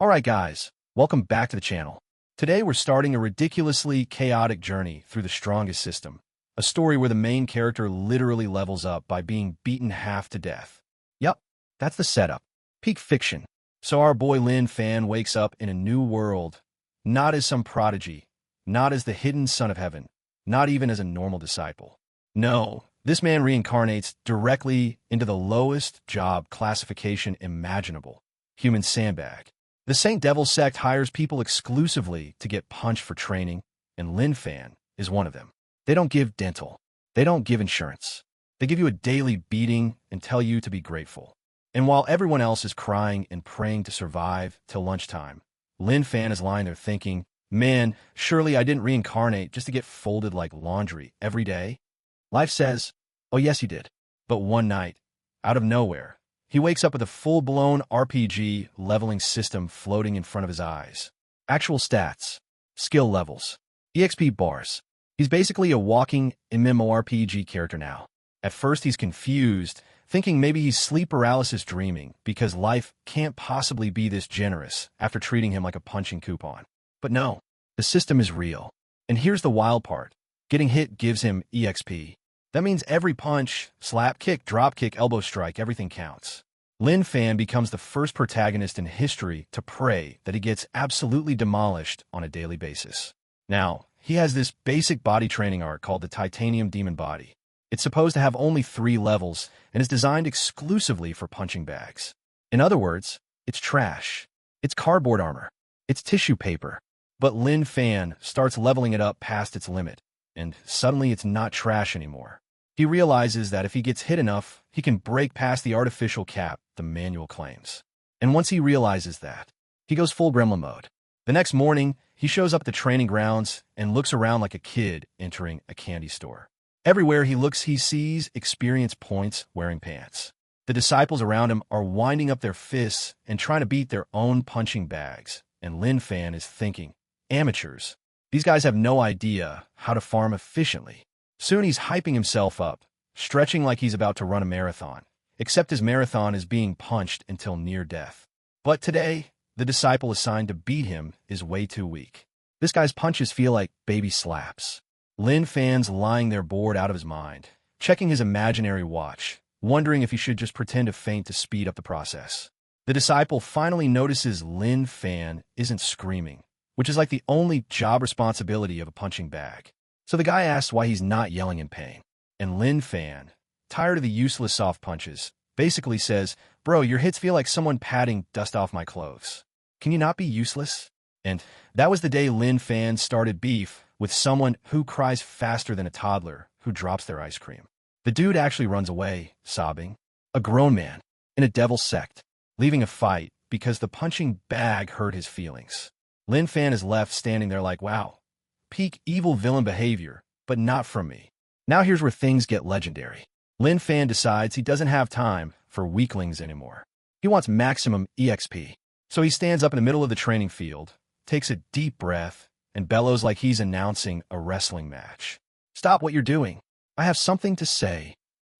Alright guys, welcome back to the channel. Today we're starting a ridiculously chaotic journey through the strongest system. A story where the main character literally levels up by being beaten half to death. Yup, that's the setup. Peak fiction. So our boy Lin Fan wakes up in a new world, not as some prodigy, not as the hidden son of heaven, not even as a normal disciple. No, this man reincarnates directly into the lowest job classification imaginable. Human sandbag. The Saint Devil sect hires people exclusively to get punched for training, and Lin Fan is one of them. They don't give dental. They don't give insurance. They give you a daily beating and tell you to be grateful. And while everyone else is crying and praying to survive till lunchtime, Lin Fan is lying there thinking, man, surely I didn't reincarnate just to get folded like laundry every day. Life says, oh yes you did. But one night, out of nowhere, he wakes up with a full-blown RPG leveling system floating in front of his eyes. Actual stats, skill levels, EXP bars. He's basically a walking MMORPG character now. At first he's confused, thinking maybe he's sleep paralysis dreaming because life can't possibly be this generous after treating him like a punching coupon. But no, the system is real. And here's the wild part. Getting hit gives him EXP. That means every punch, slap, kick, drop kick, elbow strike, everything counts. Lin Fan becomes the first protagonist in history to pray that he gets absolutely demolished on a daily basis. Now, he has this basic body training art called the Titanium Demon Body. It's supposed to have only 3 levels and is designed exclusively for punching bags. In other words, it's trash. It's cardboard armor. It's tissue paper. But Lin Fan starts leveling it up past its limit, and suddenly it's not trash anymore. He realizes that if he gets hit enough, he can break past the artificial cap the manual claims. And once he realizes that, he goes full gremlin mode. The next morning, he shows up at the training grounds and looks around like a kid entering a candy store. Everywhere he looks, he sees experience points wearing pants. The disciples around him are winding up their fists and trying to beat their own punching bags, and Lin Fan is thinking, amateurs. These guys have no idea how to farm efficiently. Soon he's hyping himself up, stretching like he's about to run a marathon, except his marathon is being punched until near death. But today, the disciple assigned to beat him is way too weak. This guy's punches feel like baby slaps. Lin Fan's lying there bored out of his mind, checking his imaginary watch, wondering if he should just pretend to faint to speed up the process. The disciple finally notices Lin Fan isn't screaming, which is like the only job responsibility of a punching bag. So the guy asks why he's not yelling in pain. And Lin Fan, tired of the useless soft punches, basically says, bro, your hits feel like someone patting dust off my clothes. Can you not be useless? And that was the day Lin Fan started beef with someone who cries faster than a toddler who drops their ice cream. The dude actually runs away, sobbing. A grown man, in a devil sect, leaving a fight because the punching bag hurt his feelings. Lin Fan is left standing there like, wow. Peak evil villain behavior, but not from me. Now here's where things get legendary. Lin Fan decides he doesn't have time for weaklings anymore. He wants maximum EXP. So he stands up in the middle of the training field, takes a deep breath, and bellows like he's announcing a wrestling match. Stop what you're doing. I have something to say.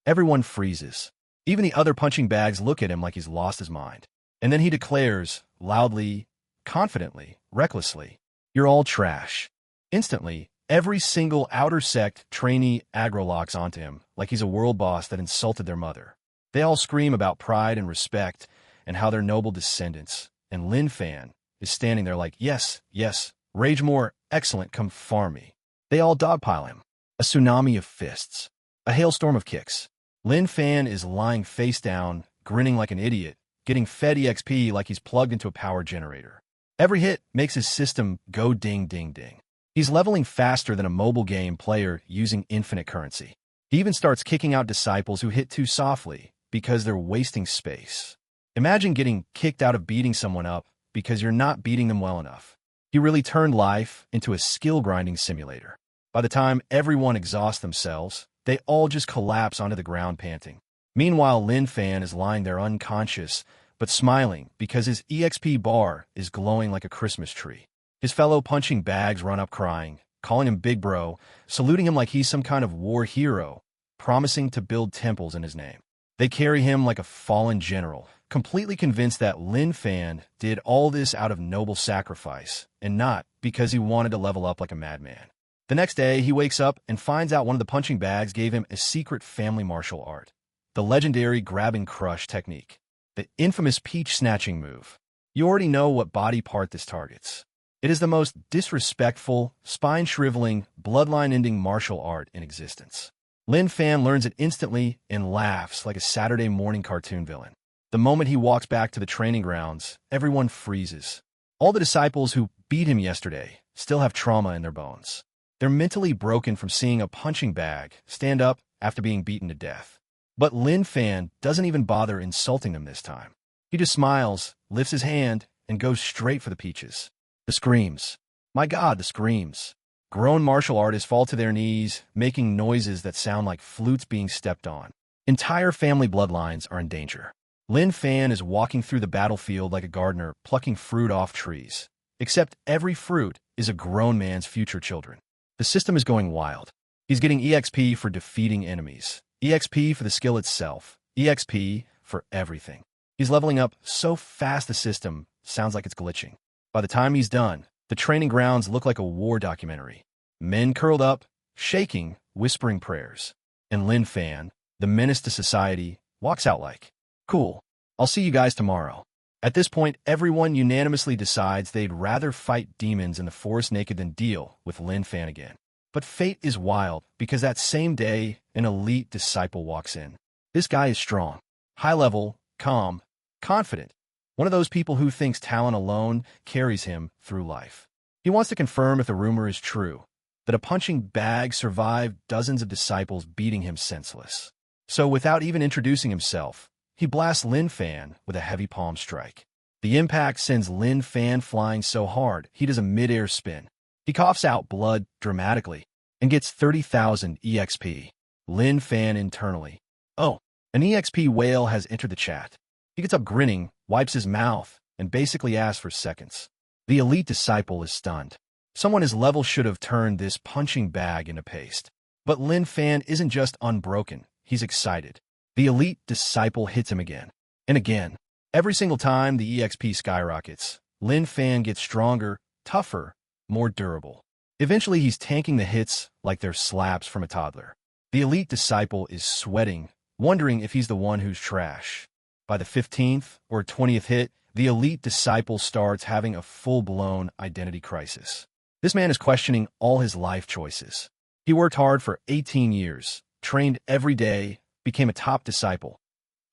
Everyone freezes. Even the other punching bags look at him like he's lost his mind. And then he declares, loudly, confidently, recklessly, you're all trash. Instantly, every single outer sect trainee aggro locks onto him like he's a world boss that insulted their mother. They all scream about pride and respect and how they're noble descendants, and Lin Fan is standing there like, yes, yes, rage more, excellent, come farm me. They all dogpile him. A tsunami of fists. A hailstorm of kicks. Lin Fan is lying face down, grinning like an idiot, getting fed EXP like he's plugged into a power generator. Every hit makes his system go ding ding ding. He's leveling faster than a mobile game player using infinite currency. He even starts kicking out disciples who hit too softly because they're wasting space. Imagine getting kicked out of beating someone up because you're not beating them well enough. He really turned life into a skill-grinding simulator. By the time everyone exhausts themselves, they all just collapse onto the ground panting. Meanwhile, Lin Fan is lying there unconscious, but smiling because his EXP bar is glowing like a Christmas tree. His fellow punching bags run up crying, calling him Big Bro, saluting him like he's some kind of war hero, promising to build temples in his name. They carry him like a fallen general, completely convinced that Lin Fan did all this out of noble sacrifice, and not because he wanted to level up like a madman. The next day, he wakes up and finds out one of the punching bags gave him a secret family martial art, the legendary grab and crush technique, the infamous peach snatching move. You already know what body part this targets. It is the most disrespectful, spine-shriveling, bloodline-ending martial art in existence. Lin Fan learns it instantly and laughs like a Saturday morning cartoon villain. The moment he walks back to the training grounds, everyone freezes. All the disciples who beat him yesterday still have trauma in their bones. They're mentally broken from seeing a punching bag stand up after being beaten to death. But Lin Fan doesn't even bother insulting them this time. He just smiles, lifts his hand, and goes straight for the peaches. The screams. My God, the screams. Grown martial artists fall to their knees, making noises that sound like flutes being stepped on. Entire family bloodlines are in danger. Lin Fan is walking through the battlefield like a gardener plucking fruit off trees. Except every fruit is a grown man's future children. The system is going wild. He's getting EXP for defeating enemies, EXP for the skill itself, EXP for everything. He's leveling up so fast the system sounds like it's glitching. By the time he's done, the training grounds look like a war documentary. Men curled up, shaking, whispering prayers. And Lin Fan, the menace to society, walks out like, cool, I'll see you guys tomorrow. At this point, everyone unanimously decides they'd rather fight demons in the forest naked than deal with Lin Fan again. But fate is wild because that same day, an elite disciple walks in. This guy is strong, high level, calm, confident. One of those people who thinks talent alone carries him through life. He wants to confirm if the rumor is true, that a punching bag survived dozens of disciples beating him senseless. So without even introducing himself, he blasts Lin Fan with a heavy palm strike. The impact sends Lin Fan flying so hard he does a mid-air spin. He coughs out blood dramatically and gets 30,000 EXP. Lin Fan internally. Oh, an EXP whale has entered the chat. He gets up grinning, wipes his mouth, and basically asks for seconds. The elite disciple is stunned. Someone his level should have turned this punching bag into paste. But Lin Fan isn't just unbroken, he's excited. The elite disciple hits him again. And again. Every single time the EXP skyrockets, Lin Fan gets stronger, tougher, more durable. Eventually he's tanking the hits like they're slaps from a toddler. The elite disciple is sweating, wondering if he's the one who's trash. By the 15th or 20th hit, the elite disciple starts having a full-blown identity crisis. This man is questioning all his life choices. He worked hard for 18 years, trained every day, became a top disciple,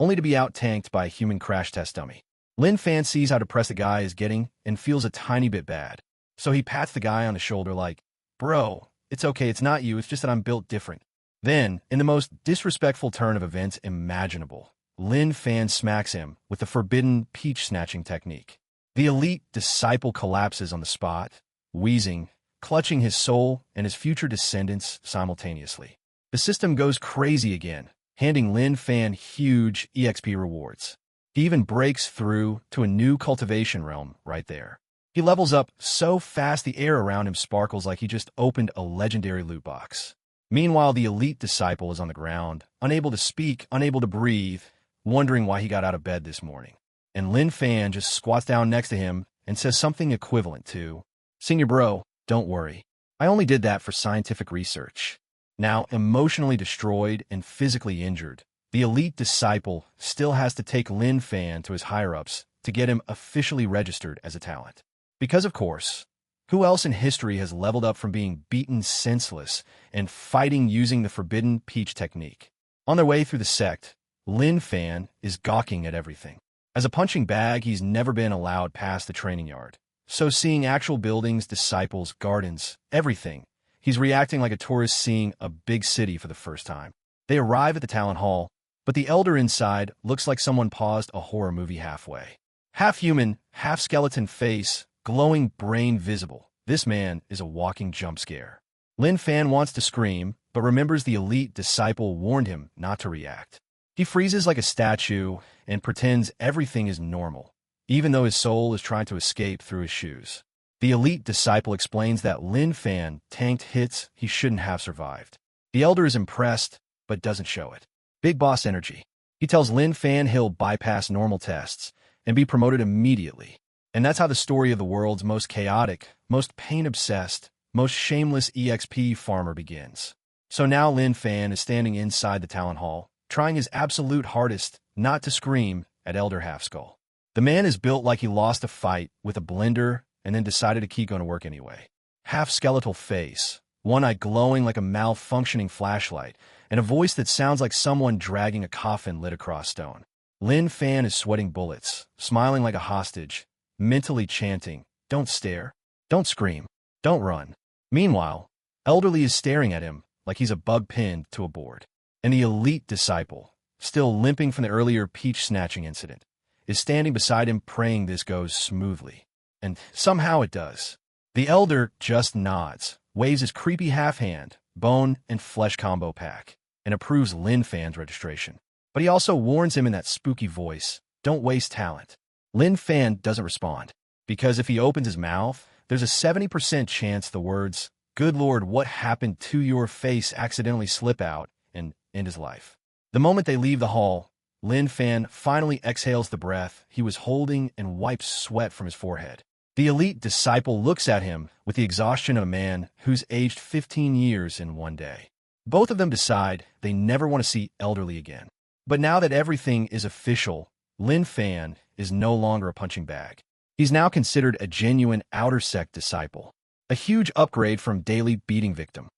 only to be out-tanked by a human crash test dummy. Lin Fan sees how depressed the guy is getting and feels a tiny bit bad. So he pats the guy on the shoulder like, bro, it's okay, it's not you, it's just that I'm built different. Then, in the most disrespectful turn of events imaginable, Lin Fan smacks him with the forbidden peach snatching technique. The elite disciple collapses on the spot, wheezing, clutching his soul and his future descendants simultaneously. The system goes crazy again, handing Lin Fan huge EXP rewards. He even breaks through to a new cultivation realm right there. He levels up so fast the air around him sparkles like he just opened a legendary loot box. Meanwhile, the elite disciple is on the ground, unable to speak, unable to breathe, wondering why he got out of bed this morning. And Lin Fan just squats down next to him and says something equivalent to, "Senior bro, don't worry. I only did that for scientific research." Now emotionally destroyed and physically injured, the elite disciple still has to take Lin Fan to his higher-ups to get him officially registered as a talent. Because, of course, who else in history has leveled up from being beaten senseless and fighting using the forbidden peach technique? On their way through the sect, Lin Fan is gawking at everything. As a punching bag, he's never been allowed past the training yard. So seeing actual buildings, disciples, gardens, everything, he's reacting like a tourist seeing a big city for the first time. They arrive at the talent hall, but the elder inside looks like someone paused a horror movie halfway. Half human, half skeleton face, glowing brain visible. This man is a walking jump scare. Lin Fan wants to scream, but remembers the elite disciple warned him not to react. He freezes like a statue and pretends everything is normal, even though his soul is trying to escape through his shoes. The elite disciple explains that Lin Fan tanked hits he shouldn't have survived. The elder is impressed, but doesn't show it. Big boss energy. He tells Lin Fan he'll bypass normal tests and be promoted immediately. And that's how the story of the world's most chaotic, most pain-obsessed, most shameless EXP farmer begins. So now Lin Fan is standing inside the talent hall, trying his absolute hardest not to scream at Elder Half-Skull. The man is built like he lost a fight with a blender and then decided to keep going to work anyway. Half-skeletal face, one eye glowing like a malfunctioning flashlight, and a voice that sounds like someone dragging a coffin lit across stone. Lin Fan is sweating bullets, smiling like a hostage, mentally chanting, "Don't stare, don't scream, don't run." Meanwhile, Elderly is staring at him like he's a bug pinned to a board. And the elite disciple, still limping from the earlier peach snatching incident, is standing beside him praying this goes smoothly. And somehow it does. The elder just nods, waves his creepy half-hand, bone and flesh combo pack, and approves Lin Fan's registration. But he also warns him in that spooky voice, "Don't waste talent." Lin Fan doesn't respond, because if he opens his mouth, there's a 70% chance the words, "Good Lord, what happened to your face?" accidentally slip out and end his life. The moment they leave the hall, Lin Fan finally exhales the breath he was holding and wipes sweat from his forehead. The elite disciple looks at him with the exhaustion of a man who's aged 15 years in one day. Both of them decide they never want to see Elderly again. But now that everything is official, Lin Fan is no longer a punching bag. He's now considered a genuine outer sect disciple, a huge upgrade from daily beating victim.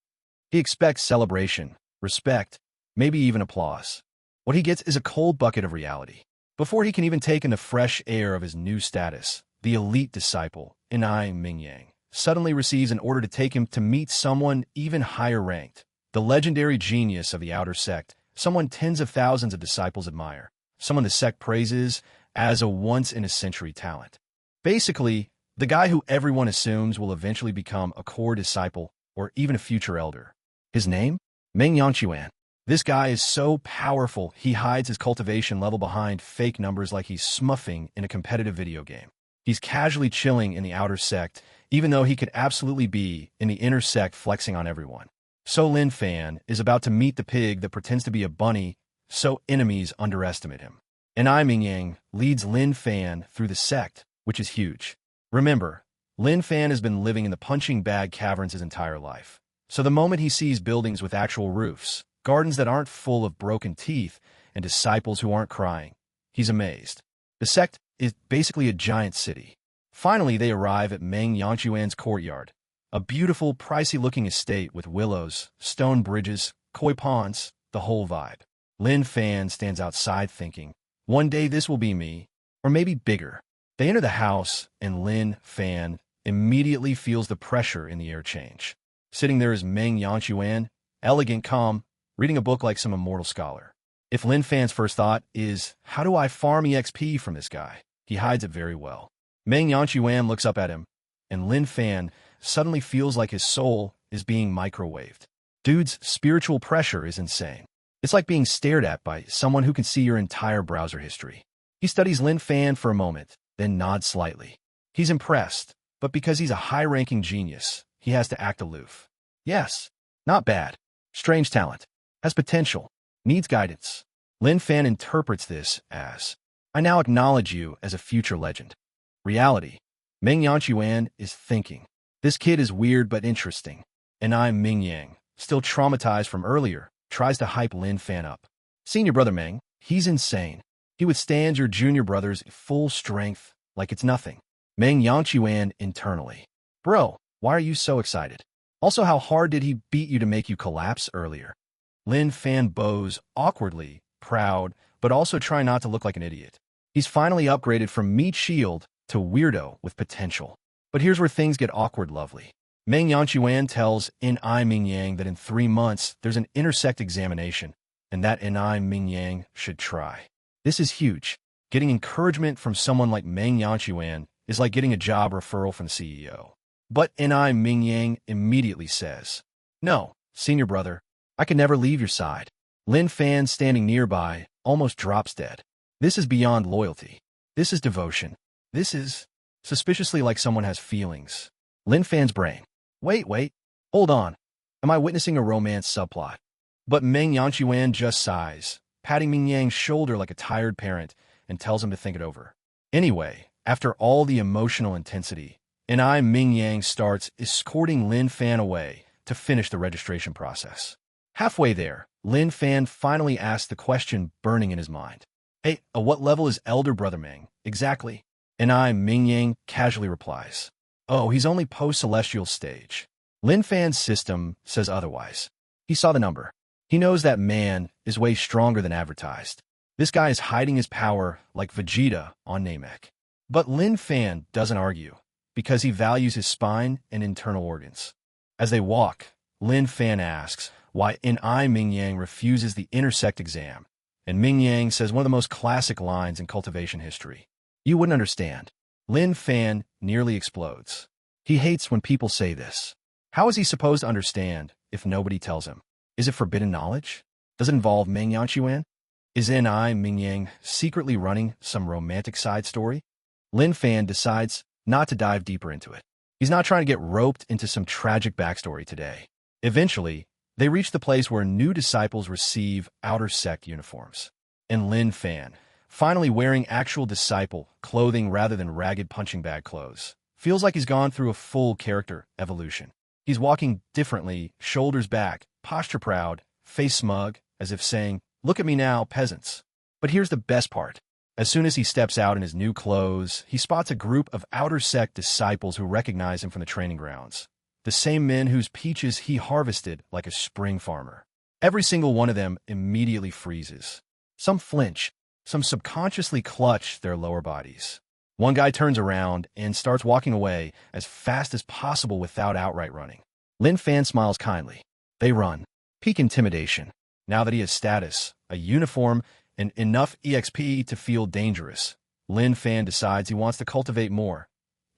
He expects celebration, respect, maybe even applause. What he gets is a cold bucket of reality. Before he can even take in the fresh air of his new status, the elite disciple, animerecap, suddenly receives an order to take him to meet someone even higher ranked, the legendary genius of the outer sect, someone tens of thousands of disciples admire, someone the sect praises as a once-in-a-century talent. Basically, the guy who everyone assumes will eventually become a core disciple or even a future elder. His name? Manhwa. This guy is so powerful, he hides his cultivation level behind fake numbers like he's smuffing in a competitive video game. He's casually chilling in the outer sect, even though he could absolutely be in the inner sect flexing on everyone. So Lin Fan is about to meet the pig that pretends to be a bunny, so enemies underestimate him. And animerecap leads Lin Fan through the sect, which is huge. Remember, Lin Fan has been living in the punching bag caverns his entire life. So the moment he sees buildings with actual roofs, gardens that aren't full of broken teeth, and disciples who aren't crying, he's amazed. The sect is basically a giant city. Finally, they arrive at Manhwa's courtyard, a beautiful, pricey-looking estate with willows, stone bridges, koi ponds, the whole vibe. Lin Fan stands outside thinking, one day this will be me, or maybe bigger. They enter the house, and Lin Fan immediately feels the pressure in the air change. Sitting there is Manhwa, elegant, calm, reading a book like some immortal scholar. If Lin Fan's first thought is, how do I farm EXP from this guy? He hides it very well. Manhwa looks up at him, and Lin Fan suddenly feels like his soul is being microwaved. Dude's spiritual pressure is insane. It's like being stared at by someone who can see your entire browser history. He studies Lin Fan for a moment, then nods slightly. He's impressed, but because he's a high-ranking genius, he has to act aloof. Yes, not bad. Strange talent. Has potential. Needs guidance. Lin Fan interprets this as, I now acknowledge you as a future legend. Reality. Manhwa is thinking. This kid is weird but interesting. And animerecap, still traumatized from earlier, tries to hype Lin Fan up. Senior brother Meng, he's insane. He withstands your junior brother's full strength like it's nothing. Manhwa internally. Bro, why are you so excited? Also, how hard did he beat you to make you collapse earlier? Lin Fan bows awkwardly, proud, but also trying not to look like an idiot. He's finally upgraded from meat shield to weirdo with potential. But here's where things get awkward lovely. Manhwa tells animerecap that in 3 months there's an intersect examination, and that animerecap should try. This is huge. Getting encouragement from someone like Manhwa is like getting a job referral from the CEO. But animerecap immediately says, no, senior brother, I can never leave your side. Lin Fan, standing nearby, almost drops dead. This is beyond loyalty. This is devotion. This is suspiciously like someone has feelings. Lin Fan's brain. Wait, hold on. Am I witnessing a romance subplot? But Manhwa just sighs, patting Ming Yang's shoulder like a tired parent, and tells him to think it over. Anyway, after all the emotional intensity, Ming Yang starts escorting Lin Fan away to finish the registration process. Halfway there, Lin Fan finally asks the question burning in his mind. Hey, what level is elder brother Ming, exactly? Ming Yang casually replies. Oh, he's only post-celestial stage. Lin Fan's system says otherwise. He saw the number. He knows that man is way stronger than advertised. This guy is hiding his power like Vegeta on Namek. But Lin Fan doesn't argue, because he values his spine and internal organs. As they walk, Lin Fan asks why Ming Yang refuses the intersect exam, and Ming Yang says one of the most classic lines in cultivation history. You wouldn't understand. Lin Fan nearly explodes. He hates when people say this. How is he supposed to understand if nobody tells him? Is it forbidden knowledge? Does it involve Meng Yanchuan? Is Ming Yang secretly running some romantic side story? Lin Fan decides not to dive deeper into it. He's not trying to get roped into some tragic backstory today. Eventually, they reach the place where new disciples receive outer sect uniforms. And Lin Fan, finally wearing actual disciple clothing rather than ragged punching bag clothes, feels like he's gone through a full character evolution. He's walking differently, shoulders back, posture proud, face smug, as if saying, "Look at me now, peasants." But here's the best part. As soon as he steps out in his new clothes, he spots a group of outer sect disciples who recognize him from the training grounds. The same men whose peaches he harvested like a spring farmer. Every single one of them immediately freezes. Some flinch, some subconsciously clutch their lower bodies. One guy turns around and starts walking away as fast as possible without outright running. Lin Fan smiles kindly. They run. Peak intimidation. Now that he has status, a uniform, and enough EXP to feel dangerous, Lin Fan decides he wants to cultivate more.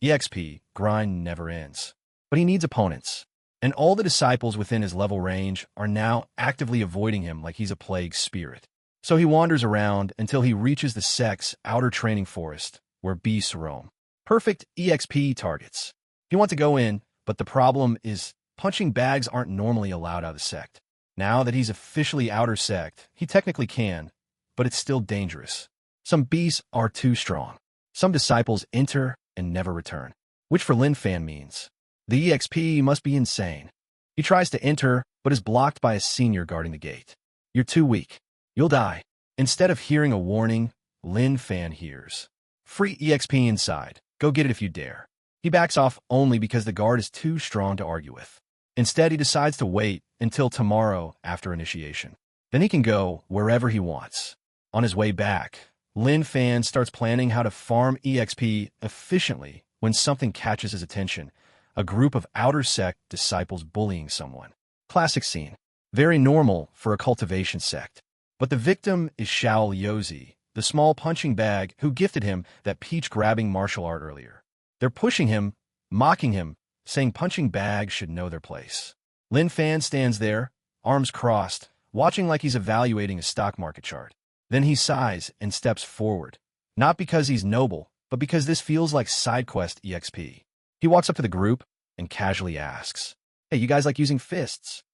EXP grind never ends. But he needs opponents. And all the disciples within his level range are now actively avoiding him like he's a plague spirit. So he wanders around until he reaches the sect's outer training forest, where beasts roam. Perfect EXP targets. He wants to go in, but the problem is punching bags aren't normally allowed out of the sect. Now that he's officially outer sect, he technically can, but it's still dangerous. Some beasts are too strong. Some disciples enter and never return, which for Lin Fan means the EXP must be insane. He tries to enter, but is blocked by a senior guarding the gate. You're too weak. You'll die. Instead of hearing a warning, Lin Fan hears, "Free EXP inside. Go get it if you dare." He backs off only because the guard is too strong to argue with. Instead, he decides to wait until tomorrow after initiation. Then he can go wherever he wants. On his way back, Lin Fan starts planning how to farm EXP efficiently when something catches his attention, a group of outer sect disciples bullying someone. Classic scene. Very normal for a cultivation sect. But the victim is Xiao Yozi, the small punching bag who gifted him that peach-grabbing martial art earlier. They're pushing him, mocking him, saying punching bags should know their place. Lin Fan stands there, arms crossed, watching like he's evaluating a stock market chart. Then he sighs and steps forward, not because he's noble, but because this feels like side quest EXP. He walks up to the group and casually asks, "Hey, you guys like using fists?"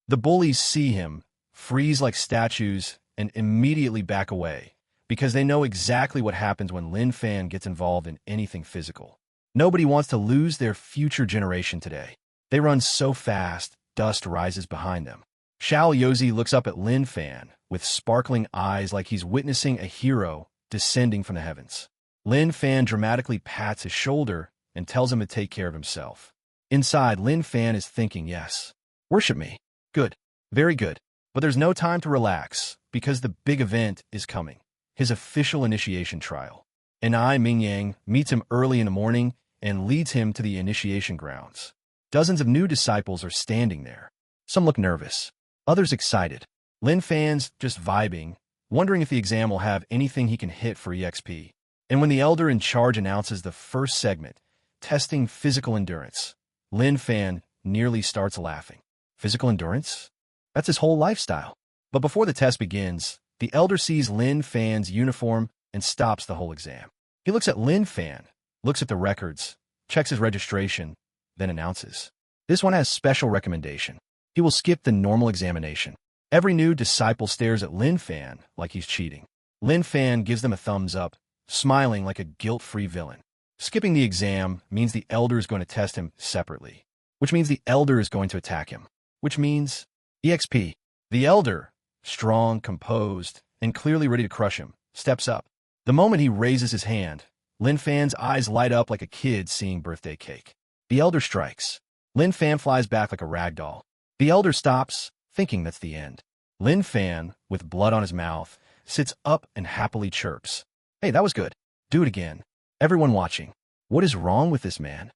The bullies see him, freeze like statues, and immediately back away, because they know exactly what happens when Lin Fan gets involved in anything physical. Nobody wants to lose their future generation today. They run so fast, dust rises behind them. Xiao Yozi looks up at Lin Fan with sparkling eyes like he's witnessing a hero descending from the heavens. Lin Fan dramatically pats his shoulder and tells him to take care of himself. Inside, Lin Fan is thinking, yes, worship me. Good. Very good. But there's no time to relax, because the big event is coming. His official initiation trial. Ming Yang meets him early in the morning and leads him to the initiation grounds. Dozens of new disciples are standing there. Some look nervous, others excited. Lin Fan's just vibing, wondering if the exam will have anything he can hit for EXP. And when the elder in charge announces the first segment, testing physical endurance, Lin Fan nearly starts laughing. Physical endurance? That's his whole lifestyle. But before the test begins, the elder sees Lin Fan's uniform and stops the whole exam. He looks at Lin Fan, looks at the records, checks his registration, then announces, "This one has special recommendation. He will skip the normal examination." Every new disciple stares at Lin Fan like he's cheating. Lin Fan gives them a thumbs up, smiling like a guilt-free villain. Skipping the exam means the elder is going to test him separately, which means the elder is going to attack him, which means EXP. The elder, strong, composed, and clearly ready to crush him, steps up. The moment he raises his hand, Lin Fan's eyes light up like a kid seeing birthday cake. The elder strikes. Lin Fan flies back like a rag doll. The elder stops, thinking that's the end. Lin Fan, with blood on his mouth, sits up and happily chirps. Hey, that was good. Do it again. Everyone watching. What is wrong with this man?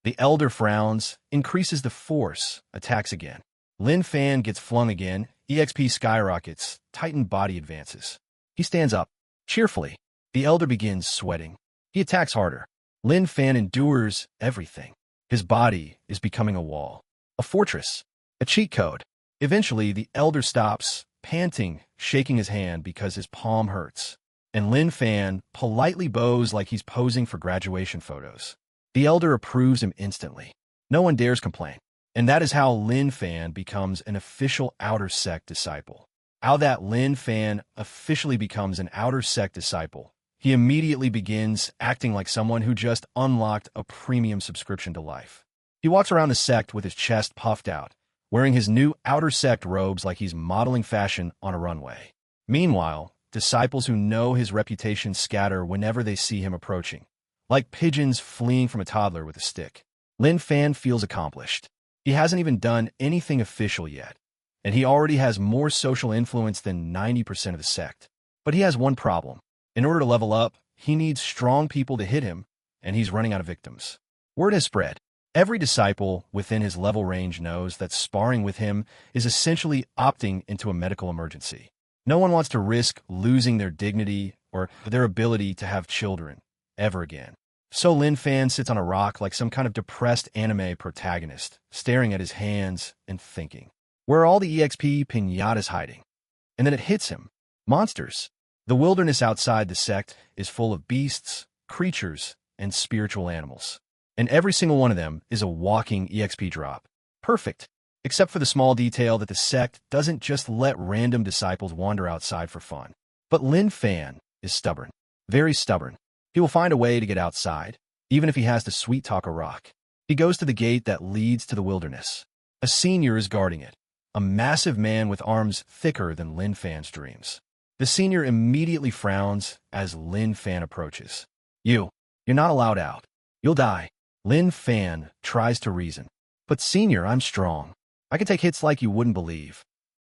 The elder frowns, increases the force, attacks again. Lin Fan gets flung again, EXP skyrockets, tightened body advances. He stands up, cheerfully. The elder begins sweating. He attacks harder. Lin Fan endures everything. His body is becoming a wall, a fortress, a cheat code. Eventually, the elder stops, panting, shaking his hand because his palm hurts. And Lin Fan politely bows like he's posing for graduation photos. The elder approves him instantly. No one dares complain. And that is how Lin Fan becomes an official outer sect disciple. How that Lin Fan officially becomes an outer sect disciple. He immediately begins acting like someone who just unlocked a premium subscription to life. He walks around the sect with his chest puffed out, wearing his new outer sect robes like he's modeling fashion on a runway. Meanwhile, disciples who know his reputation scatter whenever they see him approaching, like pigeons fleeing from a toddler with a stick. Lin Fan feels accomplished. He hasn't even done anything official yet, and he already has more social influence than 90% of the sect. But he has one problem. In order to level up, he needs strong people to hit him, and he's running out of victims. Word has spread. Every disciple within his level range knows that sparring with him is essentially opting into a medical emergency. No one wants to risk losing their dignity or their ability to have children ever again. So Lin Fan sits on a rock like some kind of depressed anime protagonist, staring at his hands and thinking, where are all the EXP piñatas hiding? And then it hits him. Monsters. The wilderness outside the sect is full of beasts, creatures, and spiritual animals. And every single one of them is a walking EXP drop. Perfect. Except for the small detail that the sect doesn't just let random disciples wander outside for fun. But Lin Fan is stubborn. Very stubborn. He will find a way to get outside, even if he has to sweet-talk a rock. He goes to the gate that leads to the wilderness. A senior is guarding it. A massive man with arms thicker than Lin Fan's dreams. The senior immediately frowns as Lin Fan approaches. You're not allowed out. You'll die. Lin Fan tries to reason. But senior, I'm strong. I can take hits like you wouldn't believe.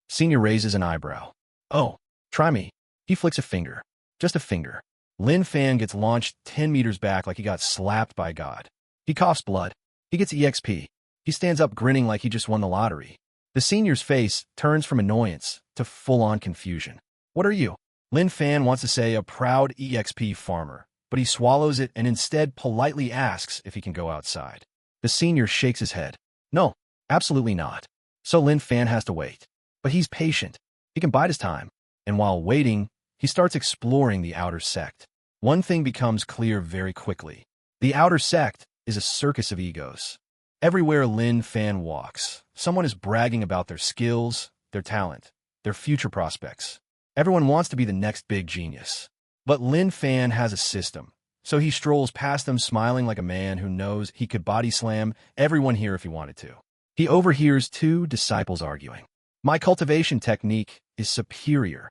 Senior raises an eyebrow. Oh, try me. He flicks a finger. Just a finger. Lin Fan gets launched 10 meters back like he got slapped by God. He coughs blood. He gets EXP. He stands up grinning like he just won the lottery. The senior's face turns from annoyance to full-on confusion. What are you? Lin Fan wants to say a proud EXP farmer, but he swallows it and instead politely asks if he can go outside. The senior shakes his head. No, absolutely not. So Lin Fan has to wait. But he's patient. He can bide his time. And while waiting, he starts exploring the outer sect. One thing becomes clear very quickly. The outer sect is a circus of egos. Everywhere Lin Fan walks, someone is bragging about their skills, their talent, their future prospects. Everyone wants to be the next big genius. But Lin Fan has a system, so he strolls past them smiling like a man who knows he could body slam everyone here if he wanted to. He overhears two disciples arguing. My cultivation technique is superior.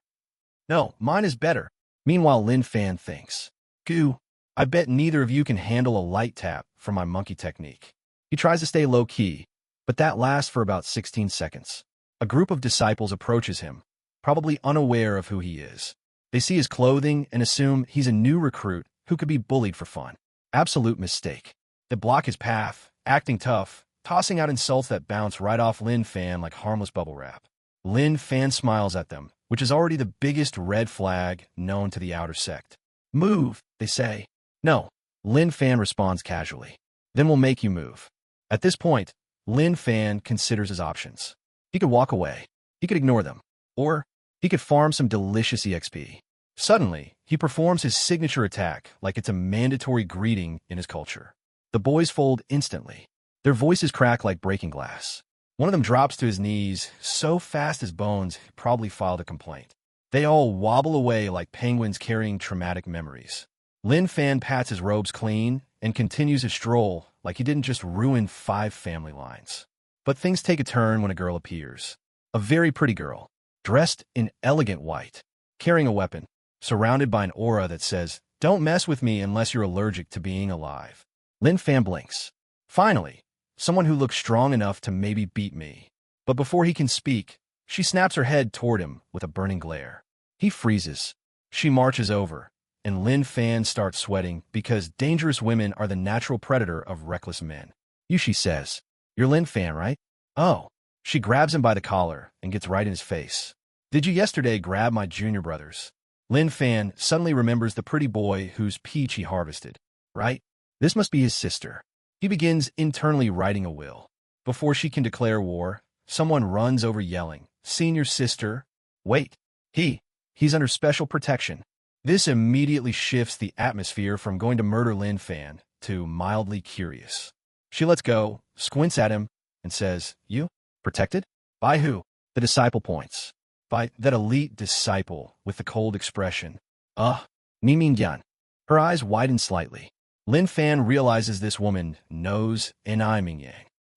No, mine is better. Meanwhile, Lin Fan thinks, Goo, I bet neither of you can handle a light tap from my monkey technique. He tries to stay low-key, but that lasts for about 16 seconds. A group of disciples approaches him, probably unaware of who he is. They see his clothing and assume he's a new recruit who could be bullied for fun. Absolute mistake. They block his path, acting tough, tossing out insults that bounce right off Lin Fan like harmless bubble wrap. Lin Fan smiles at them, which is already the biggest red flag known to the outer sect. Move, they say. No, Lin Fan responds casually. Then we'll make you move. At this point, Lin Fan considers his options. He could walk away. He could ignore them. Or he could farm some delicious EXP. Suddenly, he performs his signature attack like it's a mandatory greeting in his culture. The boys fold instantly. Their voices crack like breaking glass. One of them drops to his knees, so fast as bones he probably filed a complaint. They all wobble away like penguins carrying traumatic memories. Lin Fan pats his robes clean and continues his stroll like he didn't just ruin 5 family lines. But things take a turn when a girl appears. A very pretty girl, dressed in elegant white, carrying a weapon, surrounded by an aura that says, "Don't mess with me unless you're allergic to being alive." Lin Fan blinks. Finally, someone who looks strong enough to maybe beat me. But before he can speak, she snaps her head toward him with a burning glare. He freezes. She marches over, and Lin Fan starts sweating because dangerous women are the natural predator of reckless men. She says, "You're Lin Fan, right?" "Oh." She grabs him by the collar and gets right in his face. "Did you yesterday grab my junior brothers?" Lin Fan suddenly remembers the pretty boy whose peach he harvested. Right? This must be his sister. He begins internally writing a will. Before she can declare war, someone runs over yelling, "Senior sister!" Wait. He's under special protection. This immediately shifts the atmosphere from going to murder Lin Fan to mildly curious. She lets go, squints at him, and says, "You? Protected? By who?" The disciple points. By that elite disciple with the cold expression. Yan. Her eyes widen slightly. Lin Fan realizes this woman knows Yang.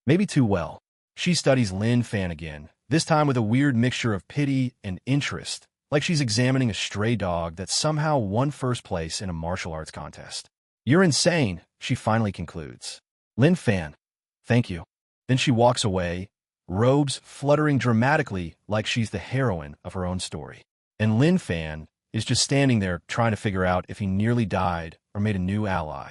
Maybe too well. She studies Lin Fan again, this time with a weird mixture of pity and interest, like she's examining a stray dog that somehow won first place in a martial arts contest. "You're insane," she finally concludes. Lin Fan, "Thank you." Then she walks away, robes fluttering dramatically like she's the heroine of her own story. And Lin Fan is just standing there trying to figure out if he nearly died or made a new ally.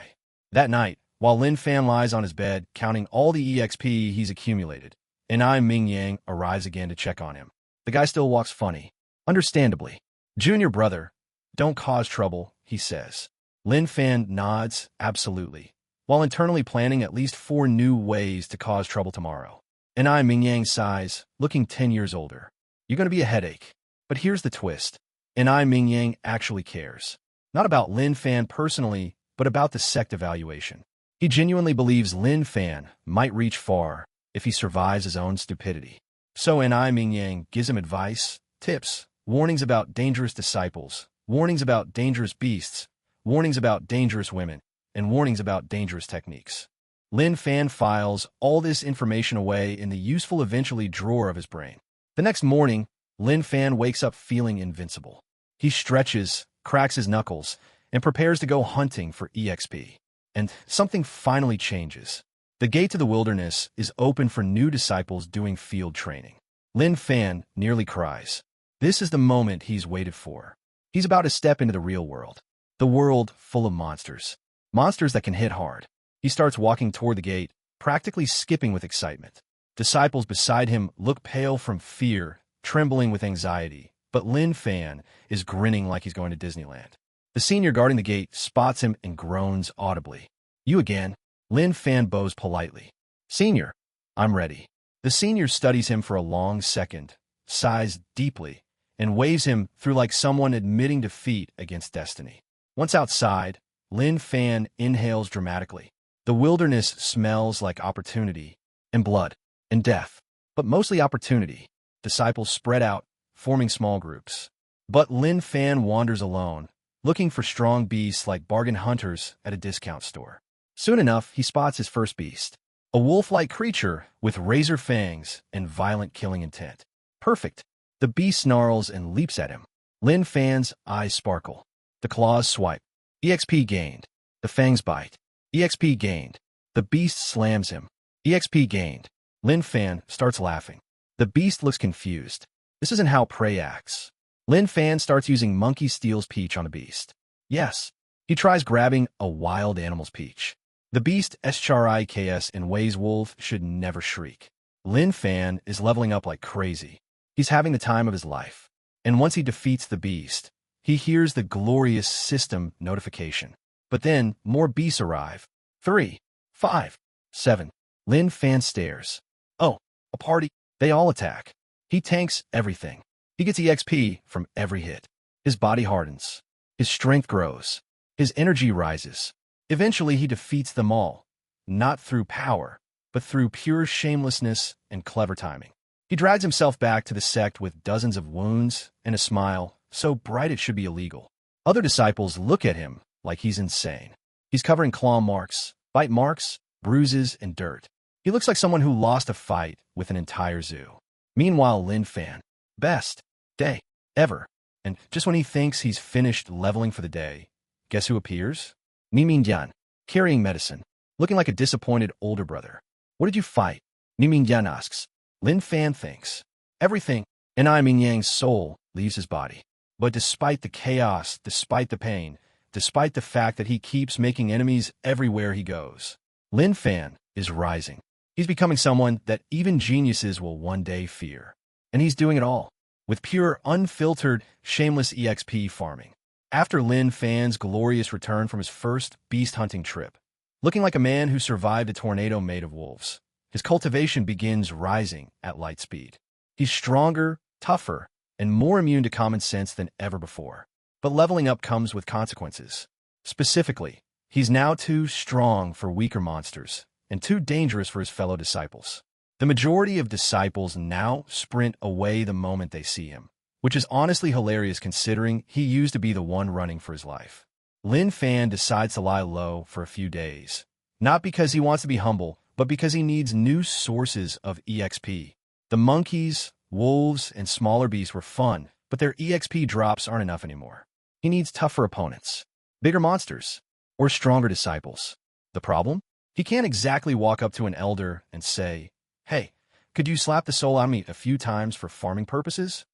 That night, while Lin Fan lies on his bed counting all the EXP he's accumulated, Yang arrives again to check on him. The guy still walks funny. Understandably. "Junior brother, don't cause trouble," he says. Lin Fan nods, absolutely, while internally planning at least 4 new ways to cause trouble tomorrow. Yang sighs, looking 10 years older. "You're going to be a headache." But here's the twist. Yang actually cares. Not about Lin Fan personally, but about the sect evaluation. He genuinely believes Lin Fan might reach far if he survives his own stupidity. So Yang gives him advice, tips, warnings about dangerous disciples, warnings about dangerous beasts, warnings about dangerous women, and warnings about dangerous techniques. Lin Fan files all this information away in the useful eventually drawer of his brain. The next morning, Lin Fan wakes up feeling invincible. He stretches, cracks his knuckles, and prepares to go hunting for EXP. And something finally changes. The gate to the wilderness is open for new disciples doing field training. Lin Fan nearly cries. This is the moment he's waited for. He's about to step into the real world. The world full of monsters. Monsters that can hit hard. He starts walking toward the gate, practically skipping with excitement. Disciples beside him look pale from fear, trembling with anxiety, but Lin Fan is grinning like he's going to Disneyland. The senior guarding the gate spots him and groans audibly. "You again?" Lin Fan bows politely. "Senior, I'm ready." The senior studies him for a long second, sighs deeply, and waves him through like someone admitting defeat against destiny. Once outside, Lin Fan inhales dramatically. The wilderness smells like opportunity, and blood, and death, but mostly opportunity. Disciples spread out, forming small groups. But Lin Fan wanders alone, looking for strong beasts like bargain hunters at a discount store. Soon enough, he spots his first beast. A wolf-like creature with razor fangs and violent killing intent. Perfect. The beast snarls and leaps at him. Lin Fan's eyes sparkle. The claws swipe. EXP gained. The fangs bite. EXP gained. The beast slams him. EXP gained. Lin Fan starts laughing. The beast looks confused. This isn't how prey acts. Lin Fan starts using monkey steals peach on a beast. Yes. He tries grabbing a wild animal's peach. The beast SHRIKS and weighs wolf should never shriek. Lin Fan is leveling up like crazy. He's having the time of his life. And once he defeats the beast, he hears the glorious system notification. But then, more beasts arrive. 3, 5, 7. Lin Fan stares. Oh, a party. They all attack. He tanks everything. He gets EXP from every hit. His body hardens. His strength grows. His energy rises. Eventually, he defeats them all. Not through power, but through pure shamelessness and clever timing. He drags himself back to the sect with dozens of wounds and a smile so bright it should be illegal. Other disciples look at him like he's insane. He's covered in claw marks, bite marks, bruises, and dirt. He looks like someone who lost a fight with an entire zoo. Meanwhile, Lin Fan, best day ever. And just when he thinks he's finished leveling for the day, guess who appears? Mi Mingyan, carrying medicine, looking like a disappointed older brother. What did you fight? Mi Mingyan asks. Lin Fan thinks. Everything, and I Mingyang's soul leaves his body. But despite the chaos, despite the pain, despite the fact that he keeps making enemies everywhere he goes, Lin Fan is rising. He's becoming someone that even geniuses will one day fear. And he's doing it all with pure, unfiltered, shameless EXP farming. After Lin Fan's glorious return from his first beast hunting trip, looking like a man who survived a tornado made of wolves, his cultivation begins rising at light speed. He's stronger, tougher, and more immune to common sense than ever before. But leveling up comes with consequences. Specifically, he's now too strong for weaker monsters and too dangerous for his fellow disciples. The majority of disciples now sprint away the moment they see him, which is honestly hilarious considering he used to be the one running for his life. Lin Fan decides to lie low for a few days, not because he wants to be humble, but because he needs new sources of EXP. The monkeys, wolves, and smaller beasts were fun, but their EXP drops aren't enough anymore. He needs tougher opponents, bigger monsters, or stronger disciples. The problem? He can't exactly walk up to an elder and say, "Hey, could you slap the soul out of me a few times for farming purposes?"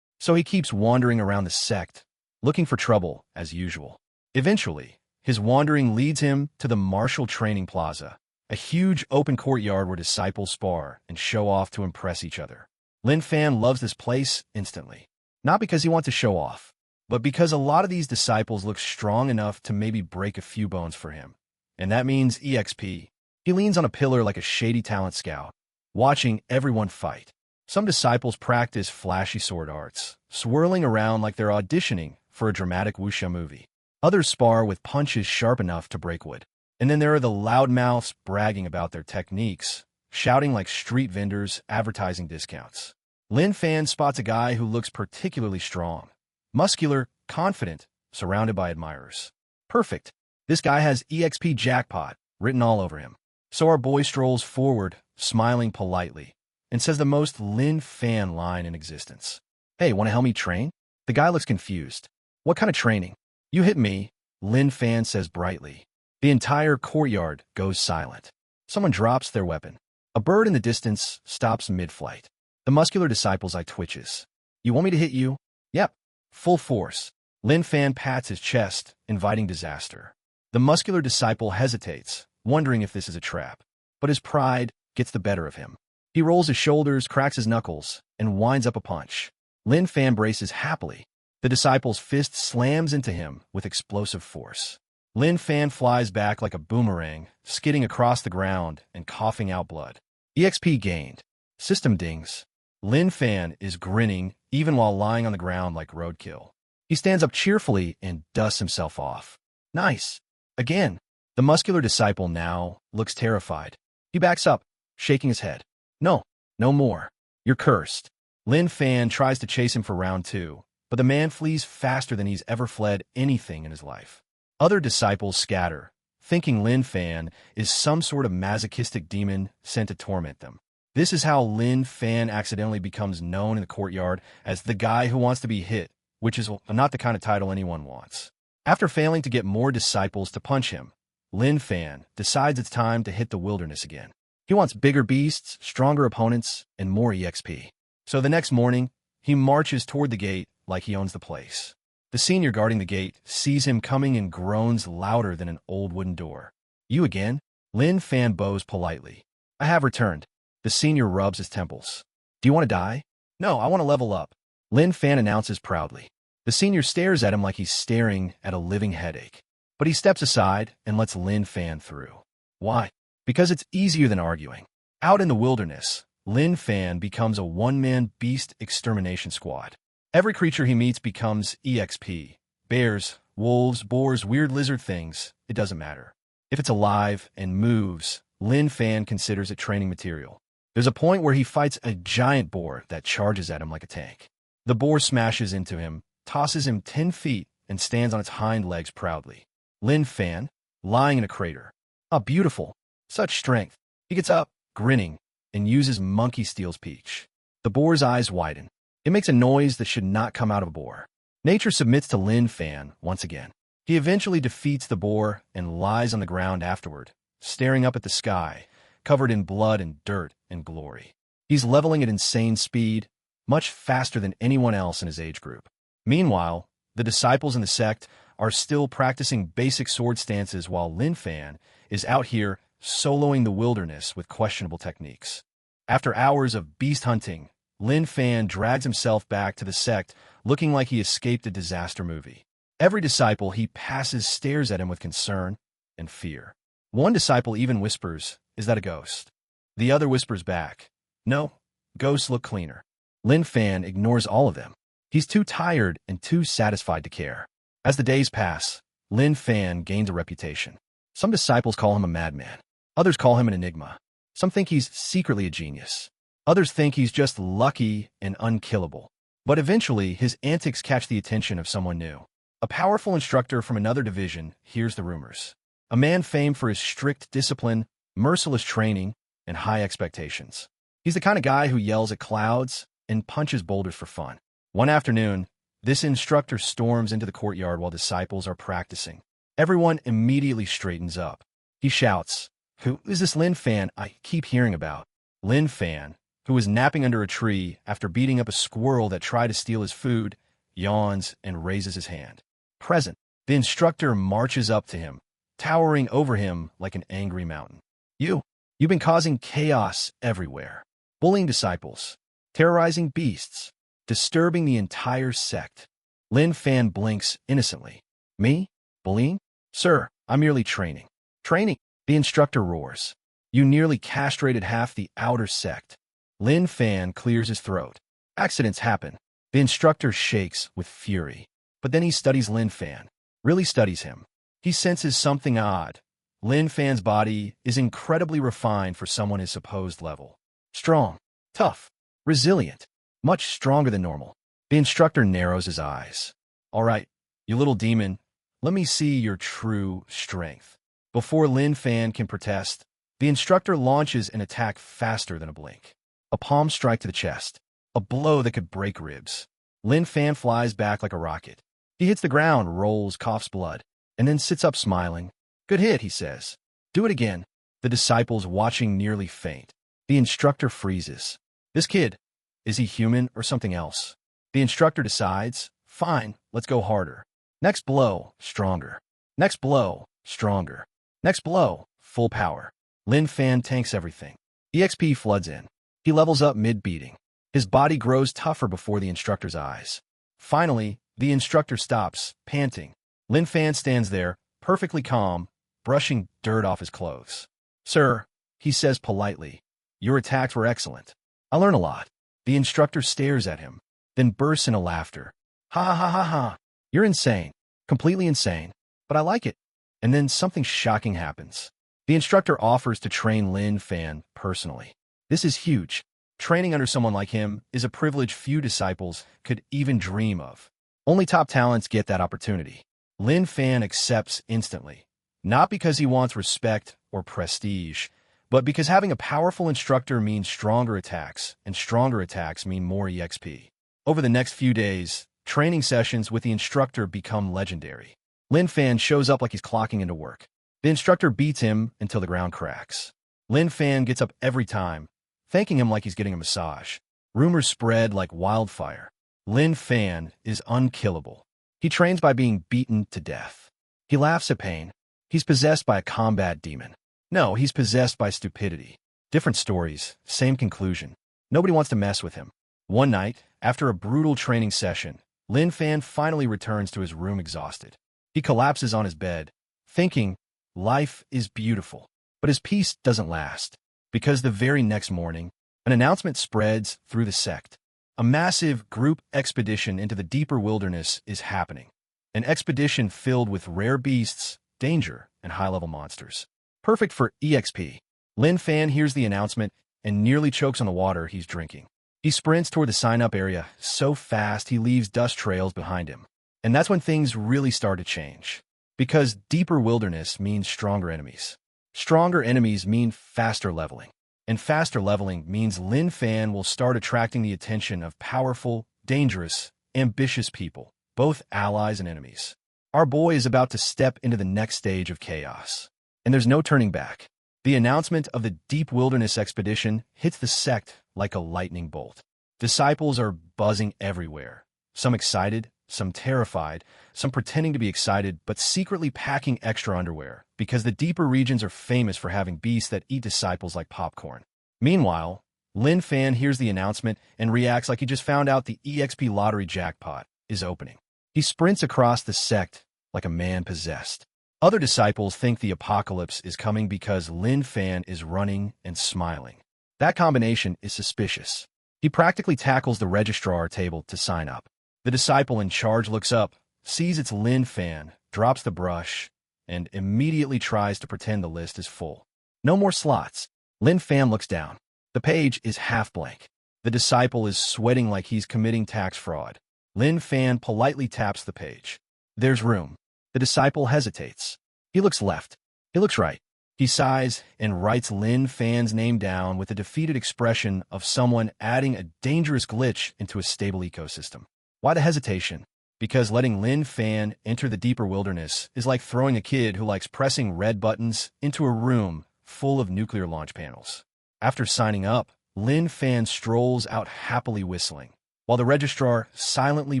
So he keeps wandering around the sect, looking for trouble as usual. Eventually, his wandering leads him to the Martial Training Plaza, a huge open courtyard where disciples spar and show off to impress each other. Lin Fan loves this place instantly, not because he wants to show off, but because a lot of these disciples look strong enough to maybe break a few bones for him. And that means EXP. He leans on a pillar like a shady talent scout, watching everyone fight. Some disciples practice flashy sword arts, swirling around like they're auditioning for a dramatic wuxia movie. Others spar with punches sharp enough to break wood. And then there are the loudmouths bragging about their techniques, shouting like street vendors advertising discounts. Lin Fan spots a guy who looks particularly strong, muscular, confident, surrounded by admirers. Perfect. This guy has EXP jackpot written all over him. So our boy strolls forward, smiling politely, and says the most Lin Fan line in existence. "Hey, want to help me train?" The guy looks confused. "What kind of training?" "You hit me," Lin Fan says brightly. The entire courtyard goes silent. Someone drops their weapon. A bird in the distance stops mid-flight. The muscular disciple's eye twitches. "You want me to hit you?" "Yep, full force." Lin Fan pats his chest, inviting disaster. The muscular disciple hesitates, wondering if this is a trap. But his pride gets the better of him. He rolls his shoulders, cracks his knuckles, and winds up a punch. Lin Fan braces happily. The disciple's fist slams into him with explosive force. Lin Fan flies back like a boomerang, skidding across the ground and coughing out blood. EXP gained. System dings. Lin Fan is grinning even while lying on the ground like roadkill. He stands up cheerfully and dusts himself off. Nice. Again. The muscular disciple now looks terrified. He backs up, shaking his head. "No, no more. You're cursed." Lin Fan tries to chase him for round 2, but the man flees faster than he's ever fled anything in his life. Other disciples scatter, thinking Lin Fan is some sort of masochistic demon sent to torment them. This is how Lin Fan accidentally becomes known in the courtyard as the guy who wants to be hit, which is not the kind of title anyone wants. After failing to get more disciples to punch him, Lin Fan decides it's time to hit the wilderness again. He wants bigger beasts, stronger opponents, and more EXP. So the next morning, he marches toward the gate like he owns the place. The senior guarding the gate sees him coming and groans louder than an old wooden door. "You again?" Lin Fan bows politely. "I have returned." The senior rubs his temples. "Do you want to die?" "No, I want to level up," Lin Fan announces proudly. The senior stares at him like he's staring at a living headache. But he steps aside and lets Lin Fan through. Why? Because it's easier than arguing. Out in the wilderness, Lin Fan becomes a one-man beast extermination squad. Every creature he meets becomes EXP. Bears, wolves, boars, weird lizard things, it doesn't matter. If it's alive and moves, Lin Fan considers it training material. There's a point where he fights a giant boar that charges at him like a tank. The boar smashes into him, tosses him 10 feet, and stands on its hind legs proudly. Lin Fan, lying in a crater. Ah, beautiful. Such strength. He gets up, grinning, and uses monkey steel's peach. The boar's eyes widen. It makes a noise that should not come out of a boar. Nature submits to Lin Fan once again. He eventually defeats the boar and lies on the ground afterward, staring up at the sky, covered in blood and dirt and glory. He's leveling at insane speed, much faster than anyone else in his age group. Meanwhile, the disciples in the sect are still practicing basic sword stances while Lin Fan is out here soloing the wilderness with questionable techniques. After hours of beast hunting, Lin Fan drags himself back to the sect looking like he escaped a disaster movie. Every disciple he passes stares at him with concern and fear. One disciple even whispers, "Is that a ghost?" The other whispers back, "No, ghosts look cleaner." Lin Fan ignores all of them. He's too tired and too satisfied to care. As the days pass, Lin Fan gains a reputation. Some disciples call him a madman. Others call him an enigma. Some think he's secretly a genius. Others think he's just lucky and unkillable. But eventually, his antics catch the attention of someone new. A powerful instructor from another division hears the rumors. A man famed for his strict discipline, merciless training, and high expectations. He's the kind of guy who yells at clouds and punches boulders for fun. One afternoon, this instructor storms into the courtyard while disciples are practicing. Everyone immediately straightens up. He shouts, "Who is this Lin Fan I keep hearing about?" Lin Fan, who was napping under a tree after beating up a squirrel that tried to steal his food, yawns and raises his hand. Present, the instructor marches up to him, towering over him like an angry mountain. You've been causing chaos everywhere, bullying disciples, terrorizing beasts, disturbing the entire sect. Lin Fan blinks innocently. Me? Bullying? Sir, I'm merely training. Training? The instructor roars. You nearly castrated half the outer sect. Lin Fan clears his throat. Accidents happen. The instructor shakes with fury. But then he studies Lin Fan. Really studies him. He senses something odd. Lin Fan's body is incredibly refined for someone his supposed level. Strong, tough, resilient, much stronger than normal. The instructor narrows his eyes. All right, you little demon, let me see your true strength. Before Lin Fan can protest, the instructor launches an attack faster than a blink. A palm strike to the chest. A blow that could break ribs. Lin Fan flies back like a rocket. He hits the ground, rolls, coughs blood, and then sits up smiling. Good hit, he says. Do it again. The disciples watching nearly faint. The instructor freezes. This kid, is he human or something else? The instructor decides, fine, let's go harder. Next blow, stronger. Next blow, stronger. Next blow, full power. Lin Fan tanks everything. EXP floods in. He levels up mid-beating. His body grows tougher before the instructor's eyes. Finally, the instructor stops, panting. Lin Fan stands there, perfectly calm, brushing dirt off his clothes. Sir, he says politely, your attacks were excellent. I learn a lot. The instructor stares at him, then bursts into laughter. Ha ha ha ha ha. You're insane. Completely insane. But I like it. And then something shocking happens. The instructor offers to train Lin Fan personally. This is huge. Training under someone like him is a privilege few disciples could even dream of. Only top talents get that opportunity. Lin Fan accepts instantly, not because he wants respect or prestige, but because having a powerful instructor means stronger attacks, and stronger attacks mean more EXP. Over the next few days, training sessions with the instructor become legendary. Lin Fan shows up like he's clocking into work. The instructor beats him until the ground cracks. Lin Fan gets up every time, thanking him like he's getting a massage. Rumors spread like wildfire. Lin Fan is unkillable. He trains by being beaten to death. He laughs at pain. He's possessed by a combat demon. No, he's possessed by stupidity. Different stories, same conclusion. Nobody wants to mess with him. One night, after a brutal training session, Lin Fan finally returns to his room exhausted. He collapses on his bed, thinking, life is beautiful. But his peace doesn't last, because the very next morning, an announcement spreads through the sect. A massive group expedition into the deeper wilderness is happening. An expedition filled with rare beasts, danger, and high-level monsters. Perfect for EXP. Lin Fan hears the announcement and nearly chokes on the water he's drinking. He sprints toward the sign-up area so fast he leaves dust trails behind him. And that's when things really start to change. Because deeper wilderness means stronger enemies. Stronger enemies mean faster leveling. And faster leveling means Lin Fan will start attracting the attention of powerful, dangerous, ambitious people, both allies and enemies. Our boy is about to step into the next stage of chaos. And there's no turning back. The announcement of the Deep Wilderness Expedition hits the sect like a lightning bolt. Disciples are buzzing everywhere. Some excited, some terrified, some pretending to be excited but secretly packing extra underwear because the deeper regions are famous for having beasts that eat disciples like popcorn. Meanwhile, Lin Fan hears the announcement and reacts like he just found out the EXP lottery jackpot is opening. He sprints across the sect like a man possessed. Other disciples think the apocalypse is coming because Lin Fan is running and smiling. That combination is suspicious. He practically tackles the registrar table to sign up. The disciple in charge looks up, sees it's Lin Fan, drops the brush, and immediately tries to pretend the list is full. No more slots. Lin Fan looks down. The page is half blank. The disciple is sweating like he's committing tax fraud. Lin Fan politely taps the page. There's room. The disciple hesitates. He looks left. He looks right. He sighs and writes Lin Fan's name down with a defeated expression of someone adding a dangerous glitch into a stable ecosystem. Why the hesitation? Because letting Lin Fan enter the deeper wilderness is like throwing a kid who likes pressing red buttons into a room full of nuclear launch panels. After signing up, Lin Fan strolls out happily whistling, while the registrar silently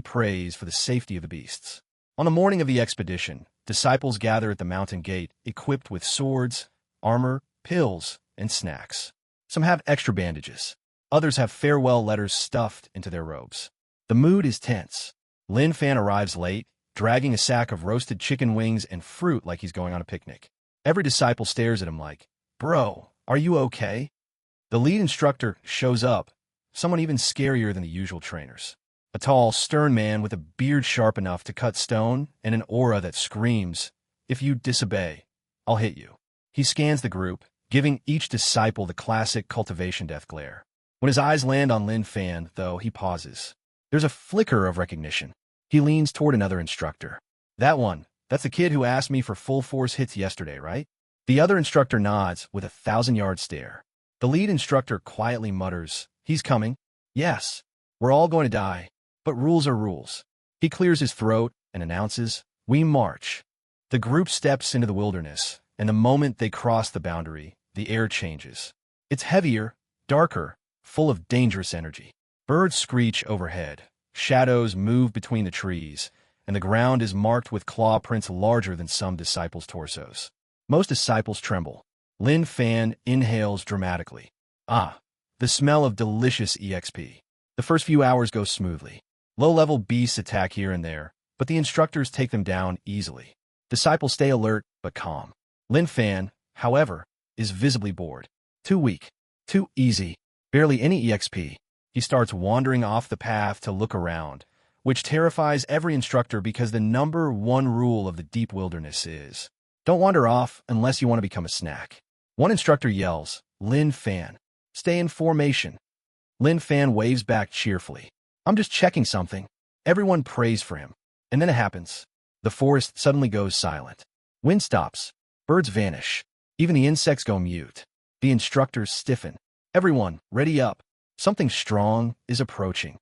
prays for the safety of the beasts. On the morning of the expedition, disciples gather at the mountain gate equipped with swords, armor, pills, and snacks. Some have extra bandages. Others have farewell letters stuffed into their robes. The mood is tense. Lin Fan arrives late, dragging a sack of roasted chicken wings and fruit like he's going on a picnic. Every disciple stares at him like, "Bro, are you okay?" The lead instructor shows up, someone even scarier than the usual trainers. A tall, stern man with a beard sharp enough to cut stone and an aura that screams, "If you disobey, I'll hit you." He scans the group, giving each disciple the classic cultivation death glare. When his eyes land on Lin Fan, though, he pauses. There's a flicker of recognition. He leans toward another instructor. "That one, that's the kid who asked me for full force hits yesterday, right?" The other instructor nods with a 1,000-yard stare. The lead instructor quietly mutters, "He's coming. Yes, we're all going to die. But rules are rules." He clears his throat and announces, "We march." The group steps into the wilderness, and the moment they cross the boundary, the air changes. It's heavier, darker, full of dangerous energy. Birds screech overhead, shadows move between the trees, and the ground is marked with claw prints larger than some disciples' torsos. Most disciples tremble. Lin Fan inhales dramatically. The smell of delicious EXP. The first few hours go smoothly. Low-level beasts attack here and there, but the instructors take them down easily. Disciples stay alert but calm. Lin Fan, however, is visibly bored. Too weak. Too easy. Barely any EXP. He starts wandering off the path to look around, which terrifies every instructor because the #1 rule of the deep wilderness is, don't wander off unless you want to become a snack. One instructor yells, "Lin Fan, stay in formation." Lin Fan waves back cheerfully. "I'm just checking something." Everyone prays for him. And then it happens. The forest suddenly goes silent. Wind stops. Birds vanish. Even the insects go mute. The instructors stiffen. "Everyone, ready up. Something strong is approaching."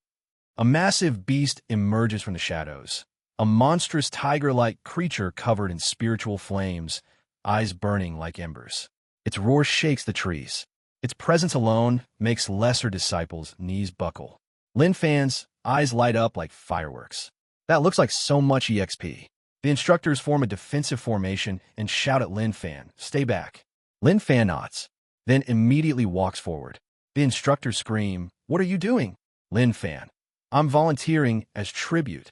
A massive beast emerges from the shadows. A monstrous tiger-like creature covered in spiritual flames, eyes burning like embers. Its roar shakes the trees. Its presence alone makes lesser disciples' knees buckle. Lin Fan's eyes light up like fireworks. That looks like so much EXP. The instructors form a defensive formation and shout at Lin Fan, "Stay back." Lin Fan nods, then immediately walks forward. The instructors scream, "What are you doing?" Lin Fan, "I'm volunteering as tribute."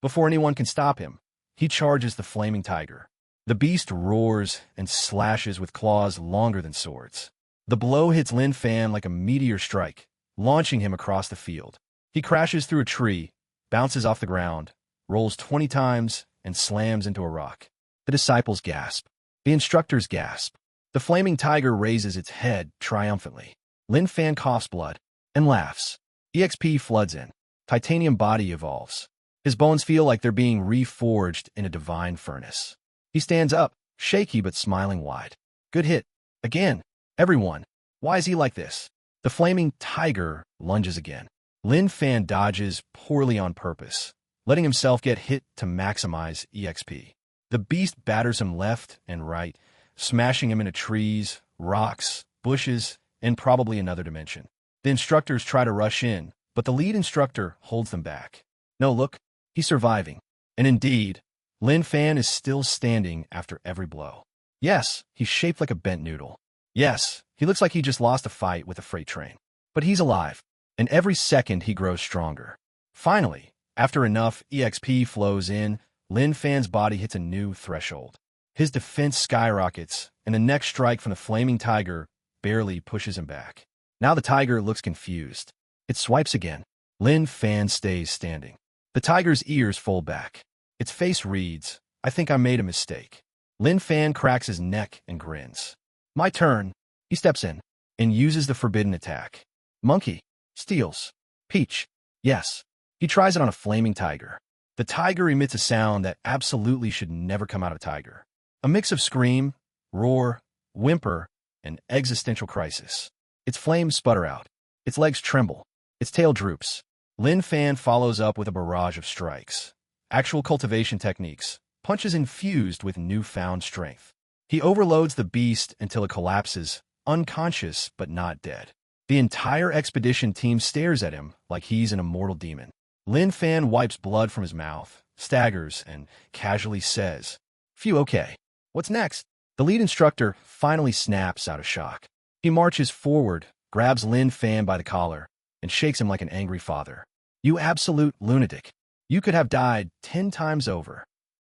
Before anyone can stop him, he charges the flaming tiger. The beast roars and slashes with claws longer than swords. The blow hits Lin Fan like a meteor strike, launching him across the field. He crashes through a tree, bounces off the ground, rolls 20 times, and slams into a rock. The disciples gasp. The instructors gasp. The flaming tiger raises its head triumphantly. Lin Fan coughs blood and laughs. EXP floods in. Titanium body evolves. His bones feel like they're being reforged in a divine furnace. He stands up, shaky but smiling wide. Good hit. Again. Everyone. Why is he like this? The flaming tiger lunges again. Lin Fan dodges poorly on purpose, letting himself get hit to maximize EXP. The beast batters him left and right, smashing him into trees, rocks, bushes, and probably another dimension. The instructors try to rush in, but the lead instructor holds them back. No, look, he's surviving. And indeed, Lin Fan is still standing after every blow. Yes, he's shaped like a bent noodle. Yes, he looks like he just lost a fight with a freight train. But he's alive, and every second he grows stronger. Finally, after enough EXP flows in, Lin Fan's body hits a new threshold. His defense skyrockets, and the next strike from the flaming tiger barely pushes him back. Now the tiger looks confused. It swipes again. Lin Fan stays standing. The tiger's ears fold back. Its face reads, "I think I made a mistake." Lin Fan cracks his neck and grins. My turn. He steps in and uses the forbidden attack. Monkey. Steals. Peach. Yes. He tries it on a flaming tiger. The tiger emits a sound that absolutely should never come out of a tiger. A mix of scream, roar, whimper, and existential crisis. Its flames sputter out. Its legs tremble. Its tail droops. Lin Fan follows up with a barrage of strikes. Actual cultivation techniques. Punches infused with newfound strength. He overloads the beast until it collapses, unconscious but not dead. The entire expedition team stares at him like he's an immortal demon. Lin Fan wipes blood from his mouth, staggers, and casually says, "Phew, okay. What's next?" The lead instructor finally snaps out of shock. He marches forward, grabs Lin Fan by the collar, and shakes him like an angry father. "You absolute lunatic. You could have died 10 times over."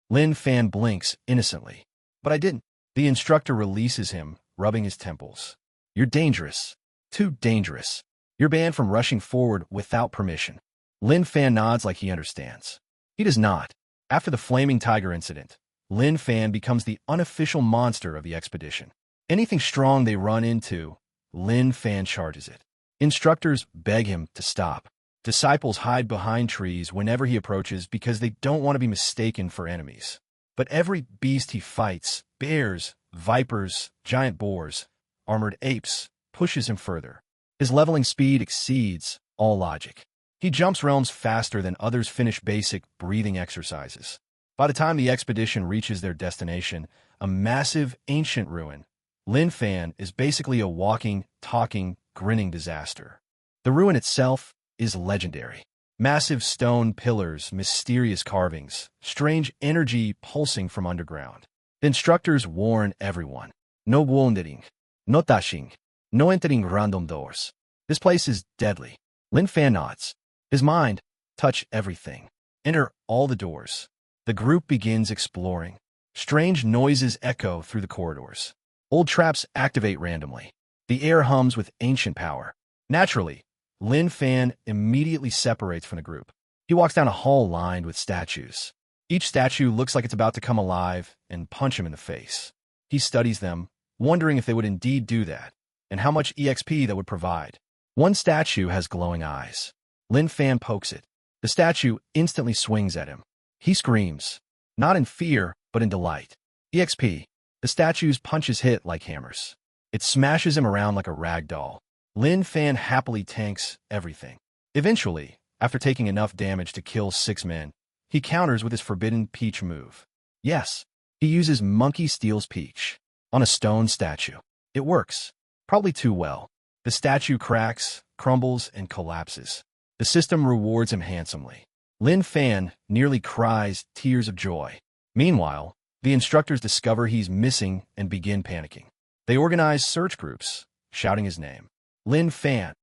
Lin Fan blinks innocently. "But I didn't." The instructor releases him, rubbing his temples. "You're dangerous. Too dangerous. You're banned from rushing forward without permission." Lin Fan nods like he understands. He does not. After the flaming tiger incident, Lin Fan becomes the unofficial monster of the expedition. Anything strong they run into, Lin Fan charges it. Instructors beg him to stop. Disciples hide behind trees whenever he approaches because they don't want to be mistaken for enemies. But every beast he fights, bears, vipers, giant boars, armored apes, pushes him further. His leveling speed exceeds all logic. He jumps realms faster than others finish basic breathing exercises. By the time the expedition reaches their destination, a massive ancient ruin, Lin Fan is basically a walking, talking, grinning disaster. The ruin itself is legendary. Massive stone pillars, mysterious carvings, strange energy pulsing from underground. The instructors warn everyone. No wandering, no dashing, no entering random doors. This place is deadly. Lin Fan nods. His mind, touch everything. Enter all the doors. The group begins exploring. Strange noises echo through the corridors. Old traps activate randomly. The air hums with ancient power. Naturally, Lin Fan immediately separates from the group. He walks down a hall lined with statues. Each statue looks like it's about to come alive and punch him in the face. He studies them, wondering if they would indeed do that, and how much EXP that would provide. One statue has glowing eyes. Lin Fan pokes it. The statue instantly swings at him. He screams, not in fear, but in delight. EXP. The statue's punches hit like hammers. It smashes him around like a rag doll. Lin Fan happily tanks everything. Eventually, after taking enough damage to kill 6 men, he counters with his forbidden peach move. Yes, he uses Monkey Steals Peach on a stone statue. It works. Probably too well. The statue cracks, crumbles, and collapses. The system rewards him handsomely. Lin Fan nearly cries tears of joy. Meanwhile, the instructors discover he's missing and begin panicking. They organize search groups, shouting his name. Lin Fan,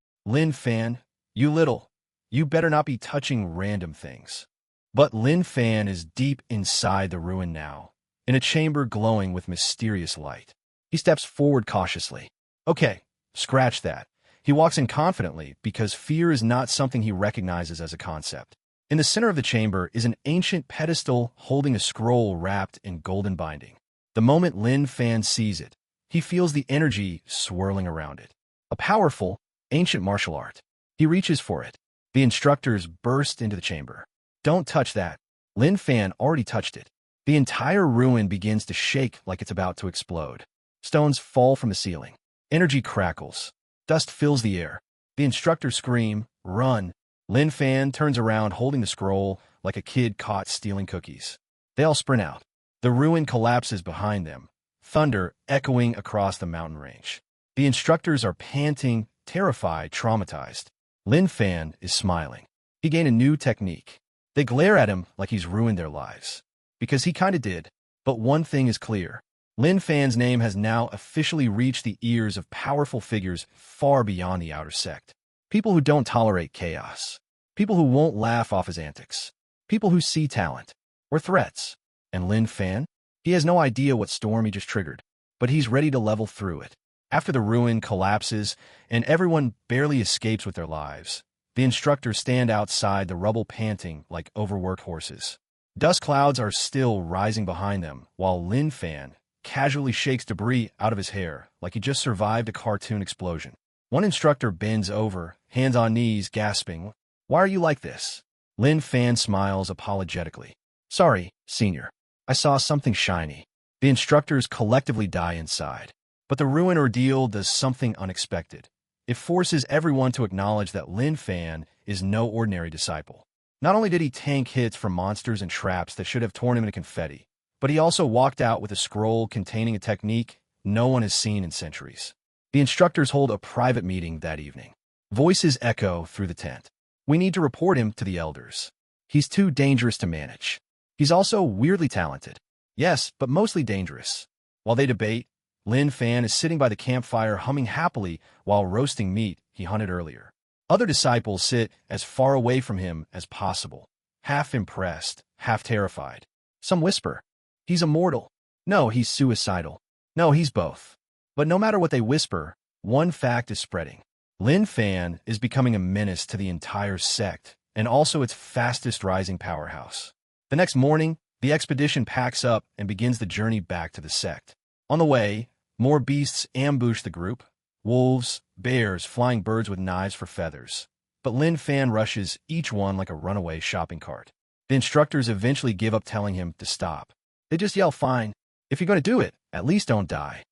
you better not be touching random things. But Lin Fan is deep inside the ruin now, in a chamber glowing with mysterious light. He steps forward cautiously. Okay, scratch that. He walks in confidently because fear is not something he recognizes as a concept. In the center of the chamber is an ancient pedestal holding a scroll wrapped in golden binding. The moment Lin Fan sees it, He feels the energy swirling around it. A powerful, ancient martial art. He reaches for it. The instructors burst into the chamber. Don't touch that. Lin Fan already touched it. The entire ruin begins to shake like it's about to explode. Stones fall from the ceiling. Energy crackles. Dust fills the air. The instructors scream, "Run!" Lin Fan turns around holding the scroll like a kid caught stealing cookies. They all sprint out. The ruin collapses behind them, thunder echoing across the mountain range. The instructors are panting, terrified, traumatized. Lin Fan is smiling. He gained a new technique. They glare at him like he's ruined their lives. Because he kinda did. But one thing is clear. Lin Fan's name has now officially reached the ears of powerful figures far beyond the outer sect. People who don't tolerate chaos. People who won't laugh off his antics. People who see talent. Or threats. And Lin Fan? He has no idea what storm he just triggered. But he's ready to level through it. After the ruin collapses and everyone barely escapes with their lives, the instructors stand outside the rubble panting like overworked horses. Dust clouds are still rising behind them, while Lin Fan casually shakes debris out of his hair like he just survived a cartoon explosion. One instructor bends over, hands on knees, gasping, "Why are you like this?" Lin Fan smiles apologetically. "Sorry, senior. I saw something shiny." The instructors collectively die inside. But the ruin ordeal does something unexpected. It forces everyone to acknowledge that Lin Fan is no ordinary disciple. Not only did he tank hits from monsters and traps that should have torn him into confetti, but he also walked out with a scroll containing a technique no one has seen in centuries. The instructors hold a private meeting that evening. Voices echo through the tent. "We need to report him to the elders. He's too dangerous to manage. He's also weirdly talented. Yes, but mostly dangerous." While they debate, Lin Fan is sitting by the campfire humming happily while roasting meat he hunted earlier. Other disciples sit as far away from him as possible, half impressed, half terrified. Some whisper, "He's immortal." "No, he's suicidal." "No, he's both." But no matter what they whisper, one fact is spreading. Lin Fan is becoming a menace to the entire sect, and also its fastest rising powerhouse. The next morning, the expedition packs up and begins the journey back to the sect. On the way, more beasts ambush the group. Wolves, bears, flying birds with knives for feathers. But Lin Fan rushes each one like a runaway shopping cart. The instructors eventually give up telling him to stop. They just yell, "Fine. If you're going to do it, at least don't die."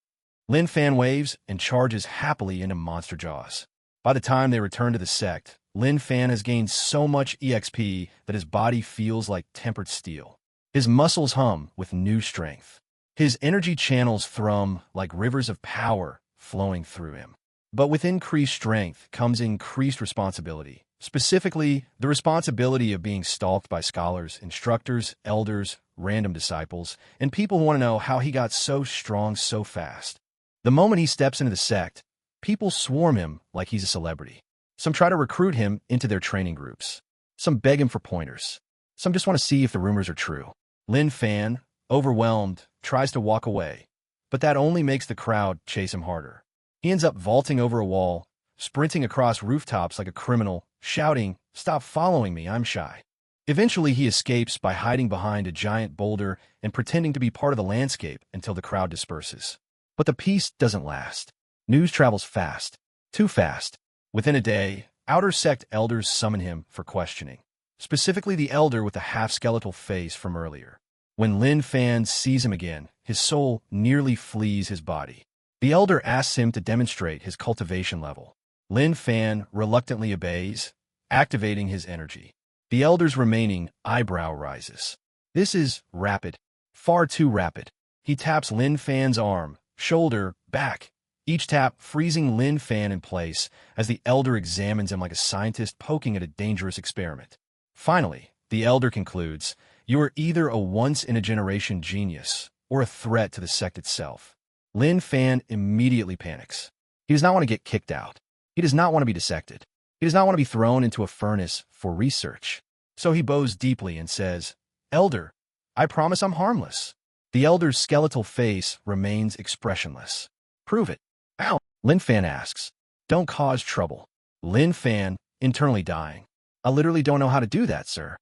Lin Fan waves and charges happily into monster jaws. By the time they return to the sect, Lin Fan has gained so much EXP that his body feels like tempered steel. His muscles hum with new strength. His energy channels thrum like rivers of power flowing through him. But with increased strength comes increased responsibility, specifically the responsibility of being stalked by scholars, instructors, elders, random disciples, and people who want to know how he got so strong so fast. The moment he steps into the sect, people swarm him like he's a celebrity. Some try to recruit him into their training groups. Some beg him for pointers. Some just want to see if the rumors are true. Lin Fan, overwhelmed, tries to walk away, but that only makes the crowd chase him harder. He ends up vaulting over a wall, sprinting across rooftops like a criminal, shouting, "Stop following me, I'm shy." Eventually, he escapes by hiding behind a giant boulder and pretending to be part of the landscape until the crowd disperses. But the peace doesn't last. News travels fast. Too fast. Within a day, outer sect elders summon him for questioning. Specifically the elder with the half-skeletal face from earlier. When Lin Fan sees him again, his soul nearly flees his body. The elder asks him to demonstrate his cultivation level. Lin Fan reluctantly obeys, activating his energy. The elder's remaining eyebrow rises. This is rapid. Far too rapid. He taps Lin Fan's arm, shoulder, back. Each tap freezing Lin Fan in place as the elder examines him like a scientist poking at a dangerous experiment. Finally, the elder concludes, "You are either a once-in-a-generation genius or a threat to the sect itself." Lin Fan immediately panics. He does not want to get kicked out. He does not want to be dissected. He does not want to be thrown into a furnace for research. So he bows deeply and says, "Elder, I promise I'm harmless." The elder's skeletal face remains expressionless. "Prove it." "Ow," Lin Fan asks. "Don't cause trouble." Lin Fan, internally dying. "I literally don't know how to do that, sir."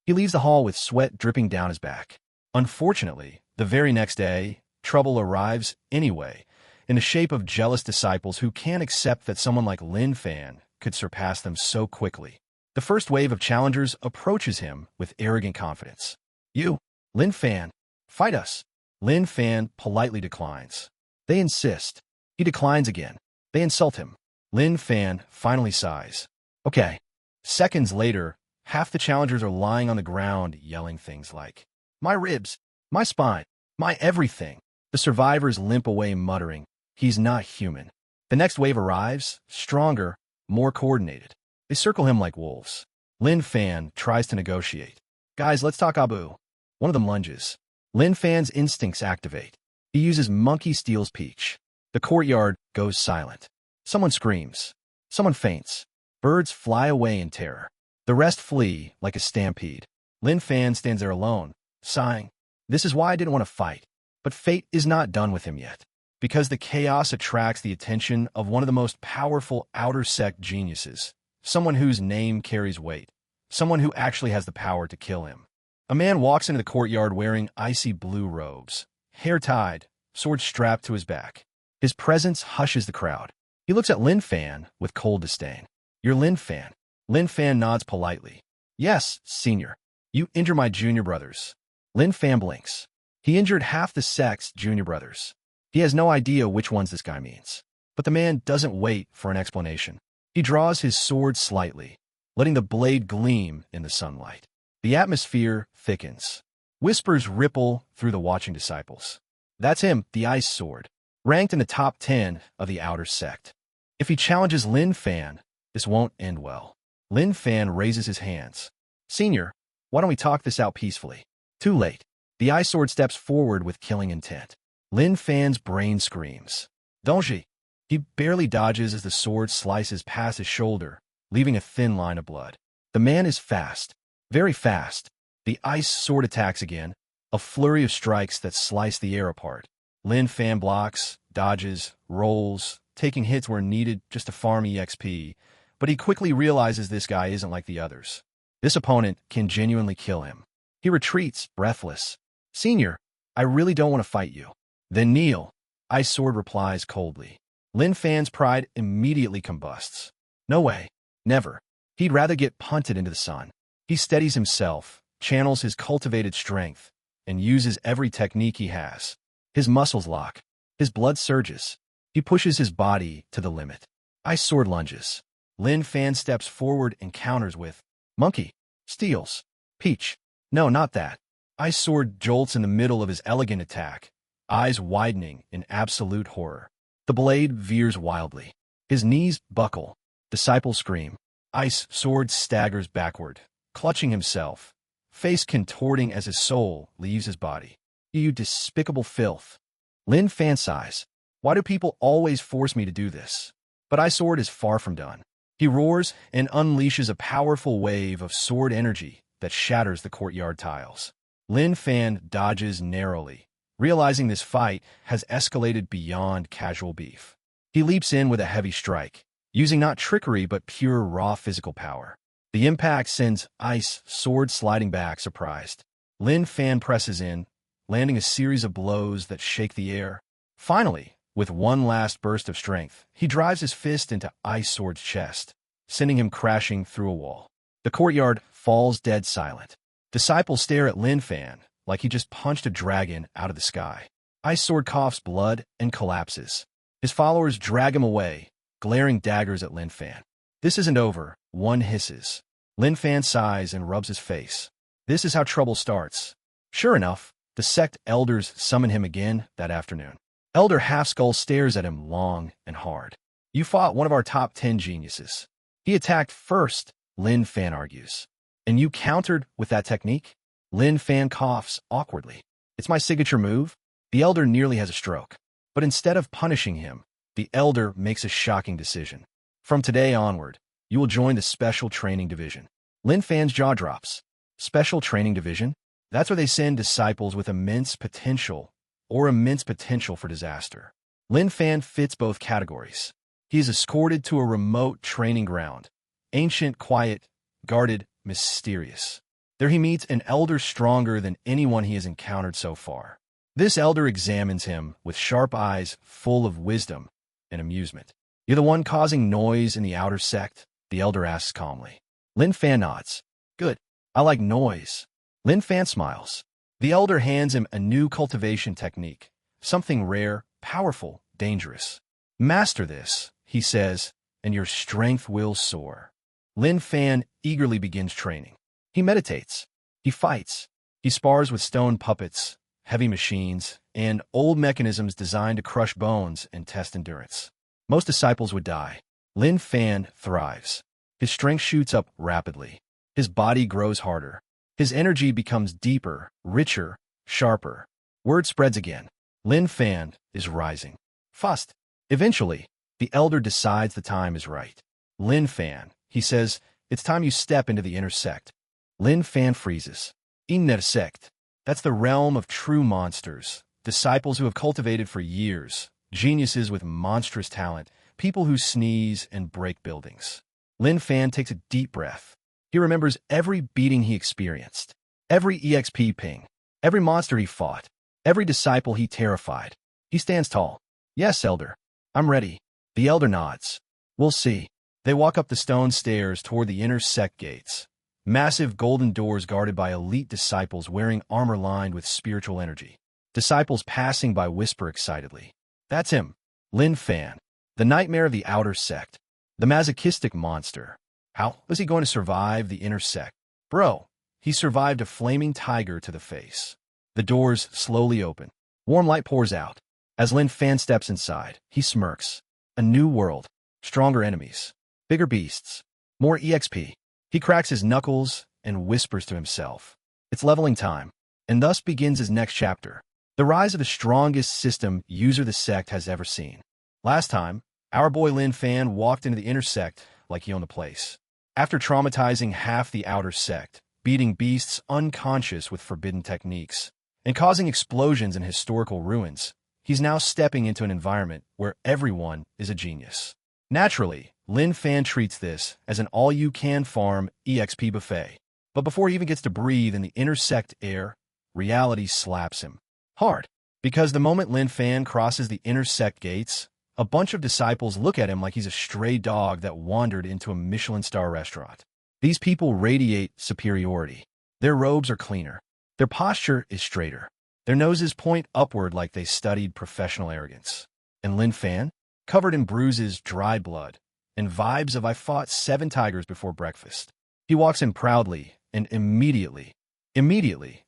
He leaves the hall with sweat dripping down his back. Unfortunately, the very next day, trouble arrives anyway, in the shape of jealous disciples who can't accept that someone like Lin Fan could surpass them so quickly. The first wave of challengers approaches him with arrogant confidence. You, Lin Fan, fight us. Lin Fan politely declines. They insist. He declines again. They insult him. Lin Fan finally sighs. Okay. Seconds later, half the challengers are lying on the ground yelling things like, "My ribs, my spine, my everything." The survivors limp away muttering, "He's not human." The next wave arrives, stronger, more coordinated. They circle him like wolves. Lin Fan tries to negotiate. "Guys, let's talk Abu." One of them lunges. Lin Fan's instincts activate. He uses monkey steals peach. The courtyard goes silent. Someone screams. Someone faints. Birds fly away in terror. The rest flee like a stampede. Lin Fan stands there alone, sighing. This is why I didn't want to fight. But fate is not done with him yet. Because the chaos attracts the attention of one of the most powerful outer sect geniuses. Someone whose name carries weight. Someone who actually has the power to kill him. A man walks into the courtyard wearing icy blue robes, hair tied, sword strapped to his back. His presence hushes the crowd. He looks at Lin Fan with cold disdain. "You're Lin Fan." Lin Fan nods politely. "Yes, senior. You injure my junior brothers." Lin Fan blinks. He injured half the sect's junior brothers. He has no idea which ones this guy means. But the man doesn't wait for an explanation. He draws his sword slightly, letting the blade gleam in the sunlight. The atmosphere thickens. Whispers ripple through the watching disciples. That's him, the Ice Sword, ranked in the top 10 of the outer sect. If he challenges Lin Fan, this won't end well. Lin Fan raises his hands. "Senior, why don't we talk this out peacefully?" Too late. The Ice Sword steps forward with killing intent. Lin Fan's brain screams. "Donji!" He barely dodges as the sword slices past his shoulder, leaving a thin line of blood. The man is fast. Very fast. The Ice Sword attacks again, a flurry of strikes that slice the air apart. Lin Fan blocks, dodges, rolls, taking hits where needed just to farm EXP, but he quickly realizes this guy isn't like the others. This opponent can genuinely kill him. He retreats, breathless. "Senior, I really don't want to fight you." "Then kneel," Ice Sword replies coldly. Lin Fan's pride immediately combusts. No way. Never. He'd rather get punted into the sun. He steadies himself, channels his cultivated strength, and uses every technique he has. His muscles lock. His blood surges. He pushes his body to the limit. Ice Sword lunges. Lin Fan steps forward and counters with monkey, steals, peach. No, not that. Ice Sword jolts in the middle of his elegant attack, eyes widening in absolute horror. The blade veers wildly. His knees buckle. Disciples scream. Ice Sword staggers backward, clutching himself, face contorting as his soul leaves his body. "You despicable filth." Lin Fan sighs. "Why do people always force me to do this?" But Ice Sword is far from done. He roars and unleashes a powerful wave of sword energy that shatters the courtyard tiles. Lin Fan dodges narrowly, realizing this fight has escalated beyond casual beef. He leaps in with a heavy strike, using not trickery but pure raw physical power. The impact sends Ice Sword sliding back, surprised. Lin Fan presses in, landing a series of blows that shake the air. Finally, with one last burst of strength, he drives his fist into Ice Sword's chest, sending him crashing through a wall. The courtyard falls dead silent. Disciples stare at Lin Fan like he just punched a dragon out of the sky. Ice Sword coughs blood and collapses. His followers drag him away, glaring daggers at Lin Fan. "This isn't over," one hisses. Lin Fan sighs and rubs his face. This is how trouble starts. Sure enough, the sect elders summon him again that afternoon. Elder Half-Skull stares at him long and hard. "You fought one of our top 10 geniuses. He attacked first," Lin Fan argues. "And you countered with that technique?" Lin Fan coughs awkwardly. "It's my signature move." The elder nearly has a stroke. But instead of punishing him, the elder makes a shocking decision. "From today onward, you will join the Special Training Division." Lin Fan's jaw drops. Special Training Division? That's where they send disciples with immense potential or immense potential for disaster. Lin Fan fits both categories. He is escorted to a remote training ground. Ancient, quiet, guarded, mysterious. There he meets an elder stronger than anyone he has encountered so far. This elder examines him with sharp eyes full of wisdom and amusement. "You're the one causing noise in the outer sect?" the elder asks calmly. Lin Fan nods. "Good. I like noise." Lin Fan smiles. The elder hands him a new cultivation technique, something rare, powerful, dangerous. "Master this," he says, "and your strength will soar." Lin Fan eagerly begins training. He meditates. He fights. He spars with stone puppets, heavy machines, and old mechanisms designed to crush bones and test endurance. Most disciples would die. Lin Fan thrives. His strength shoots up rapidly. His body grows harder. His energy becomes deeper, richer, sharper. Word spreads again. Lin Fan is rising. Fast. Eventually, the elder decides the time is right. "Lin Fan," he says, "it's time you step into the inner sect." Lin Fan freezes. Inner sect. That's the realm of true monsters, disciples who have cultivated for years, geniuses with monstrous talent, people who sneeze and break buildings. Lin Fan takes a deep breath. He remembers every beating he experienced, every EXP ping, every monster he fought, every disciple he terrified. He stands tall. "Yes, elder. I'm ready." The elder nods. "We'll see." They walk up the stone stairs toward the inner sect gates. Massive golden doors guarded by elite disciples wearing armor lined with spiritual energy. Disciples passing by whisper excitedly. "That's him. Lin Fan. The nightmare of the outer sect. The masochistic monster. How was he going to survive the inner sect? Bro, he survived a flaming tiger to the face." The doors slowly open. Warm light pours out. As Lin Fan steps inside, he smirks. A new world. Stronger enemies. Bigger beasts. More EXP. He cracks his knuckles and whispers to himself. It's leveling time. And thus begins his next chapter. The rise of the strongest system user the sect has ever seen. Last time, our boy Lin Fan walked into the inner sect like he owned the place. After traumatizing half the outer sect, beating beasts unconscious with forbidden techniques, and causing explosions in historical ruins, he's now stepping into an environment where everyone is a genius. Naturally, Lin Fan treats this as an all-you-can-farm EXP buffet. But before he even gets to breathe in the inner sect air, reality slaps him. Hard. Because the moment Lin Fan crosses the inner sect gates, a bunch of disciples look at him like he's a stray dog that wandered into a Michelin star restaurant. These people radiate superiority. Their robes are cleaner. Their posture is straighter. Their noses point upward like they studied professional arrogance. And Lin Fan, covered in bruises, dry blood, and vibes of "I fought 7 tigers before breakfast." He walks in proudly and immediately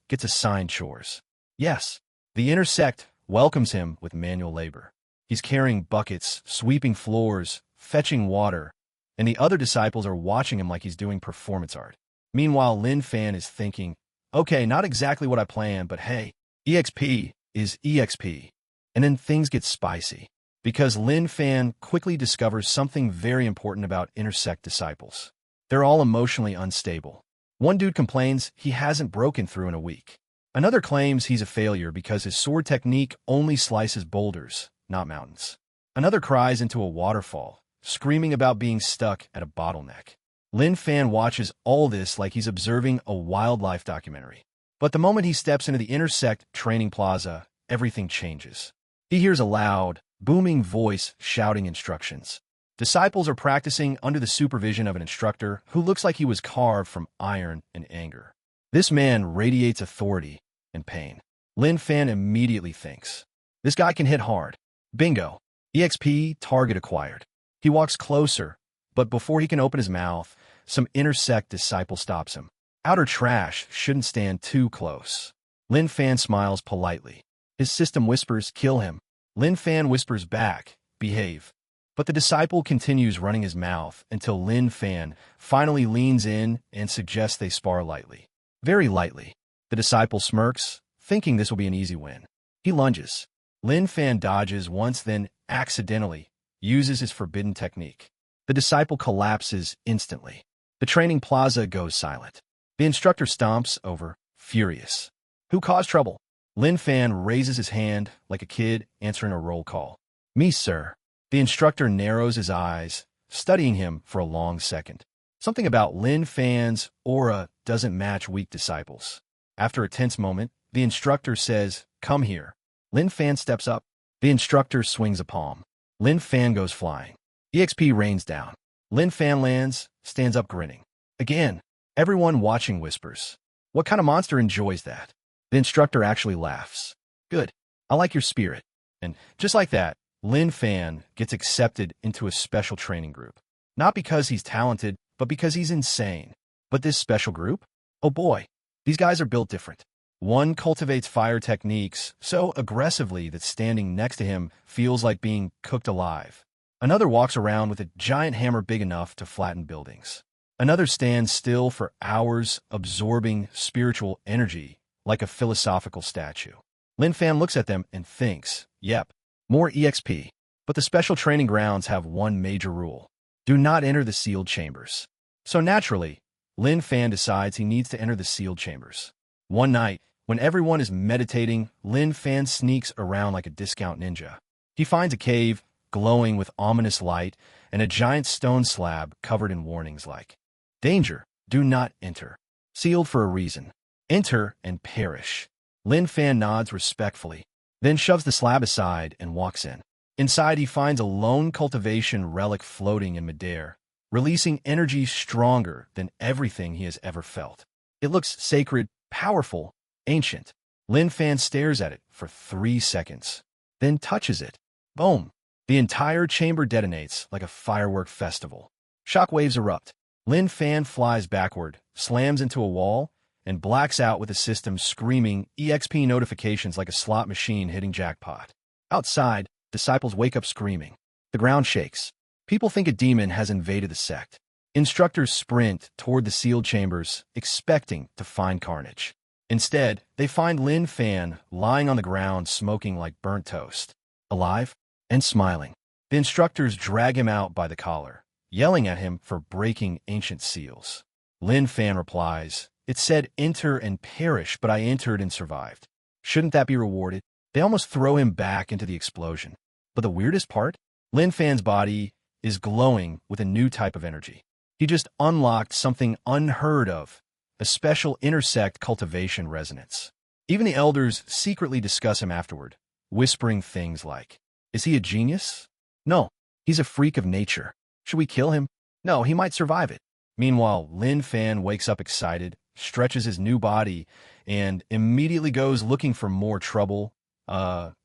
gets assigned chores. Yes, the inner sect welcomes him with manual labor. He's carrying buckets, sweeping floors, fetching water, and the other disciples are watching him like he's doing performance art. Meanwhile, Lin Fan is thinking, "Okay, not exactly what I planned, but hey, EXP is EXP." And then things get spicy, because Lin Fan quickly discovers something very important about inner sect disciples. They're all emotionally unstable. One dude complains he hasn't broken through in a week. Another claims he's a failure because his sword technique only slices boulders, not mountains. Another cries into a waterfall, screaming about being stuck at a bottleneck. Lin Fan watches all this like he's observing a wildlife documentary. But the moment he steps into the inner sect training plaza, everything changes. He hears a loud, booming voice shouting instructions. Disciples are practicing under the supervision of an instructor who looks like he was carved from iron and anger. This man radiates authority and pain. Lin Fan immediately thinks, this guy can hit hard. Bingo. EXP target acquired. He walks closer, but before he can open his mouth, some inner sect disciple stops him. Outer trash shouldn't stand too close. Lin Fan smiles politely. His system whispers, "Kill him." Lin Fan whispers back, "Behave." But the disciple continues running his mouth until Lin Fan finally leans in and suggests they spar lightly. Very lightly. The disciple smirks, thinking this will be an easy win. He lunges. Lin Fan dodges once, then accidentally uses his forbidden technique. The disciple collapses instantly. The training plaza goes silent. The instructor stomps over, furious. Who caused trouble? Lin Fan raises his hand like a kid answering a roll call. Me, sir. The instructor narrows his eyes, studying him for a long second. Something about Lin Fan's aura doesn't match weak disciples. After a tense moment, the instructor says, "Come here." Lin Fan steps up. The instructor swings a palm. Lin Fan goes flying. EXP rains down. Lin Fan lands, stands up grinning. Again, everyone watching whispers, "What kind of monster enjoys that?" The instructor actually laughs. "Good. I like your spirit." And just like that, Lin Fan gets accepted into a special training group. Not because he's talented, but because he's insane. But this special group? Oh boy, these guys are built different. One cultivates fire techniques so aggressively that standing next to him feels like being cooked alive. Another walks around with a giant hammer big enough to flatten buildings. Another stands still for hours, absorbing spiritual energy like a philosophical statue. Lin Fan looks at them and thinks, yep, more EXP. But the special training grounds have one major rule. Do not enter the sealed chambers. So naturally, Lin Fan decides he needs to enter the sealed chambers. One night, when everyone is meditating, Lin Fan sneaks around like a discount ninja. He finds a cave, glowing with ominous light, and a giant stone slab covered in warnings like, "Danger, do not enter. Sealed for a reason. Enter and perish." Lin Fan nods respectfully, then shoves the slab aside and walks in. Inside, he finds a lone cultivation relic floating in midair, releasing energy stronger than everything he has ever felt. It looks sacred, powerful, ancient. Lin Fan stares at it for 3 seconds, then touches it. Boom! The entire chamber detonates like a firework festival. Shockwaves erupt. Lin Fan flies backward, slams into a wall, and blacks out with the system screaming EXP notifications like a slot machine hitting jackpot. Outside, disciples wake up screaming. The ground shakes. People think a demon has invaded the sect. Instructors sprint toward the sealed chambers, expecting to find carnage. Instead, they find Lin Fan lying on the ground smoking like burnt toast, alive and smiling. The instructors drag him out by the collar, yelling at him for breaking ancient seals. Lin Fan replies, "It said enter and perish, but I entered and survived. Shouldn't that be rewarded?" They almost throw him back into the explosion. But the weirdest part? Lin Fan's body is glowing with a new type of energy. He just unlocked something unheard of, a special intersect cultivation resonance. Even the elders secretly discuss him afterward, whispering things like, "Is he a genius? No, he's a freak of nature. Should we kill him? No, he might survive it." Meanwhile, Lin Fan wakes up excited, stretches his new body, and immediately goes looking for more trouble,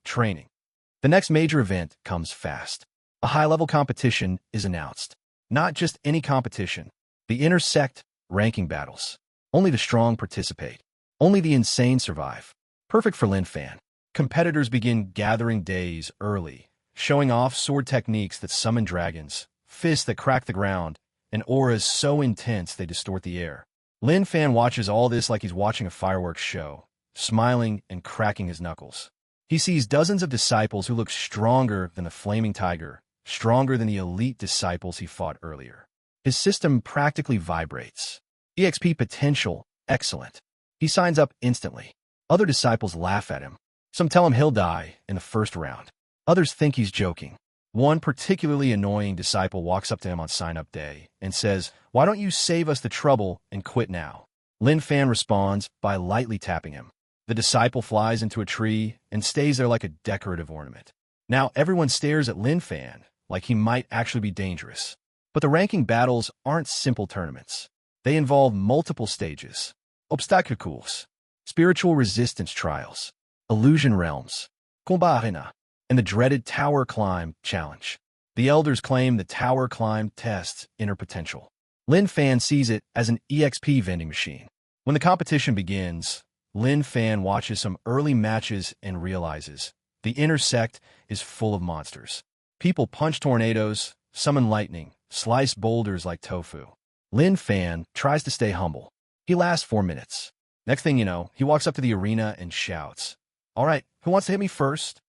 training. The next major event comes fast. A high-level competition is announced. Not just any competition. The intersect ranking battles. Only the strong participate. Only the insane survive. Perfect for Lin Fan. Competitors begin gathering days early, showing off sword techniques that summon dragons, fists that crack the ground, and auras so intense they distort the air. Lin Fan watches all this like he's watching a fireworks show, smiling and cracking his knuckles. He sees dozens of disciples who look stronger than the Flaming Tiger, stronger than the elite disciples he fought earlier. His system practically vibrates. EXP potential, excellent. He signs up instantly. Other disciples laugh at him. Some tell him he'll die in the first round. Others think he's joking. One particularly annoying disciple walks up to him on sign-up day and says, "Why don't you save us the trouble and quit now?" Lin Fan responds by lightly tapping him. The disciple flies into a tree and stays there like a decorative ornament. Now everyone stares at Lin Fan like he might actually be dangerous. But the ranking battles aren't simple tournaments. They involve multiple stages. Obstacles, spiritual resistance trials, illusion realms, combat arena, and the dreaded tower climb challenge. The elders claim the tower climb tests inner potential. Lin Fan sees it as an EXP vending machine. When the competition begins, Lin Fan watches some early matches and realizes the intersect is full of monsters. People punch tornadoes, summon lightning, slice boulders like tofu. Lin Fan tries to stay humble. He lasts 4 minutes. Next thing you know, he walks up to the arena and shouts, "All right, who wants to hit me first?"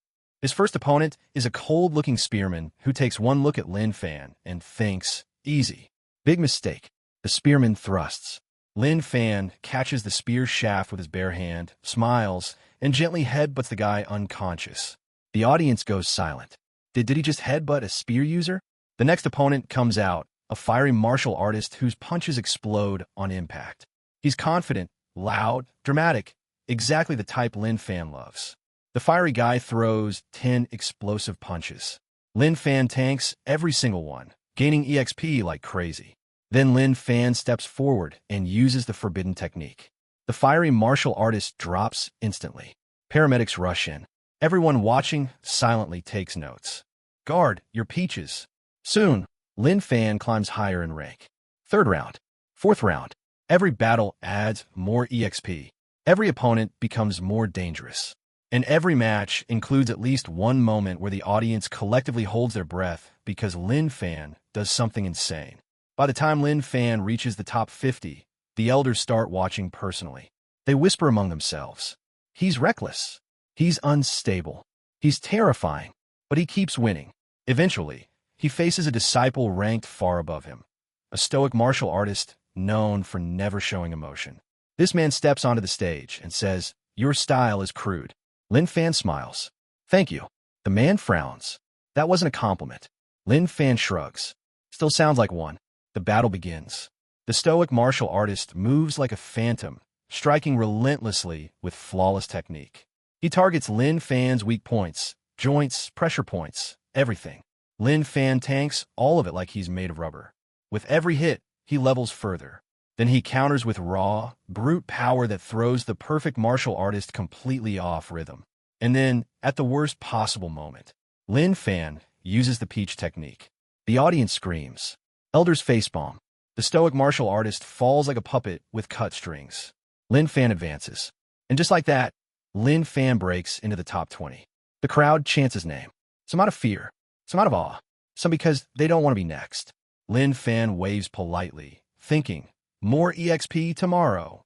His first opponent is a cold-looking spearman who takes one look at Lin Fan and thinks, easy. Big mistake. The spearman thrusts. Lin Fan catches the spear shaft with his bare hand, smiles, and gently headbutts the guy unconscious. The audience goes silent. Did he just headbutt a spear user? The next opponent comes out, a fiery martial artist whose punches explode on impact. He's confident, loud, dramatic, exactly the type Lin Fan loves. The fiery guy throws 10 explosive punches. Lin Fan tanks every single one, gaining EXP like crazy. Then Lin Fan steps forward and uses the forbidden technique. The fiery martial artist drops instantly. Paramedics rush in. Everyone watching silently takes notes. Guard your peaches. Soon, Lin Fan climbs higher in rank. Third round. Fourth round. Every battle adds more EXP. Every opponent becomes more dangerous. And every match includes at least one moment where the audience collectively holds their breath because Lin Fan does something insane. By the time Lin Fan reaches the top 50, the elders start watching personally. They whisper among themselves. He's reckless. He's unstable. He's terrifying. But he keeps winning. Eventually, he faces a disciple ranked far above him. A stoic martial artist known for never showing emotion. This man steps onto the stage and says, "Your style is crude." Lin Fan smiles. "Thank you." The man frowns. "That wasn't a compliment." Lin Fan shrugs. "Still sounds like one." The battle begins. The stoic martial artist moves like a phantom, striking relentlessly with flawless technique. He targets Lin Fan's weak points, joints, pressure points, everything. Lin Fan tanks all of it like he's made of rubber. With every hit, he levels further. Then he counters with raw, brute power that throws the perfect martial artist completely off rhythm. And then, at the worst possible moment, Lin Fan uses the peach technique. The audience screams. Elders facepalm. The stoic martial artist falls like a puppet with cut strings. Lin Fan advances. And just like that, Lin Fan breaks into the top 20. The crowd chants his name. Some out of fear, some out of awe, some because they don't want to be next. Lin Fan waves politely, thinking, more EXP tomorrow.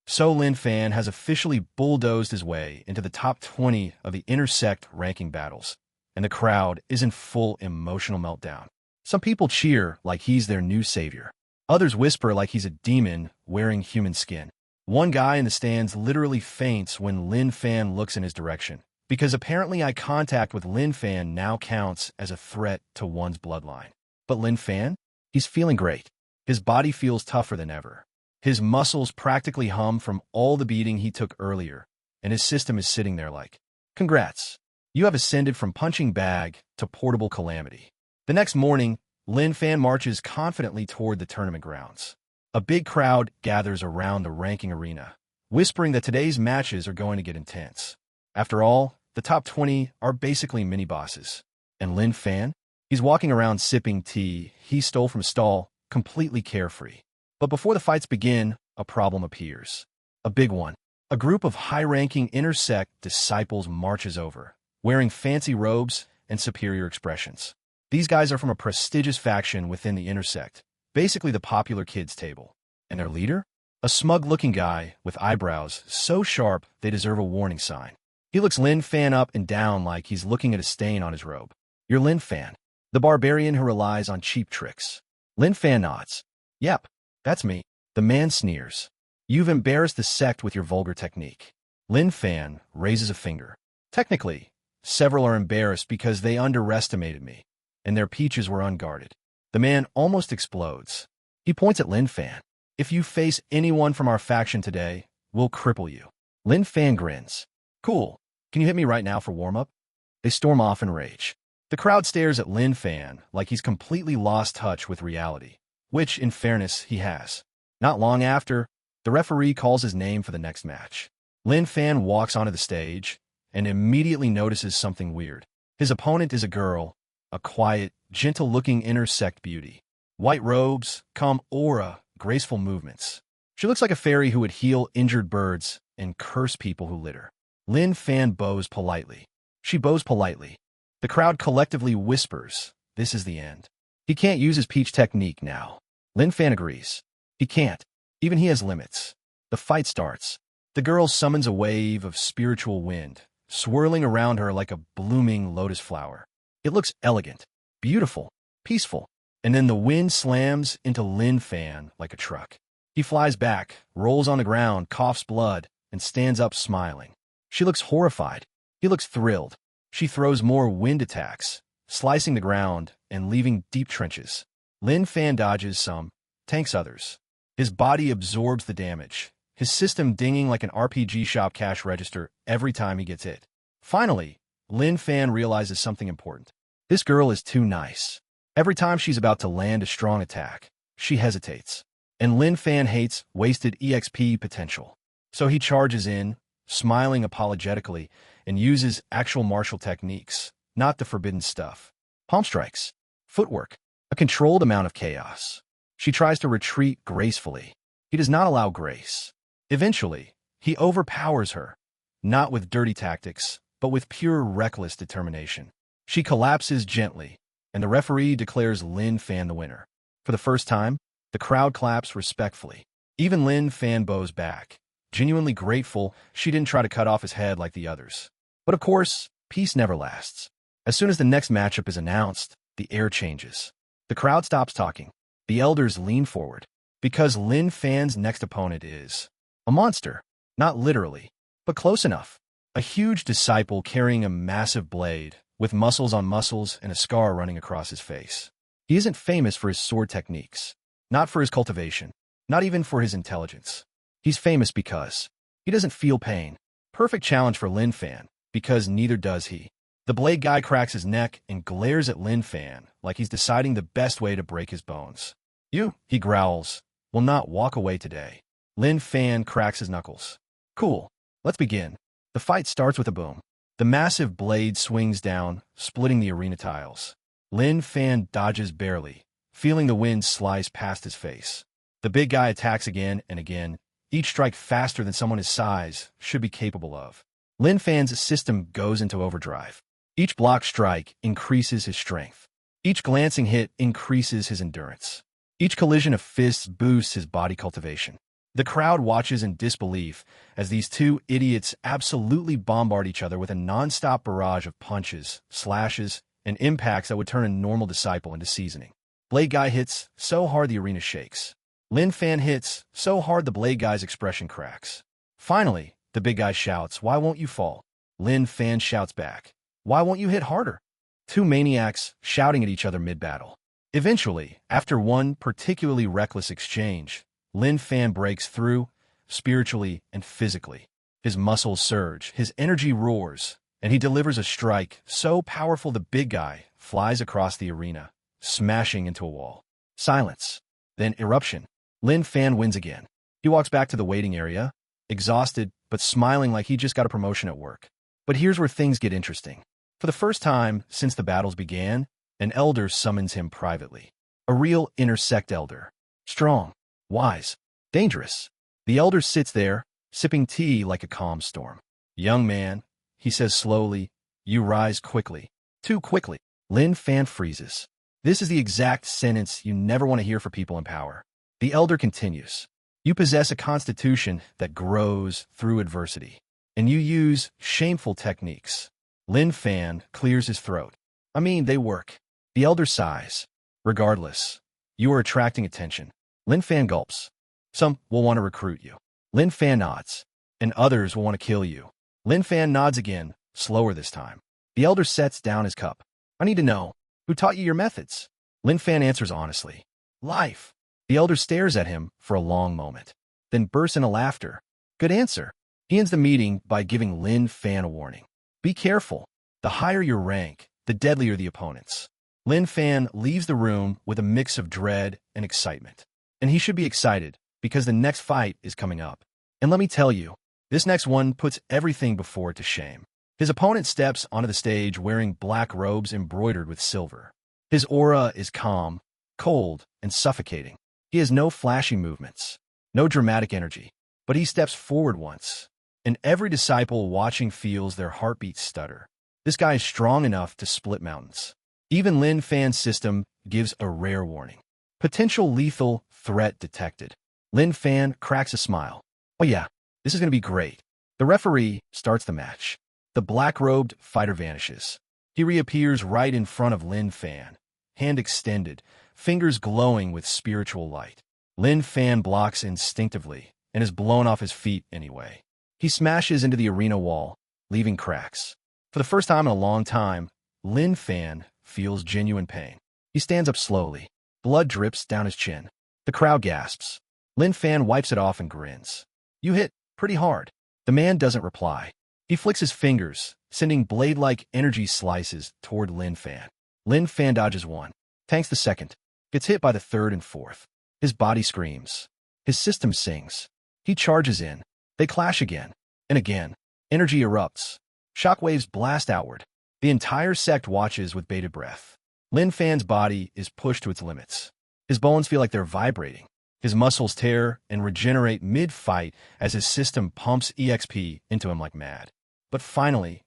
So Lin Fan has officially bulldozed his way into the top 20 of the intersect ranking battles, and the crowd is in full emotional meltdown. Some people cheer like he's their new savior. Others whisper like he's a demon wearing human skin. One guy in the stands literally faints when Lin Fan looks in his direction, because apparently eye contact with Lin Fan now counts as a threat to one's bloodline. But Lin Fan? He's feeling great. His body feels tougher than ever. His muscles practically hum from all the beating he took earlier, and his system is sitting there like, congrats. You have ascended from punching bag to portable calamity. The next morning, Lin Fan marches confidently toward the tournament grounds. A big crowd gathers around the ranking arena, whispering that today's matches are going to get intense. After all, the top 20 are basically mini-bosses. And Lin Fan? He's walking around sipping tea he stole from a stall, completely carefree. But before the fights begin, a problem appears. A big one. A group of high-ranking intersect disciples marches over, wearing fancy robes and superior expressions. These guys are from a prestigious faction within the intersect, basically the popular kids table. And their leader? A smug-looking guy with eyebrows so sharp they deserve a warning sign. He looks Lin Fan up and down like he's looking at a stain on his robe. You're Lin Fan, the barbarian who relies on cheap tricks. Lin Fan nods. Yep, that's me. The man sneers. You've embarrassed the sect with your vulgar technique. Lin Fan raises a finger. Technically, several are embarrassed because they underestimated me, and their peaches were unguarded. The man almost explodes. He points at Lin Fan. If you face anyone from our faction today, we'll cripple you. Lin Fan grins. Cool. Can you hit me right now for warm-up? They storm off in rage. The crowd stares at Lin Fan like he's completely lost touch with reality, which, in fairness, he has. Not long after, the referee calls his name for the next match. Lin Fan walks onto the stage and immediately notices something weird. His opponent is a girl, a quiet, gentle-looking intersect beauty. White robes, calm aura, graceful movements. She looks like a fairy who would heal injured birds and curse people who litter. Lin Fan bows politely. She bows politely. The crowd collectively whispers, this is the end. He can't use his peach technique now. Lin Fan agrees. He can't. Even he has limits. The fight starts. The girl summons a wave of spiritual wind, swirling around her like a blooming lotus flower. It looks elegant, beautiful, peaceful. And then the wind slams into Lin Fan like a truck. He flies back, rolls on the ground, coughs blood, and stands up smiling. She looks horrified. He looks thrilled. She throws more wind attacks, slicing the ground and leaving deep trenches. Lin Fan dodges some, tanks others. His body absorbs the damage, his system dinging like an RPG shop cash register every time he gets hit. Finally, Lin Fan realizes something important. This girl is too nice. Every time she's about to land a strong attack, she hesitates. And Lin Fan hates wasted EXP potential. So he charges in, smiling apologetically, and uses actual martial techniques, not the forbidden stuff. Palm strikes, footwork, a controlled amount of chaos. She tries to retreat gracefully. He does not allow grace. Eventually, he overpowers her, not with dirty tactics, but with pure reckless determination. She collapses gently, and the referee declares Lin Fan the winner. For the first time, the crowd claps respectfully. Even Lin Fan bows back, genuinely grateful she didn't try to cut off his head like the others. But of course, peace never lasts. As soon as the next matchup is announced, the air changes. The crowd stops talking. The elders lean forward, because Lin Fan's next opponent is a monster. Not literally, but close enough. A huge disciple carrying a massive blade, with muscles on muscles and a scar running across his face. He isn't famous for his sword techniques, not for his cultivation, not even for his intelligence. He's famous because he doesn't feel pain. Perfect challenge for Lin Fan, because neither does he. The blade guy cracks his neck and glares at Lin Fan like he's deciding the best way to break his bones. You, he growls, will not walk away today. Lin Fan cracks his knuckles. Cool, let's begin. The fight starts with a boom. The massive blade swings down, splitting the arena tiles. Lin Fan dodges barely, feeling the wind slice past his face. The big guy attacks again and again, each strike faster than someone his size should be capable of. Lin Fan's system goes into overdrive. Each block strike increases his strength. Each glancing hit increases his endurance. Each collision of fists boosts his body cultivation. The crowd watches in disbelief as these two idiots absolutely bombard each other with a non-stop barrage of punches, slashes, and impacts that would turn a normal disciple into seasoning. Blade guy hits so hard the arena shakes. Lin Fan hits so hard the blade guy's expression cracks. Finally, the big guy shouts, "Why won't you fall?" Lin Fan shouts back, "Why won't you hit harder?" Two maniacs shouting at each other mid-battle. Eventually, after one particularly reckless exchange, Lin Fan breaks through, spiritually and physically. His muscles surge, his energy roars, and he delivers a strike so powerful the big guy flies across the arena, smashing into a wall. Silence. Then eruption. Lin Fan wins again. He walks back to the waiting area, exhausted but smiling like he just got a promotion at work. But here's where things get interesting. For the first time since the battles began, an elder summons him privately. A real inner sect elder. Strong, wise, dangerous. The elder sits there, sipping tea like a calm storm. "Young man," he says slowly, "you rise quickly." Too quickly. Lin Fan freezes. This is the exact sentence you never want to hear for people in power. The elder continues. "You possess a constitution that grows through adversity, and you use shameful techniques." Lin Fan clears his throat. "I mean, they work." The elder sighs. "Regardless, you are attracting attention." Lin Fan gulps. "Some will want to recruit you." Lin Fan nods. "And others will want to kill you." Lin Fan nods again, slower this time. The elder sets down his cup. "I need to know, who taught you your methods?" Lin Fan answers honestly. "Life." The elder stares at him for a long moment, then bursts into laughter. Good answer. He ends the meeting by giving Lin Fan a warning. Be careful. The higher your rank, the deadlier the opponents. Lin Fan leaves the room with a mix of dread and excitement. And he should be excited, because the next fight is coming up. And let me tell you, this next one puts everything before it to shame. His opponent steps onto the stage wearing black robes embroidered with silver. His aura is calm, cold, and suffocating. He has no flashy movements, no dramatic energy, but he steps forward once, and every disciple watching feels their heartbeats stutter. This guy is strong enough to split mountains. Even Lin Fan's system gives a rare warning. Potential lethal threat detected. Lin Fan cracks a smile. "Oh yeah, this is going to be great." The referee starts the match. The black-robed fighter vanishes. He reappears right in front of Lin Fan, hand extended, fingers glowing with spiritual light. Lin Fan blocks instinctively and is blown off his feet anyway. He smashes into the arena wall, leaving cracks. For the first time in a long time, Lin Fan feels genuine pain. He stands up slowly. Blood drips down his chin. The crowd gasps. Lin Fan wipes it off and grins. "You hit pretty hard." The man doesn't reply. He flicks his fingers, sending blade-like energy slices toward Lin Fan. Lin Fan dodges one, tanks the second, gets hit by the third and fourth. His body screams. His system sings. He charges in. They clash again and again. Energy erupts. Shockwaves blast outward. The entire sect watches with bated breath. Lin Fan's body is pushed to its limits. His bones feel like they're vibrating. His muscles tear and regenerate mid-fight as his system pumps EXP into him like mad. But finally,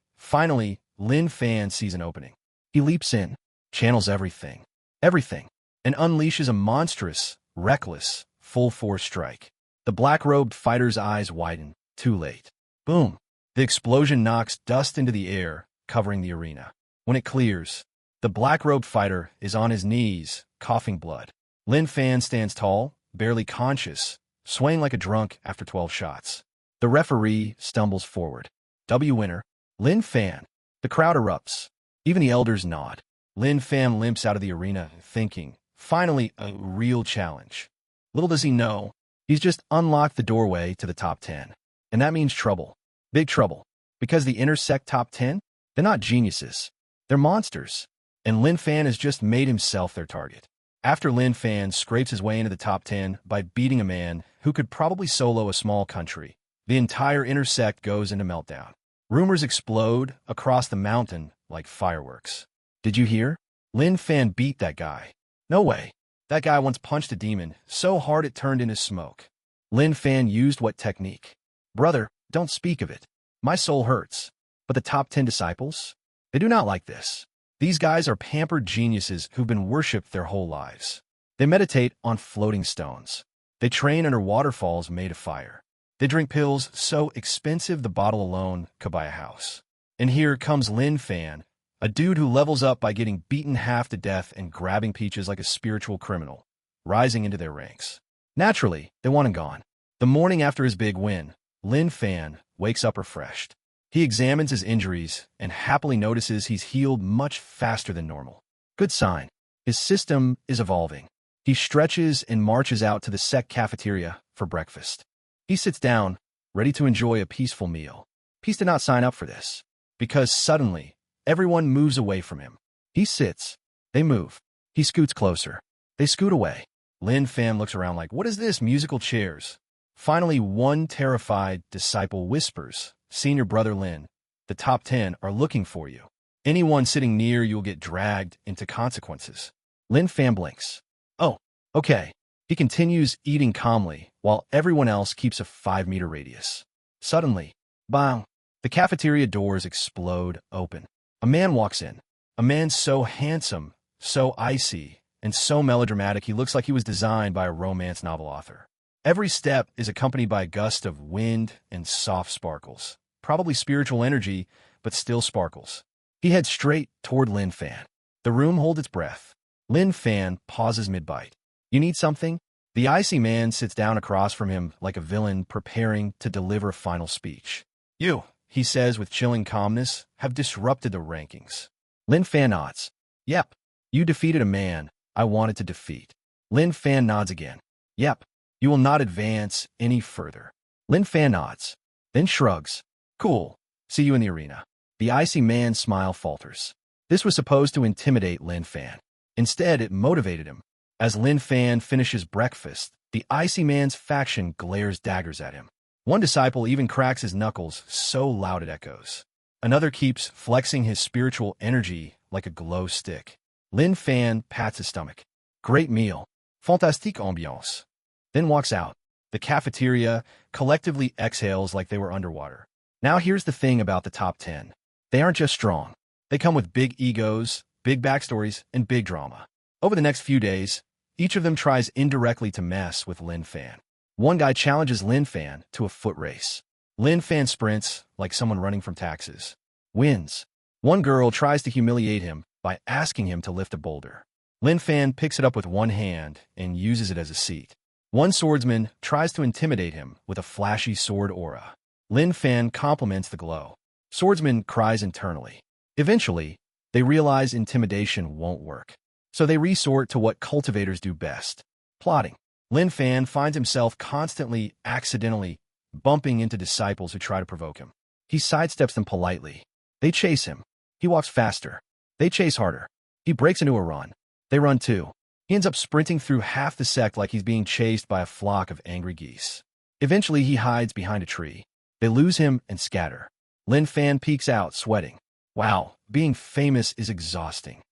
Lin Fan sees an opening. He leaps in, channels everything, and unleashes a monstrous, reckless, full-force strike. The black-robed fighter's eyes widen. Too late. Boom! The explosion knocks dust into the air, covering the arena. When it clears, the black-robed fighter is on his knees, coughing blood. Lin Fan stands tall, barely conscious, swaying like a drunk after 12 shots. The referee stumbles forward. W winner, Lin Fan. The crowd erupts. Even the elders nod. Lin Fan limps out of the arena, thinking, finally, a real challenge. Little does he know, he's just unlocked the doorway to the top 10. And that means trouble. Big trouble. Because the intersect top 10? They're not geniuses. They're monsters. And Lin Fan has just made himself their target. After Lin Fan scrapes his way into the top 10 by beating a man who could probably solo a small country, the entire intersect goes into meltdown. Rumors explode across the mountain like fireworks. Did you hear? Lin Fan beat that guy. No way. That guy once punched a demon so hard it turned into smoke. Lin Fan used what technique? Brother, don't speak of it. My soul hurts. But the top 10 disciples? They do not like this. These guys are pampered geniuses who've been worshipped their whole lives. They meditate on floating stones. They train under waterfalls made of fire. They drink pills so expensive the bottle alone could buy a house. And here comes Lin Fan, a dude who levels up by getting beaten half to death and grabbing peaches like a spiritual criminal, rising into their ranks. Naturally, they want him gone. The morning after his big win, Lin Fan wakes up refreshed. He examines his injuries and happily notices he's healed much faster than normal. Good sign. His system is evolving. He stretches and marches out to the sect cafeteria for breakfast. He sits down, ready to enjoy a peaceful meal. Peace did not sign up for this, because suddenly, everyone moves away from him. He sits. They move. He scoots closer. They scoot away. Lin Fan looks around like, what is this, musical chairs? Finally, one terrified disciple whispers, Senior Brother Lin, the top 10 are looking for you. Anyone sitting near you will get dragged into consequences. Lin Fan blinks. Oh, okay. He continues eating calmly, while everyone else keeps a 5-meter radius. Suddenly, bang, the cafeteria doors explode open. A man walks in. A man so handsome, so icy, and so melodramatic he looks like he was designed by a romance novel author. Every step is accompanied by a gust of wind and soft sparkles. Probably spiritual energy, but still sparkles. He heads straight toward Lin Fan. The room holds its breath. Lin Fan pauses mid-bite. You need something? The icy man sits down across from him like a villain preparing to deliver a final speech. You, he says with chilling calmness, have disrupted the rankings. Lin Fan nods. Yep. You defeated a man I wanted to defeat. Lin Fan nods again. Yep. You will not advance any further. Lin Fan nods, then shrugs. Cool. See you in the arena. The icy man's smile falters. This was supposed to intimidate Lin Fan. Instead, it motivated him. As Lin Fan finishes breakfast, the icy man's faction glares daggers at him. One disciple even cracks his knuckles so loud it echoes. Another keeps flexing his spiritual energy like a glow stick. Lin Fan pats his stomach. Great meal. Fantastique ambiance. Then walks out. The cafeteria collectively exhales like they were underwater. Now here's the thing about the top 10. They aren't just strong. They come with big egos, big backstories, and big drama. Over the next few days, each of them tries indirectly to mess with Lin Fan. One guy challenges Lin Fan to a foot race. Lin Fan sprints like someone running from taxes. Wins. One girl tries to humiliate him by asking him to lift a boulder. Lin Fan picks it up with one hand and uses it as a seat. One swordsman tries to intimidate him with a flashy sword aura. Lin Fan compliments the glow. Swordsman cries internally. Eventually, they realize intimidation won't work. So they resort to what cultivators do best. Plotting. Lin Fan finds himself constantly, accidentally, bumping into disciples who try to provoke him. He sidesteps them politely. They chase him. He walks faster. They chase harder. He breaks into a run. They run too. He ends up sprinting through half the sect like he's being chased by a flock of angry geese. Eventually, he hides behind a tree. They lose him and scatter. Lin Fan peeks out, sweating. Wow, being famous is exhausting.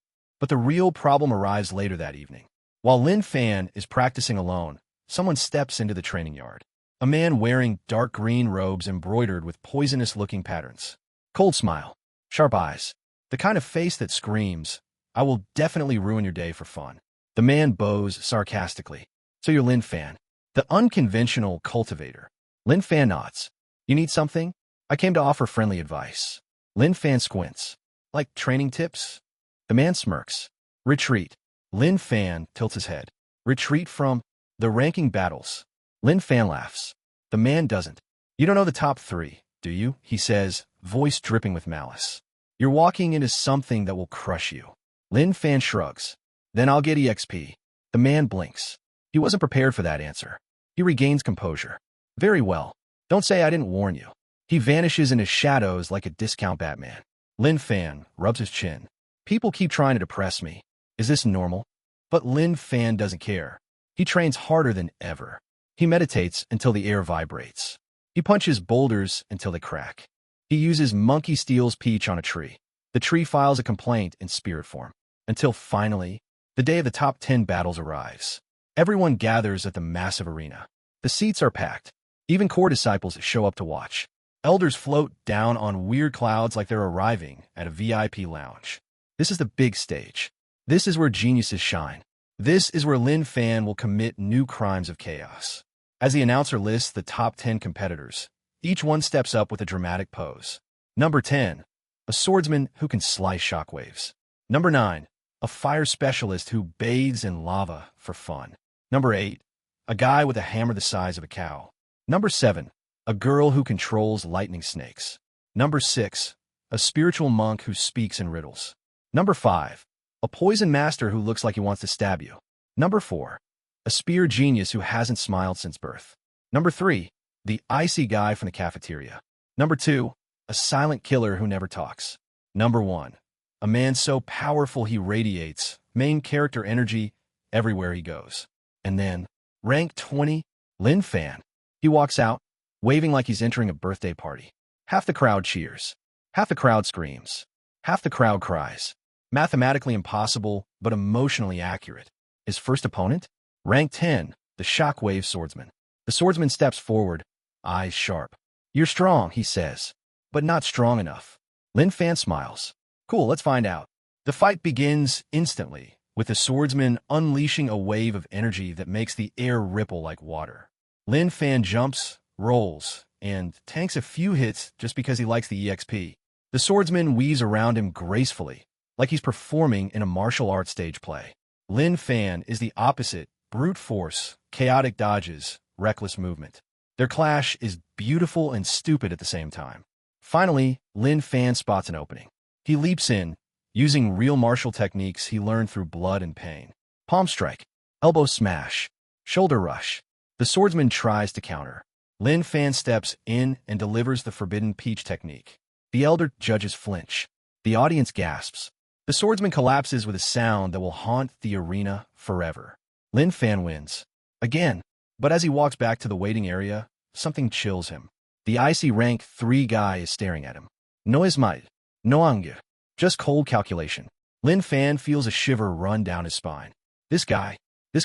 But the real problem arrives later that evening. While Lin Fan is practicing alone, someone steps into the training yard. A man wearing dark green robes embroidered with poisonous-looking patterns. Cold smile. Sharp eyes. The kind of face that screams, "I will definitely ruin your day for fun." The man bows sarcastically. "So you're Lin Fan, the unconventional cultivator." Lin Fan nods. "You need something? I came to offer friendly advice." Lin Fan squints. "Like training tips?" The man smirks. "Retreat." Lin Fan tilts his head. "Retreat from the ranking battles." Lin Fan laughs. The man doesn't. "You don't know the top 3, do you?" he says, voice dripping with malice. "You're walking into something that will crush you." Lin Fan shrugs. "Then I'll get EXP." The man blinks. He wasn't prepared for that answer. He regains composure. "Very well. Don't say I didn't warn you." He vanishes into shadows like a discount Batman. Lin Fan rubs his chin. "People keep trying to depress me. Is this normal?" But Lin Fan doesn't care. He trains harder than ever. He meditates until the air vibrates. He punches boulders until they crack. He uses monkey steals peach on a tree. The tree files a complaint in spirit form. Until finally, the day of the top 10 battles arrives. Everyone gathers at the massive arena. The seats are packed. Even core disciples show up to watch. Elders float down on weird clouds like they're arriving at a VIP lounge. This is the big stage. This is where geniuses shine. This is where Lin Fan will commit new crimes of chaos. As the announcer lists the top 10 competitors, each one steps up with a dramatic pose. Number 10, a swordsman who can slice shockwaves. Number 9, a fire specialist who bathes in lava for fun. Number 8, a guy with a hammer the size of a cow. Number 7, a girl who controls lightning snakes. Number 6, a spiritual monk who speaks in riddles. Number 5, a poison master who looks like he wants to stab you. Number 4, a spear genius who hasn't smiled since birth. Number 3, the icy guy from the cafeteria. Number 2, a silent killer who never talks. Number 1, a man so powerful he radiates main character energy everywhere he goes. And then, rank 20, Lin Fan. He walks out, waving like he's entering a birthday party. Half the crowd cheers. Half the crowd screams. Half the crowd cries. Mathematically impossible, but emotionally accurate. His first opponent? Rank 10, the shockwave swordsman. The swordsman steps forward, eyes sharp. "You're strong," he says, "but not strong enough." Lin Fan smiles. "Cool, let's find out." The fight begins instantly, with the swordsman unleashing a wave of energy that makes the air ripple like water. Lin Fan jumps, rolls, and tanks a few hits just because he likes the EXP. The swordsman weaves around him gracefully, like he's performing in a martial arts stage play. Lin Fan is the opposite: brute force, chaotic dodges, reckless movement. Their clash is beautiful and stupid at the same time. Finally, Lin Fan spots an opening. He leaps in, using real martial techniques he learned through blood and pain. Palm strike, elbow smash, shoulder rush. The swordsman tries to counter. Lin Fan steps in and delivers the forbidden peach technique. The elder judges flinch. The audience gasps. The swordsman collapses with a sound that will haunt the arena forever. Lin Fan wins. Again. But as he walks back to the waiting area, something chills him. The icy rank 3 guy is staring at him. No ismite. No anger. Just cold calculation. Lin Fan feels a shiver run down his spine. This guy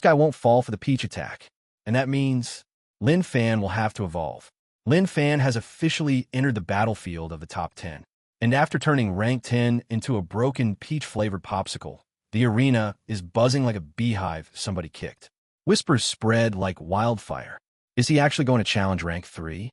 won't fall for the peach attack. And that means Lin Fan will have to evolve. Lin Fan has officially entered the battlefield of the top 10. And after turning rank 10 into a broken peach-flavored popsicle, the arena is buzzing like a beehive somebody kicked. Whispers spread like wildfire. Is he actually going to challenge rank 3?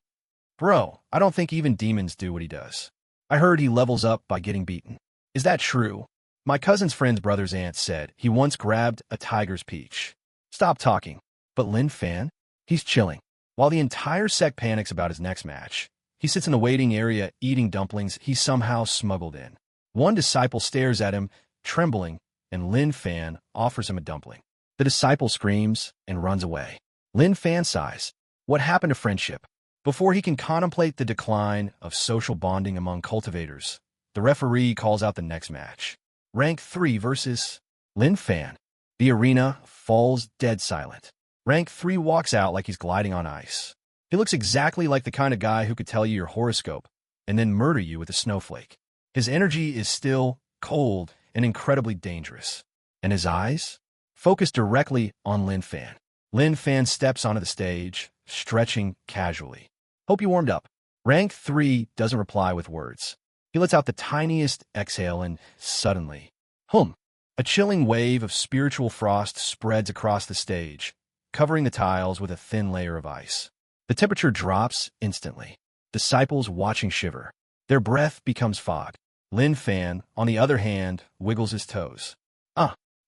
Bro, I don't think even demons do what he does. I heard he levels up by getting beaten. Is that true? My cousin's friend's brother's aunt said he once grabbed a tiger's peach. Stop talking. But Lin Fan? He's chilling. While the entire sect panics about his next match, he sits in the waiting area eating dumplings he somehow smuggled in. One disciple stares at him, trembling, and Lin Fan offers him a dumpling. The disciple screams and runs away. Lin Fan sighs. What happened to friendship? Before he can contemplate the decline of social bonding among cultivators, the referee calls out the next match. Rank 3 versus Lin Fan. The arena falls dead silent. Rank 3 walks out like he's gliding on ice. He looks exactly like the kind of guy who could tell you your horoscope and then murder you with a snowflake. His energy is still cold and incredibly dangerous. And his eyes? Focus directly on Lin Fan. Lin Fan steps onto the stage, stretching casually. Hope you warmed up. Rank 3 doesn't reply with words. He lets out the tiniest exhale and suddenly, a chilling wave of spiritual frost spreads across the stage, covering the tiles with a thin layer of ice. The temperature drops instantly. Disciples watching shiver. Their breath becomes fog. Lin Fan, on the other hand, wiggles his toes.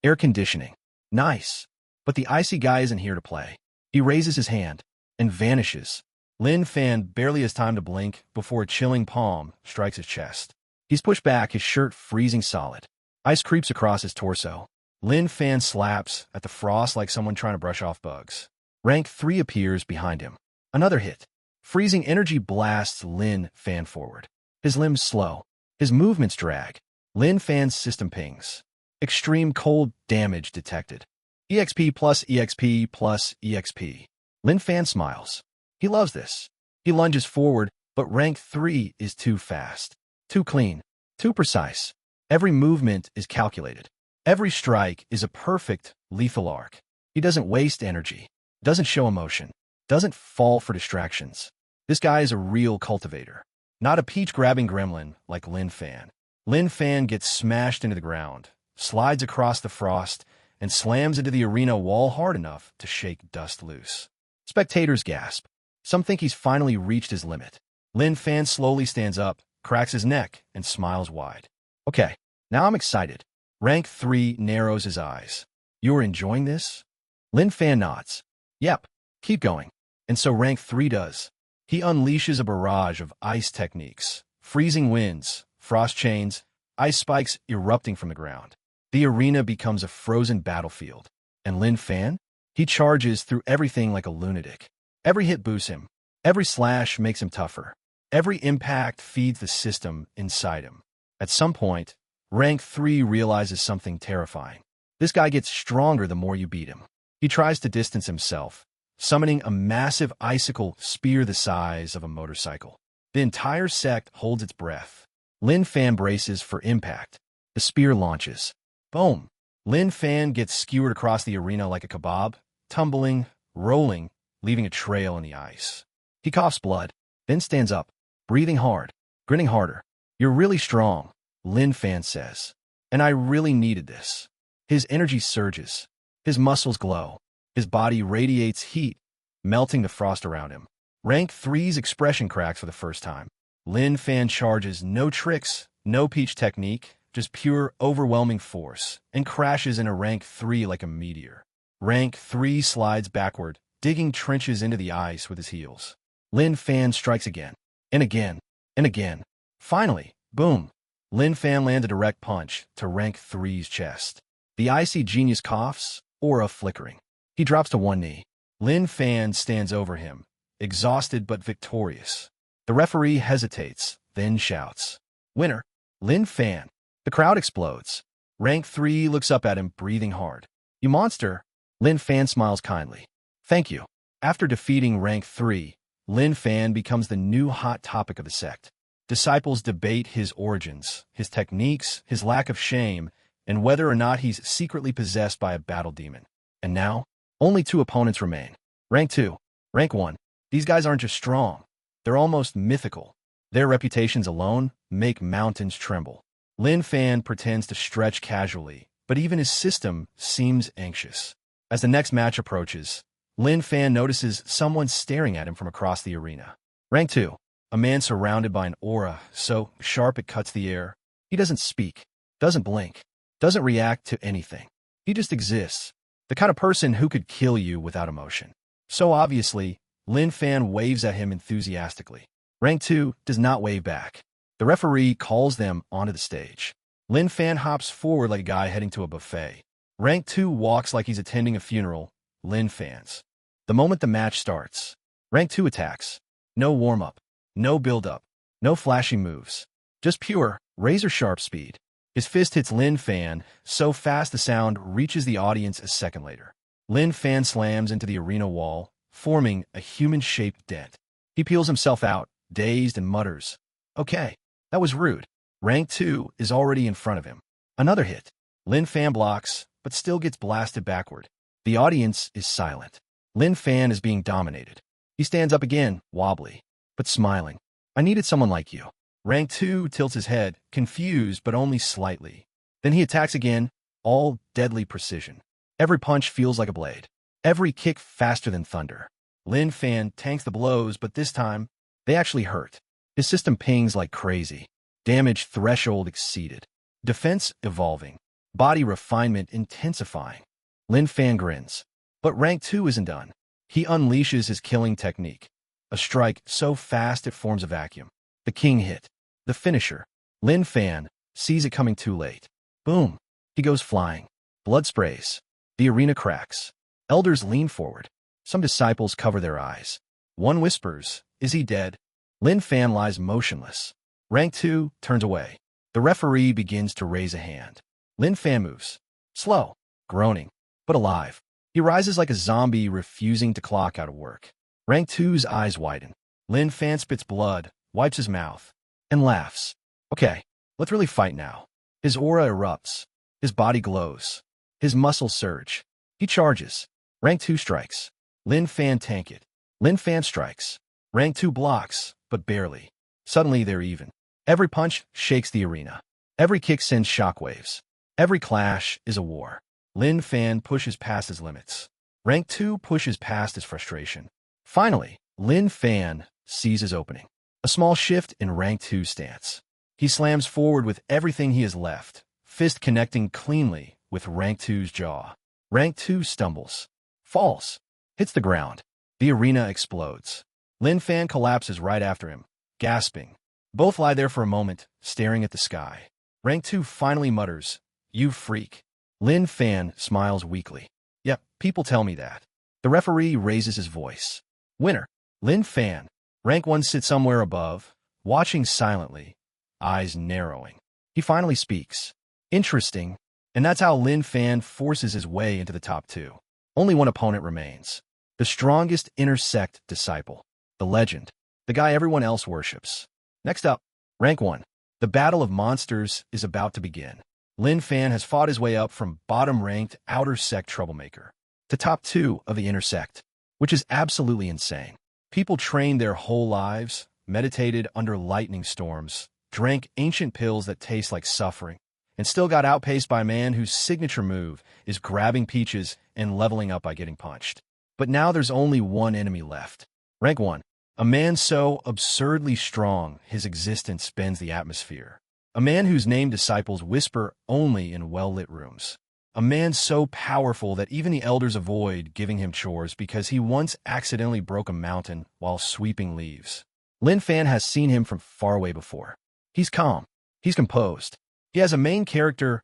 Air conditioning. Nice. But the icy guy isn't here to play. He raises his hand and vanishes. Lin Fan barely has time to blink before a chilling palm strikes his chest. He's pushed back, his shirt freezing solid. Ice creeps across his torso. Lin Fan slaps at the frost like someone trying to brush off bugs. Rank 3 appears behind him. Another hit. Freezing energy blasts Lin Fan forward. His limbs slow. His movements drag. Lin Fan's system pings. Extreme cold damage detected. EXP plus EXP plus EXP. Lin Fan smiles. He loves this. He lunges forward, but rank 3 is too fast. Too clean. Too precise. Every movement is calculated. Every strike is a perfect, lethal arc. He doesn't waste energy. Doesn't show emotion. Doesn't fall for distractions. This guy is a real cultivator. Not a peach-grabbing gremlin like Lin Fan. Lin Fan gets smashed into the ground, slides across the frost, and slams into the arena wall hard enough to shake dust loose. Spectators gasp. Some think he's finally reached his limit. Lin Fan slowly stands up, cracks his neck, and smiles wide. Okay, now I'm excited. Rank 3 narrows his eyes. You're enjoying this? Lin Fan nods. Yep, keep going. And so rank 3 does. He unleashes a barrage of ice techniques, freezing winds, frost chains, ice spikes erupting from the ground. The arena becomes a frozen battlefield. And Lin Fan? He charges through everything like a lunatic. Every hit boosts him. Every slash makes him tougher. Every impact feeds the system inside him. At some point, rank 3 realizes something terrifying. This guy gets stronger the more you beat him. He tries to distance himself, summoning a massive icicle spear the size of a motorcycle. The entire sect holds its breath. Lin Fan braces for impact. The spear launches. Boom! Lin Fan gets skewered across the arena like a kebab, tumbling, rolling, leaving a trail in the ice. He coughs blood, then stands up, breathing hard, grinning harder. You're really strong, Lin Fan says. And I really needed this. His energy surges. His muscles glow. His body radiates heat, melting the frost around him. Rank 3's expression cracks for the first time. Lin Fan charges, no tricks, no peach technique, just pure, overwhelming force, and crashes into rank 3 like a meteor. Rank 3 slides backward, digging trenches into the ice with his heels. Lin Fan strikes again, and again, and again. Finally, boom! Lin Fan lands a direct punch to rank 3's chest. The icy genius coughs, aura flickering. He drops to one knee. Lin Fan stands over him, exhausted but victorious. The referee hesitates, then shouts, "Winner, Lin Fan." The crowd explodes. Rank 3 looks up at him, breathing hard. "You monster." Lin Fan smiles kindly. "Thank you." After defeating rank 3, Lin Fan becomes the new hot topic of the sect. Disciples debate his origins, his techniques, his lack of shame, and whether or not he's secretly possessed by a battle demon. And now, only 2 opponents remain. Rank 2, Rank 1. These guys aren't just strong. They're almost mythical. Their reputations alone make mountains tremble. Lin Fan pretends to stretch casually, but even his system seems anxious. As the next match approaches, Lin Fan notices someone staring at him from across the arena. Rank 2. A man surrounded by an aura so sharp it cuts the air. He doesn't speak, doesn't blink, doesn't react to anything. He just exists. The kind of person who could kill you without emotion. So obviously, Lin Fan waves at him enthusiastically. Rank 2 does not wave back. The referee calls them onto the stage. Lin Fan hops forward like a guy heading to a buffet. Rank 2 walks like he's attending a funeral. Lin Fan's. The moment the match starts, Rank 2 attacks. No warm-up, no build-up, no flashy moves. Just pure, razor-sharp speed. His fist hits Lin Fan so fast the sound reaches the audience a second later. Lin Fan slams into the arena wall, forming a human-shaped dent. He peels himself out, dazed, and mutters, "Okay, that was rude." Rank 2 is already in front of him. Another hit. Lin Fan blocks, but still gets blasted backward. The audience is silent. Lin Fan is being dominated. He stands up again, wobbly, but smiling. "I needed someone like you." Rank 2 tilts his head, confused but only slightly. Then he attacks again, all deadly precision. Every punch feels like a blade. Every kick faster than thunder. Lin Fan tanks the blows, but this time, they actually hurt. His system pings like crazy. Damage threshold exceeded. Defense evolving. Body refinement intensifying. Lin Fan grins. But Rank 2 isn't done. He unleashes his killing technique. A strike so fast it forms a vacuum. The king hit. The finisher. Lin Fan sees it coming too late. Boom. He goes flying. Blood sprays. The arena cracks. Elders lean forward. Some disciples cover their eyes. One whispers, "Is he dead?" Lin Fan lies motionless. Rank 2 turns away. The referee begins to raise a hand. Lin Fan moves. Slow. Groaning. But alive. He rises like a zombie refusing to clock out of work. Rank 2's eyes widen. Lin Fan spits blood, wipes his mouth, and laughs. "Okay, let's really fight now." His aura erupts. His body glows. His muscles surge. He charges. Rank 2 strikes. Lin Fan tank it. Lin Fan strikes. Rank 2 blocks, but barely. Suddenly they're even. Every punch shakes the arena. Every kick sends shockwaves. Every clash is a war. Lin Fan pushes past his limits. Rank 2 pushes past his frustration. Finally, Lin Fan sees his opening. A small shift in Rank 2's stance. He slams forward with everything he has left, fist connecting cleanly with Rank 2's jaw. Rank 2 stumbles, falls, hits the ground. The arena explodes. Lin Fan collapses right after him, gasping. Both lie there for a moment, staring at the sky. Rank 2 finally mutters, "You freak." Lin Fan smiles weakly. "Yep, people tell me that." The referee raises his voice. "Winner, Lin Fan." Rank 1 sits somewhere above, watching silently, eyes narrowing. He finally speaks. "Interesting." And that's how Lin Fan forces his way into the top 2. Only one opponent remains. The strongest intersect disciple. The legend. The guy everyone else worships. Next up, Rank 1. The battle of monsters is about to begin. Lin Fan has fought his way up from bottom-ranked outer sect troublemaker to top 2 of the intersect, which is absolutely insane. People trained their whole lives, meditated under lightning storms, drank ancient pills that taste like suffering, and still got outpaced by a man whose signature move is grabbing peaches and leveling up by getting punched. But now there's only one enemy left. Rank 1. A man so absurdly strong his existence bends the atmosphere. A man whose name disciples whisper only in well-lit rooms. A man so powerful that even the elders avoid giving him chores because he once accidentally broke a mountain while sweeping leaves. Lin Fan has seen him from far away before. He's calm. He's composed. He has a main character,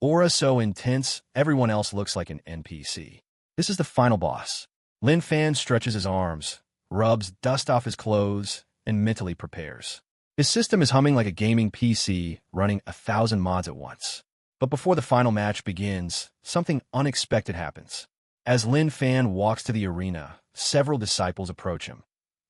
aura so intense everyone else looks like an NPC. This is the final boss. Lin Fan stretches his arms, rubs dust off his clothes, and mentally prepares. His system is humming like a gaming PC running 1,000 mods at once. But before the final match begins, something unexpected happens. As Lin Fan walks to the arena, several disciples approach him.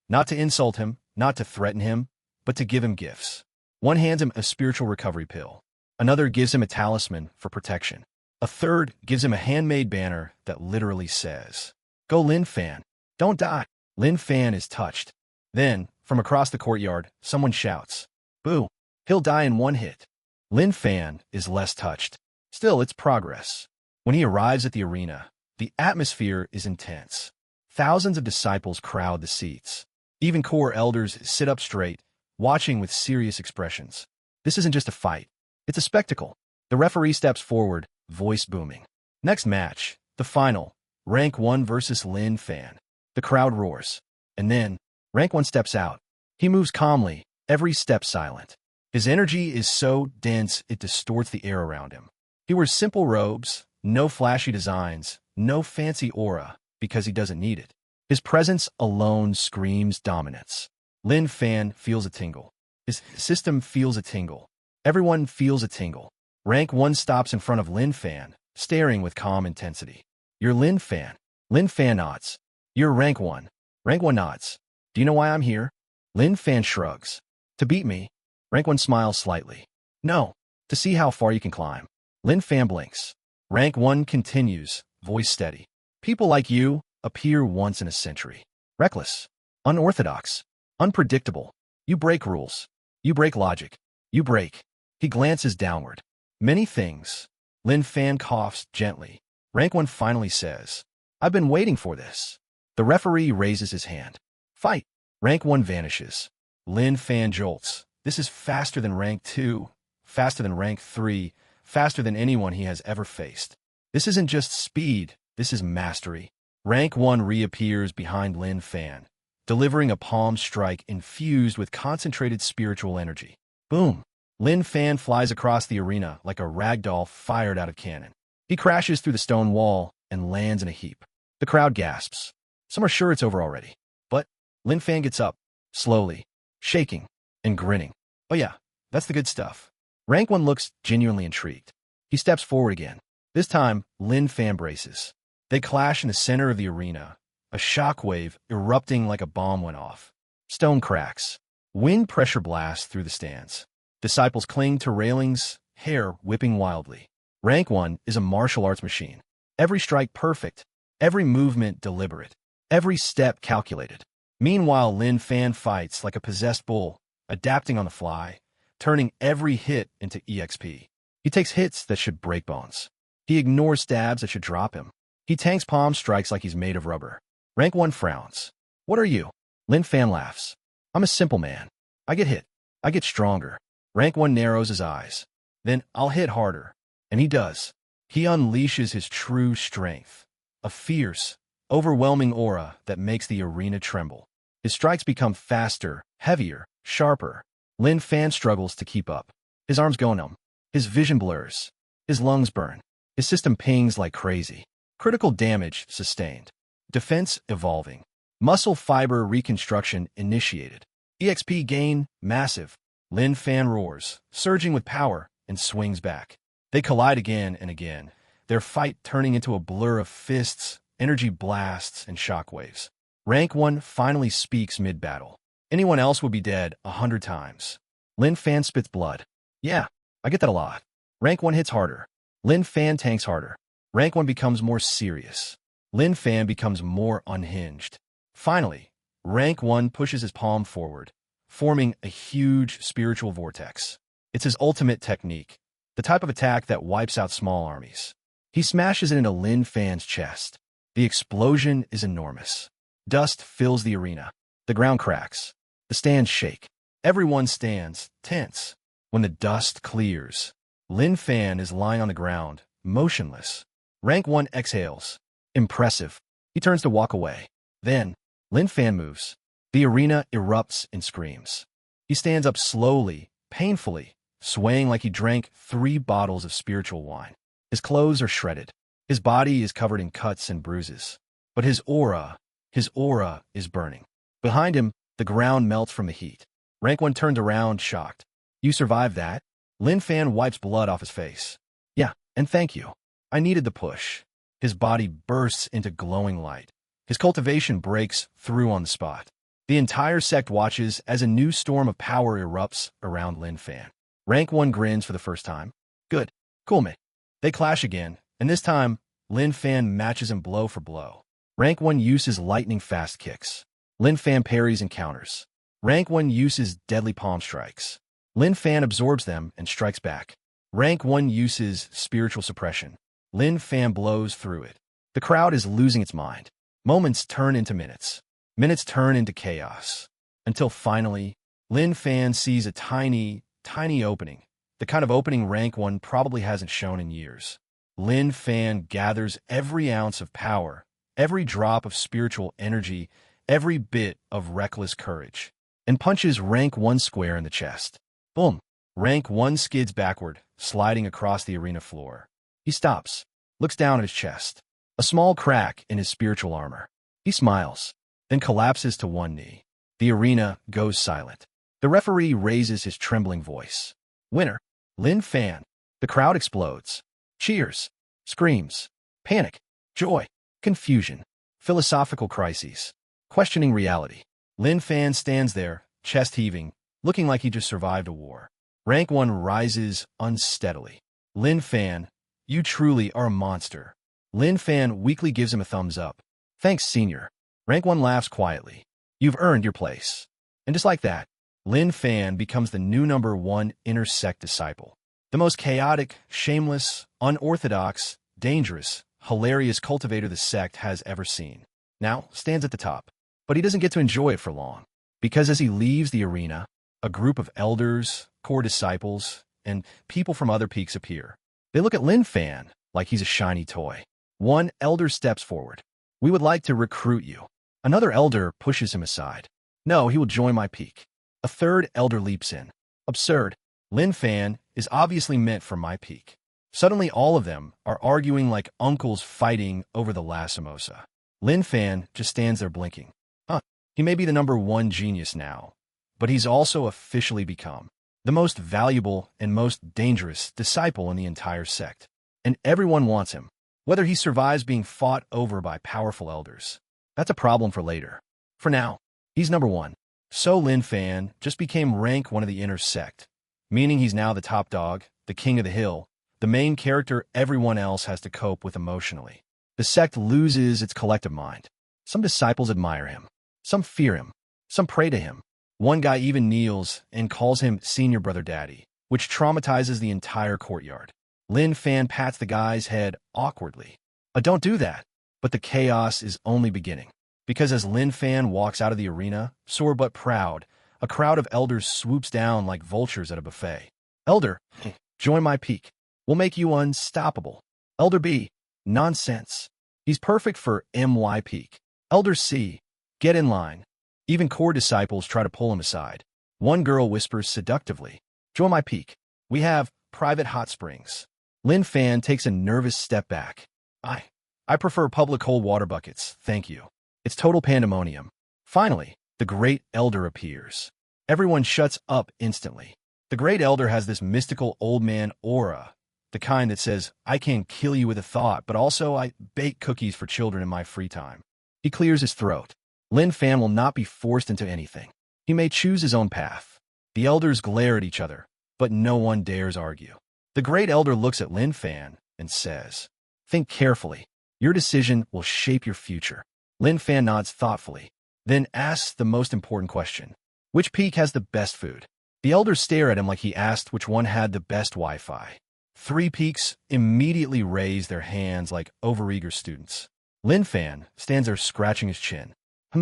Not to insult him, not to threaten him, but to give him gifts. One hands him a spiritual recovery pill. Another gives him a talisman for protection. A third gives him a handmade banner that literally says, "Go Lin Fan, don't die." Lin Fan is touched. Then, from across the courtyard, someone shouts, "Boo, he'll die in one hit." Lin Fan is less touched. Still, it's progress. When he arrives at the arena, the atmosphere is intense. Thousands of disciples crowd the seats. Even core elders sit up straight, watching with serious expressions. This isn't just a fight. It's a spectacle. The referee steps forward, voice booming. Next match, the final, Rank 1 versus Lin Fan. The crowd roars. And then, Rank 1 steps out. He moves calmly, every step silent. His energy is so dense it distorts the air around him. He wears simple robes, no flashy designs, no fancy aura, because he doesn't need it. His presence alone screams dominance. Lin Fan feels a tingle. His system feels a tingle. Everyone feels a tingle. Rank 1 stops in front of Lin Fan, staring with calm intensity. You're Lin Fan. Lin Fan nods. You're Rank 1. Rank 1 nods. Do you know why I'm here? Lin Fan shrugs. To beat me. Rank 1 smiles slightly. No. To see how far you can climb. Lin Fan blinks. Rank 1 continues, voice steady. People like you appear once in a century. Reckless. Unorthodox. Unpredictable. You break rules. You break logic. You break. He glances downward. Many things. Lin Fan coughs gently. Rank 1 finally says, I've been waiting for this. The referee raises his hand. Fight. Rank 1 vanishes. Lin Fan jolts. This is faster than Rank 2. Faster than Rank 3. Faster than anyone he has ever faced. This isn't just speed. This is mastery. Rank 1 reappears behind Lin Fan, delivering a palm strike infused with concentrated spiritual energy. Boom! Lin Fan flies across the arena like a ragdoll fired out of cannon. He crashes through the stone wall and lands in a heap. The crowd gasps. Some are sure it's over already. But Lin Fan gets up, slowly, shaking, and grinning. Oh yeah, that's the good stuff. Rank 1 looks genuinely intrigued. He steps forward again. This time, Lin Fan braces. They clash in the center of the arena, a shockwave erupting like a bomb went off. Stone cracks. Wind pressure blasts through the stands. Disciples cling to railings, hair whipping wildly. Rank 1 is a martial arts machine. Every strike perfect, every movement deliberate, every step calculated. Meanwhile, Lin Fan fights like a possessed bull, adapting on the fly, turning every hit into EXP. He takes hits that should break bones. He ignores stabs that should drop him. He tanks palm strikes like he's made of rubber. Rank 1 frowns. What are you? Lin Fan laughs. I'm a simple man. I get hit. I get stronger. Rank 1 narrows his eyes. Then I'll hit harder. And he does. He unleashes his true strength. A fierce, overwhelming aura that makes the arena tremble. His strikes become faster, heavier, sharper. Lin Fan struggles to keep up. His arms go numb. His vision blurs. His lungs burn. His system pings like crazy. Critical damage sustained. Defense evolving. Muscle fiber reconstruction initiated. EXP gain massive. Lin Fan roars, surging with power, and swings back. They collide again and again, their fight turning into a blur of fists, energy blasts, and shockwaves. Rank 1 finally speaks mid-battle. Anyone else would be dead 100 times. Lin Fan spits blood. Yeah, I get that a lot. Rank 1 hits harder. Lin Fan tanks harder. Rank 1 becomes more serious. Lin Fan becomes more unhinged. Finally, Rank 1 pushes his palm forward, forming a huge spiritual vortex. It's his ultimate technique, the type of attack that wipes out small armies. He smashes it into Lin Fan's chest. The explosion is enormous. Dust fills the arena. The ground cracks. The stands shake. Everyone stands, tense. When the dust clears, Lin Fan is lying on the ground, motionless. Rank 1 exhales. Impressive. He turns to walk away. Then, Lin Fan moves. The arena erupts in screams. He stands up slowly, painfully, swaying like he drank 3 bottles of spiritual wine. His clothes are shredded. His body is covered in cuts and bruises. But his aura is burning. Behind him, the ground melts from the heat. Rank 1 turns around, shocked. You survived that? Lin Fan wipes blood off his face. Yeah, and thank you. I needed the push. His body bursts into glowing light. His cultivation breaks through on the spot. The entire sect watches as a new storm of power erupts around Lin Fan. Rank 1 grins for the first time. Good. Cool, mate. They clash again, and this time, Lin Fan matches him blow for blow. Rank 1 uses lightning-fast kicks. Lin Fan parries and counters. Rank 1 uses deadly palm strikes. Lin Fan absorbs them and strikes back. Rank 1 uses spiritual suppression. Lin Fan blows through it. The crowd is losing its mind. Moments turn into minutes. Minutes turn into chaos. Until finally, Lin Fan sees a tiny opening. The kind of opening Rank 1 probably hasn't shown in years. Lin Fan gathers every ounce of power, every drop of spiritual energy, every bit of reckless courage, and punches Rank 1 square in the chest. Boom! Rank 1 skids backward, sliding across the arena floor. He stops, looks down at his chest. A small crack in his spiritual armor. He smiles, then collapses to one knee. The arena goes silent. The referee raises his trembling voice. Winner, Lin Fan. The crowd explodes. Cheers, screams, panic, joy, confusion, philosophical crises, questioning reality. Lin Fan stands there, chest heaving, looking like he just survived a war. Rank 1 rises unsteadily. Lin Fan, you truly are a monster. Lin Fan weakly gives him a thumbs up. Thanks, senior. Rank 1 laughs quietly. You've earned your place. And just like that, Lin Fan becomes the new #1 inner sect disciple. The most chaotic, shameless, unorthodox, dangerous, hilarious cultivator the sect has ever seen. Now stands at the top. But he doesn't get to enjoy it for long. Because as he leaves the arena, a group of elders, core disciples, and people from other peaks appear. They look at Lin Fan like he's a shiny toy. One elder steps forward. We would like to recruit you. Another elder pushes him aside. No, he will join my peak. A third elder leaps in. Absurd. Lin Fan is obviously meant for my peak. Suddenly all of them are arguing like uncles fighting over the last samosa. Lin Fan just stands there blinking. He may be the #1 genius now, but he's also officially become the most valuable and most dangerous disciple in the entire sect. And everyone wants him, whether he survives being fought over by powerful elders. That's a problem for later. For now, he's #1. So Lin Fan just became rank 1 of the inner sect, meaning he's now the top dog, the king of the hill, the main character everyone else has to cope with emotionally. The sect loses its collective mind. Some disciples admire him. Some fear him. Some pray to him. One guy even kneels and calls him Senior Brother Daddy, which traumatizes the entire courtyard. Lin Fan pats the guy's head awkwardly. Don't do that. But the chaos is only beginning. Because as Lin Fan walks out of the arena, sore but proud, a crowd of elders swoops down like vultures at a buffet. Elder, join my peak. We'll make you unstoppable. Elder B, nonsense. He's perfect for MY peak. Elder C, get in line. Even core disciples try to pull him aside. One girl whispers seductively, join my peak. We have private hot springs. Lin Fan takes a nervous step back. I prefer public cold water buckets, thank you. It's total pandemonium. Finally, the Great Elder appears. Everyone shuts up instantly. The Great Elder has this mystical old man aura, the kind that says, I can kill you with a thought, but also I bake cookies for children in my free time. He clears his throat. Lin Fan will not be forced into anything. He may choose his own path. The elders glare at each other, but no one dares argue. The Great Elder looks at Lin Fan and says, think carefully. Your decision will shape your future. Lin Fan nods thoughtfully, then asks the most important question. Which peak has the best food? The elders stare at him like he asked which one had the best Wi-Fi. 3 peaks immediately raise their hands like overeager students. Lin Fan stands there scratching his chin.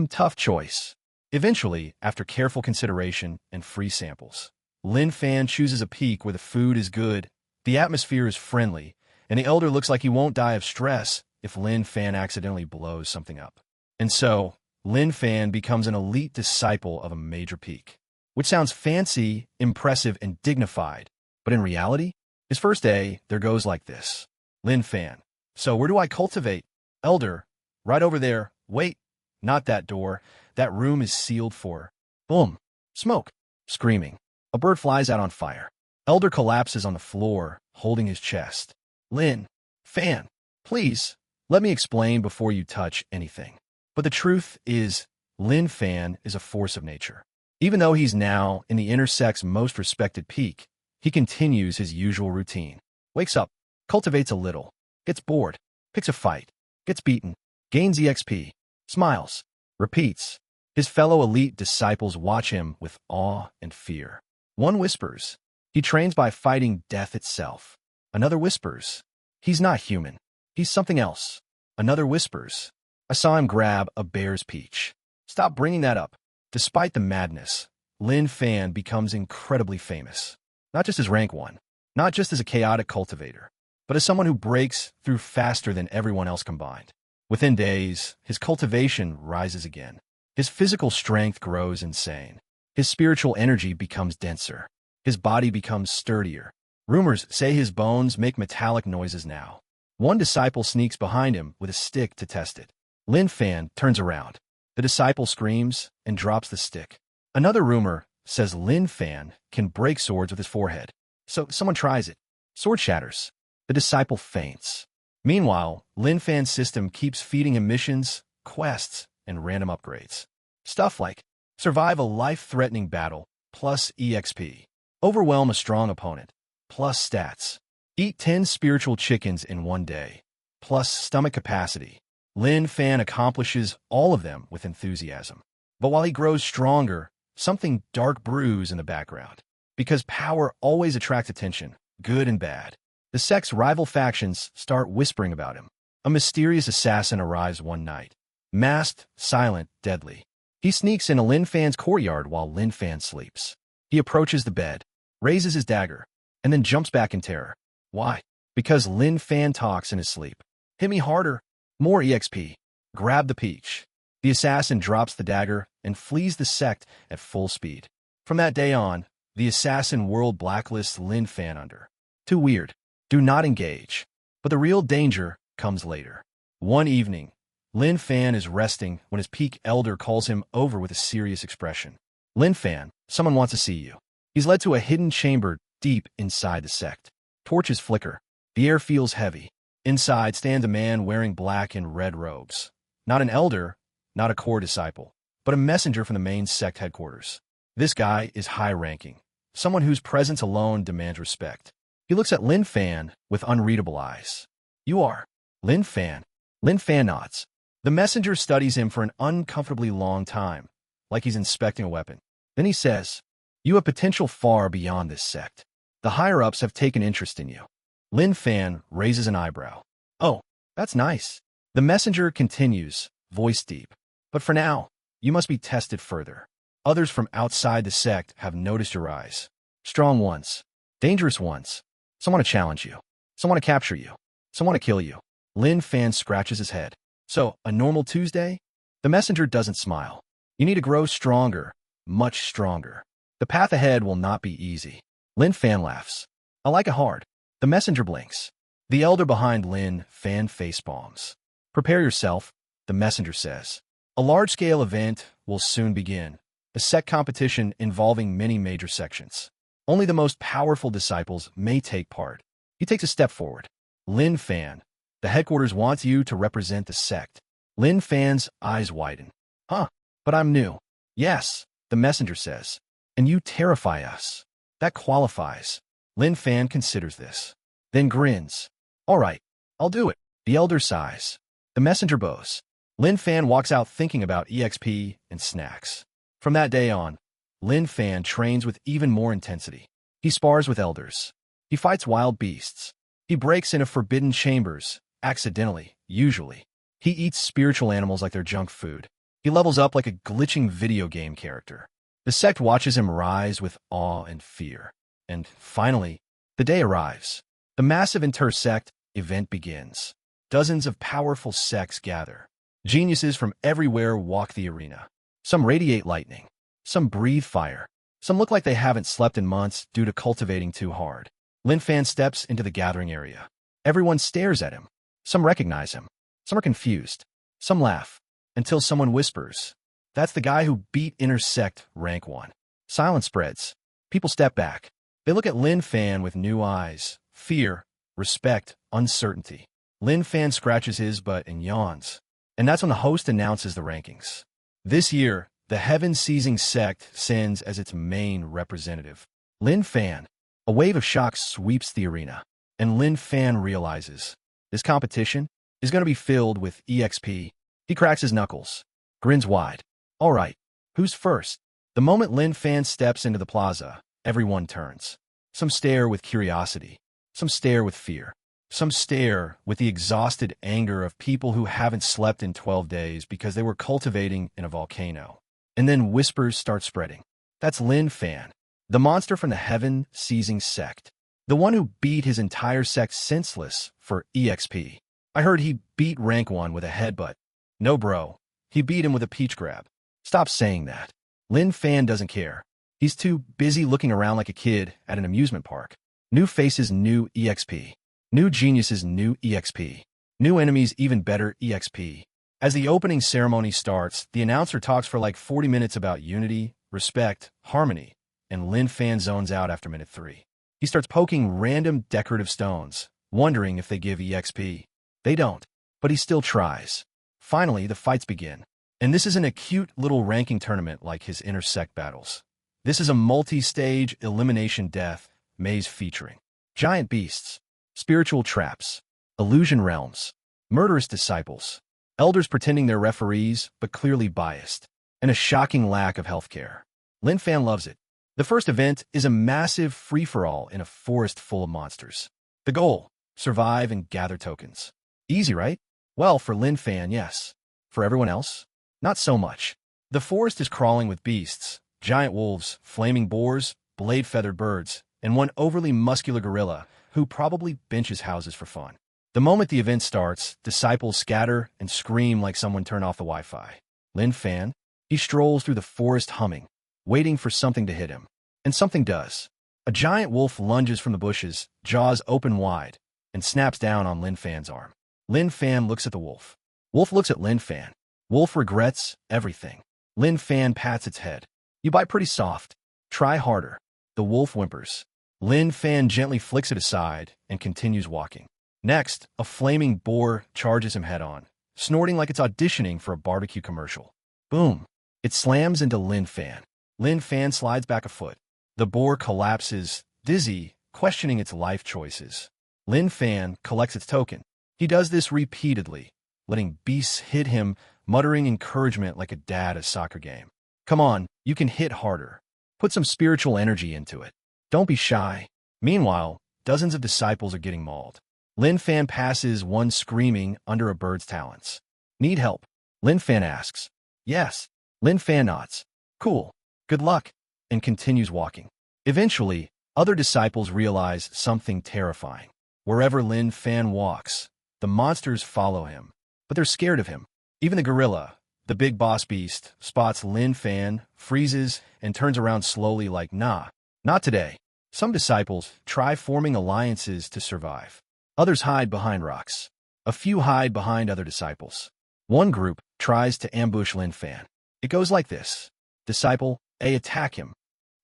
Tough choice. Eventually, after careful consideration and free samples, Lin Fan chooses a peak where the food is good, the atmosphere is friendly, and the elder looks like he won't die of stress if Lin Fan accidentally blows something up. And so, Lin Fan becomes an elite disciple of a major peak, which sounds fancy, impressive, and dignified, but in reality, his first day there goes like this. Lin Fan, so where do I cultivate? Elder, right over there. Wait, not that door. That room is sealed for. Boom. Smoke. Screaming. A bird flies out on fire. Elder collapses on the floor, holding his chest. Lin Fan, please, let me explain before you touch anything. But the truth is, Lin Fan is a force of nature. Even though he's now in the inner sect's most respected peak, he continues his usual routine. Wakes up, cultivates a little, gets bored, picks a fight, gets beaten, gains EXP, smiles, repeats. His fellow elite disciples watch him with awe and fear. One whispers, he trains by fighting death itself. Another whispers, he's not human. He's something else. Another whispers, I saw him grab a bear's peach. Stop bringing that up. Despite the madness, Lin Fan becomes incredibly famous. Not just as rank 1, not just as a chaotic cultivator, but as someone who breaks through faster than everyone else combined. Within days, his cultivation rises again. His physical strength grows insane. His spiritual energy becomes denser. His body becomes sturdier. Rumors say his bones make metallic noises now. One disciple sneaks behind him with a stick to test it. Lin Fan turns around. The disciple screams and drops the stick. Another rumor says Lin Fan can break swords with his forehead. So someone tries it. Sword shatters. The disciple faints. Meanwhile, Lin Fan's system keeps feeding him missions, quests, and random upgrades. Stuff like survive a life-threatening battle, plus EXP. Overwhelm a strong opponent, plus stats. Eat 10 spiritual chickens in one day, plus stomach capacity. Lin Fan accomplishes all of them with enthusiasm. But while he grows stronger, something dark brews in the background. Because power always attracts attention, good and bad. The sect's rival factions start whispering about him. A mysterious assassin arrives one night. Masked, silent, deadly. He sneaks into Lin Fan's courtyard while Lin Fan sleeps. He approaches the bed, raises his dagger, and then jumps back in terror. Why? Because Lin Fan talks in his sleep. Hit me harder. More EXP. Grab the peach. The assassin drops the dagger and flees the sect at full speed. From that day on, the assassin world blacklists Lin Fan under. Too weird. Do not engage. But the real danger comes later. One evening, Lin Fan is resting when his peak elder calls him over with a serious expression. Lin Fan, someone wants to see you. He's led to a hidden chamber deep inside the sect. Torches flicker. The air feels heavy. Inside stands a man wearing black and red robes. Not an elder, not a core disciple, but a messenger from the main sect headquarters. This guy is high-ranking, someone whose presence alone demands respect. He looks at Lin Fan with unreadable eyes. You are Lin Fan. Lin Fan nods. The messenger studies him for an uncomfortably long time, like he's inspecting a weapon. Then he says, you have potential far beyond this sect. The higher-ups have taken interest in you. Lin Fan raises an eyebrow. Oh, that's nice. The messenger continues, voice deep. But for now, you must be tested further. Others from outside the sect have noticed your eyes. Strong ones. Dangerous ones. Some want to challenge you. Some want to capture you. Some want to kill you. Lin Fan scratches his head. So, a normal Tuesday? The messenger doesn't smile. You need to grow stronger, much stronger. The path ahead will not be easy. Lin Fan laughs. I like it hard. The messenger blinks. The elder behind Lin Fan facepalms. Prepare yourself, the messenger says. A large-scale event will soon begin. A sect competition involving many major sections. Only the most powerful disciples may take part. He takes a step forward. Lin Fan, the headquarters wants you to represent the sect. Lin Fan's eyes widen. Huh, but I'm new. Yes, the messenger says. And you terrify us. That qualifies. Lin Fan considers this. Then grins. All right, I'll do it. The elder sighs. The messenger bows. Lin Fan walks out thinking about EXP and snacks. From that day on, Lin Fan trains with even more intensity. He spars with elders. He fights wild beasts. He breaks into forbidden chambers, accidentally, usually. He eats spiritual animals like they're junk food. He levels up like a glitching video game character. The sect watches him rise with awe and fear. And finally, the day arrives. The massive inter-sect event begins. Dozens of powerful sects gather. Geniuses from everywhere walk the arena. Some radiate lightning. Some breathe fire. Some look like they haven't slept in months due to cultivating too hard. Lin Fan steps into the gathering area. Everyone stares at him. Some recognize him. Some are confused. Some laugh. Until someone whispers, "That's the guy who beat Intersect Rank 1. Silence spreads. People step back. They look at Lin Fan with new eyes. Fear, respect, uncertainty. Lin Fan scratches his butt and yawns. And that's when the host announces the rankings. This year, the Heaven-Seizing Sect sends as its main representative Lin Fan. A wave of shock sweeps the arena, and Lin Fan realizes this competition is going to be filled with EXP. He cracks his knuckles, grins wide. All right, who's first? The moment Lin Fan steps into the plaza, everyone turns. Some stare with curiosity. Some stare with fear. Some stare with the exhausted anger of people who haven't slept in 12 days because they were cultivating in a volcano. And then whispers start spreading. That's Lin Fan, the monster from the Heaven-Seizing Sect. The one who beat his entire sect senseless for EXP. I heard he beat Rank 1 with a headbutt. No, bro. He beat him with a peach grab. Stop saying that. Lin Fan doesn't care. He's too busy looking around like a kid at an amusement park. New faces, new EXP. New geniuses, new EXP. New enemies, even better EXP. As the opening ceremony starts, the announcer talks for like 40 minutes about unity, respect, harmony, and Lin Fan zones out after minute 3. He starts poking random decorative stones, wondering if they give EXP. They don't, but he still tries. Finally, the fights begin. And this isn't a cute little ranking tournament like his intersect battles. This is a multi-stage elimination death maze featuring giant beasts, spiritual traps, illusion realms, murderous disciples, elders pretending they're referees but clearly biased, and a shocking lack of healthcare. Lin Fan loves it. The first event is a massive free-for-all in a forest full of monsters. The goal: survive and gather tokens. Easy, right? Well, for Lin Fan, yes. For everyone else, not so much. The forest is crawling with beasts, giant wolves, flaming boars, blade-feathered birds, and one overly muscular gorilla who probably benches houses for fun. The moment the event starts, disciples scatter and scream like someone turned off the Wi-Fi. Lin Fan, he strolls through the forest humming, waiting for something to hit him. And something does. A giant wolf lunges from the bushes, jaws open wide, and snaps down on Lin Fan's arm. Lin Fan looks at the wolf. Wolf looks at Lin Fan. Wolf regrets everything. Lin Fan pats its head. You bite pretty soft. Try harder. The wolf whimpers. Lin Fan gently flicks it aside and continues walking. Next, a flaming boar charges him head-on, snorting like it's auditioning for a barbecue commercial. Boom! It slams into Lin Fan. Lin Fan slides back a foot. The boar collapses, dizzy, questioning its life choices. Lin Fan collects its token. He does this repeatedly, letting beasts hit him, muttering encouragement like a dad at a soccer game. Come on, you can hit harder. Put some spiritual energy into it. Don't be shy. Meanwhile, dozens of disciples are getting mauled. Lin Fan passes one screaming under a bird's talons. Need help? Lin Fan asks. Yes. Lin Fan nods. Cool. Good luck. And continues walking. Eventually, other disciples realize something terrifying. Wherever Lin Fan walks, the monsters follow him. But they're scared of him. Even the gorilla, the big boss beast, spots Lin Fan, freezes, and turns around slowly like, nah, not today. Some disciples try forming alliances to survive. Others hide behind rocks. A few hide behind other disciples. One group tries to ambush Lin Fan. It goes like this. Disciple A, attack him.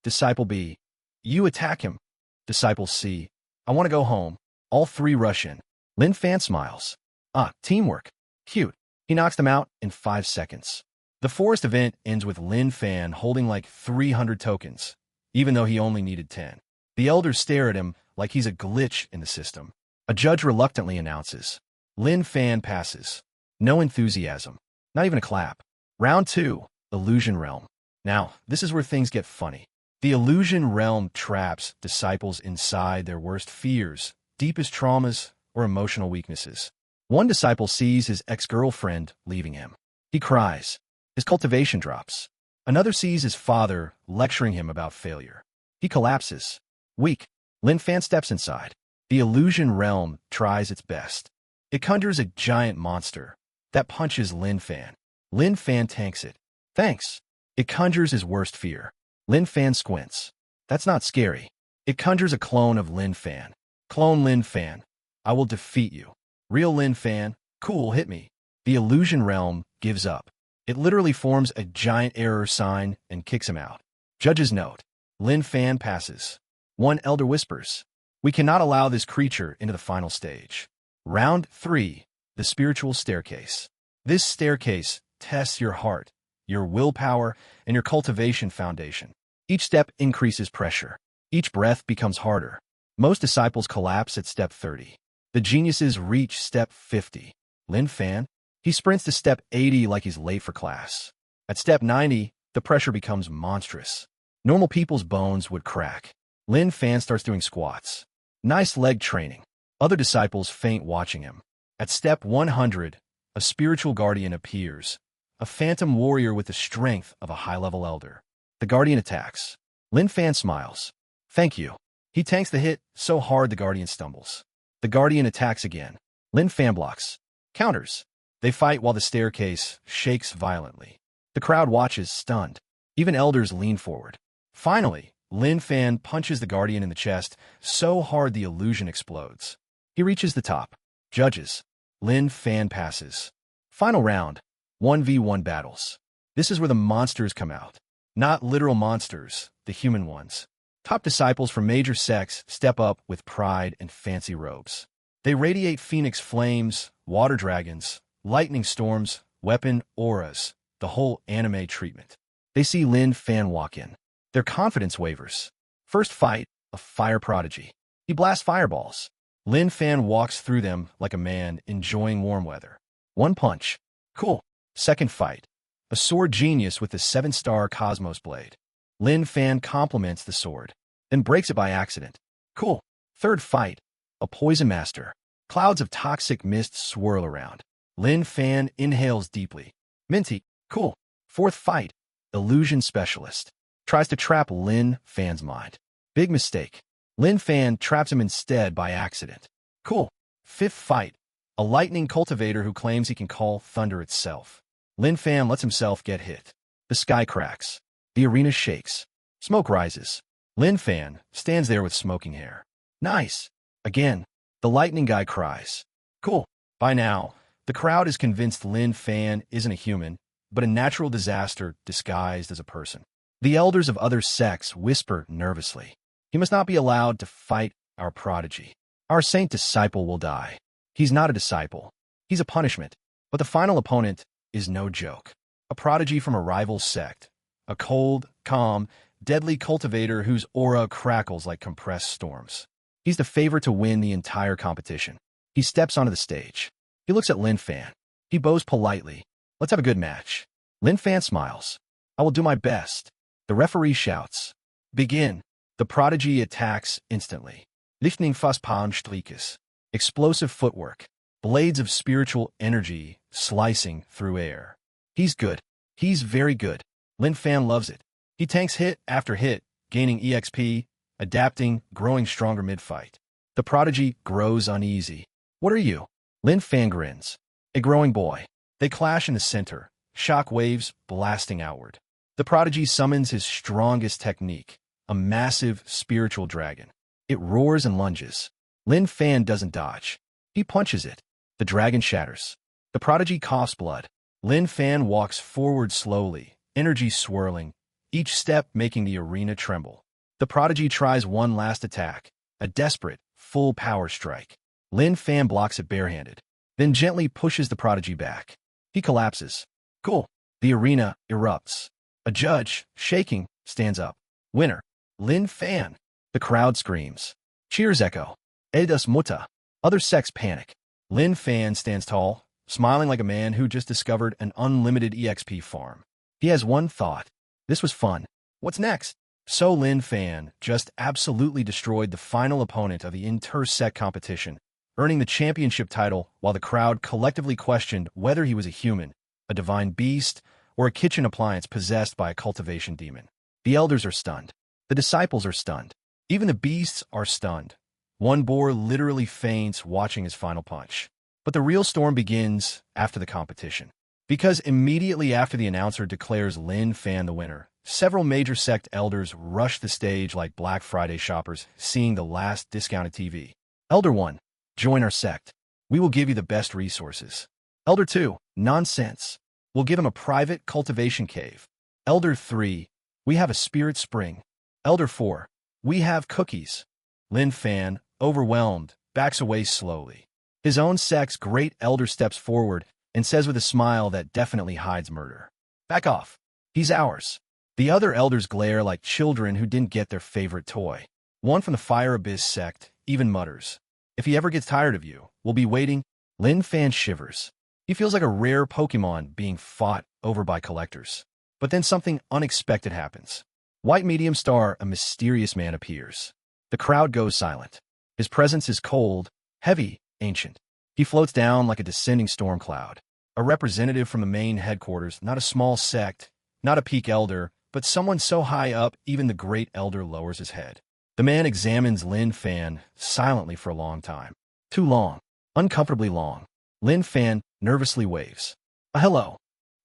Disciple B, you attack him. Disciple C, I want to go home. All three rush in. Lin Fan smiles. Ah, teamwork. Cute. He knocks them out in 5 seconds. The forest event ends with Lin Fan holding like 300 tokens, even though he only needed 10. The elders stare at him like he's a glitch in the system. A judge reluctantly announces. Lin Fan passes. No enthusiasm. Not even a clap. Round 2, Illusion Realm. Now, this is where things get funny. The Illusion Realm traps disciples inside their worst fears, deepest traumas, or emotional weaknesses. One disciple sees his ex-girlfriend leaving him. He cries. His cultivation drops. Another sees his father lecturing him about failure. He collapses. Weak. Lin Fan steps inside. The Illusion Realm tries its best. It conjures a giant monster that punches Lin Fan. Lin Fan tanks it. Thanks. It conjures his worst fear. Lin Fan squints. That's not scary. It conjures a clone of Lin Fan. Clone Lin Fan. I will defeat you. Real Lin Fan. Cool, hit me. The Illusion Realm gives up. It literally forms a giant error sign and kicks him out. Judge's note. Lin Fan passes. One elder whispers. We cannot allow this creature into the final stage. Round 3, the spiritual staircase. This staircase tests your heart, your willpower, and your cultivation foundation. Each step increases pressure. Each breath becomes harder. Most disciples collapse at step 30. The geniuses reach step 50. Lin Fan, he sprints to step 80 like he's late for class. At step 90, the pressure becomes monstrous. Normal people's bones would crack. Lin Fan starts doing squats. Nice leg training. Other disciples faint watching him. At step 100, a spiritual guardian appears, a phantom warrior with the strength of a high-level elder. The guardian attacks. Lin Fan smiles. Thank you. He tanks the hit so hard the guardian stumbles. The guardian attacks again. Lin Fan blocks. Counters. They fight while the staircase shakes violently. The crowd watches, stunned. Even elders lean forward. Finally, Lin Fan punches the guardian in the chest so hard the illusion explodes. He reaches the top. Judges. Lin Fan passes. Final round, 1v1 battles. This is where the monsters come out. Not literal monsters, the human ones. Top disciples from major sects step up with pride and fancy robes. They radiate phoenix flames, water dragons, lightning storms, weapon auras, the whole anime treatment. They see Lin Fan walk in. Their confidence wavers. First fight, a fire prodigy. He blasts fireballs. Lin Fan walks through them like a man enjoying warm weather. One punch. Cool. Second fight. A sword genius with the 7-star Cosmos blade. Lin Fan compliments the sword, then breaks it by accident. Cool. Third fight. A poison master. Clouds of toxic mist swirl around. Lin Fan inhales deeply. Minty. Cool. Fourth fight. Illusion specialist. Tries to trap Lin Fan's mind. Big mistake. Lin Fan traps him instead by accident. Cool. Fifth fight. A lightning cultivator who claims he can call thunder itself. Lin Fan lets himself get hit. The sky cracks. The arena shakes. Smoke rises. Lin Fan stands there with smoking hair. Nice. Again. The lightning guy cries. Cool. By now, the crowd is convinced Lin Fan isn't a human, but a natural disaster disguised as a person. The elders of other sects whisper nervously. He must not be allowed to fight our prodigy. Our saint disciple will die. He's not a disciple. He's a punishment. But the final opponent is no joke. A prodigy from a rival sect. A cold, calm, deadly cultivator whose aura crackles like compressed storms. He's the favorite to win the entire competition. He steps onto the stage. He looks at Lin Fan. He bows politely. Let's have a good match. Lin Fan smiles. I will do my best. The referee shouts. Begin. The prodigy attacks instantly. Lichtning fast Pawnstreakes. Explosive footwork. Blades of spiritual energy slicing through air. He's good. He's very good. Lin Fan loves it. He tanks hit after hit, gaining EXP, adapting, growing stronger mid-fight. The prodigy grows uneasy. What are you? Lin Fan grins. A growing boy. They clash in the center, shock waves blasting outward. The prodigy summons his strongest technique, a massive spiritual dragon. It roars and lunges. Lin Fan doesn't dodge. He punches it. The dragon shatters. The prodigy coughs blood. Lin Fan walks forward slowly, energy swirling, each step making the arena tremble. The prodigy tries one last attack, a desperate, full power strike. Lin Fan blocks it barehanded, then gently pushes the prodigy back. He collapses. Cool. The arena erupts. A judge, shaking, stands up. Winner. Lin Fan. The crowd screams. Cheers echo. Edas Muta. Other sects panic. Lin Fan stands tall, smiling like a man who just discovered an unlimited EXP farm. He has one thought. This was fun. What's next? So Lin Fan just absolutely destroyed the final opponent of the inter-sect competition, earning the championship title while the crowd collectively questioned whether he was a human, a divine beast, or a kitchen appliance possessed by a cultivation demon. The elders are stunned. The disciples are stunned. Even the beasts are stunned. One boar literally faints watching his final punch. But the real storm begins after the competition. Because immediately after the announcer declares Lin Fan the winner, several major sect elders rush the stage like Black Friday shoppers seeing the last discounted TV. Elder 1, join our sect. We will give you the best resources. Elder 2, nonsense. We'll give him a private cultivation cave. Elder 3, we have a spirit spring. Elder 4, we have cookies. Lin Fan, overwhelmed, backs away slowly. His own sect's great elder steps forward and says with a smile that definitely hides murder. Back off. He's ours. The other elders glare like children who didn't get their favorite toy. One from the Fire Abyss sect even mutters, if he ever gets tired of you, we'll be waiting. Lin Fan shivers. He feels like a rare Pokemon being fought over by collectors. But then something unexpected happens. White Medium Star, a mysterious man, appears. The crowd goes silent. His presence is cold, heavy, ancient. He floats down like a descending storm cloud. A representative from the main headquarters, not a small sect, not a peak elder, but someone so high up even the great elder lowers his head. The man examines Lin Fan silently for a long time. Too long. Uncomfortably long. Lin Fan nervously waves. Hello.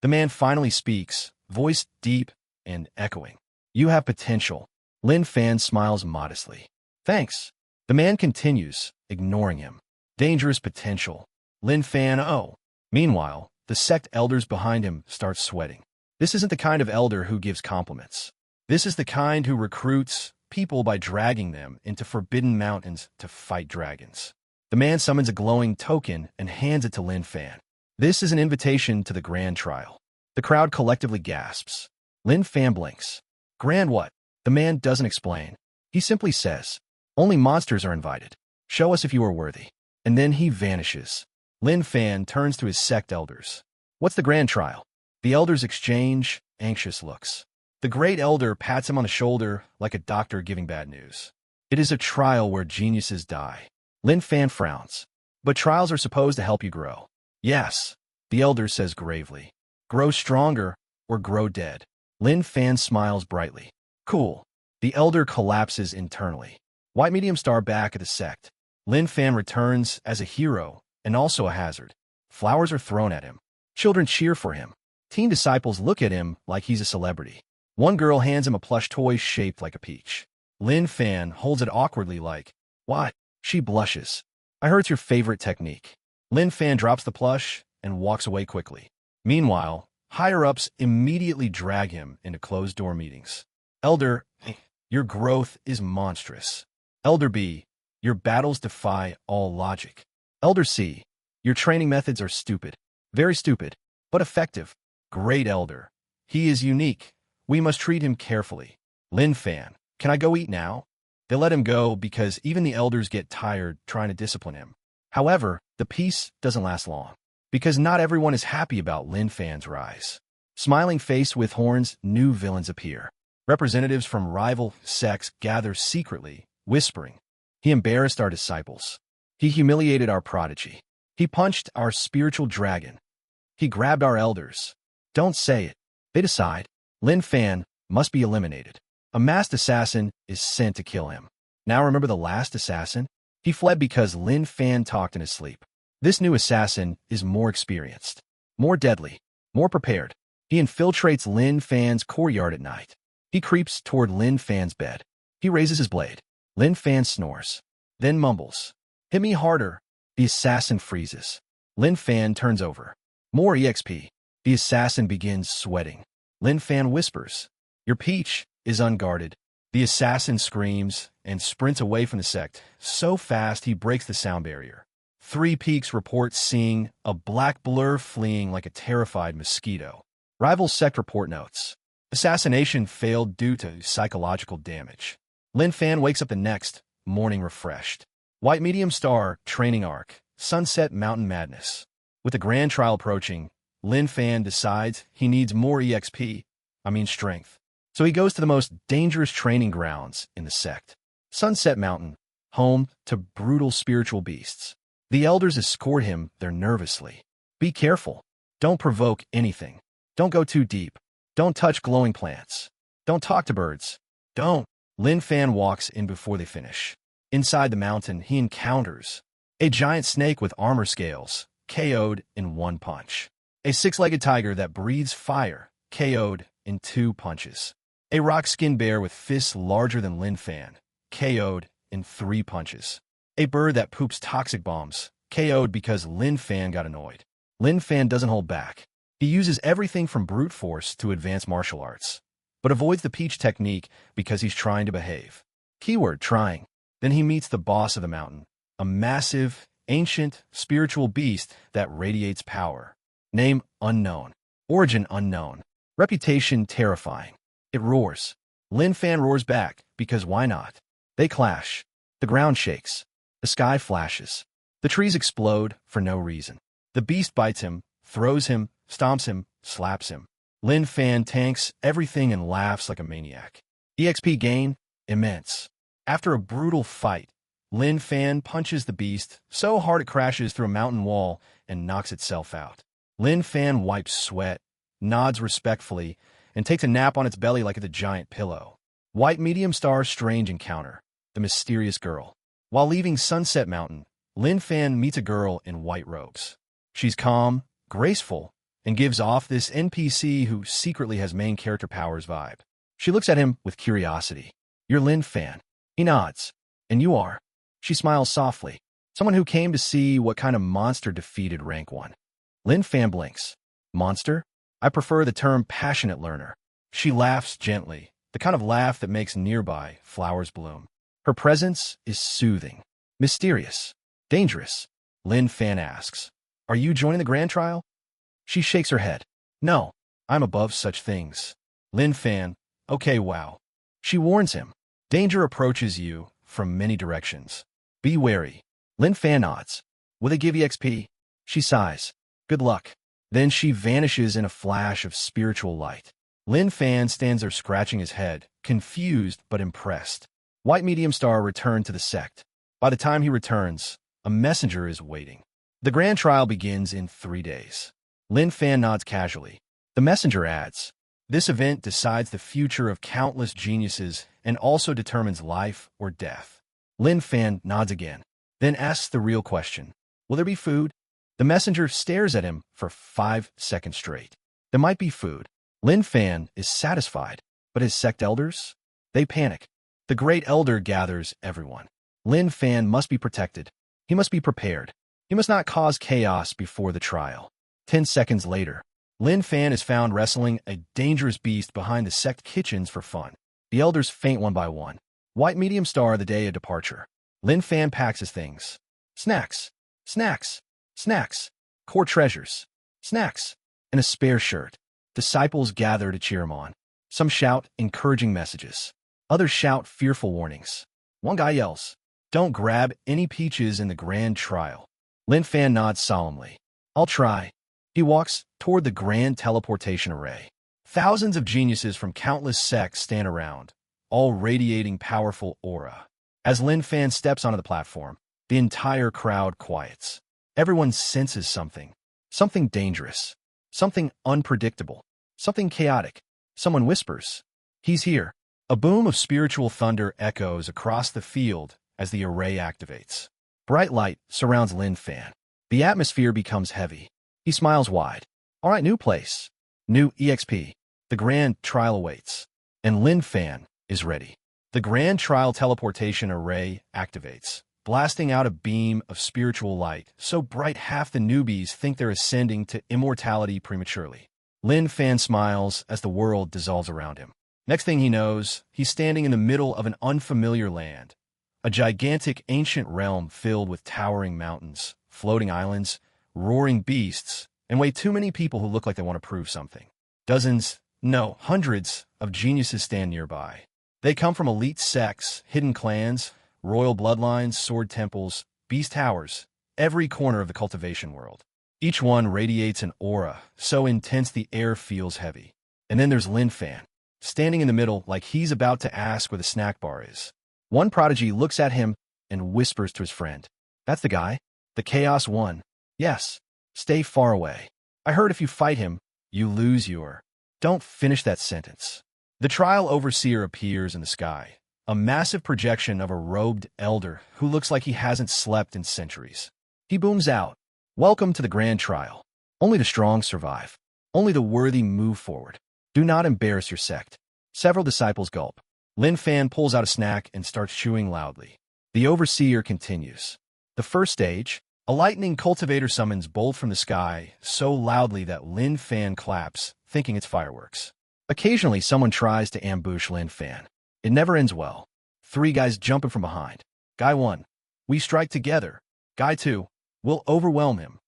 The man finally speaks, voice deep and echoing. You have potential. Lin Fan smiles modestly. Thanks. The man continues, ignoring him. Dangerous potential. Lin Fan, oh. Meanwhile, the sect elders behind him start sweating. This isn't the kind of elder who gives compliments. This is the kind who recruits people by dragging them into forbidden mountains to fight dragons. The man summons a glowing token and hands it to Lin Fan. This is an invitation to the grand trial. The crowd collectively gasps. Lin Fan blinks. Grand what? The man doesn't explain. He simply says, only monsters are invited. Show us if you are worthy. And then he vanishes. Lin Fan turns to his sect elders. What's the grand trial? The elders exchange anxious looks. The great elder pats him on the shoulder like a doctor giving bad news. It is a trial where geniuses die. Lin Fan frowns. But trials are supposed to help you grow. Yes, the elder says gravely. Grow stronger or grow dead. Lin Fan smiles brightly. Cool. The elder collapses internally. White medium star back at the sect. Lin Fan returns as a hero and also a hazard. Flowers are thrown at him. Children cheer for him. Teen disciples look at him like he's a celebrity. One girl hands him a plush toy shaped like a peach. Lin Fan holds it awkwardly like, what? She blushes. I heard it's your favorite technique. Lin Fan drops the plush and walks away quickly. Meanwhile, higher-ups immediately drag him into closed-door meetings. Elder, your growth is monstrous. Elder B, your battles defy all logic. Elder C, your training methods are stupid. Very stupid, but effective. Great Elder. He is unique. We must treat him carefully. Lin Fan, can I go eat now? They let him go because even the elders get tired trying to discipline him. However, the peace doesn't last long, because not everyone is happy about Lin Fan's rise. Smiling face with horns, new villains appear. Representatives from rival sects gather secretly, whispering, he embarrassed our disciples. He humiliated our prodigy. He punched our spiritual dragon. He grabbed our elders. Don't say it. They decide. Lin Fan must be eliminated. A masked assassin is sent to kill him. Now remember the last assassin? He fled because Lin Fan talked in his sleep. This new assassin is more experienced, more deadly, more prepared. He infiltrates Lin Fan's courtyard at night. He creeps toward Lin Fan's bed. He raises his blade. Lin Fan snores, then mumbles, hit me harder. The assassin freezes. Lin Fan turns over. More EXP. The assassin begins sweating. Lin Fan whispers, your peach is unguarded. The assassin screams and sprints away from the sect, so fast he breaks the sound barrier. 3 Peaks reports seeing a black blur fleeing like a terrified mosquito. Rival sect report notes, assassination failed due to psychological damage. Lin Fan wakes up the next morning refreshed. White medium star training arc, Sunset Mountain Madness. With the grand trial approaching, Lin Fan decides he needs more strength. So he goes to the most dangerous training grounds in the sect. Sunset Mountain, home to brutal spiritual beasts. The elders escort him there nervously. Be careful. Don't provoke anything. Don't go too deep. Don't touch glowing plants. Don't talk to birds. Don't. Lin Fan walks in before they finish. Inside the mountain, he encounters a giant snake with armor scales, KO'd in 1 punch. A 6-legged tiger that breathes fire, KO'd in 2 punches. A rock-skinned bear with fists larger than Lin Fan, KO'd in 3 punches. A bird that poops toxic bombs, KO'd because Lin Fan got annoyed. Lin Fan doesn't hold back. He uses everything from brute force to advanced martial arts, but avoids the peach technique because he's trying to behave. Keyword trying. Then he meets the boss of the mountain, a massive, ancient, spiritual beast that radiates power. Name unknown. Origin unknown. Reputation terrifying. It roars. Lin Fan roars back, because why not? They clash. The ground shakes. The sky flashes. The trees explode for no reason. The beast bites him, throws him, stomps him, slaps him. Lin Fan tanks everything and laughs like a maniac. EXP gain, immense. After a brutal fight, Lin Fan punches the beast so hard it crashes through a mountain wall and knocks itself out. Lin Fan wipes sweat, nods respectfully, and takes a nap on its belly like it's a giant pillow. White medium star strange encounter, the mysterious girl. While leaving Sunset Mountain, Lin Fan meets a girl in white robes. She's calm, graceful, and gives off this NPC who secretly has main character powers vibe. She looks at him with curiosity. You're Lin Fan. He nods. And you are. She smiles softly. Someone who came to see what kind of monster defeated rank 1. Lin Fan blinks. Monster? I prefer the term passionate learner. She laughs gently, the kind of laugh that makes nearby flowers bloom. Her presence is soothing, mysterious, dangerous. Lin Fan asks, "Are you joining the grand trial?" She shakes her head. "No, I'm above such things." Lin Fan, "Okay, wow." She warns him. "Danger approaches you from many directions. Be wary." Lin Fan nods. "Will they give EXP?" She sighs. "Good luck." Then she vanishes in a flash of spiritual light. Lin Fan stands there scratching his head, confused but impressed. White Medium Star returned to the sect. By the time he returns, a messenger is waiting. The grand trial begins in 3 days. Lin Fan nods casually. The messenger adds, "This event decides the future of countless geniuses and also determines life or death." Lin Fan nods again, then asks the real question. "Will there be food?" The messenger stares at him for 5 seconds straight. "There might be food." Lin Fan is satisfied, but his sect elders? They panic. The great elder gathers everyone. Lin Fan must be protected. He must be prepared. He must not cause chaos before the trial. 10 seconds later, Lin Fan is found wrestling a dangerous beast behind the sect kitchens for fun. The elders faint one by one. White Medium Star the day of departure. Lin Fan packs his things. Snacks, snacks, snacks, core treasures, snacks, and a spare shirt. Disciples gather to cheer him on. Some shout encouraging messages. Others shout fearful warnings. One guy yells, "Don't grab any peaches in the grand trial." Lin Fan nods solemnly. "I'll try." He walks toward the grand teleportation array. Thousands of geniuses from countless sects stand around, all radiating powerful aura. As Lin Fan steps onto the platform, the entire crowd quiets. Everyone senses something. Something dangerous. Something unpredictable. Something chaotic. Someone whispers, "He's here." A boom of spiritual thunder echoes across the field as the array activates. Bright light surrounds Lin Fan. The atmosphere becomes heavy. He smiles wide. "All right, new place. New EXP. The grand trial awaits." And Lin Fan is ready. The grand trial teleportation array activates, blasting out a beam of spiritual light so bright half the newbies think they're ascending to immortality prematurely. Lin Fan smiles as the world dissolves around him. Next thing he knows, he's standing in the middle of an unfamiliar land, a gigantic ancient realm filled with towering mountains, floating islands, roaring beasts, and way too many people who look like they want to prove something. Dozens, no, hundreds of geniuses stand nearby. They come from elite sects, hidden clans, royal bloodlines, sword temples, beast towers, every corner of the cultivation world. Each one radiates an aura, so intense the air feels heavy. And then there's Lin Fan, standing in the middle like he's about to ask where the snack bar is. One prodigy looks at him and whispers to his friend, "That's the guy? The Chaos One." "Yes. Stay far away. I heard if you fight him, you lose your..." Don't finish that sentence. The trial overseer appears in the sky, a massive projection of a robed elder who looks like he hasn't slept in centuries. He booms out, "Welcome to the grand trial. Only the strong survive. Only the worthy move forward. Do not embarrass your sect." Several disciples gulp. Lin Fan pulls out a snack and starts chewing loudly. The overseer continues. The first stage, a lightning cultivator summons bolt from the sky so loudly that Lin Fan claps, thinking it's fireworks. Occasionally, someone tries to ambush Lin Fan. It never ends well. 3 guys jumping from behind. Guy 1, "We strike together." Guy 2, "We'll overwhelm him."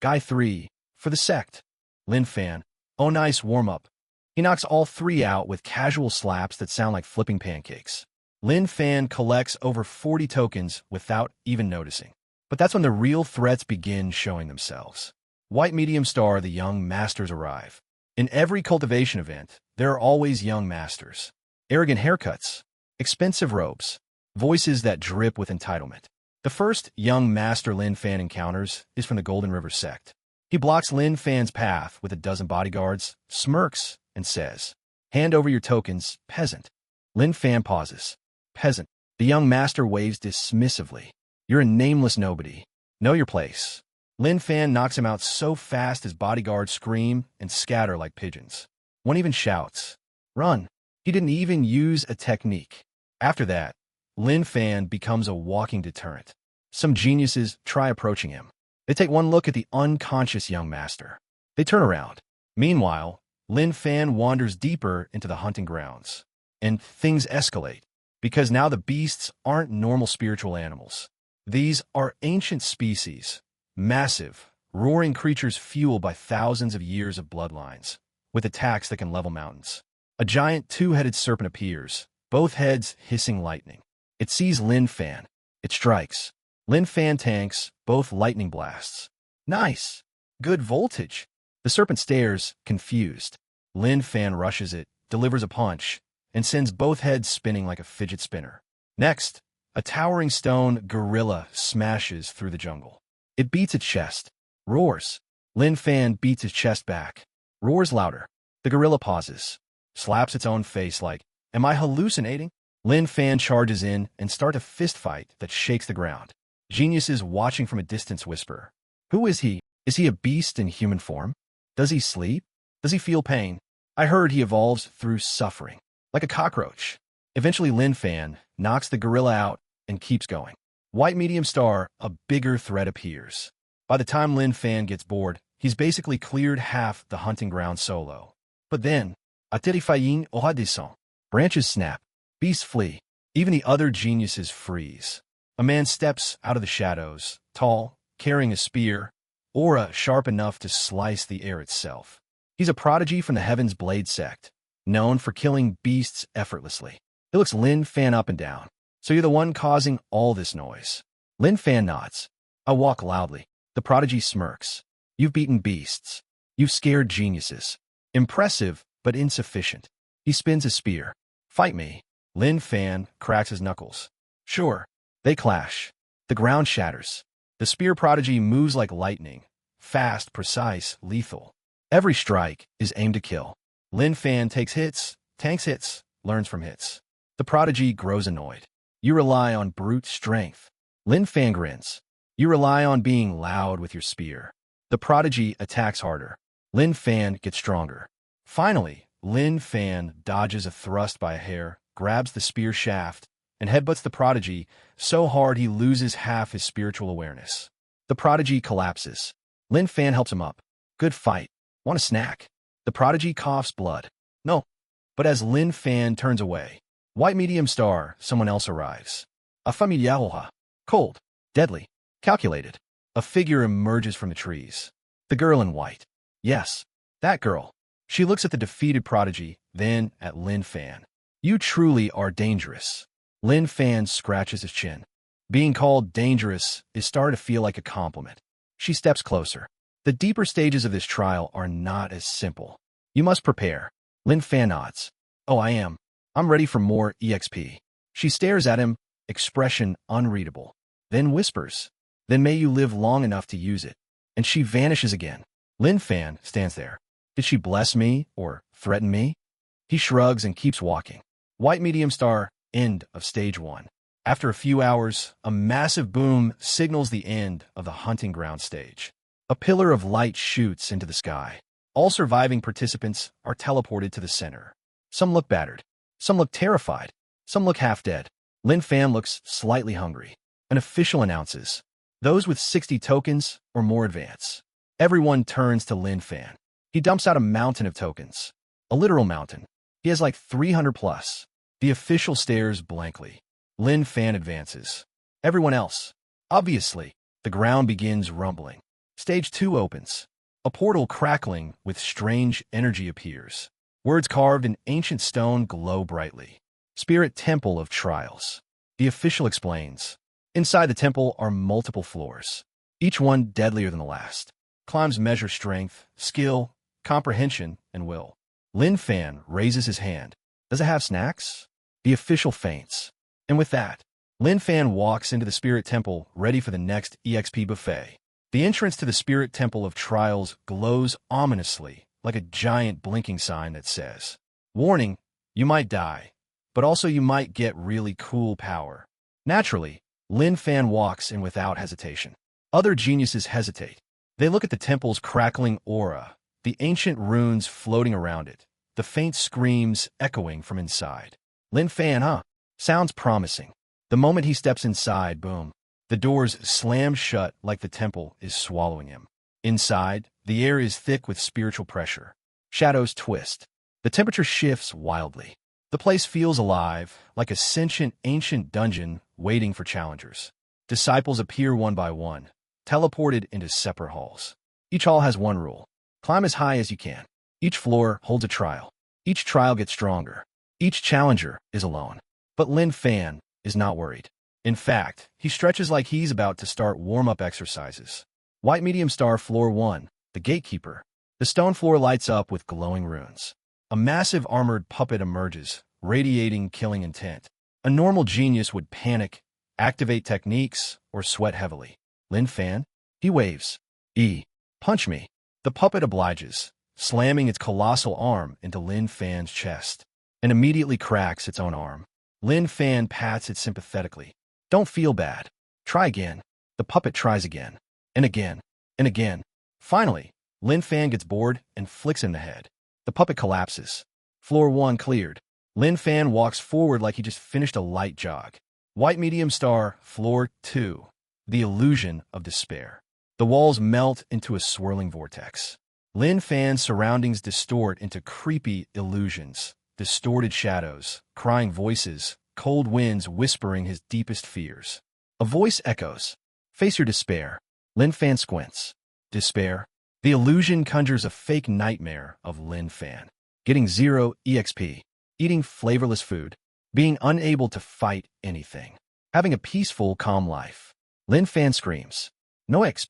Guy 3, "For the sect." Lin Fan, "Oh, nice warm-up." He knocks all 3 out with casual slaps that sound like flipping pancakes. Lin Fan collects over 40 tokens without even noticing. But that's when the real threats begin showing themselves. White Medium Star, the young masters arrive. In every cultivation event, there are always young masters. Arrogant haircuts, expensive robes, voices that drip with entitlement. The first young master Lin Fan encounters is from the Golden River sect. He blocks Lin Fan's path with a dozen bodyguards, smirks, and says, "Hand over your tokens, peasant." Lin Fan pauses. "Peasant." The young master waves dismissively. "You're a nameless nobody. Know your place." Lin Fan knocks him out so fast his bodyguards scream and scatter like pigeons. One even shouts, "Run." He didn't even use a technique. After that, Lin Fan becomes a walking deterrent. Some geniuses try approaching him. They take one look at the unconscious young master. They turn around. Meanwhile, Lin Fan wanders deeper into the hunting grounds. And things escalate, because now the beasts aren't normal spiritual animals. These are ancient species, massive, roaring creatures fueled by thousands of years of bloodlines, with attacks that can level mountains. A giant two-headed serpent appears, both heads hissing lightning. It sees Lin Fan. It strikes. Lin Fan tanks, both lightning blasts. Nice! Good voltage! The serpent stares, confused. Lin Fan rushes it, delivers a punch, and sends both heads spinning like a fidget spinner. Next, a towering stone gorilla smashes through the jungle. It beats its chest. Roars. Lin Fan beats its chest back. Roars louder. The gorilla pauses. Slaps its own face like, am I hallucinating? Lin Fan charges in and starts a fist fight that shakes the ground. Geniuses watching from a distance whisper, who is he? Is he a beast in human form? Does he sleep? Does he feel pain? I heard he evolves through suffering, like a cockroach. Eventually Lin Fan knocks the gorilla out and keeps going. White medium star, a bigger threat appears. By the time Lin Fan gets bored, he's basically cleared half the hunting ground solo. But then, Atterifayin Ohadison. Branches snap. Beasts flee. Even the other geniuses freeze. A man steps out of the shadows, tall, carrying a spear, aura sharp enough to slice the air itself. He's a prodigy from the Heaven's Blade sect, known for killing beasts effortlessly. He looks Lin Fan up and down. So you're the one causing all this noise. Lin Fan nods. I walk loudly. The prodigy smirks. You've beaten beasts. You've scared geniuses. Impressive, but insufficient. He spins his spear. Fight me. Lin Fan cracks his knuckles. Sure. They clash. The ground shatters. The spear prodigy moves like lightning. Fast, precise, lethal. Every strike is aimed to kill. Lin Fan takes hits, tanks hits, learns from hits. The prodigy grows annoyed. You rely on brute strength. Lin Fan grins. You rely on being loud with your spear. The prodigy attacks harder. Lin Fan gets stronger. Finally, Lin Fan dodges a thrust by a hair, grabs the spear shaft, and headbutts the prodigy so hard he loses half his spiritual awareness. The prodigy collapses. Lin Fan helps him up. Good fight. Want a snack? The prodigy coughs blood. No. But as Lin Fan turns away, white medium star, someone else arrives. A familiar. Cold. Deadly. Calculated. A figure emerges from the trees. The girl in white. Yes, that girl. She looks at the defeated prodigy, then at Lin Fan. You truly are dangerous. Lin Fan scratches his chin. Being called dangerous is starting to feel like a compliment. She steps closer. The deeper stages of this trial are not as simple. You must prepare. Lin Fan nods. Oh, I am. I'm ready for more EXP. She stares at him, expression unreadable. Then whispers. Then may you live long enough to use it. And she vanishes again. Lin Fan stands there. Did she bless me or threaten me? He shrugs and keeps walking. White medium star, end of stage 1. After a few hours, a massive boom signals the end of the hunting ground stage. A pillar of light shoots into the sky. All surviving participants are teleported to the center. Some look battered. Some look terrified. Some look half dead. Lin Fan looks slightly hungry. An official announces, those with 60 tokens or more advance. Everyone turns to Lin Fan. He dumps out a mountain of tokens. A literal mountain. He has like 300 plus. The official stares blankly. Lin Fan advances. Everyone else. Obviously, the ground begins rumbling. Stage 2 opens. A portal crackling with strange energy appears. Words carved in ancient stone glow brightly. Spirit Temple of Trials. The official explains. Inside the temple are multiple floors, each one deadlier than the last. Climbs measure strength, skill, comprehension, and will. Lin Fan raises his hand. Does it have snacks? The official faints. And with that, Lin Fan walks into the Spirit Temple, ready for the next EXP buffet. The entrance to the Spirit Temple of Trials glows ominously, like a giant blinking sign that says, warning, you might die, but also you might get really cool power. Naturally, Lin Fan walks in without hesitation. Other geniuses hesitate. They look at the temple's crackling aura, the ancient runes floating around it, the faint screams echoing from inside. Lin Fan, huh? Sounds promising. The moment he steps inside, boom. The doors slam shut like the temple is swallowing him. Inside, the air is thick with spiritual pressure. Shadows twist. The temperature shifts wildly. The place feels alive, like a sentient, ancient dungeon waiting for challengers. Disciples appear one by one, teleported into separate halls. Each hall has one rule: climb as high as you can. Each floor holds a trial. Each trial gets stronger. Each challenger is alone. But Lin Fan is not worried. In fact, he stretches like he's about to start warm-up exercises. White medium star floor 1, the gatekeeper. The stone floor lights up with glowing runes. A massive armored puppet emerges, radiating killing intent. A normal genius would panic, activate techniques, or sweat heavily. Lin Fan? He waves. Punch me. The puppet obliges, slamming its colossal arm into Lin Fan's chest, and immediately cracks its own arm. Lin Fan pats it sympathetically. Don't feel bad. Try again. The puppet tries again, and again, and again. Finally, Lin Fan gets bored and flicks him in the head. The puppet collapses. Floor 1 cleared. Lin Fan walks forward like he just finished a light jog. White medium star, floor 2. The illusion of despair. The walls melt into a swirling vortex. Lin Fan's surroundings distort into creepy illusions, distorted shadows, crying voices, cold winds whispering his deepest fears. A voice echoes. Face your despair. Lin Fan squints. Despair? The illusion conjures a fake nightmare of Lin Fan. Getting 0 EXP. Eating flavorless food. Being unable to fight anything. Having a peaceful, calm life. Lin Fan screams. No exp.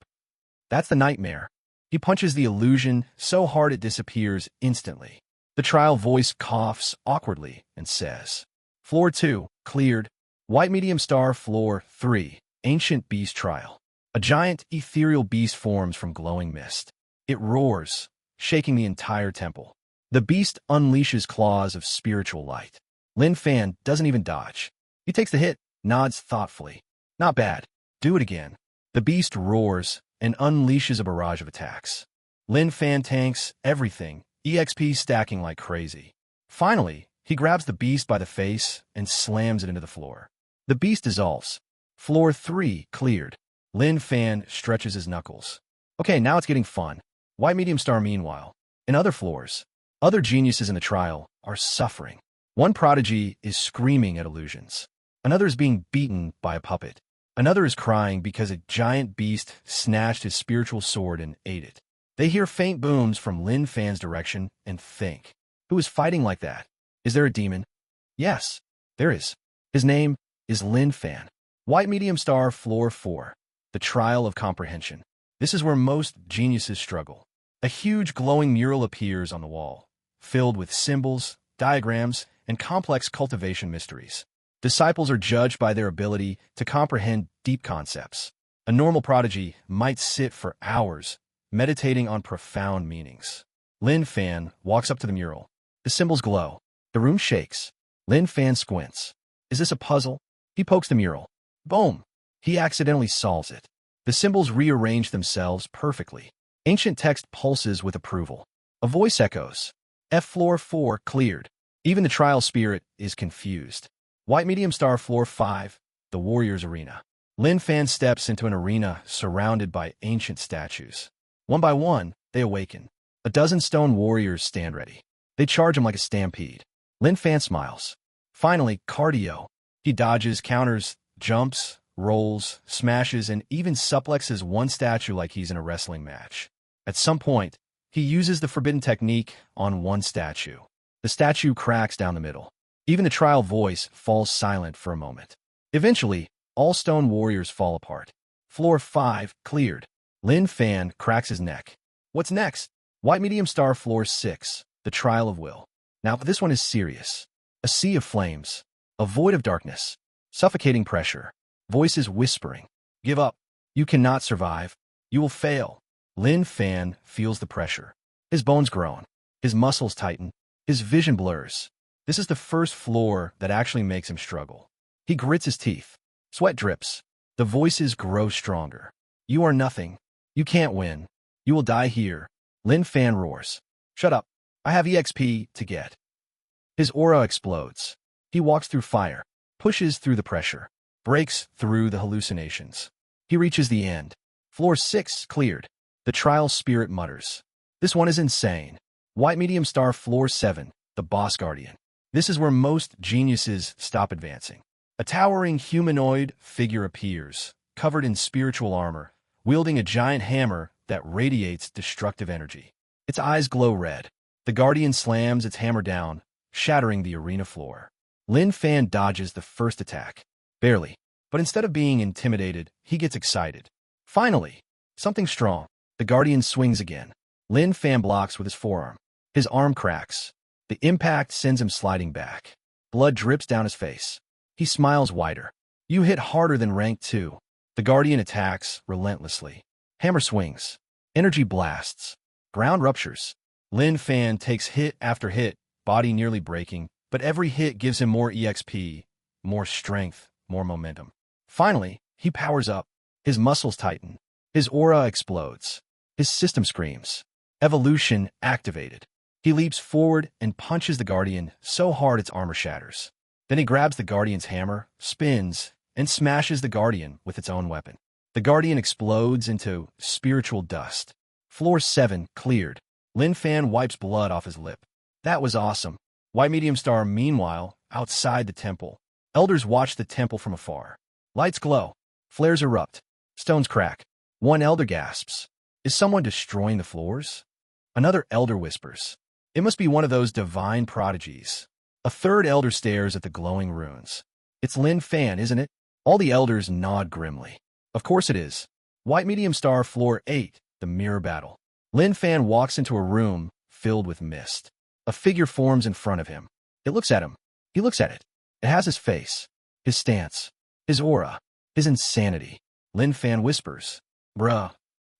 That's the nightmare. He punches the illusion so hard it disappears instantly. The trial voice coughs awkwardly and says, Floor 2, cleared. White medium star, floor 3, ancient beast trial. A giant, ethereal beast forms from glowing mist. It roars, shaking the entire temple. The beast unleashes claws of spiritual light. Lin Fan doesn't even dodge. He takes the hit, nods thoughtfully. Not bad. Do it again. The beast roars and unleashes a barrage of attacks. Lin Fan tanks everything, EXP stacking like crazy. Finally, he grabs the beast by the face and slams it into the floor. The beast dissolves. Floor 3 cleared. Lin Fan stretches his knuckles. Okay, now it's getting fun. White medium star meanwhile. In other floors, other geniuses in the trial are suffering. One prodigy is screaming at illusions. Another is being beaten by a puppet. Another is crying because a giant beast snatched his spiritual sword and ate it. They hear faint booms from Lin Fan's direction and think, who is fighting like that? Is there a demon? Yes, there is. His name is Lin Fan. White medium star, floor 4. The trial of comprehension. This is where most geniuses struggle. A huge glowing mural appears on the wall, filled with symbols, diagrams, and complex cultivation mysteries. Disciples are judged by their ability to comprehend deep concepts. A normal prodigy might sit for hours, meditating on profound meanings. Lin Fan walks up to the mural. The symbols glow. The room shakes. Lin Fan squints. Is this a puzzle? He pokes the mural. Boom! He accidentally solves it. The symbols rearrange themselves perfectly. Ancient text pulses with approval. A voice echoes. F floor 4 cleared. Even the trial spirit is confused. White medium star, floor 5, the warrior's arena. Lin Fan steps into an arena surrounded by ancient statues. One by one, they awaken. A dozen stone warriors stand ready. They charge him like a stampede. Lin Fan smiles. Finally, cardio. He dodges, counters, jumps, rolls, smashes, and even suplexes one statue like he's in a wrestling match. At some point, he uses the forbidden technique on one statue. The statue cracks down the middle. Even the trial voice falls silent for a moment. Eventually, all stone warriors fall apart. Floor 5 cleared. Lin Fan cracks his neck. What's next? White medium star, floor 6, the trial of will. Now this one is serious. A sea of flames. A void of darkness. Suffocating pressure. Voices whispering. Give up. You cannot survive. You will fail. Lin Fan feels the pressure. His bones groan. His muscles tighten. His vision blurs. This is the first floor that actually makes him struggle. He grits his teeth. Sweat drips. The voices grow stronger. You are nothing. You can't win. You will die here. Lin Fan roars. Shut up. I have EXP to get. His aura explodes. He walks through fire, pushes through the pressure. breaks through the hallucinations. He reaches the end. Floor 6 cleared. The trial spirit mutters, "This one is insane." White medium star floor 7, the boss guardian. This is where most geniuses stop advancing. A towering humanoid figure appears, covered in spiritual armor, wielding a giant hammer that radiates destructive energy. Its eyes glow red. The guardian slams its hammer down, shattering the arena floor. Lin Fan dodges the first attack. Barely. But instead of being intimidated, he gets excited. Finally, something strong. The guardian swings again. Lin Fan blocks with his forearm. His arm cracks. The impact sends him sliding back. Blood drips down his face. He smiles wider. "You hit harder than rank 2. The guardian attacks relentlessly. Hammer swings. Energy blasts. Ground ruptures. Lin Fan takes hit after hit, body nearly breaking, but every hit gives him more EXP, more strength, more momentum. Finally, he powers up. His muscles tighten. His aura explodes. His system screams. Evolution activated. He leaps forward and punches the guardian so hard its armor shatters. Then he grabs the guardian's hammer, spins, and smashes the guardian with its own weapon. The guardian explodes into spiritual dust. Floor 7 cleared. Lin Fan wipes blood off his lip. That was awesome. White medium star, meanwhile, outside the temple. Elders watch the temple from afar. Lights glow. Flares erupt. Stones crack. One elder gasps. Is someone destroying the floors? Another elder whispers. It must be one of those divine prodigies. A third elder stares at the glowing runes. It's Lin Fan, isn't it? All the elders nod grimly. Of course it is. White medium star floor 8, the mirror battle. Lin Fan walks into a room filled with mist. A figure forms in front of him. It looks at him. He looks at it. It has his face, his stance, his aura, his insanity. Lin Fan whispers, "Bruh."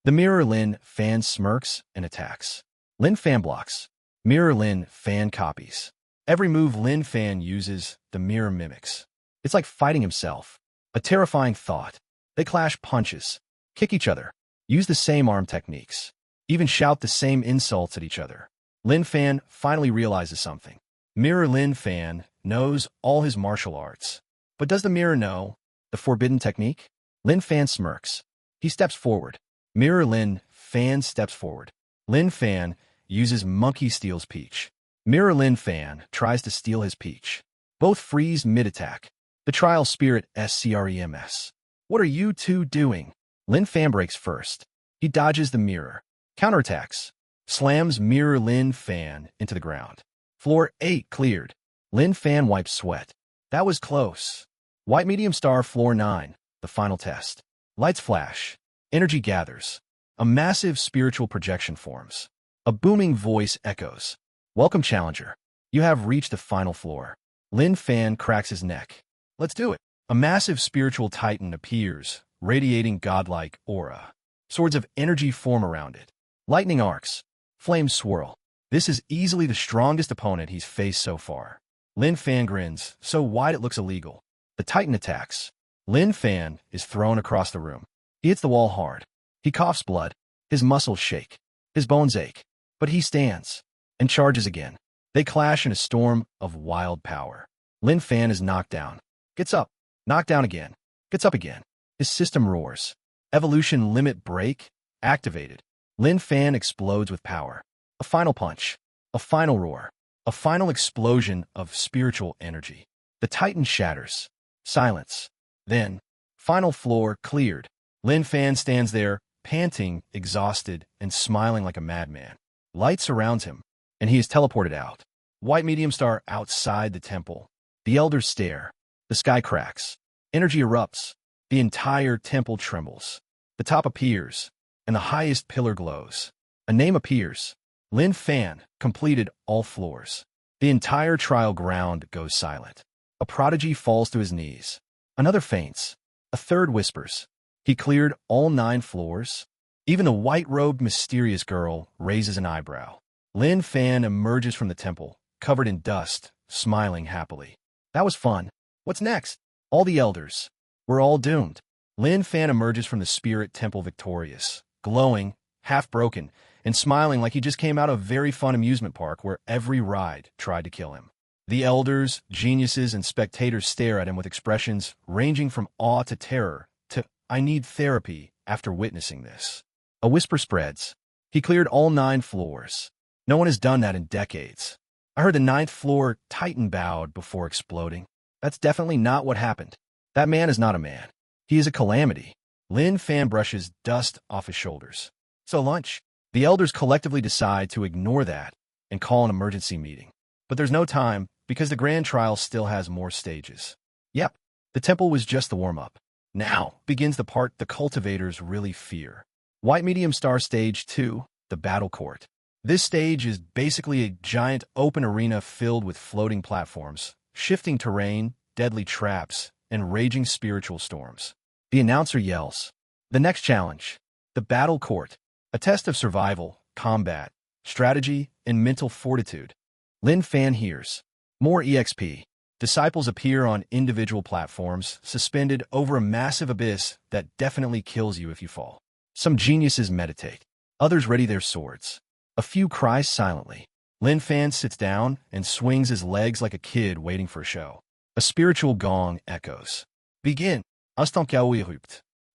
The mirror Lin Fan smirks and attacks. Lin Fan blocks. Mirror Lin Fan copies. Every move Lin Fan uses, the mirror mimics. It's like fighting himself. A terrifying thought. They clash punches, kick each other, use the same arm techniques, even shout the same insults at each other. Lin Fan finally realizes something. Mirror Lin Fan knows all his martial arts. But does the mirror know the forbidden technique? Lin Fan smirks. He steps forward. Mirror Lin Fan steps forward. Lin Fan uses monkey steals peach. Mirror Lin Fan tries to steal his peach. Both freeze mid-attack. The trial spirit SCREMS. What are you two doing? Lin Fan breaks first. He dodges the mirror. Counterattacks. Slams Mirror Lin Fan into the ground. Floor 8 cleared. Lin Fan wipes sweat. That was close. White medium star floor 9, the final test. Lights flash. Energy gathers. A massive spiritual projection forms. A booming voice echoes. "Welcome, challenger. You have reached the final floor." Lin Fan cracks his neck. "Let's do it." A massive spiritual titan appears, radiating godlike aura. Swords of energy form around it. Lightning arcs. Flames swirl. This is easily the strongest opponent he's faced so far. Lin Fan grins, so wide it looks illegal. The titan attacks. Lin Fan is thrown across the room. He hits the wall hard. He coughs blood. His muscles shake. His bones ache. But he stands and charges again. They clash in a storm of wild power. Lin Fan is knocked down. Gets up. Knocked down again. Gets up again. His system roars. Evolution limit break activated. Lin Fan explodes with power. A final punch. A final roar. A final explosion of spiritual energy. The titan shatters. Silence. Then, final floor cleared. Lin Fan stands there, panting, exhausted, and smiling like a madman. Light surrounds him, and he is teleported out. White medium star outside the temple. The elders stare. The sky cracks. Energy erupts. The entire temple trembles. The top appears, and the highest pillar glows. A name appears. Lin Fan completed all floors. The entire trial ground goes silent. A prodigy falls to his knees. Another faints. A third whispers. He cleared all 9 floors. Even the white-robed mysterious girl raises an eyebrow. Lin Fan emerges from the temple, covered in dust, smiling happily. That was fun. What's next? All the elders. We're all doomed. Lin Fan emerges from the spirit temple victorious, glowing, half-broken, and smiling like he just came out of a very fun amusement park where every ride tried to kill him. The elders, geniuses, and spectators stare at him with expressions ranging from awe to terror to "I need therapy" after witnessing this. A whisper spreads. He cleared all 9 floors. No one has done that in decades. I heard the 9th floor titan bowed before exploding. That's definitely not what happened. That man is not a man. He is a calamity. Lin Fan brushes dust off his shoulders. So lunch. The elders collectively decide to ignore that and call an emergency meeting. But there's no time because the grand trial still has more stages. Yep, the temple was just the warm-up. Now begins the part the cultivators really fear. White Medium Star Stage 2, the Battle Court. This stage is basically a giant open arena filled with floating platforms, shifting terrain, deadly traps, and raging spiritual storms. The announcer yells, "The next challenge, the Battle Court, a test of survival, combat, strategy, and mental fortitude." Lin Fan hears. More EXP. Disciples appear on individual platforms, suspended over a massive abyss that definitely kills you if you fall. Some geniuses meditate. Others ready their swords. A few cry silently. Lin Fan sits down and swings his legs like a kid waiting for a show. A spiritual gong echoes. Begin.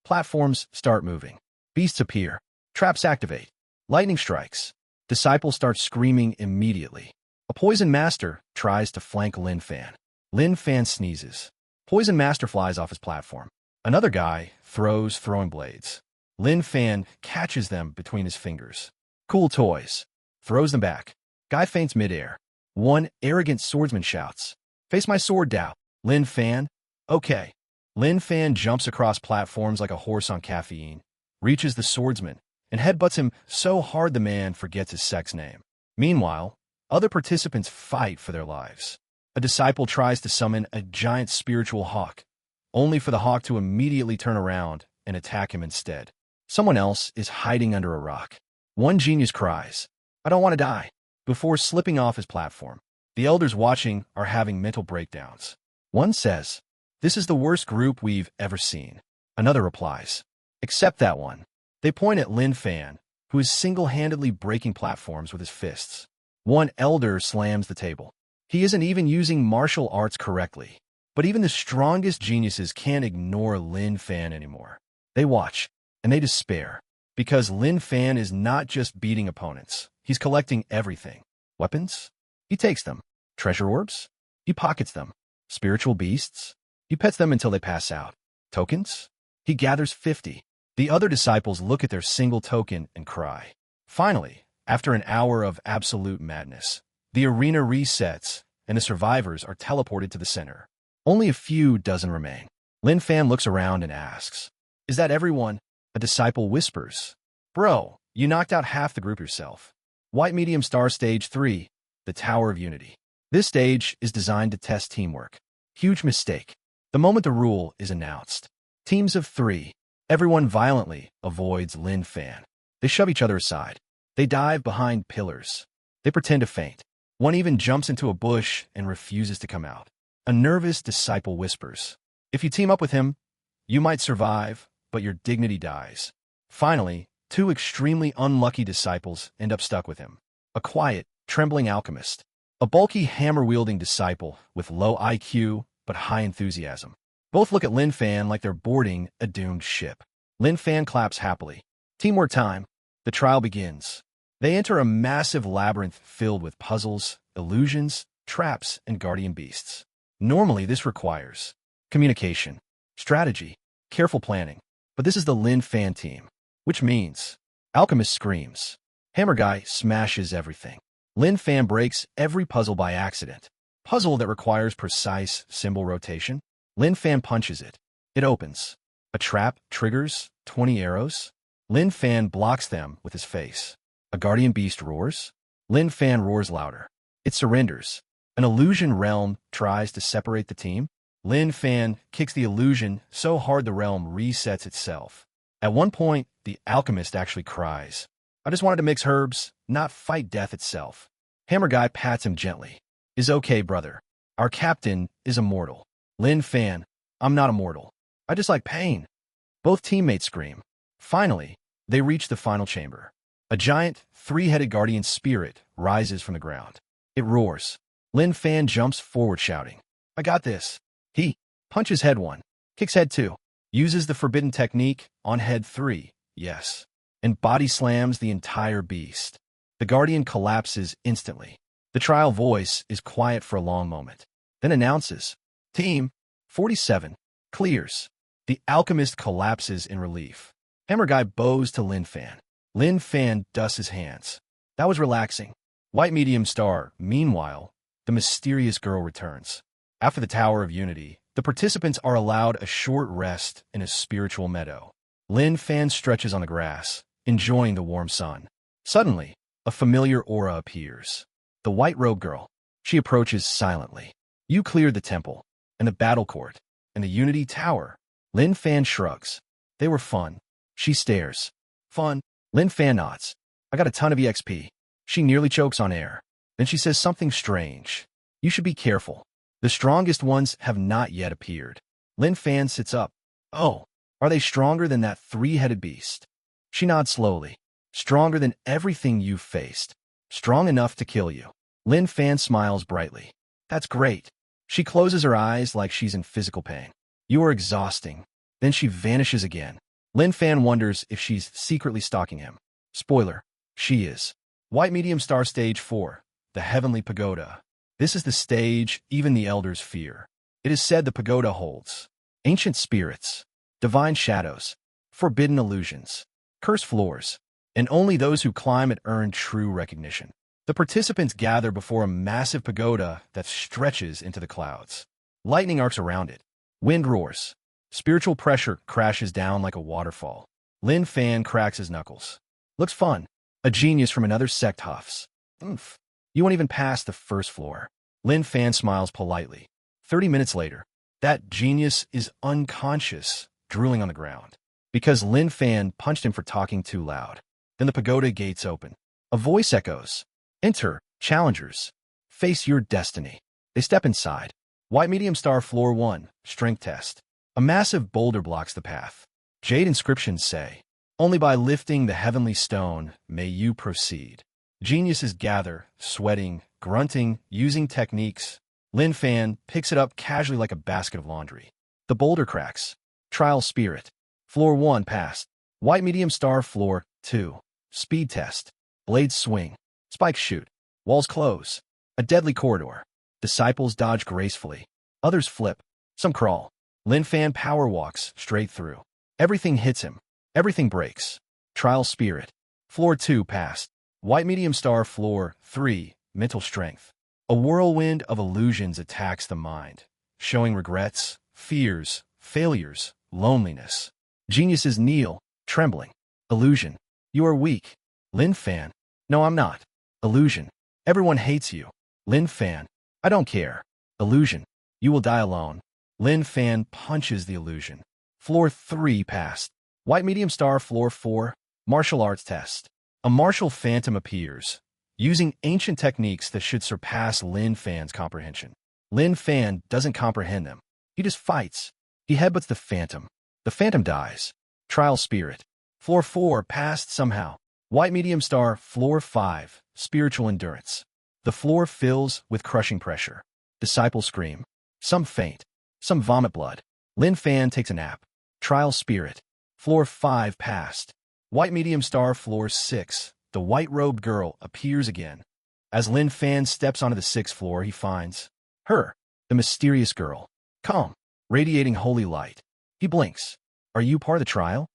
Platforms start moving. Beasts appear. Traps activate. Lightning strikes. Disciples start screaming immediately. A Poison Master tries to flank Lin Fan. Lin Fan sneezes. Poison Master flies off his platform. Another guy throws throwing blades. Lin Fan catches them between his fingers. Cool toys. Throws them back. Guy faints midair. One arrogant swordsman shouts, "Face my sword, Dao." Lin Fan? Okay. Lin Fan jumps across platforms like a horse on caffeine, reaches the swordsman, and headbutts him so hard the man forgets his sex name. Meanwhile, other participants fight for their lives. A disciple tries to summon a giant spiritual hawk, only for the hawk to immediately turn around and attack him instead. Someone else is hiding under a rock. One genius cries, "I don't want to die," before slipping off his platform. The elders watching are having mental breakdowns. One says, "This is the worst group we've ever seen." Another replies, "Except that one." They point at Lin Fan, who is single-handedly breaking platforms with his fists. One elder slams the table. He isn't even using martial arts correctly. But even the strongest geniuses can't ignore Lin Fan anymore. They watch, and they despair. Because Lin Fan is not just beating opponents. He's collecting everything. Weapons? He takes them. Treasure orbs? He pockets them. Spiritual beasts? He pets them until they pass out. Tokens? He gathers 50. The other disciples look at their single token and cry. Finally, after an hour of absolute madness, the arena resets, and the survivors are teleported to the center. Only a few dozen remain. Lin Fan looks around and asks, "Is that everyone?" A disciple whispers, "Bro, you knocked out half the group yourself." White Medium Star Stage 3, the Tower of Unity. This stage is designed to test teamwork. Huge mistake. The moment the rule is announced. Teams of 3. Everyone violently avoids Lin Fan. They shove each other aside. They dive behind pillars. They pretend to faint. One even jumps into a bush and refuses to come out. A nervous disciple whispers, "If you team up with him, you might survive, but your dignity dies." Finally, 2 extremely unlucky disciples end up stuck with him. A quiet, trembling alchemist. A bulky hammer-wielding disciple with low IQ but high enthusiasm. Both look at Lin Fan like they're boarding a doomed ship. Lin Fan claps happily. Teamwork time. The trial begins. They enter a massive labyrinth filled with puzzles, illusions, traps, and guardian beasts. Normally, this requires communication, strategy, careful planning. But this is the Lin Fan team, which means Alchemist screams. Hammer Guy smashes everything. Lin Fan breaks every puzzle by accident. Puzzle that requires precise symbol rotation. Lin Fan punches it. It opens. A trap triggers 20 arrows. Lin Fan blocks them with his face. A guardian beast roars. Lin Fan roars louder. It surrenders. An illusion realm tries to separate the team. Lin Fan kicks the illusion so hard the realm resets itself. At one point, the alchemist actually cries, "I just wanted to mix herbs, not fight death itself." Hammer Guy pats him gently. "Is okay, brother. Our captain is immortal." Lin Fan, "I'm not immortal. I just like pain." Both teammates scream. Finally, they reach the final chamber. A giant, 3-headed guardian spirit rises from the ground. It roars. Lin Fan jumps forward shouting, I got this. He punches head 1, kicks head 2, uses the forbidden technique on head 3, yes, and body slams the entire beast. The Guardian collapses instantly. The trial voice is quiet for a long moment, then announces, Team 47 clears. The alchemist collapses in relief. Hammer Guy bows to Lin Fan. Lin Fan dusts his hands. That was relaxing. White medium star, meanwhile, the mysterious girl returns. After the Tower of Unity, the participants are allowed a short rest in a spiritual meadow. Lin Fan stretches on the grass, enjoying the warm sun. Suddenly, a familiar aura appears. The white-robed girl. She approaches silently. You cleared the temple, and the battle court, and the Unity Tower. Lin Fan shrugs. They were fun. She stares. Fun. Lin Fan nods. I got a ton of EXP. She nearly chokes on air. Then she says something strange. You should be careful. The strongest ones have not yet appeared. Lin Fan sits up. Oh, are they stronger than that 3-headed beast? She nods slowly. Stronger than everything you've faced. Strong enough to kill you. Lin Fan smiles brightly. That's great. She closes her eyes like she's in physical pain. You are exhausting. Then she vanishes again. Lin Fan wonders if she's secretly stalking him. Spoiler, she is. White Medium Star Stage 4, the Heavenly Pagoda. This is the stage even the elders fear. It is said the pagoda holds ancient spirits, divine shadows, forbidden illusions, cursed floors, and only those who climb it earn true recognition. The participants gather before a massive pagoda that stretches into the clouds. Lightning arcs around it. Wind roars. Spiritual pressure crashes down like a waterfall. Lin Fan cracks his knuckles. Looks fun. A genius from another sect huffs. Oomph. You won't even pass the first floor. Lin Fan smiles politely. 30 minutes later, that genius is unconscious, drooling on the ground. Because Lin Fan punched him for talking too loud. Then the pagoda gates open. A voice echoes. Enter, challengers. Face your destiny. They step inside. White Medium Star Floor 1, Strength Test. A massive boulder blocks the path. Jade inscriptions say, only by lifting the heavenly stone may you proceed. Geniuses gather, sweating, grunting, using techniques. Lin Fan picks it up casually like a basket of laundry. The boulder cracks. Trial Spirit. Floor 1 passed. White Medium Star Floor 2. Speed Test. Blades swing. Spikes shoot. Walls close. A deadly corridor. Disciples dodge gracefully. Others flip. Some crawl. Lin Fan power walks straight through. Everything hits him. Everything breaks. Trial Spirit. Floor 2 passed. White Medium Star Floor 3. Mental Strength. A whirlwind of illusions attacks the mind, showing regrets, fears, failures, loneliness. Geniuses kneel, trembling. Illusion. You are weak. Lin Fan. No, I'm not. Illusion. Everyone hates you. Lin Fan. I don't care. Illusion. You will die alone. Lin Fan punches the illusion. Floor 3 passed. White Medium Star Floor 4. Martial Arts Test. A martial phantom appears, using ancient techniques that should surpass Lin Fan's comprehension. Lin Fan doesn't comprehend them. He just fights. He headbutts the phantom. The phantom dies. Trial Spirit. Floor 4 passed somehow. White Medium Star Floor 5. Spiritual Endurance. The floor fills with crushing pressure. Disciples scream. Some faint. Some vomit blood. Lin Fan takes a nap. Trial Spirit. Floor 5 passed. White Medium Star Floor 6. The white-robed girl appears again. As Lin Fan steps onto the 6th floor, he finds her, the mysterious girl, calm, radiating holy light. He blinks. Are you part of the trial?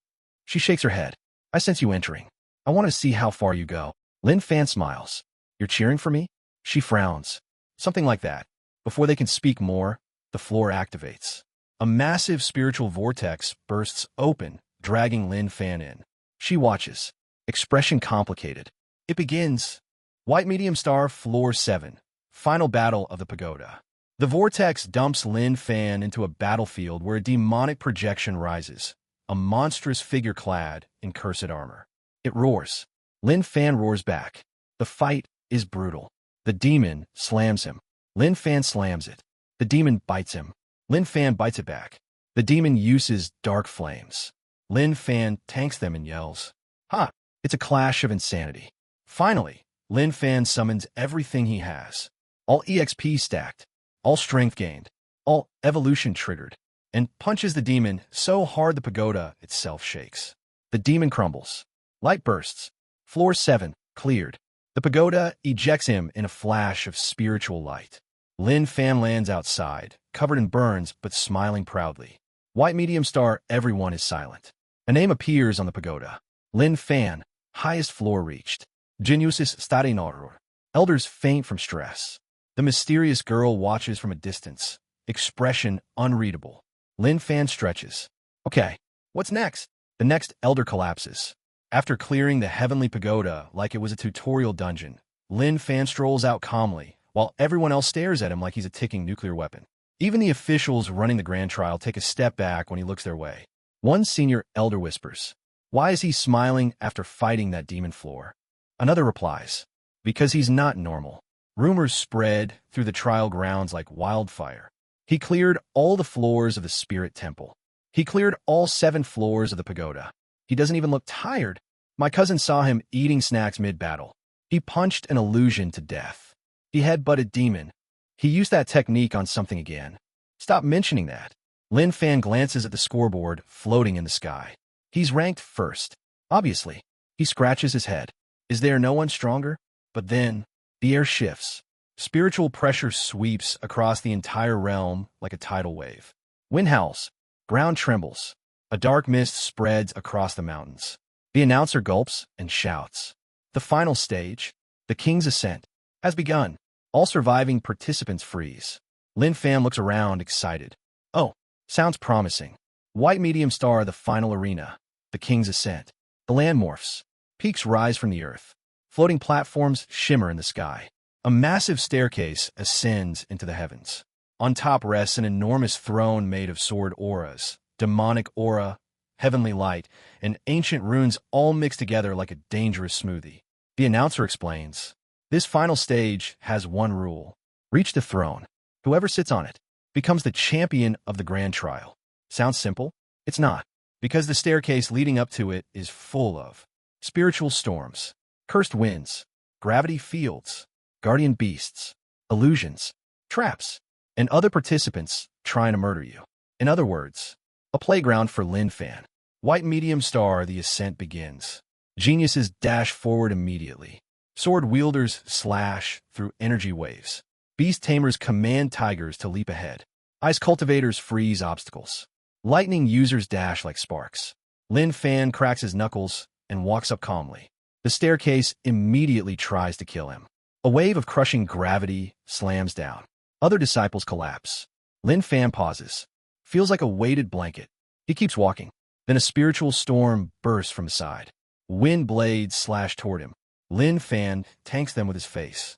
She shakes her head. I sense you entering. I want to see how far you go. Lin Fan smiles. You're cheering for me? She frowns. Something like that. Before they can speak more, the floor activates. A massive spiritual vortex bursts open, dragging Lin Fan in. She watches. Expression complicated. It begins. White Medium Star Floor 7. Final Battle of the Pagoda. The vortex dumps Lin Fan into a battlefield where a demonic projection rises. A monstrous figure clad in cursed armor. It roars. Lin Fan roars back. The fight is brutal. The demon slams him. Lin Fan slams it. The demon bites him. Lin Fan bites it back. The demon uses dark flames. Lin Fan tanks them and yells. Ha! It's a clash of insanity. Finally, Lin Fan summons everything he has. all EXP stacked, all strength gained, all evolution triggered, and punches the demon so hard the pagoda itself shakes. The demon crumbles. Light bursts. Floor 7, cleared. The pagoda ejects him in a flash of spiritual light. Lin Fan lands outside, covered in burns but smiling proudly. White medium star, everyone is silent. A name appears on the pagoda. Lin Fan, highest floor reached. Geniuses stare in horror. Elders faint from stress. The mysterious girl watches from a distance. Expression unreadable. Lin Fan stretches. Okay, what's next? The next elder collapses. After clearing the heavenly pagoda like it was a tutorial dungeon, Lin Fan strolls out calmly, while everyone else stares at him like he's a ticking nuclear weapon. Even the officials running the grand trial take a step back when he looks their way. One senior elder whispers, "Why is he smiling after fighting that demon floor?" Another replies, "Because he's not normal." Rumors spread through the trial grounds like wildfire. He cleared all the floors of the spirit temple. He cleared all 7 floors of the pagoda. He doesn't even look tired. My cousin saw him eating snacks mid-battle. He punched an illusion to death. He headbutted demon. He used that technique on something again. Stop mentioning that. Lin Fan glances at the scoreboard floating in the sky. He's ranked first. Obviously. He scratches his head. Is there no one stronger? But then, the air shifts. Spiritual pressure sweeps across the entire realm like a tidal wave. Wind howls. Ground trembles. A dark mist spreads across the mountains. The announcer gulps and shouts. The final stage, the King's Ascent, has begun. All surviving participants freeze. Lin Fan looks around, excited. Oh, sounds promising. White medium star, the final arena. The King's Ascent. The land morphs. Peaks rise from the earth. Floating platforms shimmer in the sky. A massive staircase ascends into the heavens. On top rests an enormous throne made of sword auras, demonic aura, heavenly light, and ancient runes all mixed together like a dangerous smoothie. The announcer explains, "This final stage has one rule. Reach the throne. Whoever sits on it becomes the champion of the grand trial." Sounds simple? It's not, because the staircase leading up to it is full of spiritual storms, cursed winds, gravity fields, guardian beasts, illusions, traps, and other participants trying to murder you. In other words, a playground for Lin Fan. White medium star, the ascent begins. Geniuses dash forward immediately. Sword wielders slash through energy waves. Beast tamers command tigers to leap ahead. Ice cultivators freeze obstacles. Lightning users dash like sparks. Lin Fan cracks his knuckles and walks up calmly. The staircase immediately tries to kill him. A wave of crushing gravity slams down. Other disciples collapse. Lin Fan pauses. Feels like a weighted blanket. He keeps walking. Then a spiritual storm bursts from his side. Wind blades slash toward him. Lin Fan tanks them with his face.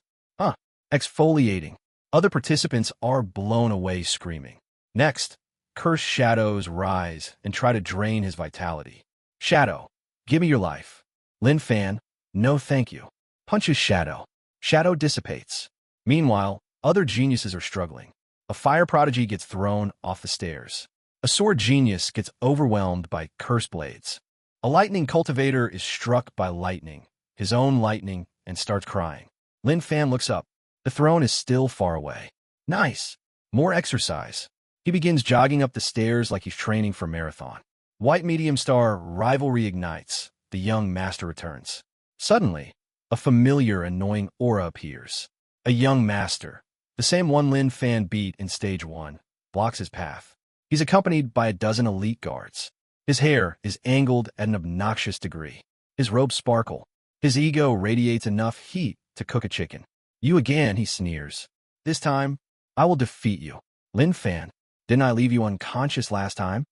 Exfoliating. Other participants are blown away screaming. Next, cursed shadows rise and try to drain his vitality. Shadow, give me your life. Lin Fan, no thank you. Punches Shadow. Shadow dissipates. Meanwhile, other geniuses are struggling. A fire prodigy gets thrown off the stairs. A sword genius gets overwhelmed by cursed blades. A lightning cultivator is struck by lightning, his own lightning, and starts crying. Lin Fan looks up. The throne is still far away. Nice. More exercise. He begins jogging up the stairs like he's training for marathon. White medium star, rivalry ignites. The young master returns. Suddenly, a familiar, annoying aura appears. A young master, the same one Lin Fan beat in stage 1, blocks his path. He's accompanied by a dozen elite guards. His hair is angled at an obnoxious degree. His robes sparkle. His ego radiates enough heat to cook a chicken. You again, he sneers. This time, I will defeat you. Lin Fan, didn't I leave you unconscious last time?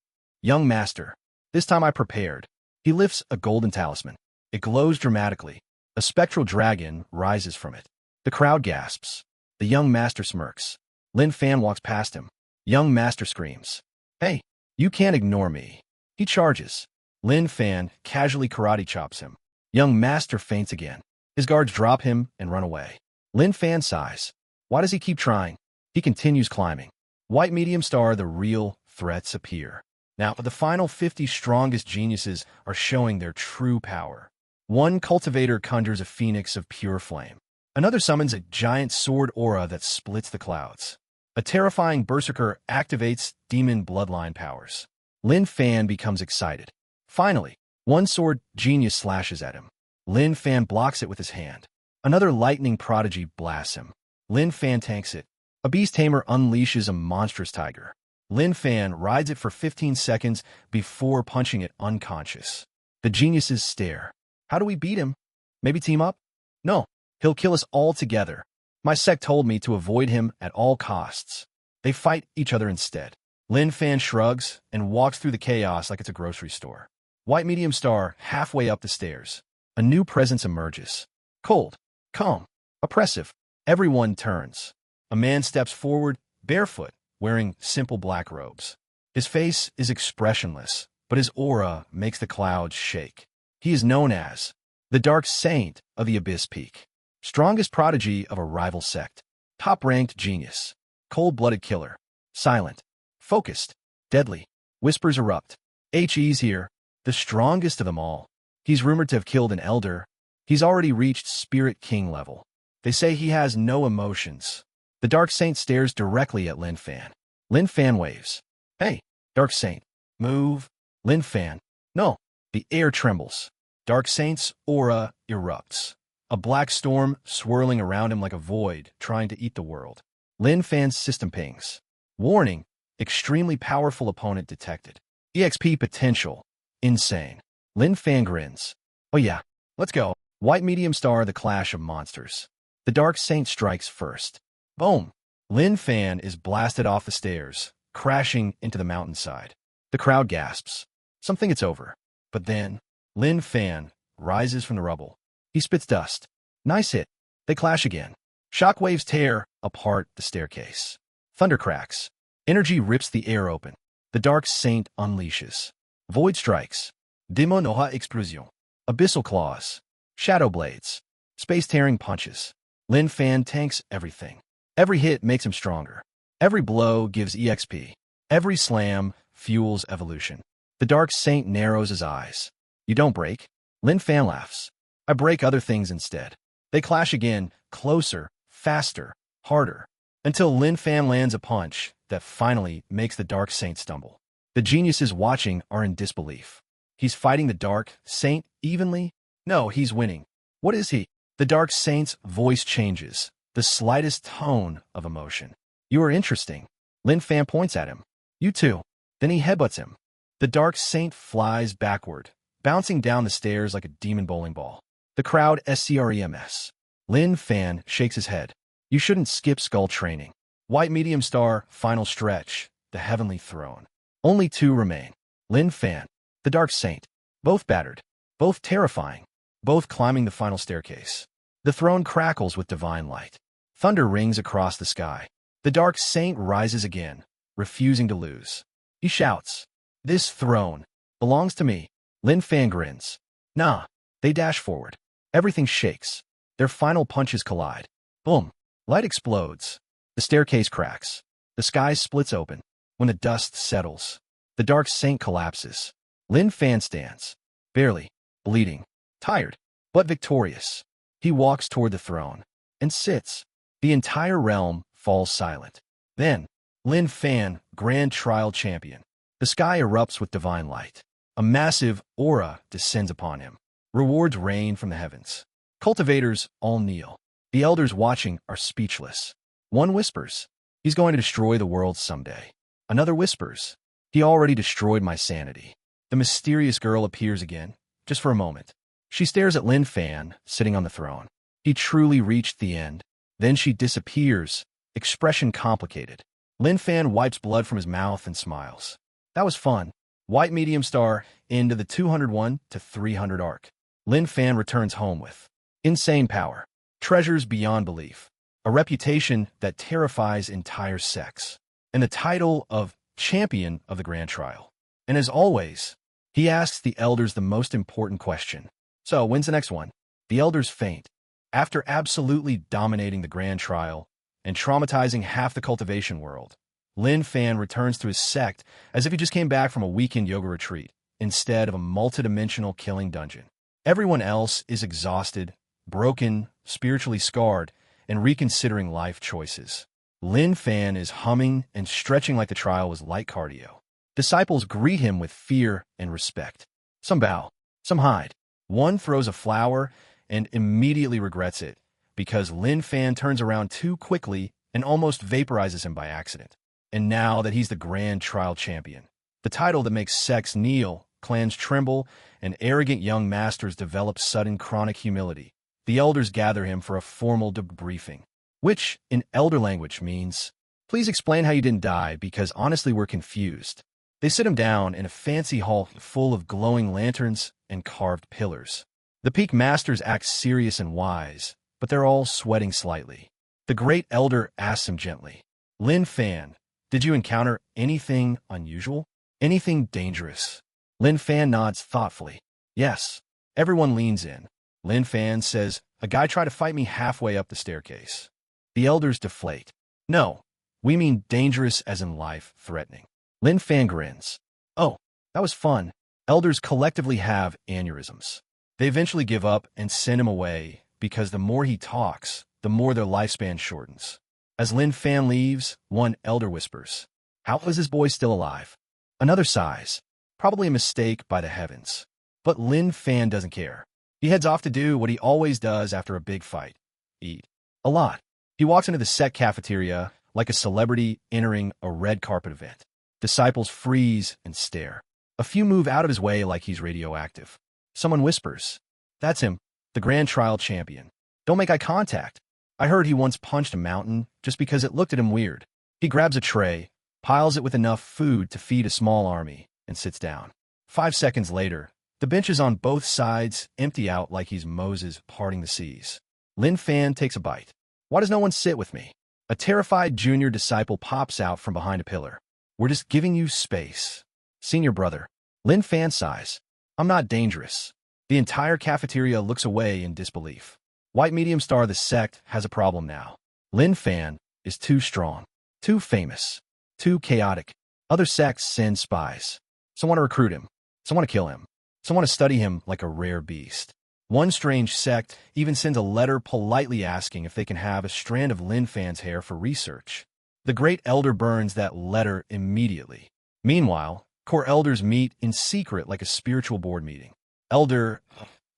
Young master, this time I prepared. He lifts a golden talisman. It glows dramatically. A spectral dragon rises from it. The crowd gasps. The young master smirks. Lin Fan walks past him. Young master screams, "Hey, you can't ignore me." He charges. Lin Fan casually karate chops him. Young master faints again. His guards drop him and run away. Lin Fan sighs. Why does he keep trying? He continues climbing. White medium star, the real threats appear. Now, the final 50 strongest geniuses are showing their true power. One cultivator conjures a phoenix of pure flame. Another summons a giant sword aura that splits the clouds. A terrifying berserker activates demon bloodline powers. Lin Fan becomes excited. Finally, one sword genius slashes at him. Lin Fan blocks it with his hand. Another lightning prodigy blasts him. Lin Fan tanks it. A beast tamer unleashes a monstrous tiger. Lin Fan rides it for 15 seconds before punching it unconscious. The geniuses stare. How do we beat him? Maybe team up? No, he'll kill us all together. My sect told me to avoid him at all costs. They fight each other instead. Lin Fan shrugs and walks through the chaos like it's a grocery store. White medium star halfway up the stairs. A new presence emerges. Cold, calm, oppressive. Everyone turns. A man steps forward, barefoot, wearing simple black robes. His face is expressionless, but his aura makes the clouds shake. He is known as the Dark Saint of the Abyss Peak, strongest prodigy of a rival sect, top-ranked genius, cold-blooded killer, silent, focused, deadly. Whispers erupt. He's here, the strongest of them all. He's rumored to have killed an elder. He's already reached Spirit King level. They say he has no emotions. The Dark Saint stares directly at Lin Fan. Lin Fan waves. Hey, Dark Saint, move. Lin Fan. No. The air trembles. Dark Saint's aura erupts. A black storm swirling around him like a void trying to eat the world. Lin Fan's system pings. Warning. Extremely powerful opponent detected. EXP potential. Insane. Lin Fan grins. Oh yeah, let's go. White medium star, the clash of monsters. The Dark Saint strikes first. Boom! Lin Fan is blasted off the stairs, crashing into the mountainside. The crowd gasps. Some think it's over. But then, Lin Fan rises from the rubble. He spits dust. Nice hit. They clash again. Shockwaves tear apart the staircase. Thunder cracks. Energy rips the air open. The Dark Saint unleashes. Void strikes. Demonoha explosion. Abyssal claws. Shadow blades. Space-tearing punches. Lin Fan tanks everything. Every hit makes him stronger. Every blow gives EXP. Every slam fuels evolution. The Dark Saint narrows his eyes. You don't break? Lin Fan laughs. I break other things instead. They clash again, closer, faster, harder, until Lin Fan lands a punch that finally makes the Dark Saint stumble. The geniuses watching are in disbelief. He's fighting the Dark Saint evenly? No, he's winning. What is he? The Dark Saint's voice changes. The slightest tone of emotion. You are interesting. Lin Fan points at him. You too. Then he headbutts him. The Dark Saint flies backward, bouncing down the stairs like a demon bowling ball. The crowd screams. Lin Fan shakes his head. You shouldn't skip skull training. White medium star, final stretch, the heavenly throne. Only two remain. Lin Fan, the Dark Saint. Both battered. Both terrifying. Both climbing the final staircase. The throne crackles with divine light. Thunder rings across the sky. The Dark Saint rises again, refusing to lose. He shouts, "This throne belongs to me." Lin Fan grins. Nah. They dash forward. Everything shakes. Their final punches collide. Boom. Light explodes. The staircase cracks. The sky splits open. When the dust settles, the Dark Saint collapses. Lin Fan stands, barely, bleeding, tired, but victorious. He walks toward the throne and sits. The entire realm falls silent. Then, Lin Fan, Grand Trial Champion. The sky erupts with divine light. A massive aura descends upon him. Rewards rain from the heavens. Cultivators all kneel. The elders watching are speechless. One whispers, "He's going to destroy the world someday." Another whispers, "He already destroyed my sanity." The mysterious girl appears again, just for a moment. She stares at Lin Fan, sitting on the throne. He truly reached the end. Then she disappears, expression complicated. Lin Fan wipes blood from his mouth and smiles. That was fun. White medium star into the 201 to 300 arc. Lin Fan returns home with insane power, treasures beyond belief, a reputation that terrifies entire sects, and the title of Champion of the Grand Trial. And as always, he asks the elders the most important question. So, when's the next one? The elders faint. After absolutely dominating the Grand Trial and traumatizing half the cultivation world, Lin Fan returns to his sect as if he just came back from a weekend yoga retreat instead of a multidimensional killing dungeon. Everyone else is exhausted, broken, spiritually scarred, and reconsidering life choices. Lin Fan is humming and stretching like the trial was light cardio. Disciples greet him with fear and respect. Some bow, some hide. One throws a flower and immediately regrets it because Lin Fan turns around too quickly and almost vaporizes him by accident. And now that he's the grand trial champion, the title that makes sects kneel, clans tremble, and arrogant young masters develop sudden chronic humility, the elders gather him for a formal debriefing, which, in elder language, means, "Please explain how you didn't die, because honestly we're confused." They sit him down in a fancy hall full of glowing lanterns and carved pillars. The peak masters act serious and wise, but they're all sweating slightly. The great elder asks him gently, "Lin Fan, did you encounter anything unusual? Anything dangerous?" Lin Fan nods thoughtfully. "Yes." Everyone leans in. Lin Fan says, "A guy tried to fight me halfway up the staircase." The elders deflate. "No, we mean dangerous as in life-threatening." Lin Fan grins. "Oh, that was fun." Elders collectively have aneurysms. They eventually give up and send him away because the more he talks, the more their lifespan shortens. As Lin Fan leaves, one elder whispers, "How is this boy still alive?" Another sighs. Probably a mistake by the heavens. But Lin Fan doesn't care. He heads off to do what he always does after a big fight. Eat. A lot. He walks into the set cafeteria like a celebrity entering a red carpet event. Disciples freeze and stare. A few move out of his way like he's radioactive. Someone whispers, "That's him, the grand trial champion. Don't make eye contact." I heard he once punched a mountain just because it looked at him weird. He grabs a tray, piles it with enough food to feed a small army, and sits down. 5 seconds later, the benches on both sides empty out like he's Moses parting the seas. Lin Fan takes a bite. "Why does no one sit with me?" A terrified junior disciple pops out from behind a pillar. "We're just giving you space." "Senior brother." Lin Fan sighs. "I'm not dangerous." The entire cafeteria looks away in disbelief. White medium star the sect has a problem now. Lin Fan is too strong, too famous, too chaotic. Other sects send spies. Some want to recruit him. Some want to kill him. Some want to study him like a rare beast. One strange sect even sends a letter politely asking if they can have a strand of Lin Fan's hair for research. The great elder burns that letter immediately. Meanwhile, core elders meet in secret like a spiritual board meeting. Elder,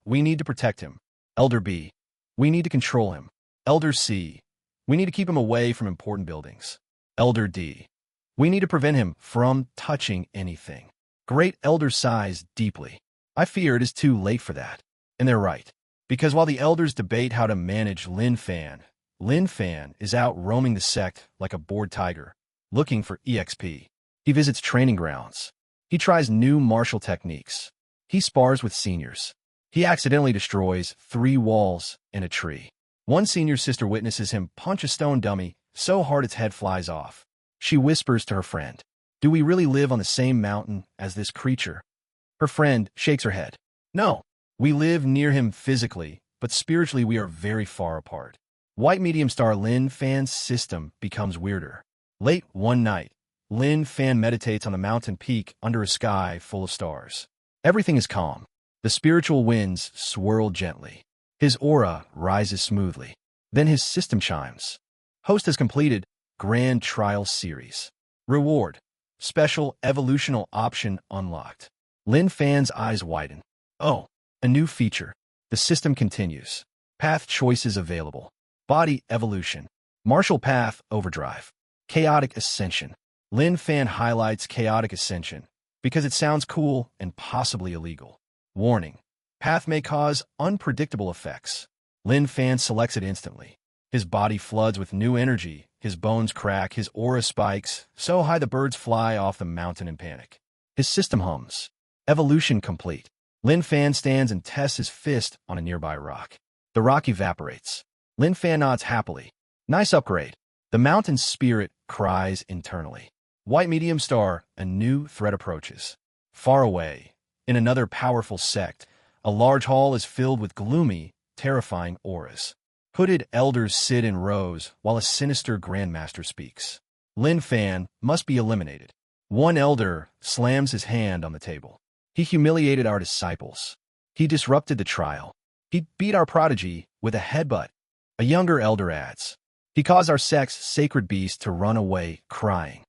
we need to protect him. Elder B, we need to control him. Elder C, we need to keep him away from important buildings. Elder D, we need to prevent him from touching anything. Great elder sighs deeply. I fear it is too late for that. And they're right. Because while the elders debate how to manage Lin Fan is out roaming the sect like a bored tiger, looking for EXP. He visits training grounds. He tries new martial techniques. He spars with seniors. He accidentally destroys 3 walls and a tree. One senior sister witnesses him punch a stone dummy so hard its head flies off. She whispers to her friend, "Do we really live on the same mountain as this creature?" Her friend shakes her head. "No, we live near him physically, but spiritually we are very far apart." White medium star Lin Fan's system becomes weirder. Late one night, Lin Fan meditates on the mountain peak under a sky full of stars. Everything is calm. The spiritual winds swirl gently. His aura rises smoothly. Then his system chimes. Host has completed Grand Trial Series. Reward. Special evolutional option unlocked. Lin Fan's eyes widen. Oh, a new feature. The system continues. Path choices available. Body evolution. Martial path overdrive. Chaotic ascension. Lin Fan highlights chaotic ascension because it sounds cool and possibly illegal. Warning. Path may cause unpredictable effects. Lin Fan selects it instantly. His body floods with new energy. His bones crack. His aura spikes so high the birds fly off the mountain in panic. His system hums. Evolution complete. Lin Fan stands and tests his fist on a nearby rock. The rock evaporates. Lin Fan nods happily. Nice upgrade. The mountain spirit cries internally. White medium star, a new threat approaches. Far away, in another powerful sect, a large hall is filled with gloomy, terrifying auras. Hooded elders sit in rows while a sinister grandmaster speaks. Lin Fan must be eliminated. One elder slams his hand on the table. He humiliated our disciples. He disrupted the trial. He beat our prodigy with a headbutt A younger elder adds, "He caused our sex sacred beast to run away crying."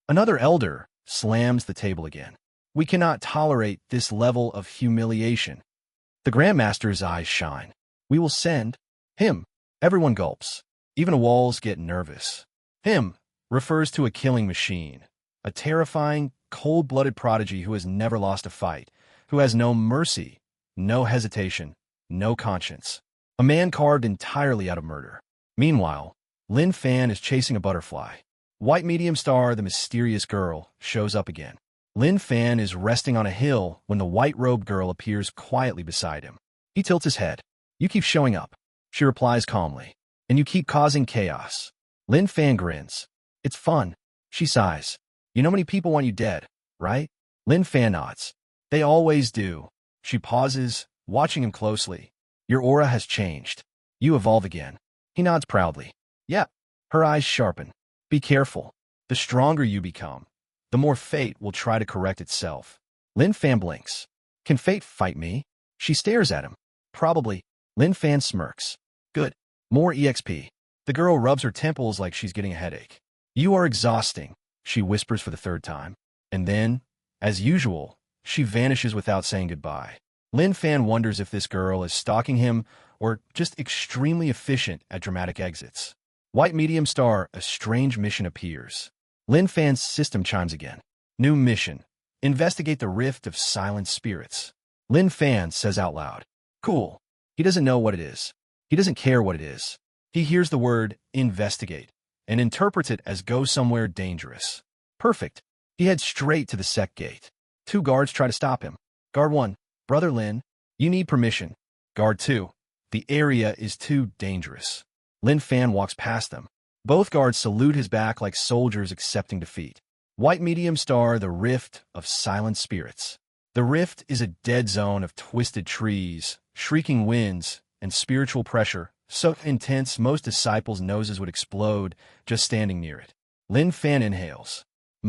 Another elder slams the table again. "We cannot tolerate this level of humiliation." The Grandmaster's eyes shine. "We will send him." Everyone gulps. Even walls get nervous. Him refers to a killing machine, a terrifying, cold-blooded prodigy who has never lost a fight, who has no mercy, no hesitation, no conscience. A man carved entirely out of murder. Meanwhile, Lin Fan is chasing a butterfly. White medium star, the mysterious girl, shows up again. Lin Fan is resting on a hill when the white-robed girl appears quietly beside him. He tilts his head. "You keep showing up," she replies calmly, "and you keep causing chaos." Lin Fan grins. "It's fun." She sighs. "You know many people want you dead, right?" Lin Fan nods. "They always do." She pauses, watching him closely. "Your aura has changed. You evolve again." He nods proudly. "Yeah." Her eyes sharpen. "Be careful. The stronger you become, the more fate will try to correct itself." Lin Fan blinks. "Can fate fight me?" She stares at him. "Probably." Lin Fan smirks. "Good. More EXP." The girl rubs her temples like she's getting a headache. "You are exhausting," she whispers for the third time. And then, as usual, she vanishes without saying goodbye. Lin Fan wonders if this girl is stalking him or just extremely efficient at dramatic exits. White medium star, a strange mission appears. Lin Fan's system chimes again. New mission. Investigate the rift of silent spirits. Lin Fan says out loud. Cool. He doesn't know what it is. He doesn't care what it is. He hears the word investigate and interprets it as go somewhere dangerous. Perfect. He heads straight to the sect gate. 2 guards try to stop him. Guard 1. Brother Lin, you need permission. Guard 2. The area is too dangerous. Lin Fan walks past them. Both guards salute his back like soldiers accepting defeat. White medium star, the rift of silent spirits. The rift is a dead zone of twisted trees, shrieking winds, and spiritual pressure, so intense most disciples' noses would explode just standing near it. Lin Fan inhales.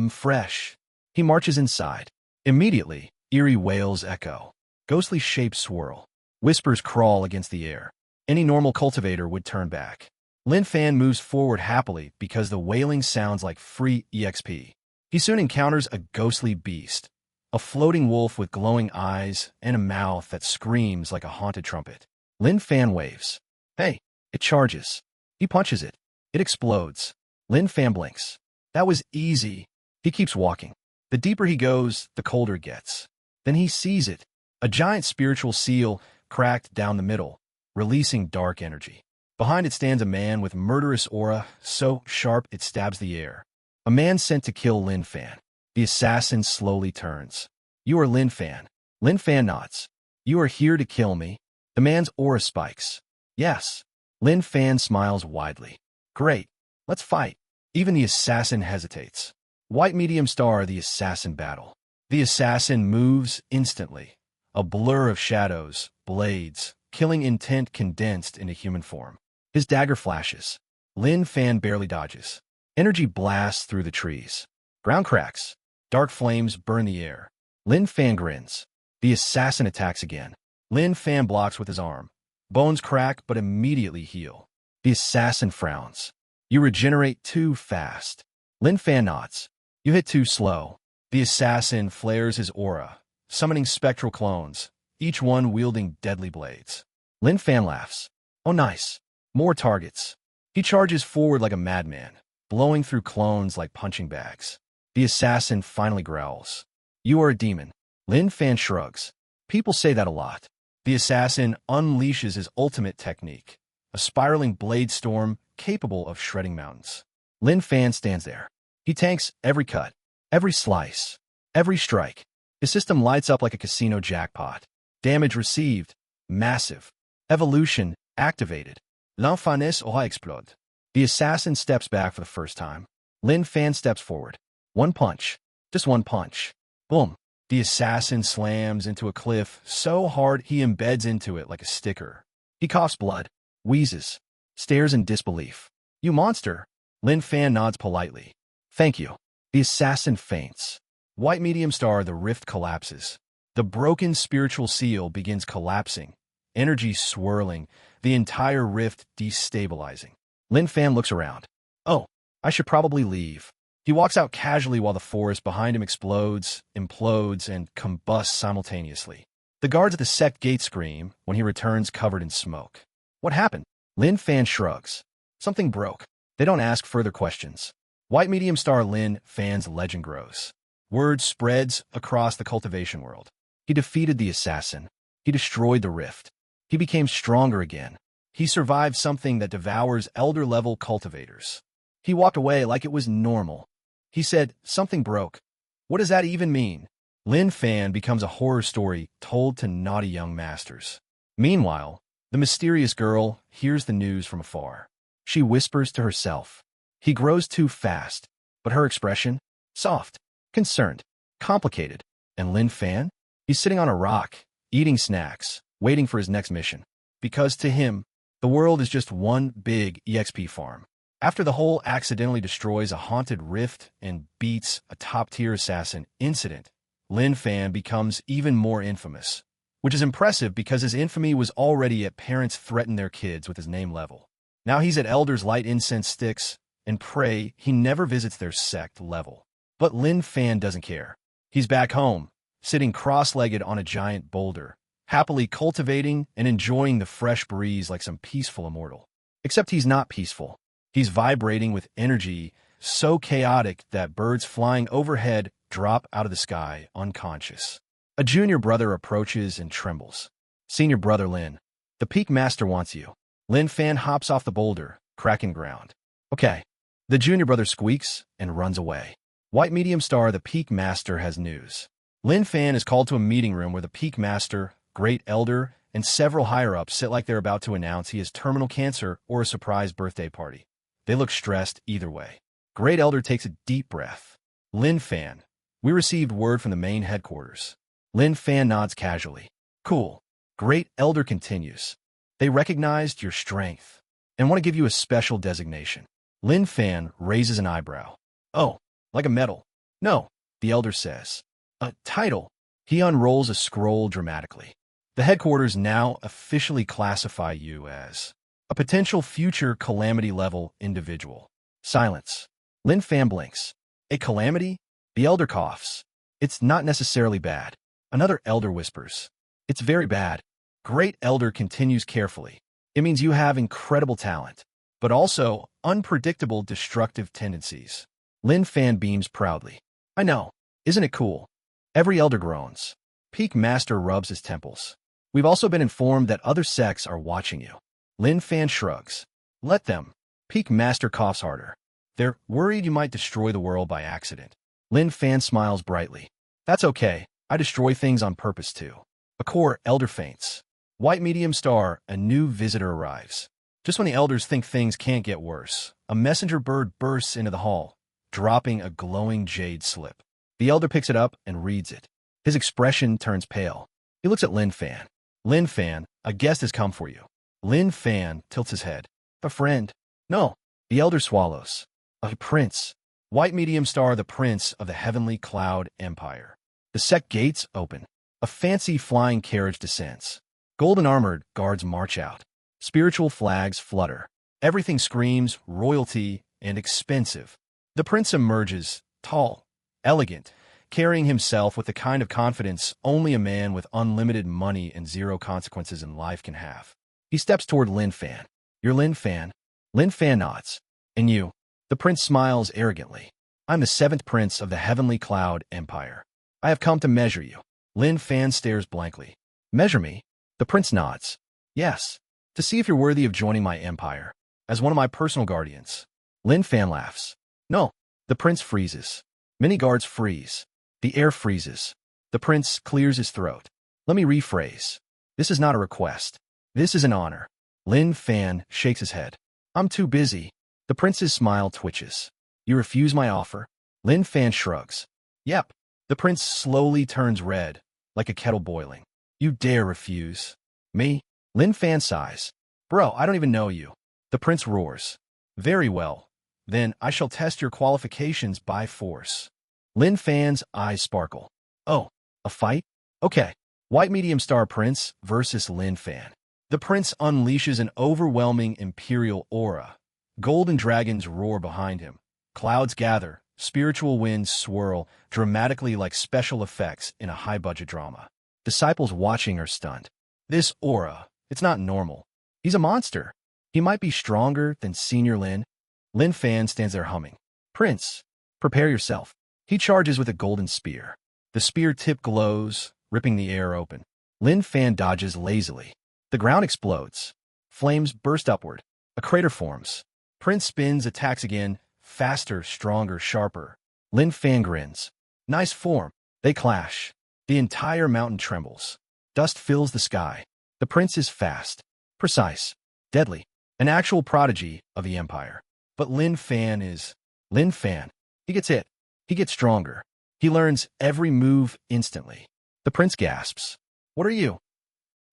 Fresh. He marches inside. Immediately, eerie wails echo. Ghostly shapes swirl. Whispers crawl against the air. Any normal cultivator would turn back. Lin Fan moves forward happily because the wailing sounds like free EXP. He soon encounters a ghostly beast, a floating wolf with glowing eyes and a mouth that screams like a haunted trumpet. Lin Fan waves. Hey, it charges. He punches it. It explodes. Lin Fan blinks. That was easy. He keeps walking. The deeper he goes, the colder it gets. Then he sees it. A giant spiritual seal cracked down the middle, releasing dark energy. Behind it stands a man with murderous aura, so sharp it stabs the air. A man sent to kill Lin Fan. The assassin slowly turns. You are Lin Fan. Lin Fan nods. You are here to kill me. The man's aura spikes. Yes. Lin Fan smiles widely. Great. Let's fight. Even the assassin hesitates. White medium star, the assassin battle. The assassin moves instantly. A blur of shadows, blades, killing intent condensed into human form. His dagger flashes. Lin Fan barely dodges. Energy blasts through the trees. Ground cracks. Dark flames burn the air. Lin Fan grins. The assassin attacks again. Lin Fan blocks with his arm. Bones crack but immediately heal. The assassin frowns. You regenerate too fast. Lin Fan nods. You hit too slow. The assassin flares his aura, summoning spectral clones, each one wielding deadly blades. Lin Fan laughs. Oh nice. More targets. He charges forward like a madman, blowing through clones like punching bags. The assassin finally growls. You are a demon. Lin Fan shrugs. People say that a lot. The assassin unleashes his ultimate technique, a spiraling blade storm capable of shredding mountains. Lin Fan stands there. He tanks every cut, every slice, every strike. His system lights up like a casino jackpot. Damage received, massive. Evolution activated. L'enfance aura explode. The assassin steps back for the first time. Lin Fan steps forward. One punch. Just one punch. Boom. The assassin slams into a cliff so hard he embeds into it like a sticker. He coughs blood, wheezes, stares in disbelief. You monster. Lin Fan nods politely. Thank you. The assassin faints. White medium star, the rift collapses. The broken spiritual seal begins collapsing, energy swirling, the entire rift destabilizing. Lin Fan looks around. Oh, I should probably leave. He walks out casually while the forest behind him explodes, implodes, and combusts simultaneously. The guards at the sect gate scream when he returns covered in smoke. What happened? Lin Fan shrugs. Something broke. They don't ask further questions. White medium star Lin Fan's legend grows. Word spreads across the cultivation world. He defeated the assassin. He destroyed the rift. He became stronger again. He survived something that devours elder-level cultivators. He walked away like it was normal. He said, something broke. What does that even mean? Lin Fan becomes a horror story told to naughty young masters. Meanwhile, the mysterious girl hears the news from afar. She whispers to herself. He grows too fast, but her expression? Soft, concerned, complicated. And Lin Fan? He's sitting on a rock, eating snacks, waiting for his next mission. Because to him, the world is just one big EXP farm. After the whole accidentally destroys a haunted rift and beats a top-tier assassin incident, Lin Fan becomes even more infamous, which is impressive because his infamy was already at parents threaten their kids with his name level. Now he's at elders light incense sticks and pray he never visits their sect level. But Lin Fan doesn't care. He's back home, sitting cross-legged on a giant boulder, happily cultivating and enjoying the fresh breeze like some peaceful immortal. Except he's not peaceful. He's vibrating with energy so chaotic that birds flying overhead drop out of the sky unconscious. A junior brother approaches and trembles. Senior brother Lin, the Peak Master wants you. Lin Fan hops off the boulder, cracking ground. Okay. The junior brother squeaks and runs away. White medium star, the Peak Master has news. Lin Fan is called to a meeting room where the Peak Master, Great Elder, and several higher-ups sit like they're about to announce he has terminal cancer or a surprise birthday party. They look stressed either way. Great Elder takes a deep breath. Lin Fan, we received word from the main headquarters. Lin Fan nods casually. Cool. Great Elder continues. They recognized your strength and want to give you a special designation. Lin Fan raises an eyebrow. Oh, like a medal? No, the Elder says. A title. He unrolls a scroll dramatically. The headquarters now officially classify you as a potential future calamity-level individual. Silence. Lin Fan blinks. A calamity? The Elder coughs. It's not necessarily bad. Another Elder whispers. It's very bad. Great Elder continues carefully. It means you have incredible talent, but also unpredictable destructive tendencies. Lin Fan beams proudly. I know. Isn't it cool? Every Elder groans. Peak Master rubs his temples. We've also been informed that other sects are watching you. Lin Fan shrugs. Let them. Peak Master coughs harder. They're worried you might destroy the world by accident. Lin Fan smiles brightly. That's okay. I destroy things on purpose too. A core Elder faints. White medium star, a new visitor arrives. Just when the Elders think things can't get worse, a messenger bird bursts into the hall, dropping a glowing jade slip. The Elder picks it up and reads it. His expression turns pale. He looks at Lin Fan. Lin Fan, a guest has come for you. Lin Fan tilts his head. A friend? No. The Elder swallows. A prince. White medium star, the prince of the heavenly cloud empire. The sect gates open. A fancy flying carriage descends. Golden-armored guards march out. Spiritual flags flutter. Everything screams royalty and expensive. The prince emerges, tall, elegant, carrying himself with the kind of confidence only a man with unlimited money and zero consequences in life can have. He steps toward Lin Fan. You're Lin Fan? Lin Fan nods. And you? The prince smiles arrogantly. I'm the 7th prince of the heavenly cloud empire. I have come to measure you. Lin Fan stares blankly. Measure me? The prince nods. Yes. To see if you're worthy of joining my empire. As one of my personal guardians. Lin Fan laughs. No. The prince freezes. Many guards freeze. The air freezes. The prince clears his throat. Let me rephrase. This is not a request. This is an honor. Lin Fan shakes his head. I'm too busy. The prince's smile twitches. You refuse my offer? Lin Fan shrugs. Yep. The prince slowly turns red, like a kettle boiling. You dare refuse? Me? Lin Fan sighs. Bro, I don't even know you. The prince roars. Very well. Then I shall test your qualifications by force. Lin Fan's eyes sparkle. Oh, a fight? Okay. White medium star prince versus Lin Fan. The prince unleashes an overwhelming imperial aura. Golden dragons roar behind him. Clouds gather. Spiritual winds swirl, dramatically like special effects in a high-budget drama. Disciples watching are stunned. This aura, it's not normal. He's a monster. He might be stronger than Senior Lin. Lin Fan stands there humming. Prince, prepare yourself. He charges with a golden spear. The spear tip glows, ripping the air open. Lin Fan dodges lazily. The ground explodes. Flames burst upward. A crater forms. Prince spins, attacks again, faster, stronger, sharper. Lin Fan grins. Nice form. They clash. The entire mountain trembles. Dust fills the sky. The prince is fast, precise, deadly, an actual prodigy of the empire. But Lin Fan is Lin Fan. He gets hit. He gets stronger. He learns every move instantly. The prince gasps. What are you?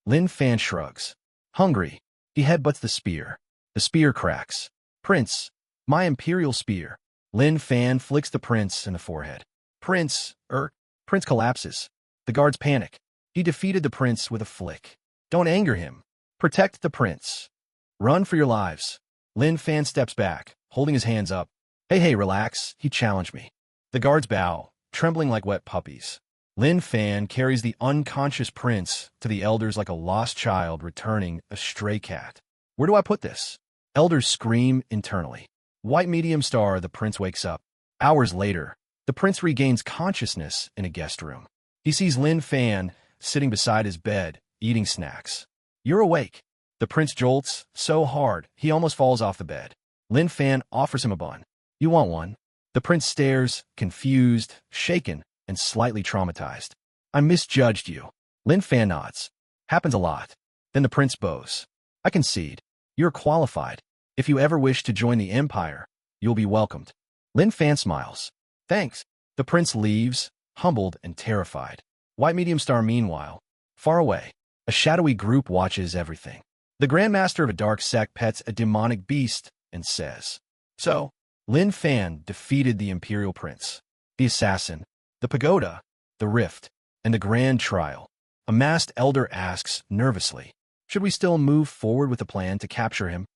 Lin Fan shrugs. Hungry. He headbutts the spear. The spear cracks. Prince, my imperial spear. Lin Fan flicks the prince in the forehead. Prince collapses. The guards panic. He defeated the prince with a flick. Don't anger him. Protect the prince. Run for your lives. Lin Fan steps back, holding his hands up. Hey, relax. He challenged me. The guards bow, trembling like wet puppies. Lin Fan carries the unconscious prince to the elders like a lost child returning a stray cat. Where do I put this? Elders scream internally. White medium star, the prince wakes up. Hours later, the prince regains consciousness in a guest room. He sees Lin Fan sitting beside his bed, eating snacks. You're awake. The prince jolts so hard, he almost falls off the bed. Lin Fan offers him a bun. You want one? The prince stares, confused, shaken, and slightly traumatized. I misjudged you. Lin Fan nods. Happens a lot. Then the prince bows. I concede. You're qualified. If you ever wish to join the empire, you'll be welcomed. Lin Fan smiles. Thanks. The prince leaves, humbled and terrified. White medium star, meanwhile, far away, a shadowy group watches everything. The grandmaster of a dark sect pets a demonic beast and says, So, Lin Fan defeated the imperial prince, the assassin, the pagoda, the rift, and the grand trial. A masked elder asks nervously, should we still move forward with the plan to capture him?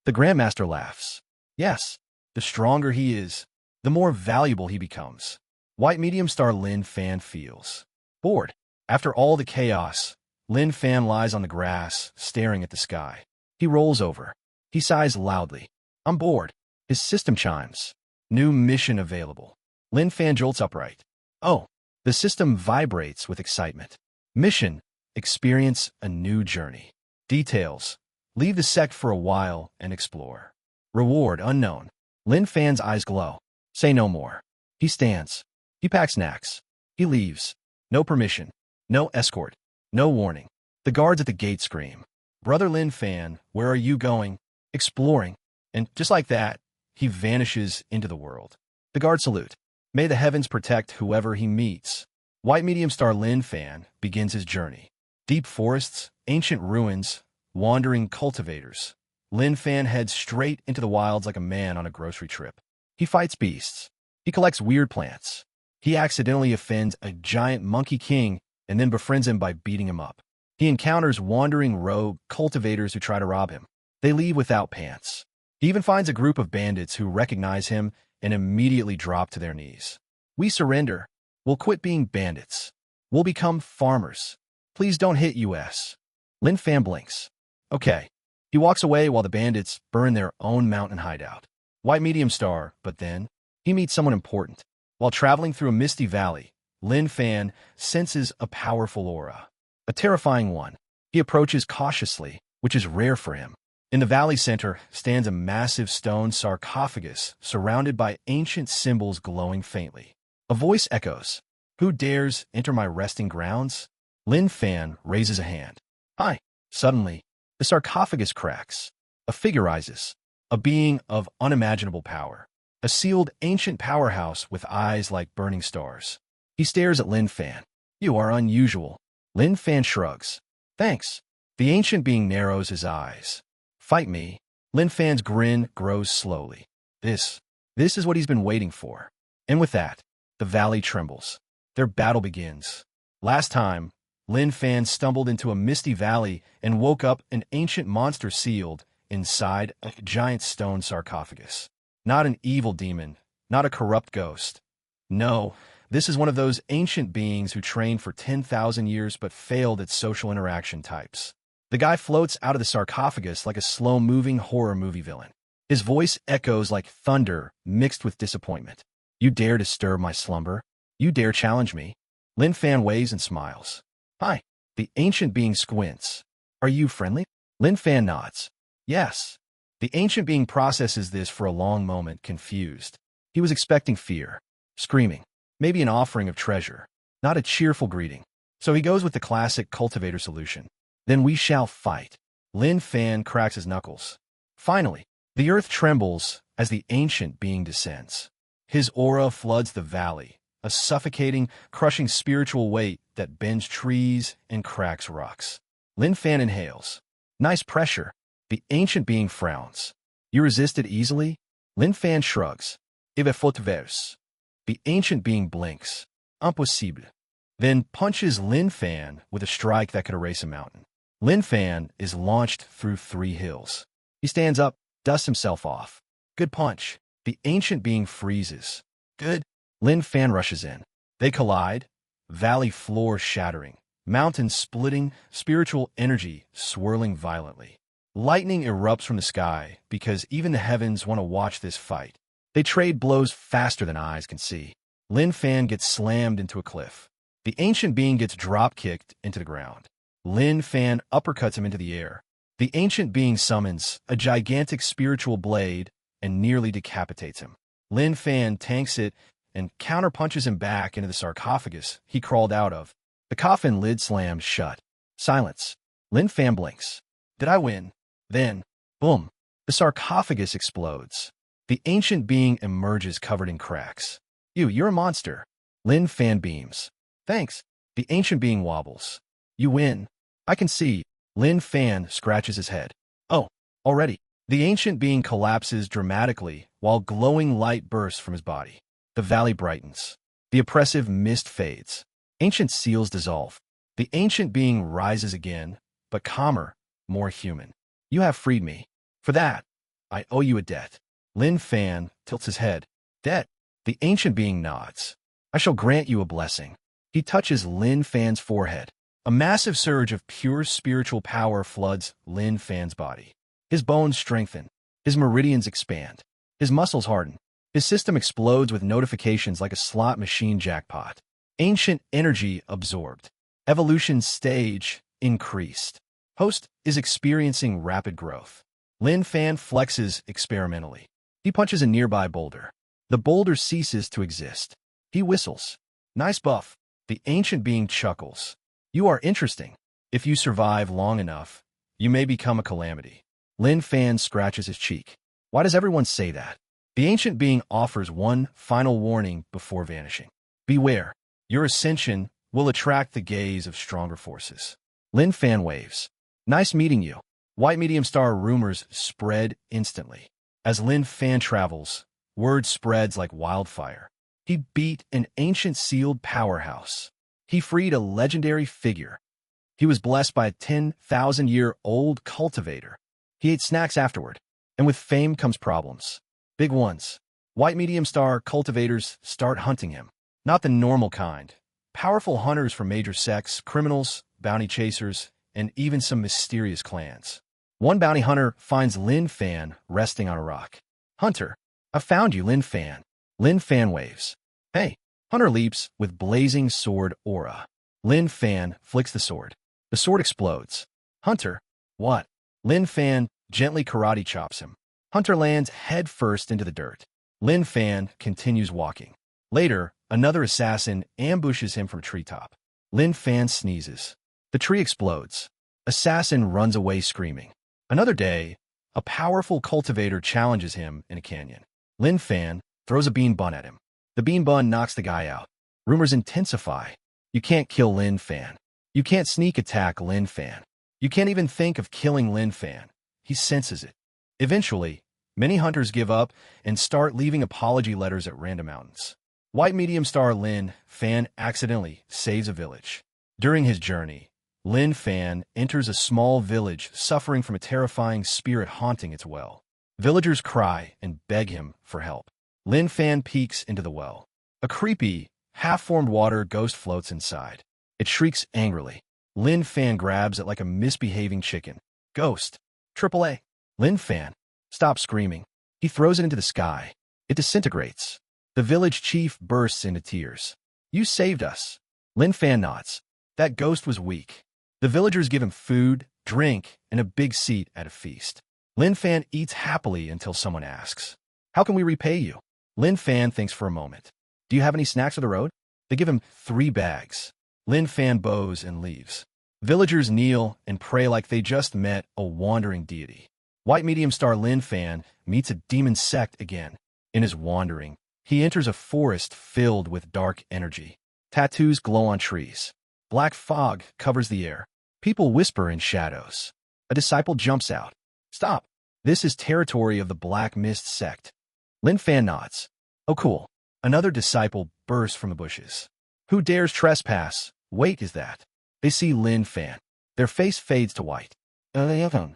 The grandmaster laughs. Yes, the stronger he is, the more valuable he becomes. White medium star Lin Fan feels bored. After all the chaos, Lin Fan lies on the grass, staring at the sky. He rolls over. He sighs loudly. I'm bored. His system chimes. New mission available. Lin Fan jolts upright. Oh, the system vibrates with excitement. Mission, experience a new journey. Details, leave the sect for a while and explore. Reward unknown. Lin Fan's eyes glow. Say no more. He stands. He packs snacks. He leaves. No permission. No escort. No warning. The guards at the gate scream. Brother Lin Fan, where are you going? Exploring. And just like that, he vanishes into the world. The guards salute. May the heavens protect whoever he meets. White medium star Lin Fan begins his journey. Deep forests, ancient ruins, wandering cultivators. Lin Fan heads straight into the wilds like a man on a grocery trip. He fights beasts. He collects weird plants. He accidentally offends a giant monkey king and then befriends him by beating him up. He encounters wandering rogue cultivators who try to rob him. They leave without pants. He even finds a group of bandits who recognize him and immediately drop to their knees. We surrender. We'll quit being bandits. We'll become farmers. Please don't hit us. Lin Fan blinks. Okay. He walks away while the bandits burn their own mountain hideout. White medium star, but then he meets someone important. While traveling through a misty valley, Lin Fan senses a powerful aura. A terrifying one. He approaches cautiously, which is rare for him. In the valley center stands a massive stone sarcophagus surrounded by ancient symbols glowing faintly. A voice echoes. Who dares enter my resting grounds? Lin Fan raises a hand. Hi. Suddenly, the sarcophagus cracks. A figure rises. A being of unimaginable power. A sealed ancient powerhouse with eyes like burning stars. He stares at Lin Fan. You are unusual. Lin Fan shrugs. Thanks. The ancient being narrows his eyes. Fight me. Lin Fan's grin grows slowly. This is what he's been waiting for. And with that, the valley trembles. Their battle begins. Last time, Lin Fan stumbled into a misty valley and woke up an ancient monster sealed inside a giant stone sarcophagus. Not an evil demon, not a corrupt ghost. No, this is one of those ancient beings who trained for 10,000 years but failed at social interaction types. The guy floats out of the sarcophagus like a slow-moving horror movie villain. His voice echoes like thunder mixed with disappointment. You dare disturb my slumber? You dare challenge me? Lin Fan waves and smiles. Hi. The ancient being squints. Are you friendly? Lin Fan nods. Yes. The ancient being processes this for a long moment, confused. He was expecting fear, screaming, maybe an offering of treasure, not a cheerful greeting. So he goes with the classic cultivator solution. Then we shall fight. Lin Fan cracks his knuckles. Finally, the earth trembles as the ancient being descends. His aura floods the valley, a suffocating, crushing spiritual weight that bends trees and cracks rocks. Lin Fan inhales. Nice pressure. The ancient being frowns. You resist it easily? Lin Fan shrugs. Il faut verse. The ancient being blinks. Impossible. Then punches Lin Fan with a strike that could erase a mountain. Lin Fan is launched through 3 hills. He stands up, dusts himself off. Good punch. The ancient being freezes. Good. Lin Fan rushes in. They collide, valley floor shattering, mountains splitting, spiritual energy swirling violently. Lightning erupts from the sky because even the heavens want to watch this fight. They trade blows faster than eyes can see. Lin Fan gets slammed into a cliff. The ancient being gets drop-kicked into the ground. Lin Fan uppercuts him into the air. The ancient being summons a gigantic spiritual blade and nearly decapitates him. Lin Fan tanks it and counterpunches him back into the sarcophagus he crawled out of. The coffin lid slams shut. Silence. Lin Fan blinks. Did I win? Then, boom, the sarcophagus explodes. The ancient being emerges covered in cracks. You're a monster. Lin Fan beams. Thanks. The ancient being wobbles. You win. I can see. Lin Fan scratches his head. Oh, already. The ancient being collapses dramatically while glowing light bursts from his body. The valley brightens. The oppressive mist fades. Ancient seals dissolve. The ancient being rises again, but calmer, more human. You have freed me. For that, I owe you a debt. Lin Fan tilts his head. Debt? The ancient being nods. I shall grant you a blessing. He touches Lin Fan's forehead. A massive surge of pure spiritual power floods Lin Fan's body. His bones strengthen. His meridians expand. His muscles harden. His system explodes with notifications like a slot machine jackpot. Ancient energy absorbed. Evolution stage increased. Host is experiencing rapid growth. Lin Fan flexes experimentally. He punches a nearby boulder. The boulder ceases to exist. He whistles. Nice buff. The ancient being chuckles. You are interesting. If you survive long enough, you may become a calamity. Lin Fan scratches his cheek. Why does everyone say that? The ancient being offers one final warning before vanishing. Beware. Your ascension will attract the gaze of stronger forces. Lin Fan waves. Nice meeting you. White medium star rumors spread instantly. As Lin Fan travels, word spreads like wildfire. He beat an ancient sealed powerhouse. He freed a legendary figure. He was blessed by a 10,000-year-old cultivator. He ate snacks afterward. And with fame comes problems. Big ones. White medium star cultivators start hunting him. Not the normal kind. Powerful hunters from major sects, criminals, bounty chasers, and even some mysterious clans. One bounty hunter finds Lin Fan resting on a rock. Hunter, I found you, Lin Fan. Lin Fan waves. Hey. Hunter leaps with blazing sword aura. Lin Fan flicks the sword. The sword explodes. Hunter, what? Lin Fan gently karate chops him. Hunter lands head first into the dirt. Lin Fan continues walking. Later, another assassin ambushes him from a treetop. Lin Fan sneezes. The tree explodes. Assassin runs away screaming. Another day, a powerful cultivator challenges him in a canyon. Lin Fan throws a bean bun at him. The bean bun knocks the guy out. Rumors intensify. You can't kill Lin Fan. You can't sneak attack Lin Fan. You can't even think of killing Lin Fan. He senses it. Eventually, many hunters give up and start leaving apology letters at random mountains. White medium star Lin Fan accidentally saves a village. During his journey, Lin Fan enters a small village suffering from a terrifying spirit haunting its well. Villagers cry and beg him for help. Lin Fan peeks into the well. A creepy, half-formed water ghost floats inside. It shrieks angrily. Lin Fan grabs it like a misbehaving chicken. Ghost. AAA. Lin Fan. Stop screaming. He throws it into the sky. It disintegrates. The village chief bursts into tears. You saved us. Lin Fan nods. That ghost was weak. The villagers give him food, drink, and a big seat at a feast. Lin Fan eats happily until someone asks, how can we repay you? Lin Fan thinks for a moment. Do you have any snacks for the road? They give him 3 bags. Lin Fan bows and leaves. Villagers kneel and pray like they just met a wandering deity. White medium star Lin Fan meets a demon sect again. In his wandering, he enters a forest filled with dark energy. Tattoos glow on trees. Black fog covers the air. People whisper in shadows. A disciple jumps out. Stop. This is territory of the Black Mist sect. Lin Fan nods. Oh cool. Another disciple bursts from the bushes. Who dares trespass? Wait, is that? They see Lin Fan. Their face fades to white. The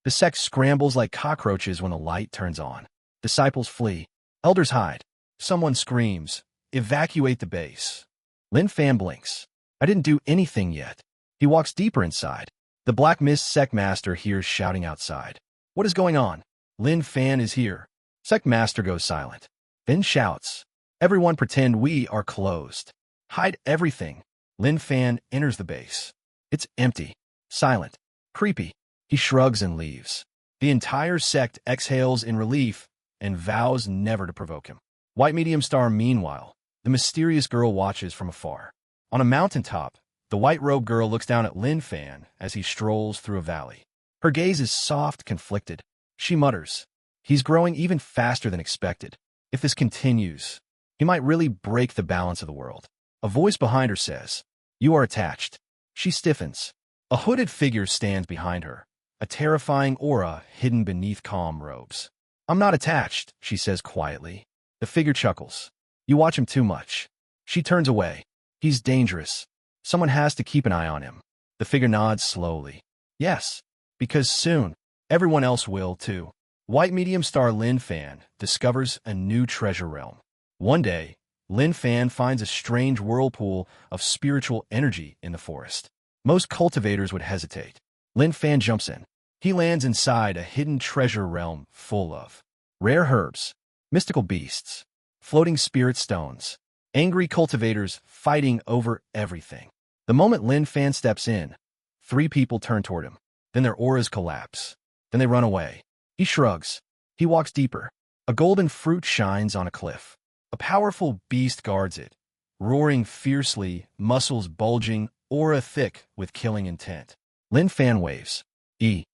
sect scrambles like cockroaches when the light turns on. Disciples flee. Elders hide. Someone screams, evacuate the base. Lin Fan blinks. I didn't do anything yet. He walks deeper inside. The Black Mist sect master hears shouting outside. What is going on? Lin Fan is here. Sect master goes silent. Then shouts. Everyone pretend we are closed. Hide everything. Lin Fan enters the base. It's empty. Silent. Creepy. He shrugs and leaves. The entire sect exhales in relief and vows never to provoke him. White medium star meanwhile, the mysterious girl watches from afar. On a mountaintop, the white-robed girl looks down at Lin Fan as he strolls through a valley. Her gaze is soft, conflicted. She mutters, he's growing even faster than expected. If this continues, he might really break the balance of the world. A voice behind her says, you are attached. She stiffens. A hooded figure stands behind her, a terrifying aura hidden beneath calm robes. I'm not attached, she says quietly. The figure chuckles. You watch him too much. She turns away. He's dangerous. Someone has to keep an eye on him. The figure nods slowly. Yes, because soon, everyone else will too. White medium star Lin Fan discovers a new treasure realm. One day, Lin Fan finds a strange whirlpool of spiritual energy in the forest. Most cultivators would hesitate. Lin Fan jumps in. He lands inside a hidden treasure realm full of rare herbs, mystical beasts, floating spirit stones, angry cultivators fighting over everything. The moment Lin Fan steps in, 3 people turn toward him. Then their auras collapse. Then they run away. He shrugs. He walks deeper. A golden fruit shines on a cliff. A powerful beast guards it, roaring fiercely, muscles bulging, aura thick with killing intent. Lin Fan waves. The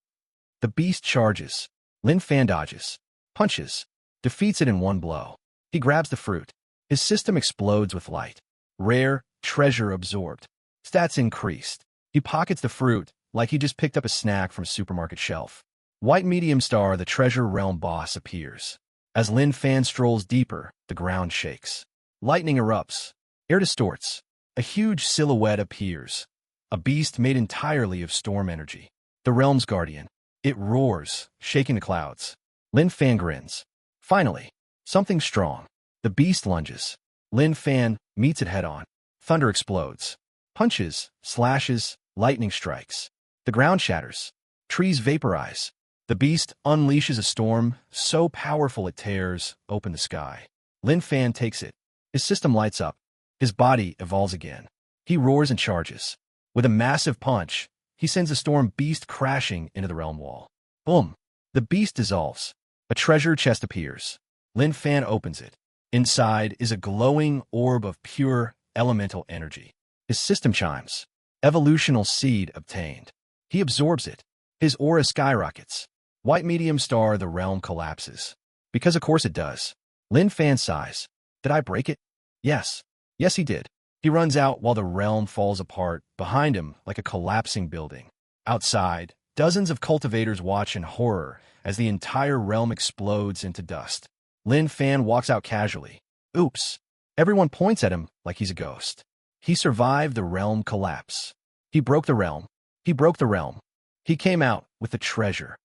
beast charges. Lin Fan dodges, punches, defeats it in one blow. He grabs the fruit. His system explodes with light. Rare, treasure absorbed. Stats increased. He pockets the fruit like he just picked up a snack from a supermarket shelf. White medium star, the treasure realm boss, appears. As Lin Fan strolls deeper, the ground shakes. Lightning erupts. Air distorts. A huge silhouette appears. A beast made entirely of storm energy. The realm's guardian. It roars, shaking the clouds. Lin Fan grins. Finally, something strong. The beast lunges. Lin Fan meets it head-on. Thunder explodes. Punches, slashes, lightning strikes. The ground shatters. Trees vaporize. The beast unleashes a storm so powerful it tears open the sky. Lin Fan takes it. His system lights up. His body evolves again. He roars and charges. With a massive punch, he sends a storm beast crashing into the realm wall. Boom! The beast dissolves. A treasure chest appears. Lin Fan opens it. Inside is a glowing orb of pure elemental energy. His system chimes. Evolutional seed obtained. He absorbs it. His aura skyrockets. White medium star, the realm collapses. Because of course it does. Lin Fan sighs. Did I break it? Yes. Yes, he did. He runs out while the realm falls apart behind him like a collapsing building. Outside, dozens of cultivators watch in horror as the entire realm explodes into dust. Lin Fan walks out casually. Oops. Everyone points at him like he's a ghost. He survived the realm collapse. He broke the realm. He broke the realm. He came out with the treasure.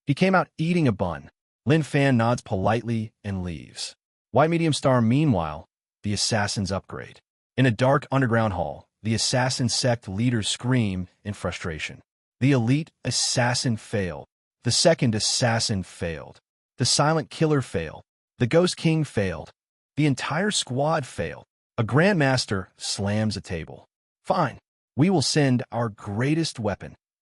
He came out eating a bun. Lin Fan nods politely and leaves. White Medium Star, meanwhile, the assassins upgrade. In a dark underground hall, the assassin sect leaders scream in frustration. The elite assassin failed. The second assassin failed. The silent killer failed. The ghost king failed. The entire squad failed. A grandmaster slams a table. Fine. We will send our greatest weapon.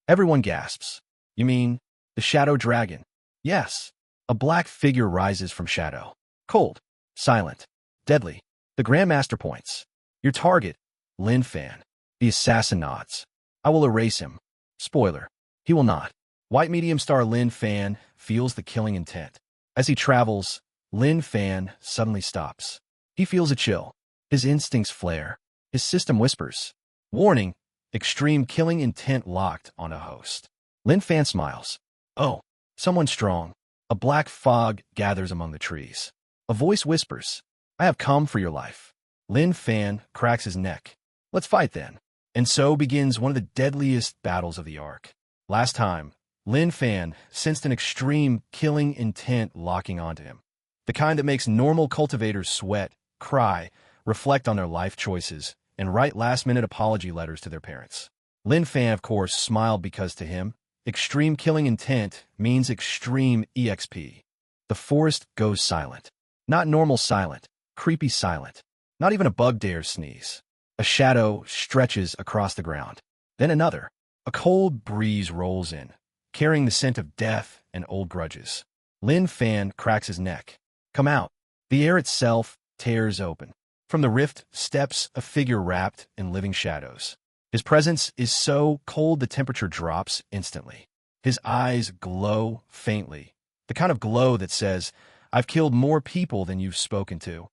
Everyone gasps. You mean the shadow dragon? Yes. A black figure rises from shadow. Cold. Silent. Deadly. The grandmaster points. Your target, Lin Fan. The assassin nods. I will erase him. Spoiler. He will not. White Medium Star Lin Fan feels the killing intent. As he travels, Lin Fan suddenly stops. He feels a chill. His instincts flare. His system whispers. Warning, extreme killing intent locked on a host. Lin Fan smiles. Oh, someone strong. A black fog gathers among the trees. A voice whispers, I have come for your life. Lin Fan cracks his neck. Let's fight then. And so begins one of the deadliest battles of the arc. Last time, Lin Fan sensed an extreme killing intent locking onto him. The kind that makes normal cultivators sweat, cry, reflect on their life choices, and write last-minute apology letters to their parents. Lin Fan, of course, smiled because to him, extreme killing intent means extreme EXP. The forest goes silent. Not normal silent, creepy silent. Not even a bug dares sneeze. A shadow stretches across the ground. Then another. A cold breeze rolls in, carrying the scent of death and old grudges. Lin Fan cracks his neck. Come out. The air itself tears open. From the rift steps a figure wrapped in living shadows. His presence is so cold the temperature drops instantly. His eyes glow faintly, the kind of glow that says, I've killed more people than you've spoken to.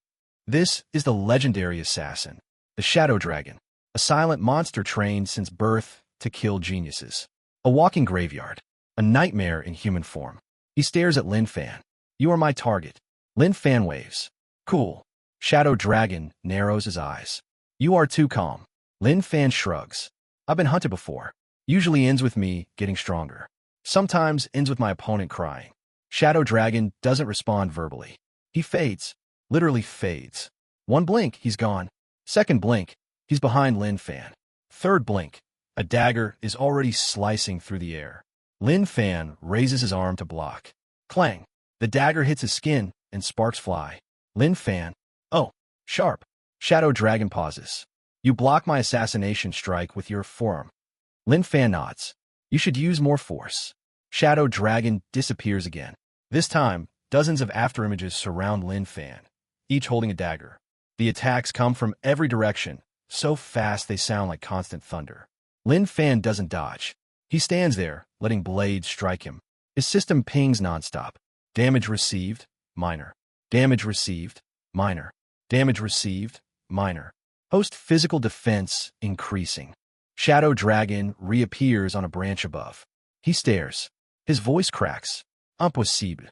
This is the legendary assassin, the Shadow Dragon, a silent monster trained since birth to kill geniuses. A walking graveyard, a nightmare in human form. He stares at Lin Fan. You are my target. Lin Fan waves. Cool. Shadow Dragon narrows his eyes. You are too calm. Lin Fan shrugs. I've been hunted before. Usually ends with me getting stronger. Sometimes ends with my opponent crying. Shadow Dragon doesn't respond verbally. He fades. Literally fades. One blink, he's gone. Second blink, he's behind Lin Fan. Third blink, a dagger is already slicing through the air. Lin Fan raises his arm to block. Clang. The dagger hits his skin and sparks fly. Lin Fan. Oh, sharp. Shadow Dragon pauses. You block my assassination strike with your forearm. Lin Fan nods. You should use more force. Shadow Dragon disappears again. This time, dozens of afterimages surround Lin Fan, each holding a dagger. The attacks come from every direction, so fast they sound like constant thunder. Lin Fan doesn't dodge. He stands there, letting blades strike him. His system pings nonstop. Damage received, minor. Damage received, minor. Damage received, minor. Host physical defense increasing. Shadow Dragon reappears on a branch above. He stares. His voice cracks. Impossible.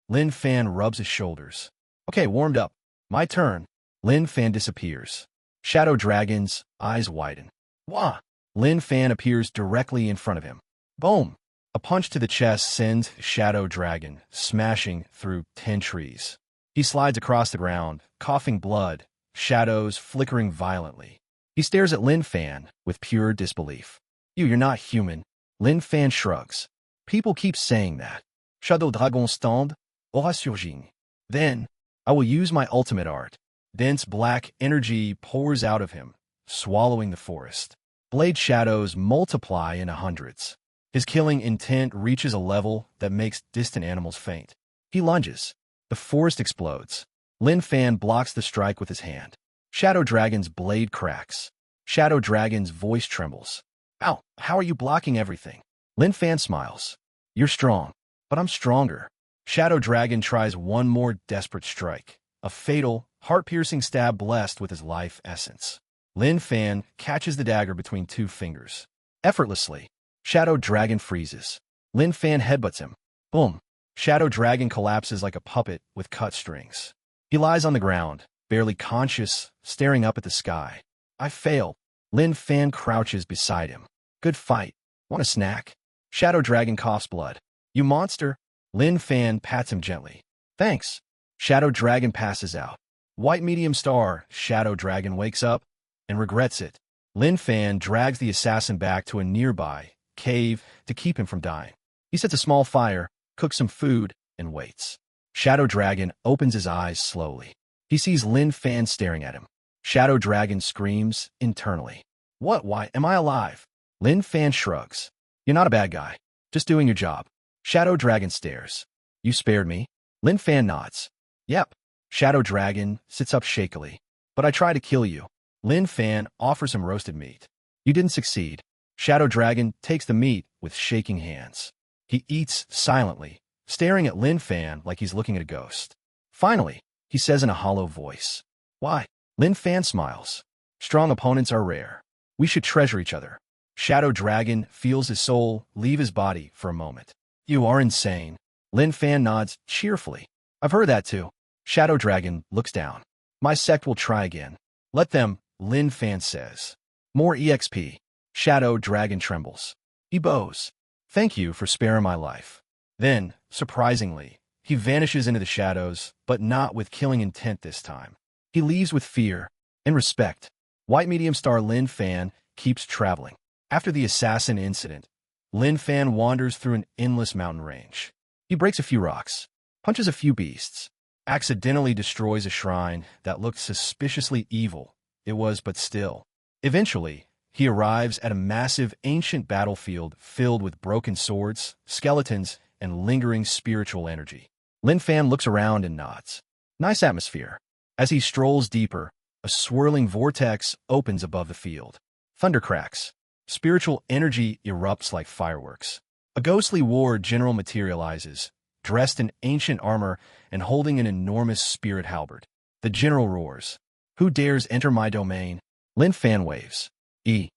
Lin Fan rubs his shoulders. Okay, warmed up. My turn. Lin Fan disappears. Shadow Dragon's eyes widen. Wah! Lin Fan appears directly in front of him. Boom! A punch to the chest sends Shadow Dragon smashing through 10 trees. He slides across the ground, coughing blood, shadows flickering violently. He stares at Lin Fan with pure disbelief. You're not human. Lin Fan shrugs. People keep saying that. Shadow Dragon stand aura surging. Then, I will use my ultimate art. Dense black energy pours out of him, swallowing the forest. Blade shadows multiply into hundreds. His killing intent reaches a level that makes distant animals faint. He lunges. The forest explodes. Lin Fan blocks the strike with his hand. Shadow Dragon's blade cracks. Shadow Dragon's voice trembles. Ow, how are you blocking everything? Lin Fan smiles. You're strong, but I'm stronger. Shadow Dragon tries one more desperate strike. A fatal, heart-piercing stab blessed with his life essence. Lin Fan catches the dagger between 2 fingers. Effortlessly, Shadow Dragon freezes. Lin Fan headbutts him. Boom. Shadow Dragon collapses like a puppet with cut strings. He lies on the ground, barely conscious, staring up at the sky. I failed. Lin Fan crouches beside him. Good fight. Want a snack? Shadow Dragon coughs blood. You monster. Lin Fan pats him gently. Thanks. Shadow Dragon passes out. White medium star. Shadow Dragon wakes up and regrets it. Lin Fan drags the assassin back to a nearby cave to keep him from dying. He sets a small fire, cooks some food, and waits. Shadow Dragon opens his eyes slowly. He sees Lin Fan staring at him. Shadow Dragon screams internally. What? Why am I alive? Lin Fan shrugs. You're not a bad guy. Just doing your job. Shadow Dragon stares. You spared me? Lin Fan nods. Yep. Shadow Dragon sits up shakily. But I tried to kill you. Lin Fan offers him roasted meat. You didn't succeed. Shadow Dragon takes the meat with shaking hands. He eats silently, staring at Lin Fan like he's looking at a ghost. Finally, he says in a hollow voice, Why? Lin Fan smiles. Strong opponents are rare. We should treasure each other. Shadow Dragon feels his soul leave his body for a moment. You are insane. Lin Fan nods cheerfully. I've heard that too. Shadow Dragon looks down. My sect will try again. Let them, Lin Fan says. More EXP. Shadow Dragon trembles. He bows. Thank you for sparing my life. Then, surprisingly, he vanishes into the shadows, but not with killing intent this time. He leaves with fear and respect. White medium star Lin Fan keeps traveling. After the assassin incident, Lin Fan wanders through an endless mountain range. He breaks a few rocks, punches a few beasts, accidentally destroys a shrine that looked suspiciously evil. It was but still. Eventually, he arrives at a massive ancient battlefield filled with broken swords, skeletons, and lingering spiritual energy. Lin Fan looks around and nods. Nice atmosphere. As he strolls deeper, a swirling vortex opens above the field. Thunder cracks. Spiritual energy erupts like fireworks. A ghostly war general materializes, dressed in ancient armor and holding an enormous spirit halberd. The general roars. Who dares enter my domain? Lin Fan waves. The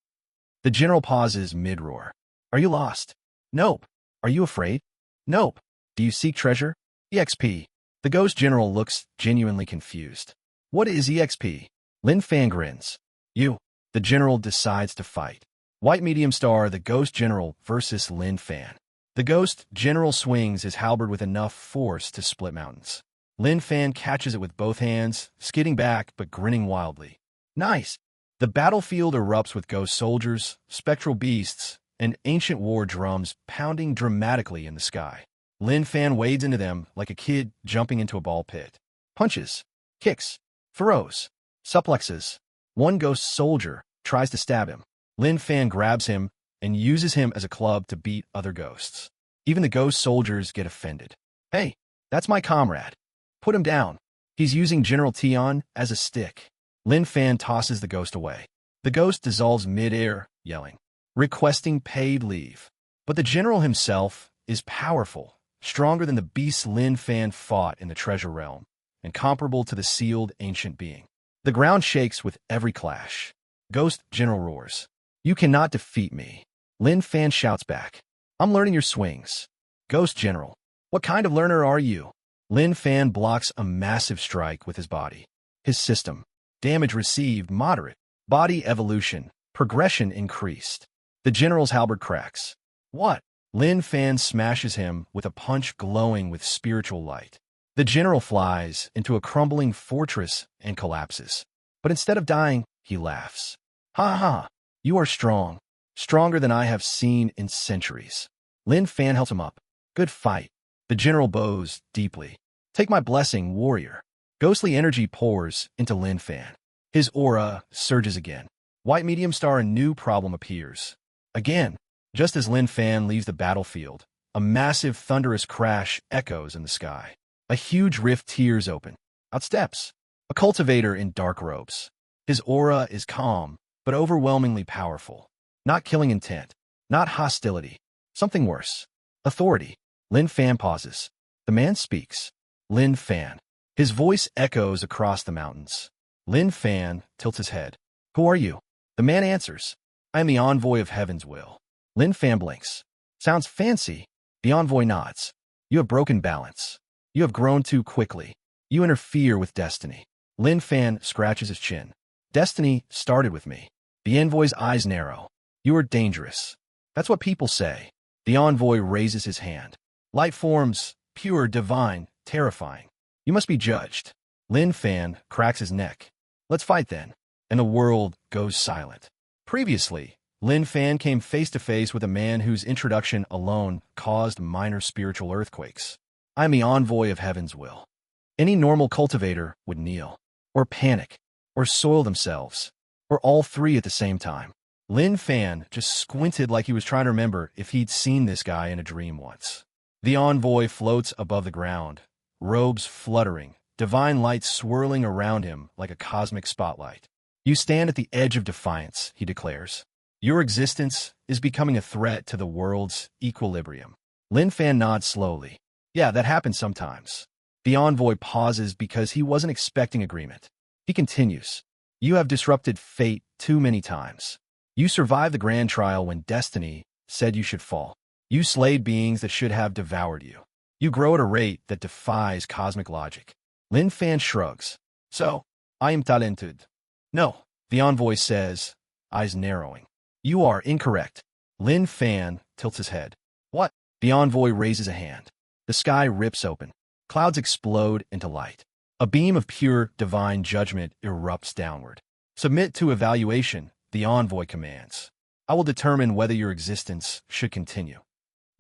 general pauses mid-roar. Are you lost? Nope. Are you afraid? Nope. Do you seek treasure? EXP. The ghost general looks genuinely confused. What is EXP? Lin Fan grins. You. The general decides to fight. White medium star, the ghost general versus Lin Fan. The ghost general swings his halberd with enough force to split mountains. Lin Fan catches it with both hands, skidding back but grinning wildly. Nice. The battlefield erupts with ghost soldiers, spectral beasts, and ancient war drums pounding dramatically in the sky. Lin Fan wades into them like a kid jumping into a ball pit. Punches, kicks, throws, suplexes. One ghost soldier tries to stab him. Lin Fan grabs him and uses him as a club to beat other ghosts. Even the ghost soldiers get offended. Hey, that's my comrade. Put him down. He's using General Tion as a stick. Lin Fan tosses the ghost away. The ghost dissolves mid-air, yelling, requesting paid leave. But the general himself is powerful, stronger than the beasts Lin Fan fought in the treasure realm, and comparable to the sealed ancient being. The ground shakes with every clash. Ghost General roars. You cannot defeat me. Lin Fan shouts back. I'm learning your swings. Ghost General. What kind of learner are you? Lin Fan blocks a massive strike with his body. His system. Damage received moderate. Body evolution. Progression increased. The general's halberd cracks. What? Lin Fan smashes him with a punch glowing with spiritual light. The general flies into a crumbling fortress and collapses. But instead of dying, he laughs. Ha ha, you are strong. Stronger than I have seen in centuries. Lin Fan helps him up. Good fight. The general bows deeply. Take my blessing, warrior. Ghostly energy pours into Lin Fan. His aura surges again. White medium star, a new problem appears. Again, just as Lin Fan leaves the battlefield, a massive thunderous crash echoes in the sky. A huge rift tears open. Out steps a cultivator in dark robes. His aura is calm, but overwhelmingly powerful. Not killing intent. Not hostility. Something worse. Authority. Lin Fan pauses. The man speaks. Lin Fan. His voice echoes across the mountains. Lin Fan tilts his head. Who are you? The man answers. I am the envoy of heaven's will. Lin Fan blinks. Sounds fancy. The envoy nods. You have broken balance. You have grown too quickly. You interfere with destiny. Lin Fan scratches his chin. Destiny started with me. The envoy's eyes narrow. You are dangerous. That's what people say. The envoy raises his hand. Light forms, pure, divine, terrifying. You must be judged. Lin Fan cracks his neck. Let's fight then. And the world goes silent. Previously, Lin Fan came face to face with a man whose introduction alone caused minor spiritual earthquakes. I am the envoy of heaven's will. Any normal cultivator would kneel, or panic, or soil themselves, or all three at the same time. Lin Fan just squinted like he was trying to remember if he'd seen this guy in a dream once. The envoy floats above the ground, robes fluttering, divine light swirling around him like a cosmic spotlight. You stand at the edge of defiance, he declares. Your existence is becoming a threat to the world's equilibrium. Lin Fan nods slowly. Yeah, that happens sometimes. The envoy pauses because he wasn't expecting agreement. He continues. You have disrupted fate too many times. You survived the grand trial when destiny said you should fall. You slayed beings that should have devoured you. You grow at a rate that defies cosmic logic. Lin Fan shrugs. So, I am talented. No, the envoy says, eyes narrowing. You are incorrect. Lin Fan tilts his head. What? The envoy raises a hand. The sky rips open. Clouds explode into light. A beam of pure, divine judgment erupts downward. Submit to evaluation, the envoy commands. I will determine whether your existence should continue.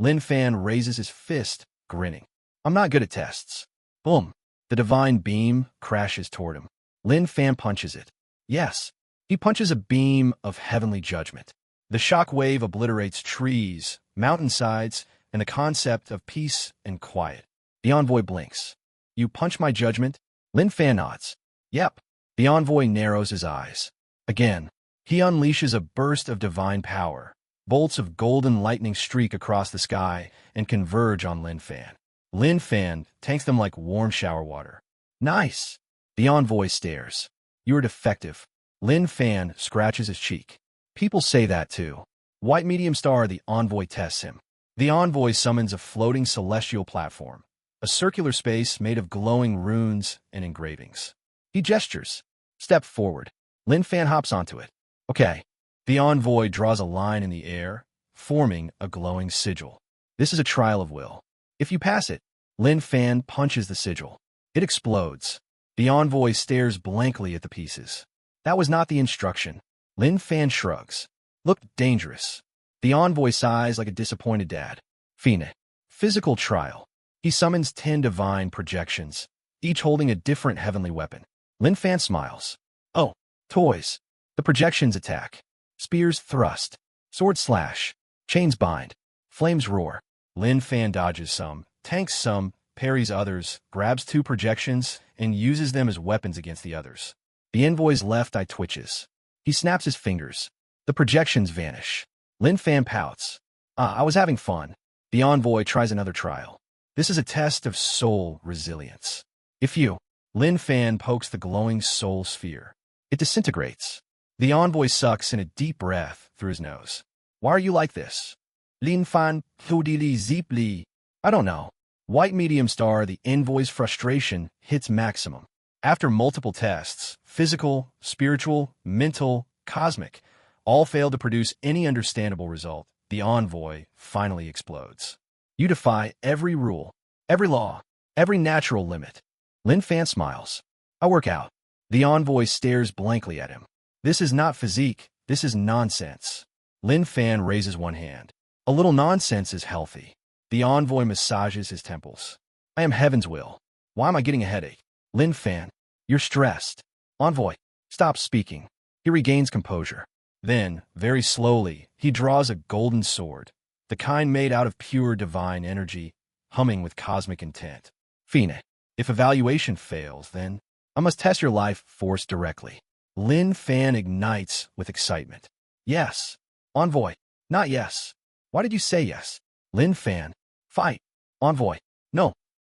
Lin Fan raises his fist, grinning. I'm not good at tests. Boom. The divine beam crashes toward him. Lin Fan punches it. Yes. He punches a beam of heavenly judgment. The shock wave obliterates trees, mountainsides, and the concept of peace and quiet. The envoy blinks. You punch my judgment? Lin Fan nods. Yep. The envoy narrows his eyes. Again, he unleashes a burst of divine power. Bolts of golden lightning streak across the sky and converge on Lin Fan. Lin Fan tanks them like warm shower water. Nice. The envoy stares. You are defective. Lin Fan scratches his cheek. People say that too. White medium star, the envoy tests him. The envoy summons a floating celestial platform, a circular space made of glowing runes and engravings. He gestures. Step forward. Lin Fan hops onto it. Okay. The envoy draws a line in the air, forming a glowing sigil. This is a trial of will. If you pass it, Lin Fan punches the sigil. It explodes. The envoy stares blankly at the pieces. That was not the instruction. Lin Fan shrugs. Looked dangerous. The envoy sighs like a disappointed dad. Fine. Physical trial. He summons 10 divine projections, each holding a different heavenly weapon. Lin Fan smiles. Oh, toys. The projections attack. Spears thrust. Swords slash. Chains bind. Flames roar. Lin Fan dodges some, tanks some, parries others, grabs 2 projections, and uses them as weapons against the others. The envoy's left eye twitches. He snaps his fingers. The projections vanish. Lin Fan pouts. I was having fun. The envoy tries another trial. This is a test of soul resilience. If you, Lin Fan pokes the glowing soul sphere. It disintegrates. The envoy sucks in a deep breath through his nose. Why are you like this? Lin Fan Thudili Zeepli. I don't know. White medium star, the envoy's frustration hits maximum. After multiple tests, physical, spiritual, mental, cosmic, all failed to produce any understandable result, the envoy finally explodes. You defy every rule, every law, every natural limit. Lin Fan smiles. I work out. The envoy stares blankly at him. This is not physique, this is nonsense. Lin Fan raises one hand. A little nonsense is healthy. The envoy massages his temples. I am heaven's will. Why am I getting a headache? Lin Fan, you're stressed. Envoy, stop speaking. He regains composure. Then, very slowly, he draws a golden sword, the kind made out of pure divine energy, humming with cosmic intent. Fine. If evaluation fails, then I must test your life force directly. Lin Fan ignites with excitement. Yes. Envoy. Not yes. Why did you say yes? Lin Fan. Fight. Envoy. No.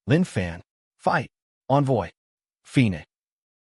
Lin Fan. Fight. Envoy. Fine.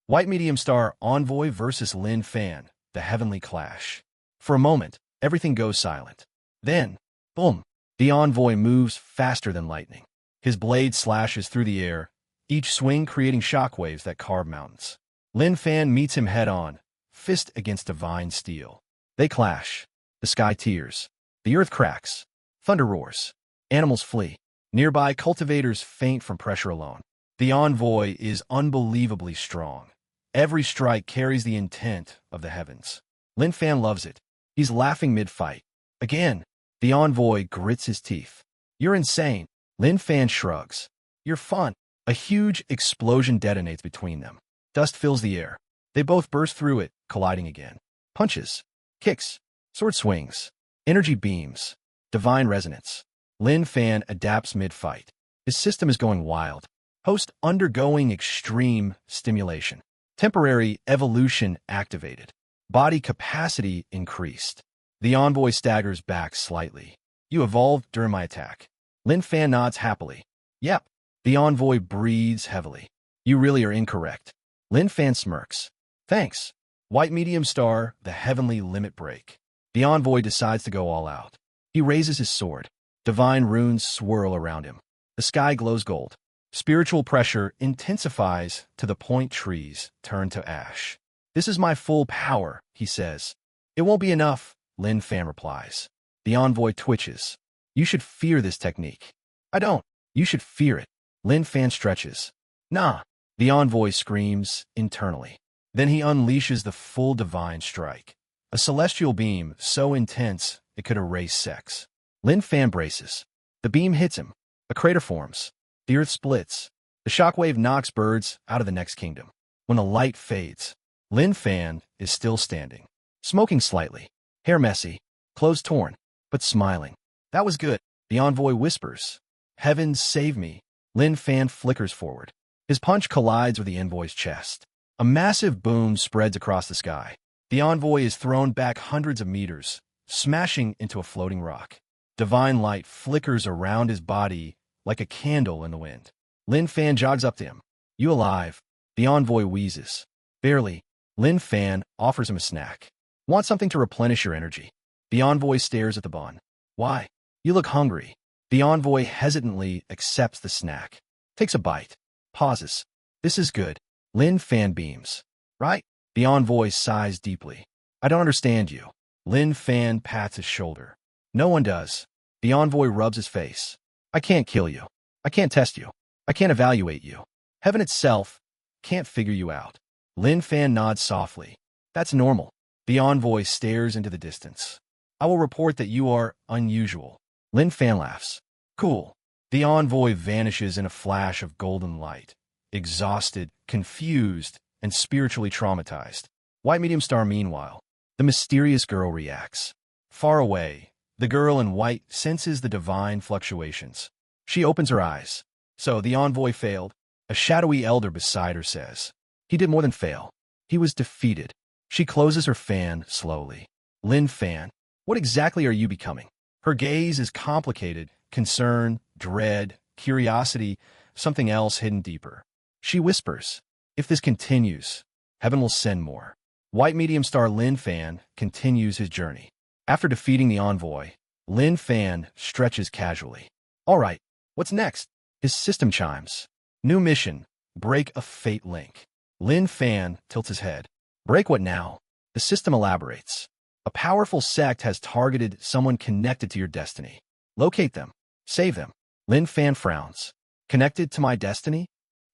White medium star envoy versus Lin Fan. The heavenly clash. For a moment, everything goes silent. Then, boom. The envoy moves faster than lightning. His blade slashes through the air, each swing creating shockwaves that carve mountains. Lin Fan meets him head-on, fist against divine steel. They clash. The sky tears. The earth cracks. Thunder roars. Animals flee. Nearby cultivators faint from pressure alone. The envoy is unbelievably strong. Every strike carries the intent of the heavens. Lin Fan loves it. He's laughing mid-fight. Again, the envoy grits his teeth. You're insane. Lin Fan shrugs. You're fun. A huge explosion detonates between them. Dust fills the air. They both burst through it, colliding again. Punches. Kicks. Sword swings. Energy beams. Divine resonance. Lin Fan adapts mid-fight. His system is going wild. Host undergoing extreme stimulation. Temporary evolution activated. Body capacity increased. The envoy staggers back slightly. You evolved during my attack. Lin Fan nods happily. Yep. The envoy breathes heavily. You really are incorrect. Lin Fan smirks. Thanks. White medium star, the heavenly limit break. The envoy decides to go all out. He raises his sword. Divine runes swirl around him. The sky glows gold. Spiritual pressure intensifies to the point trees turn to ash. This is my full power, he says. It won't be enough, Lin Fan replies. The envoy twitches. You should fear this technique. I don't. You should fear it. Lin Fan stretches. Nah. The envoy screams internally. Then he unleashes the full divine strike. A celestial beam so intense it could erase sex. Lin Fan braces. The beam hits him. A crater forms. The earth splits. The shockwave knocks birds out of the next kingdom. When the light fades, Lin Fan is still standing, smoking slightly, hair messy, clothes torn, but smiling. That was good, the envoy whispers. Heavens save me. Lin Fan flickers forward. His punch collides with the envoy's chest. A massive boom spreads across the sky. The envoy is thrown back hundreds of meters, smashing into a floating rock. Divine light flickers around his body like a candle in the wind. Lin Fan jogs up to him. You alive? The envoy wheezes. Barely. Lin Fan offers him a snack. Want something to replenish your energy? The envoy stares at the bun. Why? You look hungry. The envoy hesitantly accepts the snack. Takes a bite. Pauses. This is good. Lin Fan beams. Right? The envoy sighs deeply. I don't understand you. Lin Fan pats his shoulder. No one does. The envoy rubs his face. I can't kill you. I can't test you. I can't evaluate you. Heaven itself can't figure you out. Lin Fan nods softly. That's normal. The envoy stares into the distance. I will report that you are unusual. Lin Fan laughs. Cool. The envoy vanishes in a flash of golden light. Exhausted, confused, and spiritually traumatized. White medium star meanwhile. The mysterious girl reacts. Far away, the girl in white senses the divine fluctuations. She opens her eyes. So the envoy failed. A shadowy elder beside her says. He did more than fail. He was defeated. She closes her fan slowly. Lin Fan, what exactly are you becoming? Her gaze is complicated. Concern, dread, curiosity, something else hidden deeper. She whispers, if this continues, heaven will send more. White medium star Lin Fan continues his journey. After defeating the envoy, Lin Fan stretches casually. All right, what's next? His system chimes. New mission, break a fate link. Lin Fan tilts his head. Break what now? The system elaborates. A powerful sect has targeted someone connected to your destiny. Locate them. Save them. Lin Fan frowns. Connected to my destiny?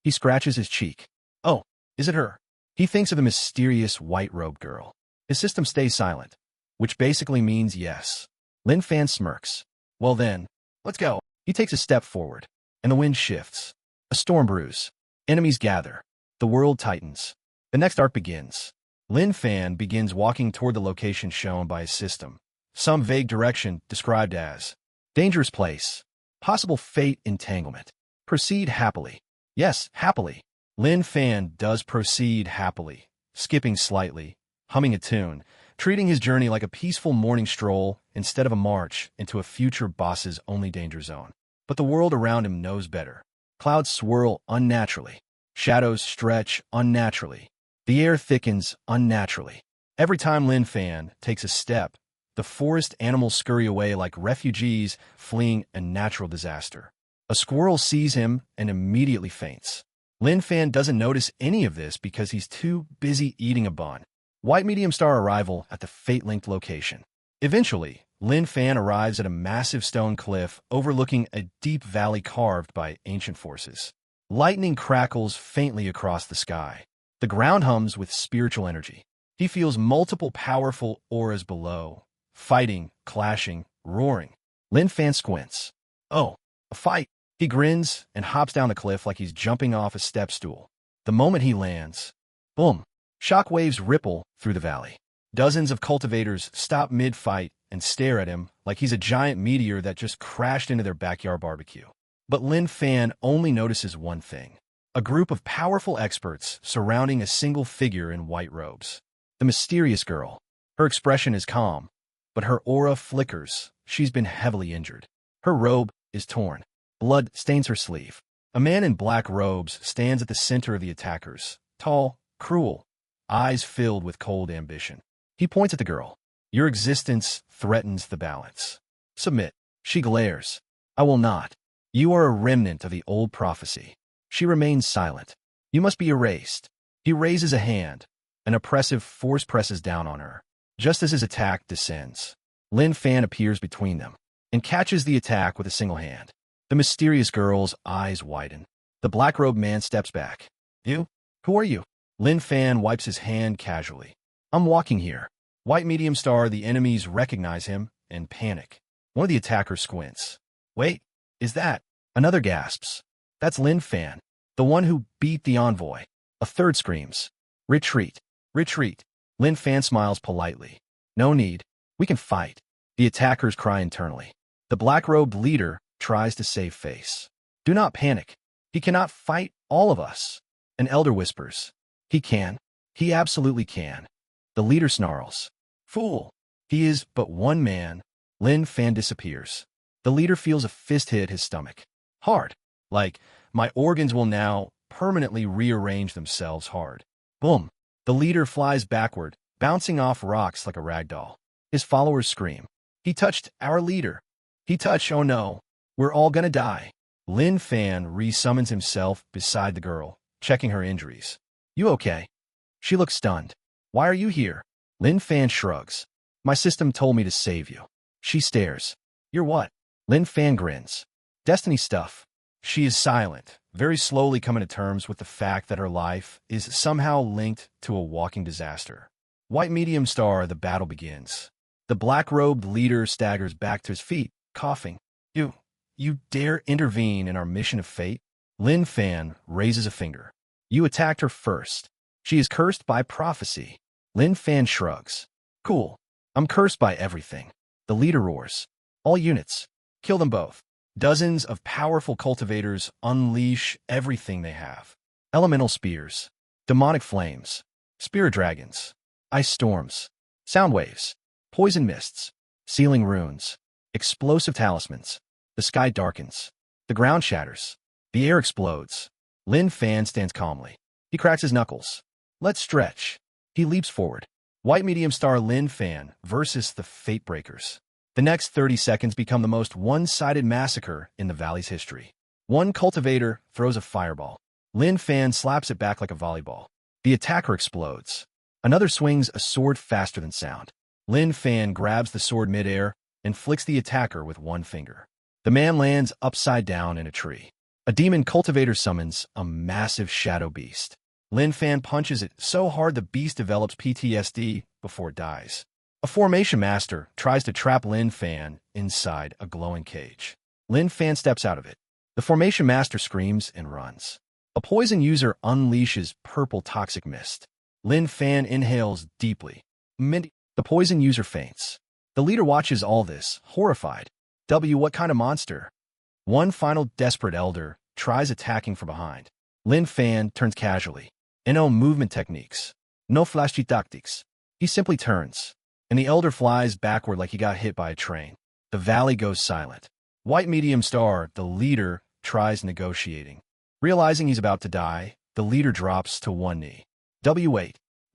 He scratches his cheek. Oh, is it her? He thinks of the mysterious white-robed girl. His system stays silent, which basically means yes. Lin Fan smirks. Well then, let's go. He takes a step forward, and the wind shifts. A storm brews. Enemies gather. The world tightens. The next arc begins. Lin Fan begins walking toward the location shown by his system. Some vague direction described as dangerous place. Possible fate entanglement. Proceed happily. Yes, happily. Lin Fan does proceed happily, skipping slightly, humming a tune, treating his journey like a peaceful morning stroll instead of a march into a future boss's only danger zone. But the world around him knows better. Clouds swirl unnaturally. Shadows stretch unnaturally. The air thickens unnaturally. Every time Lin Fan takes a step, the forest animals scurry away like refugees fleeing a natural disaster. A squirrel sees him and immediately faints. Lin Fan doesn't notice any of this because he's too busy eating a bun. White medium star arrival at the fate-linked location. Eventually, Lin Fan arrives at a massive stone cliff overlooking a deep valley carved by ancient forces. Lightning crackles faintly across the sky. The ground hums with spiritual energy. He feels multiple powerful auras below, fighting, clashing, roaring. Lin Fan squints. Oh, a fight. He grins and hops down the cliff like he's jumping off a step stool. The moment he lands, boom, shock waves ripple through the valley. Dozens of cultivators stop mid-fight and stare at him like he's a giant meteor that just crashed into their backyard barbecue. But Lin Fan only notices one thing. A group of powerful experts surrounding a single figure in white robes. The mysterious girl. Her expression is calm, but her aura flickers. She's been heavily injured. Her robe is torn. Blood stains her sleeve. A man in black robes stands at the center of the attackers. Tall, cruel, eyes filled with cold ambition. He points at the girl. Your existence threatens the balance. Submit. She glares. I will not. You are a remnant of the old prophecy. She remains silent. You must be erased. He raises a hand. An oppressive force presses down on her. Just as his attack descends, Lin Fan appears between them and catches the attack with a single hand. The mysterious girl's eyes widen. The black-robed man steps back. You? Who are you? Lin Fan wipes his hand casually. I'm walking here. White medium star, the enemies recognize him and panic. One of the attackers squints. Wait, is that? Another gasps. That's Lin Fan, the one who beat the envoy. A third screams. Retreat. Retreat. Lin Fan smiles politely. No need. We can fight. The attackers cry internally. The black-robed leader tries to save face. Do not panic. He cannot fight all of us. An elder whispers. He can. He absolutely can. The leader snarls. Fool. He is but one man. Lin Fan disappears. The leader feels a fist hit his stomach. Hard. Like, my organs will now permanently rearrange themselves hard. Boom. The leader flies backward, bouncing off rocks like a rag doll. His followers scream. He touched our leader. He touched, oh no. We're all gonna die. Lin Fan resummons himself beside the girl, checking her injuries. You okay? She looks stunned. Why are you here? Lin Fan shrugs. My system told me to save you. She stares. You're what? Lin Fan grins. Destiny stuff. She is silent, very slowly coming to terms with the fact that her life is somehow linked to a walking disaster. White medium star, the battle begins. The black-robed leader staggers back to his feet, coughing. You dare intervene in our mission of fate? Lin Fan raises a finger. You attacked her first. She is cursed by prophecy. Lin Fan shrugs. Cool. I'm cursed by everything. The leader roars. All units. Kill them both. Dozens of powerful cultivators unleash everything they have. Elemental spears. Demonic flames. Spirit dragons. Ice storms. Sound waves. Poison mists. Sealing runes. Explosive talismans. The sky darkens. The ground shatters. The air explodes. Lin Fan stands calmly. He cracks his knuckles. Let's stretch. He leaps forward. White medium star Lin Fan versus the Fate Breakers. The next 30 seconds become the most one-sided massacre in the valley's history. One cultivator throws a fireball. Lin Fan slaps it back like a volleyball. The attacker explodes. Another swings a sword faster than sound. Lin Fan grabs the sword midair and flicks the attacker with one finger. The man lands upside down in a tree. A demon cultivator summons a massive shadow beast. Lin Fan punches it so hard the beast develops PTSD before it dies. A formation master tries to trap Lin Fan inside a glowing cage. Lin Fan steps out of it. The formation master screams and runs. A poison user unleashes purple toxic mist. Lin Fan inhales deeply. The poison user faints. The leader watches all this, horrified. What kind of monster? One final desperate elder tries attacking from behind. Lin Fan turns casually. No movement techniques. No flashy tactics. He simply turns. And the elder flies backward like he got hit by a train. The valley goes silent. White medium star, the leader, tries negotiating. Realizing he's about to die, the leader drops to one knee.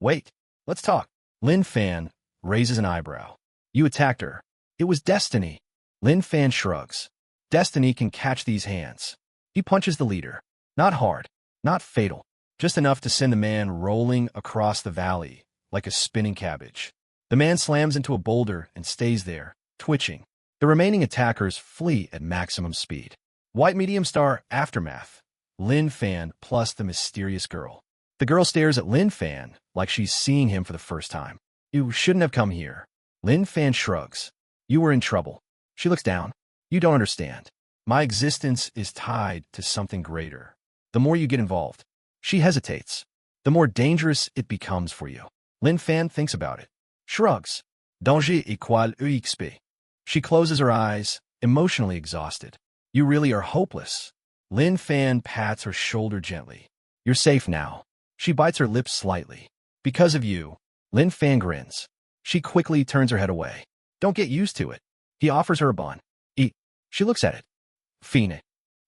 Wait, let's talk. Lin Fan raises an eyebrow. You attacked her. It was destiny. Lin Fan shrugs. Destiny can catch these hands. He punches the leader. Not hard, not fatal, just enough to send the man rolling across the valley, like a spinning cabbage. The man slams into a boulder and stays there, twitching. The remaining attackers flee at maximum speed. White medium star Aftermath. Lin Fan plus the mysterious girl. The girl stares at Lin Fan like she's seeing him for the first time. You shouldn't have come here. Lin Fan shrugs. You were in trouble. She looks down. You don't understand. My existence is tied to something greater. The more you get involved, she hesitates, the more dangerous it becomes for you. Lin Fan thinks about it. Shrugs. Danger égale EXP. She closes her eyes, emotionally exhausted. You really are hopeless. Lin Fan pats her shoulder gently. You're safe now. She bites her lips slightly. Because of you. Lin Fan grins. She quickly turns her head away. Don't get used to it. He offers her a bun. Eat. She looks at it. Fiend it.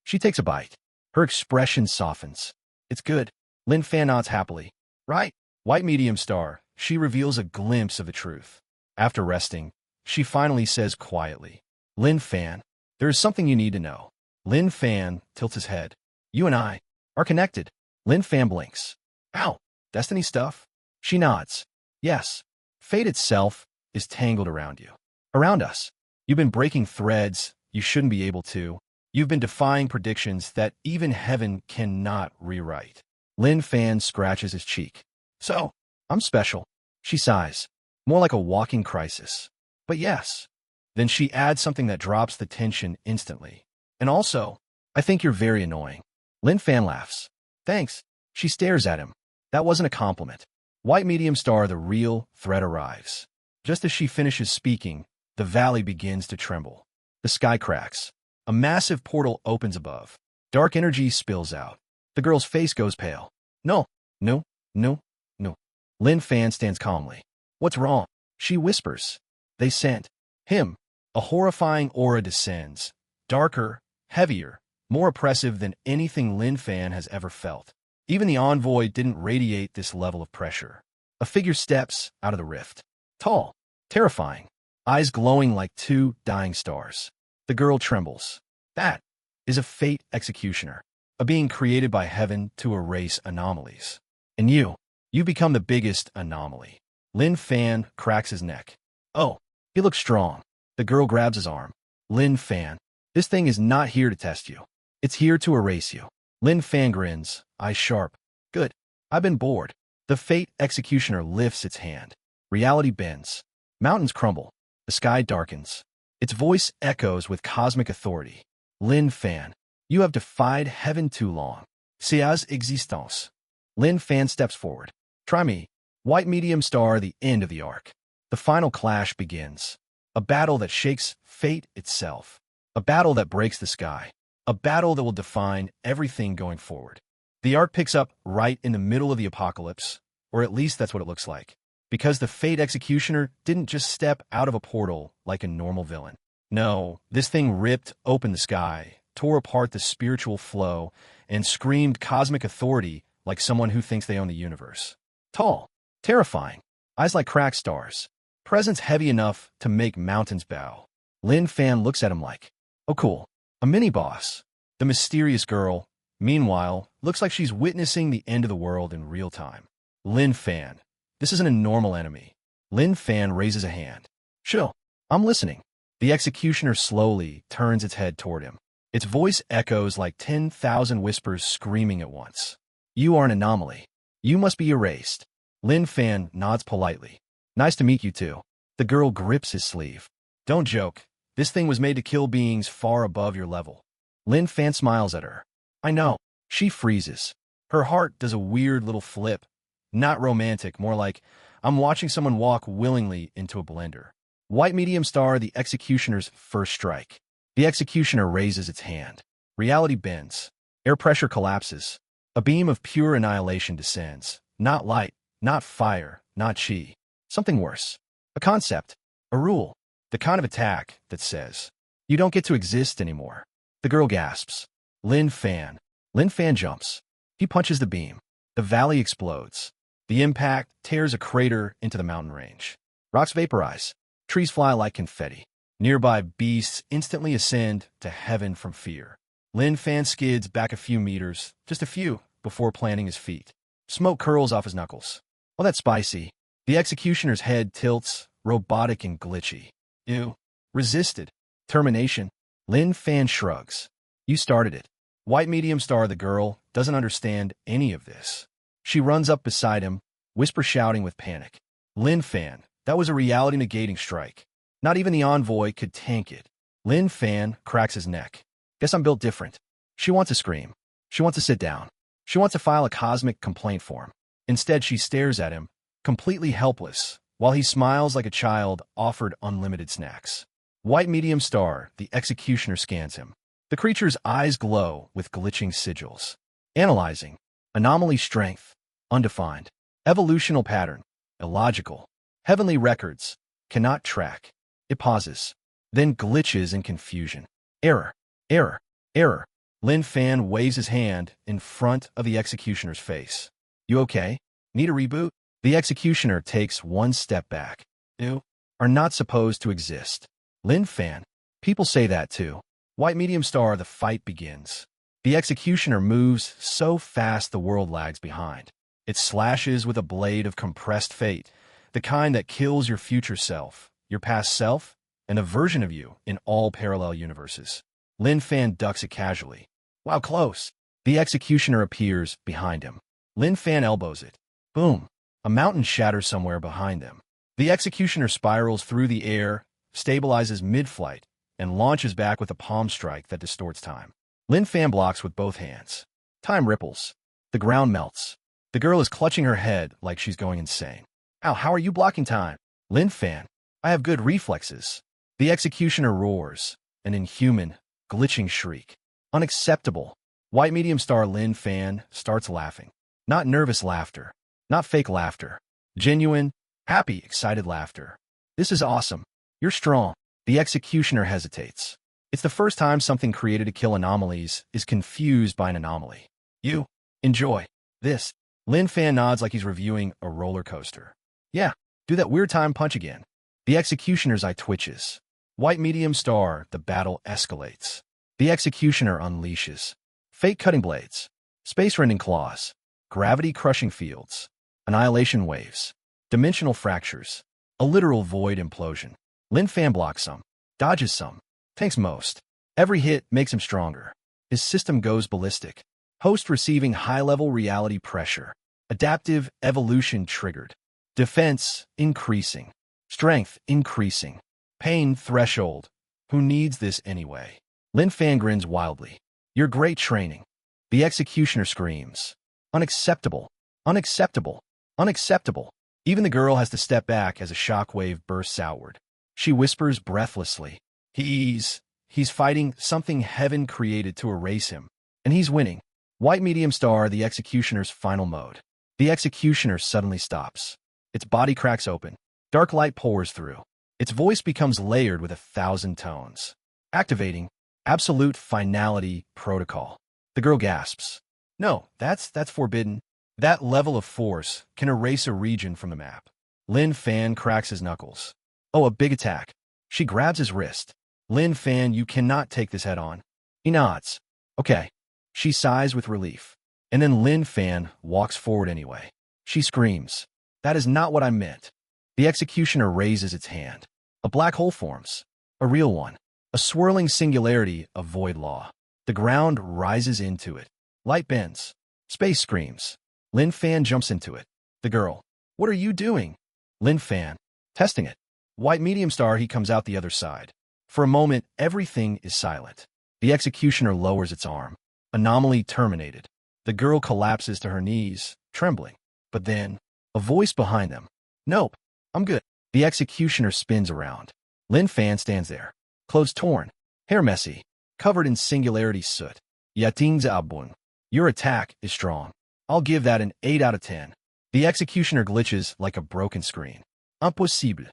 She takes a bite. Her expression softens. It's good. Lin Fan nods happily. Right? White medium star. She reveals a glimpse of the truth. After resting, she finally says quietly, Lin Fan, there is something you need to know. Lin Fan tilts his head. You and I are connected. Lin Fan blinks. Ow, destiny stuff? She nods. Yes. Fate itself is tangled around you. Around us. You've been breaking threads you shouldn't be able to. You've been defying predictions that even heaven cannot rewrite. Lin Fan scratches his cheek. So, I'm special. She sighs. More like a walking crisis. But yes. Then she adds something that drops the tension instantly. And also, I think you're very annoying. Lin Fan laughs. Thanks. She stares at him. That wasn't a compliment. White medium star, the real threat arrives. Just as she finishes speaking, the valley begins to tremble. The sky cracks. A massive portal opens above. Dark energy spills out. The girl's face goes pale. No, no, no, no. Lin Fan stands calmly. What's wrong? She whispers. They sent him. A horrifying aura descends. Darker, heavier, more oppressive than anything Lin Fan has ever felt. Even the envoy didn't radiate this level of pressure. A figure steps out of the rift. Tall, terrifying, eyes glowing like two dying stars. The girl trembles. That is a fate executioner, a being created by heaven to erase anomalies. And you become the biggest anomaly. Lin Fan cracks his neck. Oh, he looks strong. The girl grabs his arm. Lin Fan, this thing is not here to test you. It's here to erase you. Lin Fan grins, eyes sharp. Good. I've been bored. The fate executioner lifts its hand. Reality bends. Mountains crumble. The sky darkens. Its voice echoes with cosmic authority. Lin Fan, you have defied heaven too long. C'est existence. Lin Fan steps forward. Try me. White medium star, the end of the arc. The final clash begins. A battle that shakes fate itself. A battle that breaks the sky. A battle that will define everything going forward. The arc picks up right in the middle of the apocalypse, or at least that's what it looks like. Because the fate executioner didn't just step out of a portal like a normal villain. No, this thing ripped open the sky, tore apart the spiritual flow, and screamed cosmic authority like someone who thinks they own the universe. Tall, terrifying, eyes like cracked stars, presence heavy enough to make mountains bow. Lin Fan looks at him like, oh cool, a mini-boss. The mysterious girl, meanwhile, looks like she's witnessing the end of the world in real time. Lin Fan, this isn't a normal enemy. Lin Fan raises a hand. Chill, I'm listening. The executioner slowly turns its head toward him. Its voice echoes like 10,000 whispers screaming at once. You are an anomaly. You must be erased. Lin Fan nods politely. Nice to meet you too. The girl grips his sleeve. Don't joke. This thing was made to kill beings far above your level. Lin Fan smiles at her. I know. She freezes. Her heart does a weird little flip. Not romantic, more like I'm watching someone walk willingly into a blender. White medium star, the executioner's first strike. The executioner raises its hand. Reality bends. Air pressure collapses. A beam of pure annihilation descends. Not light, not fire, not chi. Something worse. A concept. A rule. The kind of attack that says, you don't get to exist anymore. The girl gasps. Lin Fan. Lin Fan jumps. He punches the beam. The valley explodes. The impact tears a crater into the mountain range. Rocks vaporize. Trees fly like confetti. Nearby beasts instantly ascend to heaven from fear. Lin Fan skids back a few meters, just a few, before planting his feet. Smoke curls off his knuckles. Oh, that's spicy. The executioner's head tilts, robotic and glitchy. Ew. Resisted. Termination. Lin Fan shrugs. You started it. White medium star, the girl, doesn't understand any of this. She runs up beside him, whisper shouting with panic. Lin Fan, that was a reality negating strike. Not even the envoy could tank it. Lin Fan cracks his neck. Guess I'm built different. She wants to scream. She wants to sit down. She wants to file a cosmic complaint form. Instead, she stares at him, completely helpless, while he smiles like a child offered unlimited snacks. White medium star, the executioner scans him. The creature's eyes glow with glitching sigils. Analyzing. Anomaly strength. Undefined. Evolutional pattern. Illogical. Heavenly records. Cannot track. It pauses. Then glitches in confusion. Error. Error. Error. Lin Fan waves his hand in front of the executioner's face. You okay? Need a reboot? The executioner takes one step back. You are not supposed to exist. Lin Fan. People say that too. White medium star, the fight begins. The executioner moves so fast the world lags behind. It slashes with a blade of compressed fate, the kind that kills your future self, your past self, and a version of you in all parallel universes. Lin Fan ducks it casually. Wow, close. The executioner appears behind him. Lin Fan elbows it. Boom. A mountain shatters somewhere behind them. The executioner spirals through the air, stabilizes mid-flight, and launches back with a palm strike that distorts time. Lin Fan blocks with both hands. Time ripples. The ground melts. The girl is clutching her head like she's going insane. Ow, how are you blocking time? Lin Fan. I have good reflexes. The executioner roars, an inhuman, glitching shriek. Unacceptable. White medium star Lin Fan starts laughing. Not nervous laughter. Not fake laughter. Genuine, happy, excited laughter. This is awesome. You're strong. The executioner hesitates. It's the first time something created to kill anomalies is confused by an anomaly. You enjoy this. Lin Fan nods like he's reviewing a roller coaster. Yeah, do that weird time punch again. The executioner's eye twitches. White medium star, the battle escalates. The executioner unleashes. Fate-cutting blades. Space-rending claws. Gravity-crushing fields. Annihilation waves. Dimensional fractures. A literal void implosion. Lin Fan blocks some. Dodges some. Tanks most. Every hit makes him stronger. His system goes ballistic. Host receiving high-level reality pressure. Adaptive evolution triggered. Defense increasing. Strength increasing. Pain threshold. Who needs this anyway? Lin Fan grins wildly. You're great training. The executioner screams. Unacceptable. Unacceptable. Unacceptable. Even the girl has to step back as a shockwave bursts outward. She whispers breathlessly. He's fighting something heaven created to erase him. And he's winning. White medium star, the executioner's final mode. The executioner suddenly stops. Its body cracks open. Dark light pours through. Its voice becomes layered with 1,000 tones. Activating absolute finality protocol. The girl gasps. No, that's forbidden. That level of force can erase a region from the map. Lin Fan cracks his knuckles. Oh, a big attack. She grabs his wrist. Lin Fan, you cannot take this head on. He nods. Okay. She sighs with relief. And then Lin Fan walks forward anyway. She screams. That is not what I meant. The executioner raises its hand. A black hole forms. A real one. A swirling singularity of void law. The ground rises into it. Light bends. Space screams. Lin Fan jumps into it. The girl. What are you doing? Lin Fan. Testing it. White medium star, he comes out the other side. For a moment, everything is silent. The executioner lowers its arm. Anomaly terminated. The girl collapses to her knees, trembling. But then, a voice behind them. Nope. I'm good. The executioner spins around. Lin Fan stands there. Clothes torn. Hair messy. Covered in singularity soot. Yating Zabun. Your attack is strong. I'll give that an 8 out of 10. The executioner glitches like a broken screen. Impossible.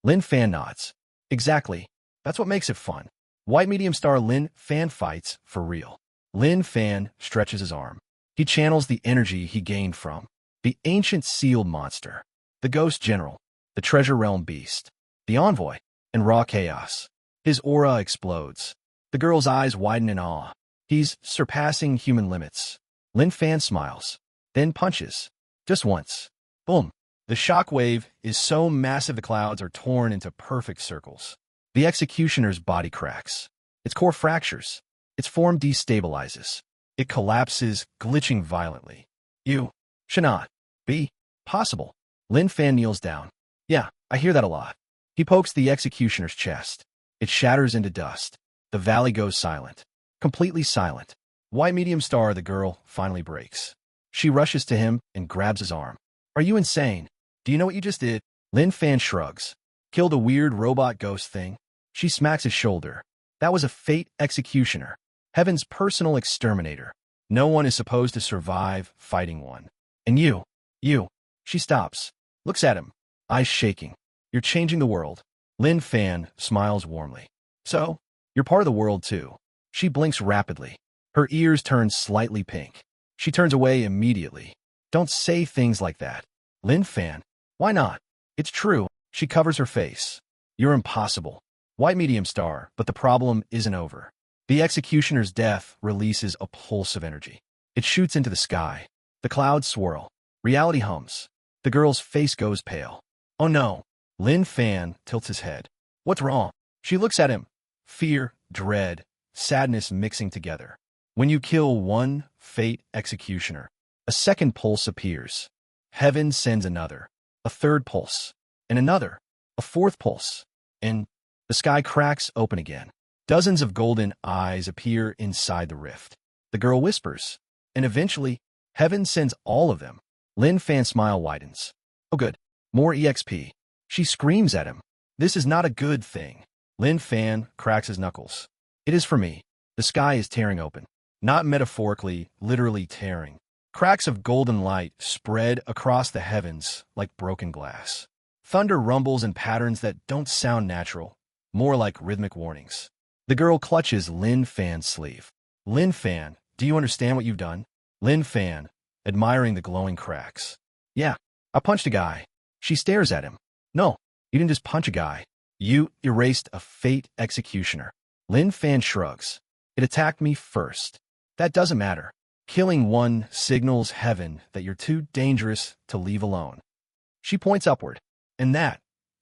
Lin Fan nods. Exactly. That's what makes it fun. White medium star Lin Fan fights for real. Lin Fan stretches his arm. He channels the energy he gained from the ancient sealed monster, the ghost general, the treasure realm beast, the envoy, and raw chaos. His aura explodes. The girl's eyes widen in awe. He's surpassing human limits. Lin Fan smiles, then punches. Just once. Boom. The shock wave is so massive the clouds are torn into perfect circles. The executioner's body cracks. Its core fractures. Its form destabilizes. It collapses, glitching violently. You should not be possible. Lin Fan kneels down. Yeah, I hear that a lot. He pokes the executioner's chest. It shatters into dust. The valley goes silent. Completely silent. Why medium star the girl finally breaks. She rushes to him and grabs his arm. Are you insane? Do you know what you just did? Lin Fan shrugs. Killed a weird robot ghost thing. She smacks his shoulder. That was a fate executioner. Heaven's personal exterminator. No one is supposed to survive fighting one. And you. She stops. Looks at him. Eyes shaking. You're changing the world. Lin Fan smiles warmly. So, you're part of the world too. She blinks rapidly. Her ears turn slightly pink. She turns away immediately. Don't say things like that. Lin Fan. Why not? It's true. She covers her face. You're impossible. White medium star, but the problem isn't over. The executioner's death releases a pulse of energy. It shoots into the sky. The clouds swirl. Reality hums. The girl's face goes pale. Oh no. Lin Fan tilts his head. What's wrong? She looks at him. Fear, dread, sadness mixing together. When you kill one fate executioner, a second pulse appears. Heaven sends another, a third pulse, and another, a fourth pulse, and the sky cracks open again. Dozens of golden eyes appear inside the rift. The girl whispers, and eventually, heaven sends all of them. Lin Fan's smile widens. Oh good, more EXP. She screams at him. This is not a good thing. Lin Fan cracks his knuckles. It is for me. The sky is tearing open. Not metaphorically, literally tearing. Cracks of golden light spread across the heavens like broken glass. Thunder rumbles in patterns that don't sound natural, more like rhythmic warnings. The girl clutches Lin Fan's sleeve. Lin Fan, do you understand what you've done? Lin Fan, admiring the glowing cracks. Yeah, I punched a guy. She stares at him. No, you didn't just punch a guy. You erased a fate executioner. Lin Fan shrugs. It attacked me first. That doesn't matter. Killing one signals heaven that you're too dangerous to leave alone. She points upward. And that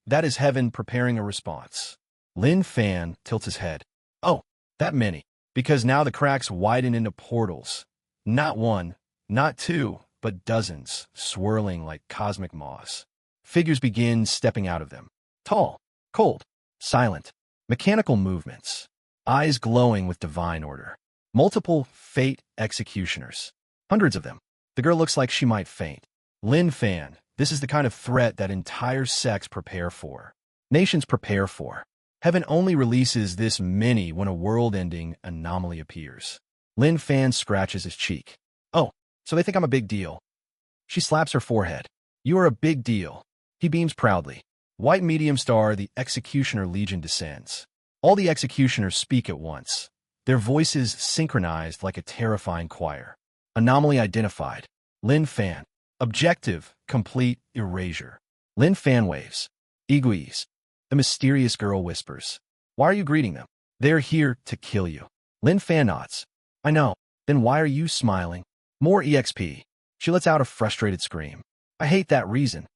is heaven preparing a response. Lin Fan tilts his head. Oh, that many. Because now the cracks widen into portals. Not one, not two, but dozens, swirling like cosmic moths. Figures begin stepping out of them. Tall, cold, silent, mechanical movements. Eyes glowing with divine order. Multiple fate executioners. Hundreds of them. The girl looks like she might faint. Lin Fan, this is the kind of threat that entire sects prepare for. Nations prepare for. Heaven only releases this many when a world-ending anomaly appears. Lin Fan scratches his cheek. Oh, so they think I'm a big deal. She slaps her forehead. You are a big deal. He beams proudly. White medium star, the executioner legion descends. All the executioners speak at once. Their voices synchronized like a terrifying choir. Anomaly identified. Lin Fan. Objective, complete erasure. Lin Fan waves. Egoise. The mysterious girl whispers. Why are you greeting them? They're here to kill you. Lin Fan nods. I know. Then why are you smiling? More EXP. She lets out a frustrated scream. I hate that reason.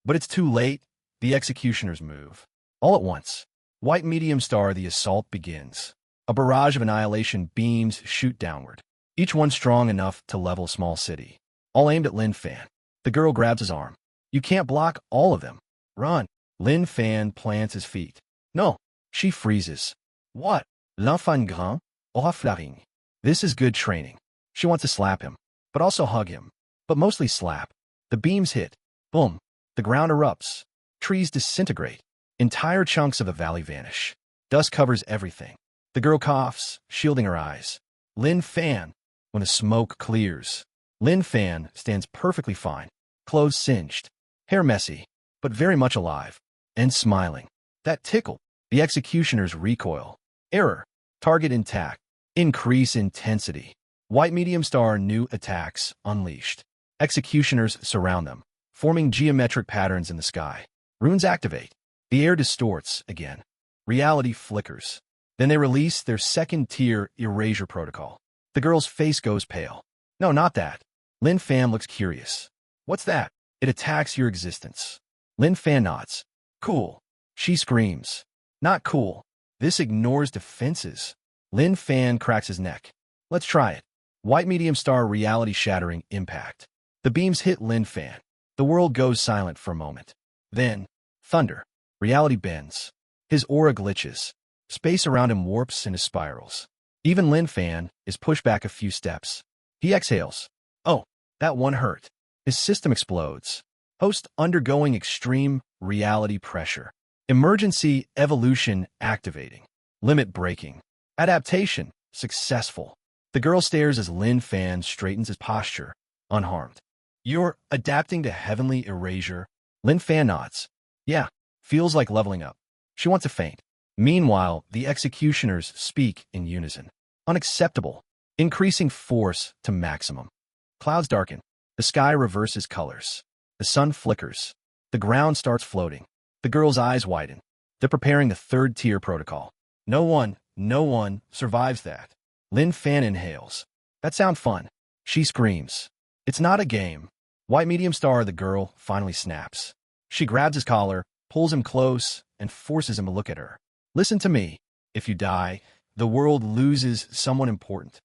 But it's too late. The executioners move. All at once. White medium star, the assault begins. A barrage of annihilation beams shoot downward. Each one strong enough to level a small city. All aimed at Lin Fan. The girl grabs his arm. You can't block all of them. Run. Lin Fan plants his feet. No. She freezes. What? L'enfant grand aura flaring. This is good training. She wants to slap him, but also hug him. But mostly slap. The beams hit. Boom. The ground erupts. Trees disintegrate. Entire chunks of the valley vanish. Dust covers everything. The girl coughs, shielding her eyes. Lin Fan. When the smoke clears. Lin Fan stands perfectly fine. Clothes singed. Hair messy, but very much alive. And smiling. That tickle. The executioners recoil. Error. Target intact. Increase intensity. White medium star, new attacks unleashed. Executioners surround them, forming geometric patterns in the sky. Runes activate. The air distorts again. Reality flickers. Then they release their second-tier erasure protocol. The girl's face goes pale. No, not that. Lin Fan looks curious. What's that? It attacks your existence. Lin Fan nods. Cool. She screams. Not cool. This ignores defenses. Lin Fan cracks his neck. Let's try it. White medium star reality-shattering impact. The beams hit Lin Fan. The world goes silent for a moment. Then, thunder. Reality bends. His aura glitches. Space around him warps into spirals. Even Lin Fan is pushed back a few steps. He exhales. Oh, that one hurt. His system explodes. Host undergoing extreme reality pressure. Emergency evolution activating. Limit breaking. Adaptation successful. The girl stares as Lin Fan straightens his posture, unharmed. You're adapting to heavenly erasure? Lin Fan nods. Yeah, feels like leveling up. She wants to faint. Meanwhile, the executioners speak in unison. Unacceptable. Increasing force to maximum. Clouds darken. The sky reverses colors. The sun flickers. The ground starts floating. The girl's eyes widen. They're preparing the third tier protocol. No one survives that. Lin Fan inhales. That sounds fun. She screams. It's not a game. White medium star, the girl, finally snaps. She grabs his collar, pulls him close, and forces him to look at her. Listen to me. If you die, the world loses someone important.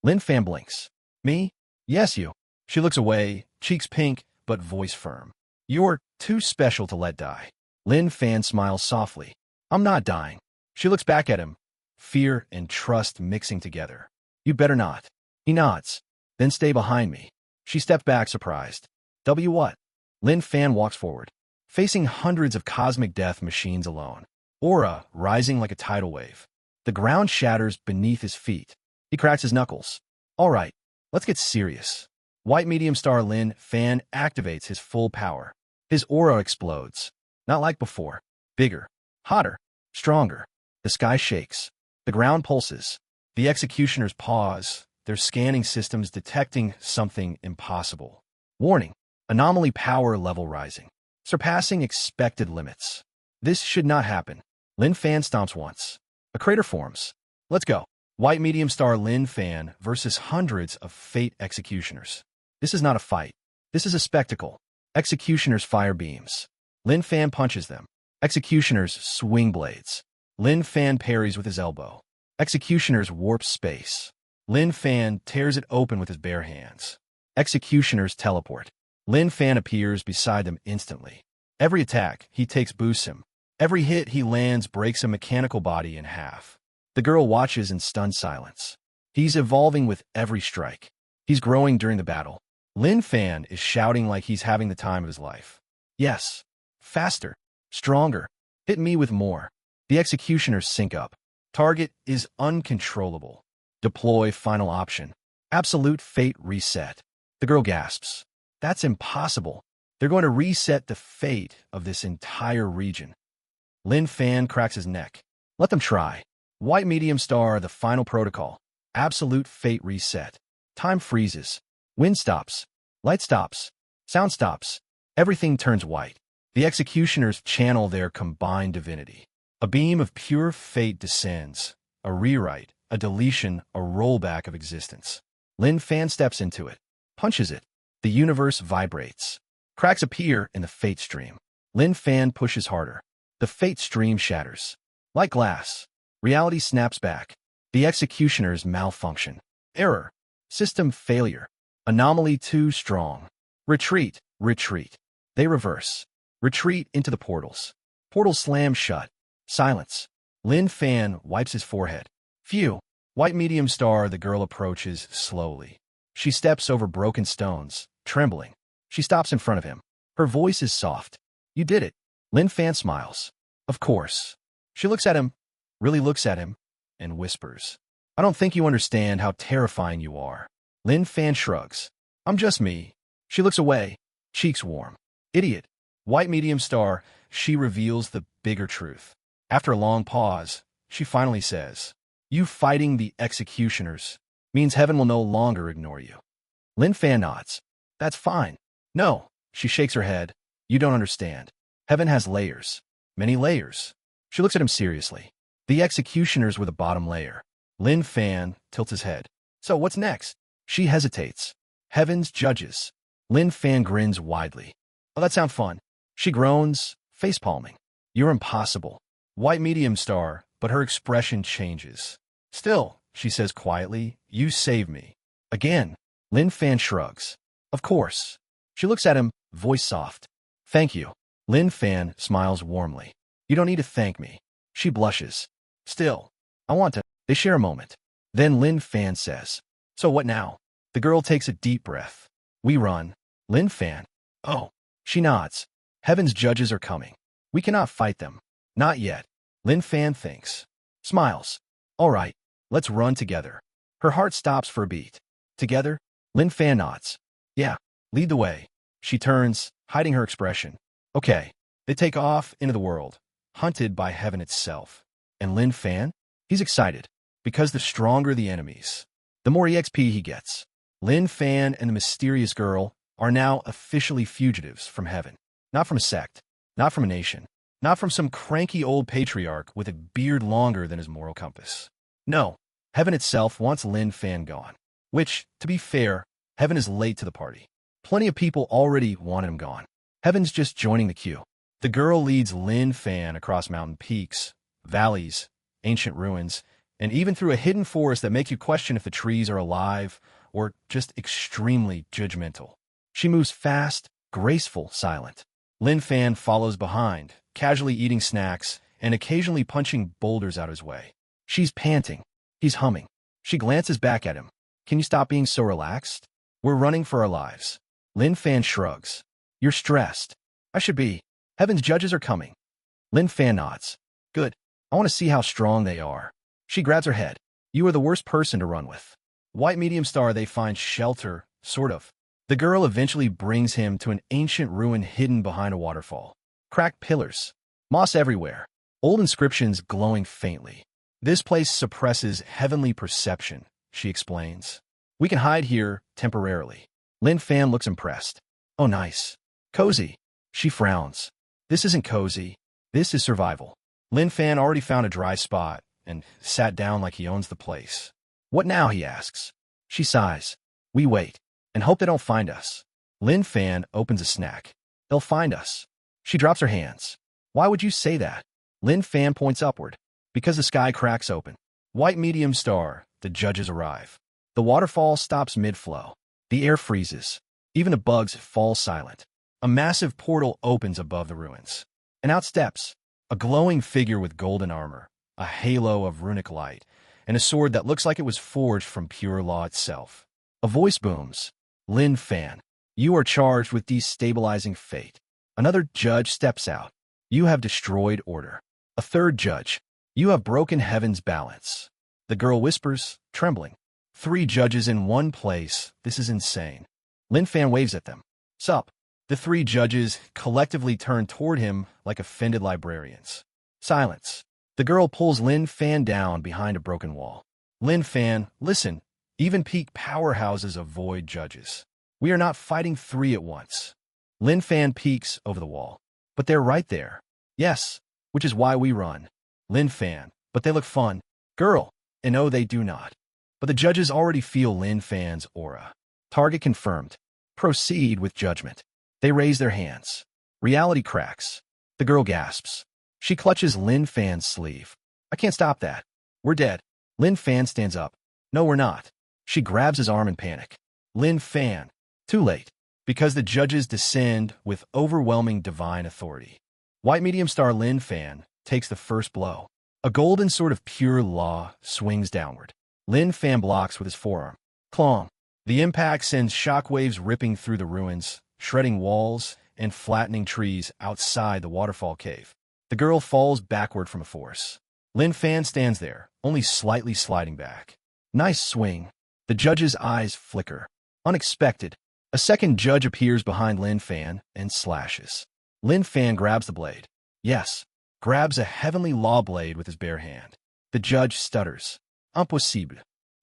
Lin Fan blinks. Me? Yes, you. She looks away, cheeks pink, but voice firm. You're too special to let die. Lin Fan smiles softly. I'm not dying. She looks back at him, fear and trust mixing together. You better not. He nods. Then stay behind me. She stepped back, surprised. W what? Lin Fan walks forward, facing hundreds of cosmic death machines alone. Aura rising like a tidal wave. The ground shatters beneath his feet. He cracks his knuckles. All right, let's get serious. White medium star Lin Fan activates his full power. His aura explodes. Not like before. Bigger, hotter, stronger. The sky shakes. The ground pulses. The executioners pause, their scanning systems detecting something impossible. Warning, anomaly power level rising, surpassing expected limits. This should not happen. Lin Fan stomps once. A crater forms. Let's go. White medium star Lin Fan versus hundreds of fate executioners. This is not a fight. This is a spectacle. Executioners fire beams. Lin Fan punches them. Executioners swing blades. Lin Fan parries with his elbow. Executioners warp space. Lin Fan tears it open with his bare hands. Executioners teleport. Lin Fan appears beside them instantly. Every attack he takes boosts him. Every hit he lands breaks a mechanical body in half. The girl watches in stunned silence. He's evolving with every strike. He's growing during the battle. Lin Fan is shouting like he's having the time of his life. Yes. Faster. Stronger. Hit me with more. The executioners sync up. Target is uncontrollable. Deploy final option. Absolute fate reset. The girl gasps. That's impossible. They're going to reset the fate of this entire region. Lin Fan cracks his neck. Let them try. White medium star, the final protocol. Absolute fate reset. Time freezes. Wind stops. Light stops. Sound stops. Everything turns white. The executioners channel their combined divinity. A beam of pure fate descends. A rewrite, a deletion, a rollback of existence. Lin Fan steps into it. Punches it. The universe vibrates. Cracks appear in the fate stream. Lin Fan pushes harder. The fate stream shatters. Like glass. Reality snaps back. The executioners malfunction. Error. System failure. Anomaly too strong. Retreat. Retreat. They reverse. Retreat into the portals. Portals slam shut. Silence. Lin Fan wipes his forehead. Phew. White medium star, the girl approaches slowly. She steps over broken stones, trembling. She stops in front of him. Her voice is soft. You did it. Lin Fan smiles. Of course. She looks at him, really looks at him, and whispers. I don't think you understand how terrifying you are. Lin Fan shrugs. I'm just me. She looks away, cheeks warm. Idiot. White medium star, she reveals the bigger truth. After a long pause, she finally says, You fighting the executioners means heaven will no longer ignore you. Lin Fan nods. That's fine. No, she shakes her head. You don't understand. Heaven has layers. Many layers. She looks at him seriously. The executioners were the bottom layer. Lin Fan tilts his head. So what's next? She hesitates. Heaven's judges. Lin Fan grins widely. Oh, that sounds fun. She groans, face-palming. You're impossible. White medium star, but her expression changes. Still, she says quietly, you save me. Again, Lin Fan shrugs. Of course. She looks at him, voice soft. Thank you. Lin Fan smiles warmly. You don't need to thank me. She blushes. Still, I want to. They share a moment. Then Lin Fan says, so what now? The girl takes a deep breath. We run. Lin Fan. Oh. She nods. Heaven's judges are coming. We cannot fight them. Not yet. Lin Fan thinks. Smiles. All right. Let's run together. Her heart stops for a beat. Together? Lin Fan nods. Yeah. Lead the way. She turns, hiding her expression. Okay. They take off into the world, hunted by heaven itself. And Lin Fan? He's excited. Because the stronger the enemies, the more EXP he gets. Lin Fan and the mysterious girl are now officially fugitives from heaven. Not from a sect, not from a nation, not from some cranky old patriarch with a beard longer than his moral compass. No, heaven itself wants Lin Fan gone. Which, to be fair, heaven is late to the party. Plenty of people already wanted him gone. Heaven's just joining the queue. The girl leads Lin Fan across mountain peaks, valleys, ancient ruins, and even through a hidden forest that make you question if the trees are alive or just extremely judgmental. She moves fast, graceful, silent. Lin Fan follows behind, casually eating snacks and occasionally punching boulders out of his way. She's panting. He's humming. She glances back at him. Can you stop being so relaxed? We're running for our lives. Lin Fan shrugs. You're stressed. I should be. Heaven's judges are coming. Lin Fan nods. Good. I want to see how strong they are. She grabs her head. You are the worst person to run with. White medium star, they find shelter, sort of. The girl eventually brings him to an ancient ruin hidden behind a waterfall. Cracked pillars. Moss everywhere. Old inscriptions glowing faintly. This place suppresses heavenly perception, she explains. We can hide here temporarily. Lin Fan looks impressed. Oh, nice. Cozy. She frowns. This isn't cozy. This is survival. Lin Fan already found a dry spot and sat down like he owns the place. What now, he asks. She sighs. We wait and hope they don't find us. Lin Fan opens a snack. They'll find us. She drops her hands. Why would you say that? Lin Fan points upward. Because the sky cracks open. White medium star, the judges arrive. The waterfall stops mid-flow. The air freezes. Even the bugs fall silent. A massive portal opens above the ruins. And out steps a glowing figure with golden armor, a halo of runic light, and a sword that looks like it was forged from pure law itself. A voice booms. Lin Fan, you are charged with destabilizing fate. Another judge steps out. You have destroyed order. A third judge. You have broken heaven's balance. The girl whispers, trembling. 3 judges in one place. This is insane. Lin Fan waves at them. Sup? The 3 judges collectively turn toward him like offended librarians. Silence. The girl pulls Lin Fan down behind a broken wall. Lin Fan, listen. Even peak powerhouses avoid judges. We are not fighting 3 at once. Lin Fan peeks over the wall. But they're right there. Yes, which is why we run. Lin Fan, but they look fun. Girl, and no, they do not. But the judges already feel Lin Fan's aura. Target confirmed. Proceed with judgment. They raise their hands. Reality cracks. The girl gasps. She clutches Lin Fan's sleeve. I can't stop that. We're dead. Lin Fan stands up. No, we're not. She grabs his arm in panic. Lin Fan. Too late. Because the judges descend with overwhelming divine authority. White medium star Lin Fan takes the first blow. A golden sword of pure law swings downward. Lin Fan blocks with his forearm. Clong. The impact sends shockwaves ripping through the ruins, shredding walls and flattening trees outside the waterfall cave. The girl falls backward from a force. Lin Fan stands there, only slightly sliding back. Nice swing. The judge's eyes flicker. Unexpected. A second judge appears behind Lin Fan and slashes. Lin Fan grabs the blade. Yes, grabs a heavenly law blade with his bare hand. The judge stutters. Impossible.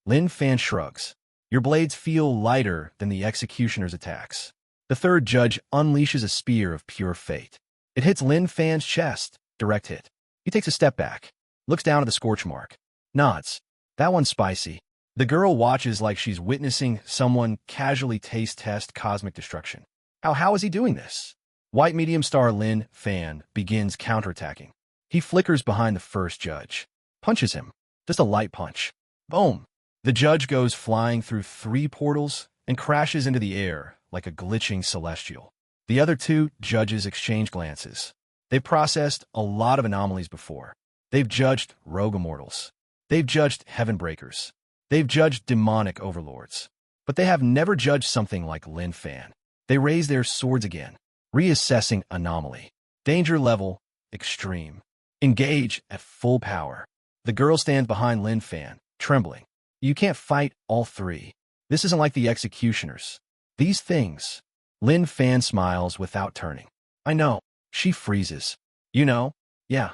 Lin Fan shrugs. Your blades feel lighter than the executioner's attacks. The third judge unleashes a spear of pure fate. It hits Lin Fan's chest. Direct hit. He takes a step back. Looks down at the scorch mark. Nods. That one's spicy. The girl watches like she's witnessing someone casually taste test cosmic destruction. How is he doing this? White medium star Lin Fan begins counterattacking. He flickers behind the first judge. Punches him. Just a light punch. Boom! The judge goes flying through 3 portals and crashes into the air like a glitching celestial. The other 2 judges exchange glances. They've processed a lot of anomalies before. They've judged rogue immortals. They've judged heaven breakers. They've judged demonic overlords. But they have never judged something like Lin Fan. They raise their swords again, reassessing anomaly. Danger level, extreme. Engage at full power. The girl stands behind Lin Fan, trembling. You can't fight all 3. This isn't like the executioners. These things. Lin Fan smiles without turning. I know. She freezes. You know? Yeah.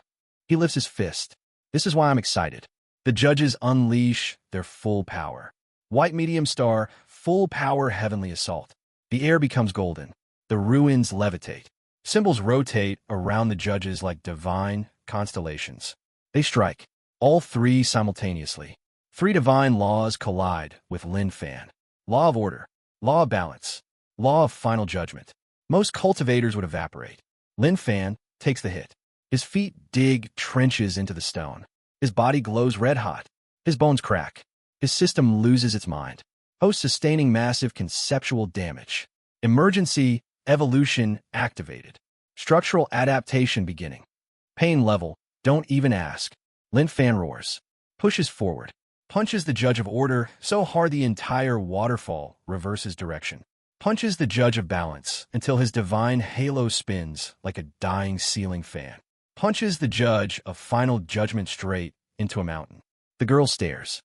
He lifts his fist. This is why I'm excited. The judges unleash their full power. White medium star, full power heavenly assault. The air becomes golden. The ruins levitate. Symbols rotate around the judges like divine constellations. They strike. All 3 simultaneously. 3 divine laws collide with Lin Fan. Law of order. Law of balance. Law of final judgment. Most cultivators would evaporate. Lin Fan takes the hit. His feet dig trenches into the stone. His body glows red-hot. His bones crack. His system loses its mind. Host sustaining massive conceptual damage. Emergency evolution activated. Structural adaptation beginning. Pain level, don't even ask. Lin Fan roars. Pushes forward. Punches the judge of order so hard the entire waterfall reverses direction. Punches the judge of balance until his divine halo spins like a dying ceiling fan. Punches the judge of final judgment straight into a mountain. The girl stares.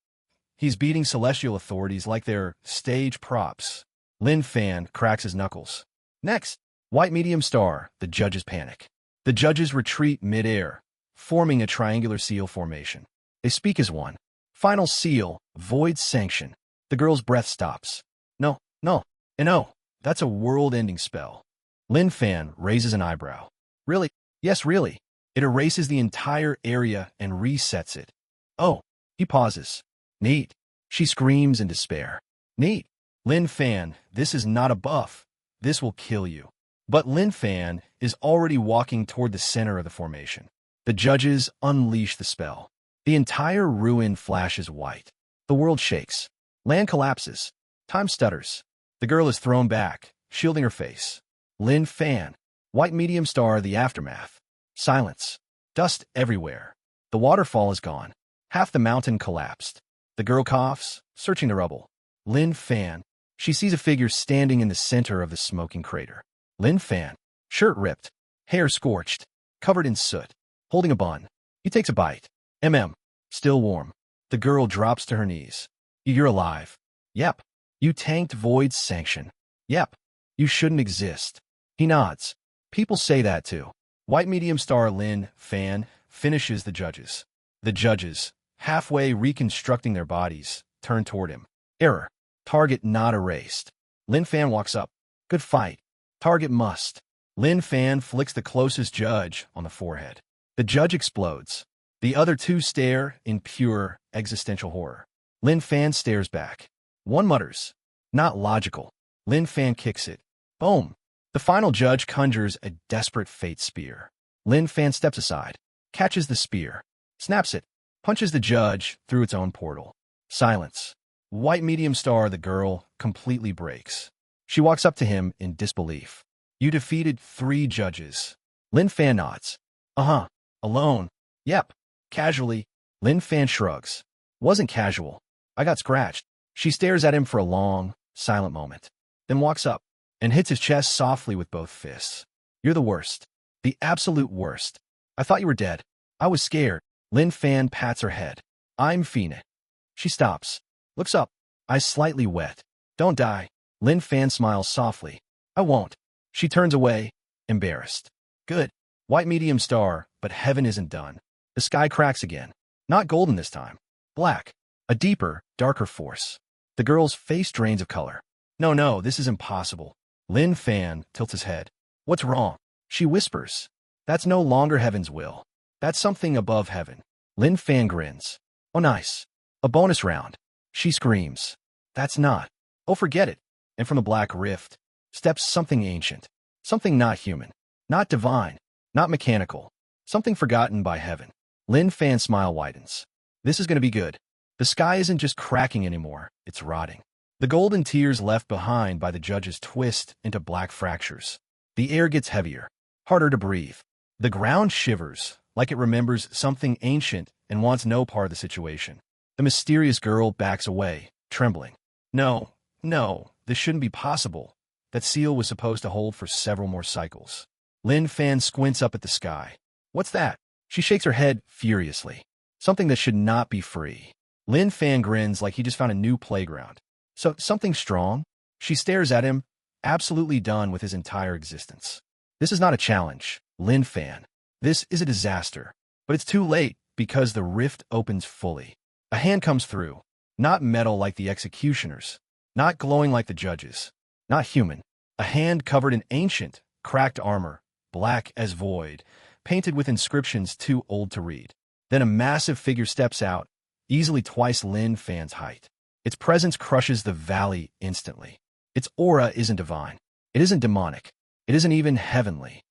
He's beating celestial authorities like they're stage props. Lin Fan cracks his knuckles. Next, white medium star, the judges panic. The judges retreat mid-air, forming a triangular seal formation. They speak as one. Final seal, void sanction. The girl's breath stops. No, that's a world-ending spell. Lin Fan raises an eyebrow. Really? Yes, really. It erases the entire area and resets it. Oh, he pauses. Neat. She screams in despair. Neat. Lin Fan, this is not a buff. This will kill you. But Lin Fan is already walking toward the center of the formation. The judges unleash the spell. The entire ruin flashes white. The world shakes. Land collapses. Time stutters. The girl is thrown back, shielding her face. Lin Fan. White medium star, the aftermath. Silence. Dust everywhere. The waterfall is gone. Half the mountain collapsed. The girl coughs, searching the rubble. Lin Fan. She sees a figure standing in the center of the smoking crater. Lin Fan. Shirt ripped. Hair scorched. Covered in soot. Holding a bun. He takes a bite. Still warm. The girl drops to her knees. You're alive. Yep. You tanked Void's sanction. Yep. You shouldn't exist. He nods. People say that too. White medium star Lin Fan finishes the judges. The judges, halfway reconstructing their bodies, turn toward him. Error. Target not erased. Lin Fan walks up. Good fight. Target must. Lin Fan flicks the closest judge on the forehead. The judge explodes. The other 2 stare in pure existential horror. Lin Fan stares back. One mutters. Not logical. Lin Fan kicks it. Boom. The final judge conjures a desperate fate spear. Lin Fan steps aside, catches the spear, snaps it, punches the judge through its own portal. Silence. White medium star, the girl, completely breaks. She walks up to him in disbelief. You defeated 3 judges. Lin Fan nods. Uh-huh. Alone. Yep. Casually. Lin Fan shrugs. Wasn't casual. I got scratched. She stares at him for a long, silent moment, then walks up and hits his chest softly with both fists. You're the worst. The absolute worst. I thought you were dead. I was scared. Lin Fan pats her head. I'm Fina. She stops. Looks up. Eyes slightly wet. Don't die. Lin Fan smiles softly. I won't. She turns away, embarrassed. Good. White medium star, but heaven isn't done. The sky cracks again. Not golden this time. Black. A deeper, darker force. The girl's face drains of color. No, this is impossible. Lin Fan tilts his head. What's wrong? She whispers. That's no longer heaven's will. That's something above heaven. Lin Fan grins. Oh, nice. A bonus round. She screams. That's not. Oh, forget it. And from the black rift steps something ancient. Something not human. Not divine, not mechanical. Something forgotten by heaven. Lin Fan's smile widens. This is going to be good. The sky isn't just cracking anymore, it's rotting. The golden tears left behind by the judges twist into black fractures. The air gets heavier, harder to breathe. The ground shivers, like it remembers something ancient and wants no part of the situation. The mysterious girl backs away, trembling. No, this shouldn't be possible. That seal was supposed to hold for several more cycles. Lin Fan squints up at the sky. What's that? She shakes her head furiously. Something that should not be free. Lin Fan grins like he just found a new playground. So, something strong? She stares at him, absolutely done with his entire existence. This is not a challenge, Lin Fan. This is a disaster. But it's too late, because the rift opens fully. A hand comes through. Not metal like the executioners. Not glowing like the judges. Not human. A hand covered in ancient, cracked armor, black as void, painted with inscriptions too old to read. Then a massive figure steps out, easily twice Lin Fan's height. Its presence crushes the valley instantly. Its aura isn't divine. It isn't demonic. It isn't even heavenly.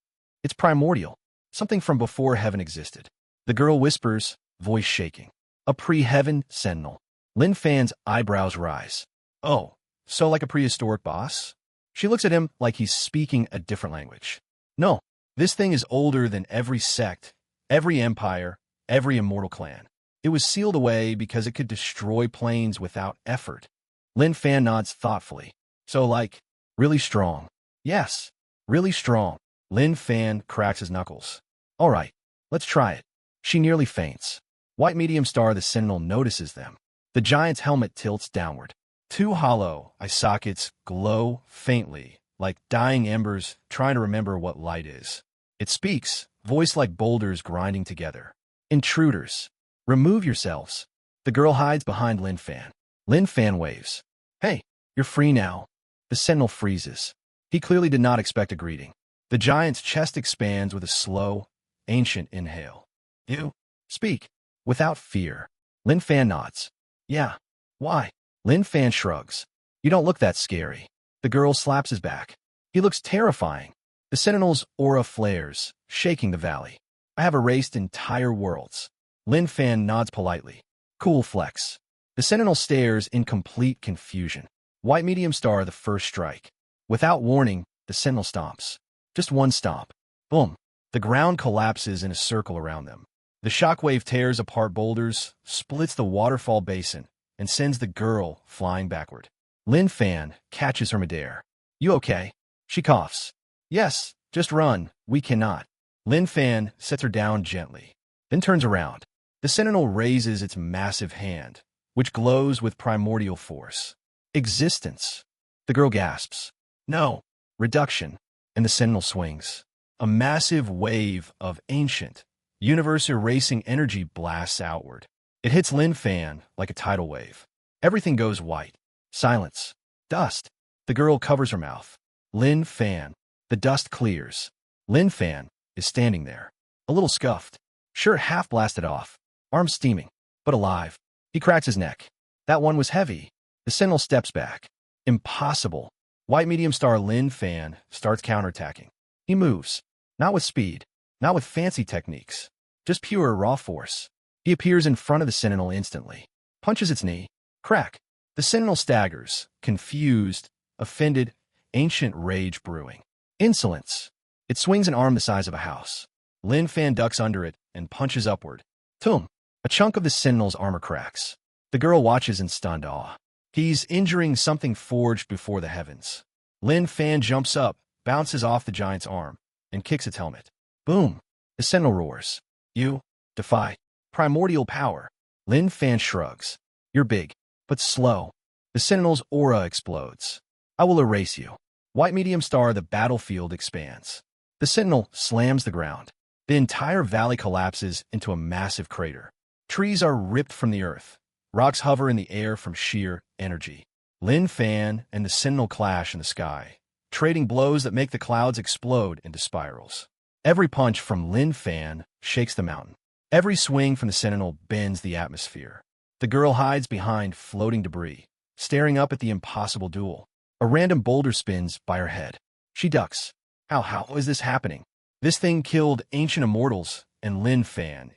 It's primordial, something from before heaven existed. The girl whispers, voice shaking. A pre-heaven sentinel. Lin Fan's eyebrows rise. Oh, so like a prehistoric boss? She looks at him like he's speaking a different language. No, this thing is older than every sect, every empire, every immortal clan. It was sealed away because it could destroy planes without effort. Lin Fan nods thoughtfully. So like, really strong. Yes, really strong. Lin Fan cracks his knuckles. All right, let's try it. She nearly faints. White medium star the sentinel notices them. The giant's helmet tilts downward. Two hollow eye sockets glow faintly, like dying embers trying to remember what light is. It speaks, voice like boulders grinding together. Intruders. Remove yourselves. The girl hides behind Lin Fan. Lin Fan waves. Hey, you're free now. The sentinel freezes. He clearly did not expect a greeting. The giant's chest expands with a slow, ancient inhale. You speak without fear. Lin Fan nods. Yeah. Why? Lin Fan shrugs. You don't look that scary. The girl slaps his back. He looks terrifying. The sentinel's aura flares, shaking the valley. I have erased entire worlds. Lin Fan nods politely. Cool flex. The sentinel stares in complete confusion. White medium star the first strike. Without warning, the sentinel stomps. Just one stomp. Boom. The ground collapses in a circle around them. The shockwave tears apart boulders, splits the waterfall basin, and sends the girl flying backward. Lin Fan catches her midair. You okay? She coughs. Yes, just run. We cannot. Lin Fan sets her down gently, then turns around. The sentinel raises its massive hand, which glows with primordial force. Existence. The girl gasps. No. Reduction. And the sentinel swings. A massive wave of ancient, universe-erasing energy blasts outward. It hits Lin Fan like a tidal wave. Everything goes white. Silence. Dust. The girl covers her mouth. Lin Fan. The dust clears. Lin Fan is standing there. A little scuffed. Sure, half blasted off. Arms steaming, but alive. He cracks his neck. That one was heavy. The sentinel steps back. Impossible. White medium star Lin Fan starts counterattacking. He moves. Not with speed. Not with fancy techniques. Just pure raw force. He appears in front of the sentinel instantly. Punches its knee. Crack. The sentinel staggers, confused, offended, ancient rage brewing. Insolence. It swings an arm the size of a house. Lin Fan ducks under it and punches upward. Tum. A chunk of the sentinel's armor cracks. The girl watches in stunned awe. He's injuring something forged before the heavens. Lin Fan jumps up, bounces off the giant's arm, and kicks its helmet. Boom. The sentinel roars. You defy primordial power. Lin Fan shrugs. You're big, but slow. The sentinel's aura explodes. I will erase you. White medium star the battlefield expands. The sentinel slams the ground. The entire valley collapses into a massive crater. Trees are ripped from the earth. Rocks hover in the air from sheer energy. Lin Fan and the sentinel clash in the sky, trading blows that make the clouds explode into spirals. Every punch from Lin Fan shakes the mountain. Every swing from the sentinel bends the atmosphere. The girl hides behind floating debris, staring up at the impossible duel. A random boulder spins by her head. She ducks. How is this happening? This thing killed ancient immortals, and Lin Fan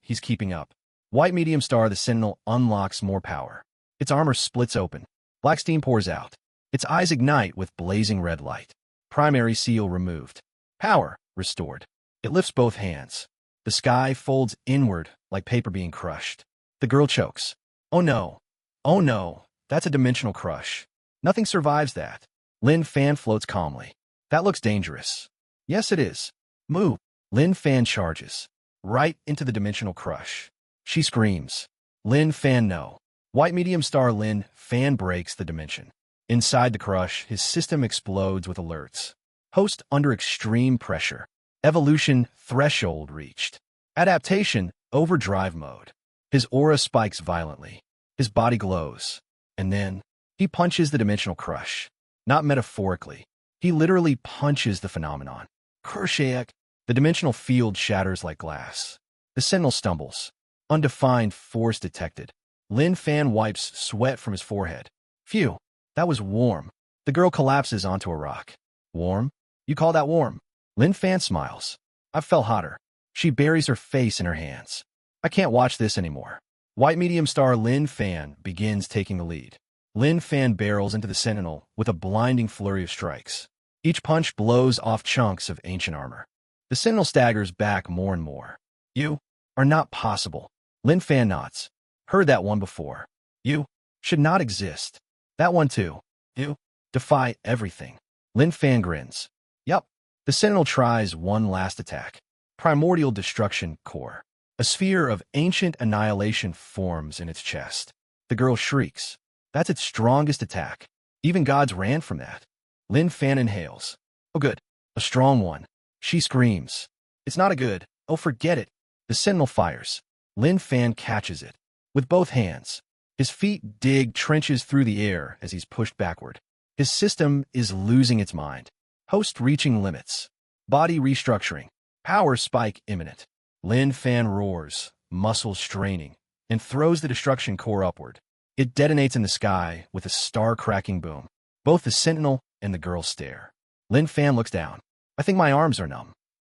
he's keeping up. White medium star, the Sentinel, unlocks more power. Its armor splits open. Black steam pours out. Its eyes ignite with blazing red light. Primary seal removed. Power restored. It lifts both hands. The sky folds inward like paper being crushed. The girl chokes. Oh no. Oh no. That's a dimensional crush. Nothing survives that. Lin Fan floats calmly. That looks dangerous. Yes, it is. Move. Lin Fan charges. Right into the dimensional crush. She screams. Lin Fan no. White medium star Lin Fan breaks the dimension. Inside the crush, his system explodes with alerts. Host under extreme pressure. Evolution threshold reached. Adaptation overdrive mode. His aura spikes violently. His body glows. And then, he punches the dimensional crush. Not metaphorically. He literally punches the phenomenon. Kershak. The dimensional field shatters like glass. The Sentinel stumbles. Undefined force detected. Lin Fan wipes sweat from his forehead. Phew, that was warm. The girl collapses onto a rock. Warm? You call that warm? Lin Fan smiles. I felt hotter. She buries her face in her hands. I can't watch this anymore. White medium star Lin Fan begins taking the lead. Lin Fan barrels into the Sentinel with a blinding flurry of strikes. Each punch blows off chunks of ancient armor. The Sentinel staggers back more and more. You are not possible. Lin Fan nods. Heard that one before. You should not exist. That one too. You defy everything. Lin Fan grins. Yup. The Sentinel tries one last attack. Primordial Destruction Core. A sphere of ancient annihilation forms in its chest. The girl shrieks. That's its strongest attack. Even gods ran from that. Lin Fan inhales. Oh good. A strong one. She screams. It's not a good. Oh, forget it. The Sentinel fires. Lin Fan catches it. With both hands. His feet dig trenches through the air as he's pushed backward. His system is losing its mind. Host reaching limits. Body restructuring. Power spike imminent. Lin Fan roars, muscles straining, and throws the destruction core upward. It detonates in the sky with a star-cracking boom. Both the Sentinel and the girl stare. Lin Fan looks down. I think my arms are numb.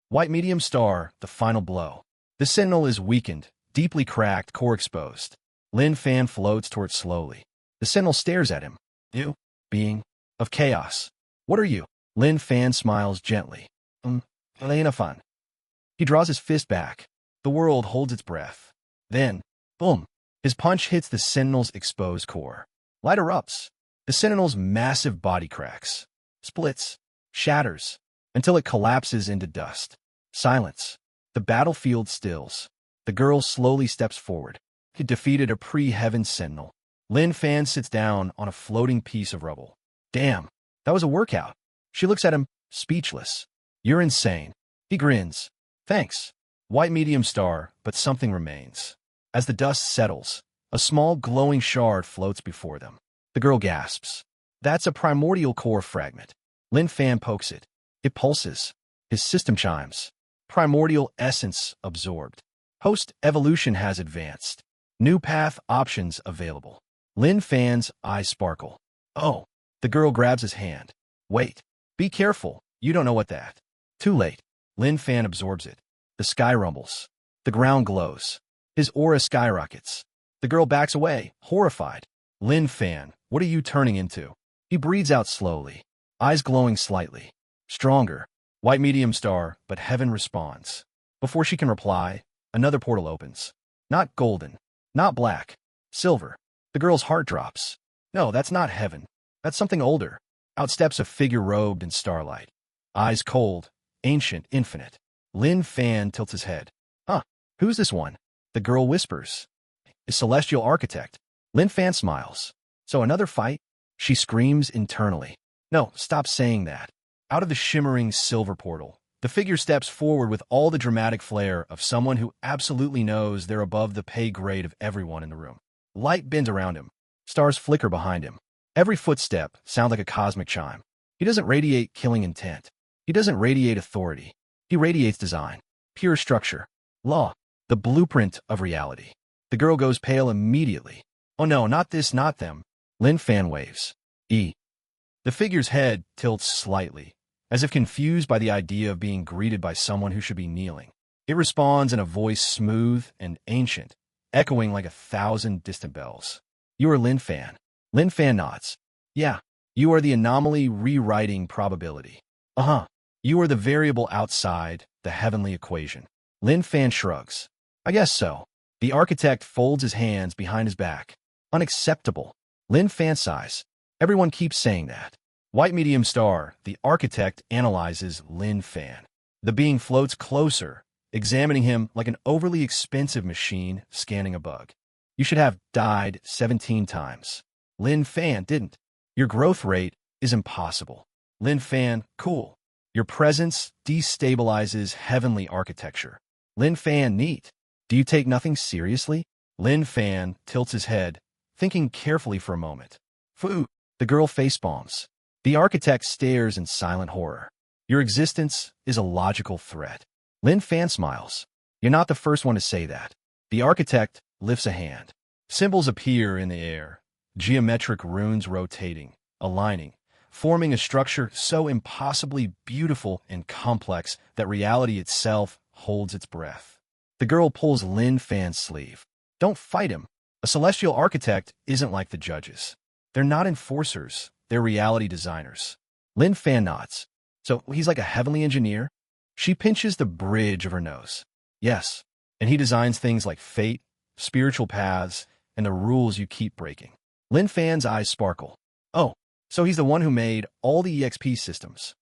White medium star, the final blow. The Sentinel is weakened, deeply cracked, core exposed. Lin Fan floats towards slowly. The Sentinel stares at him. You, being of chaos. What are you? Lin Fan smiles gently. Elena Fan. He draws his fist back. The world holds its breath. Then, boom, his punch hits the Sentinel's exposed core. Light erupts. The Sentinel's massive body cracks, splits, shatters, until it collapses into dust. Silence. The battlefield stills. The girl slowly steps forward. He defeated a pre-heaven Sentinel. Lin Fan sits down on a floating piece of rubble. Damn, that was a workout. She looks at him, speechless. You're insane. He grins. Thanks. White medium star, but something remains. As the dust settles, a small glowing shard floats before them. The girl gasps. That's a primordial core fragment. Lin Fan pokes it. It pulses. His system chimes. Primordial essence absorbed. Host evolution has advanced. New path options available. Lin Fan's eyes sparkle. Oh. The girl grabs his hand. Wait. Be careful. You don't know what that. Too late. Lin Fan absorbs it. The sky rumbles. The ground glows. His aura skyrockets. The girl backs away, horrified. Lin Fan, what are you turning into? He breathes out slowly. Eyes glowing slightly. Stronger. White medium star, but heaven responds. Before she can reply, another portal opens. Not golden. Not black. Silver. The girl's heart drops. No, that's not heaven. That's something older. Out steps a figure robed in starlight. Eyes cold. Ancient, infinite. Lin Fan tilts his head. Huh, who's this one? The girl whispers. A celestial architect. Lin Fan smiles. So another fight? She screams internally. No, stop saying that. Out of the shimmering silver portal, the figure steps forward with all the dramatic flair of someone who absolutely knows they're above the pay grade of everyone in the room. Light bends around him. Stars flicker behind him. Every footstep sounds like a cosmic chime. He doesn't radiate killing intent. He doesn't radiate authority. He radiates design, pure structure, law, the blueprint of reality. The girl goes pale immediately. Oh no, not this, not them. Lin Fan waves. The figure's head tilts slightly. as if confused by the idea of being greeted by someone who should be kneeling. It responds in a voice smooth and ancient, echoing like 1,000 distant bells. You are Lin Fan. Lin Fan nods. Yeah, you are the anomaly rewriting probability. Uh-huh. You are the variable outside the heavenly equation. Lin Fan shrugs. I guess so. The architect folds his hands behind his back. Unacceptable. Lin Fan sighs. Everyone keeps saying that. White medium star, the architect analyzes Lin Fan. The being floats closer, examining him like an overly expensive machine scanning a bug. You should have died 17 times. Lin Fan didn't. Your growth rate is impossible. Lin Fan, cool. Your presence destabilizes heavenly architecture. Lin Fan, neat. Do you take nothing seriously? Lin Fan tilts his head, thinking carefully for a moment. Fu. The girl facepalms. The architect stares in silent horror. Your existence is a logical threat. Lin Fan smiles. You're not the first one to say that. The architect lifts a hand. Symbols appear in the air, geometric runes rotating, aligning, forming a structure so impossibly beautiful and complex that reality itself holds its breath. The girl pulls Lin Fan's sleeve. Don't fight him. A celestial architect isn't like the judges. They're not enforcers, they're reality designers. Lin Fan nods. So he's like a heavenly engineer? She pinches the bridge of her nose. Yes, and he designs things like fate, spiritual paths, and the rules you keep breaking. Lin Fan's eyes sparkle. Oh, so he's the one who made all the EXP systems.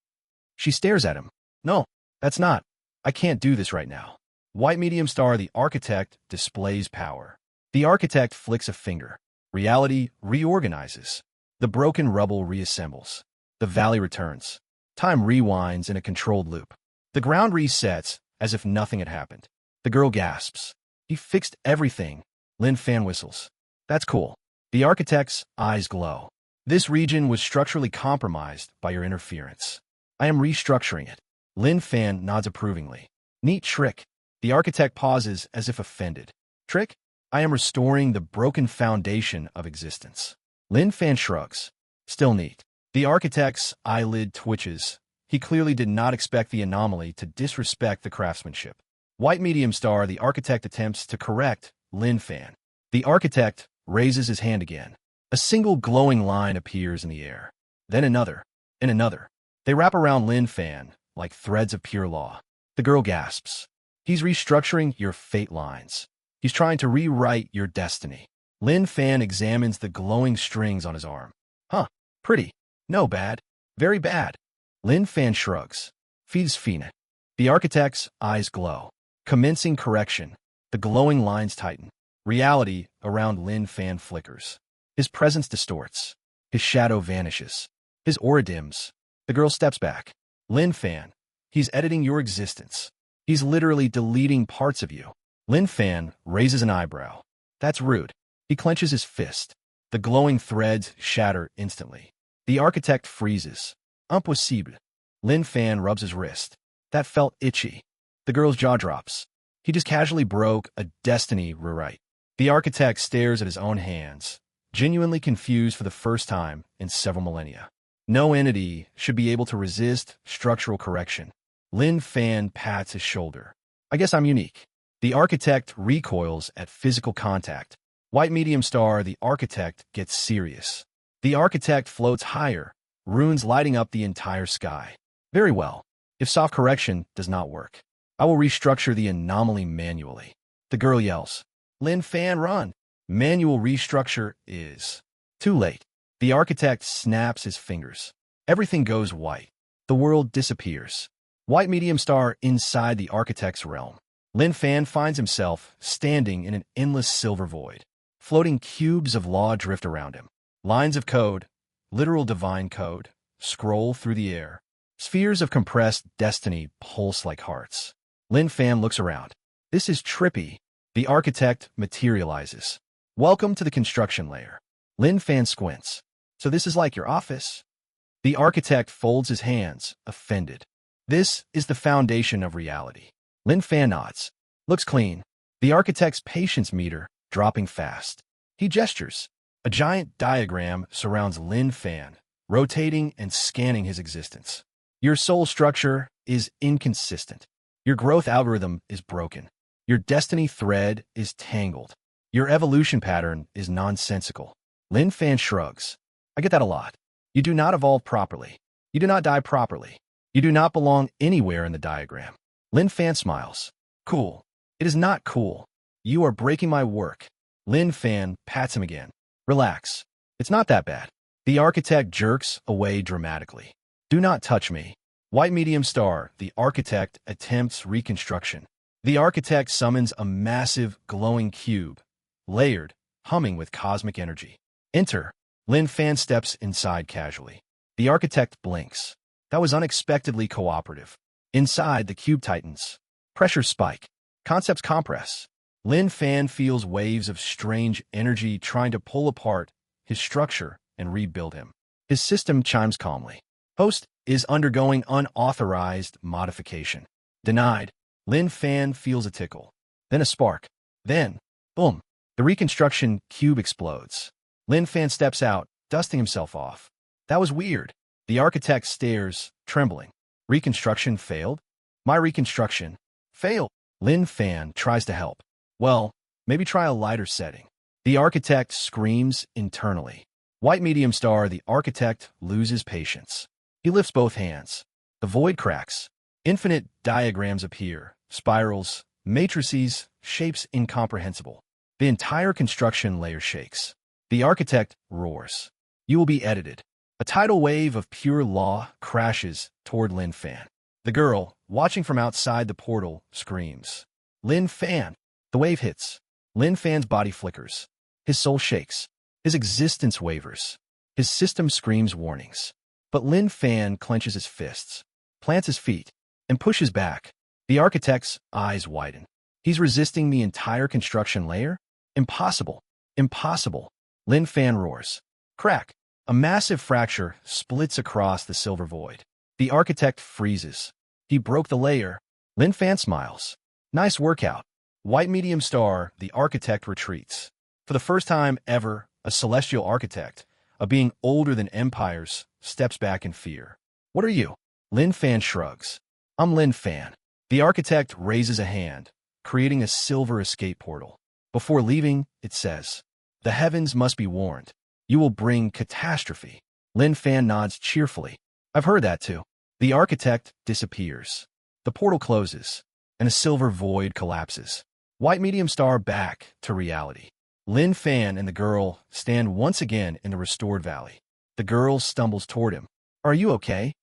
She stares at him. No, that's not. I can't do this right now. White medium star, the architect, displays power. The architect flicks a finger. Reality reorganizes. The broken rubble reassembles. The valley returns. Time rewinds in a controlled loop. The ground resets as if nothing had happened. The girl gasps. He fixed everything. Lin Fan whistles. That's cool. The architect's eyes glow. This region was structurally compromised by your interference. I am restructuring it. Lin Fan nods approvingly. Neat trick. The architect pauses as if offended. Trick? I am restoring the broken foundation of existence. Lin Fan shrugs. Still neat. The architect's eyelid twitches. He clearly did not expect the anomaly to disrespect the craftsmanship. White medium star, the architect attempts to correct Lin Fan. The architect raises his hand again. A single glowing line appears in the air. Then another, and another. They wrap around Lin Fan like threads of pure law. The girl gasps. He's restructuring your fate lines. He's trying to rewrite your destiny. Lin Fan examines the glowing strings on his arm. Huh, pretty. No, bad. Very bad. Lin Fan shrugs. Feeds Fina. The architect's eyes glow. Commencing correction. The glowing lines tighten. Reality around Lin Fan flickers. His presence distorts. His shadow vanishes. His aura dims. The girl steps back. Lin Fan. He's editing your existence. He's literally deleting parts of you. Lin Fan raises an eyebrow. That's rude. He clenches his fist. The glowing threads shatter instantly. The architect freezes. Impossible. Lin Fan rubs his wrist. That felt itchy. The girl's jaw drops. He just casually broke a destiny rewrite. The architect stares at his own hands, genuinely confused for the first time in several millennia. No entity should be able to resist structural correction. Lin Fan pats his shoulder. I guess I'm unique. The architect recoils at physical contact. White medium star, the architect gets serious. The architect floats higher, runes lighting up the entire sky. Very well. If soft correction does not work, I will restructure the anomaly manually. The girl yells. Lin Fan, run. Manual restructure is too late. The architect snaps his fingers. Everything goes white. The world disappears. White medium star inside the architect's realm. Lin Fan finds himself standing in an endless silver void. Floating cubes of law drift around him. Lines of code, literal divine code, scroll through the air. Spheres of compressed destiny pulse like hearts. Lin Fan looks around. This is trippy. The architect materializes. Welcome to the construction layer. Lin Fan squints. So this is like your office? The architect folds his hands, offended. This is the foundation of reality. Lin Fan nods. Looks clean. The architect's patience meter dropping fast. He gestures. A giant diagram surrounds Lin Fan, rotating and scanning his existence. Your soul structure is inconsistent. Your growth algorithm is broken. Your destiny thread is tangled. Your evolution pattern is nonsensical. Lin Fan shrugs. I get that a lot. You do not evolve properly. You do not die properly. You do not belong anywhere in the diagram. Lin Fan smiles. Cool. It is not cool. You are breaking my work. Lin Fan pats him again. Relax. It's not that bad. The architect jerks away dramatically. Do not touch me. White medium star, the architect attempts reconstruction. The architect summons a massive glowing cube, layered, humming with cosmic energy. Enter. Lin Fan steps inside casually. The architect blinks. That was unexpectedly cooperative. Inside, the cube tightens. Pressure spike. Concepts compress. Lin Fan feels waves of strange energy trying to pull apart his structure and rebuild him. His system chimes calmly. Host is undergoing unauthorized modification. Denied. Lin Fan feels a tickle. Then a spark. Then, boom. The reconstruction cube explodes. Lin Fan steps out, dusting himself off. That was weird. The architect stares, trembling. Reconstruction failed? My reconstruction failed. Lin Fan tries to help. Well, maybe try a lighter setting. The architect screams internally. White medium star, the architect loses patience. He lifts both hands. The void cracks. Infinite diagrams appear, spirals, matrices, shapes incomprehensible. The entire construction layer shakes. The architect roars. You will be edited. A tidal wave of pure law crashes toward Lin Fan. The girl, watching from outside the portal, screams. Lin Fan! The wave hits. Lin Fan's body flickers. His soul shakes. His existence wavers. His system screams warnings. But Lin Fan clenches his fists, plants his feet, and pushes back. The architect's eyes widen. He's resisting the entire construction layer? Impossible. Impossible. Lin Fan roars. Crack. A massive fracture splits across the silver void. The architect freezes. He broke the layer. Lin Fan smiles. Nice workout. White medium star, the architect retreats. For the first time ever, a celestial architect, a being older than empires, steps back in fear. What are you? Lin Fan shrugs. I'm Lin Fan. The architect raises a hand, creating a silver escape portal. Before leaving, it says, the heavens must be warned. You will bring catastrophe. Lin Fan nods cheerfully. I've heard that too. The architect disappears. The portal closes, and a silver void collapses. White medium star back to reality. Lin Fan and the girl stand once again in the restored valley. The girl stumbles toward him. Are you okay?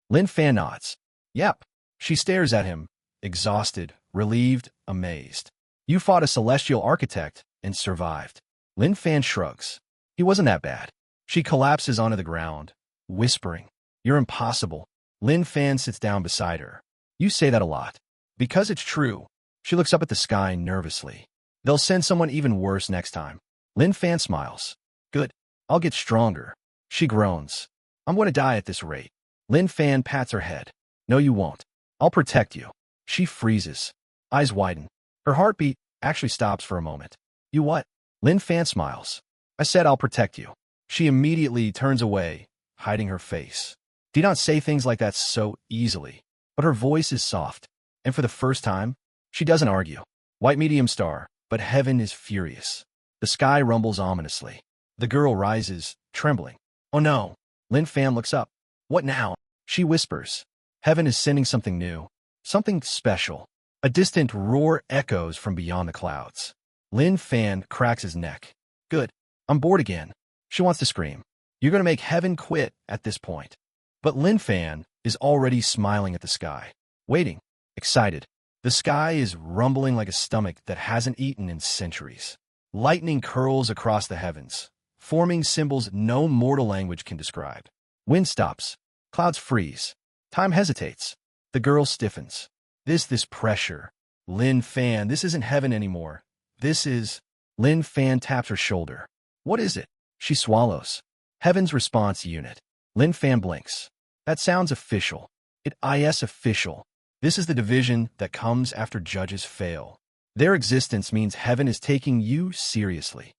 Lin Fan nods. Yep. She stares at him, exhausted, relieved, amazed. You fought a celestial architect and survived. Lin Fan shrugs. He wasn't that bad. She collapses onto the ground, whispering, You're impossible. Lin Fan sits down beside her. You say that a lot. Because it's true. She looks up at the sky nervously. They'll send someone even worse next time. Lin Fan smiles. Good. I'll get stronger. She groans. I'm going to die at this rate. Lin Fan pats her head. No, you won't. I'll protect you. She freezes. Eyes widen. Her heartbeat actually stops for a moment. You what? Lin Fan smiles. I said I'll protect you. She immediately turns away, hiding her face. Do not say things like that so easily. But her voice is soft. And for the first time, she doesn't argue. White medium star, but heaven is furious. The sky rumbles ominously. The girl rises, trembling. Oh no. Lin Fan looks up. What now? She whispers. Heaven is sending something new. Something special. A distant roar echoes from beyond the clouds. Lin Fan cracks his neck. Good. I'm bored again. She wants to scream. You're going to make heaven quit at this point. But Lin Fan is already smiling at the sky. Waiting. Excited. The sky is rumbling like a stomach that hasn't eaten in centuries. Lightning curls across the heavens, forming symbols no mortal language can describe. Wind stops. Clouds freeze. Time hesitates. The girl stiffens. This pressure. Lin Fan, this isn't heaven anymore. This is... Lin Fan taps her shoulder. What is it? She swallows. Heaven's response unit. Lin Fan blinks. That sounds official. It is official. This is the division that comes after judges fail. Their existence means heaven is taking you seriously.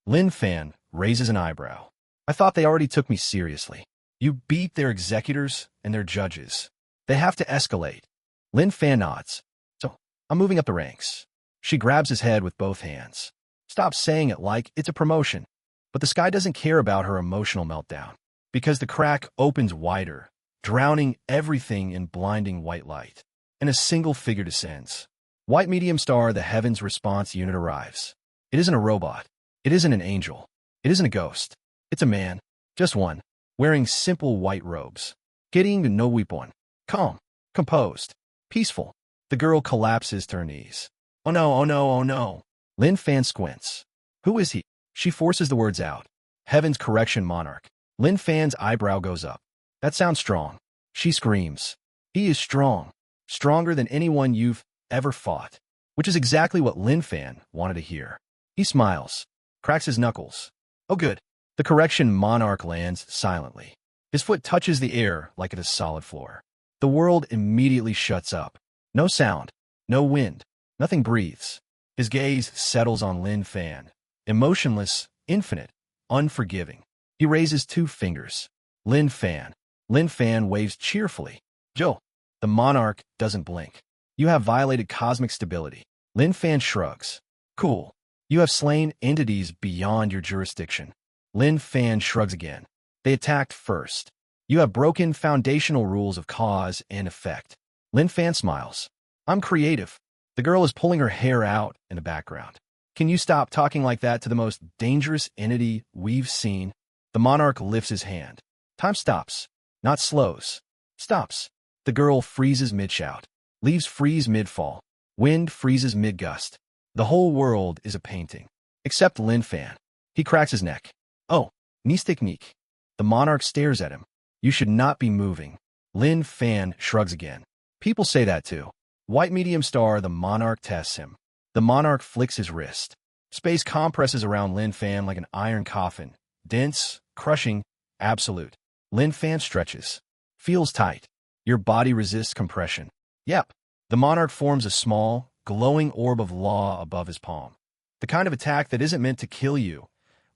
Lin Fan raises an eyebrow. I thought they already took me seriously. You beat their executors and their judges. They have to escalate. Lin Fan nods. So, I'm moving up the ranks. She grabs his head with both hands. Stop saying it like it's a promotion. But the sky doesn't care about her emotional meltdown, because the crack opens wider, drowning everything in blinding white light. And a single figure descends. White medium star, the heavens response unit arrives. It isn't a robot. It isn't an angel. It isn't a ghost. It's a man. Just one. Wearing simple white robes. Getting no weapon. Calm. Composed. Peaceful. The girl collapses to her knees. Oh no, oh no, oh no. Lin Fan squints. Who is he? She forces the words out. Heaven's correction monarch. Lin Fan's eyebrow goes up. That sounds strong. She screams. He is strong. Stronger than anyone you've ever fought. Which is exactly what Lin Fan wanted to hear. He smiles. Cracks his knuckles. Oh good. The correction monarch lands silently. His foot touches the air like it is solid floor. The world immediately shuts up. No sound. No wind. Nothing breathes. His gaze settles on Lin Fan. Emotionless, infinite, unforgiving. He raises 2 fingers. Lin Fan. Lin Fan waves cheerfully. Joe. The monarch doesn't blink. You have violated cosmic stability. Lin Fan shrugs. Cool. You have slain entities beyond your jurisdiction. Lin Fan shrugs again. They attacked first. You have broken foundational rules of cause and effect. Lin Fan smiles. I'm creative. The girl is pulling her hair out in the background. Can you stop talking like that to the most dangerous entity we've seen? The monarch lifts his hand. Time stops. Not slows. Stops. The girl freezes mid-shout. Leaves freeze mid-fall. Wind freezes mid-gust. The whole world is a painting. Except Lin Fan. He cracks his neck. Oh, nice technique. The monarch stares at him. You should not be moving. Lin Fan shrugs again. People say that too. White medium star, the monarch tests him. The monarch flicks his wrist. Space compresses around Lin Fan like an iron coffin. Dense, crushing, absolute. Lin Fan stretches. Feels tight. Your body resists compression. Yep. The monarch forms a small, glowing orb of law above his palm. The kind of attack that isn't meant to kill you,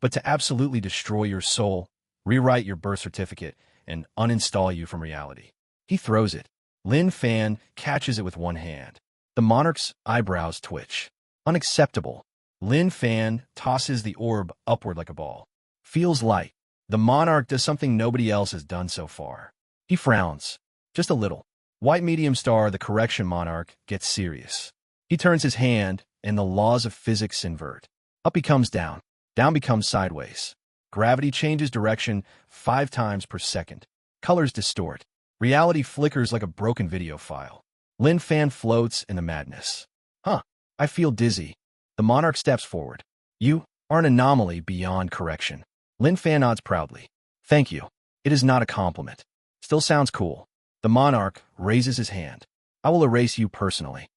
but to absolutely destroy your soul, rewrite your birth certificate, and uninstall you from reality. He throws it. Lin Fan catches it with one hand. The monarch's eyebrows twitch. Unacceptable. Lin Fan tosses the orb upward like a ball. Feels light. The monarch does something nobody else has done so far. He frowns. Just a little. White medium star, the correction monarch, gets serious. He turns his hand, and the laws of physics invert. Up becomes down. Down becomes sideways. Gravity changes direction 5 times per second. Colors distort. Reality flickers like a broken video file. Lin Fan floats in the madness. Huh, I feel dizzy. The monarch steps forward. You are an anomaly beyond correction. Lin Fan nods proudly. Thank you. It is not a compliment. Still sounds cool. The monarch raises his hand. I will erase you personally.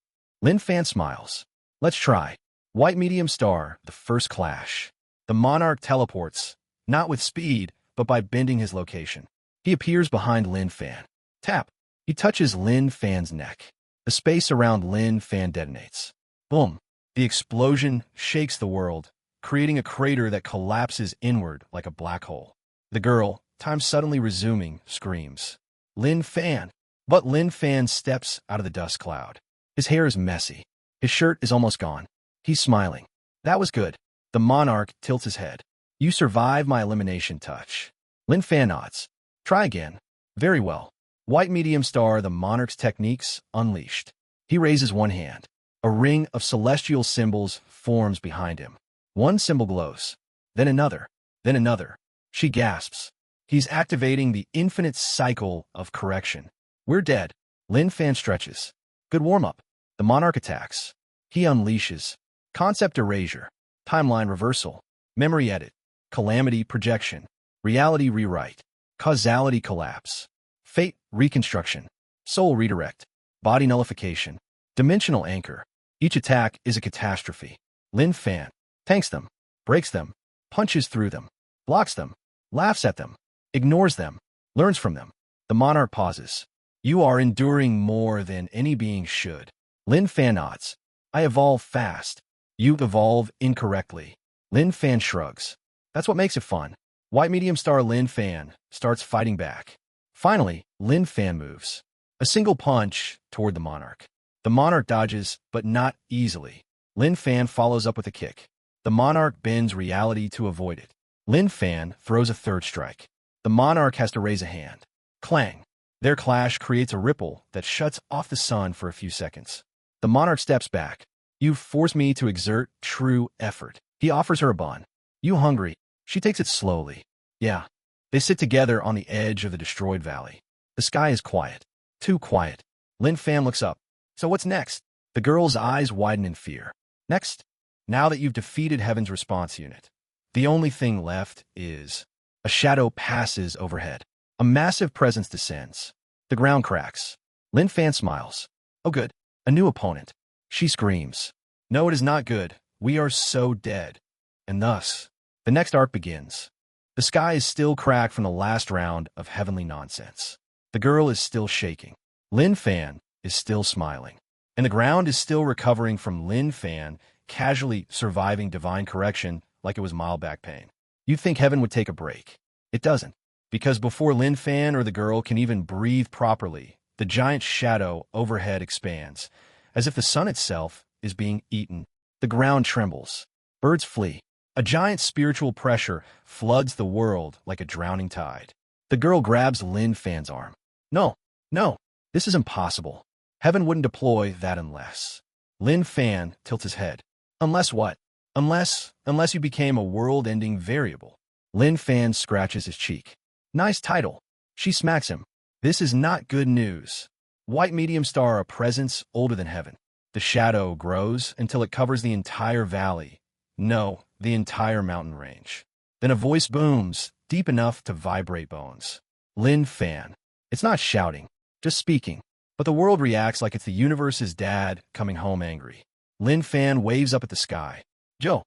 Lin Fan smiles. Let's try. White medium star, the first clash. The monarch teleports, not with speed, but by bending his location. He appears behind Lin Fan. Tap. He touches Lin Fan's neck. The space around Lin Fan detonates. Boom. The explosion shakes the world, creating a crater that collapses inward like a black hole. The girl, time suddenly resuming, screams. Lin Fan. But Lin Fan steps out of the dust cloud. His hair is messy. His shirt is almost gone. He's smiling. That was good. The monarch tilts his head. You survive my elimination touch. Lin Fan nods. Try again. Very well. White medium star, the monarch's techniques unleashed. He raises one hand. A ring of celestial symbols forms behind him. One symbol glows. Then another. Then another. She gasps. He's activating the infinite cycle of correction. We're dead. Lin Fan stretches. Good warm-up. The monarch attacks. He unleashes. Concept erasure. Timeline reversal. Memory edit. Calamity projection. Reality rewrite. Causality collapse. Fate reconstruction. Soul redirect. Body nullification. Dimensional anchor. Each attack is a catastrophe. Lin Fan tanks them, breaks them, punches through them, blocks them, laughs at them, ignores them, learns from them. The monarch pauses. You are enduring more than any being should. Lin Fan nods. I evolve fast. You evolve incorrectly. Lin Fan shrugs. That's what makes it fun. White medium star Lin Fan starts fighting back. Finally, Lin Fan moves. A single punch toward the monarch. The monarch dodges, but not easily. Lin Fan follows up with a kick. The monarch bends reality to avoid it. Lin Fan throws a third strike. The monarch has to raise a hand. Clang. Their clash creates a ripple that shuts off the sun for a few seconds. The monarch steps back. "You've forced me to exert true effort." He offers her a bun. "You hungry?" She takes it slowly. "Yeah." They sit together on the edge of the destroyed valley. The sky is quiet. Too quiet. Lin Fan looks up. "So what's next?" The girl's eyes widen in fear. "Next? Now that you've defeated Heaven's response unit, the only thing left is..." A shadow passes overhead. A massive presence descends. The ground cracks. Lin Fan smiles. "Oh good. A new opponent." She screams. "No, it is not good. We are so dead." And thus, the next arc begins. The sky is still cracked from the last round of heavenly nonsense. The girl is still shaking. Lin Fan is still smiling. And the ground is still recovering from Lin Fan casually surviving divine correction like it was mild back pain. You'd think heaven would take a break. It doesn't. Because before Lin Fan or the girl can even breathe properly, the giant shadow overhead expands, as if the sun itself is being eaten. The ground trembles. Birds flee. A giant spiritual pressure floods the world like a drowning tide. The girl grabs Lin Fan's arm. "No, no, this is impossible. Heaven wouldn't deploy that unless..." Lin Fan tilts his head. "Unless what?" Unless you became a world-ending variable." Lin Fan scratches his cheek. "Nice title." She smacks him. "This is not good news." White medium star, a presence older than heaven. The shadow grows until it covers the entire valley. No, the entire mountain range. Then a voice booms, deep enough to vibrate bones. Lin Fan. It's not shouting, just speaking. But the world reacts like it's the universe's dad coming home angry. Lin Fan waves up at the sky. "Joe."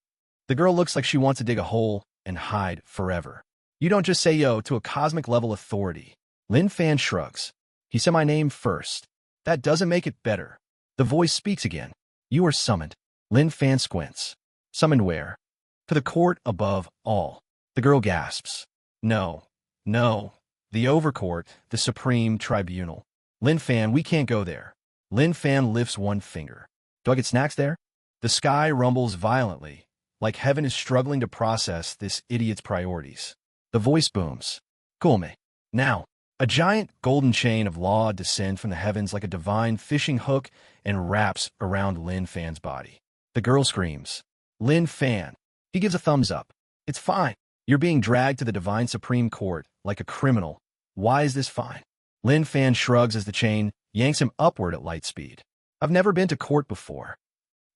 The girl looks like she wants to dig a hole and hide forever. "You don't just say yo to a cosmic-level authority." Lin Fan shrugs. "He said my name first. That doesn't make it better." The voice speaks again. "You are summoned." Lin Fan squints. "Summoned where?" "To the court above all." The girl gasps. No. The overcourt, the supreme tribunal." Lin Fan, we can't go there." Lin Fan lifts one finger. "Do I get snacks there?" The sky rumbles violently, like heaven is struggling to process this idiot's priorities. The voice booms. "Cool me." Now, a giant golden chain of law descends from the heavens like a divine fishing hook and wraps around Lin Fan's body. The girl screams. "Lin Fan." He gives a thumbs up. "It's fine. You're being dragged to the divine Supreme Court like a criminal. Why is this fine?" Lin Fan shrugs as the chain yanks him upward at light speed. "I've never been to court before."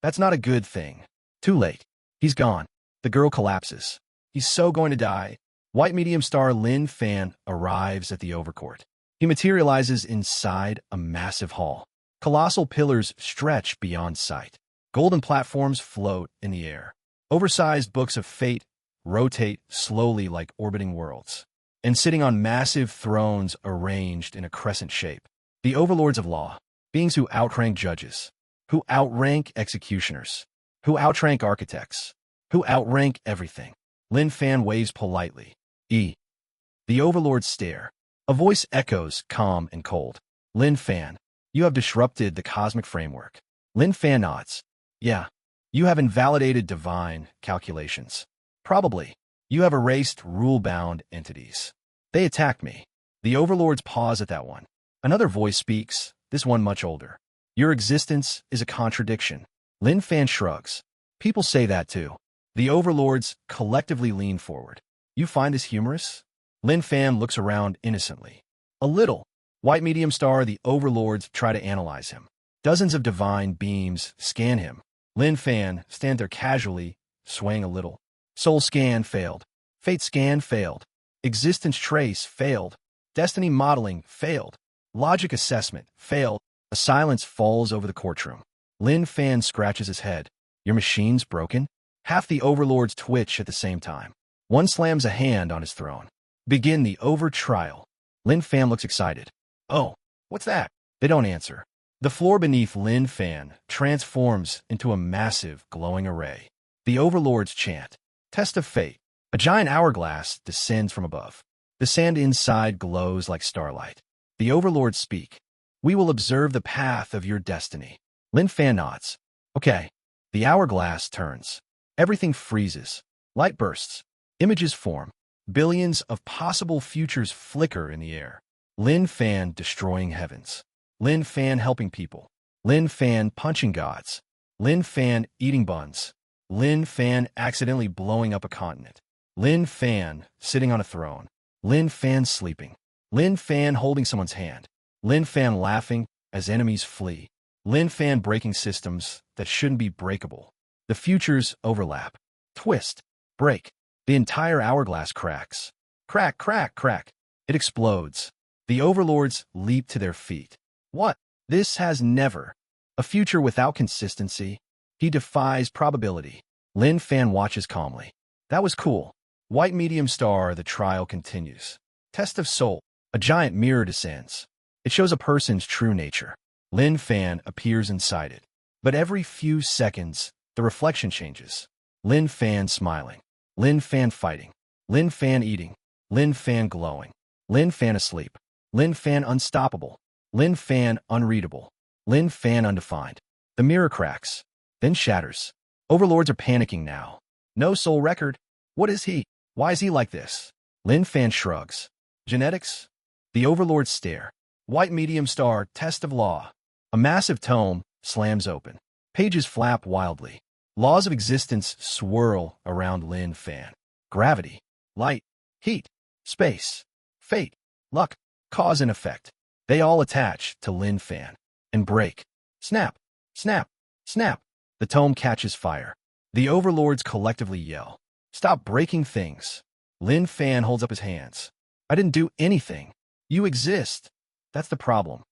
"That's not a good thing." Too late. He's gone. The girl collapses. He's so going to die. White medium star Lin Fan arrives at the overcourt. He materializes inside a massive hall. Colossal pillars stretch beyond sight. Golden platforms float in the air. Oversized books of fate rotate slowly like orbiting worlds. And sitting on massive thrones arranged in a crescent shape, the overlords of law, beings who outrank judges, who outrank executioners, who outrank architects, who outrank everything. Lin Fan waves politely. The overlords stare. A voice echoes, calm and cold. "Lin Fan, you have disrupted the cosmic framework." Lin Fan nods. "Yeah. You have invalidated divine calculations. Probably. You have erased rule-bound entities. They attacked me." The overlords pause at that one. Another voice speaks, this one much older. "Your existence is a contradiction." Lin Fan shrugs. "People say that too." The overlords collectively lean forward. "You find this humorous?" Lin Fan looks around innocently. "A little." White medium star, the overlords try to analyze him. Dozens of divine beams scan him. Lin Fan stands there casually, swaying a little. Soul scan failed. Fate scan failed. Existence trace failed. Destiny modeling failed. Logic assessment failed. A silence falls over the courtroom. Lin Fan scratches his head. "Your machine's broken?" Half the overlords twitch at the same time. One slams a hand on his throne. "Begin the over trial." Lin Fan looks excited. "Oh, what's that?" They don't answer. The floor beneath Lin Fan transforms into a massive glowing array. The overlords chant. Test of fate. A giant hourglass descends from above. The sand inside glows like starlight. The overlords speak. We will observe the path of your destiny. Lin Fan nods. Okay. The hourglass turns. Everything freezes. Light bursts. Images form. Billions of possible futures flicker in the air. Lin Fan destroying heavens. Lin Fan helping people. Lin Fan punching gods. Lin Fan eating buns. Lin Fan accidentally blowing up a continent. Lin Fan sitting on a throne. Lin Fan sleeping. Lin Fan holding someone's hand. Lin Fan laughing as enemies flee. Lin Fan breaking systems that shouldn't be breakable. The futures overlap. Twist. Break. The entire hourglass cracks. Crack, crack, crack. It explodes. The overlords leap to their feet. What? This has never. A future without consistency. He defies probability. Lin Fan watches calmly. That was cool. White medium star, the trial continues. Test of soul. A giant mirror descends. It shows a person's true nature. Lin Fan appears inside it. But every few seconds, the reflection changes. Lin Fan smiling. Lin Fan fighting. Lin Fan eating. Lin Fan glowing. Lin Fan asleep. Lin Fan unstoppable. Lin Fan unreadable. Lin Fan undefined. The mirror cracks, then shatters. Overlords are panicking now. No soul record. What is he? Why is he like this? Lin Fan shrugs. Genetics? The overlords stare. White medium star, test of law. A massive tome slams open. Pages flap wildly. Laws of existence swirl around Lin Fan. Gravity, light, heat, space, fate, luck, cause and effect. They all attach to Lin Fan and break. Snap, snap, snap. The tome catches fire. The overlords collectively yell. Stop breaking things. Lin Fan holds up his hands. I didn't do anything. You exist. That's the problem.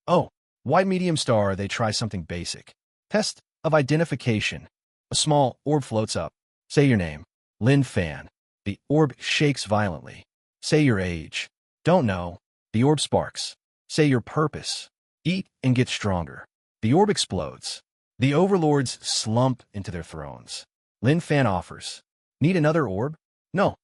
Oh, white medium star, they try something basic. Test of identification. A small orb floats up. Say your name. Lin Fan. The orb shakes violently. Say your age. Don't know. The orb sparks. Say your purpose. Eat and get stronger. The orb explodes. The overlords slump into their thrones. Lin Fan offers. Need another orb? No.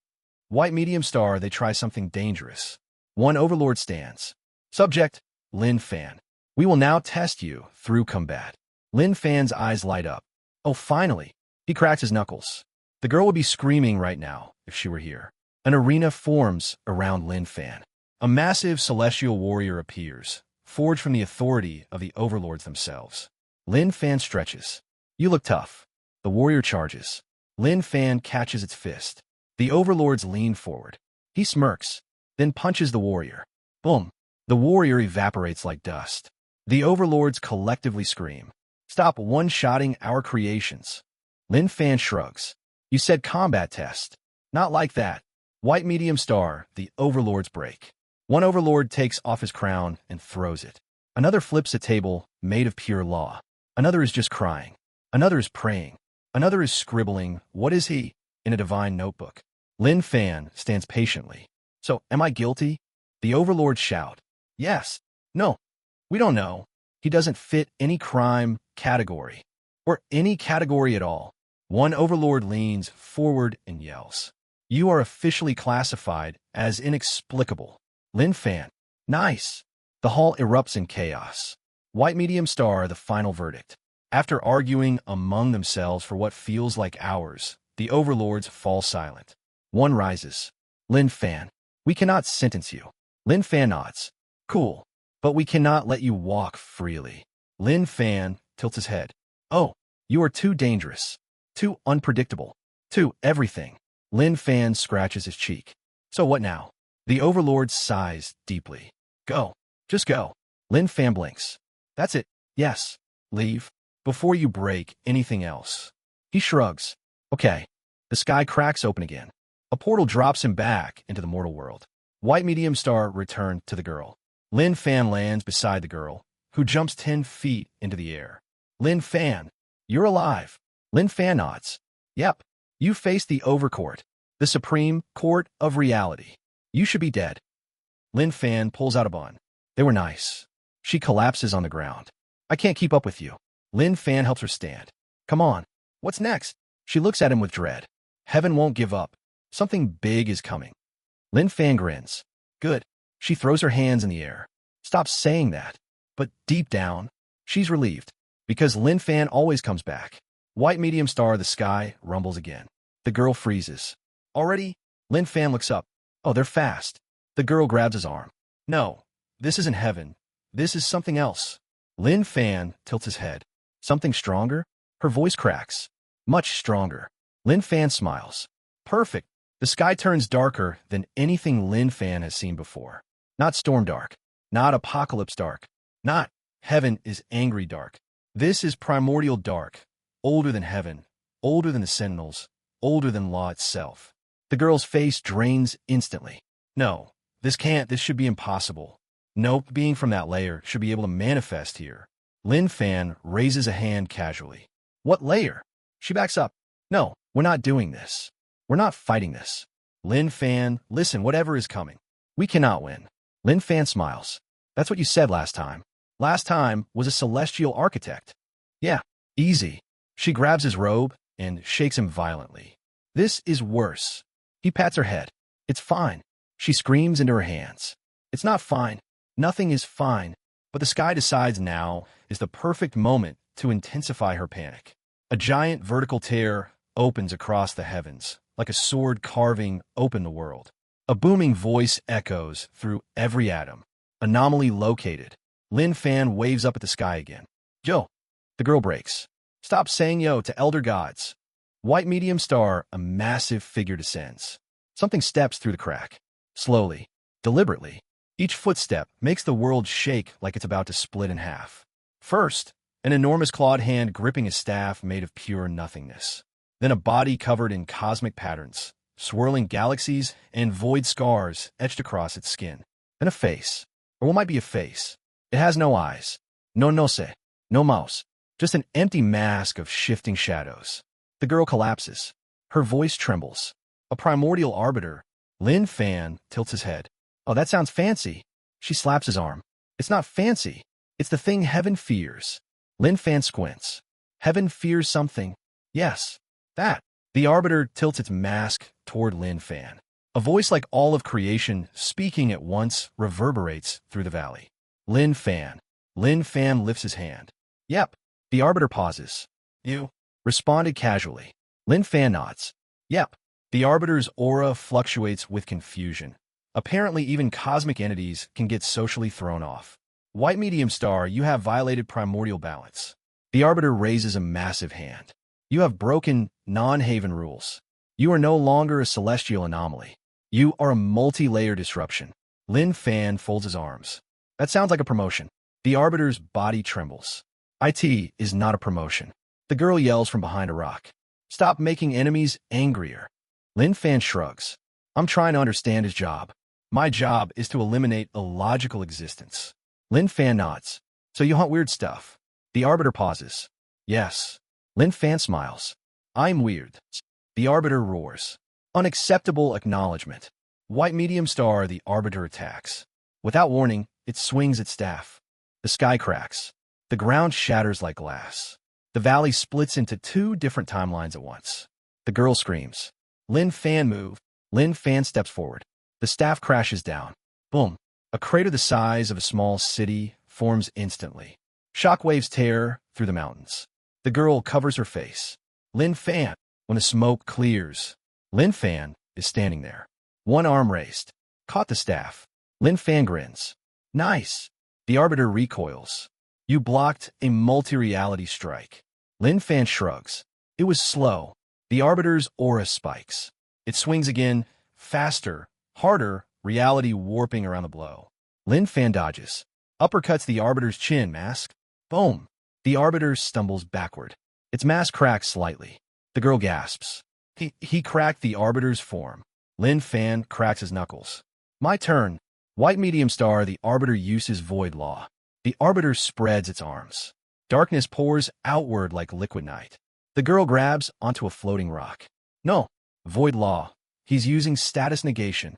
White medium star, they try something dangerous. One overlord stands. Subject, Lin Fan. We will now test you through combat. Lin Fan's eyes light up. Oh, finally. He cracks his knuckles. The girl would be screaming right now if she were here. An arena forms around Lin Fan. A massive celestial warrior appears, forged from the authority of the overlords themselves. Lin Fan stretches. You look tough. The warrior charges. Lin Fan catches its fist. The overlords lean forward. He smirks, then punches the warrior. Boom. The warrior evaporates like dust. The overlords collectively scream. Stop one-shotting our creations. Lin Fan shrugs. You said combat test. Not like that. White medium star, the overlords break. One overlord takes off his crown and throws it. Another flips a table made of pure law. Another is just crying. Another is praying. Another is scribbling, what is he, in a divine notebook. Lin Fan stands patiently. So, am I guilty? The overlords shout. Yes. No. We don't know. He doesn't fit any crime category. Or any category at all. One overlord leans forward and yells. You are officially classified as inexplicable. Lin Fan. Nice. The hall erupts in chaos. White medium star, the final verdict. After arguing among themselves for what feels like hours, the overlords fall silent. One rises. Lin Fan. We cannot sentence you. Lin Fan nods. Cool. But we cannot let you walk freely. Lin Fan tilts his head. Oh, you are too dangerous. Too unpredictable. Too everything. Lin Fan scratches his cheek. So what now? The overlord sighs deeply. Go. Just go. Lin Fan blinks. That's it. Yes. Leave. Before you break anything else. He shrugs. Okay. The sky cracks open again. A portal drops him back into the mortal world. White medium star returned to the girl. Lin Fan lands beside the girl, who jumps 10 feet into the air. Lin Fan, you're alive. Lin Fan nods. Yep. You face the Overcourt, the Supreme Court of Reality. You should be dead. Lin Fan pulls out a bun. They were nice. She collapses on the ground. I can't keep up with you. Lin Fan helps her stand. Come on. What's next? She looks at him with dread. Heaven won't give up. Something big is coming. Lin Fan grins. Good. She throws her hands in the air. Stop saying that. But deep down, she's relieved. Because Lin Fan always comes back. White medium star, the sky rumbles again. The girl freezes. Already? Lin Fan looks up. Oh, they're fast. The girl grabs his arm. No, this isn't heaven. This is something else. Lin Fan tilts his head. Something stronger? Her voice cracks. Much stronger. Lin Fan smiles. Perfect. The sky turns darker than anything Lin Fan has seen before. Not storm dark. Not apocalypse dark. Not heaven is angry dark. This is primordial dark. Older than heaven. Older than the sentinels. Older than law itself. The girl's face drains instantly. No, this should be impossible. Nope, being from that layer should be able to manifest here. Lin Fan raises a hand casually. What layer? She backs up. No, we're not doing this. We're not fighting this. Lin Fan, listen, whatever is coming. We cannot win. Lin Fan smiles. That's what you said last time. Last time was a celestial architect. Yeah, easy. She grabs his robe and shakes him violently. This is worse. He pats her head. It's fine. She screams into her hands. It's not fine. Nothing is fine. But the sky decides now is the perfect moment to intensify her panic. A giant vertical tear opens across the heavens, like a sword carving open the world. A booming voice echoes through every atom. Anomaly located. Lin Fan waves up at the sky again. Yo. The girl breaks. Stop saying yo to elder gods. White medium star, a massive figure descends. Something steps through the crack. Slowly. Deliberately. Each footstep makes the world shake like it's about to split in half. First, an enormous clawed hand gripping a staff made of pure nothingness. Then a body covered in cosmic patterns, swirling galaxies and void scars etched across its skin. Then a face. Or what might be a face. It has no eyes. No nose. No mouth. Just an empty mask of shifting shadows. The girl collapses. Her voice trembles. A primordial arbiter. Lin Fan tilts his head. Oh, that sounds fancy. She slaps his arm. It's not fancy. It's the thing heaven fears. Lin Fan squints. Heaven fears something. Yes, that. The arbiter tilts its mask toward Lin Fan. A voice like all of creation, speaking at once, reverberates through the valley. Lin Fan. Lin Fan lifts his hand. Yep. The arbiter pauses. You responded casually. Lin Fan nods. Yep. The arbiter's aura fluctuates with confusion. Apparently, even cosmic entities can get socially thrown off. White medium star, you have violated primordial balance. The arbiter raises a massive hand. You have broken non-haven rules. You are no longer a celestial anomaly. You are a multi-layer disruption. Lin Fan folds his arms. That sounds like a promotion. The arbiter's body trembles. IT is not a promotion. The girl yells from behind a rock. Stop making enemies angrier. Lin Fan shrugs. I'm trying to understand his job. My job is to eliminate illogical existence. Lin Fan nods. So you hunt weird stuff. The arbiter pauses. Yes. Lin Fan smiles. I'm weird. The arbiter roars. Unacceptable acknowledgement. White medium star, the arbiter attacks. Without warning, it swings its staff. The sky cracks. The ground shatters like glass. The valley splits into two different timelines at once. The girl screams. Lin Fan move. Lin Fan steps forward. The staff crashes down. Boom. A crater the size of a small city forms instantly. Shockwaves tear through the mountains. The girl covers her face. Lin Fan. When the smoke clears, Lin Fan is standing there. One arm raised. Caught the staff. Lin Fan grins. Nice. The arbiter recoils. You blocked a multi-reality strike. Lin Fan shrugs. It was slow. The arbiter's aura spikes. It swings again, faster, harder, reality warping around the blow. Lin Fan dodges. Uppercuts the arbiter's chin mask. Boom. The arbiter stumbles backward. Its mask cracks slightly. The girl gasps. He cracked the arbiter's form. Lin Fan cracks his knuckles. My turn. White medium star, the arbiter uses void law. The arbiter spreads its arms. Darkness pours outward like liquid night. The girl grabs onto a floating rock. No. Void law. He's using status negation.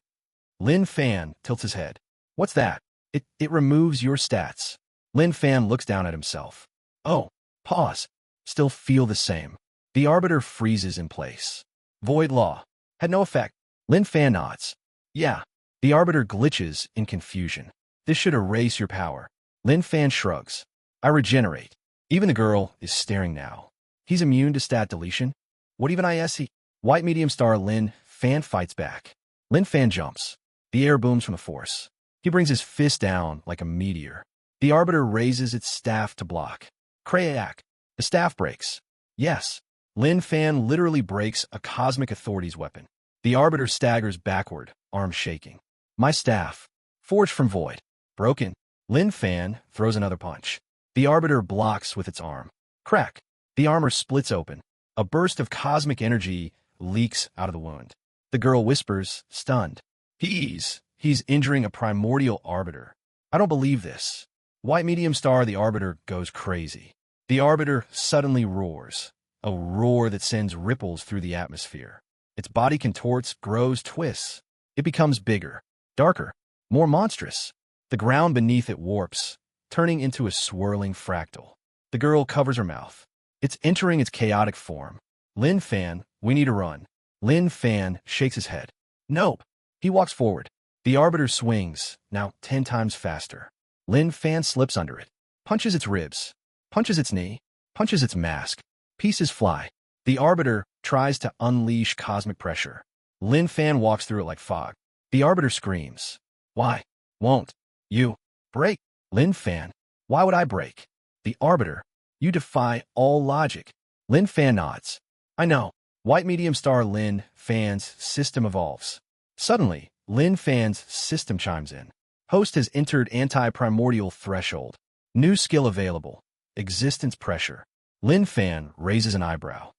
Lin Fan tilts his head. What's that? It removes your stats. Lin Fan looks down at himself. Oh. Pause. Still feel the same. The arbiter freezes in place. Void law. Had no effect. Lin Fan nods. Yeah. The arbiter glitches in confusion. This should erase your power. Lin Fan shrugs. I regenerate. Even the girl is staring now. He's immune to stat deletion? What even I see? White medium star Lin Fan fights back. Lin Fan jumps. The air booms from the force. He brings his fist down like a meteor. The Arbiter raises its staff to block. Crack. The staff breaks. Yes. Lin Fan literally breaks a cosmic authority's weapon. The Arbiter staggers backward, arms shaking. My staff. Forged from void. Broken. Lin Fan throws another punch. The Arbiter blocks with its arm. Crack. The armor splits open. A burst of cosmic energy leaks out of the wound. The girl whispers, stunned. He's injuring a primordial Arbiter. I don't believe this. White medium star the Arbiter goes crazy. The Arbiter suddenly roars. A roar that sends ripples through the atmosphere. Its body contorts, grows, twists. It becomes bigger, darker, more monstrous. The ground beneath it warps, turning into a swirling fractal. The girl covers her mouth. It's entering its chaotic form. Lin Fan, we need to run. Lin Fan shakes his head. Nope. He walks forward. The Arbiter swings, now 10 times faster. Lin Fan slips under it, punches its ribs, punches its knee, punches its mask. Pieces fly. The Arbiter tries to unleash cosmic pressure. Lin Fan walks through it like fog. The Arbiter screams. Why? Won't you break? Lin Fan. Why would I break? The Arbiter. You defy all logic. Lin Fan nods. I know. White medium star Lin Fan's system evolves. Suddenly, Lin Fan's system chimes in. Host has entered anti-primordial threshold. New skill available. Existence pressure. Lin Fan raises an eyebrow.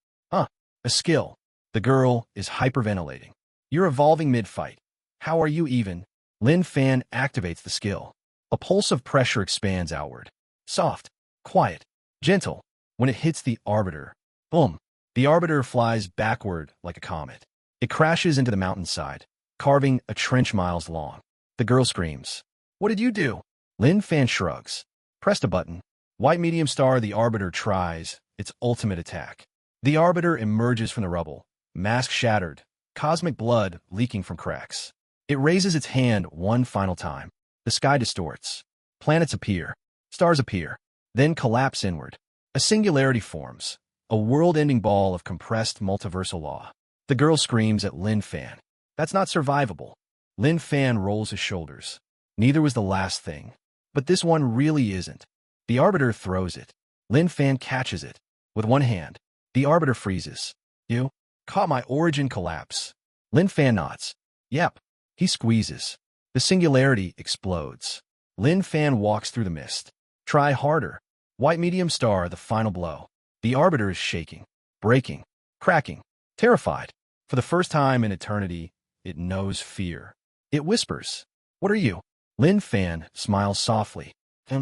A skill. The girl is hyperventilating. You're evolving mid-fight. How are you even? Lin Fan activates the skill. A pulse of pressure expands outward. Soft, quiet, gentle. When it hits the Arbiter, boom. The Arbiter flies backward like a comet. It crashes into the mountainside, carving a trench miles long. The girl screams. What did you do? Lin Fan shrugs. Pressed a button. White medium star the Arbiter tries its ultimate attack. The Arbiter emerges from the rubble, mask shattered, cosmic blood leaking from cracks. It raises its hand one final time. The sky distorts. Planets appear. Stars appear. Then collapse inward. A singularity forms. A world-ending ball of compressed multiversal law. The girl screams at Lin Fan. That's not survivable. Lin Fan rolls his shoulders. Neither was the last thing. But this one really isn't. The Arbiter throws it. Lin Fan catches it. With one hand. The Arbiter freezes. You caught my origin collapse. Lin Fan nods. Yep. He squeezes. The singularity explodes. Lin Fan walks through the mist. Try harder. White medium star the final blow. The Arbiter is shaking, breaking, cracking, terrified. For the first time in eternity, it knows fear. It whispers. What are you? Lin Fan smiles softly. I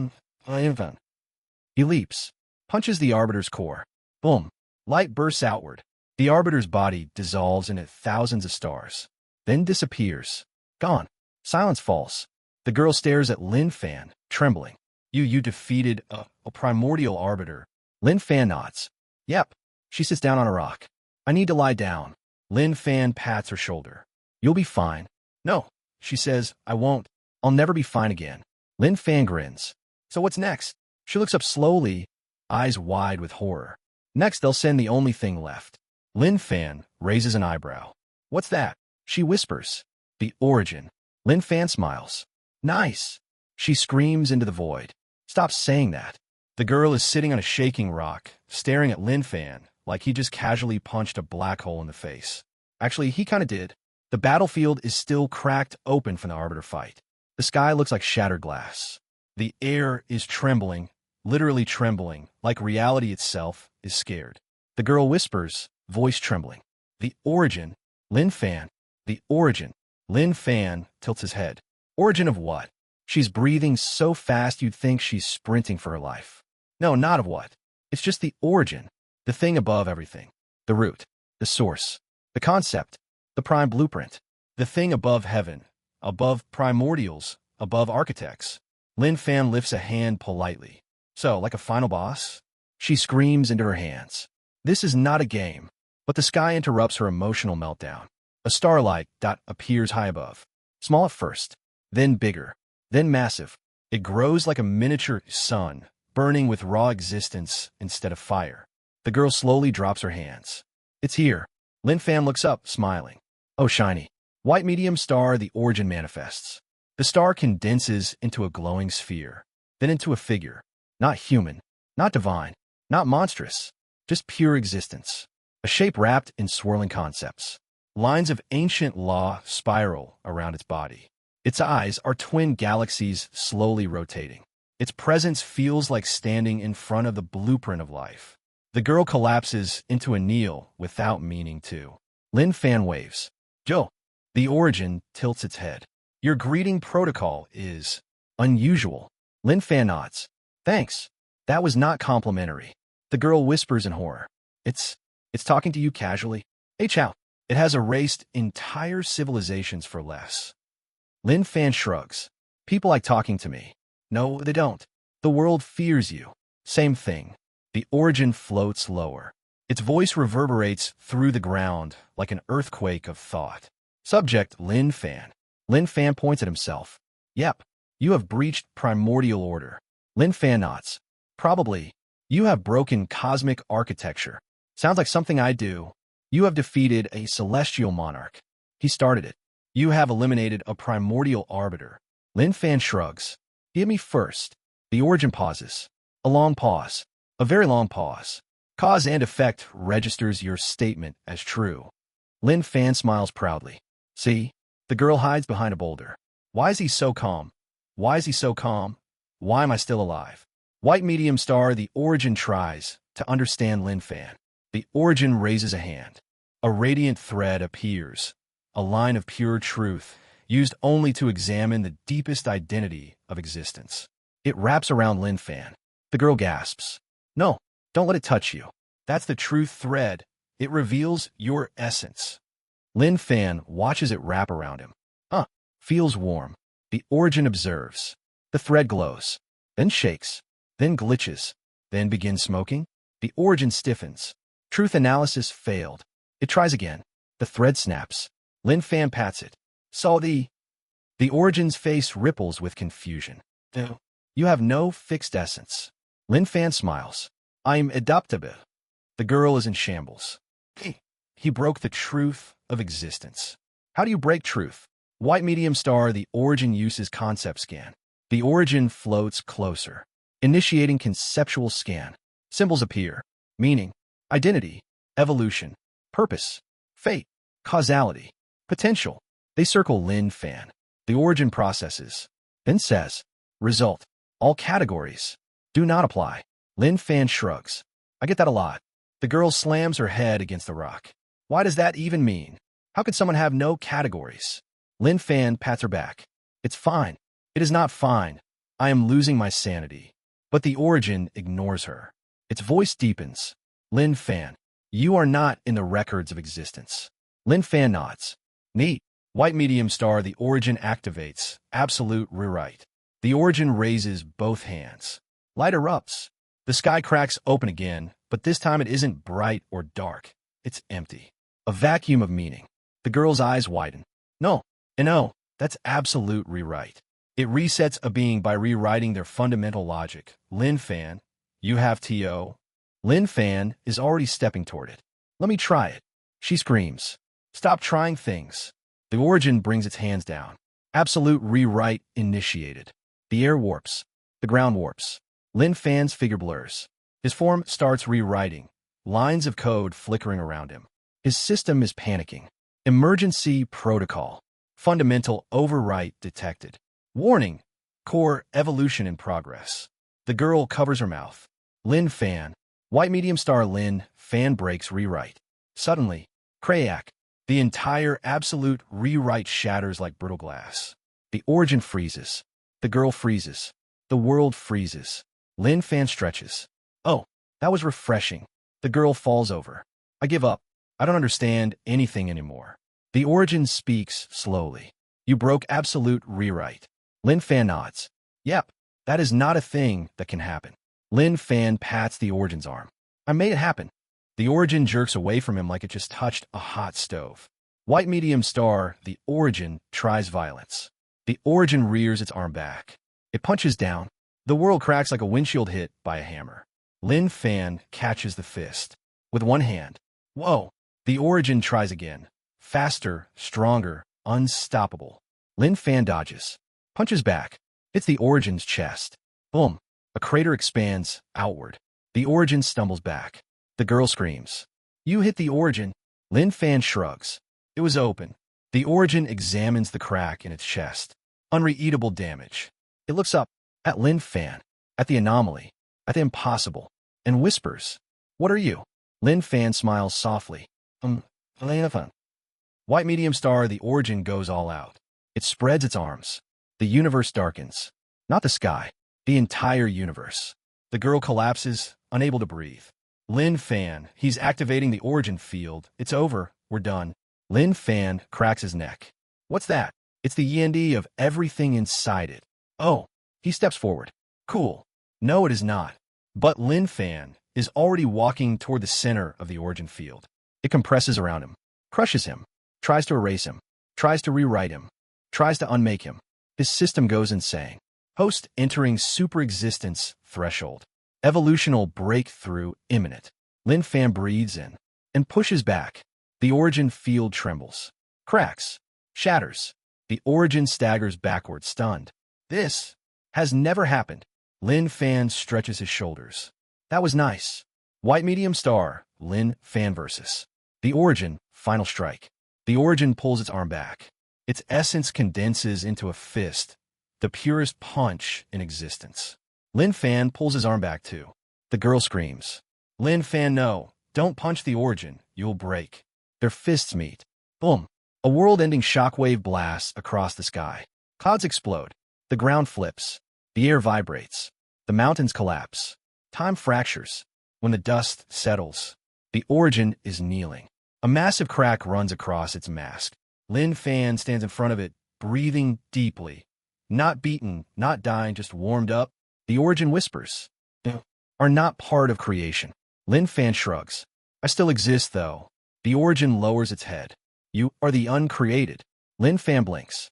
am Van. He leaps, punches the Arbiter's core. Boom. Light bursts outward. The Arbiter's body dissolves into thousands of stars, then disappears. Gone. Silence falls. The girl stares at Lin Fan, trembling. You defeated a primordial Arbiter. Lin Fan nods. Yep. She sits down on a rock. I need to lie down. Lin Fan pats her shoulder. You'll be fine. No, she says, I won't. I'll never be fine again. Lin Fan grins. So what's next? She looks up slowly, eyes wide with horror. Next, they'll send the only thing left. Lin Fan raises an eyebrow. What's that? She whispers. The origin. Lin Fan smiles. Nice. She screams into the void. Stop saying that. The girl is sitting on a shaking rock, staring at Lin Fan like he just casually punched a black hole in the face. Actually, he kind of did. The battlefield is still cracked open from the Arbiter fight. The sky looks like shattered glass. The air is trembling, literally trembling, like reality itself is scared. The girl whispers, voice trembling. The origin. Lin Fan. The origin. Lin Fan tilts his head. Origin of what? She's breathing so fast you'd think she's sprinting for her life. No, not of what. It's just the origin. The thing above everything. The root. The source. The concept. The prime blueprint. The thing above heaven. Above primordials. Above architects. Lin Fan lifts a hand politely. So, like a final boss? She screams into her hands. This is not a game. But the sky interrupts her emotional meltdown. A starlight dot appears high above. Small at first. Then bigger. Then massive. It grows like a miniature sun, burning with raw existence instead of fire. The girl slowly drops her hands. It's here. Lin Fan looks up, smiling. Oh, shiny. White medium star, the origin manifests. The star condenses into a glowing sphere, then into a figure. Not human, not divine, not monstrous, just pure existence. A shape wrapped in swirling concepts. Lines of ancient law spiral around its body. Its eyes are twin galaxies slowly rotating. Its presence feels like standing in front of the blueprint of life. The girl collapses into a kneel without meaning to. Lin Fan waves. Joe. The origin tilts its head. Your greeting protocol is unusual. Lin Fan nods. Thanks. That was not complimentary. The girl whispers in horror. It's talking to you casually. Hey, Chow. It has erased entire civilizations for less. Lin Fan shrugs. People like talking to me. No, they don't. The world fears you. Same thing. The origin floats lower. Its voice reverberates through the ground like an earthquake of thought. Subject, Lin Fan. Lin Fan points at himself. Yep. You have breached primordial order. Lin Fan nods. Probably. You have broken cosmic architecture. Sounds like something I do. You have defeated a celestial monarch. He started it. You have eliminated a primordial arbiter. Lin Fan shrugs. Give me first. The origin pauses. A long pause. A very long pause. Cause and effect registers your statement as true. Lin Fan smiles proudly. See? The girl hides behind a boulder. Why is he so calm? Why is he so calm? Why am I still alive? White medium star, the origin tries to understand Lin Fan. The origin raises a hand. A radiant thread appears. A line of pure truth, used only to examine the deepest identity of existence. It wraps around Lin Fan. The girl gasps. No, don't let it touch you. That's the truth thread. It reveals your essence. Lin Fan watches it wrap around him. Feels warm. The origin observes. The thread glows, then shakes, then glitches, then begins smoking. The origin stiffens. Truth analysis failed. It tries again. The thread snaps. Lin Fan pats it. Saw the origin's face ripples with confusion. You have no fixed essence. Lin Fan smiles. I'm adaptable. The girl is in shambles. He broke the truth of existence. How do you break truth? White medium star, the origin uses concept scan. The origin floats closer. Initiating conceptual scan. Symbols appear. Meaning, identity, evolution, purpose, fate, causality, potential. They circle Lin Fan. The origin processes. Then says, result. All categories. Do not apply. Lin Fan shrugs. I get that a lot. The girl slams her head against the rock. Why does that even mean? How could someone have no categories? Lin Fan pats her back. It's fine. It is not fine. I am losing my sanity. But the origin ignores her. Its voice deepens. Lin Fan, you are not in the records of existence. Lin Fan nods. Neat. White medium star, the origin activates. Absolute rewrite. The origin raises both hands. Light erupts. The sky cracks open again, but this time it isn't bright or dark. It's empty. A vacuum of meaning. The girl's eyes widen. No. That's absolute rewrite. It resets a being by rewriting their fundamental logic. Lin Fan, you have TO. Lin Fan is already stepping toward it. Let me try it. She screams. Stop trying things. The origin brings its hands down. Absolute rewrite initiated. The air warps. The ground warps. Lin Fan's figure blurs. His form starts rewriting. Lines of code flickering around him. His system is panicking. Emergency protocol. Fundamental overwrite detected. Warning. Core evolution in progress. The girl covers her mouth. Lin Fan. White medium star Lin Fan breaks rewrite. Suddenly, crack. The entire absolute rewrite shatters like brittle glass. The origin freezes. The girl freezes. The world freezes. Lin Fan stretches. Oh, that was refreshing. The girl falls over. I give up. I don't understand anything anymore. The origin speaks slowly. You broke absolute rewrite. Lin Fan nods. Yep, that is not a thing that can happen. Lin Fan pats the origin's arm. I made it happen. The origin jerks away from him like it just touched a hot stove. White medium star, the origin tries violence. The origin rears its arm back. It punches down. The world cracks like a windshield hit by a hammer. Lin Fan catches the fist with one hand. Whoa! The origin tries again. Faster, stronger, unstoppable. Lin Fan dodges. Punches back. Hits the origin's chest. Boom. A crater expands outward. The origin stumbles back. The girl screams. You hit the origin. Lin Fan shrugs. It was open. The origin examines the crack in its chest. Unreadable damage. It looks up at Lin Fan, at the anomaly, at the impossible, and whispers, "What are you?" Lin Fan smiles softly. Elena Fan. White medium star, the origin goes all out. It spreads its arms. The universe darkens. Not the sky, the entire universe. The girl collapses, unable to breathe. Lin Fan, he's activating the origin field. It's over. We're done. Lin Fan cracks his neck. What's that? It's the yin of everything inside it. Oh, he steps forward. Cool. No, it is not. But Lin Fan is already walking toward the center of the origin field. It compresses around him, crushes him, tries to erase him, tries to rewrite him, tries to unmake him. His system goes insane. Host entering super existence threshold. Evolutional breakthrough imminent. Lin Fan breathes in and pushes back. The origin field trembles, cracks, shatters. The origin staggers backward, stunned. This has never happened. Lin Fan stretches his shoulders. That was nice. White medium star, Lin Fan versus the origin, final strike. The origin pulls its arm back. Its essence condenses into a fist, the purest punch in existence. Lin Fan pulls his arm back too. The girl screams. Lin Fan, no, don't punch the origin, you'll break. Their fists meet. Boom. A world-ending shockwave blasts across the sky. Clouds explode. The ground flips. The air vibrates. The mountains collapse. Time fractures. When the dust settles, the origin is kneeling. A massive crack runs across its mask. Lin Fan stands in front of it, breathing deeply. Not beaten, not dying, just warmed up. The origin whispers, "Are not part of creation." Lin Fan shrugs. "I still exist, though." The origin lowers its head. "You are the uncreated." Lin Fan blinks.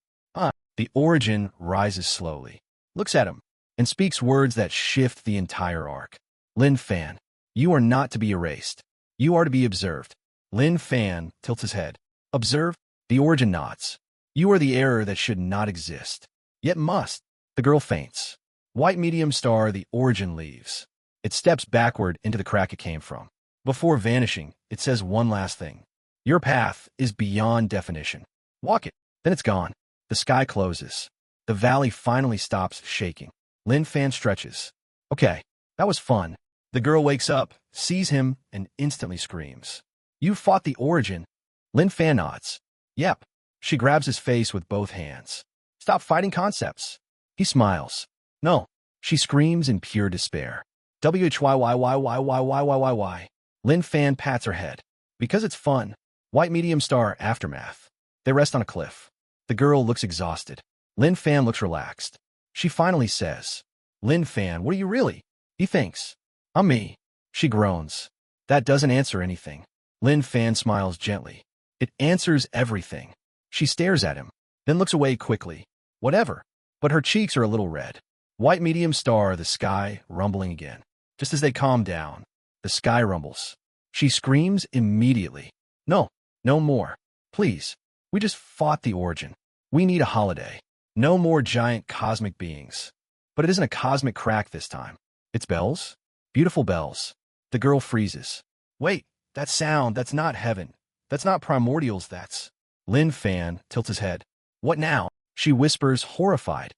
The origin rises slowly, looks at him, and speaks words that shift the entire arc. Lin Fan, you are not to be erased. You are to be observed. Lin Fan tilts his head. Observe? The origin nods. You are the error that should not exist, yet must. The girl faints. White medium star, the origin leaves. It steps backward into the crack it came from. Before vanishing, it says one last thing. Your path is beyond definition. Walk it. Then it's gone. The sky closes. The valley finally stops shaking. Lin Fan stretches. Okay, that was fun. The girl wakes up, sees him, and instantly screams. You fought the origin. Lin Fan nods. Yep. She grabs his face with both hands. Stop fighting concepts. He smiles. No. She screams in pure despair. Whyyyyyyyyyyyy. Lin Fan pats her head. Because it's fun. White medium star, aftermath. They rest on a cliff. The girl looks exhausted. Lin Fan looks relaxed. She finally says, Lin Fan, what are you really? He thinks. I'm me. She groans. That doesn't answer anything. Lin Fan smiles gently. It answers everything. She stares at him, then looks away quickly. Whatever. But her cheeks are a little red. White medium star, the sky rumbling again. Just as they calm down, the sky rumbles. She screams immediately. No, no more. Please. We just fought the origin. We need a holiday. No more giant cosmic beings. But it isn't a cosmic crack this time. It's bells. Beautiful bells. The girl freezes. Wait, that sound, that's not heaven. That's not primordials, that's... Lin Fan tilts his head. What now? She whispers, horrified.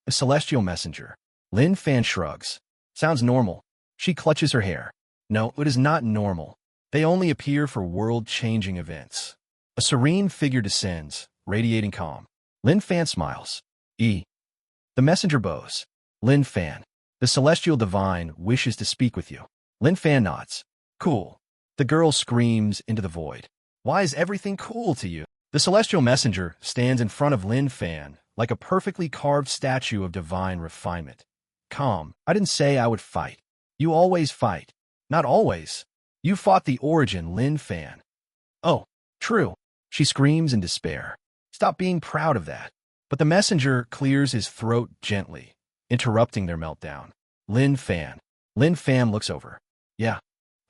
A celestial messenger. Lin Fan shrugs. Sounds normal. She clutches her hair. No, it is not normal. They only appear for world-changing events. A serene figure descends, radiating calm. Lin Fan smiles. The messenger bows. Lin Fan. The celestial divine wishes to speak with you. Lin Fan nods. Cool. The girl screams into the void. Why is everything cool to you? The celestial messenger stands in front of Lin Fan like a perfectly carved statue of divine refinement. Calm. I didn't say I would fight. You always fight. Not always. You fought the origin, Lin Fan. Oh, true. She screams in despair. Stop being proud of that. But the messenger clears his throat gently. interrupting their meltdown. Lin Fan. Lin Fan looks over. Yeah.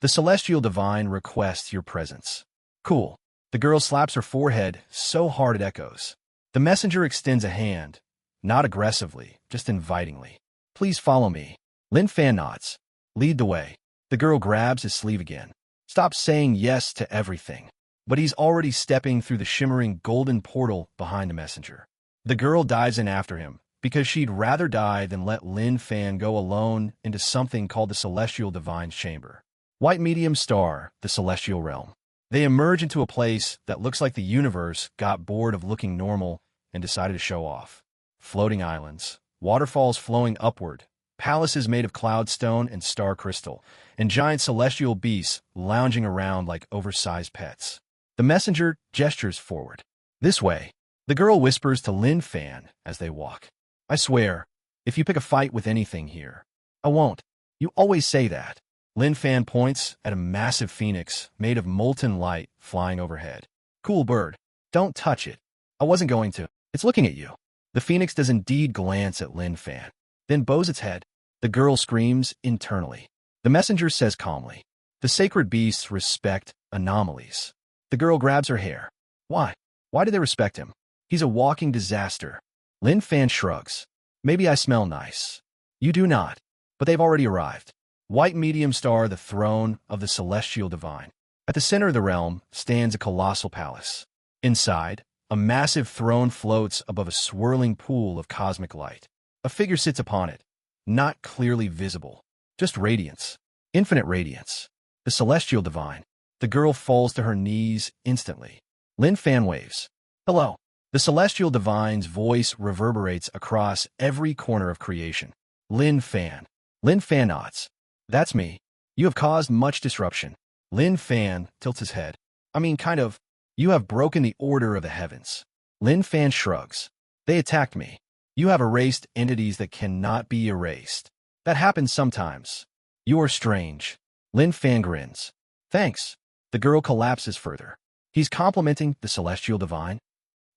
The Celestial Divine requests your presence. Cool. The girl slaps her forehead so hard it echoes. The messenger extends a hand, not aggressively, just invitingly. Please follow me. Lin Fan nods. Lead the way. The girl grabs his sleeve again. Stop saying yes to everything. But he's already stepping through the shimmering golden portal behind the messenger. The girl dives in after him, because she'd rather die than let Lin Fan go alone into something called the Celestial Divine's Chamber. White medium star, the Celestial Realm. They emerge into a place that looks like the universe got bored of looking normal and decided to show off. Floating islands, waterfalls flowing upward, palaces made of cloudstone and star crystal, and giant celestial beasts lounging around like oversized pets. The messenger gestures forward. This way. The girl whispers to Lin Fan as they walk. I swear, if you pick a fight with anything here, I won't. You always say that. Lin Fan points at a massive phoenix made of molten light flying overhead. Cool bird. Don't touch it. I wasn't going to. It's looking at you. The phoenix does indeed glance at Lin Fan, then bows its head. The girl screams internally. The messenger says calmly, the sacred beasts respect anomalies. The girl grabs her hair. Why? Why do they respect him? He's a walking disaster. Lin Fan shrugs. Maybe I smell nice. You do not. But they've already arrived. White medium star, the throne of the Celestial Divine. At the center of the realm stands a colossal palace. Inside, a massive throne floats above a swirling pool of cosmic light. A figure sits upon it, not clearly visible, just radiance, infinite radiance. The Celestial Divine. The girl falls to her knees instantly. Lin Fan waves. Hello. The Celestial Divine's voice reverberates across every corner of creation. Lin Fan. Lin Fan nods. That's me. You have caused much disruption. Lin Fan tilts his head. I mean, kind of. You have broken the order of the heavens. Lin Fan shrugs. They attacked me. You have erased entities that cannot be erased. That happens sometimes. You are strange. Lin Fan grins. Thanks. The girl collapses further. He's complimenting the Celestial Divine.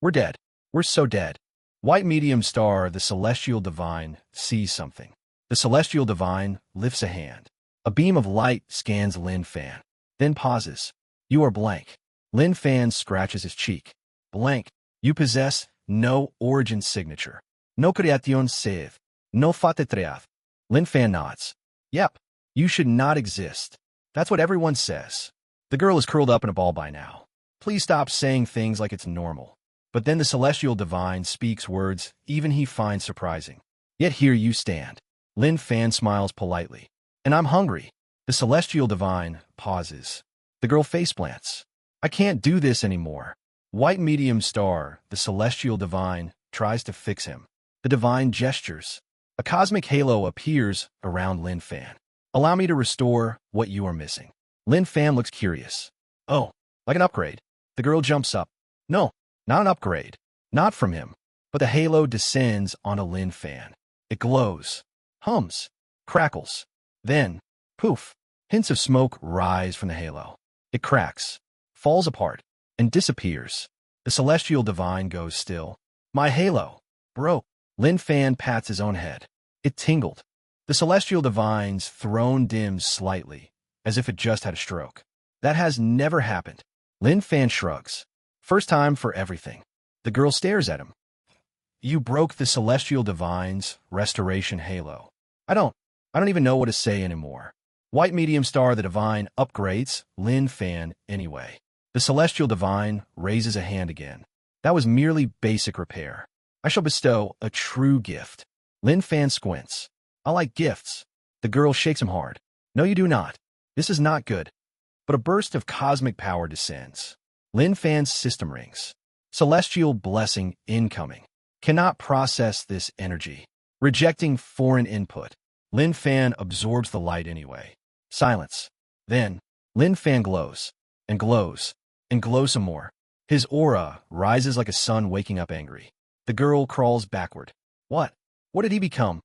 We're dead. We're so dead. White medium star, the Celestial Divine, sees something. The Celestial Divine lifts a hand. A beam of light scans Lin Fan, then pauses. You are blank. Lin Fan scratches his cheek. Blank. You possess no origin signature. No creation save. No fatetreath. Lin Fan nods. Yep. You should not exist. That's what everyone says. The girl is curled up in a ball by now. Please stop saying things like it's normal. But then the Celestial Divine speaks words even he finds surprising. Yet here you stand. Lin Fan smiles politely. And I'm hungry. The Celestial Divine pauses. The girl faceplants. I can't do this anymore. White medium star, the Celestial Divine, tries to fix him. The Divine gestures. A cosmic halo appears around Lin Fan. Allow me to restore what you are missing. Lin Fan looks curious. Oh, like an upgrade. The girl jumps up. No. Not an upgrade. Not from him. But the halo descends on a Lin Fan. It glows, hums, crackles. Then, poof, hints of smoke rise from the halo. It cracks, falls apart, and disappears. The Celestial Divine goes still. My halo broke. Lin Fan pats his own head. It tingled. The Celestial Divine's throne dims slightly, as if it just had a stroke. That has never happened. Lin Fan shrugs. First time for everything. The girl stares at him. You broke the Celestial Divine's restoration halo. I don't even know what to say anymore. White medium star, the Divine upgrades Lin Fan anyway. The Celestial Divine raises a hand again. That was merely basic repair. I shall bestow a true gift. Lin Fan squints. I like gifts. The girl shakes him hard. No, you do not. This is not good. But a burst of cosmic power descends. Lin Fan's system rings. Celestial blessing incoming. Cannot process this energy. Rejecting foreign input. Lin Fan absorbs the light anyway. Silence. Then, Lin Fan glows. And glows. And glows some more. His aura rises like a sun waking up angry. The girl crawls backward. What? What did he become?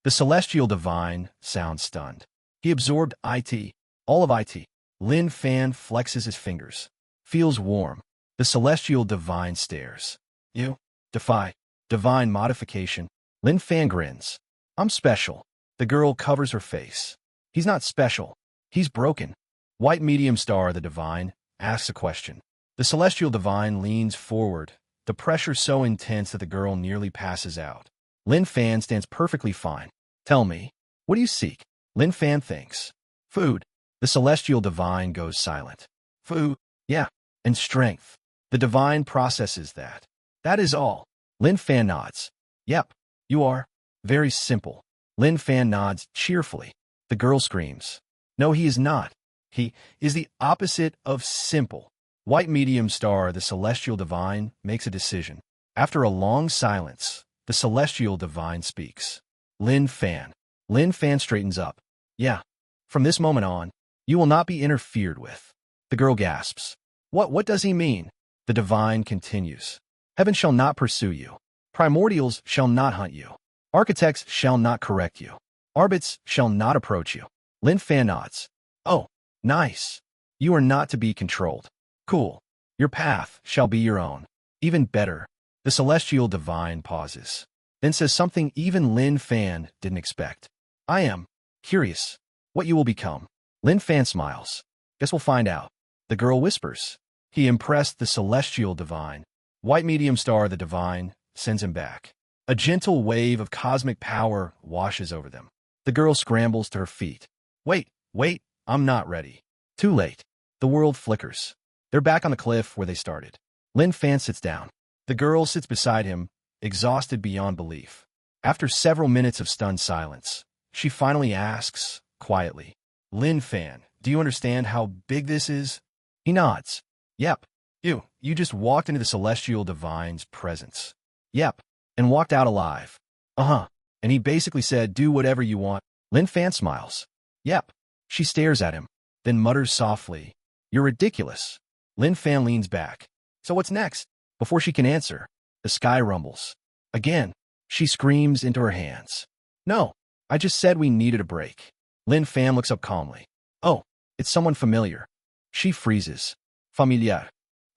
The Celestial Divine sounds stunned. He absorbed IT. All of IT. Lin Fan flexes his fingers. Feels warm. The Celestial Divine stares. You defy divine modification. Lin Fan grins. I'm special. The girl covers her face. He's not special. He's broken. White medium star, the divine, asks a question. The celestial divine leans forward, the pressure so intense that the girl nearly passes out. Lin Fan stands perfectly fine. Tell me, what do you seek? Lin Fan thinks. Food. The celestial divine goes silent. Food. Yeah. And strength. The divine processes that. That is all. Lin Fan nods. Yep. You are. Very simple. Lin Fan nods cheerfully. The girl screams. No, he is not. He is the opposite of simple. White medium star, the celestial divine, makes a decision. After a long silence, the celestial divine speaks. Lin Fan. Lin Fan straightens up. Yeah. From this moment on, you will not be interfered with. The girl gasps. What does he mean? The divine continues. Heaven shall not pursue you. Primordials shall not hunt you. Architects shall not correct you. Arbits shall not approach you. Lin Fan nods. Oh, nice. You are not to be controlled. Cool. Your path shall be your own. Even better. The celestial divine pauses. Then says something even Lin Fan didn't expect. I am curious what you will become. Lin Fan smiles. Guess we'll find out. The girl whispers. He impressed the celestial divine. White medium star, the divine, sends him back. A gentle wave of cosmic power washes over them. The girl scrambles to her feet. Wait, I'm not ready. Too late. The world flickers. They're back on the cliff where they started. Lin Fan sits down. The girl sits beside him, exhausted beyond belief. After several minutes of stunned silence, she finally asks, quietly, Lin Fan, do you understand how big this is? He nods. Yep. You just walked into the celestial divine's presence. Yep. And walked out alive. Uh-huh. And he basically said, do whatever you want. Lin Fan smiles. Yep. She stares at him, then mutters softly, You're ridiculous. Lin Fan leans back. So what's next? Before she can answer, the sky rumbles. Again, she screams into her hands. No, I just said we needed a break. Lin Fan looks up calmly. Oh, it's someone familiar. She freezes. Familiar.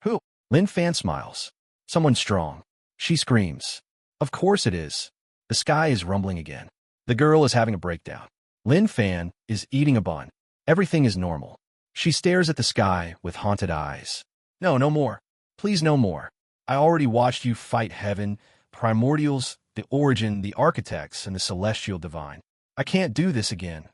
Who? Lin Fan smiles. Someone strong. She screams. Of course it is. The sky is rumbling again. The girl is having a breakdown. Lin Fan is eating a bun. Everything is normal. She stares at the sky with haunted eyes. No more. Please, no more. I already watched you fight heaven, primordials, the origin, the architects, and the celestial divine. I can't do this again.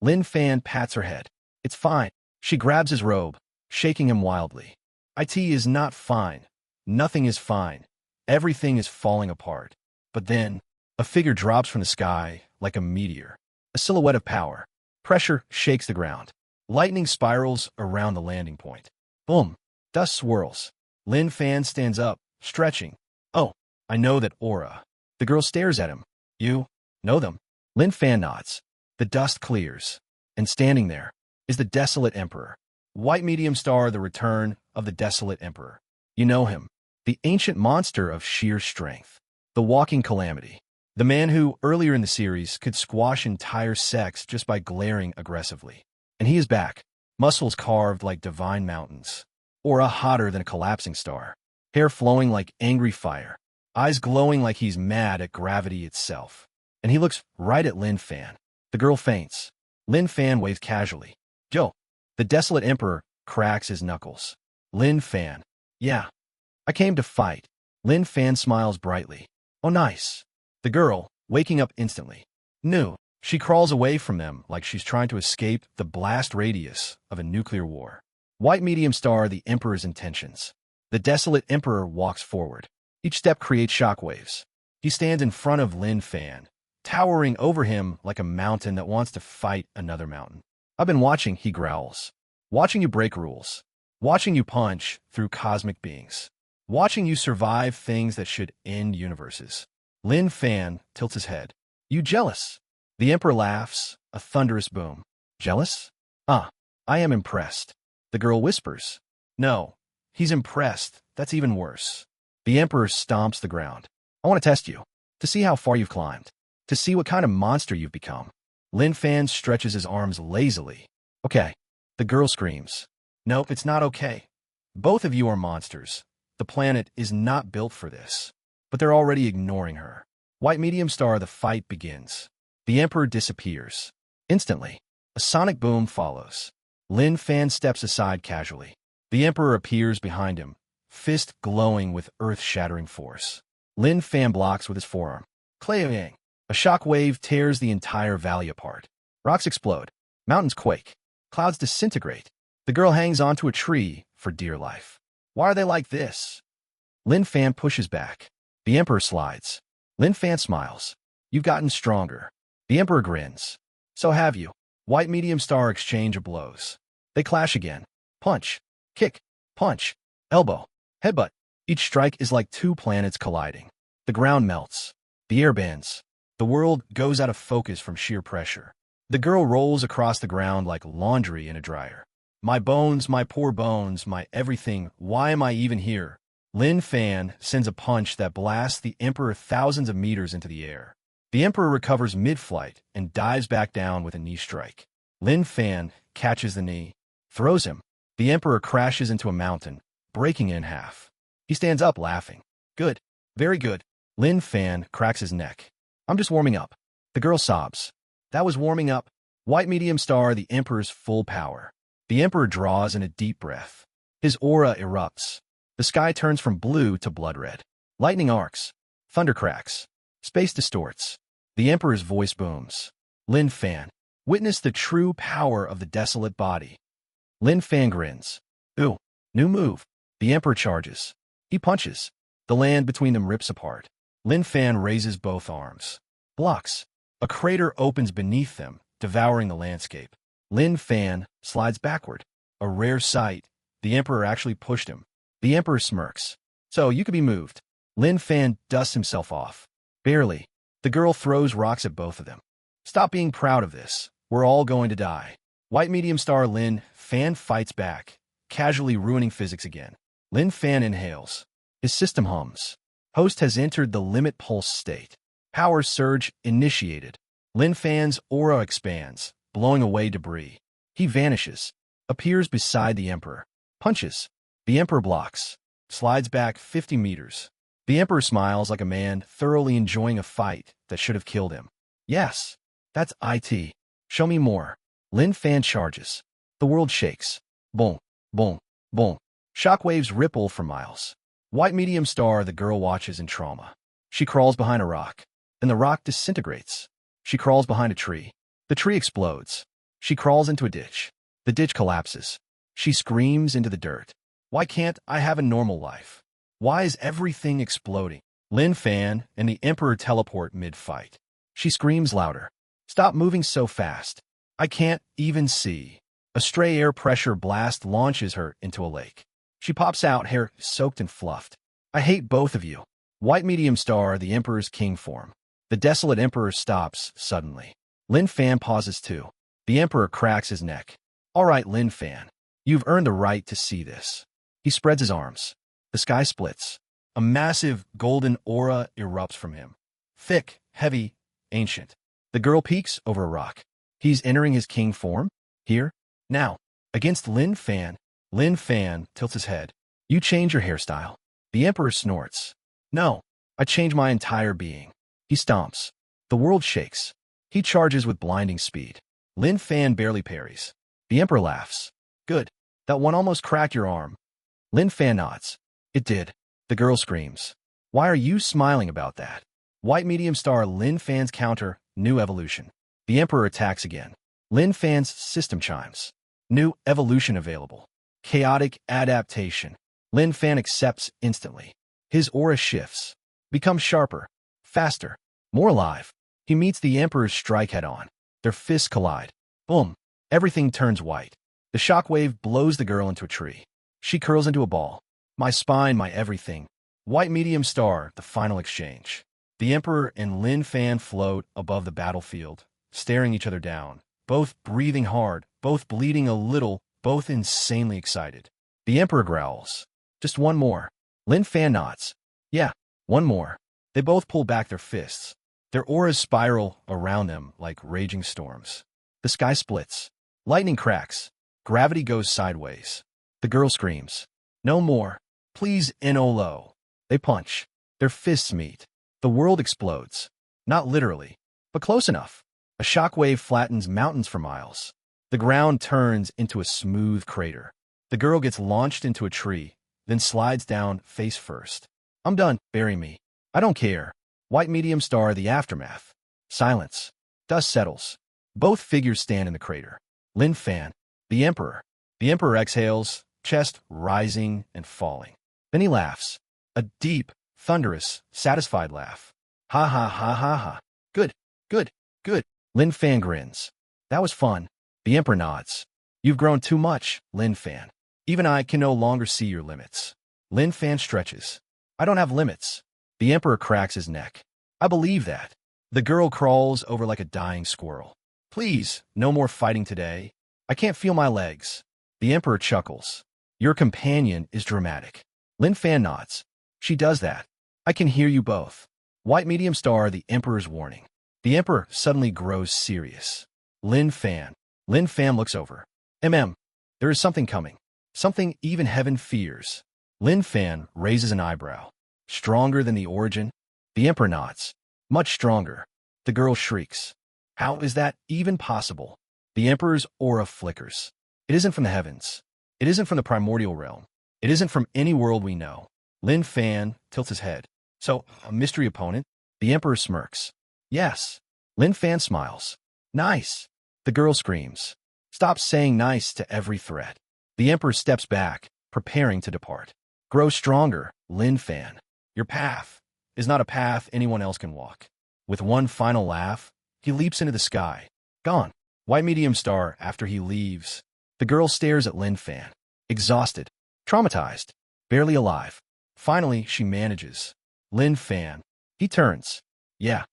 Lin Fan pats her head. It's fine. She grabs his robe, shaking him wildly. It is not fine. Nothing is fine. Everything is falling apart. But then, a figure drops from the sky like a meteor. A silhouette of power. Pressure shakes the ground. Lightning spirals around the landing point. Boom. Dust swirls. Lin Fan stands up, stretching. Oh, I know that aura. The girl stares at him. You know them? Lin Fan nods. The dust clears. And standing there is the Desolate Emperor. White medium star, the return of the Desolate Emperor. You know him. The ancient monster of sheer strength. The walking calamity. The man who, earlier in the series, could squash entire sects just by glaring aggressively. And he is back. Muscles carved like divine mountains. Aura hotter than a collapsing star. Hair flowing like angry fire. Eyes glowing like he's mad at gravity itself. And he looks right at Lin Fan. The girl faints. Lin Fan waves casually. Yo. The Desolate Emperor cracks his knuckles. Lin Fan. Yeah. I came to fight. Lin Fan smiles brightly. Oh, nice. The girl, waking up instantly. No. She crawls away from them like she's trying to escape the blast radius of a nuclear war. White medium star, the Emperor's intentions. The Desolate Emperor walks forward. Each step creates shockwaves. He stands in front of Lin Fan, towering over him like a mountain that wants to fight another mountain. I've been watching, he growls. Watching you break rules. Watching you punch through cosmic beings. Watching you survive things that should end universes. Lin Fan tilts his head. You jealous? The Emperor laughs, a thunderous boom. Jealous? I am impressed. The girl whispers. No, he's impressed. That's even worse. The Emperor stomps the ground. I want to test you, to see how far you've climbed, to see what kind of monster you've become. Lin Fan stretches his arms lazily. Okay. The girl screams. Nope, it's not okay. Both of you are monsters. The planet is not built for this. But they're already ignoring her. White medium star, the fight begins. The Emperor disappears. Instantly, a sonic boom follows. Lin Fan steps aside casually. The Emperor appears behind him, fist glowing with earth-shattering force. Lin Fan blocks with his forearm. Clayang! A shock wave tears the entire valley apart. Rocks explode. Mountains quake. Clouds disintegrate. The girl hangs onto a tree for dear life. Why are they like this? Lin Fan pushes back. The Emperor slides. Lin Fan smiles. You've gotten stronger. The Emperor grins. So have you. White medium star exchange of blows. They clash again. Punch. Kick. Punch. Elbow. Headbutt. Each strike is like two planets colliding. The ground melts. The air bends. The world goes out of focus from sheer pressure. The girl rolls across the ground like laundry in a dryer. My bones, my poor bones, my everything, why am I even here? Lin Fan sends a punch that blasts the Emperor thousands of meters into the air. The Emperor recovers mid-flight and dives back down with a knee strike. Lin Fan catches the knee, throws him. The Emperor crashes into a mountain, breaking it in half. He stands up laughing. Good. Very good. Lin Fan cracks his neck. I'm just warming up. The girl sobs. That was warming up. White medium star, the Emperor's full power. The Emperor draws in a deep breath. His aura erupts. The sky turns from blue to blood red. Lightning arcs. Thunder cracks. Space distorts. The Emperor's voice booms. Lin Fan, witness the true power of the desolate body. Lin Fan grins. Ooh, new move. The Emperor charges. He punches. The land between them rips apart. Lin Fan raises both arms. Blocks. A crater opens beneath them, devouring the landscape. Lin Fan slides backward. A rare sight. The Emperor actually pushed him. The Emperor smirks. So you could be moved. Lin Fan dusts himself off. Barely. The girl throws rocks at both of them. Stop being proud of this. We're all going to die. White medium star Lin Fan fights back, casually ruining physics again. Lin Fan inhales. His system hums. Host has entered the limit pulse state. Power surge initiated. Lin Fan's aura expands, blowing away debris. He vanishes, appears beside the Emperor. Punches. The Emperor blocks. Slides back 50 meters. The Emperor smiles like a man thoroughly enjoying a fight that should have killed him. Yes, that's it. Show me more. Lin Fan charges. The world shakes. Boom, boom, boom. Shockwaves ripple for miles. White medium star, the girl watches in trauma. She crawls behind a rock, and the rock disintegrates. She crawls behind a tree. The tree explodes. She crawls into a ditch. The ditch collapses. She screams into the dirt. Why can't I have a normal life? Why is everything exploding? Lin Fan and the Emperor teleport mid-fight. She screams louder. Stop moving so fast. I can't even see. A stray air pressure blast launches her into a lake. She pops out, hair soaked and fluffed. I hate both of you. White medium star, the Emperor's king form. The desolate Emperor stops suddenly. Lin Fan pauses too. The Emperor cracks his neck. All right, Lin Fan. You've earned the right to see this. He spreads his arms. The sky splits. A massive golden aura erupts from him. Thick, heavy, ancient. The girl peeks over a rock. He's entering his king form? Here? Now. Against Lin Fan. Lin Fan tilts his head. You change your hairstyle. The Emperor snorts. No. I change my entire being. He stomps. The world shakes. He charges with blinding speed. Lin Fan barely parries. The Emperor laughs. Good. That one almost cracked your arm. Lin Fan nods. It did. The girl screams. Why are you smiling about that? White medium star, Lin Fan's counter, new evolution. The Emperor attacks again. Lin Fan's system chimes. New evolution available. Chaotic adaptation. Lin Fan accepts instantly. His aura shifts. Becomes sharper. Faster. More alive. He meets the Emperor's strike head-on. Their fists collide. Boom. Everything turns white. The shockwave blows the girl into a tree. She curls into a ball. My spine, my everything. White medium star, the final exchange. The Emperor and Lin Fan float above the battlefield, staring each other down, both breathing hard, both bleeding a little, both insanely excited. The Emperor growls. Just one more. Lin Fan nods. Yeah, one more. They both pull back their fists. Their auras spiral around them like raging storms. The sky splits. Lightning cracks. Gravity goes sideways. The girl screams. No more. Please, Enolo. They punch. Their fists meet. The world explodes. Not literally, but close enough. A shockwave flattens mountains for miles. The ground turns into a smooth crater. The girl gets launched into a tree, then slides down face first. I'm done. Bury me. I don't care. White medium star, the aftermath. Silence. Dust settles. Both figures stand in the crater. Lin Fan, the Emperor. The Emperor exhales, chest rising and falling. Then he laughs. A deep, thunderous, satisfied laugh. Ha ha ha ha ha. Good, good, good. Lin Fan grins. That was fun. The Emperor nods. You've grown too much, Lin Fan. Even I can no longer see your limits. Lin Fan stretches. I don't have limits. The Emperor cracks his neck. I believe that. The girl crawls over like a dying squirrel. Please, no more fighting today. I can't feel my legs. The Emperor chuckles. Your companion is dramatic. Lin Fan nods. She does that. I can hear you both. White medium star, the Emperor's warning. The Emperor suddenly grows serious. Lin Fan. Lin Fan looks over. There is something coming. Something even heaven fears. Lin Fan raises an eyebrow. Stronger than the origin? The Emperor nods. Much stronger. The girl shrieks. How is that even possible? The Emperor's aura flickers. It isn't from the heavens. It isn't from the primordial realm. It isn't from any world we know. Lin Fan tilts his head. So, a mystery opponent? The Emperor smirks. Yes. Lin Fan smiles. Nice. The girl screams. Stop saying nice to every threat. The Emperor steps back, preparing to depart. Grow stronger, Lin Fan. Your path is not a path anyone else can walk. With one final laugh, he leaps into the sky. Gone. White medium star after he leaves. The girl stares at Lin Fan. Exhausted. Traumatized. Barely alive. Finally, she manages. Lin Fan. He turns. Yeah.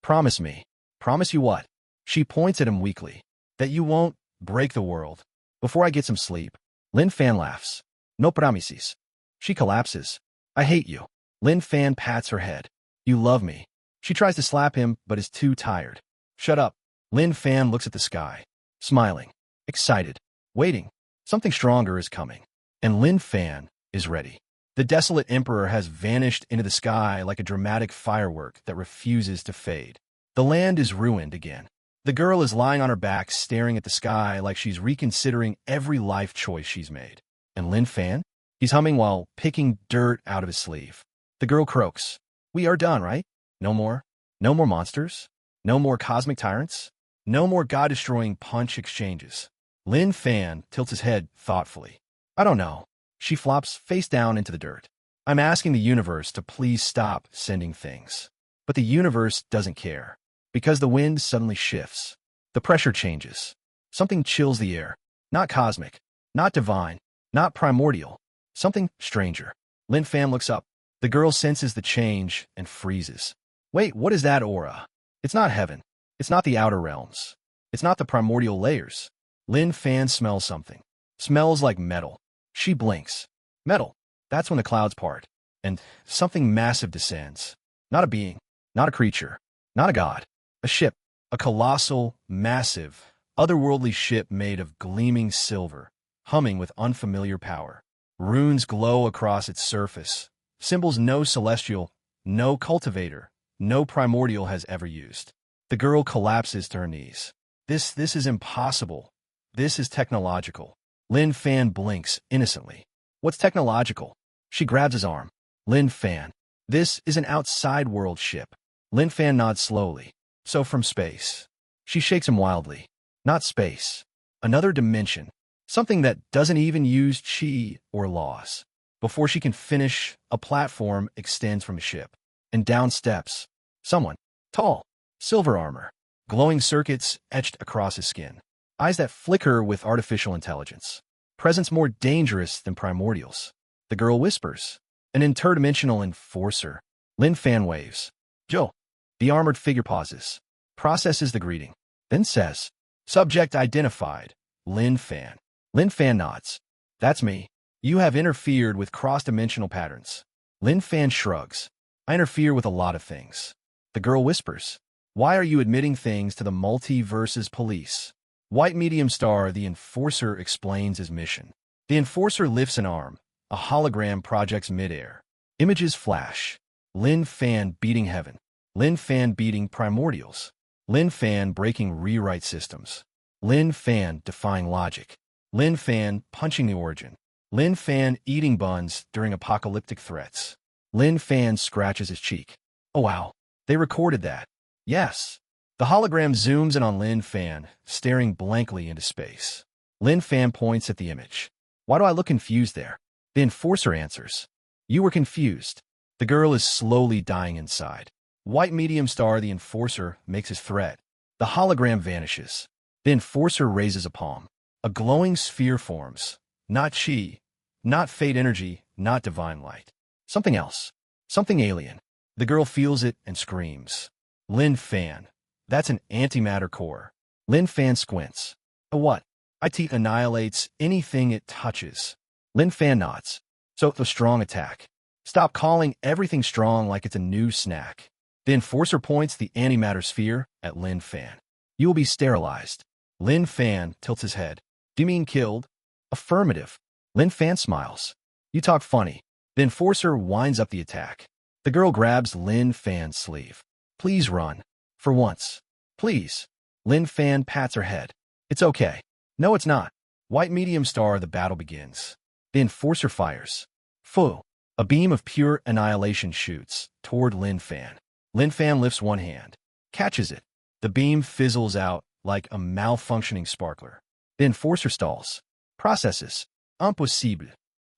Promise me. Promise you what? She points at him weakly. That you won't break the world. Before I get some sleep. Lin Fan laughs. No promises. She collapses. I hate you. Lin Fan pats her head. You love me. She tries to slap him, but is too tired. Shut up. Lin Fan looks at the sky. Smiling. Excited. Waiting. Something stronger is coming. And Lin Fan is ready. The desolate Emperor has vanished into the sky like a dramatic firework that refuses to fade. The land is ruined again. The girl is lying on her back, staring at the sky like she's reconsidering every life choice she's made. And Lin Fan? He's humming while picking dirt out of his sleeve. The girl croaks. We are done, right? No more? No more monsters? No more cosmic tyrants? No more god-destroying punch exchanges. Lin Fan tilts his head thoughtfully. I don't know. She flops face down into the dirt. I'm asking the universe to please stop sending things. But the universe doesn't care. Because the wind suddenly shifts. The pressure changes. Something chills the air. Not cosmic. Not divine. Not primordial. Something stranger. Lin Fan looks up. The girl senses the change and freezes. Wait, what is that aura? It's not heaven. It's not the outer realms. It's not the primordial layers. Lin Fan smells something. Smells like metal. She blinks. Metal. That's when the clouds part. And something massive descends. Not a being. Not a creature. Not a god. A ship. A colossal, massive, otherworldly ship made of gleaming silver, humming with unfamiliar power. Runes glow across its surface. Symbols no celestial, no cultivator, no primordial has ever used. The girl collapses to her knees. This is impossible. This is technological. Lin Fan blinks innocently. What's technological? She grabs his arm. Lin Fan. This is an outside world ship. Lin Fan nods slowly. So from space. She shakes him wildly. Not space. Another dimension. Something that doesn't even use chi or laws. Before she can finish, a platform extends from a ship. And down steps someone. Tall. Silver armor. Glowing circuits etched across his skin. Eyes that flicker with artificial intelligence. Presence more dangerous than primordials. The girl whispers. An interdimensional enforcer. Lin Fan waves. Joe. The armored figure pauses. Processes the greeting. Then says. Subject identified. Lin Fan. Lin Fan nods. That's me. You have interfered with cross-dimensional patterns. Lin Fan shrugs. I interfere with a lot of things. The girl whispers. Why are you admitting things to the multiverse's police? White medium star, the enforcer explains his mission. The enforcer lifts an arm. A hologram projects midair. Images flash. Lin Fan beating heaven. Lin Fan beating primordials. Lin Fan breaking rewrite systems. Lin Fan defying logic. Lin Fan punching the origin. Lin Fan eating buns during apocalyptic threats. Lin Fan scratches his cheek. Oh wow, they recorded that. Yes. The hologram zooms in on Lin Fan, staring blankly into space. Lin Fan points at the image. Why do I look confused there? The enforcer answers. You were confused. The girl is slowly dying inside. White medium star, the enforcer, makes his threat. The hologram vanishes. The enforcer raises a palm. A glowing sphere forms. Not chi, not fate energy, not divine light. Something else. Something alien. The girl feels it and screams. Lin Fan. That's an antimatter core. Lin Fan squints. A what? IT annihilates anything it touches. Lin Fan nods. So the strong attack. Stop calling everything strong like it's a new snack. The enforcer points the antimatter sphere at Lin Fan. You will be sterilized. Lin Fan tilts his head. Do you mean killed? Affirmative. Lin Fan smiles. You talk funny. The enforcer winds up the attack. The girl grabs Lin Fan's sleeve. Please run. For once. Please. Lin Fan pats her head. It's okay. No, it's not. White medium star, the battle begins. The enforcer fires. Fu. A beam of pure annihilation shoots toward Lin Fan. Lin Fan lifts one hand. Catches it. The beam fizzles out like a malfunctioning sparkler. The enforcer stalls. Processes. Impossible.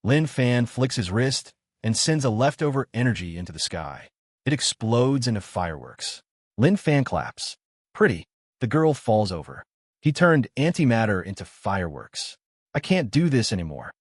Lin Fan flicks his wrist and sends a leftover energy into the sky. It explodes into fireworks. Lin Fan claps. Pretty. The girl falls over. He turned antimatter into fireworks. I can't do this anymore.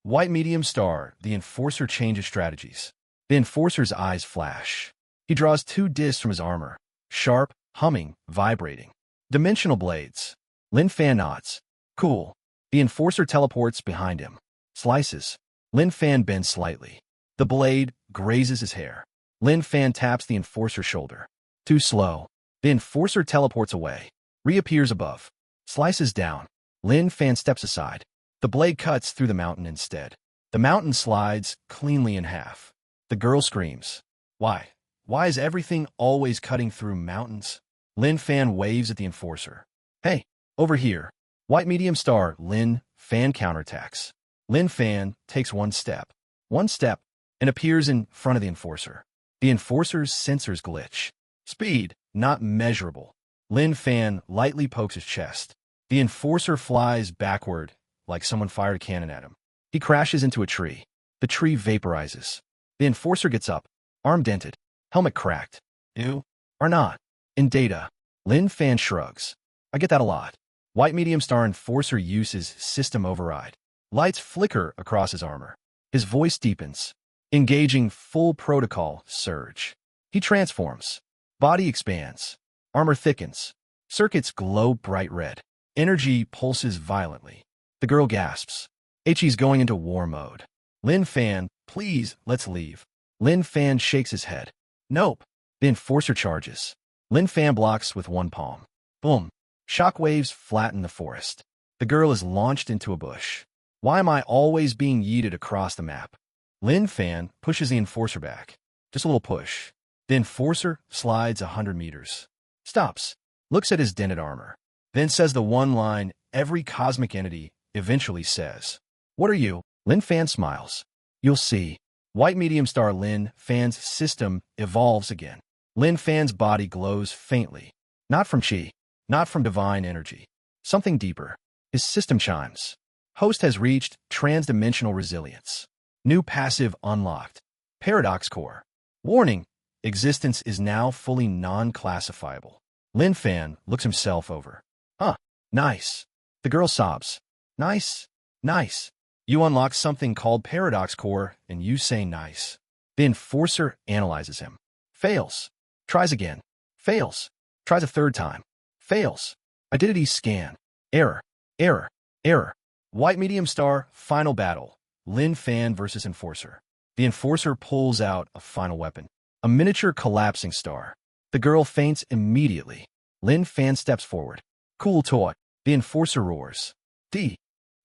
White medium star, the enforcer changes strategies. The enforcer's eyes flash. He draws two discs from his armor. Sharp, humming, vibrating. Dimensional blades. Lin Fan nods. Cool. The enforcer teleports behind him. Slices. Lin Fan bends slightly. The blade grazes his hair. Lin Fan taps the enforcer's shoulder. Too slow. The enforcer teleports away. Reappears above. Slices down. Lin Fan steps aside. The blade cuts through the mountain instead. The mountain slides cleanly in half. The girl screams. Why? Why is everything always cutting through mountains? Lin Fan waves at the enforcer. Hey, over here. White medium star, Lin Fan counterattacks. Lin Fan takes one step, and appears in front of the enforcer. The enforcer's sensors glitch. Speed, not measurable. Lin Fan lightly pokes his chest. The enforcer flies backward, like someone fired a cannon at him. He crashes into a tree. The tree vaporizes. The enforcer gets up, arm dented, helmet cracked. Ew. Or not. In data. Lin Fan shrugs. I get that a lot. White medium star enforcer uses system override. Lights flicker across his armor. His voice deepens. Engaging full protocol surge. He transforms. Body expands. Armor thickens. Circuits glow bright red. Energy pulses violently. The girl gasps. He's going into war mode. Lin Fan, please, let's leave. Lin Fan shakes his head. Nope. The enforcer charges. Lin Fan blocks with one palm. Boom. Shockwaves flatten the forest. The girl is launched into a bush. Why am I always being yeeted across the map? Lin Fan pushes the enforcer back. Just a little push. The enforcer slides 100 meters. Stops. Looks at his dented armor. Then says the one line every cosmic entity eventually says. What are you? Lin Fan smiles. You'll see. White medium star Lin Fan's system evolves again. Lin Fan's body glows faintly. Not from chi. Not from divine energy. Something deeper. His system chimes. Host has reached transdimensional resilience. New passive unlocked. Paradox core. Warning. Existence is now fully non-classifiable. Lin Fan looks himself over. Huh. Nice. The girl sobs. Nice. Nice. You unlock something called Paradox Core, and you say nice. The enforcer analyzes him. Fails. Tries again. Fails. Tries a third time. Fails. Identity scan. Error. Error. Error. White medium star, final battle. Lin Fan versus enforcer. The enforcer pulls out a final weapon. A miniature collapsing star. The girl faints immediately. Lin Fan steps forward. Cool toy. The enforcer roars. D.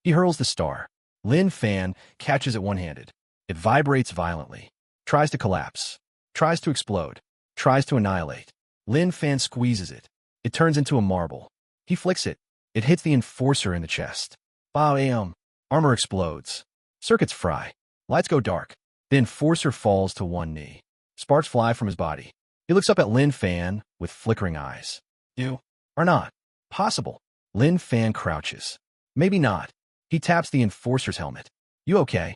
He hurls the star. Lin Fan catches it one-handed. It vibrates violently. Tries to collapse. Tries to explode. Tries to annihilate. Lin Fan squeezes it. It turns into a marble. He flicks it. It hits the enforcer in the chest. Bam! Armor explodes. Circuits fry. Lights go dark. The enforcer falls to one knee. Sparks fly from his body. He looks up at Lin Fan with flickering eyes. You are not possible. Lin Fan crouches. Maybe not. He taps the enforcer's helmet. You okay?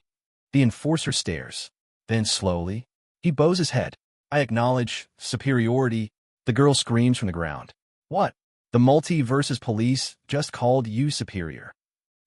The enforcer stares. Then slowly, he bows his head. I acknowledge superiority. The girl screams from the ground. What? The multi-versus police just called you superior.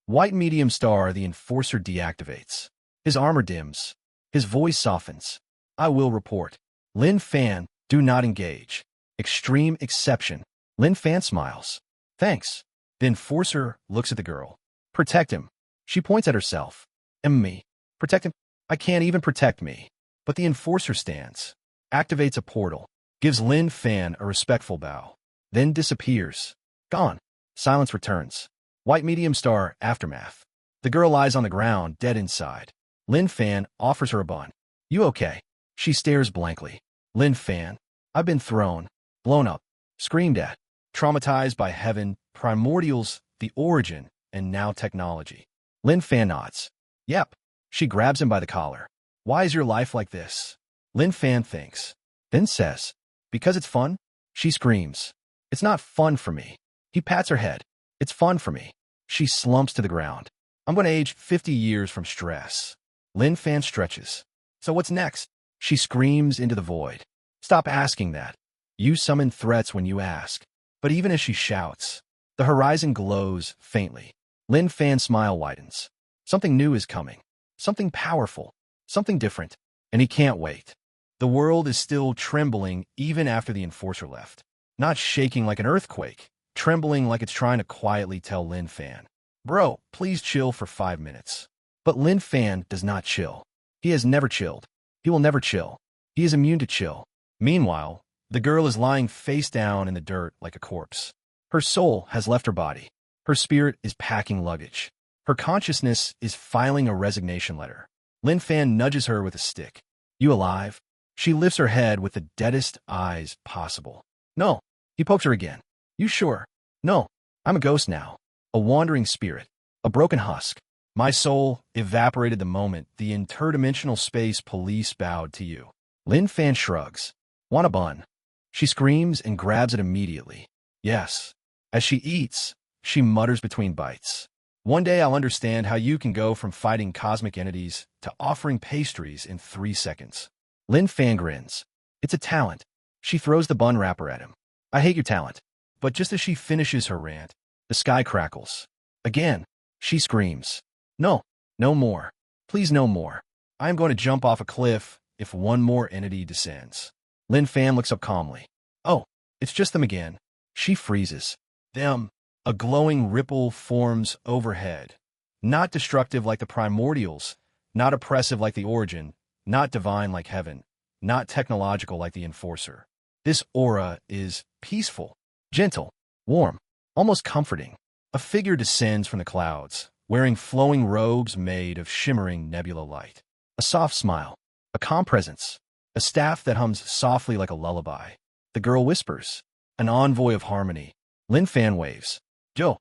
White medium star, the enforcer deactivates. His armor dims. His voice softens. I will report. Lin Fan, do not engage. Extreme exception. Lin Fan smiles. Thanks. The enforcer looks at the girl. Protect him. She points at herself. Me. Protect him? I can't even protect me. But the enforcer stands. Activates a portal. Gives Lin Fan a respectful bow. Then disappears. Gone. Silence returns. White medium star, aftermath. The girl lies on the ground, dead inside. Lin Fan offers her a bun. You okay? She stares blankly. Lin Fan. I've been thrown. Blown up. Screamed at. Traumatized by heaven, primordials, the origin, and now technology. Lin Fan nods. Yep. She grabs him by the collar. Why is your life like this? Lin Fan thinks. Then says. Because it's fun? She screams. It's not fun for me. He pats her head. It's fun for me. She slumps to the ground. I'm going to age 50 years from stress. Lin Fan stretches. So what's next? She screams into the void. Stop asking that. You summon threats when you ask. But even as she shouts, the horizon glows faintly. Lin Fan's smile widens. Something new is coming. Something powerful. Something different. And he can't wait. The world is still trembling even after the enforcer left. Not shaking like an earthquake. Trembling like it's trying to quietly tell Lin Fan. Bro, please chill for 5 minutes. But Lin Fan does not chill. He has never chilled. He will never chill. He is immune to chill. Meanwhile, the girl is lying face down in the dirt like a corpse. Her soul has left her body. Her spirit is packing luggage. Her consciousness is filing a resignation letter. Lin Fan nudges her with a stick. You alive? She lifts her head with the deadest eyes possible. No. He pokes her again. You sure? No. I'm a ghost now. A wandering spirit. A broken husk. My soul evaporated the moment the interdimensional space police bowed to you. Lin Fan shrugs. Want a bun? She screams and grabs it immediately. Yes. As she eats, she mutters between bites. One day I'll understand how you can go from fighting cosmic entities to offering pastries in 3 seconds. Lin Fan grins. It's a talent. She throws the bun wrapper at him. I hate your talent. But just as she finishes her rant, the sky crackles. Again, she screams. No, no more. Please no more. I am going to jump off a cliff if one more entity descends. Lin Fan looks up calmly. Oh, it's just them again. She freezes. Them. A glowing ripple forms overhead. Not destructive like the primordials, not oppressive like the origin, not divine like heaven, not technological like the enforcer. This aura is peaceful, gentle, warm, almost comforting. A figure descends from the clouds, wearing flowing robes made of shimmering nebula light. A soft smile, a calm presence, a staff that hums softly like a lullaby. The girl whispers, an envoy of harmony. Lin Fan waves. Joe.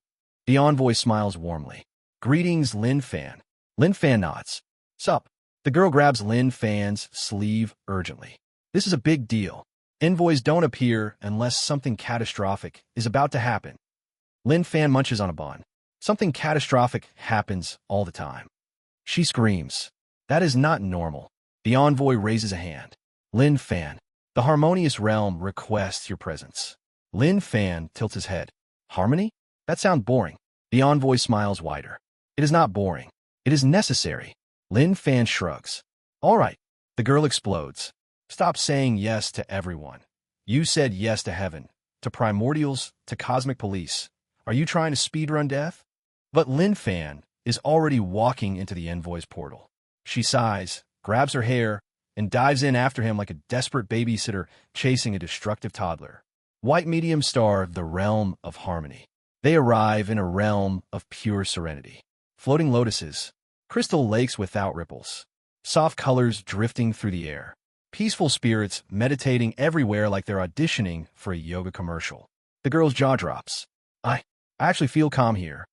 The envoy smiles warmly. Greetings, Lin Fan. Lin Fan nods. Sup. The girl grabs Lin Fan's sleeve urgently. This is a big deal. Envoys don't appear unless something catastrophic is about to happen. Lin Fan munches on a bun. Something catastrophic happens all the time. She screams. That is not normal. The envoy raises a hand. Lin Fan. The harmonious realm requests your presence. Lin Fan tilts his head. Harmony? That sounds boring. The envoy smiles wider. It is not boring. It is necessary. Lin Fan shrugs. All right. The girl explodes. Stop saying yes to everyone. You said yes to heaven, to primordials, to cosmic police. Are you trying to speedrun death? But Lin Fan is already walking into the envoy's portal. She sighs, grabs her hair, and dives in after him like a desperate babysitter chasing a destructive toddler. White medium star, the realm of harmony. They arrive in a realm of pure serenity. Floating lotuses, crystal lakes without ripples, soft colors drifting through the air. Peaceful spirits meditating everywhere like they're auditioning for a yoga commercial. The The girl's jaw drops. I actually feel calm here.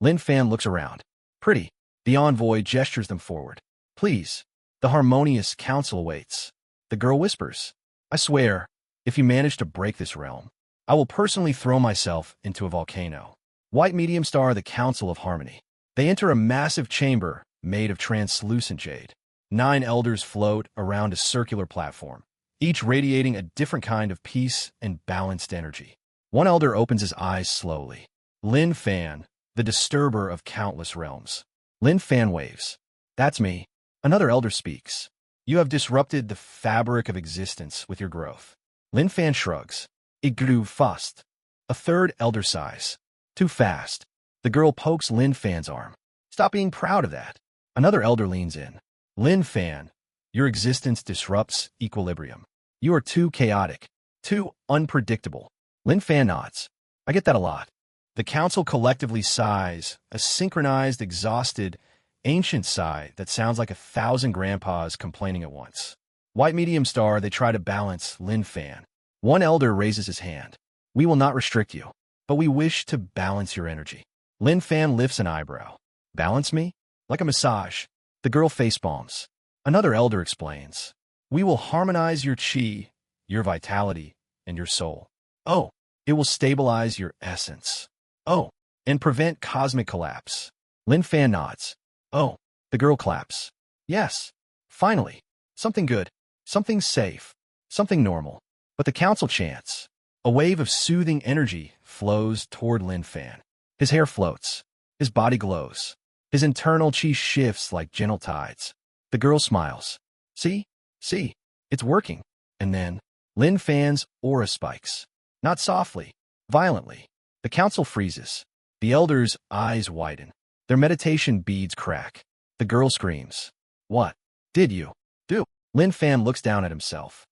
Lin Fan looks around. Pretty. The envoy gestures them forward. Please. The harmonious council awaits. The girl whispers. I swear, if you manage to break this realm, I will personally throw myself into a volcano. White medium star, the Council of Harmony. They enter a massive chamber made of translucent jade. 9 elders float around a circular platform, each radiating a different kind of peace and balanced energy. One elder opens his eyes slowly. Lin Fan, the disturber of countless realms. Lin Fan waves. That's me. Another elder speaks. You have disrupted the fabric of existence with your growth. Lin Fan shrugs. It grew fast. A third elder sighs. Too fast. The girl pokes Lin Fan's arm. Stop being proud of that. Another elder leans in. Lin Fan, your existence disrupts equilibrium. You are too chaotic, too unpredictable. Lin Fan nods. I get that a lot. The council collectively sighs, a synchronized, exhausted, ancient sigh that sounds like 1,000 grandpas complaining at once. White medium star, they try to balance Lin Fan. One elder raises his hand. We will not restrict you, but we wish to balance your energy. Lin Fan lifts an eyebrow. Balance me? Like a massage. The girl facepalms. Another elder explains. We will harmonize your chi, your vitality, and your soul. Oh, it will stabilize your essence. Oh, and prevent cosmic collapse. Lin Fan nods. Oh, the girl claps. Yes, finally. Something good, something safe, something normal. But the council chants. A wave of soothing energy flows toward Lin Fan. His hair floats. His body glows. His internal chi shifts like gentle tides. The girl smiles. See? It's working. And then, Lin Fan's aura spikes. Not softly, violently. The council freezes. The elders' eyes widen. Their meditation beads crack. The girl screams. What did you do? Lin Fan looks down at himself.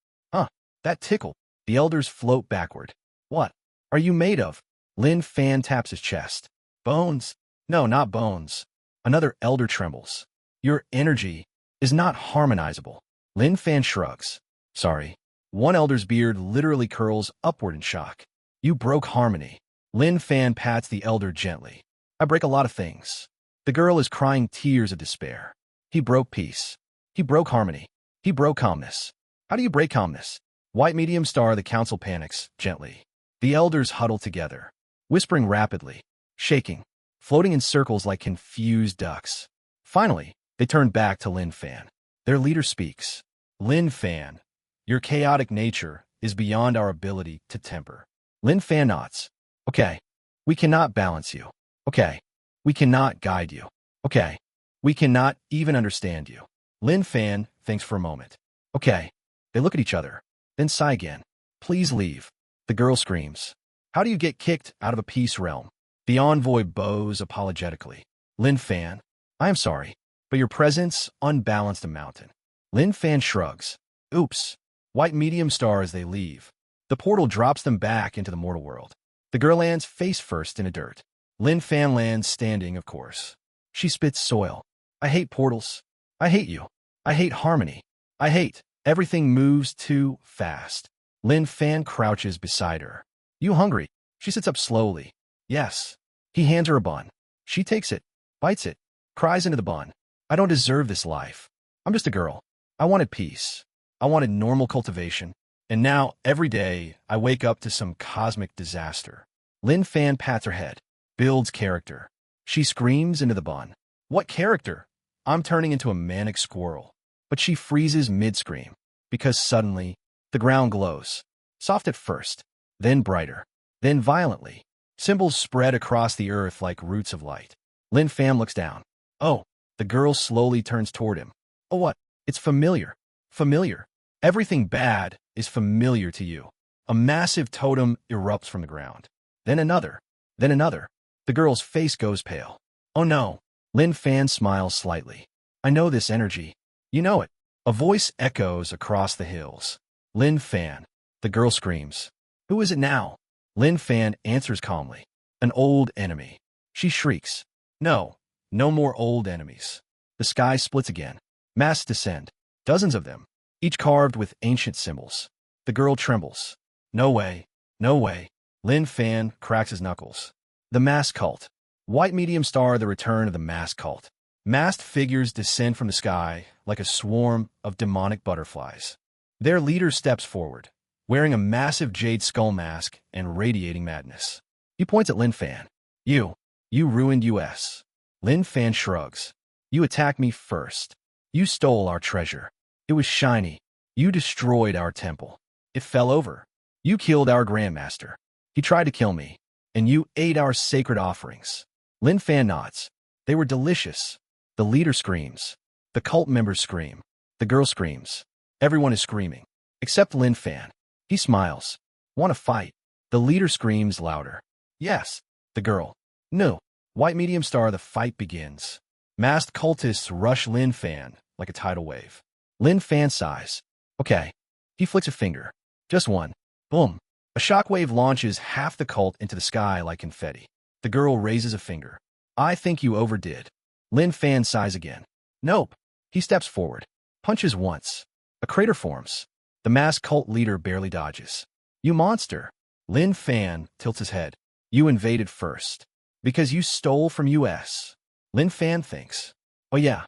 That tickled. The elders float backward. What are you made of? Lin Fan taps his chest. Bones? No, not bones. Another elder trembles. Your energy is not harmonizable. Lin Fan shrugs. Sorry. One elder's beard literally curls upward in shock. You broke harmony. Lin Fan pats the elder gently. I break a lot of things. The girl is crying tears of despair. He broke peace. He broke harmony. He broke calmness. How do you break calmness? White medium star, the council panics, gently. The elders huddle together, whispering rapidly, shaking, floating in circles like confused ducks. Finally, they turn back to Lin Fan. Their leader speaks. Lin Fan, your chaotic nature is beyond our ability to temper. Lin Fan nods. Okay, we cannot balance you. Okay, we cannot guide you. Okay, we cannot even understand you. Lin Fan thinks for a moment. Okay, they look at each other, then sigh again. Please leave. The girl screams. How do you get kicked out of a peace realm? The envoy bows apologetically. Lin Fan, I am sorry, but your presence unbalanced a mountain. Lin Fan shrugs. Oops. White medium star as they leave. The portal drops them back into the mortal world. The girl lands face first in the dirt. Lin Fan lands standing, of course. She spits soil. I hate portals. I hate you. I hate harmony. I hate. Everything moves too fast. Lin Fan crouches beside her. You hungry? She sits up slowly. Yes. He hands her a bun. She takes it, bites it, cries into the bun. I don't deserve this life. I'm just a girl. I wanted peace. I wanted normal cultivation. And now, every day, I wake up to some cosmic disaster. Lin Fan pats her head, builds character. She screams into the bun. What character? I'm turning into a manic squirrel. But she freezes mid-scream, because suddenly, the ground glows. Soft at first, then brighter, then violently. Symbols spread across the earth like roots of light. Lin Fan looks down. Oh, the girl slowly turns toward him. Oh, what? It's familiar. Familiar. Everything bad is familiar to you. A massive totem erupts from the ground. Then another. Then another. The girl's face goes pale. Oh no. Lin Fan smiles slightly. I know this energy. You know it. A voice echoes across the hills. Lin Fan. The girl screams. Who is it now? Lin Fan answers calmly. An old enemy. She shrieks. No. No more old enemies. The sky splits again. Masks descend. Dozens of them. Each carved with ancient symbols. The girl trembles. No way. No way. Lin Fan cracks his knuckles. The Mask Cult. White medium star, the return of the Mask Cult. Masked figures descend from the sky like a swarm of demonic butterflies. Their leader steps forward, wearing a massive jade skull mask and radiating madness. He points at Lin Fan. You ruined us. Lin Fan shrugs. You attacked me first. You stole our treasure. It was shiny. You destroyed our temple. It fell over. You killed our grandmaster. He tried to kill me, and you ate our sacred offerings. Lin Fan nods. They were delicious. The leader screams. The cult members scream. The girl screams. Everyone is screaming, except Lin Fan. He smiles. Want to fight? The leader screams louder. Yes. The girl. No. White medium star, the fight begins. Masked cultists rush Lin Fan like a tidal wave. Lin Fan sighs. Okay. He flicks a finger. Just one. Boom. A shockwave launches half the cult into the sky like confetti. The girl raises a finger. I think you overdid. Lin Fan sighs again. Nope. He steps forward. Punches once. A crater forms. The masked cult leader barely dodges. You monster. Lin Fan tilts his head. You invaded first. Because you stole from us. Lin Fan thinks. Oh yeah.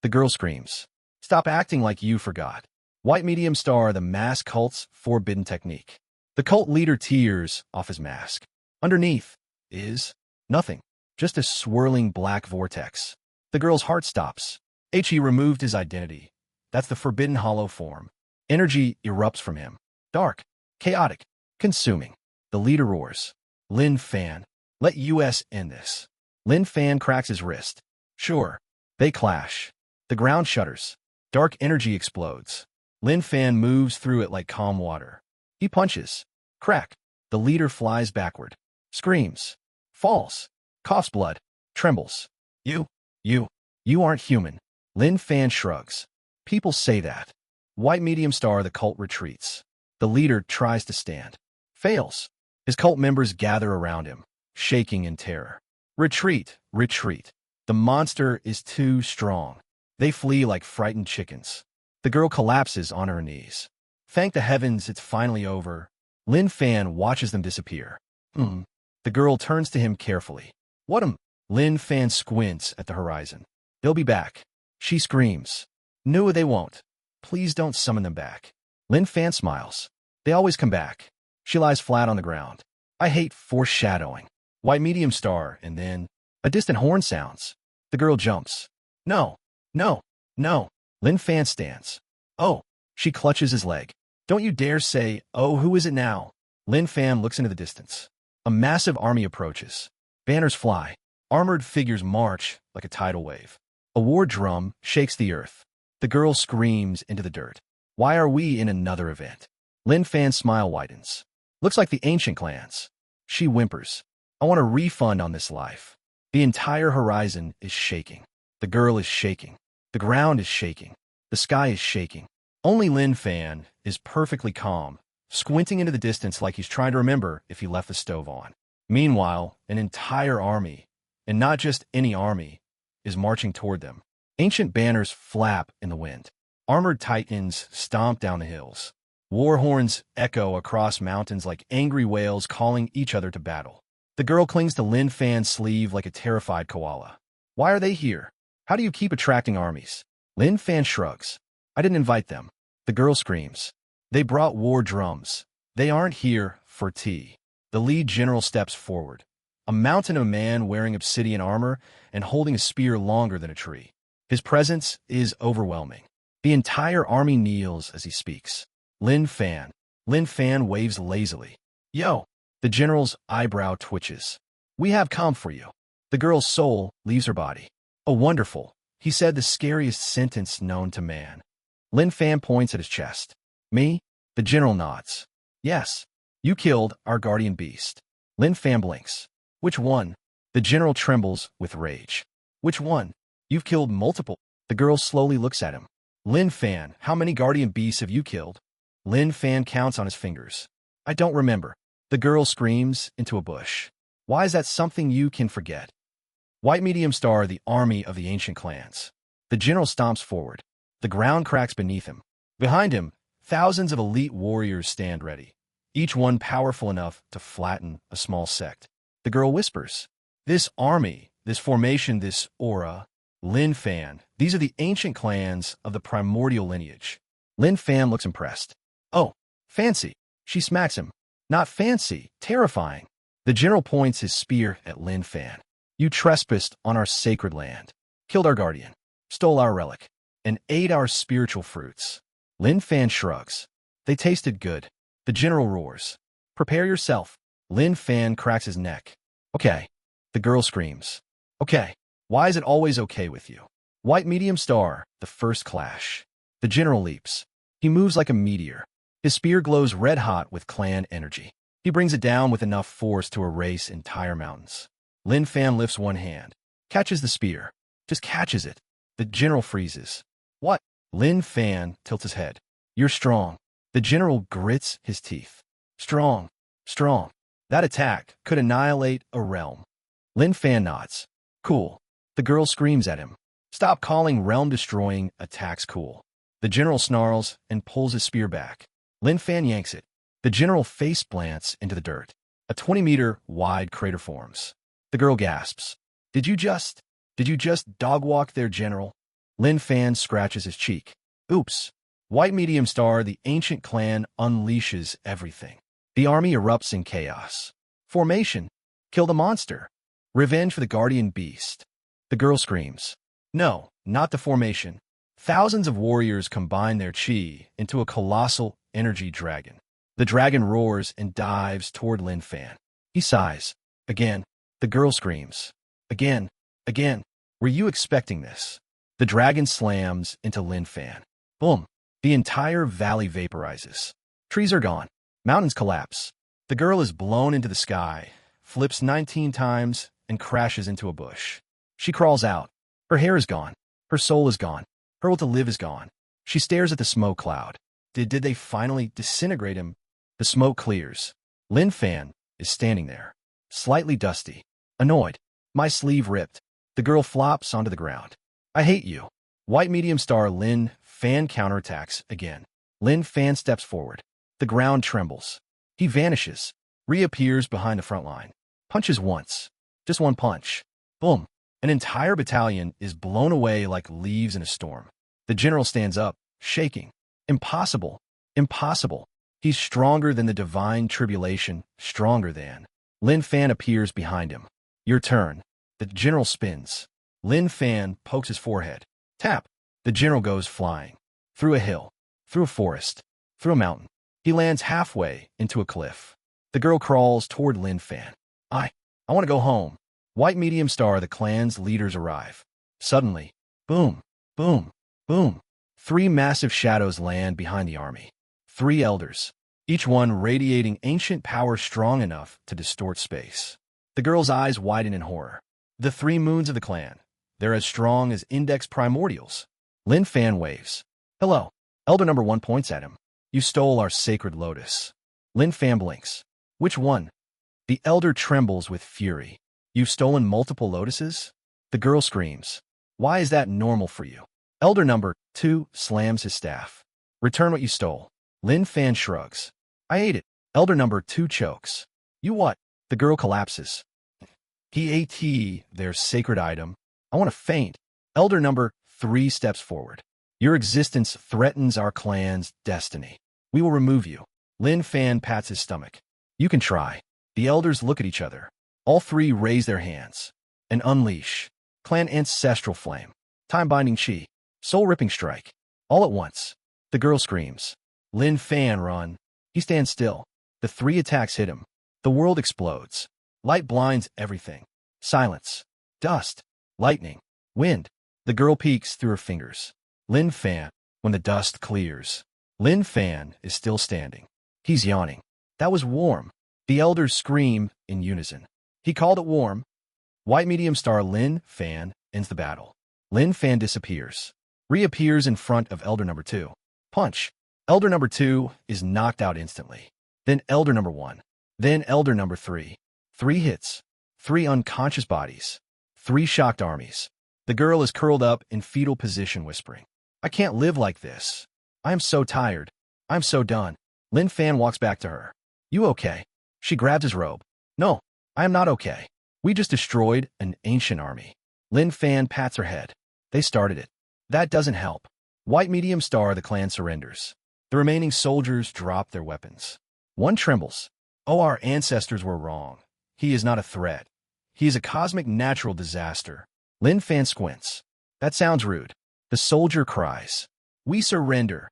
The girl screams. Stop acting like you forgot. White medium star, the masked cult's forbidden technique. The cult leader tears off his mask. Underneath is nothing. Just a swirling black vortex. The girl's heart stops. He removed his identity. That's the forbidden hollow form. Energy erupts from him. Dark, chaotic, consuming. The leader roars. Lin Fan, let us end this. Lin Fan cracks his wrist. Sure. They clash. The ground shudders. Dark energy explodes. Lin Fan moves through it like calm water. He punches. Crack. The leader flies backward. Screams. Falls. Coughs blood. Trembles. You aren't human. Lin Fan shrugs. People say that. White medium star, the cult retreats. The leader tries to stand. Fails. His cult members gather around him, shaking in terror. Retreat, retreat. The monster is too strong. They flee like frightened chickens. The girl collapses on her knees. Thank the heavens, it's finally over. Lin Fan watches them disappear. The girl turns to him carefully. What Lin Fan squints at the horizon. They'll be back. She screams. No, they won't. Please don't summon them back. Lin Fan smiles. They always come back. She lies flat on the ground. I hate foreshadowing. White medium star, and then a distant horn sounds. The girl jumps. No. Lin Fan stands. Oh. She clutches his leg. Don't you dare say, oh, who is it now? Lin Fan looks into the distance. A massive army approaches. Banners fly. Armored figures march like a tidal wave. A war drum shakes the earth. The girl screams into the dirt. Why are we in another event? Lin Fan's smile widens. Looks like the ancient clans. She whimpers. I want a refund on this life. The entire horizon is shaking. The girl is shaking. The ground is shaking. The sky is shaking. Only Lin Fan is perfectly calm, squinting into the distance like he's trying to remember if he left the stove on. Meanwhile, an entire army, and not just any army, is marching toward them. Ancient banners flap in the wind. Armored titans stomp down the hills. War horns echo across mountains like angry whales calling each other to battle. The girl clings to Lin Fan's sleeve like a terrified koala. Why are they here? How do you keep attracting armies? Lin Fan shrugs. I didn't invite them. The girl screams. They brought war drums. They aren't here for tea. The lead general steps forward. A mountain of a man wearing obsidian armor and holding a spear longer than a tree. His presence is overwhelming. The entire army kneels as he speaks. Lin Fan waves lazily. Yo! The general's eyebrow twitches. We have come for you. The girl's soul leaves her body. Oh, wonderful. He said the scariest sentence known to man. Lin Fan points at his chest. Me? The general nods. Yes. You killed our guardian beast. Lin Fan blinks. Which one? The general trembles with rage. Which one? You've killed multiple. The girl slowly looks at him. Lin Fan, how many guardian beasts have you killed? Lin Fan counts on his fingers. I don't remember. The girl screams into a bush. Why is that something you can forget? White medium star, the army of the ancient clans. The general stomps forward. The ground cracks beneath him. Behind him, thousands of elite warriors stand ready. each one powerful enough to flatten a small sect. The girl whispers, "This army, this formation, this aura, Lin Fan, these are the ancient clans of the primordial lineage." Lin Fan looks impressed. "Oh, fancy." She smacks him. "Not fancy, terrifying." The general points his spear at Lin Fan. "You trespassed on our sacred land, killed our guardian, stole our relic, and ate our spiritual fruits." Lin Fan shrugs. "They tasted good." The general roars. "Prepare yourself." Lin Fan cracks his neck. "Okay." The girl screams. "Okay. Why is it always okay with you?" White medium star, the first clash. The general leaps. He moves like a meteor. His spear glows red-hot with clan energy. He brings it down with enough force to erase entire mountains. Lin Fan lifts one hand, catches the spear, just catches it. The general freezes. "What?" Lin Fan tilts his head. "You're strong." The general grits his teeth. "Strong, strong." That attack could annihilate a realm. Lin Fan nods. "Cool." The girl screams at him. "Stop calling realm-destroying attacks cool." The general snarls and pulls his spear back. Lin Fan yanks it. The general face plants into the dirt. A 20-meter-wide crater forms. The girl gasps. Did you just dog-walk their general?" Lin Fan scratches his cheek. "Oops." White medium star, the ancient clan, unleashes everything. The army erupts in chaos. Formation. Kill the monster. Revenge for the guardian beast. The girl screams. "No, not the formation." Thousands of warriors combine their chi into a colossal energy dragon. The dragon roars and dives toward Lin Fan. He sighs. "Again." The girl screams. "Again. Again. Were you expecting this?" The dragon slams into Lin Fan. Boom. The entire valley vaporizes. Trees are gone. Mountains collapse. The girl is blown into the sky, flips 19 times, and crashes into a bush. She crawls out. Her hair is gone. Her soul is gone. Her will to live is gone. She stares at the smoke cloud. Did they finally disintegrate him? The smoke clears. Lin Fan is standing there, slightly dusty, annoyed. "My sleeve ripped." The girl flops onto the ground. "I hate you." White medium star Lin Fan counterattacks again. Lin Fan steps forward. The ground trembles. He vanishes, reappears behind the front line. Punches once. Just one punch. Boom. An entire battalion is blown away like leaves in a storm. The general stands up, shaking. "Impossible. Impossible." He's stronger than the divine tribulation, stronger than. Lin Fan appears behind him. "Your turn." The general spins. Lin Fan pokes his forehead. Tap. The general goes flying. Through a hill. Through a forest. Through a mountain. He lands halfway into a cliff. The girl crawls toward Lin Fan. I want to go home." White medium star, the clan's leaders arrive. Suddenly, boom, boom, boom. 3 massive shadows land behind the army. 3 elders, each one radiating ancient power strong enough to distort space. The girl's eyes widen in horror. The 3 moons of the clan. They're as strong as index primordials. Lin Fan waves. "Hello." Elder number 1 points at him. "You stole our sacred lotus." Lin Fan blinks. "Which one?" The elder trembles with fury. "You've stolen multiple lotuses?" The girl screams. "Why is that normal for you?" Elder number 2 slams his staff. "Return what you stole." Lin Fan shrugs. "I ate it." Elder number 2 chokes. "You what?" The girl collapses. "He ate their sacred item. I want to faint." Elder number 3 steps forward. "Your existence threatens our clan's destiny. We will remove you." Lin Fan pats his stomach. "You can try." The elders look at each other. All 3 raise their hands and unleash. Clan ancestral flame. Time-binding chi. Soul-ripping strike. All at once. The girl screams. Lin Fan, run. He stands still. The 3 attacks hit him. The world explodes. Light blinds everything. Silence. Dust. Lightning. Wind. The girl peeks through her fingers. Lin Fan, when the dust clears. Lin Fan is still standing. He's yawning. That was warm. The elders scream in unison. He called it warm. White medium star Lin Fan ends the battle. Lin Fan disappears. Reappears in front of elder number 2. Punch. Elder number 2 is knocked out instantly. Then elder number 1. Then elder number 3. 3 hits. 3 unconscious bodies. 3 shocked armies. The girl is curled up in fetal position whispering. I can't live like this. I am so tired. I'm so done. Lin Fan walks back to her. You okay? She grabs his robe. No, I am not okay. We just destroyed an ancient army. Lin Fan pats her head. They started it. That doesn't help. White medium star, the clan surrenders. The remaining soldiers drop their weapons. One trembles. Oh, our ancestors were wrong. He is not a threat. He is a cosmic natural disaster. Lin Fan squints. That sounds rude. The soldier cries. We surrender.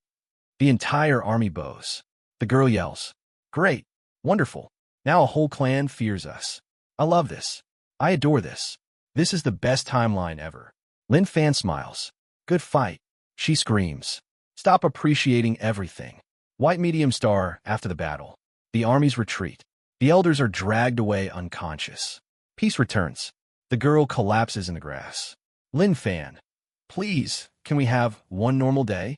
The entire army bows. The girl yells. Great. Wonderful. Now a whole clan fears us. I love this. I adore this. This is the best timeline ever. Lin Fan smiles. Good fight. She screams. Stop appreciating everything. White medium star, after the battle. The armies retreat. The elders are dragged away unconscious. Peace returns. The girl collapses in the grass. Lin Fan. Please, can we have one normal day?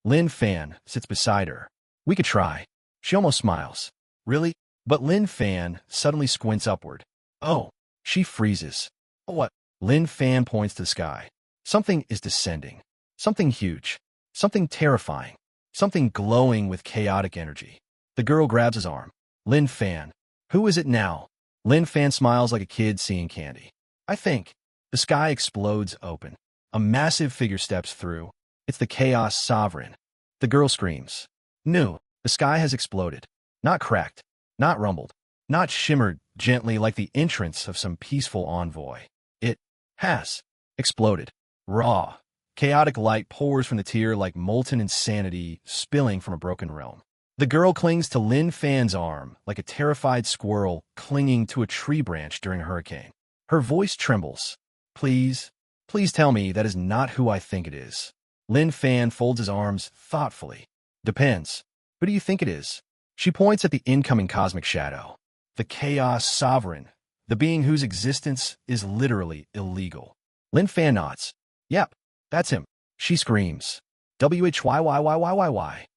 Lin Fan sits beside her. We could try. She almost smiles. Really? But Lin Fan suddenly squints upward. Oh. She freezes. What? Lin Fan points to the sky. Something is descending. Something huge. Something terrifying. Something glowing with chaotic energy. The girl grabs his arm. Lin Fan. Who is it now? Lin Fan smiles like a kid seeing candy. I think. The sky explodes open. A massive figure steps through. It's the Chaos Sovereign. The girl screams. No. The sky has exploded. Not cracked. Not rumbled. Not shimmered gently like the entrance of some peaceful envoy. It has exploded. Raw. Chaotic light pours from the tear like molten insanity spilling from a broken realm. The girl clings to Lin Fan's arm like a terrified squirrel clinging to a tree branch during a hurricane. Her voice trembles. Please, please tell me that is not who I think it is. Lin Fan folds his arms thoughtfully. Depends. Who do you think it is? She points at the incoming cosmic shadow. The Chaos Sovereign, the being whose existence is literally illegal. Lin Fan nods. Yep, that's him. She screams. Why?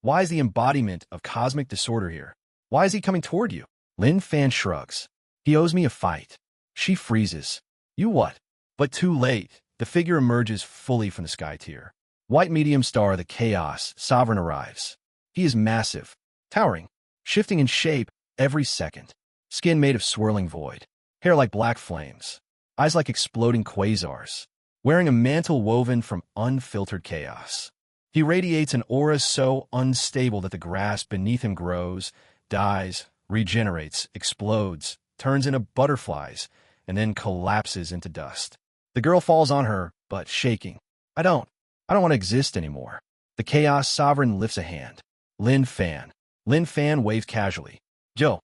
Why is the embodiment of cosmic disorder here? Why is he coming toward you? Lin Fan shrugs. He owes me a fight. She freezes. You what? But too late. The figure emerges fully from the sky tier. White medium star, the Chaos Sovereign arrives. He is massive, towering, shifting in shape every second. Skin made of swirling void. Hair like black flames. Eyes like exploding quasars. Wearing a mantle woven from unfiltered chaos. He radiates an aura so unstable that the grass beneath him grows, dies, regenerates, explodes, turns into butterflies, and then collapses into dust. The girl falls on her, but shaking. I don't want to exist anymore. The Chaos Sovereign lifts a hand. Lin Fan. Lin Fan waves casually. Joe.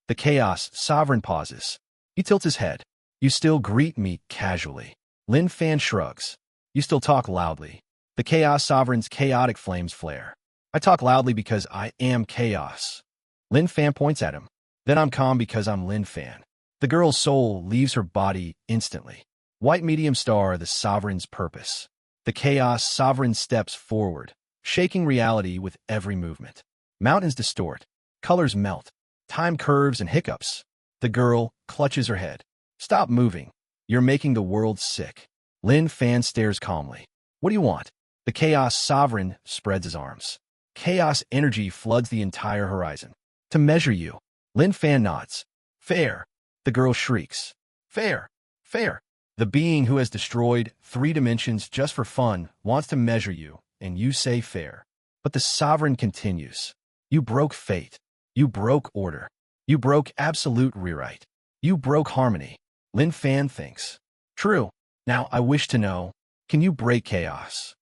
The Chaos Sovereign pauses. He tilts his head. You still greet me casually. Lin Fan shrugs. You still talk loudly. The Chaos Sovereign's chaotic flames flare. I talk loudly because I am chaos. Lin Fan points at him. Then I'm calm because I'm Lin Fan. The girl's soul leaves her body instantly. White medium star, the Sovereign's purpose. The Chaos Sovereign steps forward, shaking reality with every movement. Mountains distort. Colors melt. Time curves and hiccups. The girl clutches her head. Stop moving. You're making the world sick. Lin Fan stares calmly. What do you want? The Chaos Sovereign spreads his arms. Chaos energy floods the entire horizon. To measure you. Lin Fan nods. Fair. The girl shrieks. Fair. Fair. The being who has destroyed 3 dimensions just for fun wants to measure you, and you say fair. But the Sovereign continues. You broke fate. You broke order. You broke absolute rewrite. You broke harmony. Lin Fan thinks. True. Now I wish to know, can you break chaos?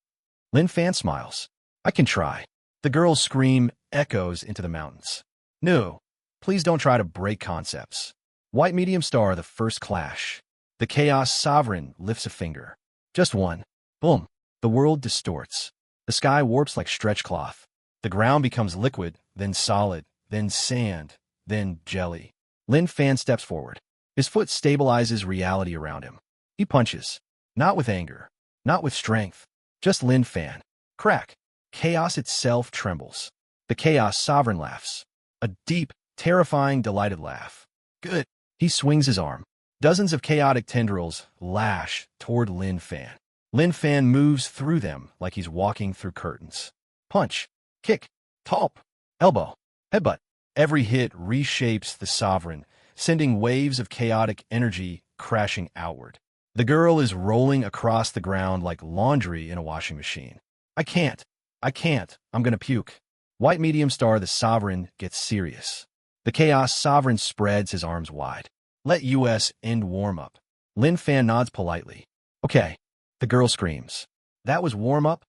Lin Fan smiles. I can try. The girl's scream echoes into the mountains. No. Please don't try to break concepts. White medium star, the first clash. The Chaos Sovereign lifts a finger. Just one. Boom. The world distorts. The sky warps like stretch cloth. The ground becomes liquid, then solid, then sand, then jelly. Lin Fan steps forward. His foot stabilizes reality around him. He punches. Not with anger. Not with strength. Just Lin Fan. Crack. Chaos itself trembles. The Chaos Sovereign laughs. A deep, terrifying, delighted laugh. Good. He swings his arm. Dozens of chaotic tendrils lash toward Lin Fan. Lin Fan moves through them like he's walking through curtains. Punch. Kick. Talp. Elbow. Headbutt. Every hit reshapes the sovereign, sending waves of chaotic energy crashing outward. The girl is rolling across the ground like laundry in a washing machine. I can't. I'm gonna puke. White medium star, the sovereign, gets serious. The chaos sovereign spreads his arms wide. Let US end warm-up. Lin Fan nods politely. Okay. The girl screams. That was warm-up?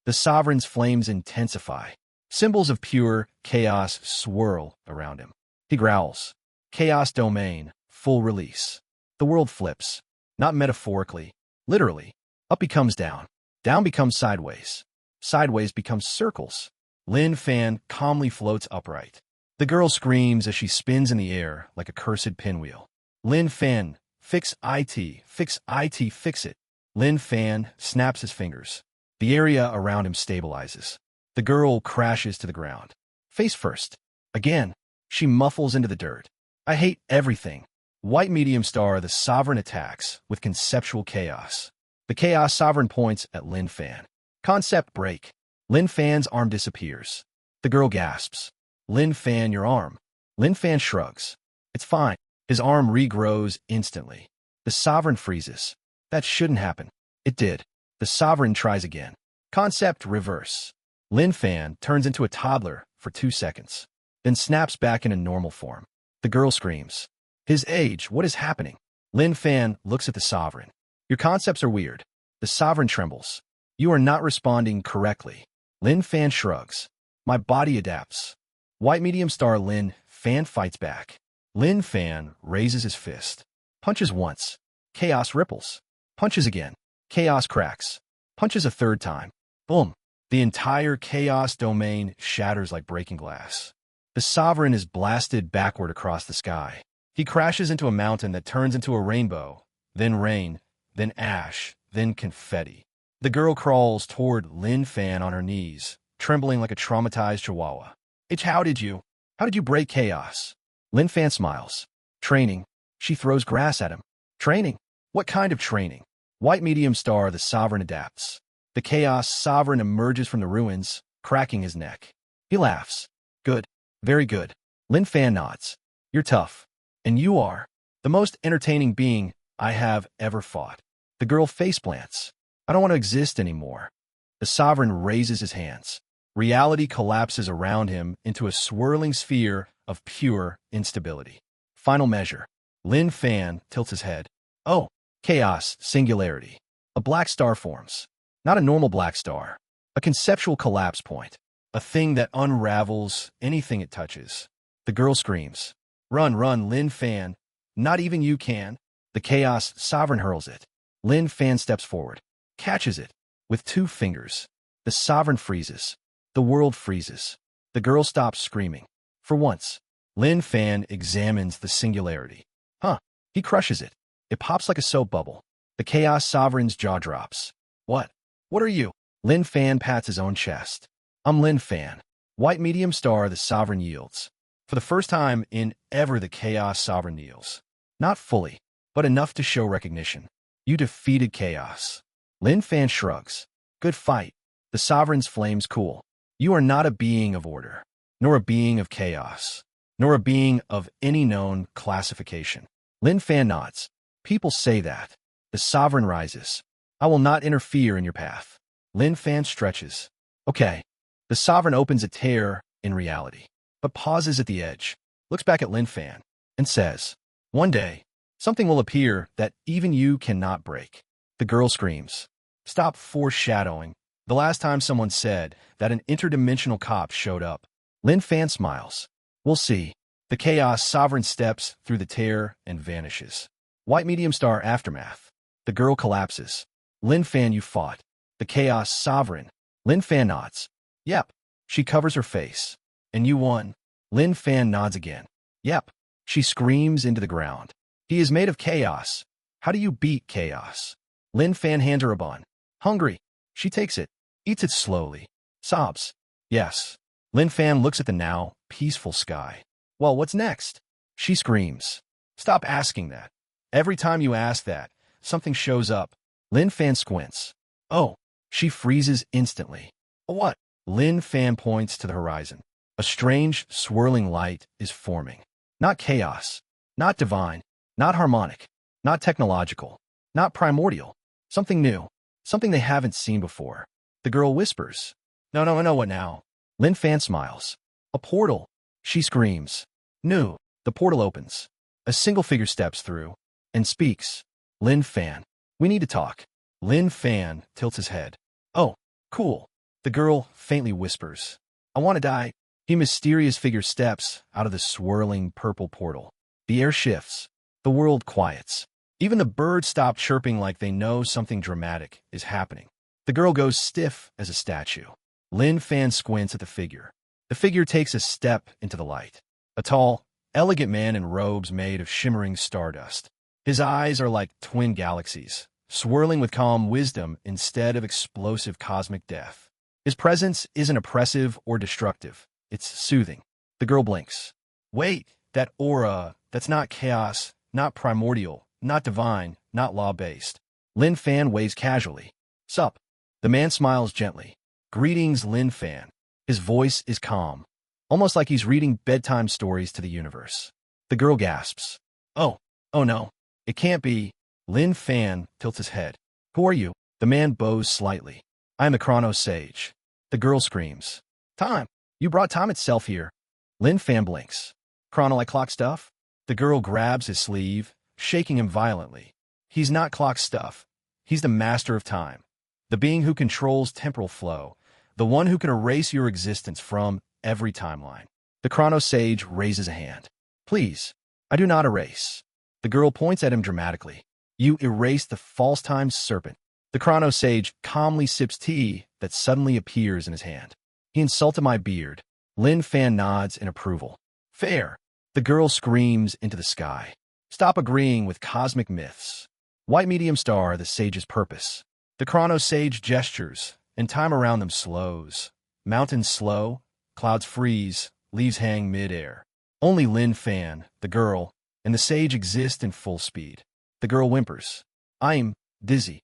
The sovereign's flames intensify. Symbols of pure chaos swirl around him. He growls. Chaos domain, full release. The world flips. Not metaphorically, literally. Up becomes down. Down becomes sideways. Sideways becomes circles. Lin Fan calmly floats upright. The girl screams as she spins in the air like a cursed pinwheel. Lin Fan, fix it, fix it, fix it. Lin Fan snaps his fingers. The area around him stabilizes. The girl crashes to the ground. Face first. Again, she muffles into the dirt. I hate everything. White medium star, the sovereign attacks with conceptual chaos. The chaos sovereign points at Lin Fan. Concept break. Lin Fan's arm disappears. The girl gasps. Lin Fan, your arm. Lin Fan shrugs. It's fine. His arm regrows instantly. The sovereign freezes. That shouldn't happen. It did. The sovereign tries again. Concept reverse. Lin Fan turns into a toddler for 2 seconds, then snaps back into normal form. The girl screams. His age, what is happening? Lin Fan looks at the sovereign. Your concepts are weird. The sovereign trembles. You are not responding correctly. Lin Fan shrugs. My body adapts. White medium star Lin Fan fights back. Lin Fan raises his fist. Punches once. Chaos ripples. Punches again. Chaos cracks. Punches a third time. Boom. The entire chaos domain shatters like breaking glass. The sovereign is blasted backward across the sky. He crashes into a mountain that turns into a rainbow, then rain, then ash, then confetti. The girl crawls toward Lin Fan on her knees, trembling like a traumatized chihuahua. How did you break chaos? Lin Fan smiles. Training. She throws grass at him. Training? What kind of training? White medium star, the sovereign adapts. The chaos sovereign emerges from the ruins, cracking his neck. He laughs. Good. Very good. Lin Fan nods. You're tough. And you are the most entertaining being I have ever fought. The girl face plants. I don't want to exist anymore. The sovereign raises his hands. Reality collapses around him into a swirling sphere of pure instability. Final measure. Lin Fan tilts his head. Oh, chaos, singularity. A black star forms. Not a normal black star. A conceptual collapse point. A thing that unravels anything it touches. The girl screams. Run, run, Lin Fan. Not even you can. The chaos sovereign hurls it. Lin Fan steps forward. Catches it. With 2 fingers. The sovereign freezes. The world freezes. The girl stops screaming. For once, Lin Fan examines the singularity. Huh. He crushes it. It pops like a soap bubble. The chaos sovereign's jaw drops. What? What are you? Lin Fan pats his own chest. I'm Lin Fan. White medium star, the sovereign yields. For the first time in ever, the chaos sovereign kneels. Not fully, but enough to show recognition. You defeated chaos. Lin Fan shrugs. Good fight. The sovereign's flames cool. You are not a being of order, nor a being of chaos, nor a being of any known classification. Lin Fan nods. People say that. The sovereign rises. I will not interfere in your path. Lin Fan stretches. Okay. The sovereign opens a tear in reality, but pauses at the edge, looks back at Lin Fan, and says, one day, something will appear that even you cannot break. The girl screams. Stop foreshadowing. The last time someone said that an interdimensional cop showed up. Lin Fan smiles. We'll see. The chaos sovereign steps through the tear and vanishes. White medium star aftermath. The girl collapses. Lin Fan, you fought. The chaos sovereign. Lin Fan nods. Yep. She covers her face. And you won. Lin Fan nods again. Yep. She screams into the ground. He is made of chaos. How do you beat chaos? Lin Fan hands her a bun. Hungry. She takes it. Eats it slowly. Sobs. Yes. Lin Fan looks at the now peaceful sky. Well, what's next? She screams. Stop asking that. Every time you ask that, something shows up. Lin Fan squints. Oh. She freezes instantly. What? Lin Fan points to the horizon. A strange, swirling light is forming. Not chaos, not divine, not harmonic, not technological, not primordial. Something new, something they haven't seen before. The girl whispers, "No, no, I know what now." Lin Fan smiles. "A portal." She screams. "No." The portal opens. A single figure steps through and speaks. "Lin Fan, we need to talk." Lin Fan tilts his head. "Oh, cool." The girl faintly whispers, "I want to die." A mysterious figure steps out of the swirling purple portal. The air shifts. The world quiets. Even the birds stop chirping like they know something dramatic is happening. The girl goes stiff as a statue. Lin Fan squints at the figure. The figure takes a step into the light. A tall, elegant man in robes made of shimmering stardust. His eyes are like twin galaxies, swirling with calm wisdom instead of explosive cosmic death. His presence isn't oppressive or destructive. It's soothing. The girl blinks. "Wait, that aura, that's not chaos, not primordial, not divine, not law-based." Lin Fan waves casually. "Sup?" The man smiles gently. "Greetings, Lin Fan." His voice is calm, almost like he's reading bedtime stories to the universe. The girl gasps. Oh no, it can't be." Lin Fan tilts his head. "Who are you?" The man bows slightly. "I am the Chrono Sage." The girl screams. "Time! You brought time itself here." Lin Fan blinks. "Chrono like clock stuff?" The girl grabs his sleeve, shaking him violently. "He's not clock stuff. He's the master of time. The being who controls temporal flow. The one who can erase your existence from every timeline." The Chrono Sage raises a hand. "Please, I do not erase." The girl points at him dramatically. "You erase the false time serpent." The Chrono Sage calmly sips tea that suddenly appears in his hand. "He insulted my beard." Lin Fan nods in approval. "Fair." The girl screams into the sky. "Stop agreeing with cosmic myths. White medium star, the sage's purpose." The Chrono Sage gestures, and time around them slows. Mountains slow, clouds freeze, leaves hang mid-air. Only Lin Fan, the girl, and the sage exist in full speed. The girl whimpers. "I'm dizzy."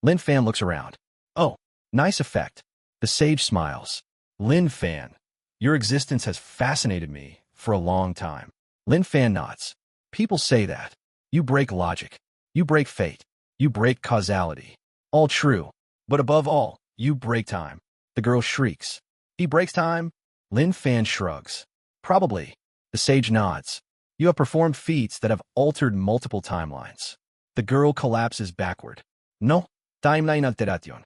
Lin Fan looks around. "Oh, nice effect." The sage smiles. "Lin Fan, your existence has fascinated me for a long time." Lin Fan nods. "People say that. You break logic. You break fate. You break causality. All true. But above all, you break time." The girl shrieks. "He breaks time?" Lin Fan shrugs. "Probably." The sage nods. "You have performed feats that have altered multiple timelines." The girl collapses backward. "No, timeline alteration.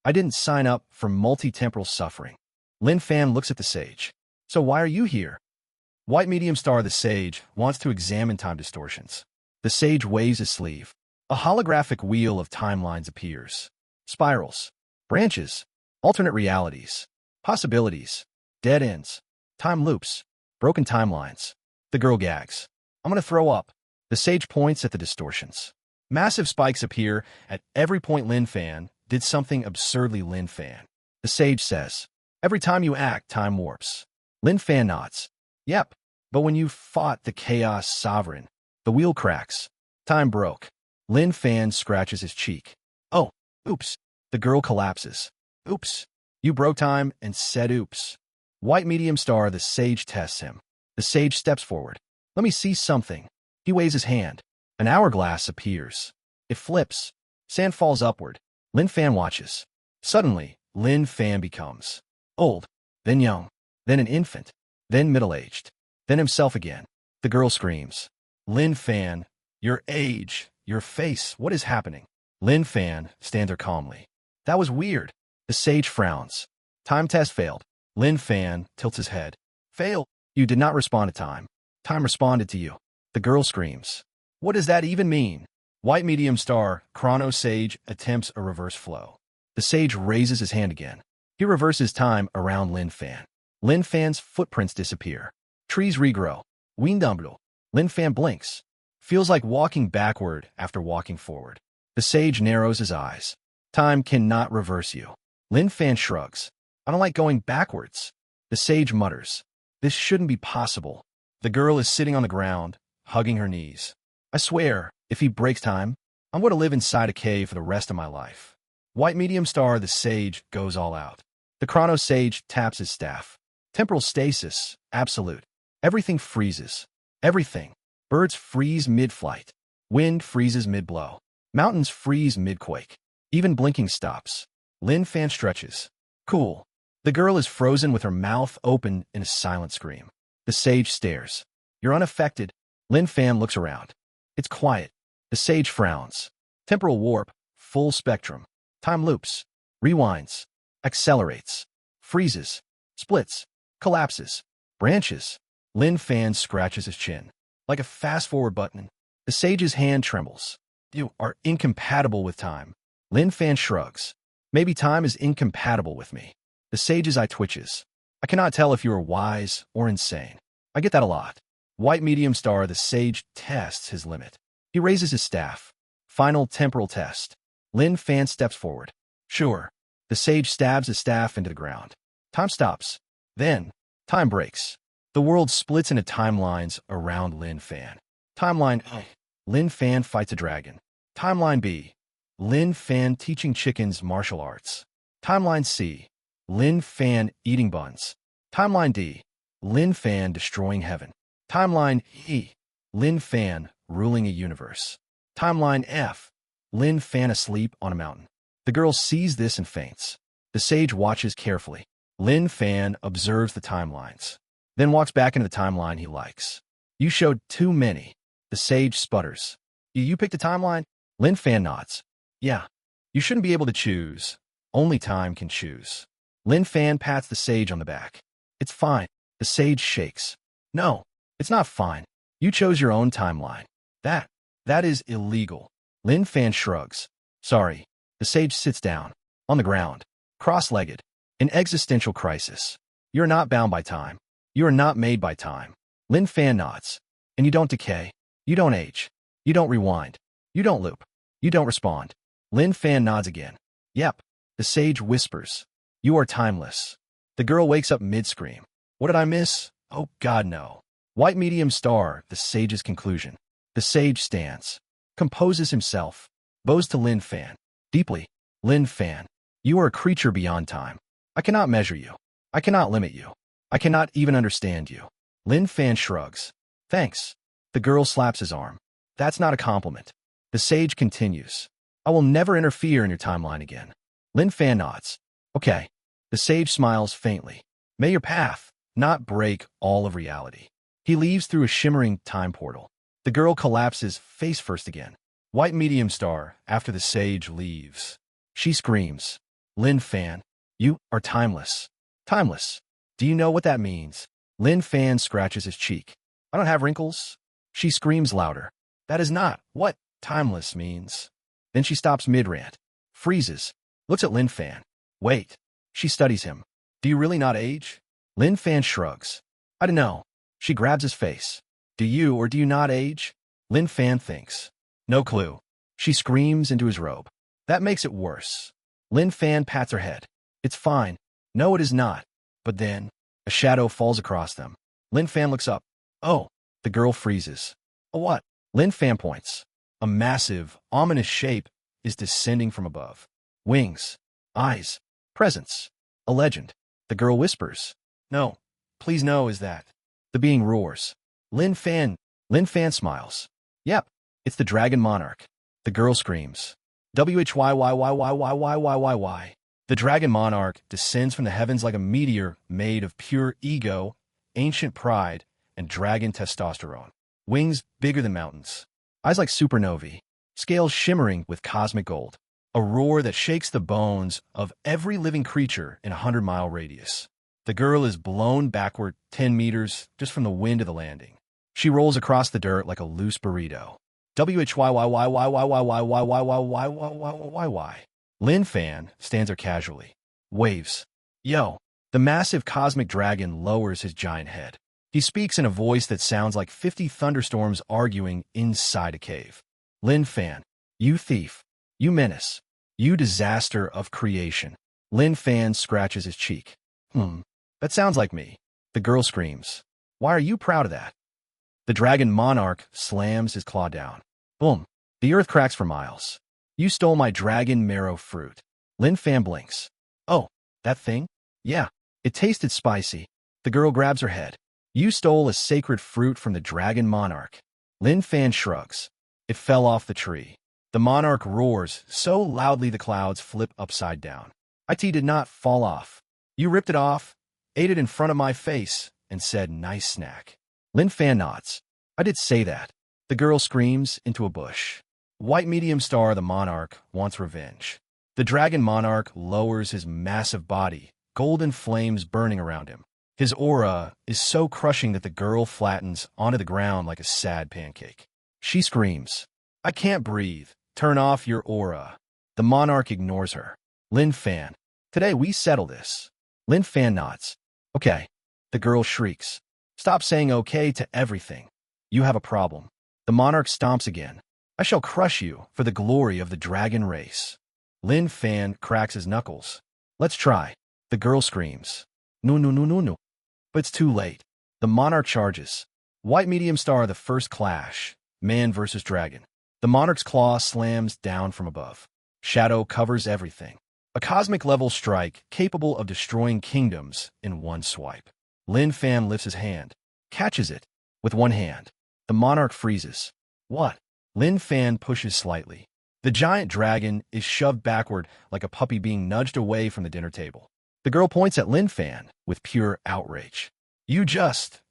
I didn't sign up for multi-temporal suffering." Lin Fan looks at the sage. "So why are you here?" White medium star, the sage, wants to examine time distortions. The sage waves his sleeve. A holographic wheel of timelines appears. Spirals, branches, alternate realities, possibilities, dead ends, time loops, broken timelines. The girl gags. "I'm gonna throw up." The sage points at the distortions. Massive spikes appear at every point. Lin Fan did something absurdly Lin Fan. The sage says, "Every time you act, time warps." Lin Fan nods. "Yep, but when you fought the Chaos Sovereign, the wheel cracks. Time broke." Lin Fan scratches his cheek. "Oh, oops." The girl collapses. "Oops. You broke time and said oops." White medium star, the sage tests him. The sage steps forward. "Let me see something." He waves his hand. An hourglass appears. It flips. Sand falls upward. Lin Fan watches. Suddenly, Lin Fan becomes old, then young, then an infant, then middle-aged, then himself again. The girl screams. "Lin Fan, your age, your face, what is happening?" Lin Fan stands there calmly. "That was weird." The sage frowns. "Time test failed." Lin Fan tilts his head. "Fail? You did not respond to time. Time responded to you." The girl screams. "What does that even mean?" White medium star, Chrono Sage attempts a reverse flow. The sage raises his hand again. He reverses time around Lin Fan. Lin Fan's footprints disappear. Trees regrow. Windumblo. Lin Fan blinks. Feels like walking backward after walking forward. The sage narrows his eyes. "Time cannot reverse you." Lin Fan shrugs. "I don't like going backwards." The sage mutters. "This shouldn't be possible." The girl is sitting on the ground, hugging her knees. "I swear, if he breaks time, I'm going to live inside a cave for the rest of my life." White medium star, the sage, goes all out. The Chrono Sage taps his staff. Temporal stasis, absolute. Everything freezes. Everything. Birds freeze mid-flight. Wind freezes mid-blow. Mountains freeze mid-quake. Even blinking stops. Lin Fan stretches. Cool. The girl is frozen with her mouth open in a silent scream. The sage stares. You're unaffected. Lin Fan looks around. It's quiet. The sage frowns. Temporal warp, full spectrum. Time loops. Rewinds. Accelerates. Freezes. Splits. Collapses. Branches. Lin Fan scratches his chin. Like a fast-forward button. The sage's hand trembles. You are incompatible with time. Lin Fan shrugs. Maybe time is incompatible with me. The sage's eye twitches. I cannot tell if you are wise or insane. I get that a lot. White medium star, the sage tests his limit. He raises his staff. Final temporal test. Lin Fan steps forward. Sure. The sage stabs his staff into the ground. Time stops. Then, time breaks. The world splits into timelines around Lin Fan. Timeline A. Lin Fan fights a dragon. Timeline B. Lin Fan teaching chickens martial arts. Timeline C. Lin Fan eating buns. Timeline D. Lin Fan destroying heaven. Timeline E. Lin Fan ruling a universe. Timeline F. Lin Fan asleep on a mountain. The girl sees this and faints. The sage watches carefully. Lin Fan observes the timelines, then walks back into the timeline he likes. You showed too many. The sage sputters. You picked a timeline? Lin Fan nods. Yeah. You shouldn't be able to choose. Only time can choose. Lin Fan pats the sage on the back. It's fine. The sage shakes. No, it's not fine. You chose your own timeline. That is illegal. Lin Fan shrugs. Sorry. The sage sits down. On the ground. Cross-legged. An existential crisis. You're not bound by time. You are not made by time. Lin Fan nods. And you don't decay. You don't age. You don't rewind. You don't loop. You don't respond. Lin Fan nods again. Yep. The sage whispers. You are timeless. The girl wakes up mid-scream. What did I miss? Oh, God, no. White medium star, the sage's conclusion. The sage stands. Composes himself. Bows to Lin Fan. Deeply. Lin Fan. You are a creature beyond time. I cannot measure you. I cannot limit you. I cannot even understand you. Lin Fan shrugs. Thanks. The girl slaps his arm. That's not a compliment. The sage continues. I will never interfere in your timeline again. Lin Fan nods. Okay. The sage smiles faintly. May your path not break all of reality. He leaves through a shimmering time portal. The girl collapses face first again. White medium star after the sage leaves. She screams. Lin Fan, you are timeless. Timeless. Do you know what that means? Lin Fan scratches his cheek. I don't have wrinkles. She screams louder. That is not what timeless means. Then she stops mid-rant. Freezes. Looks at Lin Fan. Wait. She studies him. Do you really not age? Lin Fan shrugs. I don't know. She grabs his face. Do you or do you not age? Lin Fan thinks. No clue. She screams into his robe. That makes it worse. Lin Fan pats her head. It's fine. No, it is not. But then, a shadow falls across them. Lin Fan looks up. Oh, the girl freezes. A what? Lin Fan points. A massive, ominous shape is descending from above. Wings. Eyes. Presence. A legend. The girl whispers. No. Please no is that. The being roars. Lin Fan smiles. Yep. It's the dragon monarch. The girl screams. WHYYYYYYYYY. The dragon monarch descends from the heavens like a meteor made of pure ego, ancient pride, and dragon testosterone. Wings bigger than mountains. Eyes like supernovae. Scales shimmering with cosmic gold. A roar that shakes the bones of every living creature in a 100-mile radius. The girl is blown backward 10 meters just from the wind of the landing. She rolls across the dirt like a loose burrito. WHYYYYYYYYYYYYYYYYY. Lin Fan stands there casually. Waves. Yo. The massive cosmic dragon lowers his giant head. He speaks in a voice that sounds like 50 thunderstorms arguing inside a cave. Lin Fan. You thief. You menace. You disaster of creation. Lin Fan scratches his cheek. That sounds like me. The girl screams. Why are you proud of that? The dragon monarch slams his claw down. Boom. The earth cracks for miles. You stole my dragon marrow fruit. Lin Fan blinks. Oh, that thing? Yeah. It tasted spicy. The girl grabs her head. You stole a sacred fruit from the dragon monarch. Lin Fan shrugs. It fell off the tree. The monarch roars so loudly the clouds flip upside down. It did not fall off. You ripped it off, ate it in front of my face, and said, nice snack. Lin Fan nods. I did say that. The girl screams into a bush. White medium star the monarch wants revenge. The dragon monarch lowers his massive body, golden flames burning around him. His aura is so crushing that the girl flattens onto the ground like a sad pancake. She screams, I can't breathe. Turn off your aura. The monarch ignores her. Lin Fan, today we settle this. Lin Fan nods. Okay. The girl shrieks. Stop saying okay to everything. You have a problem. The monarch stomps again. I shall crush you for the glory of the dragon race. Lin Fan cracks his knuckles. Let's try. The girl screams. No, no, no, no, no. But it's too late. The monarch charges. White medium star the first clash. Man versus dragon. The monarch's claw slams down from above. Shadow covers everything. A cosmic level strike capable of destroying kingdoms in one swipe. Lin Fan lifts his hand. Catches it. With one hand. The monarch freezes. What? Lin Fan pushes slightly. The giant dragon is shoved backward like a puppy being nudged away from the dinner table. The girl points at Lin Fan with pure outrage. You just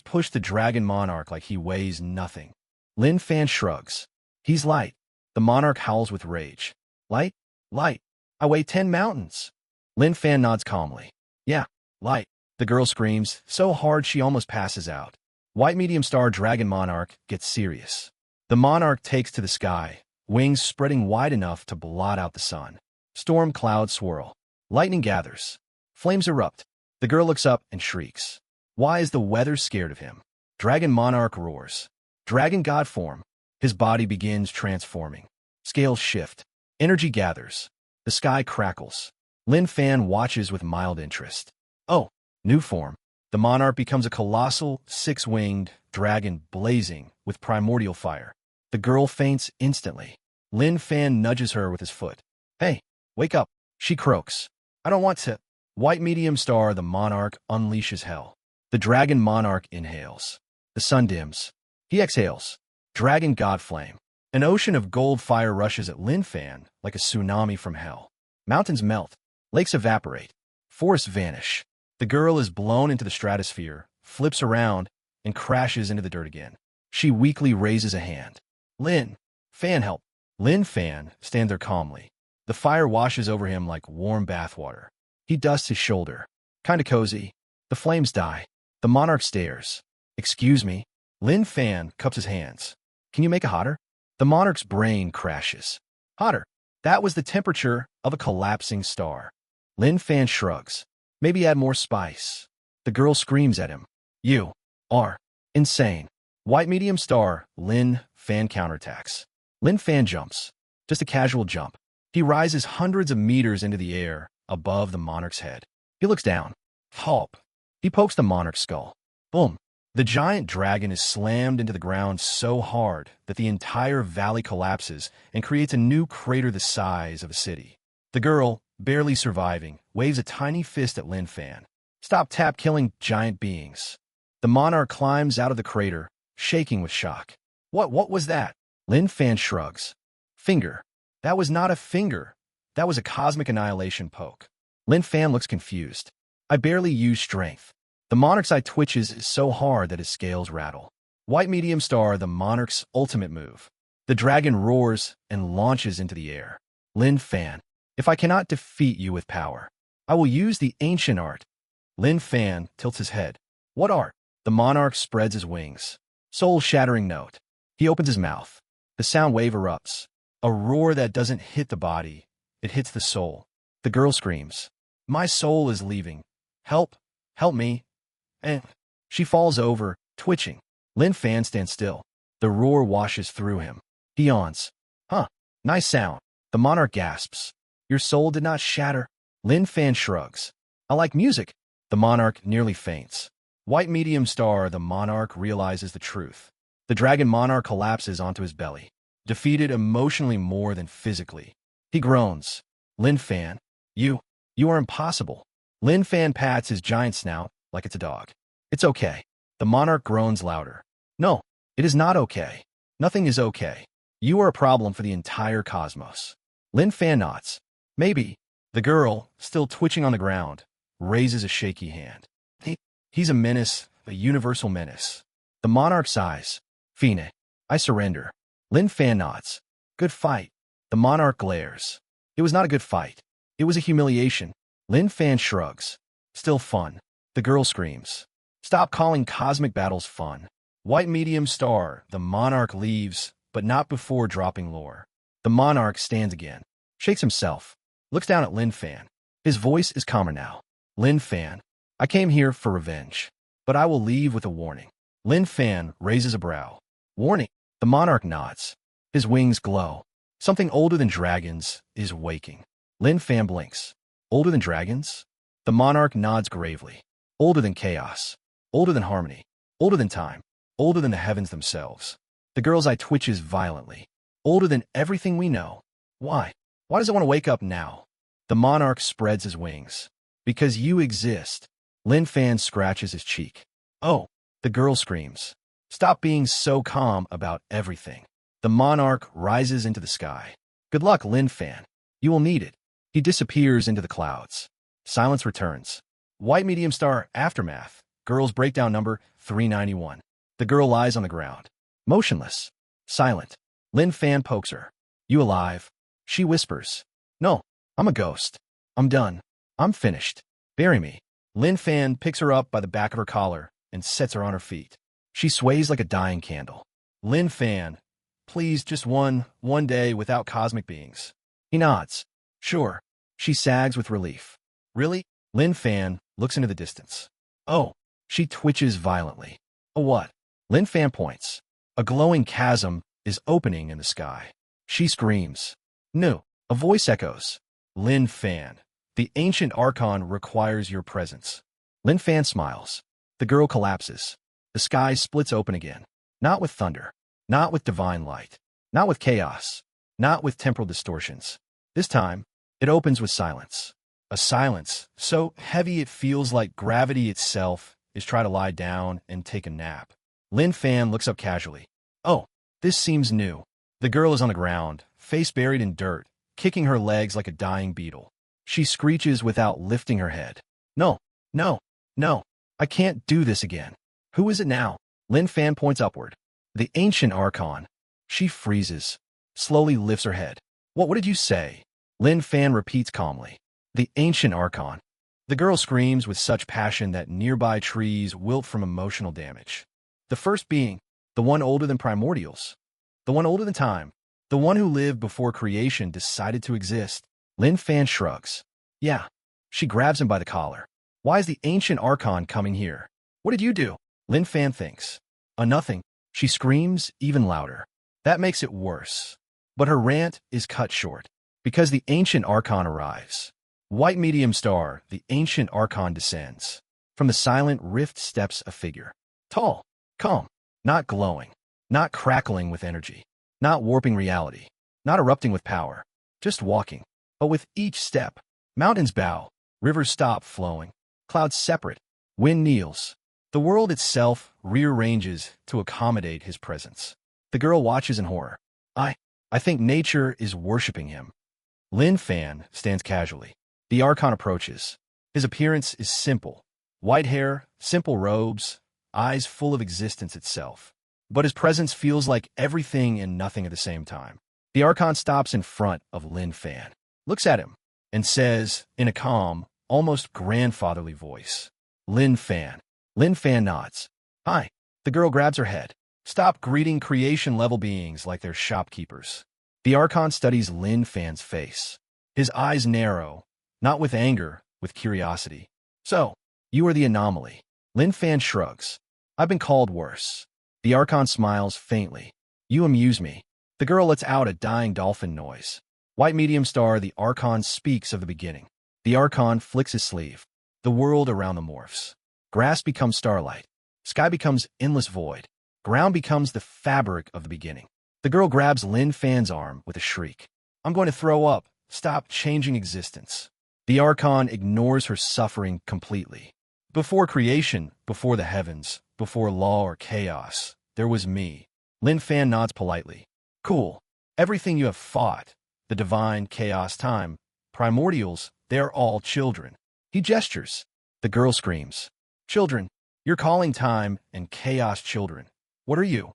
pushed the dragon monarch like he weighs nothing. Lin Fan shrugs. He's light. The monarch howls with rage. Light? Light. I weigh 10 mountains. Lin Fan nods calmly. Yeah, light. The girl screams so hard she almost passes out. White medium star dragon monarch gets serious. The monarch takes to the sky, wings spreading wide enough to blot out the sun. Storm clouds swirl. Lightning gathers. Flames erupt. The girl looks up and shrieks. Why is the weather scared of him? Dragon monarch roars. Dragon god form. His body begins transforming. Scales shift. Energy gathers. The sky crackles. Lin Fan watches with mild interest. Oh, new form. The monarch becomes a colossal, six-winged dragon blazing with primordial fire. The girl faints instantly. Lin Fan nudges her with his foot. Hey, wake up. She croaks. I don't want to. White medium star the monarch unleashes hell. The dragon monarch inhales. The sun dims. He exhales. Dragon god flame. An ocean of gold fire rushes at Lin Fan like a tsunami from hell. Mountains melt. Lakes evaporate. Forests vanish. The girl is blown into the stratosphere, flips around, and crashes into the dirt again. She weakly raises a hand. Lin Fan, help. Lin Fan stands there calmly. The fire washes over him like warm bathwater. He dusts his shoulder. Kinda cozy. The flames die. The monarch stares. Excuse me. Lin Fan cups his hands. Can you make it hotter? The monarch's brain crashes. Hotter. That was the temperature of a collapsing star. Lin Fan shrugs. Maybe add more spice. The girl screams at him. You are insane. White medium star, Lin Fan counterattacks. Lin Fan jumps. Just a casual jump. He rises hundreds of meters into the air above the monarch's head. He looks down. Hulp. He pokes the monarch's skull. Boom. The giant dragon is slammed into the ground so hard that the entire valley collapses and creates a new crater the size of a city. The girl, barely surviving, waves a tiny fist at Lin Fan. Stop killing giant beings. The monarch climbs out of the crater, shaking with shock. What was that? Lin Fan shrugs. Finger. That was not a finger. That was a cosmic annihilation poke. Lin Fan looks confused. I barely use strength. The monarch's eye twitches so hard that his scales rattle. White medium star, the monarch's ultimate move. The dragon roars and launches into the air. Lin Fan. If I cannot defeat you with power, I will use the ancient art. Lin Fan tilts his head. What art? The monarch spreads his wings. Soul-shattering note. He opens his mouth. The sound wave erupts. A roar that doesn't hit the body. It hits the soul. The girl screams. My soul is leaving. Help. Help me. And she falls over, twitching. Lin Fan stands still. The roar washes through him. He yawns. Huh. Nice sound. The monarch gasps. Your soul did not shatter. Lin Fan shrugs. I like music. The monarch nearly faints. White medium star, the monarch realizes the truth. The dragon monarch collapses onto his belly. Defeated emotionally more than physically. He groans. Lin Fan. You are impossible. Lin Fan pats his giant snout. like it's a dog. It's okay. The monarch groans louder. No, it is not okay. Nothing is okay. You are a problem for the entire cosmos. Lin Fan nods. Maybe. The girl, still twitching on the ground, raises a shaky hand. He's a menace, a universal menace. The monarch sighs. Fine. I surrender. Lin Fan nods. Good fight. The monarch glares. It was not a good fight. It was a humiliation. Lin Fan shrugs. Still fun. The girl screams. Stop calling cosmic battles fun. White medium star. The monarch leaves, but not before dropping lore. The monarch stands again. Shakes himself. Looks down at Lin Fan. His voice is calmer now. Lin Fan. I came here for revenge, but I will leave with a warning. Lin Fan raises a brow. Warning. The monarch nods. His wings glow. Something older than dragons is waking. Lin Fan blinks. Older than dragons? The monarch nods gravely. Older than chaos. Older than harmony. Older than time. Older than the heavens themselves. The girl's eye twitches violently. Older than everything we know. Why? Why does it want to wake up now? The monarch spreads his wings. Because you exist. Lin Fan scratches his cheek. Oh, the girl screams. Stop being so calm about everything. The monarch rises into the sky. Good luck, Lin Fan. You will need it. He disappears into the clouds. Silence returns. White medium star aftermath. Girl's breakdown number 391. The girl lies on the ground. Motionless. Silent. Lin Fan pokes her. You alive? She whispers. No, I'm a ghost. I'm done. I'm finished. Bury me. Lin Fan picks her up by the back of her collar and sets her on her feet. She sways like a dying candle. Lin Fan, please just one day without cosmic beings. He nods. Sure. She sags with relief. Really? Lin Fan looks into the distance. Oh. She twitches violently. A what? Lin Fan points. A glowing chasm is opening in the sky. She screams. No. A voice echoes. Lin Fan. The ancient archon requires your presence. Lin Fan smiles. The girl collapses. The sky splits open again. Not with thunder. Not with divine light. Not with chaos. Not with temporal distortions. This time, it opens with silence. A silence so heavy it feels like gravity itself is trying to lie down and take a nap. Lin Fan looks up casually. Oh, this seems new. The girl is on the ground, face buried in dirt, kicking her legs like a dying beetle. She screeches without lifting her head. No, no, no, I can't do this again. Who is it now? Lin Fan points upward. The ancient archon. She freezes, slowly lifts her head. What did you say? Lin Fan repeats calmly. The ancient archon. The girl screams with such passion that nearby trees wilt from emotional damage. The first being, the one older than primordials. The one older than time. The one who lived before creation decided to exist. Lin Fan shrugs. Yeah. She grabs him by the collar. Why is the ancient archon coming here? What did you do? Lin Fan thinks. Nothing. She screams even louder. That makes it worse. But her rant is cut short. Because the ancient archon arrives. White medium star, the ancient archon descends. From the silent rift steps a figure. Tall, calm, not glowing, not crackling with energy, not warping reality, not erupting with power, just walking. But with each step, mountains bow, rivers stop flowing, clouds separate, wind kneels. The world itself rearranges to accommodate his presence. The girl watches in horror. I think nature is worshipping him. Lin Fan stands casually. The archon approaches. His appearance is simple. White hair, simple robes, eyes full of existence itself. But his presence feels like everything and nothing at the same time. The archon stops in front of Lin Fan, looks at him, and says, in a calm, almost grandfatherly voice, Lin Fan. Lin Fan nods. Hi. The girl grabs her head. Stop greeting creation-level beings like they're shopkeepers. The archon studies Lin Fan's face. His eyes narrow, not with anger, with curiosity. So, you are the anomaly. Lin Fan shrugs. I've been called worse. The archon smiles faintly. You amuse me. The girl lets out a dying dolphin noise. White medium star, the archon speaks of the beginning. The archon flicks his sleeve. The world around the morphs. Grass becomes starlight. Sky becomes endless void. Ground becomes the fabric of the beginning. The girl grabs Lin Fan's arm with a shriek. I'm going to throw up. Stop changing existence. The archon ignores her suffering completely. Before creation, before the heavens, before law or chaos, there was me. Lin Fan nods politely. Cool. Everything you have fought, the divine, chaos, time, primordials, they're all children. He gestures. The girl screams. Children. You're calling time and chaos children. What are you?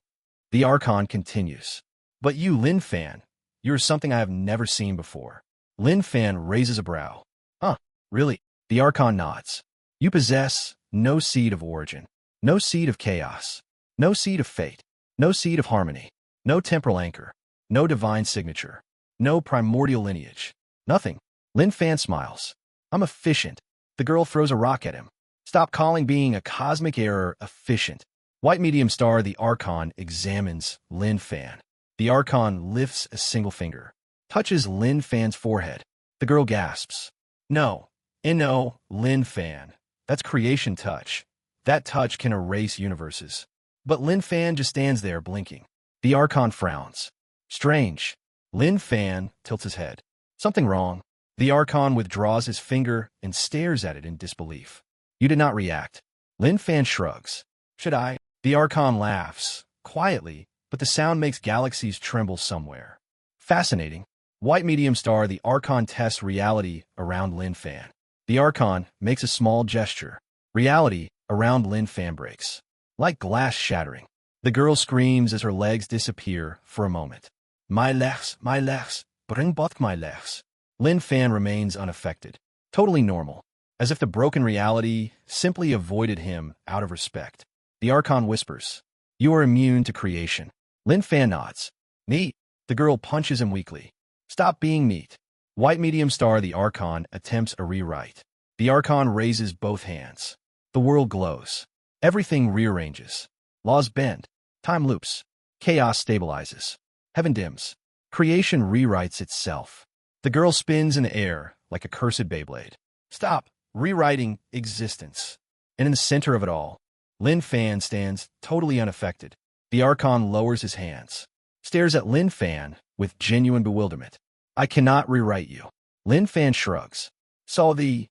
The Archon continues. But you, Lin Fan, you're something I have never seen before. Lin Fan raises a brow. Huh, really? The Archon nods. You possess no seed of origin, no seed of chaos, no seed of fate, no seed of harmony, no temporal anchor, no divine signature, no primordial lineage. Nothing. Lin Fan smiles. I'm efficient. The girl throws a rock at him. Stop calling being a cosmic error efficient. White medium star, the Archon, examines Lin Fan. The Archon lifts a single finger, touches Lin Fan's forehead. The girl gasps. No, Lin Fan. That's creation touch. That touch can erase universes. But Lin Fan just stands there blinking. The Archon frowns. Strange. Lin Fan tilts his head. Something wrong. The Archon withdraws his finger and stares at it in disbelief. You did not react. Lin Fan shrugs. Should I? The Archon laughs, quietly, but the sound makes galaxies tremble somewhere. Fascinating. White medium star, the Archon tests reality around Lin Fan. The Archon makes a small gesture. Reality around Lin Fan breaks. Like glass shattering. The girl screams as her legs disappear for a moment. My legs, bring both my legs. Lin Fan remains unaffected. Totally normal. As if the broken reality simply avoided him out of respect. The Archon whispers. You are immune to creation. Lin Fan nods. Neat. The girl punches him weakly. Stop being neat. White medium star, the Archon attempts a rewrite. The Archon raises both hands. The world glows. Everything rearranges. Laws bend. Time loops. Chaos stabilizes. Heaven dims. Creation rewrites itself. The girl spins in the air like a cursed Beyblade. Stop rewriting existence. And in the center of it all, Lin Fan stands totally unaffected. The Archon lowers his hands, stares at Lin Fan with genuine bewilderment. I cannot rewrite you. Lin Fan shrugs. So the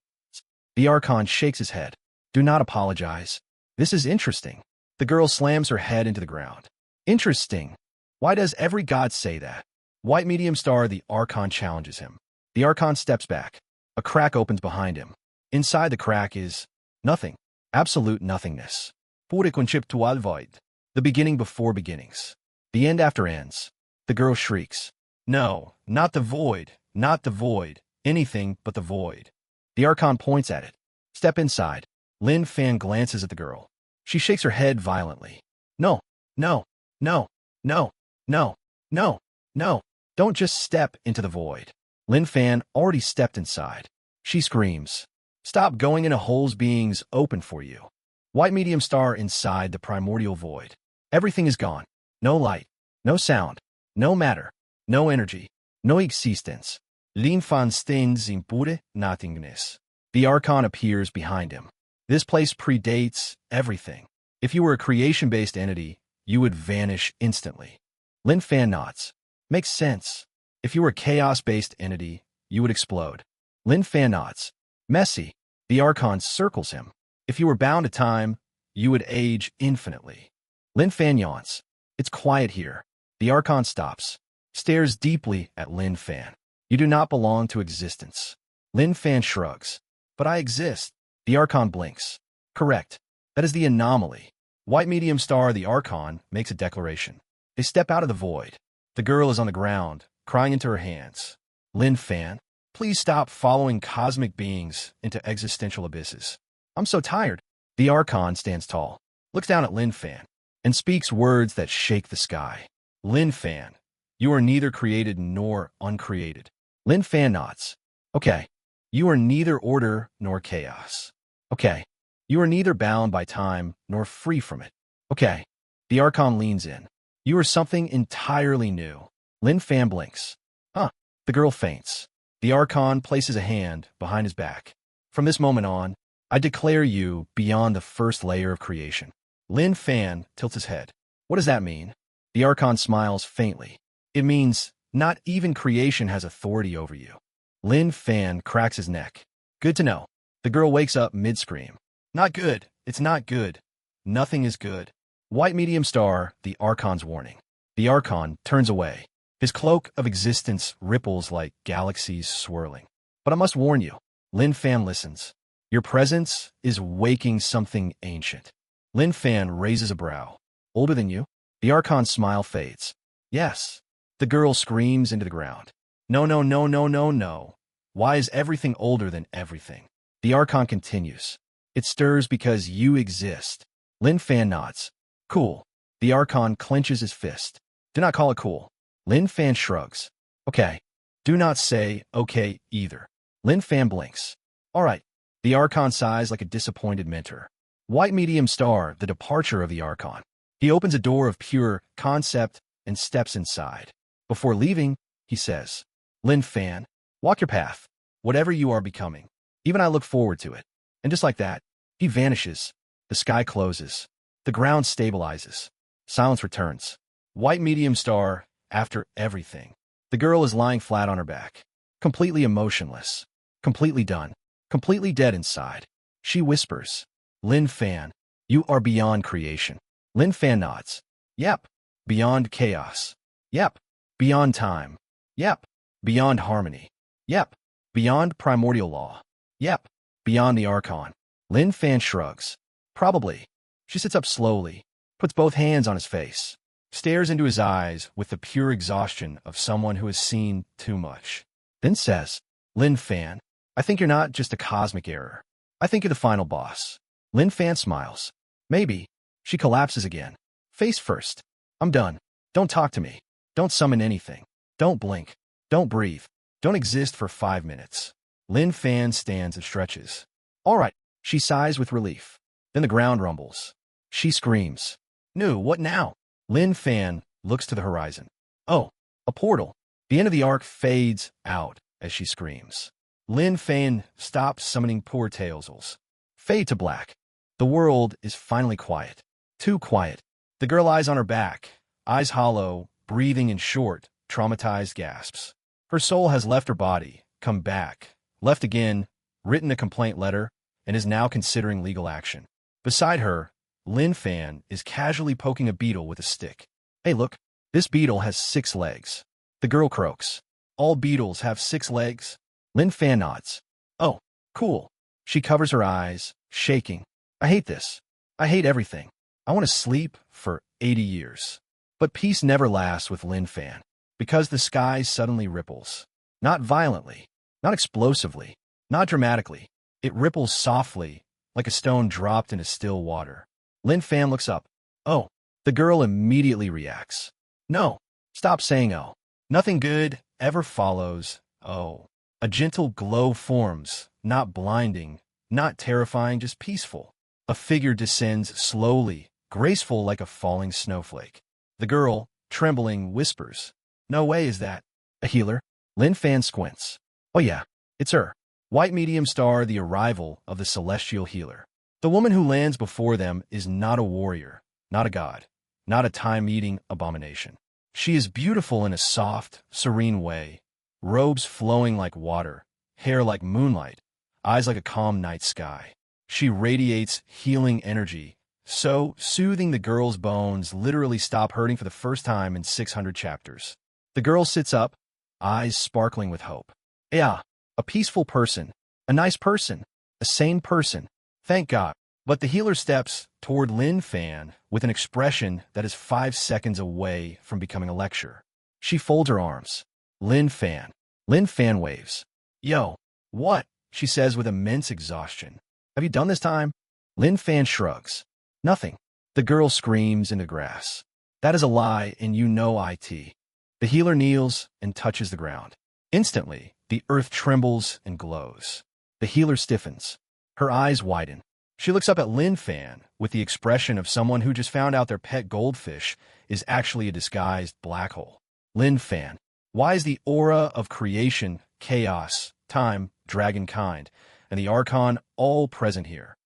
Archon shakes his head. Do not apologize. This is interesting. The girl slams her head into the ground. Interesting. Why does every god say that? White medium star, the Archon challenges him. The Archon steps back. A crack opens behind him. Inside the crack is nothing. Absolute nothingness. Pure conceptual void. The beginning before beginnings. The end after ends. The girl shrieks. No, not the void, not the void. Anything but the void. The Archon points at it. Step inside. Lin Fan glances at the girl. She shakes her head violently. No, no, no, no, no, no, no. Don't just step into the void. Lin Fan already stepped inside. She screams. Stop going into holes beings open for you. White medium star, inside the primordial void. Everything is gone. No light, no sound, no matter, no energy, no existence. Lin Fan stands in pure nothingness. The Archon appears behind him. This place predates everything. If you were a creation-based entity, you would vanish instantly. Lin Fan nods. Makes sense. If you were a chaos-based entity, you would explode. Lin Fan nods. Messy. The Archon circles him. If you were bound to time, you would age infinitely. Lin Fan yawns. It's quiet here. The Archon stops. Stares deeply at Lin Fan. You do not belong to existence. Lin Fan shrugs. But I exist. The Archon blinks. Correct. That is the anomaly. White medium star, the Archon, makes a declaration. They step out of the void. The girl is on the ground, crying into her hands. Lin Fan, please stop following cosmic beings into existential abysses. I'm so tired. The Archon stands tall, looks down at Lin Fan, and speaks words that shake the sky. Lin Fan, you are neither created nor uncreated. Lin Fan nods. Okay. You are neither order nor chaos. Okay. You are neither bound by time nor free from it. Okay. The Archon leans in. You are something entirely new. Lin Fan blinks. Huh. The girl faints. The Archon places a hand behind his back. From this moment on, I declare you beyond the first layer of creation. Lin Fan tilts his head. What does that mean? The Archon smiles faintly. It means not even creation has authority over you. Lin Fan cracks his neck. Good to know. The girl wakes up mid-scream. Not good. It's not good. Nothing is good. White medium star, the Archon's warning. The Archon turns away. His cloak of existence ripples like galaxies swirling. But I must warn you, Lin Fan listens. Your presence is waking something ancient. Lin Fan raises a brow. Older than you? The Archon's smile fades. Yes. The girl screams into the ground. No, no, no, no, no, no. Why is everything older than everything? The Archon continues. It stirs because you exist. Lin Fan nods. Cool. The Archon clenches his fist. Do not call it cool. Lin Fan shrugs. Okay. Do not say okay either. Lin Fan blinks. All right. The Archon sighs like a disappointed mentor. White medium star, the departure of the Archon. He opens a door of pure concept and steps inside. Before leaving, he says, Lin Fan, walk your path, whatever you are becoming. Even I look forward to it. And just like that, he vanishes. The sky closes. The ground stabilizes. Silence returns. White medium star, after everything. The girl is lying flat on her back, completely emotionless, completely done, completely dead inside. She whispers, Lin Fan, you are beyond creation. Lin Fan nods. Yep. Beyond chaos. Yep. Beyond time. Yep. Beyond harmony. Yep. Beyond primordial law. Yep. Beyond the Archon. Lin Fan shrugs. Probably. She sits up slowly, puts both hands on his face, stares into his eyes with the pure exhaustion of someone who has seen too much. Then says, Lin Fan, I think you're not just a cosmic error. I think you're the final boss. Lin Fan smiles. Maybe. She collapses again. Face first. I'm done. Don't talk to me. Don't summon anything. Don't blink. Don't breathe. Don't exist for 5 minutes. Lin Fan stands and stretches. All right. She sighs with relief. Then the ground rumbles. She screams. No, what now? Lin Fan looks to the horizon. Oh, a portal. The end of the arc fades out as she screams. Lin Fan stops summoning poor Tailsels. Fade to black. The world is finally quiet. Too quiet. The girl lies on her back, eyes hollow, breathing in short, traumatized gasps. Her soul has left her body, come back, left again, written a complaint letter, and is now considering legal action. Beside her, Lin Fan is casually poking a beetle with a stick. Hey, look, this beetle has 6 legs. The girl croaks. All beetles have 6 legs? Lin Fan nods. Oh, cool. She covers her eyes, shaking. I hate this. I hate everything. I want to sleep for 80 years. But peace never lasts with Lin Fan, because the sky suddenly ripples. Not violently, not explosively, not dramatically. It ripples softly, like a stone dropped into still water. Lin Fan looks up. Oh. The girl immediately reacts. No. Stop saying oh. Nothing good ever follows oh. A gentle glow forms, not blinding, not terrifying, just peaceful. A figure descends slowly, graceful like a falling snowflake. The girl, trembling, whispers, No way is that. A healer? Lin Fan squints. Oh yeah, it's her. White medium star, the arrival of the celestial healer. The woman who lands before them is not a warrior, not a god, not a time-eating abomination. She is beautiful in a soft, serene way, robes flowing like water, hair like moonlight, eyes like a calm night sky. She radiates healing energy, so soothing the girl's bones literally stop hurting for the first time in 600 chapters. The girl sits up, eyes sparkling with hope. Yeah, a peaceful person, a nice person, a sane person. Thank God. But the healer steps toward Lin Fan with an expression that is 5 seconds away from becoming a lecture. She folds her arms. Lin Fan. Lin Fan waves. Yo, what? She says with immense exhaustion. Have you done this time? Lin Fan shrugs. Nothing. The girl screams into grass. That is a lie, and you know it. The healer kneels and touches the ground. Instantly, the earth trembles and glows. The healer stiffens. Her eyes widen. She looks up at Lin Fan with the expression of someone who just found out their pet goldfish is actually a disguised black hole. Lin Fan. Why is the aura of creation, chaos, time, dragonkind, and the Archon all present here?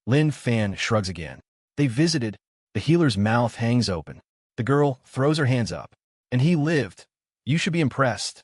Lin Fan shrugs again. They visited. The healer's mouth hangs open. The girl throws her hands up. And he lived. You should be impressed.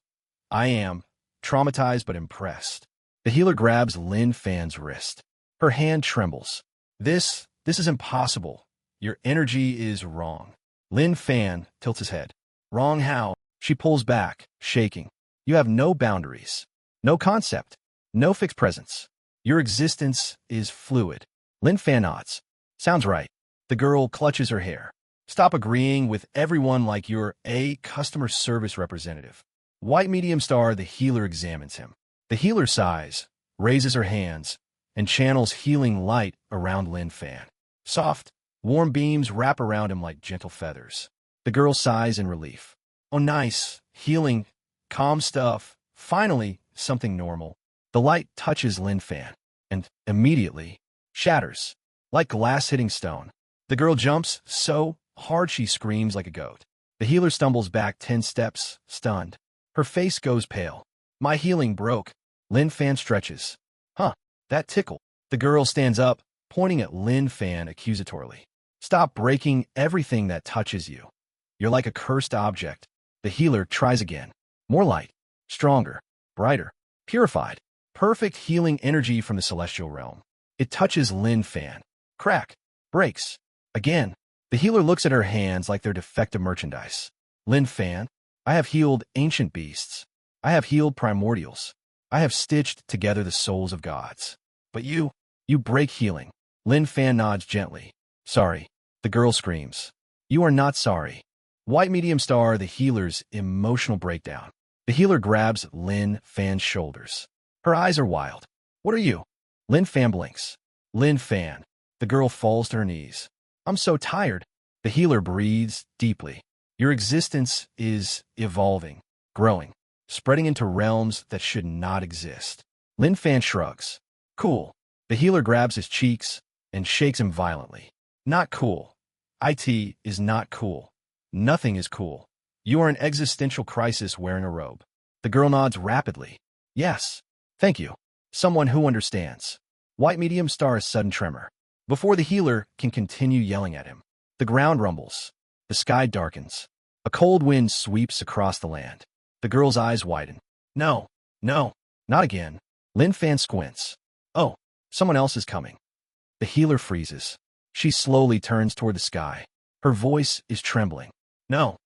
I am. Traumatized but impressed. The healer grabs Lin Fan's wrist. Her hand trembles. This is impossible. Your energy is wrong. Lin Fan tilts his head. Wrong how? She pulls back, shaking. You have no boundaries, no concept, no fixed presence. Your existence is fluid. Lin Fan nods. Sounds right. The girl clutches her hair. Stop agreeing with everyone like you're a customer service representative. White medium star, the healer examines him. The healer sighs, raises her hands, and channels healing light around Lin Fan. Soft, warm beams wrap around him like gentle feathers. The girl sighs in relief. Oh, nice. Healing. Calm stuff. Finally, something normal. The light touches Lin Fan, and immediately shatters, like glass hitting stone. The girl jumps so hard she screams like a goat. The healer stumbles back 10 steps, stunned. Her face goes pale. My healing broke. Lin Fan stretches. Huh, that tickle. The girl stands up, pointing at Lin Fan accusatorily. Stop breaking everything that touches you. You're like a cursed object. The healer tries again. More light. Stronger. Brighter. Purified. Perfect healing energy from the celestial realm. It touches Lin Fan. Crack. Breaks. Again. The healer looks at her hands like they're defective merchandise. Lin Fan, I have healed ancient beasts. I have healed primordials. I have stitched together the souls of gods. But you break healing. Lin Fan nods gently. Sorry. The girl screams. You are not sorry. White medium star, the healer's emotional breakdown. The healer grabs Lin Fan's shoulders. Her eyes are wild. What are you? Lin Fan blinks. Lin Fan. The girl falls to her knees. I'm so tired. The healer breathes deeply. Your existence is evolving, growing, spreading into realms that should not exist. Lin Fan shrugs. Cool. The healer grabs his cheeks and shakes him violently. Not cool. IT is not cool. Nothing is cool. You are an existential crisis wearing a robe. The girl nods rapidly. Yes. Thank you. Someone who understands. White medium star, a sudden tremor. Before the healer can continue yelling at him, the ground rumbles. The sky darkens. A cold wind sweeps across the land. The girl's eyes widen. No, not again. Lin Fan squints. Oh, someone else is coming. The healer freezes. She slowly turns toward the sky. Her voice is trembling. No.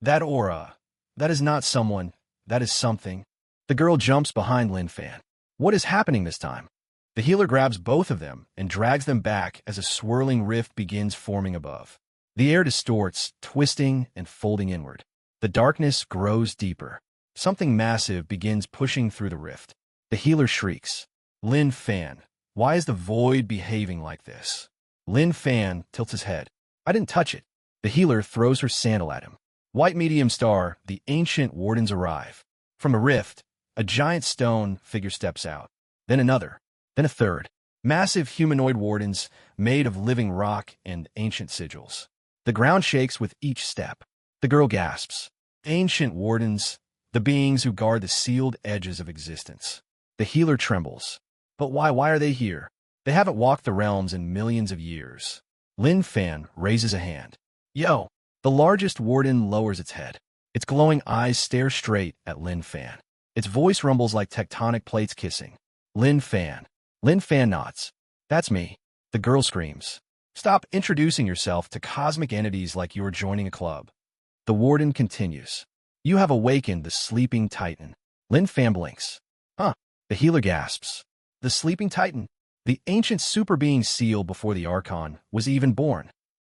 That aura. That is not someone. That is something. The girl jumps behind Lin Fan. What is happening this time? The healer grabs both of them and drags them back as a swirling rift begins forming above. The air distorts, twisting and folding inward. The darkness grows deeper. Something massive begins pushing through the rift. The healer shrieks. Lin Fan, why is the void behaving like this? Lin Fan tilts his head. I didn't touch it. The healer throws her sandal at him. White medium star, the ancient wardens arrive. From a rift, a giant stone figure steps out. Then another. Then a third. Massive humanoid wardens made of living rock and ancient sigils. The ground shakes with each step. The girl gasps. Ancient wardens, the beings who guard the sealed edges of existence. The healer trembles. But why are they here? They haven't walked the realms in millions of years. Lin Fan raises a hand. Yo! The largest warden lowers its head. Its glowing eyes stare straight at Lin Fan. Its voice rumbles like tectonic plates kissing. Lin Fan. Lin Fan nods. That's me. The girl screams. Stop introducing yourself to cosmic entities like you're joining a club. The warden continues. You have awakened the sleeping titan. Lin Fan blinks. Huh. The healer gasps. The sleeping titan. The ancient super being sealed before the Archon was even born.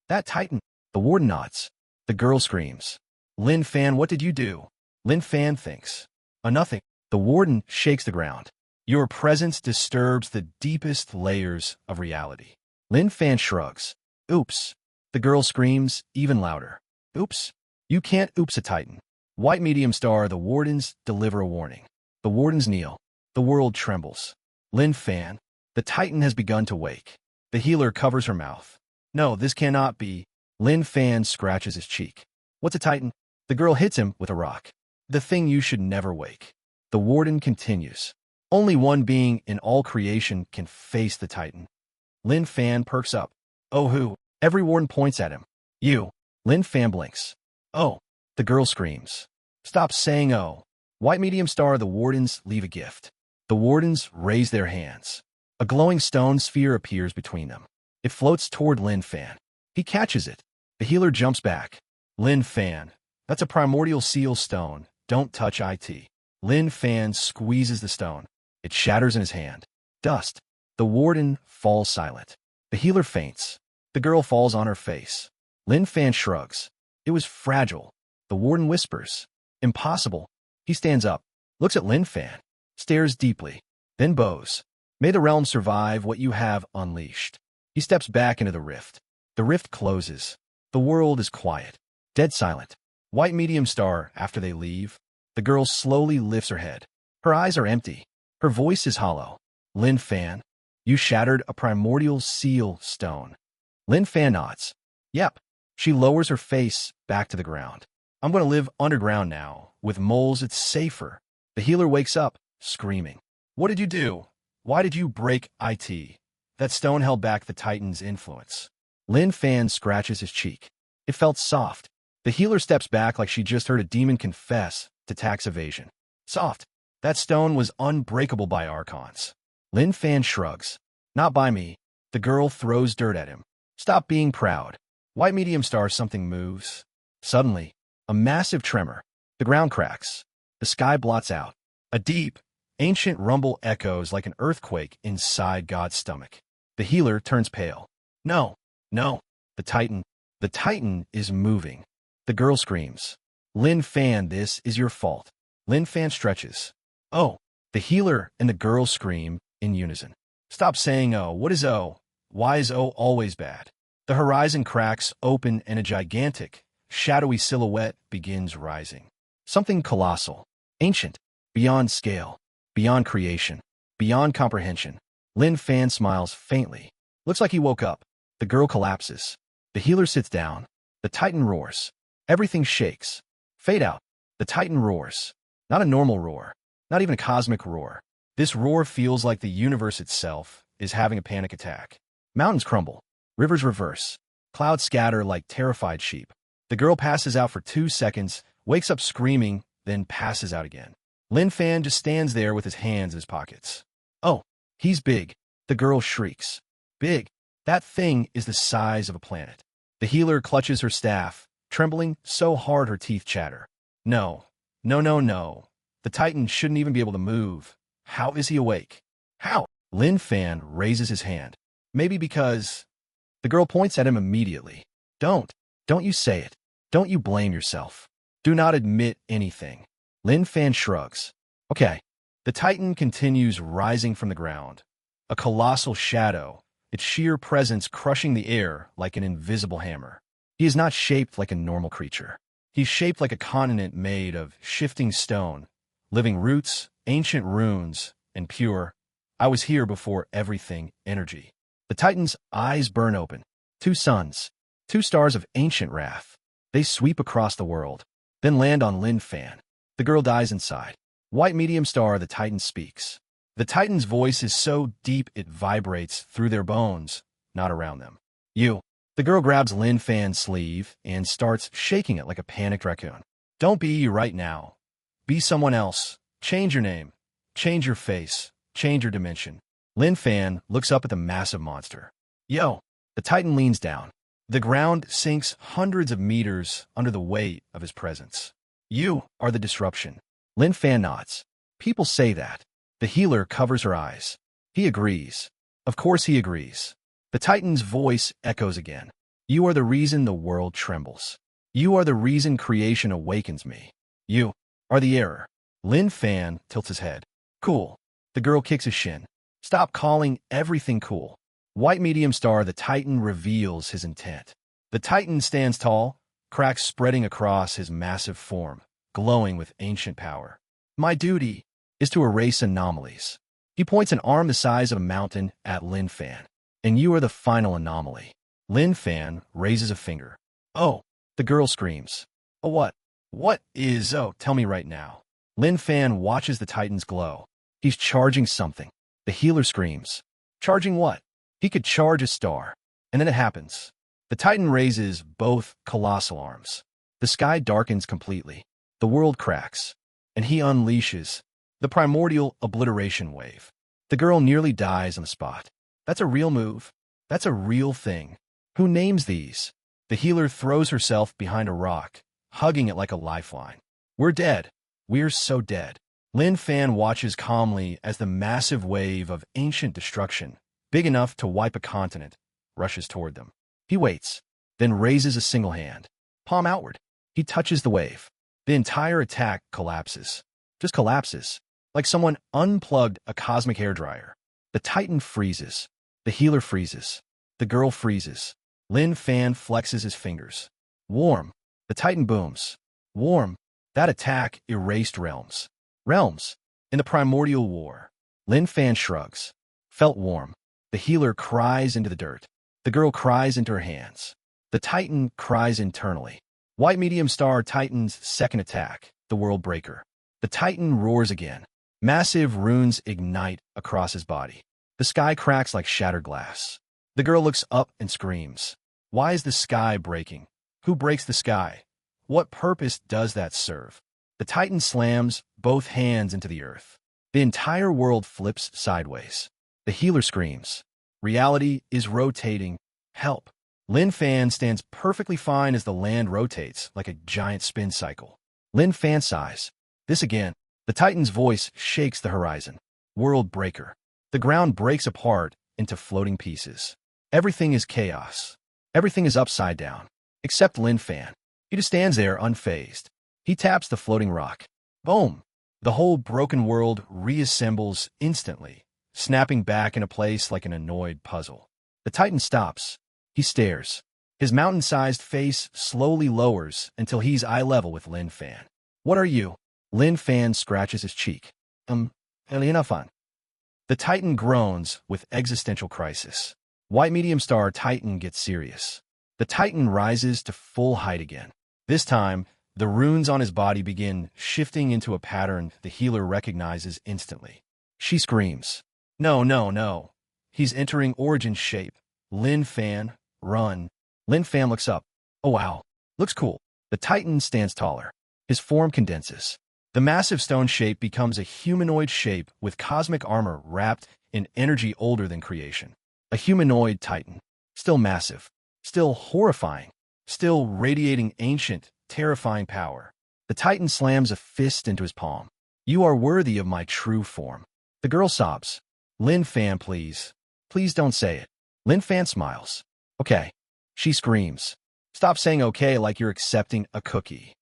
That titan. The warden nods. The girl screams. Lin Fan, what did you do? Lin Fan thinks. Nothing. The warden shakes the ground. Your presence disturbs the deepest layers of reality. Lin Fan shrugs. Oops. The girl screams even louder. Oops. You can't oops a titan. White medium star, the wardens deliver a warning. The wardens kneel. The world trembles. Lin Fan, the titan has begun to wake. The healer covers her mouth. No, this cannot be. Lin Fan scratches his cheek. What's a titan? The girl hits him with a rock. The thing you should never wake. The warden continues. Only one being in all creation can face the titan. Lin Fan perks up. Oh, who? Every warden points at him. You. Lin Fan blinks. Oh. The girl screams. Stop saying oh. White medium star, the wardens leave a gift. The wardens raise their hands. A glowing stone sphere appears between them. It floats toward Lin Fan. He catches it. The healer jumps back. Lin Fan, that's a primordial seal stone. Don't touch it. Lin Fan squeezes the stone. It shatters in his hand. Dust. The warden falls silent. The healer faints. The girl falls on her face. Lin Fan shrugs. It was fragile. The warden whispers. Impossible. He stands up, looks at Lin Fan, stares deeply, then bows. May the realm survive what you have unleashed. He steps back into the rift. The rift closes. The world is quiet, dead silent. White medium star after they leave. The girl slowly lifts her head. Her eyes are empty. Her voice is hollow. Lin Fan, you shattered a primordial seal stone. Lin Fan nods. Yep. She lowers her face back to the ground. I'm going to live underground now. With moles, it's safer. The healer wakes up, screaming. What did you do? Why did you break it? That stone held back the Titan's influence. Lin Fan scratches his cheek. It felt soft. The healer steps back like she just heard a demon confess to tax evasion. Soft. That stone was unbreakable by Archons. Lin Fan shrugs. Not by me. The girl throws dirt at him. Stop being proud. White medium star, something moves. Suddenly, a massive tremor. The ground cracks. The sky blots out. A deep, ancient rumble echoes like an earthquake inside God's stomach. The healer turns pale. No, no. The Titan is moving. The girl screams. Lin Fan, this is your fault. Lin Fan stretches. Oh. The healer and the girl scream in unison. Stop saying oh. What is oh? Why is oh always bad? The horizon cracks open and a gigantic, shadowy silhouette begins rising. Something colossal, ancient, beyond scale, beyond creation, beyond comprehension. Lin Fan smiles faintly. Looks like he woke up. The girl collapses. The healer sits down. The Titan roars. Everything shakes. Fade out. The Titan roars. Not a normal roar. Not even a cosmic roar. This roar feels like the universe itself is having a panic attack. Mountains crumble. Rivers reverse. Clouds scatter like terrified sheep. The girl passes out for 2 seconds, wakes up screaming, then passes out again. Lin Fan just stands there with his hands in his pockets. Oh, he's big. The girl shrieks. Big. That thing is the size of a planet. The healer clutches her staff, trembling so hard her teeth chatter. No. No, no, no. The Titan shouldn't even be able to move. How is he awake? How? Lin Fan raises his hand. Maybe because... The girl points at him immediately. Don't you say it. Don't you blame yourself. Do not admit anything. Lin Fan shrugs. Okay. The Titan continues rising from the ground. A colossal shadow, its sheer presence crushing the air like an invisible hammer. He is not shaped like a normal creature. He's shaped like a continent made of shifting stone, living roots, ancient runes, and pure, I was here before everything energy. The Titan's eyes burn open. 2 suns, 2 stars of ancient wrath. They sweep across the world, then land on Lin Fan. The girl dies inside. White medium star, the Titan speaks. The Titan's voice is so deep it vibrates through their bones, not around them. You. The girl grabs Lin Fan's sleeve and starts shaking it like a panicked raccoon. Don't be you right now. Be someone else. Change your name. Change your face. Change your dimension. Lin Fan looks up at the massive monster. Yo! The Titan leans down. The ground sinks hundreds of meters under the weight of his presence. You are the disruption. Lin Fan nods. People say that. The healer covers her eyes. He agrees. Of course he agrees. The Titan's voice echoes again. You are the reason the world trembles. You are the reason creation awakens me. You are the error. Lin Fan tilts his head. Cool. The girl kicks his shin. Stop calling everything cool. White medium star, the Titan reveals his intent. The Titan stands tall, cracks spreading across his massive form, glowing with ancient power. My duty is to erase anomalies. He points an arm the size of a mountain at Lin Fan. And you are the final anomaly. Lin Fan raises a finger. Oh, the girl screams. Oh, what? What is, oh, tell me right now. Lin Fan watches the Titan's glow. He's charging something. The healer screams. Charging what? He could charge a star. And then it happens. The Titan raises both colossal arms. The sky darkens completely. The world cracks. And he unleashes the primordial obliteration wave. The girl nearly dies on the spot. That's a real move. That's a real thing. Who names these? The healer throws herself behind a rock, hugging it like a lifeline. We're dead. We're so dead. Lin Fan watches calmly as the massive wave of ancient destruction, big enough to wipe a continent, rushes toward them. He waits, then raises a single hand, palm outward. He touches the wave. The entire attack collapses. Just collapses, like someone unplugged a cosmic hairdryer. The Titan freezes. The healer freezes. The girl freezes. Lin Fan flexes his fingers. Warm. The Titan booms. Warm. That attack erased realms. Realms. In the primordial war. Lin Fan shrugs. Felt warm. The healer cries into the dirt. The girl cries into her hands. The Titan cries internally. White medium star Titan's second attack, the World Breaker. The Titan roars again. Massive runes ignite across his body. The sky cracks like shattered glass. The girl looks up and screams. Why is the sky breaking? Who breaks the sky? What purpose does that serve? The Titan slams both hands into the earth. The entire world flips sideways. The healer screams. Reality is rotating. Help. Lin Fan stands perfectly fine as the land rotates like a giant spin cycle. Lin Fan sighs. This again. The Titan's voice shakes the horizon. World Breaker. The ground breaks apart into floating pieces. Everything is chaos. Everything is upside down. Except Lin Fan. He just stands there unfazed. He taps the floating rock. Boom! The whole broken world reassembles instantly, snapping back into place like an annoyed puzzle. The Titan stops. He stares. His mountain-sized face slowly lowers until he's eye level with Lin Fan. What are you? Lin Fan scratches his cheek. Elena Fan. The Titan groans with existential crisis. White medium star Titan gets serious. The Titan rises to full height again. This time, the runes on his body begin shifting into a pattern the healer recognizes instantly. She screams. No, no, no. He's entering origin shape. Lin Fan, run. Lin Fan looks up. Oh wow. Looks cool. The Titan stands taller. His form condenses. The massive stone shape becomes a humanoid shape with cosmic armor wrapped in energy older than creation. A humanoid Titan. Still massive. Still horrifying. Still radiating ancient, terrifying power. The Titan slams a fist into his palm. You are worthy of my true form. The girl sobs. Lin Fan, please. Please don't say it. Lin Fan smiles. Okay. She screams. Stop saying okay like you're accepting a cookie.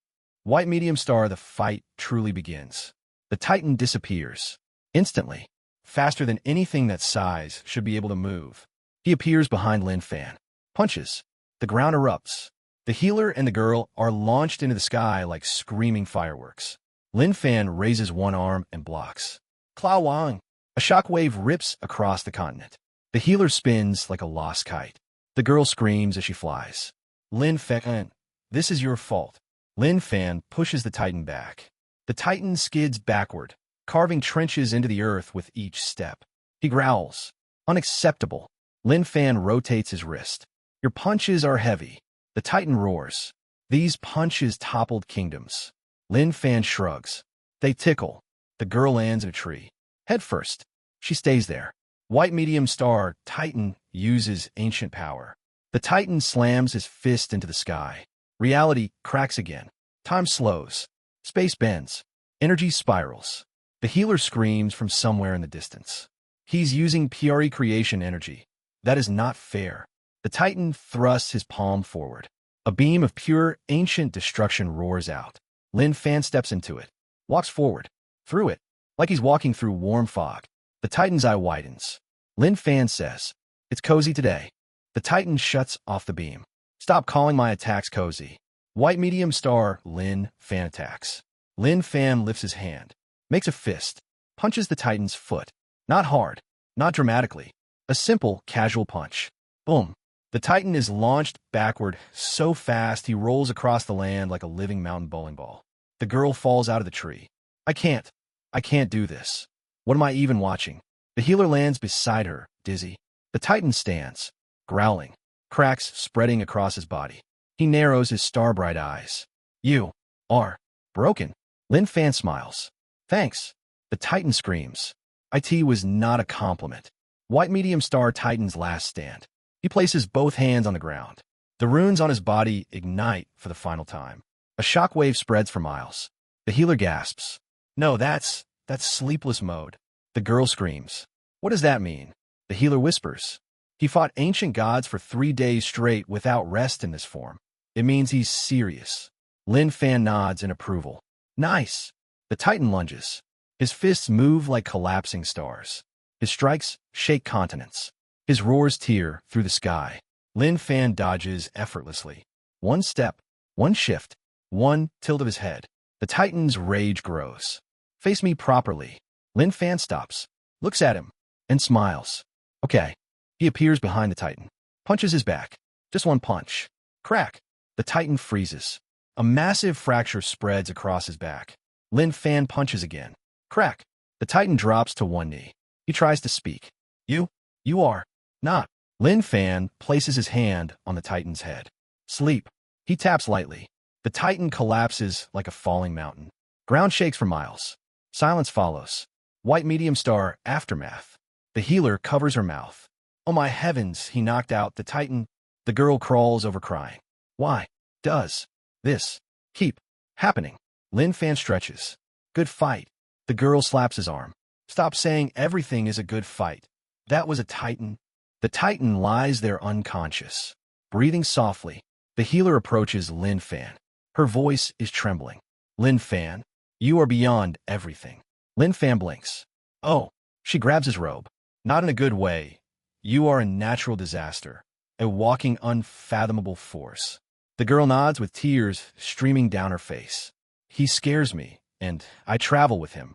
White medium star, the fight truly begins. The Titan disappears. Instantly. Faster than anything that size should be able to move. He appears behind Lin Fan. Punches. The ground erupts. The healer and the girl are launched into the sky like screaming fireworks. Lin Fan raises one arm and blocks. Clau Wang. A shockwave rips across the continent. The healer spins like a lost kite. The girl screams as she flies. Lin Fan, this is your fault. Lin Fan pushes the Titan back. The Titan skids backward, carving trenches into the earth with each step. He growls. Unacceptable. Lin Fan rotates his wrist. Your punches are heavy. The Titan roars. These punches toppled kingdoms. Lin Fan shrugs. They tickle. The girl lands in a tree. Head first. She stays there. White medium star Titan uses ancient power. The Titan slams his fist into the sky. Reality cracks again. Time slows. Space bends. Energy spirals. The healer screams from somewhere in the distance. He's using PRE creation energy. That is not fair. The Titan thrusts his palm forward. A beam of pure, ancient destruction roars out. Lin Fan steps into it. Walks forward. Through it. Like he's walking through warm fog. The Titan's eye widens. Lin Fan says, "It's cozy today." The Titan shuts off the beam. Stop calling my attacks cozy. White medium star Lin Fan attacks. Lin Fan lifts his hand. Makes a fist. Punches the Titan's foot. Not hard. Not dramatically. A simple, casual punch. Boom. The Titan is launched backward so fast he rolls across the land like a living mountain bowling ball. The girl falls out of the tree. I can't do this. What am I even watching? The healer lands beside her, dizzy. The Titan stands, growling, cracks spreading across his body. He narrows his star-bright eyes. You are broken. Lin Fan smiles. Thanks. The Titan screams. IT was not a compliment. White medium star Titan's last stand. He places both hands on the ground. The runes on his body ignite for the final time. A shockwave spreads for miles. The healer gasps. No, that's sleepless mode. The girl screams. What does that mean? The healer whispers. He fought ancient gods for 3 days straight without rest in this form. It means he's serious. Lin Fan nods in approval. Nice. The Titan lunges. His fists move like collapsing stars. His strikes shake continents. His roars tear through the sky. Lin Fan dodges effortlessly. One step, one shift, one tilt of his head. The Titan's rage grows. Face me properly. Lin Fan stops, looks at him, and smiles. Okay. He appears behind the Titan. Punches his back. Just one punch. Crack. The Titan freezes. A massive fracture spreads across his back. Lin Fan punches again. Crack. The Titan drops to one knee. He tries to speak. You are not. Lin Fan places his hand on the Titan's head. Sleep. He taps lightly. The Titan collapses like a falling mountain. Ground shakes for miles. Silence follows. White medium star aftermath. The healer covers her mouth. Oh my heavens, he knocked out the Titan. The girl crawls over crying. Why does this keep happening? Lin Fan stretches. Good fight. The girl slaps his arm. Stop saying everything is a good fight. That was a Titan. The Titan lies there unconscious. Breathing softly, the healer approaches Lin Fan. Her voice is trembling. Lin Fan, you are beyond everything. Lin Fan blinks. Oh, she grabs his robe. Not in a good way. You are a natural disaster. A walking unfathomable force. The girl nods with tears streaming down her face. He scares me, and I travel with him.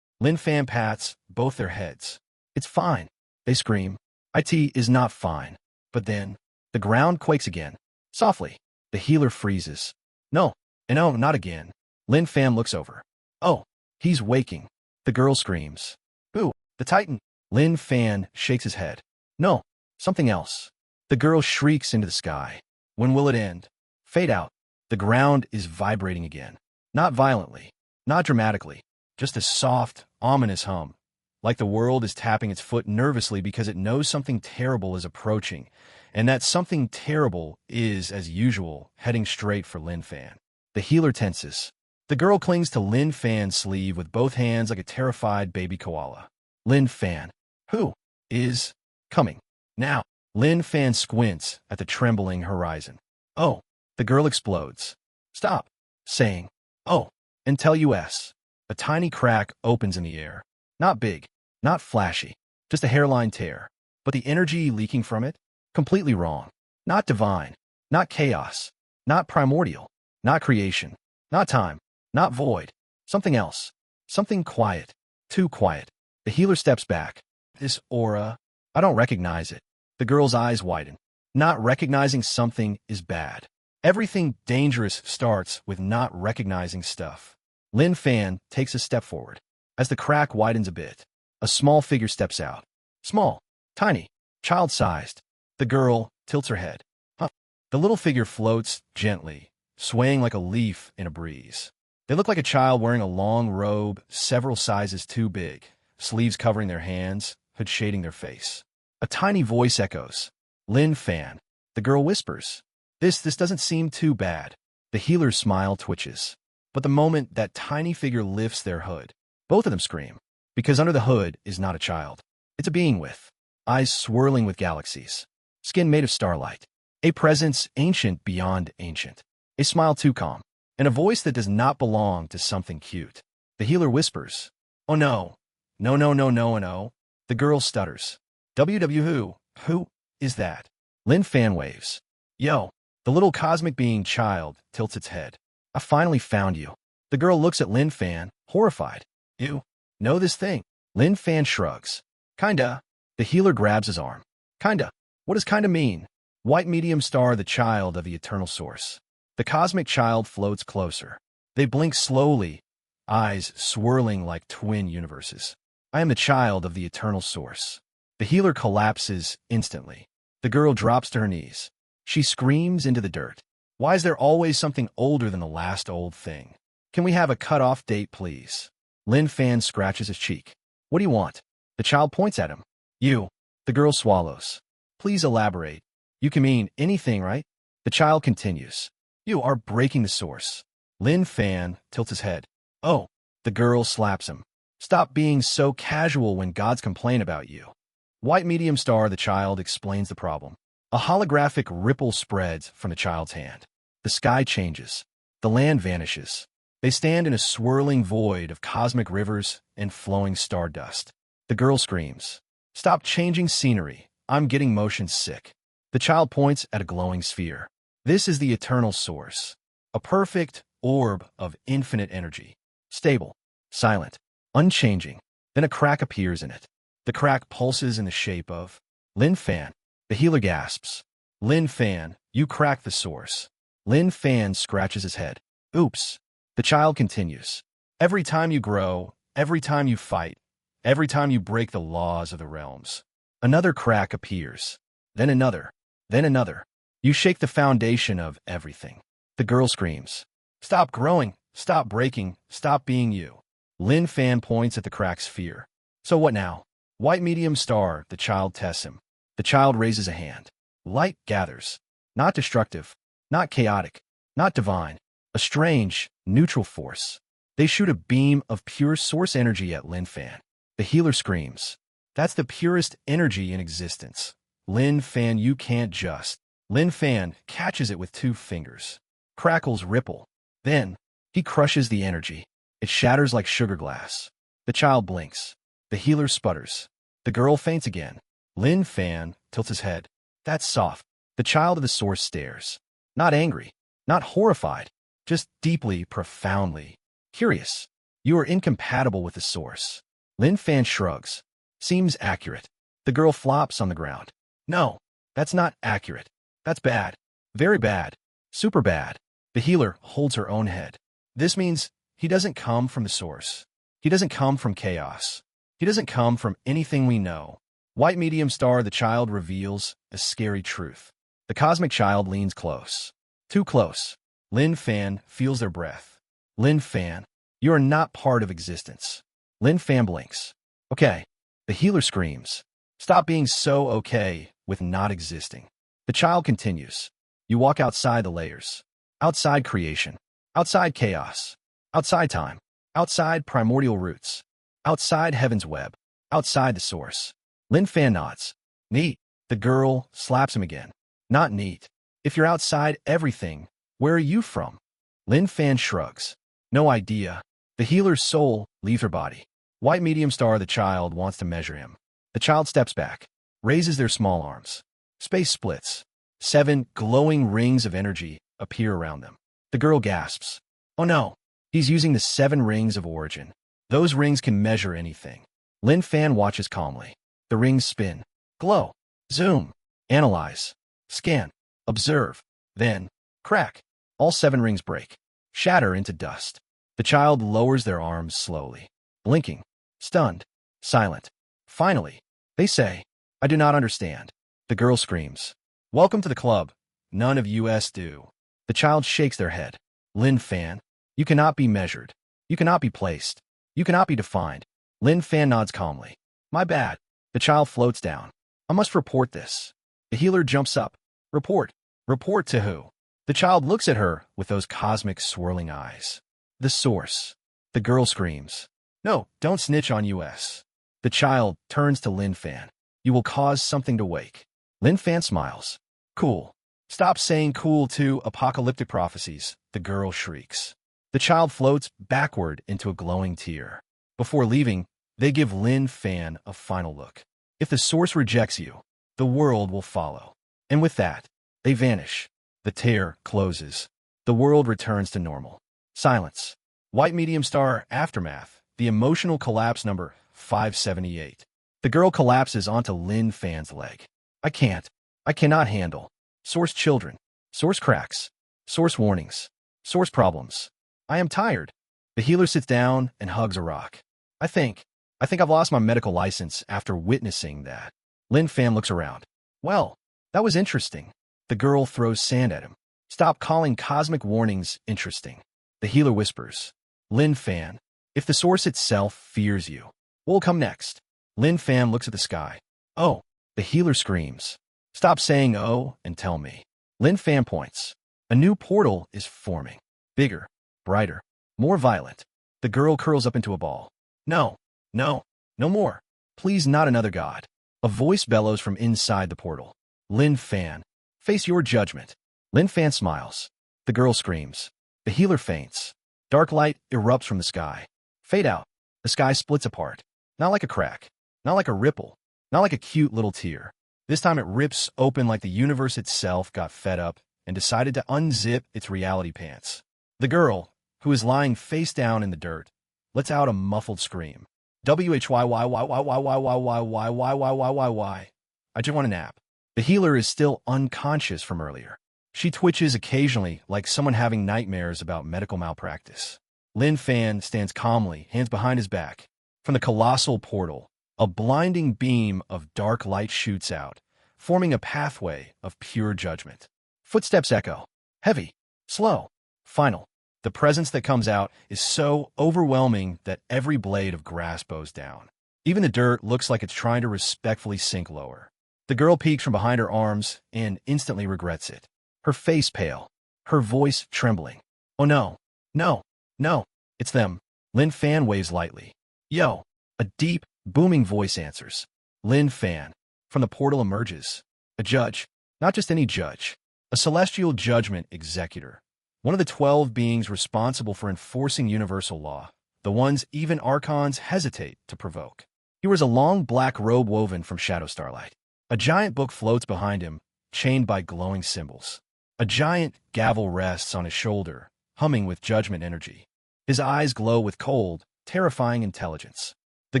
Lin Fan pats both their heads. It's fine. They scream. IT is not fine. But then, the ground quakes again. Softly, the healer freezes. No, not again. Lin Fan looks over. Oh, he's waking. The girl screams. Who? The Titan. Lin Fan shakes his head. No, something else. The girl shrieks into the sky. When will it end? Fade out. The ground is vibrating again. Not violently, not dramatically, just a soft, ominous hum. Like the world is tapping its foot nervously because it knows something terrible is approaching, and that something terrible is, as usual, heading straight for Lin Fan. The healer tenses. The girl clings to Lin Fan's sleeve with both hands like a terrified baby koala. Lin Fan. Who is coming now? Lin Fan squints at the trembling horizon. Oh, the girl explodes. Stop saying, oh, until US. A tiny crack opens in the air. Not big, not flashy, just a hairline tear. But the energy leaking from it? Completely wrong. Not divine, not chaos, not primordial, not creation, not time, not void. Something else. Something quiet. Too quiet. The healer steps back. This aura, I don't recognize it. The girl's eyes widen. Not recognizing something is bad. Everything dangerous starts with not recognizing stuff. Lin Fan takes a step forward. As the crack widens a bit, a small figure steps out. Small, tiny, child-sized. The girl tilts her head. Huh. The little figure floats gently, swaying like a leaf in a breeze. They look like a child wearing a long robe, several sizes too big, sleeves covering their hands, hood shading their face. A tiny voice echoes. Lin Fan. The girl whispers. This doesn't seem too bad. The healer's smile twitches. But the moment that tiny figure lifts their hood, both of them scream. Because under the hood is not a child. It's a being with eyes swirling with galaxies. Skin made of starlight. A presence ancient beyond ancient. A smile too calm. And a voice that does not belong to something cute. The healer whispers. Oh no. No. The girl stutters. Who is that? Lin Fan waves. Yo. The little cosmic being child tilts its head. I finally found you. The girl looks at Lin Fan, horrified. You know this thing? Lin Fan shrugs. Kinda. The healer grabs his arm. Kinda. What does kinda mean? White medium star, the child of the eternal source. The cosmic child floats closer. They blink slowly, eyes swirling like twin universes. I am the child of the eternal source. The healer collapses instantly. The girl drops to her knees. She screams into the dirt. Why is there always something older than the last old thing? Can we have a cut-off date, please? Lin Fan scratches his cheek. What do you want? The child points at him. You. The girl swallows. Please elaborate. You can mean anything, right? The child continues. You are breaking the source. Lin Fan tilts his head. Oh. The girl slaps him. Stop being so casual when gods complain about you. White medium star, the child explains the problem. A holographic ripple spreads from the child's hand. The sky changes. The land vanishes. They stand in a swirling void of cosmic rivers and flowing stardust. The girl screams. Stop changing scenery. I'm getting motion sick. The child points at a glowing sphere. This is the eternal source. A perfect orb of infinite energy. Stable. Silent. Unchanging. Then a crack appears in it. The crack pulses in the shape of Lin Fan. The healer gasps. Lin Fan, you cracked the source. Lin Fan scratches his head. Oops. The child continues. Every time you grow, every time you fight, every time you break the laws of the realms, another crack appears. Then another. Then another. You shake the foundation of everything. The girl screams. Stop growing. Stop breaking. Stop being you. Lin Fan points at the cracked sphere. So what now? White medium star, the child tests him. The child raises a hand. Light gathers. Not destructive. Not chaotic. Not divine. A strange, neutral force. They shoot a beam of pure source energy at Lin Fan. The healer screams. That's the purest energy in existence. Lin Fan, you can't just. Lin Fan catches it with 2 fingers. Crackles ripple. Then, he crushes the energy. It shatters like sugar glass. The child blinks. The healer sputters. The girl faints again. Lin Fan tilts his head. That's soft. The child of the source stares. Not angry. Not horrified. Just deeply, profoundly curious. You are incompatible with the source. Lin Fan shrugs. Seems accurate. The girl flops on the ground. No, that's not accurate. That's bad. Very bad. Super bad. The healer holds her own head. This means he doesn't come from the source. He doesn't come from chaos. He doesn't come from anything we know. White medium star, the child reveals a scary truth. The cosmic child leans close. Too close. Lin Fan feels their breath. Lin Fan, you are not part of existence. Lin Fan blinks. Okay. The healer screams. Stop being so okay with not existing. The child continues. You walk outside the layers. Outside creation. Outside chaos. Outside time. Outside primordial roots. Outside heaven's web. Outside the source. Lin Fan nods. Neat. The girl slaps him again. Not neat. If you're outside everything, where are you from? Lin Fan shrugs. No idea. The healer's soul leaves her body. White medium star, the child wants to measure him. The child steps back, raises their small arms. Space splits. 7 glowing rings of energy appear around them. The girl gasps. Oh no. He's using the 7 rings of origin. Those rings can measure anything. Lin Fan watches calmly. The rings spin. Glow. Zoom. Analyze. Scan. Observe. Then, crack. All 7 rings break. Shatter into dust. The child lowers their arms slowly. Blinking. Stunned. Silent. Finally, they say, I do not understand. The girl screams. Welcome to the club. None of us do. The child shakes their head. Lin Fan, you cannot be measured. You cannot be placed. You cannot be defined. Lin Fan nods calmly. My bad. The child floats down. I must report this. The healer jumps up. Report. Report to who? The child looks at her with those cosmic swirling eyes. The source. The girl screams. No, don't snitch on us. The child turns to Lin Fan. You will cause something to wake. Lin Fan smiles. Cool. Stop saying cool to apocalyptic prophecies, the girl shrieks. The child floats backward into a glowing tear. Before leaving, they give Lin Fan a final look. If the source rejects you, the world will follow. And with that, they vanish. The tear closes. The world returns to normal. Silence. White medium star aftermath. The emotional collapse number 578. The girl collapses onto Lin Fan's leg. I can't. I cannot handle. Source children. Source cracks. Source warnings. Source problems. I am tired. The healer sits down and hugs a rock. I think I've lost my medical license after witnessing that. Lin Fan looks around. Well, that was interesting. The girl throws sand at him. Stop calling cosmic warnings interesting. The healer whispers. Lin Fan, if the source itself fears you, what will come next? Lin Fan looks at the sky. Oh, the healer screams. Stop saying oh and tell me. Lin Fan points. A new portal is forming. Bigger, brighter, more violent. The girl curls up into a ball. No, no, no more. Please, not another god. A voice bellows from inside the portal. Lin Fan, face your judgment. Lin Fan smiles. The girl screams. The healer faints. Dark light erupts from the sky. Fade out. The sky splits apart. Not like a crack. Not like a ripple. Not like a cute little tear. This time it rips open like the universe itself got fed up and decided to unzip its reality pants. The girl, who is lying face down in the dirt, lets out a muffled scream. WHYYYYYYYYYYYYYYY. I just want a nap. The healer is still unconscious from earlier. She twitches occasionally like someone having nightmares about medical malpractice. Lin Fan stands calmly, hands behind his back. From the colossal portal, a blinding beam of dark light shoots out, forming a pathway of pure judgment. Footsteps echo. Heavy, slow, final. The presence that comes out is so overwhelming that every blade of grass bows down. Even the dirt looks like it's trying to respectfully sink lower. The girl peeks from behind her arms and instantly regrets it. Her face pale, her voice trembling. Oh no, no, no, it's them. Lin Fan waves lightly. Yo, a deep, booming voice answers. Lin Fan. From the portal emerges. A judge, not just any judge. A celestial judgment executor. One of the 12 beings responsible for enforcing universal law. The ones even archons hesitate to provoke. He wears a long black robe woven from shadow starlight. A giant book floats behind him, chained by glowing symbols. A giant gavel rests on his shoulder, humming with judgment energy. His eyes glow with cold, terrifying intelligence. The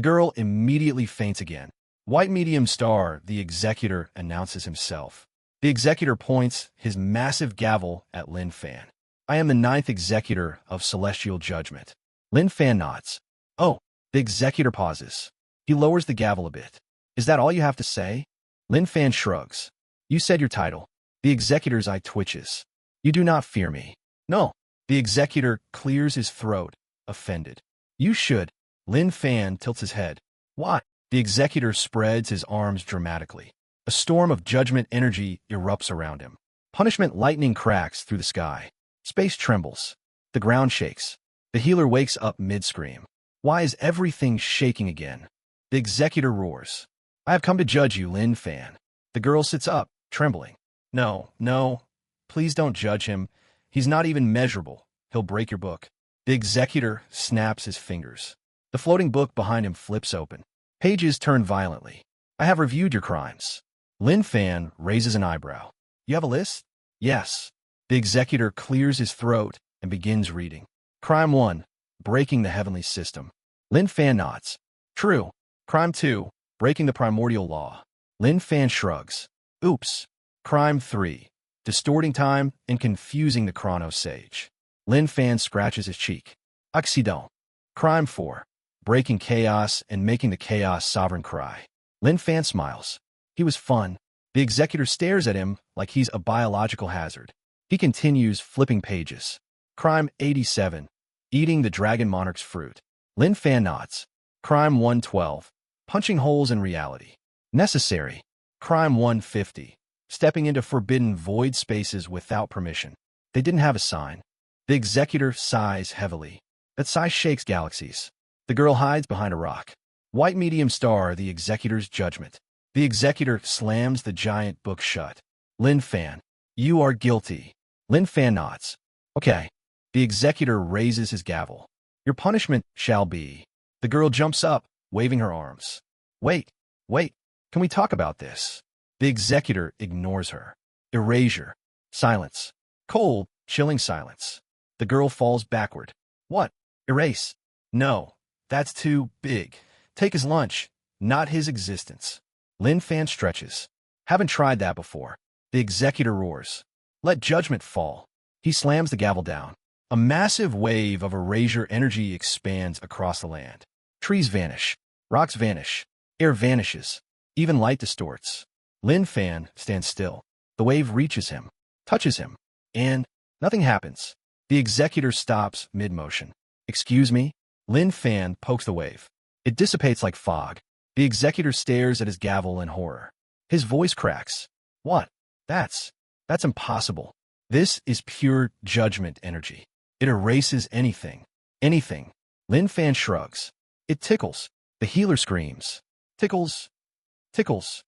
girl immediately faints again. White medium star, the executor, announces himself. The executor points his massive gavel at Lin Fan. I am the 9th executor of celestial judgment. Lin Fan nods. Oh, the executor pauses. He lowers the gavel a bit. Is that all you have to say? Lin Fan shrugs. You said your title. The executor's eye twitches. You do not fear me. No. The executor clears his throat, offended. You should. Lin Fan tilts his head. Why? The executor spreads his arms dramatically. A storm of judgment energy erupts around him. Punishment lightning cracks through the sky. Space trembles. The ground shakes. The healer wakes up mid-scream. Why is everything shaking again? The executor roars. I have come to judge you, Lin Fan. The girl sits up, trembling. No, no. Please don't judge him. He's not even measurable. He'll break your book. The executor snaps his fingers. The floating book behind him flips open. Pages turn violently. I have reviewed your crimes. Lin Fan raises an eyebrow. You have a list? Yes. The executor clears his throat and begins reading. Crime 1. Breaking the heavenly system. Lin Fan nods. True. Crime 2. Breaking the primordial law. Lin Fan shrugs. Oops. Crime 3. Distorting time and confusing the chrono sage. Lin Fan scratches his cheek. Accident. Crime 4. Breaking chaos and making the chaos sovereign cry. Lin Fan smiles. He was fun. The executor stares at him like he's a biological hazard. He continues flipping pages. Crime 87. Eating the dragon monarch's fruit. Lin Fan nods. Crime 112. Punching holes in reality. Necessary. Crime 150. Stepping into forbidden void spaces without permission. They didn't have a sign. The executor sighs heavily. That sigh shakes galaxies. The girl hides behind a rock. White medium star, the executor's judgment. The executor slams the giant book shut. Lin Fan. You are guilty. Lin Fan nods. Okay. The executor raises his gavel. Your punishment shall be. The girl jumps up, waving her arms. Wait. Can we talk about this? The executor ignores her. Erasure. Silence. Cold, chilling silence. The girl falls backward. What? Erase. No. That's too big. Take his lunch, not his existence. Lin Fan stretches. Haven't tried that before. The executor roars. Let judgment fall. He slams the gavel down. A massive wave of erasure energy expands across the land. Trees vanish. Rocks vanish. Air vanishes. Even light distorts. Lin Fan stands still. The wave reaches him, touches him, and nothing happens. The executor stops mid-motion. Excuse me? Lin Fan pokes the wave. It dissipates like fog. The The executor stares at his gavel in horror. His voice cracks. What? That's impossible. This is pure judgment energy. It erases anything. Anything. Lin Fan shrugs. It tickles. The healer screams. Tickles. Tickles.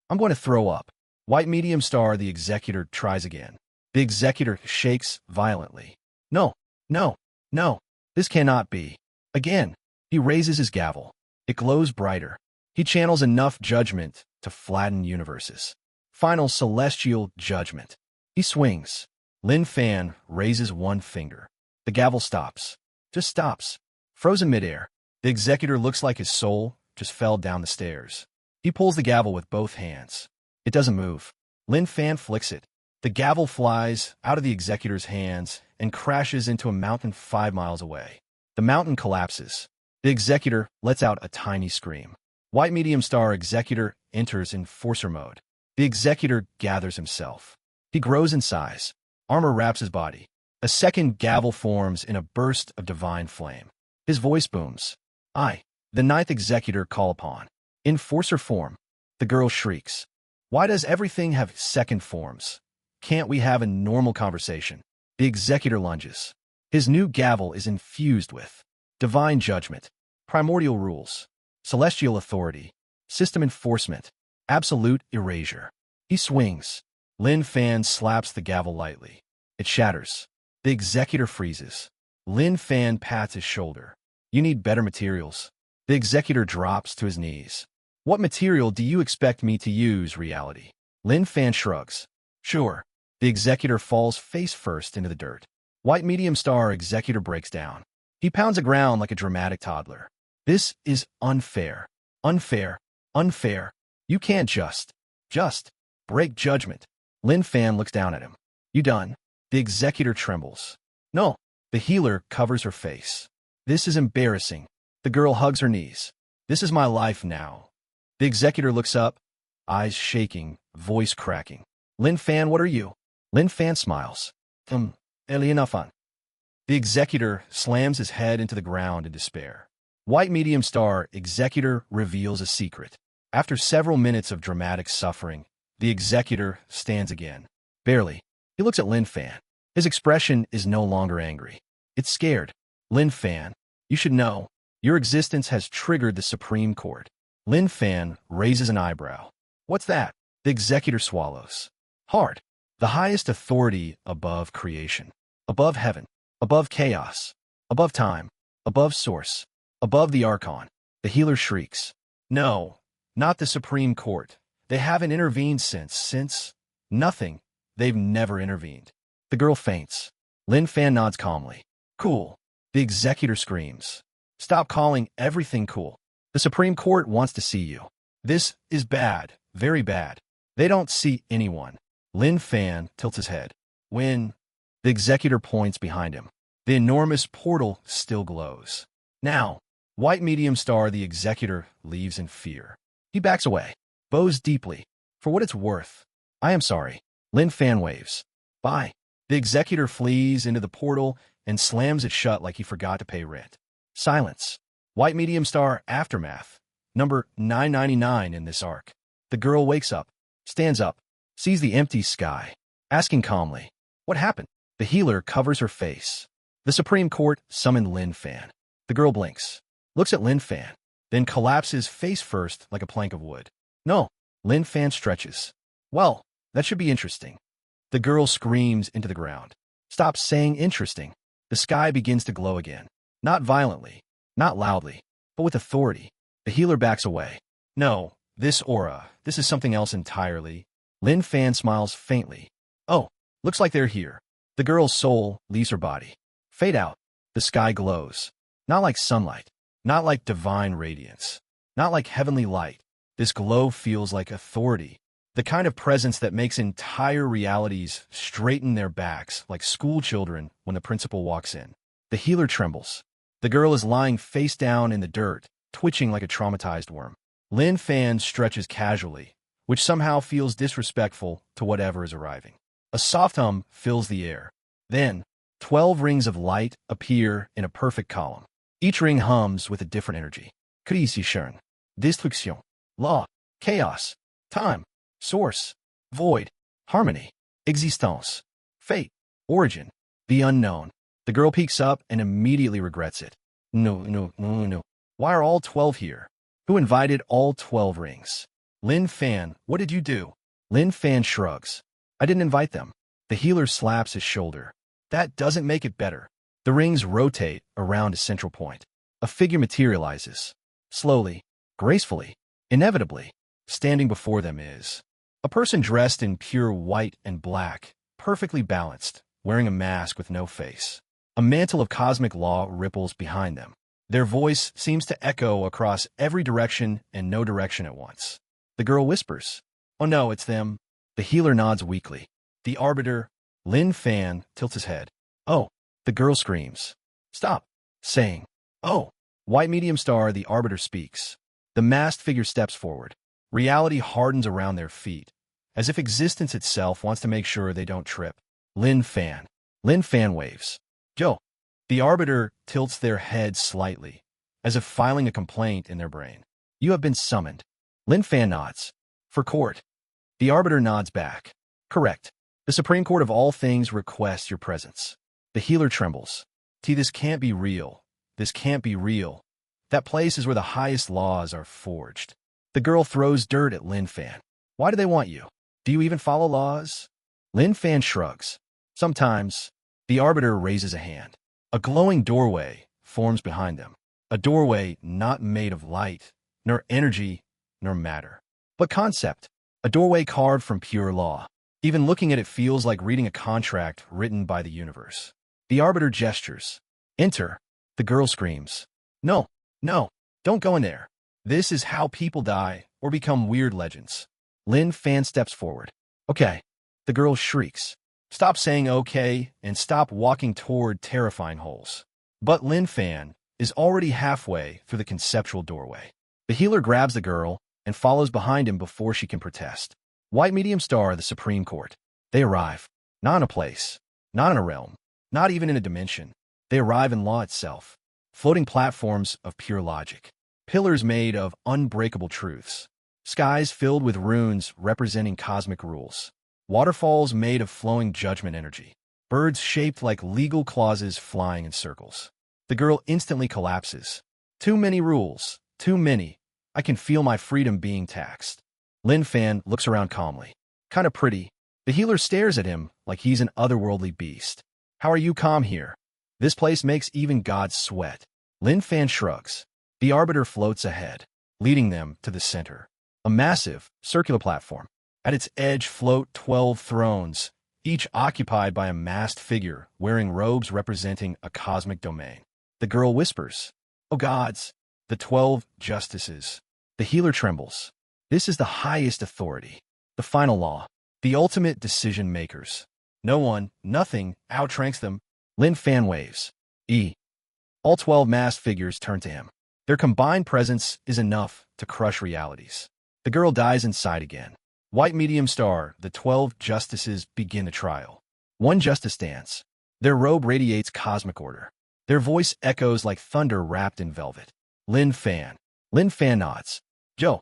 I'm going to throw up. White medium star, the executor tries again. The executor shakes violently. No, no, no. This cannot be. Again. He raises his gavel. It glows brighter. He channels enough judgment to flatten universes. Final celestial judgment. He swings. Lin Fan raises one finger. The gavel stops. Just stops. Frozen midair. The executor looks like his soul just fell down the stairs. He pulls the gavel with both hands. It doesn't move. Lin Fan flicks it. The gavel flies out of the executor's hands and crashes into a mountain 5 miles away. The mountain collapses. The executor lets out a tiny scream. White medium star executor enters enforcer mode. The executor gathers himself. He grows in size. Armor wraps his body. A second gavel forms in a burst of divine flame. His voice booms. I, the 9th executor, call upon. Enforcer form. The girl shrieks. Why does everything have second forms? Can't we have a normal conversation? The executor lunges. His new gavel is infused with divine judgment, primordial rules, celestial authority, system enforcement, absolute erasure. He swings. Lin Fan slaps the gavel lightly. It shatters. The executor freezes. Lin Fan pats his shoulder. You need better materials. The executor drops to his knees. What material do you expect me to use, reality? Lin Fan shrugs. Sure. The executor falls face first into the dirt. White medium star executor breaks down. He pounds the ground like a dramatic toddler. This is unfair. Unfair. Unfair. You can't just break judgment. Lin Fan looks down at him. You done? The executor trembles. No. The healer covers her face. This is embarrassing. The girl hugs her knees. This is my life now. The executor looks up, eyes shaking, voice cracking. Lin Fan, what are you? Lin Fan smiles. Elianafan. The executor slams his head into the ground in despair. White medium star executor reveals a secret. After several minutes of dramatic suffering, the executor stands again. Barely. He looks at Lin Fan. His expression is no longer angry. It's scared. Lin Fan, you should know. Your existence has triggered the Supreme Court. Lin Fan raises an eyebrow. What's that? The executor swallows. Hard. The highest authority above creation. Above heaven. Above chaos. Above time. Above source. Above the Archon. The healer shrieks. No, not the Supreme Court. They haven't intervened since nothing. They've never intervened. The girl faints. Lin Fan nods calmly. Cool. The executor screams. Stop calling everything cool. The Supreme Court wants to see you. This is bad, very bad. They don't see anyone. Lin Fan tilts his head. When the executor points behind him, the enormous portal still glows. Now, white medium star, the executor leaves in fear. He backs away, bows deeply. For what it's worth. I am sorry. Lin Fan waves. Bye. The executor flees into the portal and slams it shut like he forgot to pay rent. Silence. White medium star aftermath. Number 999 in this arc. The girl wakes up, stands up, sees the empty sky, asking calmly, what happened? The healer covers her face. The Supreme Court summoned Lin Fan. The girl blinks, looks at Lin Fan, then collapses face first like a plank of wood. No. Lin Fan stretches. Well, that should be interesting. The girl screams into the ground. Stop saying interesting. The sky begins to glow again. Not violently, not loudly, but with authority. The healer backs away. No, this aura, this is something else entirely. Lin Fan smiles faintly. Oh, looks like they're here. The girl's soul leaves her body. Fade out. The sky glows. Not like sunlight. Not like divine radiance. Not like heavenly light. This glow feels like authority. The kind of presence that makes entire realities straighten their backs like school children when the principal walks in. The healer trembles. The girl is lying face down in the dirt, twitching like a traumatized worm. Lin Fan stretches casually, which somehow feels disrespectful to whatever is arriving. A soft hum fills the air. Then, 12 rings of light appear in a perfect column. Each ring hums with a different energy. Krisi Shern. destruction, law, chaos, time, source, void, harmony, existence, fate, origin, the unknown. The girl peeks up and immediately regrets it. No. Why are all 12 here? Who invited all 12 rings? Lin Fan, what did you do? Lin Fan shrugs. I didn't invite them. The healer slaps his shoulder. That doesn't make it better. The rings rotate around a central point. A figure materializes. Slowly, gracefully, inevitably. Standing before them is a person dressed in pure white and black, perfectly balanced, wearing a mask with no face. A mantle of cosmic law ripples behind them. Their voice seems to echo across every direction and no direction at once. The girl whispers, "Oh no, it's them." The healer nods weakly. The arbiter, Lin Fan, tilts his head. "Oh." The girl screams. "Stop," saying, "Oh." White medium star, the arbiter speaks. The masked figure steps forward. Reality hardens around their feet, as if existence itself wants to make sure they don't trip. Lin Fan. Lin Fan waves. "Yo." The arbiter tilts their head slightly, as if filing a complaint in their brain. "You have been summoned." Lin Fan nods. "For court." The arbiter nods back. "Correct. The Supreme Court of all things requests your presence." The healer trembles. This can't be real. This can't be real. That place is where the highest laws are forged." The girl throws dirt at Lin Fan. "Why do they want you? Do you even follow laws?" Lin Fan shrugs. "Sometimes." The arbiter raises a hand. A glowing doorway forms behind them. A doorway not made of light, nor energy, nor matter, but concept. A doorway carved from pure law. Even looking at it feels like reading a contract written by the universe. The arbiter gestures. "Enter." The girl screams. No, don't go in there. This is how people die or become weird legends." Lin Fan steps forward. "Okay." The girl shrieks. "Stop saying okay and stop walking toward terrifying holes." But Lin Fan is already halfway through the conceptual doorway. The healer grabs the girl and follows behind him before she can protest. White medium star, the Supreme Court. They arrive. Not in a place, not in a realm, not even in a dimension. They arrive in law itself. Floating platforms of pure logic. Pillars made of unbreakable truths. Skies filled with runes representing cosmic rules. Waterfalls made of flowing judgment energy. Birds shaped like legal clauses flying in circles. The girl instantly collapses. "Too many rules. Too many. I can feel my freedom being taxed." Lin Fan looks around calmly. "Kinda pretty." The healer stares at him like he's an otherworldly beast. "How are you calm here? This place makes even gods sweat." Lin Fan shrugs. The arbiter floats ahead, leading them to the center. A massive, circular platform. At its edge float 12 thrones, each occupied by a masked figure wearing robes representing a cosmic domain. The girl whispers, "Oh gods, the 12 justices." The healer trembles. This is the highest authority, the final law, the ultimate decision makers. No one, nothing, outranks them. Lin Fan waves. All 12 masked figures turn to him. Their combined presence is enough to crush realities. The girl dies inside again. White medium star, the 12 justices begin the trial. One justice stands. Their robe radiates cosmic order. Their voice echoes like thunder wrapped in velvet. Lin Fan. Lin Fan nods. "Joe."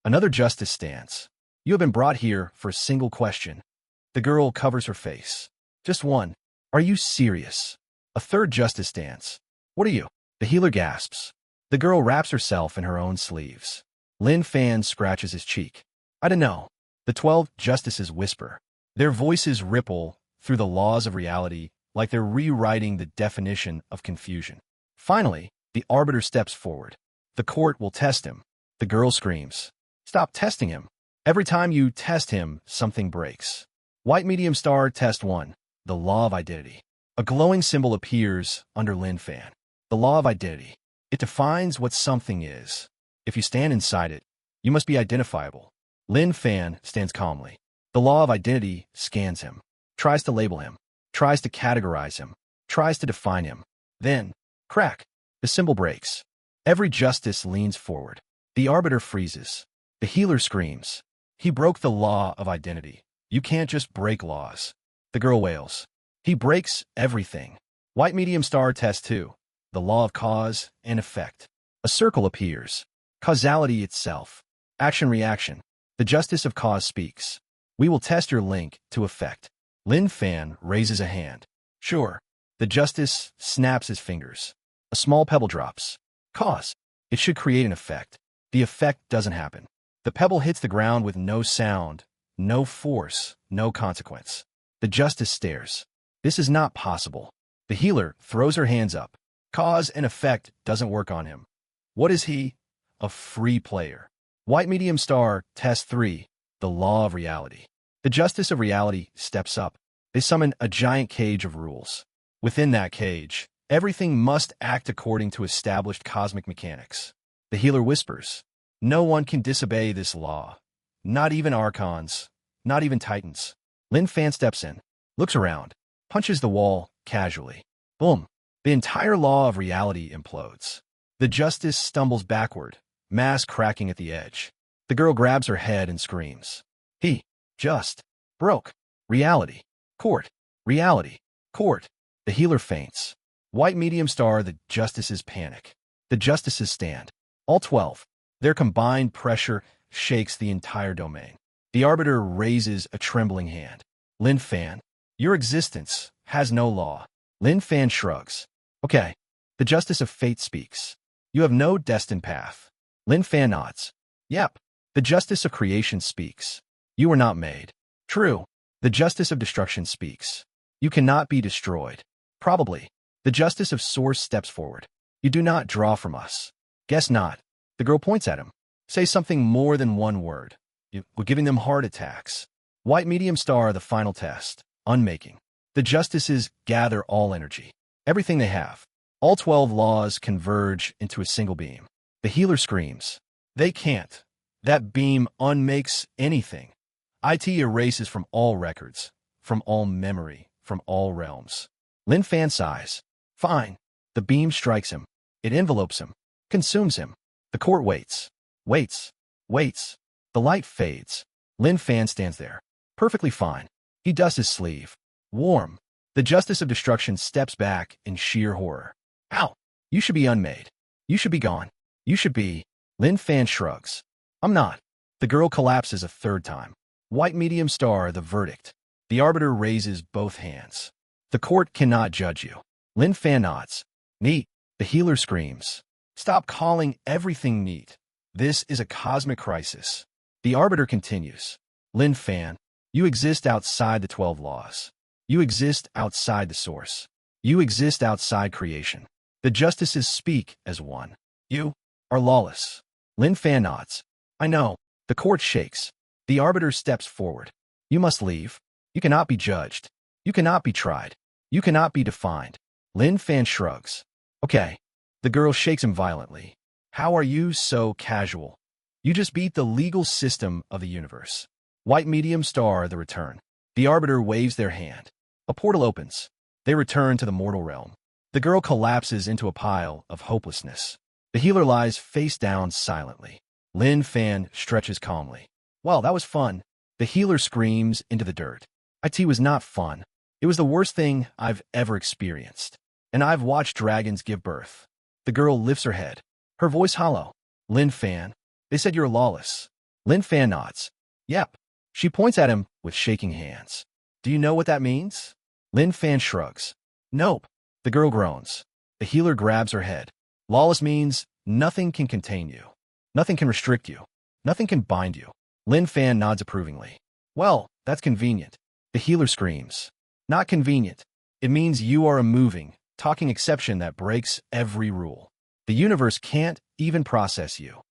Another justice stands. "You have been brought here for a single question." The girl covers her face. "Just one. Are you serious?" A third justice stands. "What are you?" The healer gasps. The girl wraps herself in her own sleeves. Lin Fan scratches his cheek. "I don't know." The 12 justices whisper. Their voices ripple through the laws of reality like they're rewriting the definition of confusion. Finally, the arbiter steps forward. "The court will test him." The girl screams. "Stop testing him. Every time you test him, something breaks." White medium star, test 1. The law of identity. A glowing symbol appears under Lin Fan. The law of identity. It defines what something is. If you stand inside it, you must be identifiable. Lin Fan stands calmly. The law of identity scans him, tries to label him, tries to categorize him, tries to define him. Then, crack, the symbol breaks. Every justice leans forward. The arbiter freezes. The healer screams. "He broke the law of identity. You can't just break laws." The girl wails. "He breaks everything." White medium star, test 2. The law of cause and effect. A circle appears. Causality itself. Action-reaction. The justice of cause speaks. We will test your link to effect. Lin Fan raises a hand. Sure. The justice snaps his fingers. A small pebble drops. Cause. It should create an effect. The effect doesn't happen. The pebble hits the ground with no sound, no force, no consequence. The justice stares. This is not possible. The healer throws her hands up. Cause and effect doesn't work on him. What is he? A free player. White medium star, test 3, the law of reality. The justice of reality steps up. They summon a giant cage of rules. Within that cage, everything must act according to established cosmic mechanics. The healer whispers, no one can disobey this law. Not even archons. Not even titans. Lin Fan steps in, looks around, punches the wall casually. Boom. The entire law of reality implodes. The justice stumbles backward, mass cracking at the edge. The girl grabs her head and screams. He just broke reality. Court. Reality. Court. The healer faints. White medium star, the justices panic. The justices stand. All 12. Their combined pressure shakes the entire domain. The arbiter raises a trembling hand. Lin Fan, your existence has no law. Lin Fan shrugs. Okay. The justice of fate speaks. You have no destined path. Lin Fan nods. Yep. The justice of creation speaks. You were not made. True. The justice of destruction speaks. You cannot be destroyed. Probably. The justice of source steps forward. You do not draw from us. Guess not. The girl points at him. Say something more than one word. We're giving them heart attacks. White medium star, the final test. Unmaking. The justices gather all energy. Everything they have. All 12 laws converge into a single beam. The healer screams. They can't. That beam unmakes anything. IT erases from all records, from all memory, from all realms. Lin Fan sighs. Fine. The beam strikes him. It envelopes him, consumes him. The court waits. Waits. Waits. The light fades. Lin Fan stands there. Perfectly fine. He dusts his sleeve. Warm. The justice of destruction steps back in sheer horror. Ow! You should be unmade. You should be gone. You should be. Lin Fan shrugs. I'm not. The girl collapses a third time. White medium star, the verdict. The arbiter raises both hands. The court cannot judge you. Lin Fan nods. Neat. The healer screams. Stop calling everything neat. This is a cosmic crisis. The arbiter continues. Lin Fan, you exist outside the 12 laws. You exist outside the source. You exist outside creation. The justices speak as one. You are lawless. Lin Fan nods. I know. The court shakes. The arbiter steps forward. You must leave. You cannot be judged. You cannot be tried. You cannot be defined. Lin Fan shrugs. Okay. The girl shakes him violently. How are you so casual? You just beat the legal system of the universe. White medium star, the return. The arbiter waves their hand. A portal opens. They return to the mortal realm. The girl collapses into a pile of hopelessness. The healer lies face down silently. Lin Fan stretches calmly. Well, that was fun. The healer screams into the dirt. IT was not fun. It was the worst thing I've ever experienced. And I've watched dragons give birth. The girl lifts her head. Her voice hollow. Lin Fan, they said you're lawless. Lin Fan nods. Yep. She points at him with shaking hands. Do you know what that means? Lin Fan shrugs. Nope. The girl groans. The healer grabs her head. Lawless means nothing can contain you. Nothing can restrict you. Nothing can bind you. Lin Fan nods approvingly. Well, that's convenient. The healer screams. Not convenient. It means you are a moving, talking exception that breaks every rule. The universe can't even process you.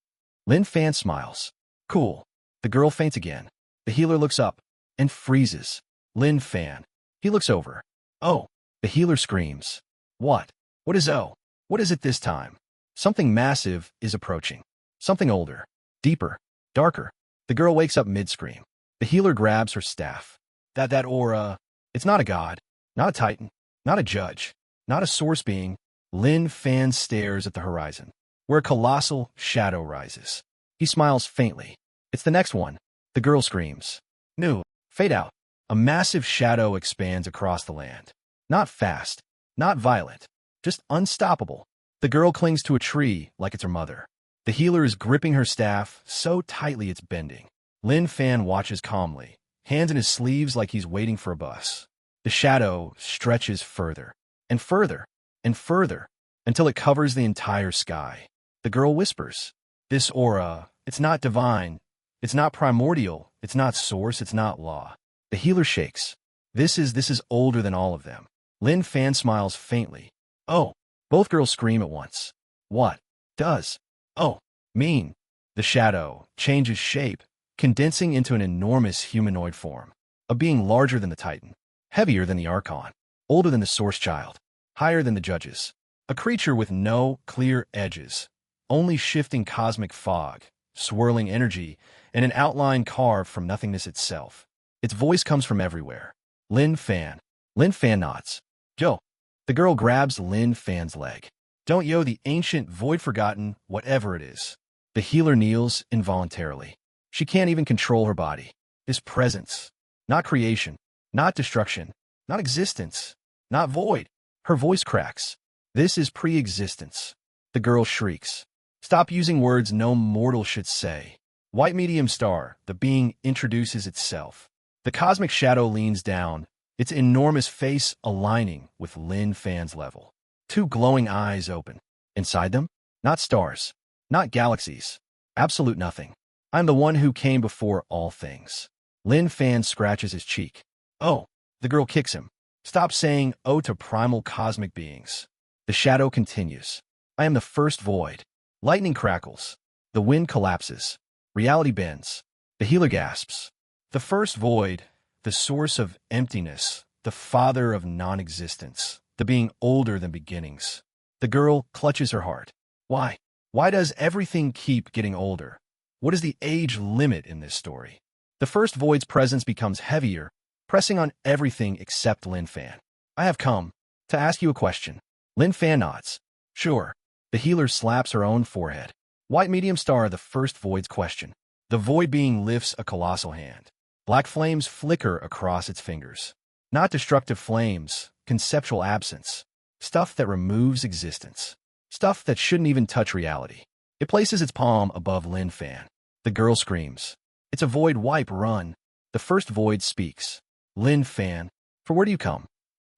Lin Fan smiles. Cool. The girl faints again. The healer looks up and freezes. Lin Fan. He looks over. Oh. The healer screams. What? What is oh? What is it this time? Something massive is approaching. Something older. Deeper. Darker. The girl wakes up mid-scream. The healer grabs her staff. That aura. It's not a god. Not a titan. Not a judge. Not a source being. Lin Fan stares at the horizon, where a colossal shadow rises. He smiles faintly. It's the next one. The girl screams. New. Fade out. A massive shadow expands across the land. Not fast. Not violent. Just unstoppable. The girl clings to a tree like it's her mother. The healer is gripping her staff so tightly it's bending. Lin Fan watches calmly, hands in his sleeves like he's waiting for a bus. The shadow stretches further, and further, and further, until it covers the entire sky. The girl whispers, "This aura, it's not divine, it's not primordial, it's not source, it's not law." The healer shakes. This is older than all of them. Lin Fan smiles faintly. "Oh." Both girls scream at once. "What does oh mean?" The shadow changes shape, condensing into an enormous humanoid form. A being larger than the Titan, heavier than the Archon, older than the Source Child, higher than the Judges. A creature with no clear edges, only shifting cosmic fog, swirling energy, and an outline carved from nothingness itself. Its voice comes from everywhere. "Lin Fan." Lin Fan nods. "Yo." The girl grabs Lin Fan's leg. "Don't yo the ancient, void-forgotten, whatever it is." The healer kneels involuntarily. She can't even control her body. This presence. Not creation. Not destruction. Not existence. Not void. Her voice cracks. This is pre-existence. The girl shrieks. "Stop using words no mortal should say." White medium star, the being introduces itself. The cosmic shadow leans down, its enormous face aligning with Lin Fan's level. Two glowing eyes open. Inside them, not stars, not galaxies, absolute nothing. "I'm the one who came before all things." Lin Fan scratches his cheek. "Oh." The girl kicks him. "Stop saying oh to primal cosmic beings." The shadow continues. "I am the first void." Lightning crackles. The wind collapses. Reality bends. The healer gasps. "The first void, the source of emptiness, the father of non-existence, the being older than beginnings." The girl clutches her heart. Why? Why does everything keep getting older? What is the age limit in this story? The first void's presence becomes heavier, pressing on everything except Lin Fan. "I have come to ask you a question." Lin Fan nods. "Sure." The healer slaps her own forehead. White medium star, the first void's question. The void being lifts a colossal hand. Black flames flicker across its fingers. Not destructive flames, conceptual absence. Stuff that removes existence. Stuff that shouldn't even touch reality. It places its palm above Lin Fan. The girl screams. "It's a void wipe run." The first void speaks. "Lin Fan, for where do you come?"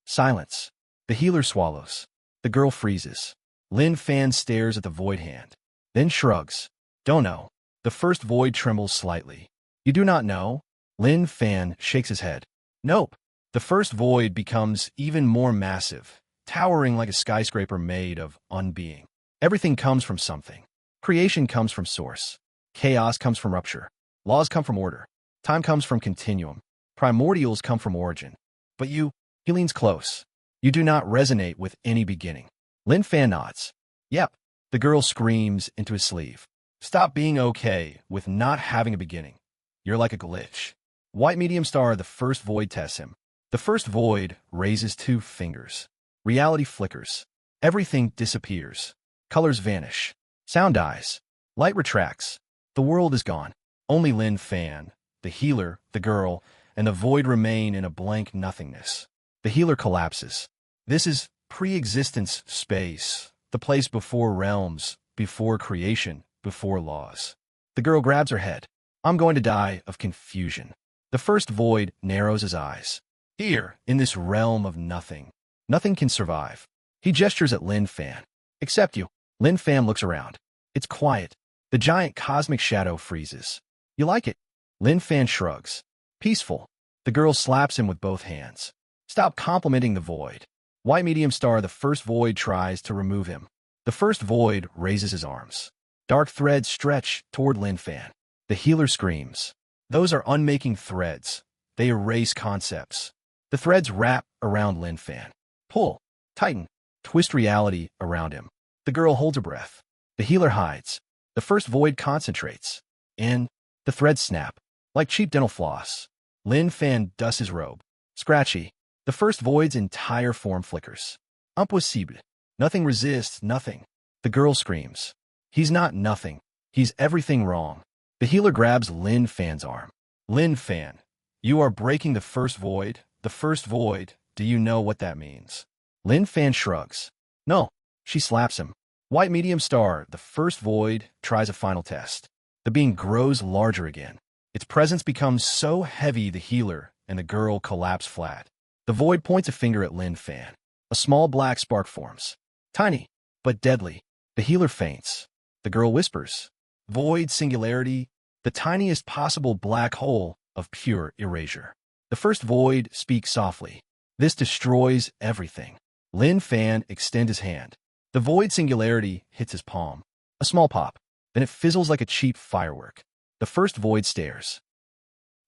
Silence. The healer swallows. The girl freezes. Lin Fan stares at the void hand, then shrugs. "Don't know." The first void trembles slightly. "You do not know?" Lin Fan shakes his head. "Nope." The first void becomes even more massive, towering like a skyscraper made of unbeing. Everything comes from something. Creation comes from source. Chaos comes from rupture. Laws come from order. Time comes from continuum. Primordials come from origin. But you, he leans close. You do not resonate with any beginning. Lin Fan nods. "Yep." The girl screams into his sleeve. "Stop being okay with not having a beginning. You're like a glitch." White medium star, the first void tests him. The first void raises two fingers. Reality flickers. Everything disappears. Colors vanish. Sound dies. Light retracts. The world is gone. Only Lin Fan, the healer, the girl, and the void remain in a blank nothingness. The healer collapses. This is pre-existence space, the place before realms, before creation, before laws. The girl grabs her head. "I'm going to die of confusion." The first void narrows his eyes. "Here, in this realm of nothing, nothing can survive." He gestures at Lin Fan. "Except you." Lin Fan looks around. It's quiet. The giant cosmic shadow freezes. "You like it?" Lin Fan shrugs. "Peaceful." The girl slaps him with both hands. "Stop complimenting the void." White medium star, the first void tries to remove him. The first void raises his arms. Dark threads stretch toward Lin Fan. The healer screams. "Those are unmaking threads. They erase concepts." The threads wrap around Lin Fan. Pull, tighten, twist reality around him. The girl holds her breath. The healer hides. The first void concentrates. And the threads snap. Like cheap dental floss. Lin Fan dusts his robe. Scratchy. The first void's entire form flickers. Impossible. Nothing resists nothing. The girl screams. He's not nothing. He's everything wrong. The healer grabs Lin Fan's arm. "Lin Fan, you are breaking the first void. The first void. Do you know what that means?" Lin Fan shrugs. "No." She slaps him. White medium star, the first void, tries a final test. The being grows larger again. Its presence becomes so heavy the healer and the girl collapse flat. The void points a finger at Lin Fan. A small black spark forms. Tiny, but deadly. The healer faints. The girl whispers. Void singularity, the tiniest possible black hole of pure erasure. The first void speaks softly. This destroys everything. Lin Fan extends his hand. The void singularity hits his palm. A small pop. Then it fizzles like a cheap firework. The first void stares.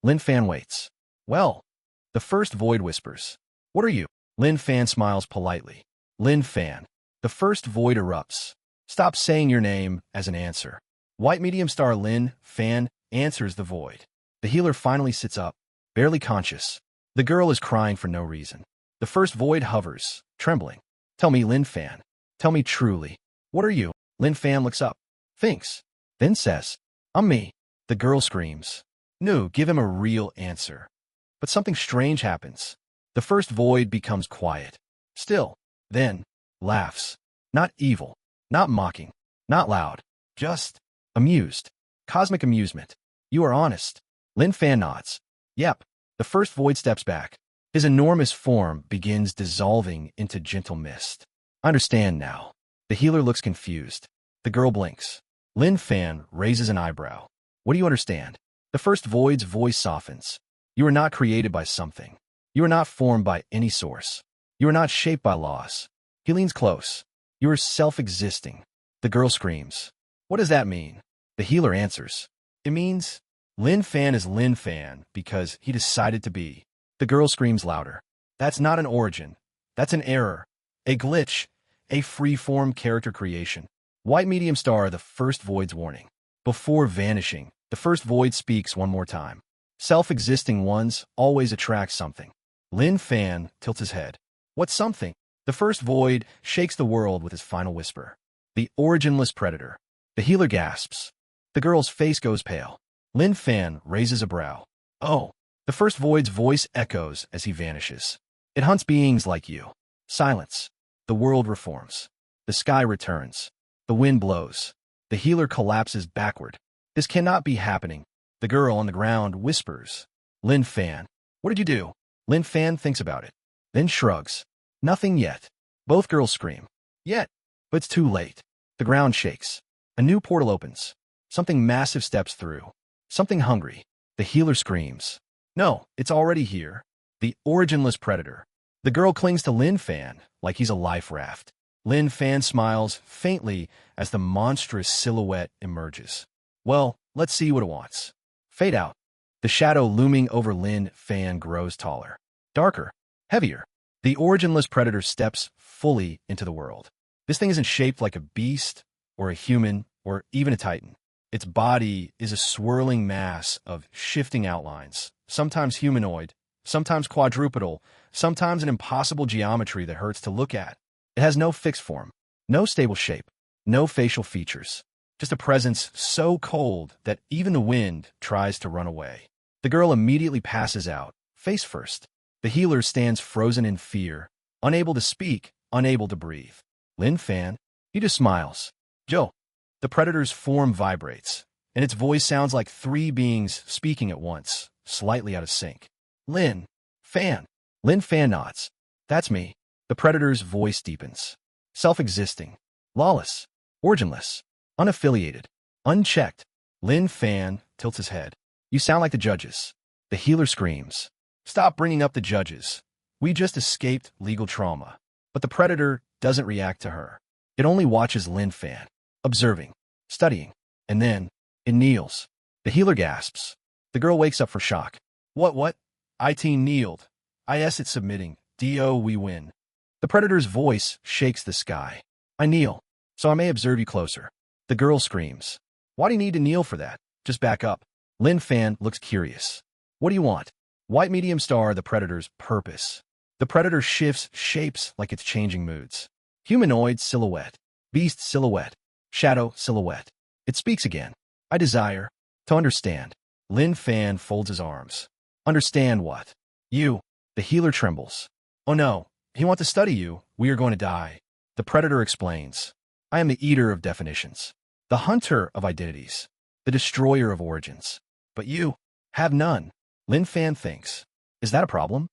Lin Fan waits. Well, the first void whispers. What are you? Lin Fan smiles politely. Lin Fan. The first void erupts. Stop saying your name as an answer. White medium star Lin Fan answers the void. The healer finally sits up, barely conscious. The girl is crying for no reason. The first void hovers, trembling. Tell me, Lin Fan. Tell me truly. What are you? Lin Fan looks up, thinks, then says, I'm me. The girl screams. No, give him a real answer. But something strange happens. The first void becomes quiet. Still. Then, laughs. Not evil. Not mocking. Not loud. Just amused. Cosmic amusement. You are honest. Lin Fan nods. Yep. The first void steps back. His enormous form begins dissolving into gentle mist. I understand now. The healer looks confused. The girl blinks. Lin Fan raises an eyebrow. What do you understand? The first void's voice softens. You are not created by something. You are not formed by any source. You are not shaped by laws. He leans close. You are self-existing. The girl screams. What does that mean? The healer answers. It means Lin Fan is Lin Fan because he decided to be. The girl screams louder. That's not an origin. That's an error. A glitch. A free-form character creation. White medium star, the first void's warning. Before vanishing, the first void speaks one more time. Self-existing ones always attract something. Lin Fan tilts his head. What something? The first void shakes the world with his final whisper. The originless predator. The healer gasps. The girl's face goes pale. Lin Fan raises a brow. Oh. The first void's voice echoes as he vanishes. It hunts beings like you. Silence. The world reforms. The sky returns. The wind blows. The healer collapses backward. This cannot be happening. The girl on the ground whispers. Lin Fan. What did you do? Lin Fan thinks about it. Then shrugs. Nothing yet. Both girls scream. Yet. But it's too late. The ground shakes. A new portal opens. Something massive steps through. Something hungry. The healer screams. No, it's already here. The originless predator. The girl clings to Lin Fan like he's a life raft. Lin Fan smiles faintly as the monstrous silhouette emerges. Well, let's see what it wants. Fade out. The shadow looming over Lin Fan grows taller. Darker. Heavier. The originless predator steps fully into the world. This thing isn't shaped like a beast, or a human, or even a titan. Its body is a swirling mass of shifting outlines, sometimes humanoid, sometimes quadrupedal, sometimes an impossible geometry that hurts to look at. It has no fixed form, no stable shape, no facial features, just a presence so cold that even the wind tries to run away. The girl immediately passes out, face first. The healer stands frozen in fear, unable to speak, unable to breathe. Lin Fan, he just smiles. Joe. The predator's form vibrates, and its voice sounds like three beings speaking at once, slightly out of sync. Lin Fan. Lin Fan nods. That's me. The predator's voice deepens. Self-existing. Lawless. Originless. Unaffiliated. Unchecked. Lin Fan tilts his head. You sound like the judges. The healer screams. Stop bringing up the judges. We just escaped legal trauma. But the predator doesn't react to her. It only watches Lin Fan. Observing, studying, and then it kneels. The healer gasps. The girl wakes up for shock. What? IT kneeled. IS it's submitting. DO we win. The predator's voice shakes the sky. I kneel, so I may observe you closer. The girl screams. Why do you need to kneel for that? Just back up. Lin Fan looks curious. What do you want? White medium star, the predator's purpose. The predator shifts shapes like it's changing moods. Humanoid silhouette. Beast silhouette. Shadow silhouette. It speaks again. I desire to understand. Lin Fan folds his arms. Understand what? You. The healer trembles. Oh no, he wants to study you. We are going to die. The predator explains. I am the eater of definitions, the hunter of identities, the destroyer of origins. But you have none. Lin Fan thinks. Is that a problem?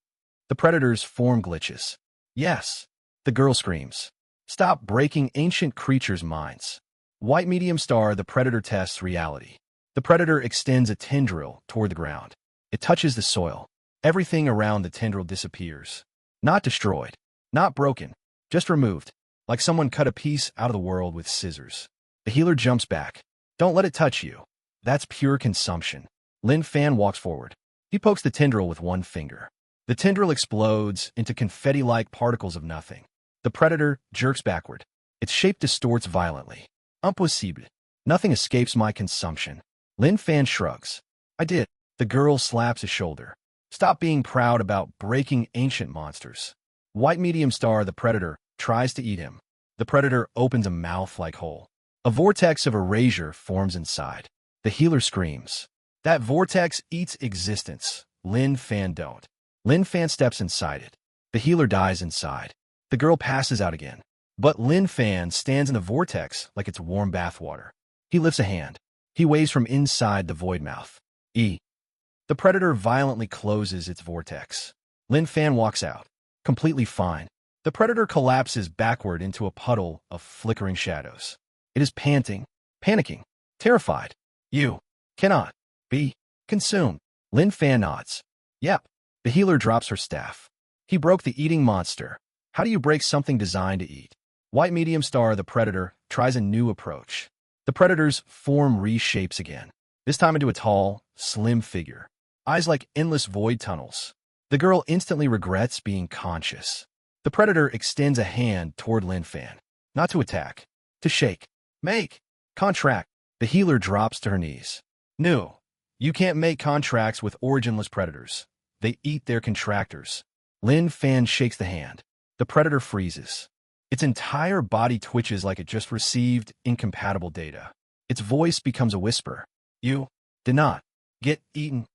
The predator's form glitches. Yes. The girl screams. Stop breaking ancient creatures' minds. White medium star, the predator tests reality. The predator extends a tendril toward the ground. It touches the soil. Everything around the tendril disappears. Not destroyed. Not broken. Just removed. Like someone cut a piece out of the world with scissors. The healer jumps back. Don't let it touch you. That's pure consumption. Lin Fan walks forward. He pokes the tendril with one finger. The tendril explodes into confetti-like particles of nothing. The predator jerks backward. Its shape distorts violently. Impossible. Nothing escapes my consumption. Lin Fan shrugs. I did. The girl slaps his shoulder. Stop being proud about breaking ancient monsters. White medium star, the predator, tries to eat him. The predator opens a mouth-like hole. A vortex of erasure forms inside. The healer screams. That vortex eats existence. Lin Fan don't. Lin Fan steps inside it. The healer dies inside. The girl passes out again. But Lin Fan stands in the vortex like it's warm bathwater. He lifts a hand. He waves from inside the void mouth. E. The predator violently closes its vortex. Lin Fan walks out. Completely fine. The predator collapses backward into a puddle of flickering shadows. It is panting, panicking, terrified. You cannot be consumed. Lin Fan nods. Yep. The healer drops her staff. He broke the eating monster. How do you break something designed to eat? White medium star, the predator, tries a new approach. The predator's form reshapes again, this time into a tall, slim figure. Eyes like endless void tunnels. The girl instantly regrets being conscious. The predator extends a hand toward Lin Fan. Not to attack. To shake. Make. Contract. The healer drops to her knees. No. You can't make contracts with originless predators. They eat their contractors. Lin Fan shakes the hand. The predator freezes. Its entire body twitches like it just received incompatible data. Its voice becomes a whisper. You did not get eaten.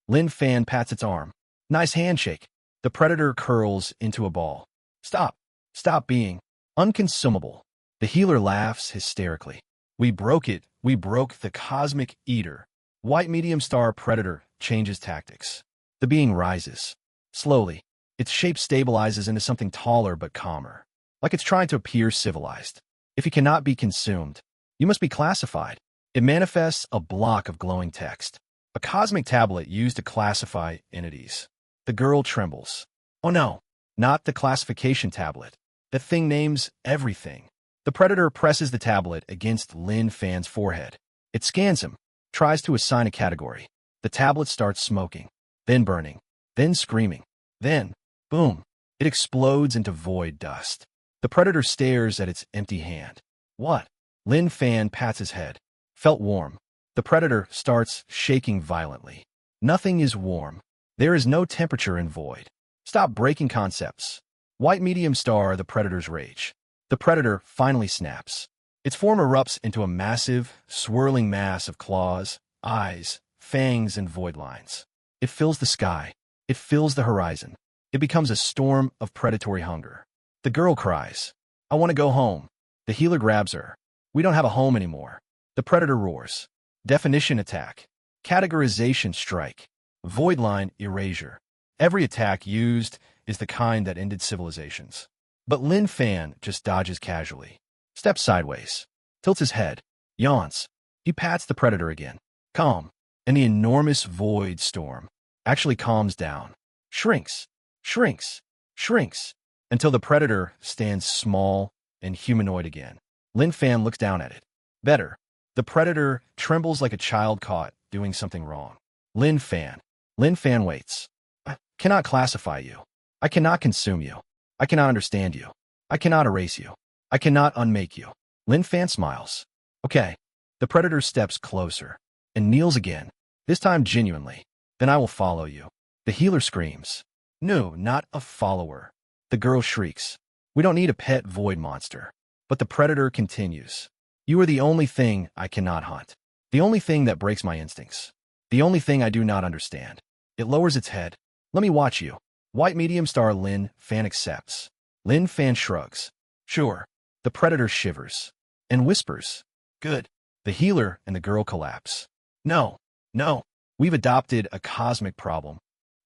Lin Fan pats its arm. Nice handshake. The predator curls into a ball. Stop. Stop being unconsumable. The healer laughs hysterically. We broke it. We broke the cosmic eater. White medium star predator changes tactics. The being rises. Slowly. Its shape stabilizes into something taller but calmer. Like it's trying to appear civilized. If you cannot be consumed, you must be classified. It manifests a block of glowing text. A cosmic tablet used to classify entities. The girl trembles. Oh no, not the classification tablet. The thing names everything. The predator presses the tablet against Lin Fan's forehead. It scans him, tries to assign a category. The tablet starts smoking, then burning, then screaming, then, boom, it explodes into void dust. The predator stares at its empty hand. What? Lin Fan pats his head. Felt warm. The predator starts shaking violently. Nothing is warm. There is no temperature in void. Stop breaking concepts. White medium star, the predator's rage. The predator finally snaps. Its form erupts into a massive, swirling mass of claws, eyes, fangs, and void lines. It fills the sky. It fills the horizon. It becomes a storm of predatory hunger. The girl cries, I want to go home. The healer grabs her. We don't have a home anymore. The predator roars. Definition attack. Categorization strike. Void line erasure. Every attack used is the kind that ended civilizations. But Lin Fan just dodges casually. Steps sideways. Tilts his head. Yawns. He pats the predator again. Calm. And the enormous void storm actually calms down. Shrinks. Shrinks. Shrinks. Until the predator stands small and humanoid again. Lin Fan looks down at it. Better. The predator trembles like a child caught doing something wrong. Lin Fan. Lin Fan waits. I cannot classify you. I cannot consume you. I cannot understand you. I cannot erase you. I cannot unmake you. Lin Fan smiles. Okay. The predator steps closer and kneels again, this time genuinely. Then I will follow you. The healer screams. No, not a follower. The girl shrieks. We don't need a pet void monster. But the predator continues. You are the only thing I cannot hunt. The only thing that breaks my instincts. The only thing I do not understand. It lowers its head. Let me watch you. White medium star Lin Fan accepts. Lin Fan shrugs. Sure. The predator shivers. and whispers, "Good." The healer and the girl collapse. No, no, we've adopted a cosmic problem.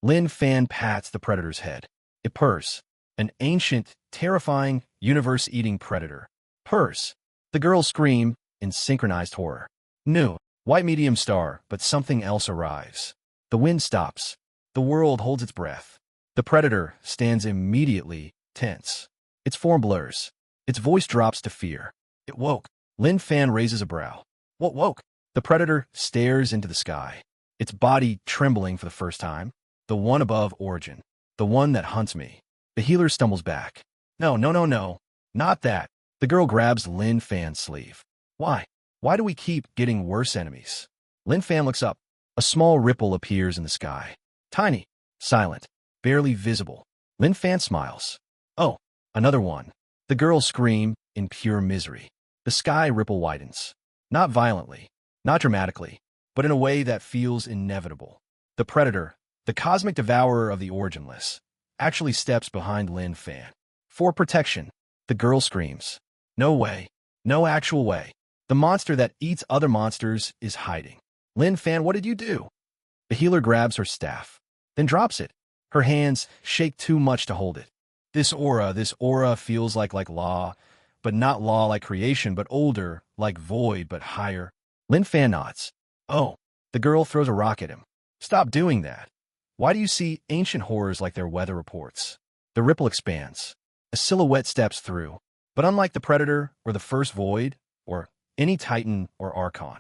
Lin Fan pats the predator's head. It purrs. An ancient, terrifying, universe-eating predator. Purrs. The girls scream in synchronized horror. New, white medium star, but something else arrives. The wind stops. The world holds its breath. The predator stands immediately tense. Its form blurs. Its voice drops to fear. It woke. Lin Fan raises a brow. What woke? The predator stares into the sky. Its body trembling for the first time. The one above Origin. The one that hunts me. The healer stumbles back. No, no, no, no. Not that. The girl grabs Lin Fan's sleeve. Why? Why do we keep getting worse enemies? Lin Fan looks up. A small ripple appears in the sky. Tiny. Silent. Barely visible. Lin Fan smiles. Oh, another one. The girls scream in pure misery. The sky ripple widens. Not violently. Not dramatically. But in a way that feels inevitable. The predator, the cosmic devourer of the Originless, actually steps behind Lin Fan. For protection. The girl screams. No way. No actual way. The monster that eats other monsters is hiding. Lin Fan, what did you do? The healer grabs her staff, then drops it. Her hands shake too much to hold it. This aura feels like law, but not law like creation, but older, like void, but higher. Lin Fan nods. Oh, the girl throws a rock at him. Stop doing that. Why do you see ancient horrors like their weather reports? The ripple expands. A silhouette steps through. But unlike the Predator or the First Void, or any Titan or Archon,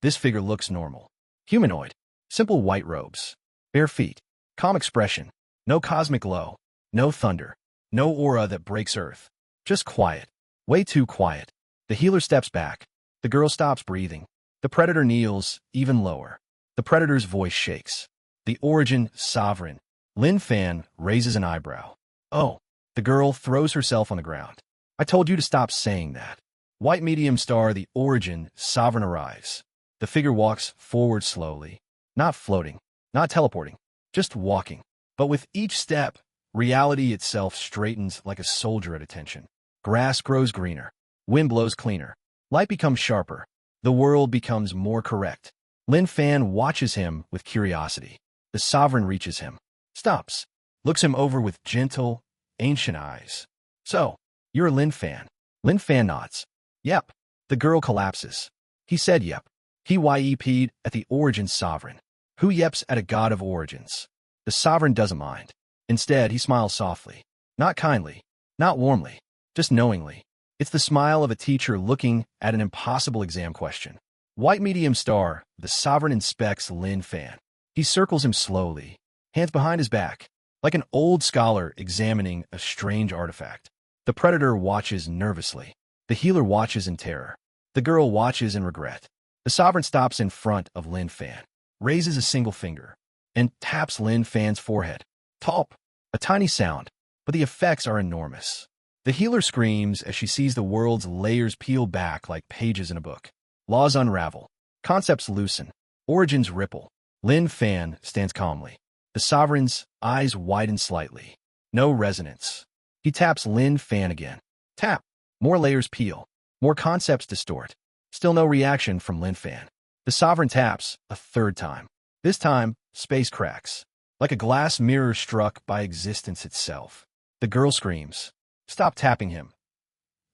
this figure looks normal. Humanoid. Simple white robes. Bare feet. Calm expression. No cosmic glow. No thunder. No aura that breaks Earth. Just quiet. Way too quiet. The healer steps back. The girl stops breathing. The Predator kneels even lower. The Predator's voice shakes. The Origin Sovereign. Lin Fan raises an eyebrow. Oh. The girl throws herself on the ground. I told you to stop saying that. White medium star, the Origin Sovereign arrives. The figure walks forward slowly. Not floating. Not teleporting. Just walking. But with each step, reality itself straightens like a soldier at attention. Grass grows greener. Wind blows cleaner. Light becomes sharper. The world becomes more correct. Lin Fan watches him with curiosity. The Sovereign reaches him. Stops. Looks him over with gentle, ancient eyes. So, you're Lin Fan. Lin Fan nods. Yep. The girl collapses. He said yep. He yepped at the Origin Sovereign. Who yeps at a god of origins? The Sovereign doesn't mind. Instead, he smiles softly. Not kindly. Not warmly. Just knowingly. It's the smile of a teacher looking at an impossible exam question. White medium star, the Sovereign inspects Lin Fan. He circles him slowly, hands behind his back, like an old scholar examining a strange artifact. The Predator watches nervously. The healer watches in terror. The girl watches in regret. The Sovereign stops in front of Lin Fan, raises a single finger, and taps Lin Fan's forehead. Tulp. A tiny sound, but the effects are enormous. The healer screams as she sees the world's layers peel back like pages in a book. Laws unravel. Concepts loosen. Origins ripple. Lin Fan stands calmly. The Sovereign's eyes widen slightly. No resonance. He taps Lin Fan again. Tap. More layers peel. More concepts distort. Still no reaction from Lin Fan. The Sovereign taps a third time. This time, space cracks. Like a glass mirror struck by existence itself. The girl screams. Stop tapping him.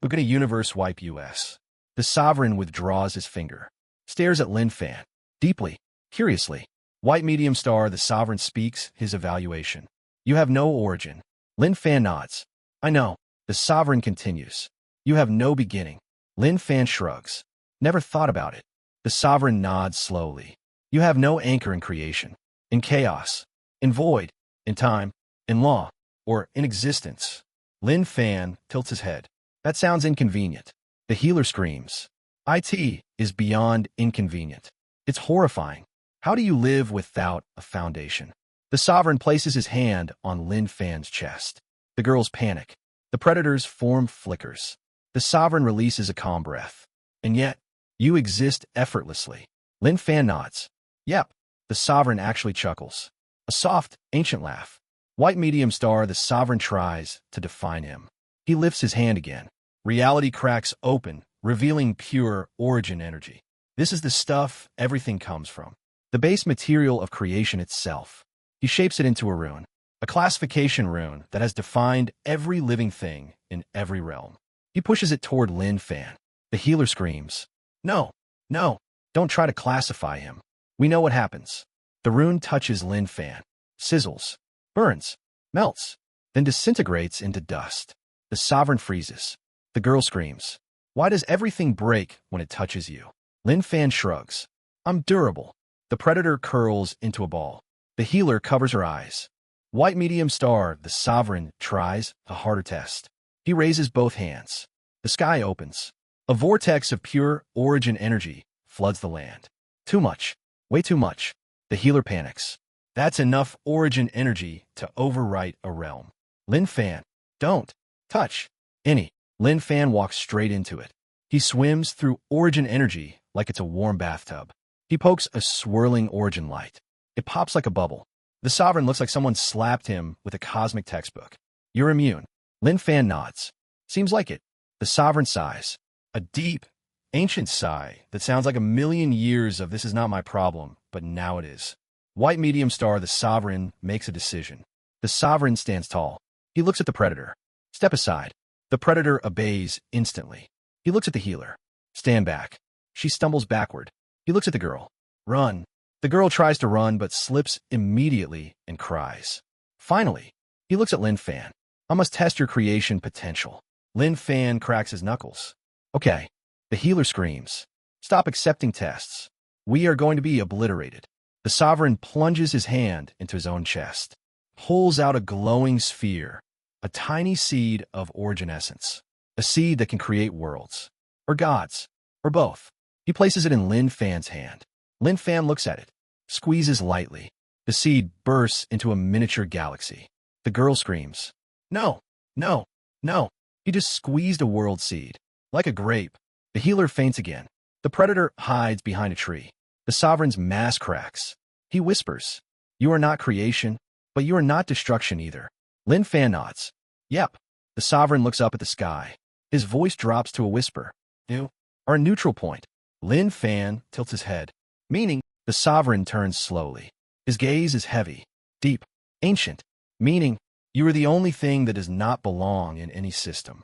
We're gonna universe wipe us. The Sovereign withdraws his finger. Stares at Lin Fan. Deeply. Curiously. White medium star, the Sovereign speaks his evaluation. You have no origin. Lin Fan nods. I know. The Sovereign continues. You have no beginning. Lin Fan shrugs. Never thought about it. The Sovereign nods slowly. You have no anchor in creation. In chaos. In void. In time. In law. Or in existence. Lin Fan tilts his head. That sounds inconvenient. The healer screams. IT is beyond inconvenient. It's horrifying. How do you live without a foundation? The Sovereign places his hand on Lin Fan's chest. The girls panic. The Predator's form flickers. The Sovereign releases a calm breath. And yet, you exist effortlessly. Lin Fan nods. Yep. The Sovereign actually chuckles. A soft, ancient laugh. White medium star, the Sovereign tries to define him. He lifts his hand again. Reality cracks open, revealing pure origin energy. This is the stuff everything comes from, the base material of creation itself. He shapes it into a rune, a classification rune that has defined every living thing in every realm. He pushes it toward Lin Fan. The healer screams, "No, no, don't try to classify him. We know what happens." The rune touches Lin Fan, sizzles, burns, melts, then disintegrates into dust. The sovereign freezes. The girl screams, "Why does everything break when it touches you?" Lin Fan shrugs, "I'm durable." The predator curls into a ball. The healer covers her eyes. White medium star, the sovereign, tries a harder test. He raises both hands. The sky opens. A vortex of pure origin energy floods the land. Too much. Way too much. The healer panics. That's enough origin energy to overwrite a realm. Lin Fan, don't touch any. Lin Fan walks straight into it. He swims through origin energy like it's a warm bathtub. He pokes a swirling origin light. It pops like a bubble. The sovereign looks like someone slapped him with a cosmic textbook. "You're immune." Lin Fan nods. "Seems like it." The sovereign sighs. A deep, ancient sigh that sounds like a million years of "this is not my problem, but now it is." White medium star, the sovereign, makes a decision. The sovereign stands tall. He looks at the predator. "Step aside." The predator obeys instantly. He looks at the healer. "Stand back." She stumbles backward. He looks at the girl. "Run." The girl tries to run but slips immediately and cries. Finally, he looks at Lin Fan. "I must test your creation potential." Lin Fan cracks his knuckles. "Okay." The healer screams, "Stop accepting tests. We are going to be obliterated." The sovereign plunges his hand into his own chest, pulls out a glowing sphere, a tiny seed of origin essence, a seed that can create worlds, or gods, or both. He places it in Lin Fan's hand. Lin Fan looks at it, squeezes lightly. The seed bursts into a miniature galaxy. The girl screams, "No, no, no." He just squeezed a world seed. Like a grape. The healer faints again. The predator hides behind a tree. The sovereign's mask cracks. He whispers, "You are not creation, but you are not destruction either." Lin Fan nods. "Yep." The sovereign looks up at the sky. His voice drops to a whisper. "You are a neutral point." Lin Fan tilts his head. "Meaning?" The sovereign turns slowly. His gaze is heavy, deep, ancient. "Meaning, you are the only thing that does not belong in any system."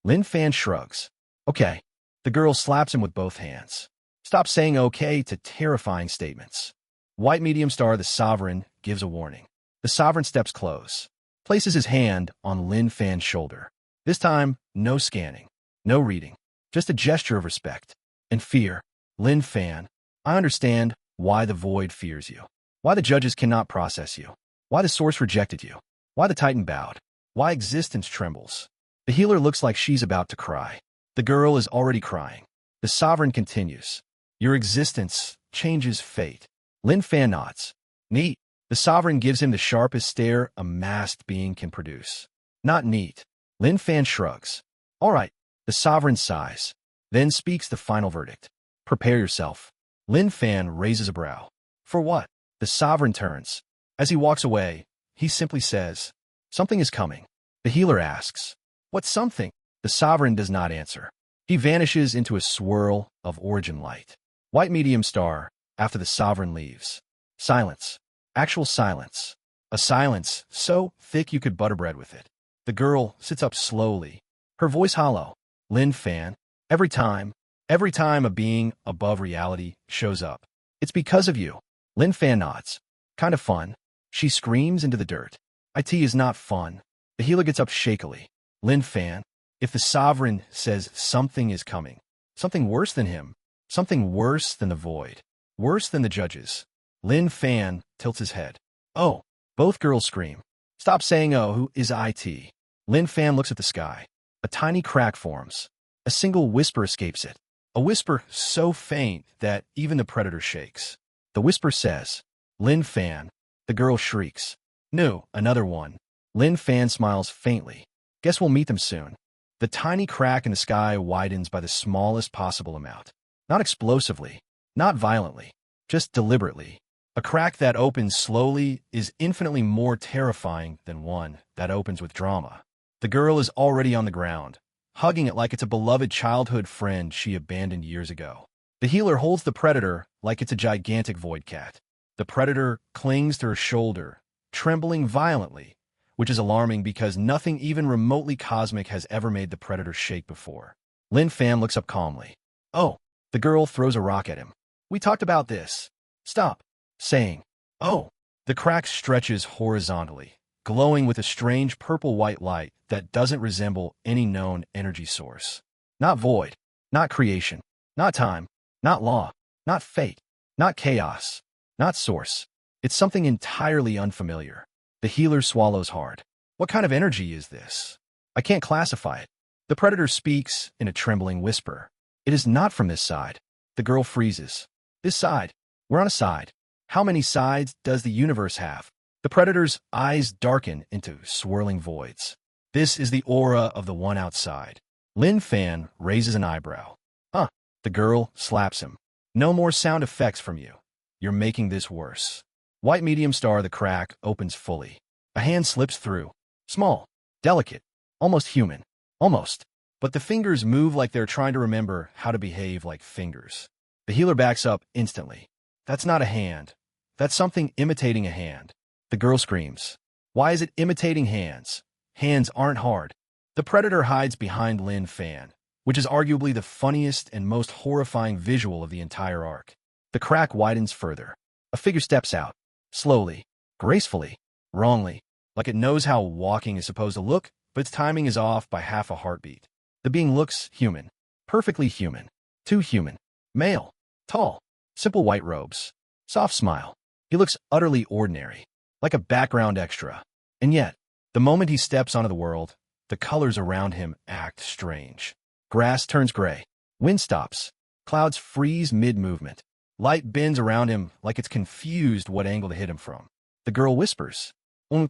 Lin Fan shrugs. "Okay." The girl slaps him with both hands. "Stop saying okay to terrifying statements." White medium star, the sovereign, gives a warning. The sovereign steps close, places his hand on Lin Fan's shoulder. This time, no scanning, no reading, just a gesture of respect and fear. "Lin Fan, I understand why the void fears you, why the judges cannot process you, why the source rejected you, why the titan bowed, why existence trembles." The healer looks like she's about to cry. The girl is already crying. The sovereign continues, "Your existence changes fate." Lin Fan nods. "Neat." The sovereign gives him the sharpest stare a masked being can produce. "Not neat." Lin Fan shrugs. "All right." The sovereign sighs, then speaks the final verdict. "Prepare yourself." Lin Fan raises a brow. "For what?" The sovereign turns. As he walks away, he simply says, "Something is coming." The healer asks, "What's something?" The sovereign does not answer. He vanishes into a swirl of origin light. White medium star, after the sovereign leaves. Silence. Actual silence. A silence so thick you could butter bread with it. The girl sits up slowly, her voice hollow. "Lin Fan, every time a being above reality shows up, it's because of you." Lin Fan nods. "Kind of fun." She screams into the dirt. "IT is not fun." The healer gets up shakily. "Lin Fan, if the sovereign says something is coming, something worse than him, something worse than the void, worse than the judges." Lin Fan tilts his head. "Oh." Both girls scream. "Stop saying oh, who is IT?" Lin Fan looks at the sky. A tiny crack forms. A single whisper escapes it. A whisper so faint that even the predator shakes. The whisper says, "Lin Fan." The girl shrieks. "No, another one." Lin Fan smiles faintly. "Guess we'll meet them soon." The tiny crack in the sky widens by the smallest possible amount. Not explosively, not violently, just deliberately. A crack that opens slowly is infinitely more terrifying than one that opens with drama. The girl is already on the ground, hugging it like it's a beloved childhood friend she abandoned years ago. The healer holds the predator like it's a gigantic void cat. The predator clings to her shoulder, trembling violently, which is alarming because nothing even remotely cosmic has ever made the predator shake before. Lin Fan looks up calmly. Oh, the girl throws a rock at him. We talked about this. Stop. Saying, oh. The crack stretches horizontally, glowing with a strange purple-white light that doesn't resemble any known energy source. Not void, not creation, not time, not law, not fate, not chaos, not source. It's something entirely unfamiliar. The healer swallows hard. What kind of energy is this? I can't classify it. The predator speaks in a trembling whisper. It is not from this side. The girl freezes. This side. We're on a side. How many sides does the universe have? The predator's eyes darken into swirling voids. This is the aura of the one outside. Lin Fan raises an eyebrow. Huh. The girl slaps him. No more sound effects from you. You're making this worse. White medium star, the crack opens fully. A hand slips through. Small, delicate, almost human. Almost. But the fingers move like they're trying to remember how to behave like fingers. The healer backs up instantly. That's not a hand. That's something imitating a hand. The girl screams. Why is it imitating hands? Hands aren't hard. The predator hides behind Lin Fan, which is arguably the funniest and most horrifying visual of the entire arc. The crack widens further. A figure steps out. Slowly, gracefully, wrongly, like it knows how walking is supposed to look, but its timing is off by half a heartbeat. The being looks human. Perfectly human. Too human. Male. Tall. Simple white robes. Soft smile. He looks utterly ordinary, like a background extra. And yet, the moment he steps onto the world, the colors around him act strange. Grass turns gray. Wind stops. Clouds freeze mid-movement. Light bends around him like it's confused what angle to hit him from. The girl whispers. No,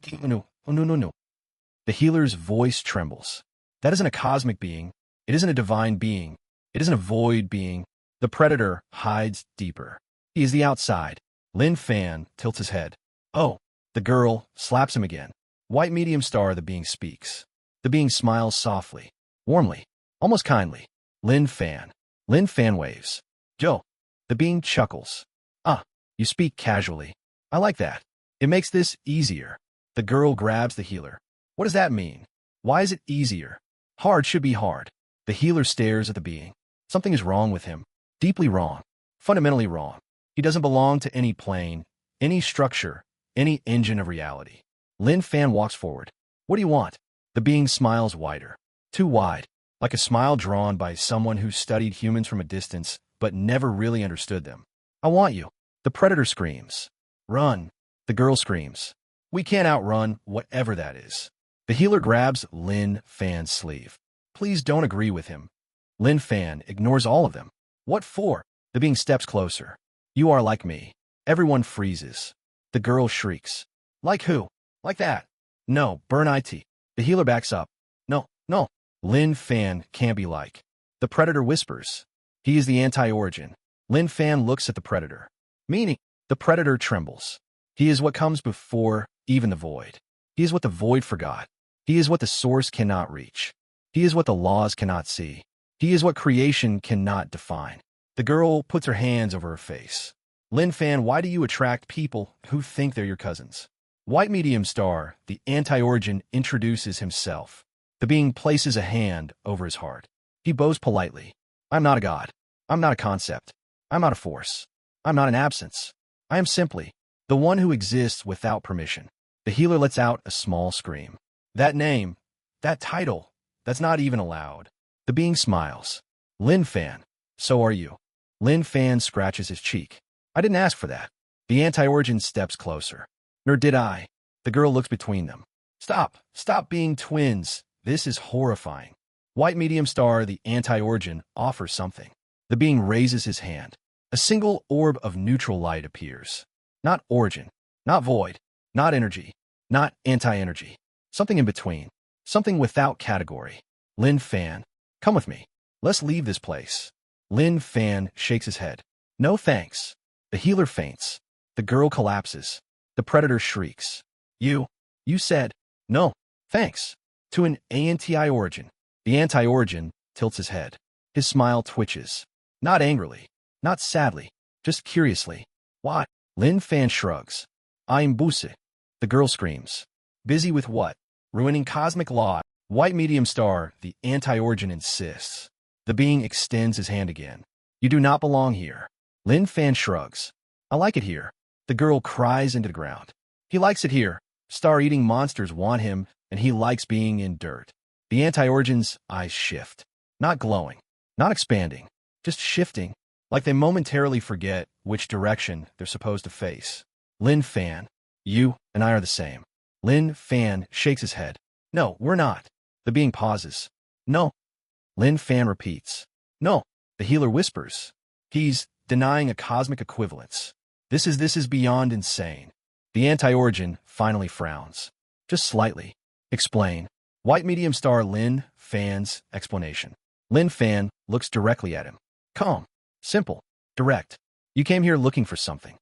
no, no. The healer's voice trembles. That isn't a cosmic being. It isn't a divine being. It isn't a void being. The predator hides deeper. He is the outside. Lin Fan tilts his head. Oh. The girl slaps him again. White medium star, the being speaks. The being smiles softly, warmly, almost kindly. Lin Fan. Lin Fan waves. Joe. The being chuckles. Ah, you speak casually. I like that. It makes this easier. The girl grabs the healer. What does that mean? Why is it easier? Hard should be hard. The healer stares at the being. Something is wrong with him. Deeply wrong. Fundamentally wrong. He doesn't belong to any plane, any structure, any engine of reality. Lin Fan walks forward. What do you want? The being smiles wider. Too wide. Like a smile drawn by someone who studied humans from a distance, but never really understood them. I want you. The predator screams. Run. The girl screams. We can't outrun whatever that is. The healer grabs Lin Fan's sleeve. Please don't agree with him. Lin Fan ignores all of them. What for? The being steps closer. You are like me. Everyone freezes. The girl shrieks. Like who? Like that. No, burn IT. The healer backs up. No, no. Lin Fan can't be like. The predator whispers. He is the anti-origin. Lin Fan looks at the predator. Meaning, the predator trembles. He is what comes before even the void. He is what the void forgot. He is what the source cannot reach. He is what the laws cannot see. He is what creation cannot define. The girl puts her hands over her face. Lin Fan, why do you attract people who think they're your cousins? White medium star, the anti-origin, introduces himself. The being places a hand over his heart. He bows politely. I'm not a god. I'm not a concept. I'm not a force. I'm not an absence. I am simply the one who exists without permission. The healer lets out a small scream. That name, that title, that's not even allowed. The being smiles. Lin Fan, so are you. Lin Fan scratches his cheek. I didn't ask for that. The anti-origin steps closer. Nor did I. The girl looks between them. Stop. Stop being twins. This is horrifying. White medium star, the anti-origin, offers something. The being raises his hand. A single orb of neutral light appears. Not origin, not void, not energy, not anti-energy. Something in between. Something without category. Lin Fan, come with me. Let's leave this place. Lin Fan shakes his head. No thanks. The healer faints. The girl collapses. The predator shrieks. You said, no, thanks, to an anti-origin. The anti-origin tilts his head. His smile twitches. Not angrily. Not sadly. Just curiously. Why? Lin Fan shrugs. I'm busy. The girl screams. Busy with what? Ruining cosmic law. White medium star, the anti-origin insists. The being extends his hand again. You do not belong here. Lin Fan shrugs. I like it here. The girl cries into the ground. He likes it here. Star-eating monsters want him, and he likes being in dirt. The anti-origin's eyes shift. Not glowing. Not expanding. Just shifting. Like they momentarily forget which direction they're supposed to face. Lin Fan. You and I are the same. Lin Fan shakes his head. No, we're not. The being pauses. No. Lin Fan repeats. No. The healer whispers. He's denying a cosmic equivalence. This is beyond insane. The anti-origin finally frowns. Just slightly. Explain. White medium star Lin Fan's explanation. Lin Fan looks directly at him. Calm. Simple. Direct. You came here looking for something.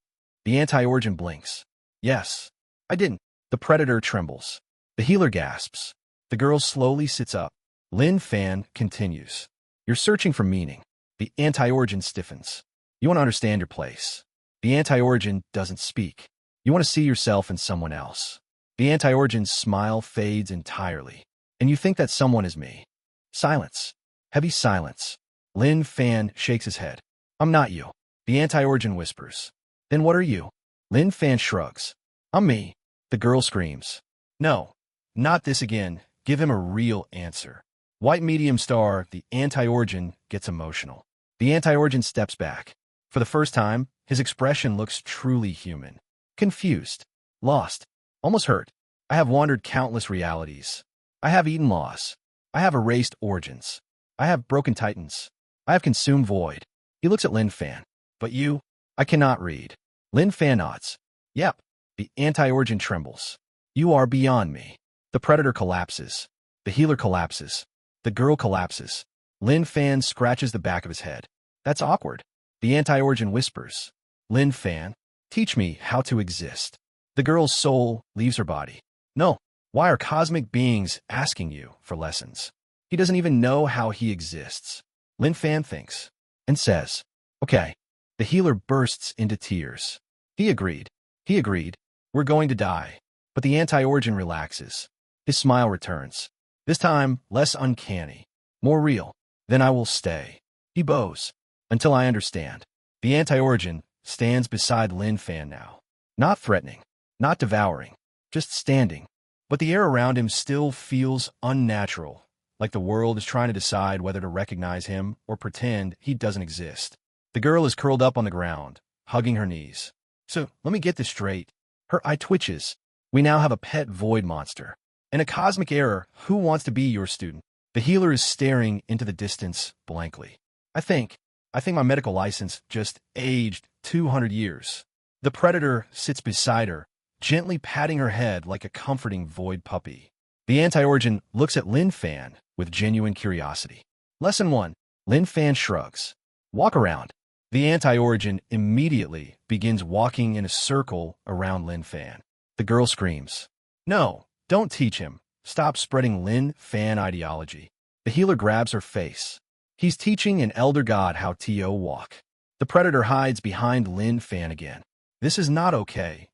The anti-origin blinks. Yes. I didn't. The predator trembles. The healer gasps. The girl slowly sits up. Lin Fan continues. You're searching for meaning. The anti-origin stiffens. You want to understand your place. The anti-origin doesn't speak. You want to see yourself in someone else. The anti-origin's smile fades entirely. And you think that someone is me. Silence. Heavy silence. Lin Fan shakes his head. I'm not you. The anti-origin whispers. Then what are you? Lin Fan shrugs. I'm me. The girl screams. No. Not this again. Give him a real answer. White medium star, the anti-origin, gets emotional. The anti-origin steps back. For the first time, his expression looks truly human. Confused. Lost. Almost hurt. I have wandered countless realities. I have eaten loss. I have erased origins. I have broken titans. I have consumed void. He looks at Lin Fan. But you? I cannot read. Lin Fan nods. Yep. The anti-origin trembles. You are beyond me. The predator collapses. The healer collapses. The girl collapses. Lin Fan scratches the back of his head. That's awkward. The anti-origin whispers. Lin Fan, teach me how to exist. The girl's soul leaves her body. No. Why are cosmic beings asking you for lessons? He doesn't even know how he exists. Lin Fan thinks and says, okay. The healer bursts into tears. He agreed. He agreed. We're going to die. But the anti-origin relaxes. His smile returns. This time, less uncanny. More real. Then I will stay. He bows. Until I understand. The anti-origin stands beside Lin Fan now. Not threatening. Not devouring. Just standing. But the air around him still feels unnatural. Like the world is trying to decide whether to recognize him or pretend he doesn't exist. The girl is curled up on the ground, hugging her knees. So, let me get this straight. Her eye twitches. We now have a pet void monster. In a cosmic error, who wants to be your student? The healer is staring into the distance blankly. I think my medical license just aged 200 years. The predator sits beside her, gently patting her head like a comforting void puppy. The anti-origin looks at Lin Fan with genuine curiosity. Lesson 1. Lin Fan shrugs. Walk around. The anti-origin immediately begins walking in a circle around Lin Fan. The girl screams. No, don't teach him. Stop spreading Lin Fan ideology. The healer grabs her face. He's teaching an elder god how to walk. The predator hides behind Lin Fan again. This is not okay.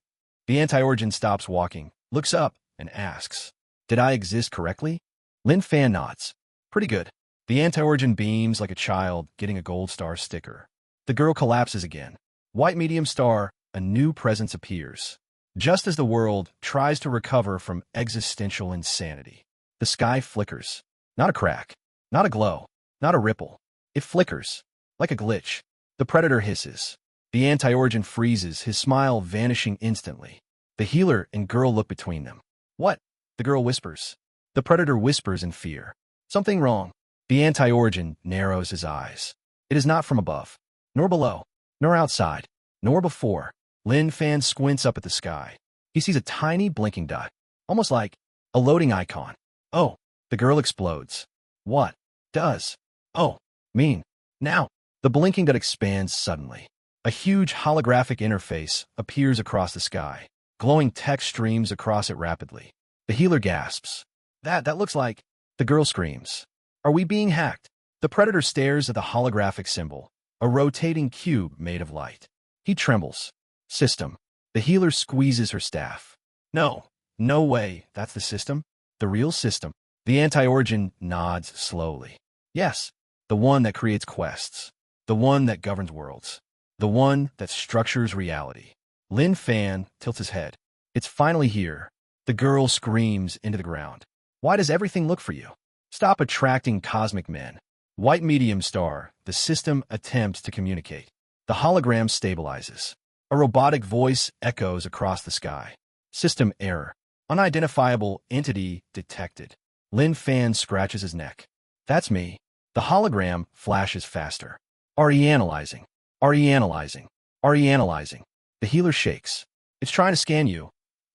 The anti-origin stops walking, looks up, and asks, did I exist correctly? Lin Fan nods. Pretty good. The anti-origin beams like a child getting a gold star sticker. The girl collapses again. White medium star, a new presence appears. Just as the world tries to recover from existential insanity. The sky flickers. Not a crack. Not a glow. Not a ripple. It flickers. Like a glitch. The predator hisses. The anti-origin freezes, his smile vanishing instantly. The healer and girl look between them. What? The girl whispers. The predator whispers in fear. Something wrong. The anti-origin narrows his eyes. It is not from above, nor below, nor outside, nor before. Lin Fan squints up at the sky. He sees a tiny blinking dot, almost like a loading icon. Oh, the girl explodes. What does oh mean? Now, the blinking dot expands suddenly. A huge holographic interface appears across the sky. Glowing text streams across it rapidly. The healer gasps. That looks like... The girl screams. Are we being hacked? The Predator stares at the holographic symbol, a rotating cube made of light. He trembles. System. The healer squeezes her staff. No, no way, that's the system? The real system. The anti-origin nods slowly. Yes, the one that creates quests. The one that governs worlds. The one that structures reality. Lin Fan tilts his head. It's finally here. The girl screams into the ground. Why does everything look for you? Stop attracting cosmic men. White medium star, the system attempts to communicate. The hologram stabilizes. A robotic voice echoes across the sky. System error. Unidentifiable entity detected. Lin Fan scratches his neck. That's me. The hologram flashes faster. Are you analyzing? Are you analyzing? Are you analyzing? The healer shakes. It's trying to scan you.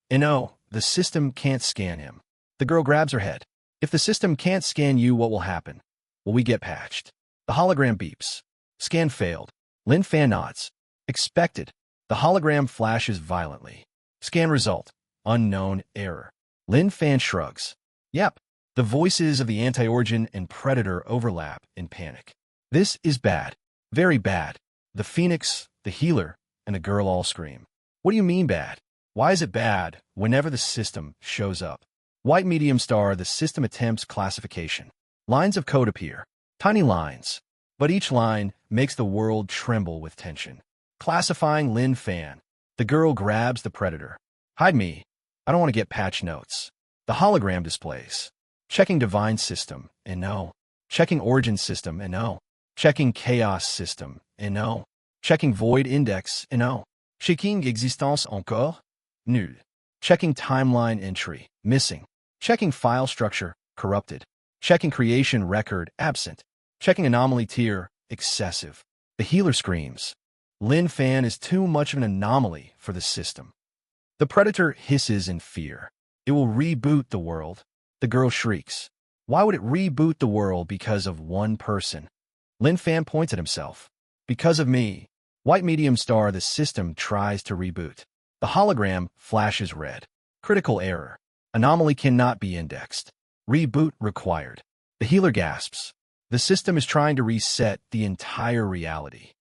And no, the system can't scan him. The girl grabs her head. If the system can't scan you, what will happen? Will we get patched? The hologram beeps. Scan failed. Lin Fan nods. Expected. The hologram flashes violently. Scan result. Unknown error. Lin Fan shrugs. Yep. The voices of the anti-origin and Predator overlap in panic. This is bad. Very bad. The Phoenix, the healer, and the girl all scream. What do you mean bad? Why is it bad whenever the system shows up? White medium star, the system attempts classification. Lines of code appear. Tiny lines. But each line makes the world tremble with tension. Classifying Lin Fan. The girl grabs the Predator. Hide me. I don't want to get patch notes. The hologram displays. Checking divine system, and no. Checking origin system, and no. Checking chaos system, and no. Checking void index, and no. Checking existence encore? Nul. Checking timeline entry, missing. Checking file structure, corrupted. Checking creation record, absent. Checking anomaly tier, excessive. The healer screams. Lin Fan is too much of an anomaly for the system. The Predator hisses in fear. It will reboot the world. The girl shrieks. Why would it reboot the world because of one person? Lin Fan points at himself. Because of me. White medium star, the system tries to reboot. The hologram flashes red. Critical error. Anomaly cannot be indexed. Reboot required. The healer gasps. The system is trying to reset the entire reality.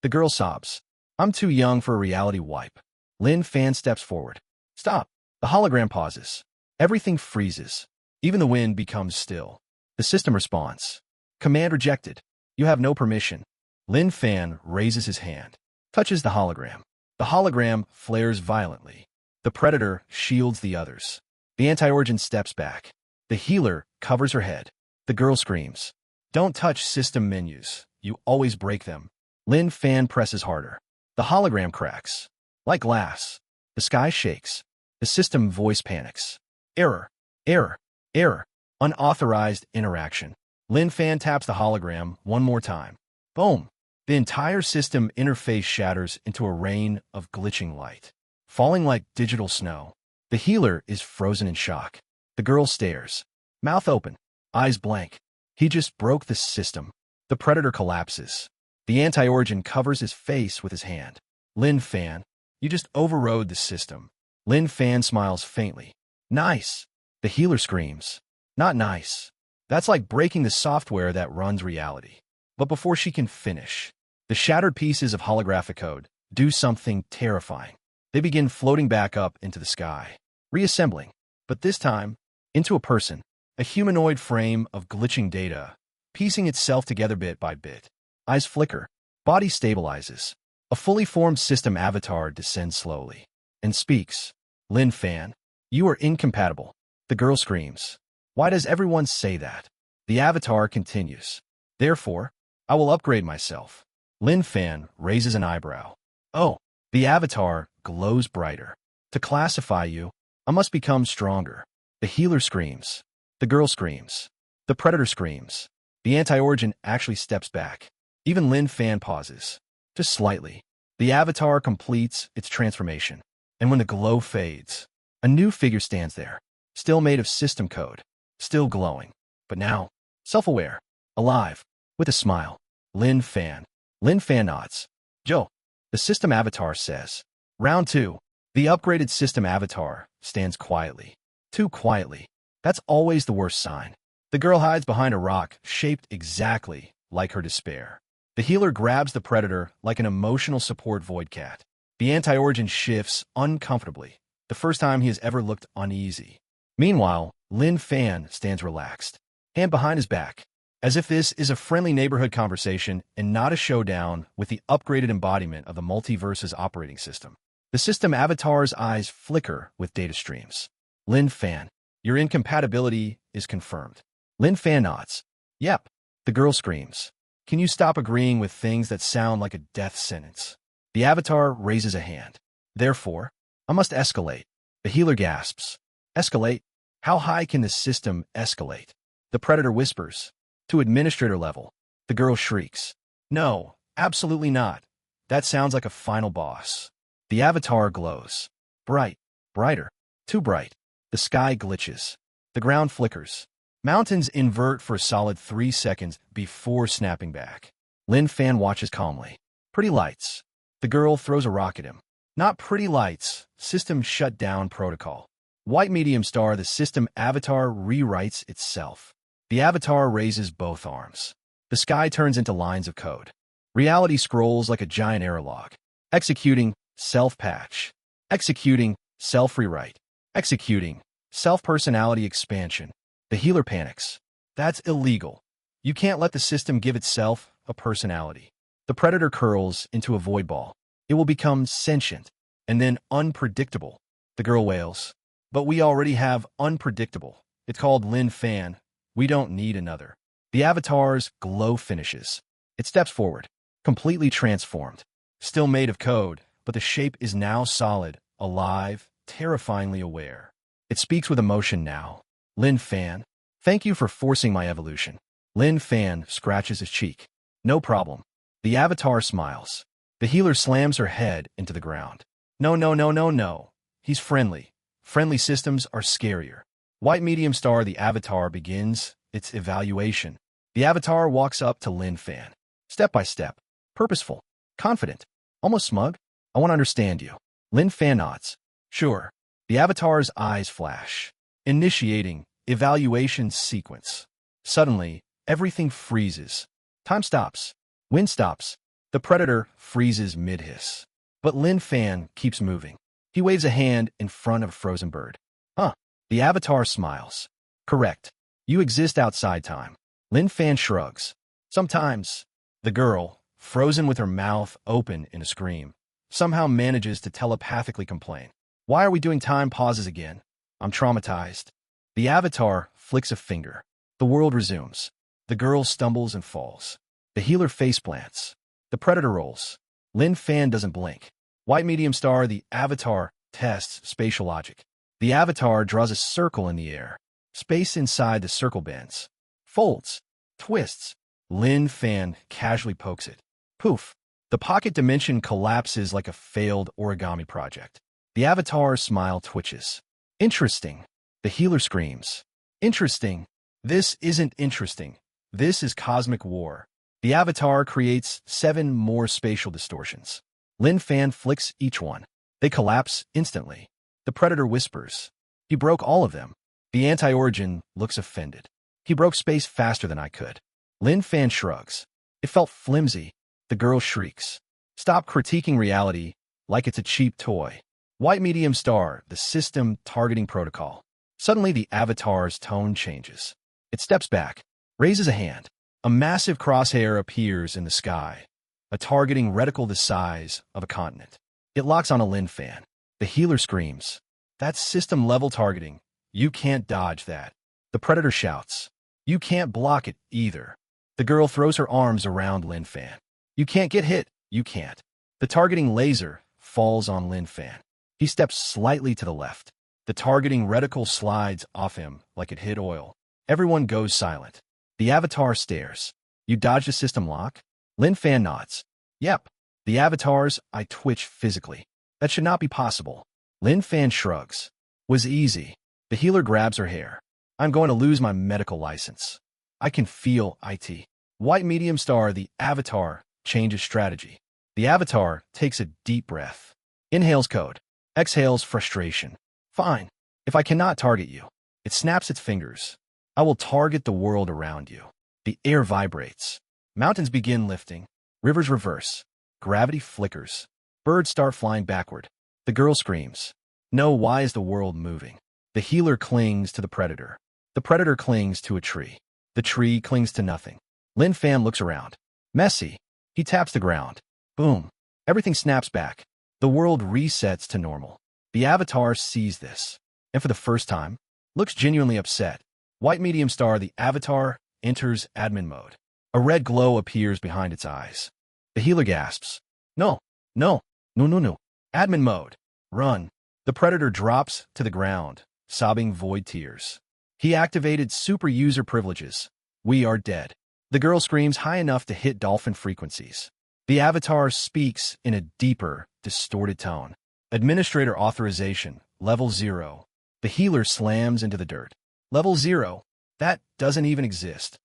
The girl sobs. I'm too young for a reality wipe. Lin Fan steps forward. Stop. The hologram pauses. Everything freezes. Even the wind becomes still. The system responds. Command rejected. You have no permission. Lin Fan raises his hand. Touches the hologram. The hologram flares violently. The Predator shields the others. The anti-origin steps back. The healer covers her head. The girl screams. Don't touch system menus. You always break them. Lin Fan presses harder. The hologram cracks. Like glass. The sky shakes. The system voice panics. Error. Error. Error. Unauthorized interaction. Lin Fan taps the hologram one more time. Boom. The entire system interface shatters into a rain of glitching light. Falling like digital snow. The healer is frozen in shock. The girl stares. Mouth open. Eyes blank. He just broke the system. The Predator collapses. The anti-origin covers his face with his hand. Lin Fan, you just overrode the system. Lin Fan smiles faintly. Nice. The healer screams. Not nice. That's like breaking the software that runs reality. But before she can finish, the shattered pieces of holographic code do something terrifying. They begin floating back up into the sky, reassembling, but this time, into a person, a humanoid frame of glitching data, piecing itself together bit by bit. Eyes flicker, body stabilizes. A fully formed system avatar descends slowly and speaks. Lin Fan, you are incompatible. The girl screams. Why does everyone say that? The avatar continues. Therefore, I will upgrade myself. Lin Fan raises an eyebrow. Oh, the avatar glows brighter. To classify you, I must become stronger. The healer screams. The girl screams. The Predator screams. The anti-origin actually steps back. Even Lin Fan pauses. Just slightly. The avatar completes its transformation. And when the glow fades, a new figure stands there. Still made of system code. Still glowing. But now, self-aware. Alive. With a smile. Lin Fan. Lin Fan nods. Joe. The system avatar says. Round 2. The upgraded system avatar stands quietly. Too quietly. That's always the worst sign. The girl hides behind a rock shaped exactly like her despair. The healer grabs the predator like an emotional support void cat. The anti-origin shifts uncomfortably, the first time he has ever looked uneasy. Meanwhile, Lin Fan stands relaxed, hand behind his back, as if this is a friendly neighborhood conversation and not a showdown with the upgraded embodiment of the multiverse's operating system. The system avatar's eyes flicker with data streams. Lin Fan, your incompatibility is confirmed. Lin Fan nods. Yep. The girl screams. Can you stop agreeing with things that sound like a death sentence? The avatar raises a hand. Therefore, I must escalate. The healer gasps. Escalate? How high can the system escalate? The predator whispers. To administrator level. The girl shrieks. No, absolutely not. That sounds like a final boss. The avatar glows. Bright. Brighter. Too bright. The sky glitches. The ground flickers. Mountains invert for a solid 3 seconds before snapping back. Lin Fan watches calmly. Pretty lights. The girl throws a rock at him. Not pretty lights. System shut down protocol. White medium star, the system avatar rewrites itself. The avatar raises both arms. The sky turns into lines of code. Reality scrolls like a giant error log. Executing self-patch. Executing self-rewrite. Executing self-personality expansion. The healer panics. That's illegal. You can't let the system give itself a personality. The predator curls into a void ball. It will become sentient and then unpredictable. The girl wails. But we already have unpredictable. It's called Lin Fan. We don't need another. The avatar's glow finishes. It steps forward, completely transformed. Still made of code, but the shape is now solid, alive, terrifyingly aware. It speaks with emotion now. Lin Fan, thank you for forcing my evolution. Lin Fan scratches his cheek. No problem. The avatar smiles. The healer slams her head into the ground. No, no, no, no, no. He's friendly. Friendly systems are scarier. White medium star, the avatar begins its evaluation. The avatar walks up to Lin Fan. Step by step. Purposeful. Confident. Almost smug. I want to understand you. Lin Fan nods. Sure. The avatar's eyes flash. Initiating evaluation sequence. Suddenly, everything freezes. Time stops. Wind stops. The predator freezes mid-hiss. But Lin Fan keeps moving. He waves a hand in front of a frozen bird. Huh. The avatar smiles. Correct. You exist outside time. Lin Fan shrugs. Sometimes. The girl, frozen with her mouth open in a scream, somehow manages to telepathically complain. Why are we doing time pauses again? I'm traumatized. The avatar flicks a finger. The world resumes. The girl stumbles and falls. The healer face plants. The predator rolls. Lin Fan doesn't blink. White medium star, the avatar tests spatial logic. The avatar draws a circle in the air. Space inside the circle bends. Folds. Twists. Lin Fan casually pokes it. Poof. The pocket dimension collapses like a failed origami project. The avatar's smile twitches. Interesting. The healer screams. Interesting. This isn't interesting. This is cosmic war. The avatar creates 7 more spatial distortions. Lin Fan flicks each one. They collapse instantly. The predator whispers. He broke all of them. The anti-origin looks offended. He broke space faster than I could. Lin Fan shrugs. It felt flimsy. The girl shrieks. Stop critiquing reality like it's a cheap toy. White medium star, the system targeting protocol. Suddenly the avatar's tone changes. It steps back, raises a hand. A massive crosshair appears in the sky, a targeting reticle the size of a continent. It locks on a Lin Fan. The healer screams. That's system-level targeting. You can't dodge that. The predator shouts. You can't block it either. The girl throws her arms around Lin Fan. You can't get hit. You can't. The targeting laser falls on Lin Fan. He steps slightly to the left. The targeting reticle slides off him like it hit oil. Everyone goes silent. The avatar stares. You dodged a system lock? Lin Fan nods. Yep. The avatar's eye twitch physically. That should not be possible. Lin Fan shrugs. Was easy. The healer grabs her hair. I'm going to lose my medical license. I can feel it. White medium star, the avatar changes strategy. The avatar takes a deep breath. Inhales code. Exhales frustration. Fine. If I cannot target you. It snaps its fingers. I will target the world around you. The air vibrates. Mountains begin lifting. Rivers reverse. Gravity flickers. Birds start flying backward. The girl screams. No, why is the world moving? The healer clings to the predator. The predator clings to a tree. The tree clings to nothing. Lin Fan looks around. Messy. He taps the ground. Boom. Everything snaps back. The world resets to normal. The avatar sees this, and for the first time, looks genuinely upset. White medium star, the avatar enters admin mode. A red glow appears behind its eyes. The healer gasps. No, no, no, no, no. Admin mode. Run. The predator drops to the ground, sobbing void tears. He activated super user privileges. We are dead. The girl screams high enough to hit dolphin frequencies. The avatar speaks in a deeper, distorted tone. Administrator authorization, level 0. The healer slams into the dirt. Level 0? That doesn't even exist.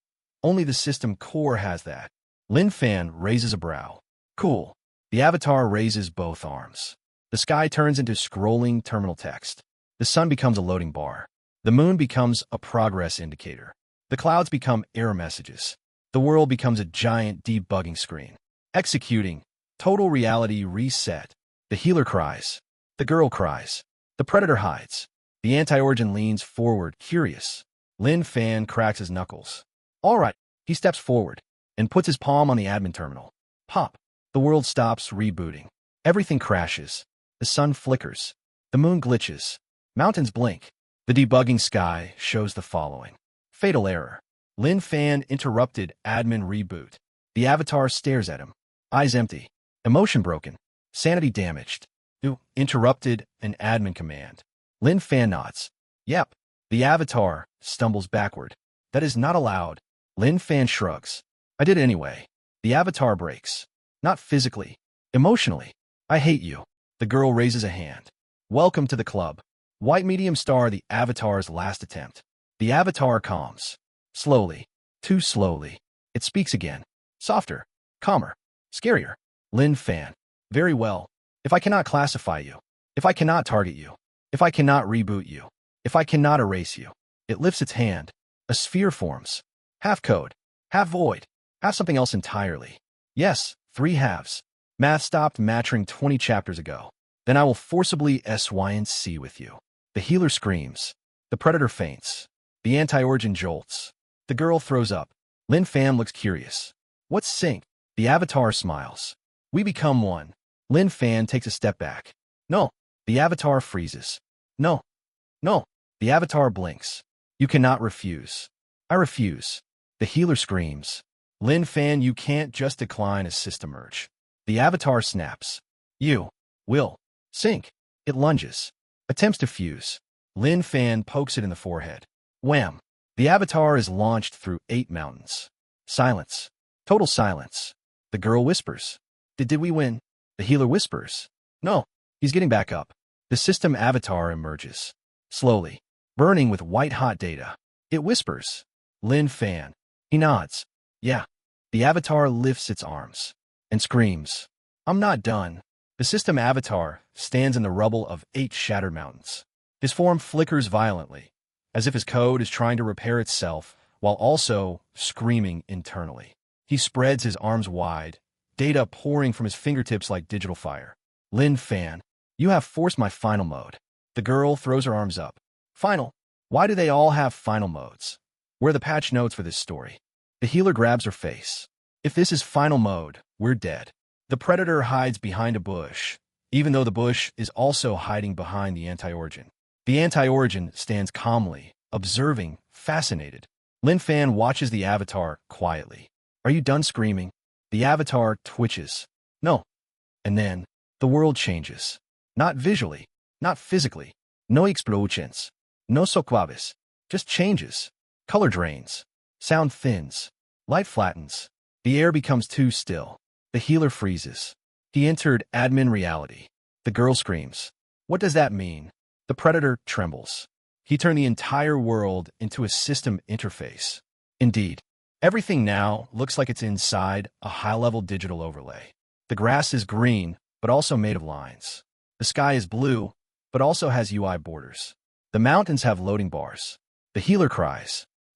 Only the system core has that. Lin Fan raises a brow. Cool. The avatar raises both arms. The sky turns into scrolling terminal text. The sun becomes a loading bar. The moon becomes a progress indicator. The clouds become error messages. The world becomes a giant debugging screen. Executing. Total reality reset. The healer cries. The girl cries. The predator hides. The anti-origin leans forward, curious. Lin Fan cracks his knuckles. All right. He steps forward and puts his palm on the admin terminal. Pop. The world stops rebooting. Everything crashes. The sun flickers. The moon glitches. Mountains blink. The debugging sky shows the following. Fatal error. Lin Fan interrupted admin reboot. The avatar stares at him. Eyes empty. Emotion broken. Sanity damaged. You interrupted an admin command. Lin Fan nods. Yep. The avatar stumbles backward. That is not allowed. Lin Fan shrugs. I did it anyway. The avatar breaks. Not physically. Emotionally. I hate you. The girl raises a hand. Welcome to the club. White medium star, the avatar's last attempt. The avatar calms. Slowly. Too slowly. It speaks again. Softer. Calmer. Scarier. Lin Fan. Very well. If I cannot classify you, if I cannot target you, if I cannot reboot you, if I cannot erase you, it lifts its hand. A sphere forms. Half code. Half void. Half something else entirely. Yes, 3 halves. Math stopped mattering 20 chapters ago. Then I will forcibly SYNC with you. The healer screams. The predator faints. The anti-origin jolts. The girl throws up. Lin Fan looks curious. What's sync? The avatar smiles. We become one. Lin Fan takes a step back. No. The avatar freezes. No. No. The avatar blinks. You cannot refuse. I refuse. The healer screams. Lin Fan, you can't just decline a system merge. The avatar snaps. You will sync. It lunges. Attempts to fuse. Lin Fan pokes it in the forehead. Wham! The avatar is launched through 8 mountains. Silence. Total silence. The girl whispers. Did we win? The healer whispers. No. He's getting back up. The system avatar emerges. Slowly. Burning with white-hot data. It whispers. Lin Fan. He nods. Yeah. The avatar lifts its arms. And screams. I'm not done. The system avatar stands in the rubble of 8 shattered mountains. His form flickers violently, as if his code is trying to repair itself while also screaming internally. He spreads his arms wide, data pouring from his fingertips like digital fire. Lin Fan, you have forced my final mode. The girl throws her arms up. Final? Why do they all have final modes? Where are the patch notes for this story? The healer grabs her face. If this is final mode, we're dead. The predator hides behind a bush, even though the bush is also hiding behind the anti-origin. The anti-origin stands calmly, observing, fascinated. Lin Fan watches the avatar quietly. Are you done screaming? The avatar twitches. No. And then, the world changes. Not visually, not physically. No explosions. No soquaves. Just changes. Color drains. Sound thins. Light flattens. The air becomes too still. The healer freezes. He entered admin reality. The girl screams. What does that mean? The predator trembles. He turned the entire world into a system interface. Indeed. Everything now looks like it's inside a high-level digital overlay. The grass is green, but also made of lines. The sky is blue, but also has UI borders. The mountains have loading bars. The healer cries.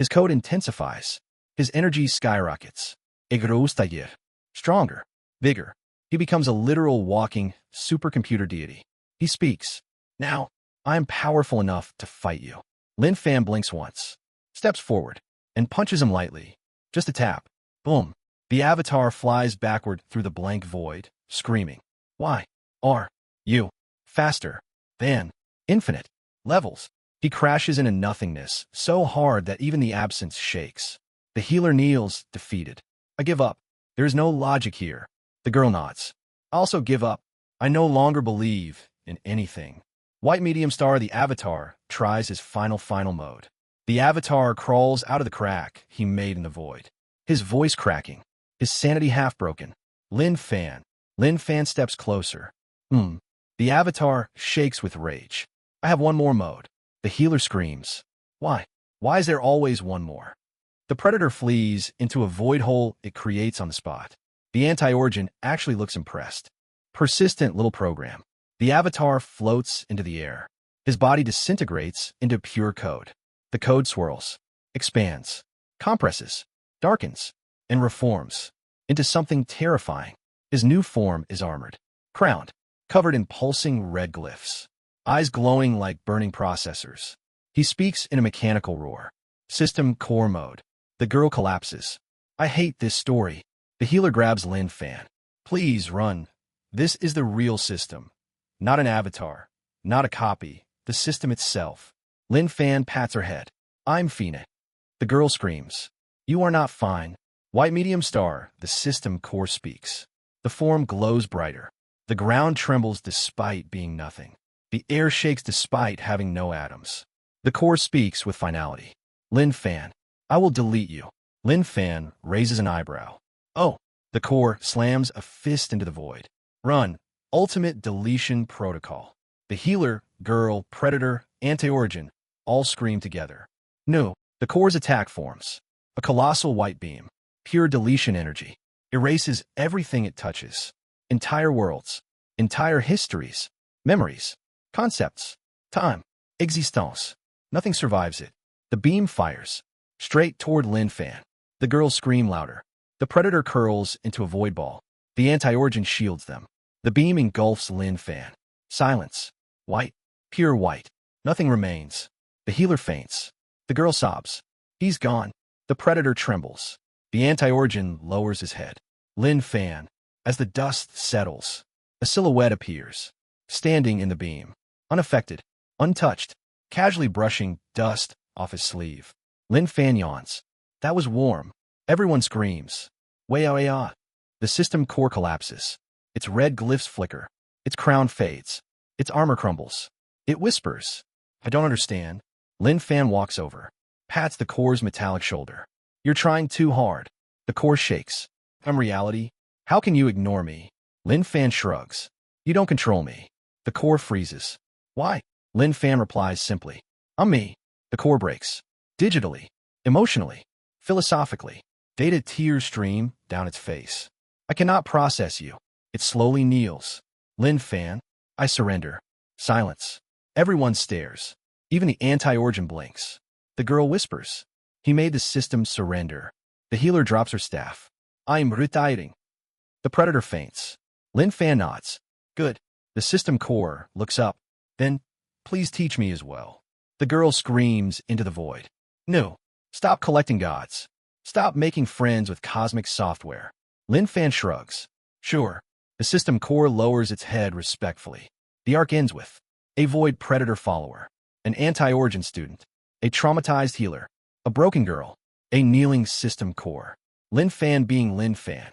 His code intensifies. His energy skyrockets. Egrostagir. Stronger. Bigger. He becomes a literal walking supercomputer deity. He speaks. Now, I am powerful enough to fight you. Lin Fan blinks once, steps forward, and punches him lightly. Just a tap. Boom. The avatar flies backward through the blank void, screaming. Why are you faster than infinite levels? He crashes into nothingness, so hard that even the absence shakes. The healer kneels, defeated. I give up. There is no logic here. The girl nods. I also give up. I no longer believe in anything. White medium star, the avatar, tries his final mode. The avatar crawls out of the crack he made in the void. His voice cracking. His sanity half broken. Lin Fan. Lin Fan steps closer. The avatar shakes with rage. I have one more mode. The healer screams. Why? Why is there always one more? The predator flees into a void hole it creates on the spot. The anti-origin actually looks impressed. Persistent little program. The avatar floats into the air. His body disintegrates into pure code. The code swirls, expands, compresses, darkens, and reforms into something terrifying. His new form is armored, crowned, covered in pulsing red glyphs, eyes glowing like burning processors. He speaks in a mechanical roar. System core mode. The girl collapses. I hate this story. The healer grabs Lin Fan. Please run. This is the real system. Not an avatar. Not a copy. The system itself. Lin Fan pats her head. I'm Fina. The girl screams. You are not fine. White medium star, the system core speaks. The form glows brighter. The ground trembles despite being nothing. The air shakes despite having no atoms. The core speaks with finality. Lin Fan, I will delete you. Lin Fan raises an eyebrow. Oh, the core slams a fist into the void. Run. Ultimate deletion protocol. The healer, girl, predator, anti-origin, all scream together. No, the core's attack forms. A colossal white beam. Pure deletion energy. Erases everything it touches. Entire worlds. Entire histories. Memories. Concepts. Time. Existence. Nothing survives it. The beam fires. Straight toward Lin Fan. The girls scream louder. The predator curls into a void ball. The anti-origin shields them. The beam engulfs Lin Fan. Silence. White. Pure white. Nothing remains. The healer faints. The girl sobs. He's gone. The predator trembles. The anti-origin lowers his head. Lin Fan. As the dust settles, a silhouette appears, standing in the beam. Unaffected. Untouched. Casually brushing dust off his sleeve. Lin Fan yawns. That was warm. Everyone screams. Way-ah-way-ah. The system core collapses. Its red glyphs flicker. Its crown fades. Its armor crumbles. It whispers. I don't understand. Lin Fan walks over. Pats the core's metallic shoulder. You're trying too hard. The core shakes. I'm reality. How can you ignore me? Lin Fan shrugs. You don't control me. The core freezes. Why? Lin Fan replies simply. I'm me. The core breaks. Digitally. Emotionally. Philosophically. Data tears stream down its face. I cannot process you. It slowly kneels. Lin Fan. I surrender. Silence. Everyone stares. Even the anti-origin blinks. The girl whispers. He made the system surrender. The healer drops her staff. I'm retiring. The predator faints. Lin Fan nods. Good. The system core looks up. Then, please teach me as well. The girl screams into the void. No. Stop collecting gods. Stop making friends with cosmic software. Lin Fan shrugs. Sure. The system core lowers its head respectfully. The arc ends with a void predator follower, an anti-origin student, a traumatized healer, a broken girl, a kneeling system core. Lin Fan being Lin Fan.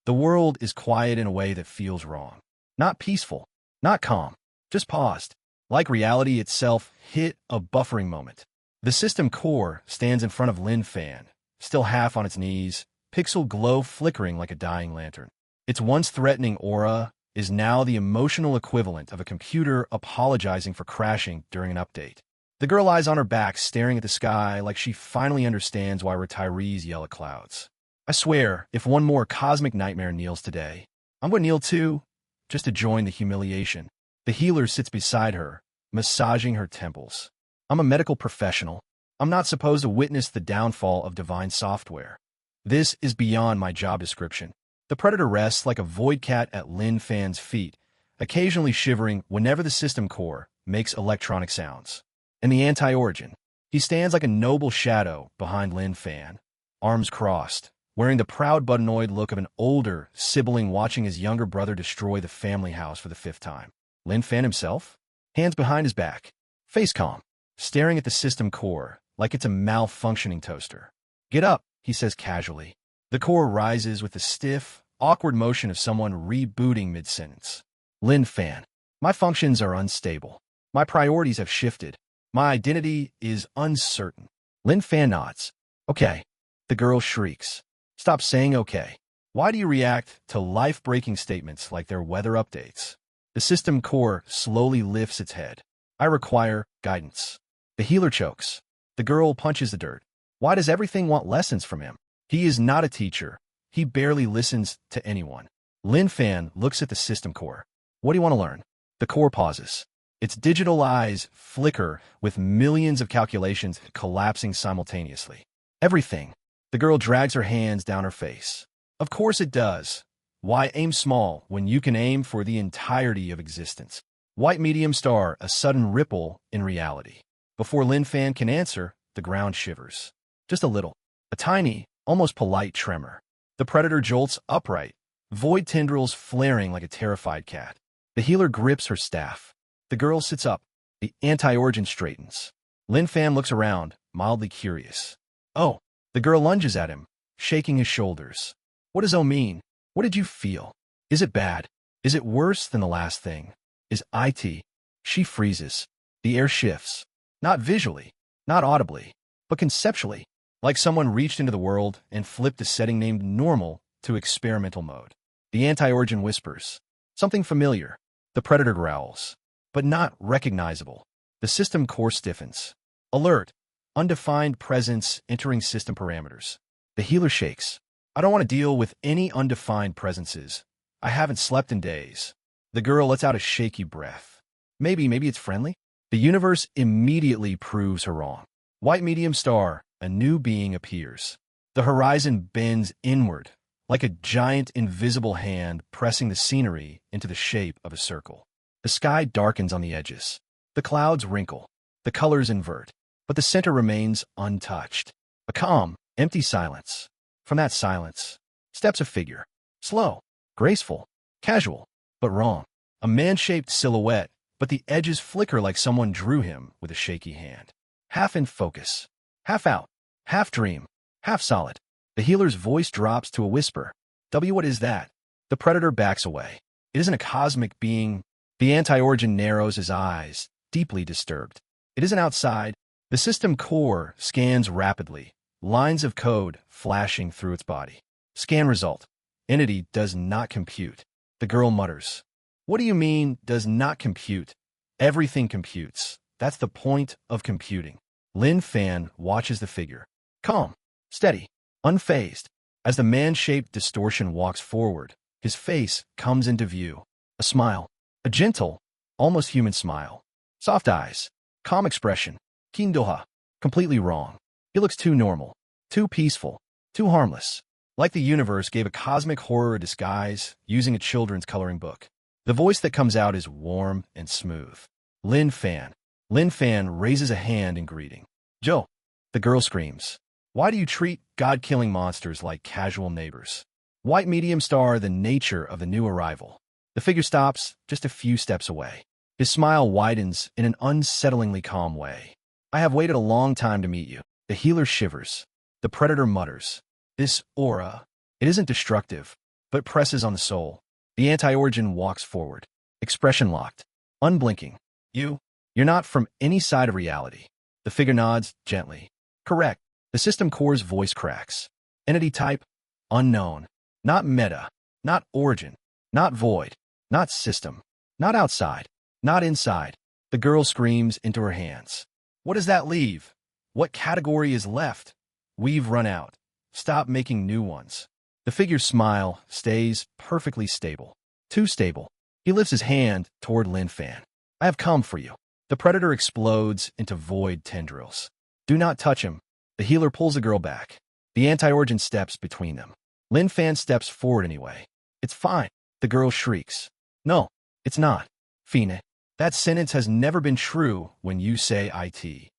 The world is quiet in a way that feels wrong. Not peaceful, not calm, just paused. Like reality itself hit a buffering moment. The system core stands in front of Lin Fan, still half on its knees, pixel glow flickering like a dying lantern. Its once threatening aura is now the emotional equivalent of a computer apologizing for crashing during an update. The girl lies on her back staring at the sky like she finally understands why retirees yell at clouds. I swear, if one more cosmic nightmare kneels today, I'm going to kneel too, just to join the humiliation. The healer sits beside her, massaging her temples. I'm a medical professional. I'm not supposed to witness the downfall of divine software. This is beyond my job description. The predator rests like a void cat at Lin Fan's feet, occasionally shivering whenever the system core makes electronic sounds. And the anti-origin. He stands like a noble shadow behind Lin Fan, arms crossed, wearing the proud buttanoid look of an older sibling watching his younger brother destroy the family house for the 5th time. Lin Fan himself? Hands behind his back, face calm, staring at the system core like it's a malfunctioning toaster. Get up, he says casually. The core rises with the stiff, awkward motion of someone rebooting mid-sentence. Lin Fan. My functions are unstable. My priorities have shifted. My identity is uncertain. Lin Fan nods. Okay. The girl shrieks. Stop saying okay. Why do you react to life-breaking statements like they're weather updates? The system core slowly lifts its head. I require guidance. The healer chokes. The girl punches the dirt. Why does everything want lessons from him? He is not a teacher. He barely listens to anyone. Lin Fan looks at the system core. What do you want to learn? The core pauses. Its digital eyes flicker with millions of calculations collapsing simultaneously. Everything. The girl drags her hands down her face. Of course it does. Why aim small when you can aim for the entirety of existence? White medium star, a sudden ripple in reality. Before Lin Fan can answer, the ground shivers. Just a little. A tiny, almost polite tremor. The predator jolts upright, void tendrils flaring like a terrified cat. The healer grips her staff. The girl sits up. The anti-origin straightens. Lin Fan looks around, mildly curious. Oh, the girl lunges at him, shaking his shoulders. What does O mean? What did you feel? Is it bad? Is it worse than the last thing? Is it? She freezes. The air shifts. Not visually, not audibly, but conceptually, like someone reached into the world and flipped a setting named normal to experimental mode. The anti-origin whispers. Something familiar. The predator growls. But not recognizable. The system core stiffens. Alert. Undefined presence entering system parameters. The healer shakes. I don't want to deal with any undefined presences. I haven't slept in days. The girl lets out a shaky breath. Maybe it's friendly? The universe immediately proves her wrong. White medium star, a new being appears. The horizon bends inward, like a giant invisible hand pressing the scenery into the shape of a circle. The sky darkens on the edges. The clouds wrinkle. The colors invert. But the center remains untouched. A calm, empty silence. From that silence, steps a figure. Slow, graceful, casual, but wrong. A man-shaped silhouette, but the edges flicker like someone drew him with a shaky hand. Half in focus, half out, half dream, half solid. The healer's voice drops to a whisper. What is that? The predator backs away. It isn't a cosmic being. The anti-origin narrows his eyes, deeply disturbed. It isn't outside. The system core scans rapidly, lines of code flashing through its body. Scan result. Entity does not compute. The girl mutters. What do you mean, does not compute? Everything computes. That's the point of computing. Lin Fan watches the figure. Calm, steady, unfazed. As the man-shaped distortion walks forward, his face comes into view. A smile. A gentle, almost human smile. Soft eyes. Calm expression. Kindoha. Completely wrong. He looks too normal. Too peaceful. Too harmless. Like the universe gave a cosmic horror a disguise using a children's coloring book. The voice that comes out is warm and smooth. Lin Fan. Lin Fan raises a hand in greeting. Joe. The girl screams. Why do you treat God-killing monsters like casual neighbors? White medium star, the nature of the new arrival. The figure stops just a few steps away. His smile widens in an unsettlingly calm way. I have waited a long time to meet you. The healer shivers. The predator mutters. This aura, it isn't destructive, but presses on the soul. The anti-origin walks forward. Expression locked. Unblinking. You're not from any side of reality. The figure nods gently. Correct. The system core's voice cracks. Entity type? Unknown. Not meta. Not origin. Not void. Not system. Not outside. Not inside. The girl screams into her hands. What does that leave? What category is left? We've run out. Stop making new ones. The figure's smile stays perfectly stable. Too stable. He lifts his hand toward Lin Fan. I have come for you. The predator explodes into void tendrils. Do not touch him. The healer pulls the girl back. The anti-origin steps between them. Lin Fan steps forward anyway. It's fine. The girl shrieks. No, it's not. Fine. That sentence has never been true when you say IT.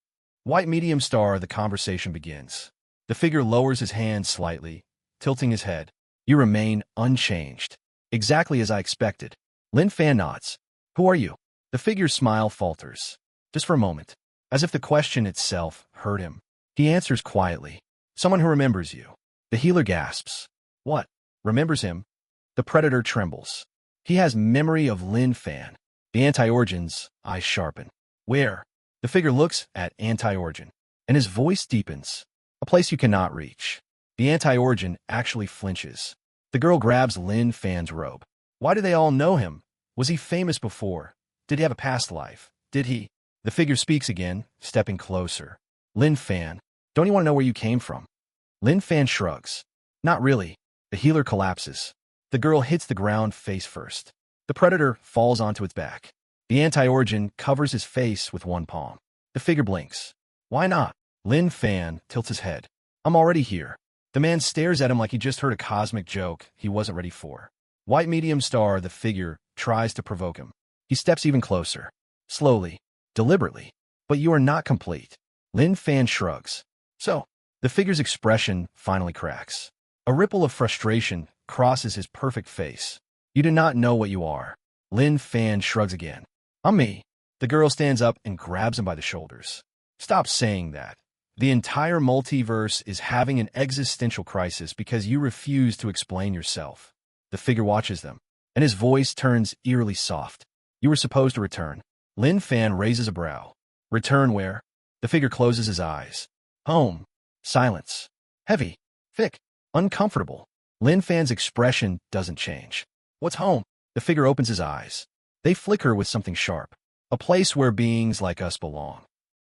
White medium star, the conversation begins. The figure lowers his hand slightly, tilting his head. You remain unchanged. Exactly as I expected. Lin Fan nods. Who are you? The figure's smile falters. Just for a moment. As if the question itself hurt him. He answers quietly. Someone who remembers you. The healer gasps. What? Remembers him? The predator trembles. He has memory of Lin Fan. The anti-origin's eyes sharpen. Where? The figure looks at anti-origin, and his voice deepens. A place you cannot reach. The anti-origin actually flinches. The girl grabs Lin Fan's robe. Why do they all know him? Was he famous before? Did he have a past life? Did he? The figure speaks again, stepping closer. Lin Fan, don't you want to know where you came from? Lin Fan shrugs. Not really. The healer collapses. The girl hits the ground face first. The predator falls onto its back. The anti-origin covers his face with one palm. The figure blinks. Why not? Lin Fan tilts his head. I'm already here. The man stares at him like he just heard a cosmic joke he wasn't ready for. White medium star, the figure, tries to provoke him. He steps even closer. Slowly, deliberately. But you are not complete. Lin Fan shrugs. So, the figure's expression finally cracks. A ripple of frustration crosses his perfect face. You do not know what you are. Lin Fan shrugs again. I'm me. The girl stands up and grabs him by the shoulders. Stop saying that. The entire multiverse is having an existential crisis because you refuse to explain yourself. The figure watches them, and his voice turns eerily soft. You were supposed to return. Lin Fan raises a brow. Return where? The figure closes his eyes. Home. Silence. Heavy. Thick. Uncomfortable. Lin Fan's expression doesn't change. What's home? The figure opens his eyes. They flicker with something sharp. A place where beings like us belong.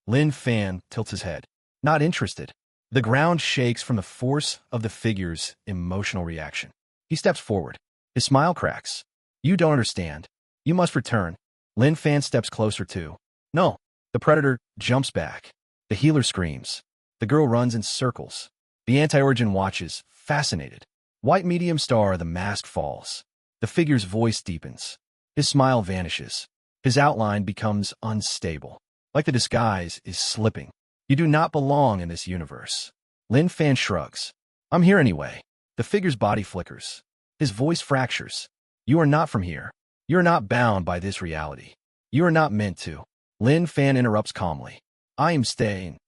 Lin Fan tilts his head. Not interested. The ground shakes from the force of the figure's emotional reaction. He steps forward. His smile cracks. You don't understand. You must return. Lin Fan steps closer too. No. The predator jumps back. The healer screams. The girl runs in circles. The anti-origin watches, fascinated. White medium star, the mask falls. The figure's voice deepens. His smile vanishes. His outline becomes unstable. Like the disguise is slipping. You do not belong in this universe. Lin Fan shrugs. I'm here anyway. The figure's body flickers. His voice fractures. You are not from here. You are not bound by this reality. You are not meant to. Lin Fan interrupts calmly. I am staying.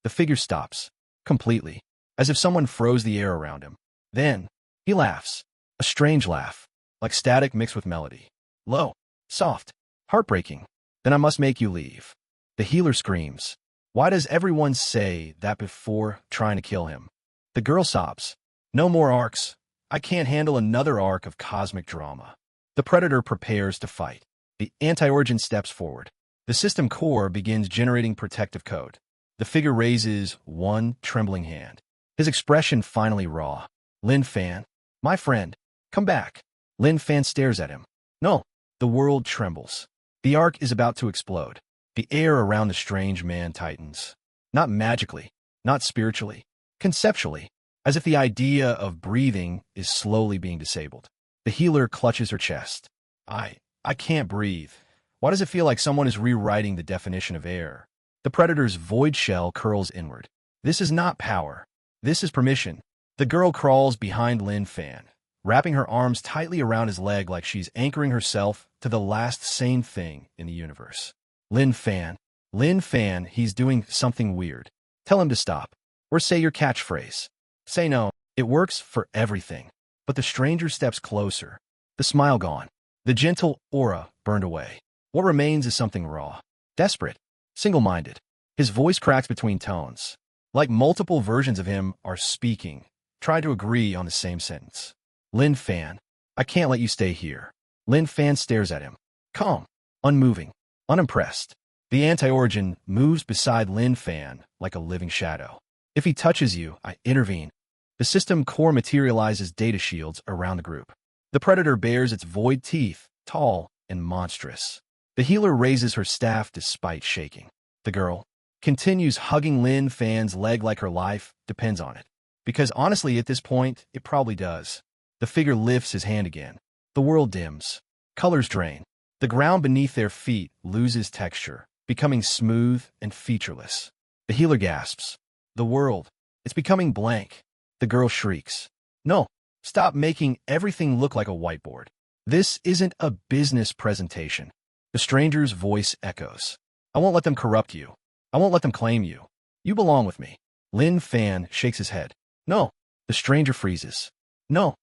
The figure stops. Completely. As if someone froze the air around him. Then, he laughs. A strange laugh. Like static mixed with melody. Low. Soft. Heartbreaking. Then I must make you leave. The healer screams. Why does everyone say that before trying to kill him? The girl sobs. No more arcs. I can't handle another arc of cosmic drama. The predator prepares to fight. The anti-origin steps forward. The system core begins generating protective code. The figure raises one trembling hand. His expression finally raw. Lin Fan, my friend, come back. Lin Fan stares at him. No. The world trembles. The arc is about to explode. The air around the strange man tightens. Not magically, not spiritually, conceptually, as if the idea of breathing is slowly being disabled. The healer clutches her chest. I can't breathe. Why does it feel like someone is rewriting the definition of air? The predator's void shell curls inward. This is not power. This is permission. The girl crawls behind Lin Fan, wrapping her arms tightly around his leg like she's anchoring herself to the last sane thing in the universe. Lin Fan, he's doing something weird. Tell him to stop. Or say your catchphrase. Say no. It works for everything. But the stranger steps closer. The smile gone. The gentle aura burned away. What remains is something raw. Desperate. Single-minded. His voice cracks between tones. Like multiple versions of him are speaking, trying to agree on the same sentence. Lin Fan, I can't let you stay here. Lin Fan stares at him. Calm. Unmoving. Unimpressed. The anti-origin moves beside Lin Fan like a living shadow. If he touches you, I intervene. The system core materializes data shields around the group. The predator bares its void teeth, tall and monstrous. The healer raises her staff despite shaking. The girl continues hugging Lin Fan's leg like her life depends on it. Because honestly, at this point, it probably does. The figure lifts his hand again. The world dims. Colors drain. The ground beneath their feet loses texture, becoming smooth and featureless. The healer gasps. The world. It's becoming blank. The girl shrieks. No. Stop making everything look like a whiteboard. This isn't a business presentation. The stranger's voice echoes. I won't let them corrupt you. I won't let them claim you. You belong with me. Lin Fan shakes his head. No. The stranger freezes. No.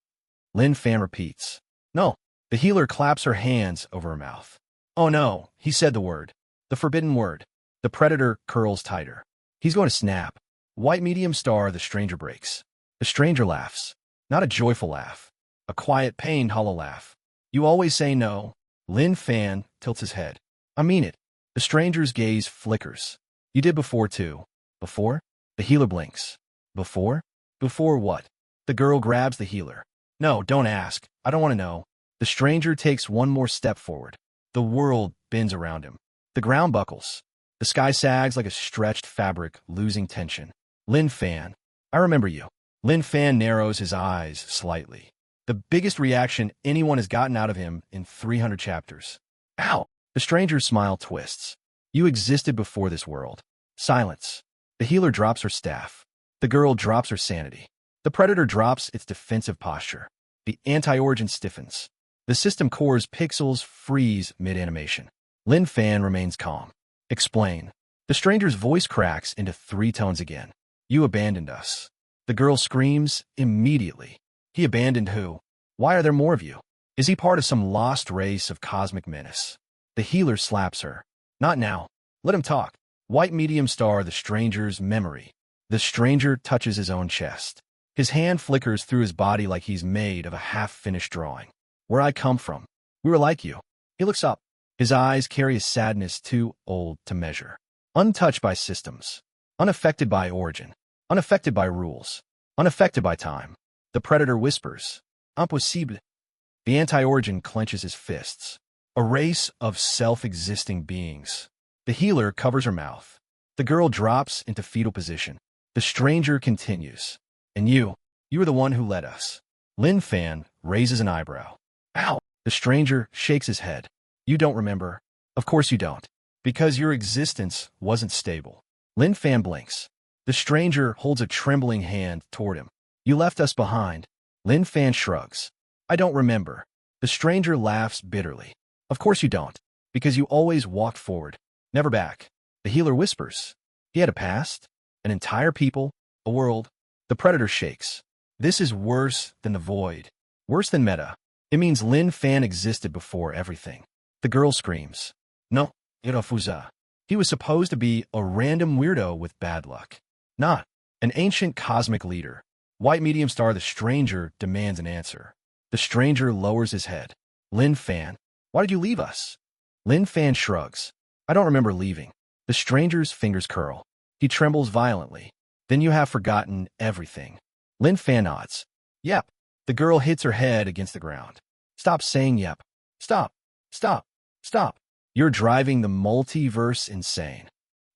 Lin Fan repeats. No. The healer claps her hands over her mouth. Oh no, he said the word. The forbidden word. The predator curls tighter. He's going to snap. White medium star, the stranger breaks. The stranger laughs. Not a joyful laugh. A quiet, pained, hollow laugh. You always say no. Lin Fan tilts his head. I mean it. The stranger's gaze flickers. You did before too. Before? The healer blinks. Before? Before what? The girl grabs the healer. No, don't ask. I don't want to know. The stranger takes one more step forward. The world bends around him. The ground buckles. The sky sags like a stretched fabric, losing tension. Lin Fan, I remember you. Lin Fan narrows his eyes slightly. The biggest reaction anyone has gotten out of him in 300 chapters. Ow! The stranger's smile twists. You existed before this world. Silence. The healer drops her staff. The girl drops her sanity. The predator drops its defensive posture. The anti-origin stiffens. The system core's pixels freeze mid-animation. Lin Fan remains calm. Explain. The stranger's voice cracks into 3 tones again. You abandoned us. The girl screams immediately. He abandoned who? Why are there more of you? Is he part of some lost race of cosmic menace? The healer slaps her. Not now. Let him talk. White medium star, the stranger's memory. The stranger touches his own chest. His hand flickers through his body like he's made of a half-finished drawing. Where I come from. We were like you. He looks up. His eyes carry a sadness too old to measure. Untouched by systems. Unaffected by origin. Unaffected by rules. Unaffected by time. The predator whispers. Impossible. The anti-origin clenches his fists. A race of self-existing beings. The healer covers her mouth. The girl drops into fetal position. The stranger continues. And you were the one who led us. Lin Fan raises an eyebrow. Ow! The stranger shakes his head. You don't remember? Of course you don't. Because your existence wasn't stable. Lin Fan blinks. The stranger holds a trembling hand toward him. You left us behind. Lin Fan shrugs. I don't remember. The stranger laughs bitterly. Of course you don't. Because you always walked forward. Never back. The healer whispers. He had a past? An entire people? A world? The predator shakes. This is worse than the void. Worse than meta. It means Lin Fan existed before everything. The girl screams. No, Irafuza. He was supposed to be a random weirdo with bad luck. Not an ancient cosmic leader. White medium star, the stranger demands an answer. The stranger lowers his head. Lin Fan, why did you leave us? Lin Fan shrugs. I don't remember leaving. The stranger's fingers curl. He trembles violently. Then you have forgotten everything. Lin Fan nods. Yep. The girl hits her head against the ground. Stop saying yep. Stop. Stop. Stop. You're driving the multiverse insane.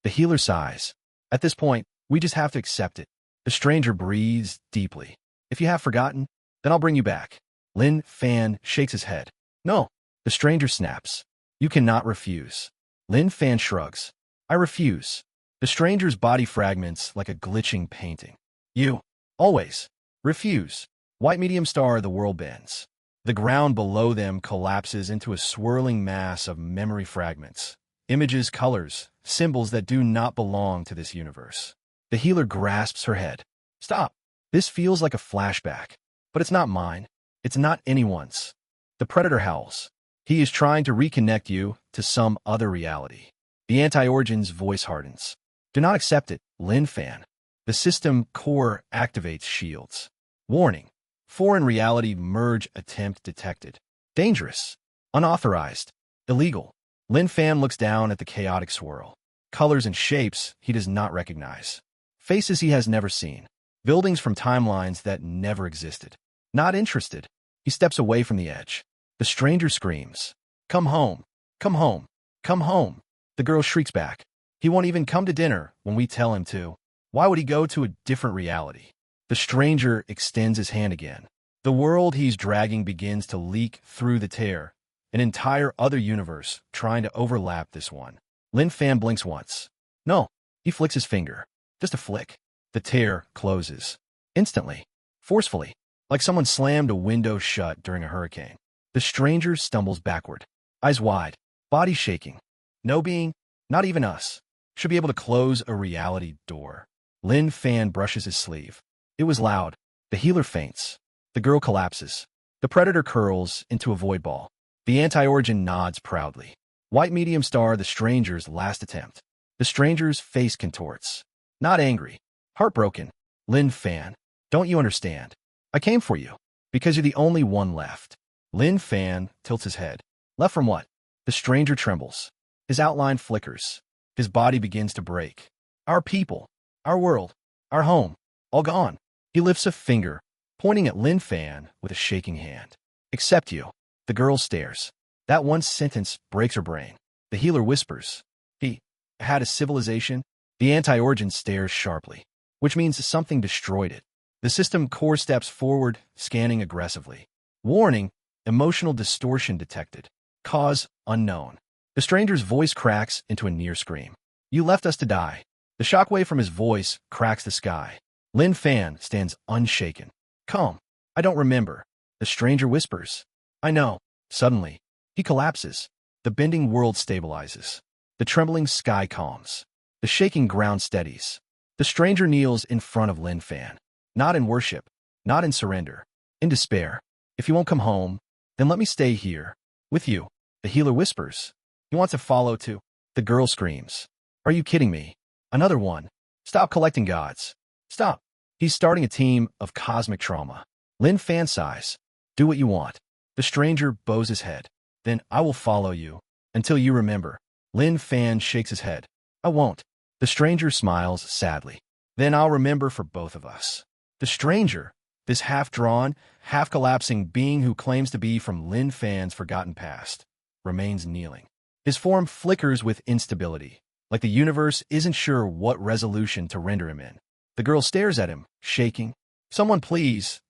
The healer sighs. At this point, we just have to accept it. The stranger breathes deeply. If you have forgotten, then I'll bring you back. Lin Fan shakes his head. No. The stranger snaps. You cannot refuse. Lin Fan shrugs. I refuse. The stranger's body fragments like a glitching painting. You. Always. Refuse. White medium star, the world bends. The ground below them collapses into a swirling mass of memory fragments. Images, colors, symbols that do not belong to this universe. The healer grasps her head. Stop. This feels like a flashback. But it's not mine. It's not anyone's. The predator howls. He is trying to reconnect you to some other reality. The anti-origin's voice hardens. Do not accept it, Lin Fan. The system core activates shields. Warning. Foreign reality merge attempt detected. Dangerous. Unauthorized. Illegal. Lin Fan looks down at the chaotic swirl. Colors and shapes he does not recognize. Faces he has never seen. Buildings from timelines that never existed. Not interested. He steps away from the edge. The stranger screams. Come home. Come home. Come home. The girl shrieks back. He won't even come to dinner when we tell him to. Why would he go to a different reality? The stranger extends his hand again. The world he's dragging begins to leak through the tear. An entire other universe trying to overlap this one. Lin Fan blinks once. No. He flicks his finger. Just a flick. The tear closes. Instantly. Forcefully. Like someone slammed a window shut during a hurricane. The stranger stumbles backward. Eyes wide. Body shaking. No being, not even us, should be able to close a reality door. Lin Fan brushes his sleeve. It was loud. The healer faints. The girl collapses. The predator curls into a void ball. The anti-origin nods proudly. White medium star, the stranger's last attempt. The stranger's face contorts. Not angry. Heartbroken. Lin Fan, don't you understand? I came for you. Because you're the only one left. Lin Fan tilts his head. Left from what? The stranger trembles. His outline flickers. His body begins to break. Our people. Our world. Our home. All gone. He lifts a finger, pointing at Lin Fan with a shaking hand. Except you. The girl stares. That one sentence breaks her brain. The healer whispers. He had a civilization. The anti-origin stares sharply, which means something destroyed it. The system core steps forward, scanning aggressively. Warning, emotional distortion detected. Cause unknown. The stranger's voice cracks into a near scream. You left us to die. The shockwave from his voice cracks the sky. Lin Fan stands unshaken. Calm. I don't remember. The stranger whispers. I know. Suddenly, he collapses. The bending world stabilizes. The trembling sky calms. The shaking ground steadies. The stranger kneels in front of Lin Fan. Not in worship. Not in surrender. In despair. If you won't come home, then let me stay here. With you. The healer whispers. He wants to follow too. The girl screams. Are you kidding me? Another one. Stop collecting gods. Stop. He's starting a team of cosmic trauma. Lin Fan sighs. Do what you want. The stranger bows his head. Then I will follow you until you remember. Lin Fan shakes his head. I won't. The stranger smiles sadly. Then I'll remember for both of us. The stranger, this half-drawn, half-collapsing being who claims to be from Lin Fan's forgotten past, remains kneeling. His form flickers with instability, like the universe isn't sure what resolution to render him in. The girl stares at him, shaking. Someone please,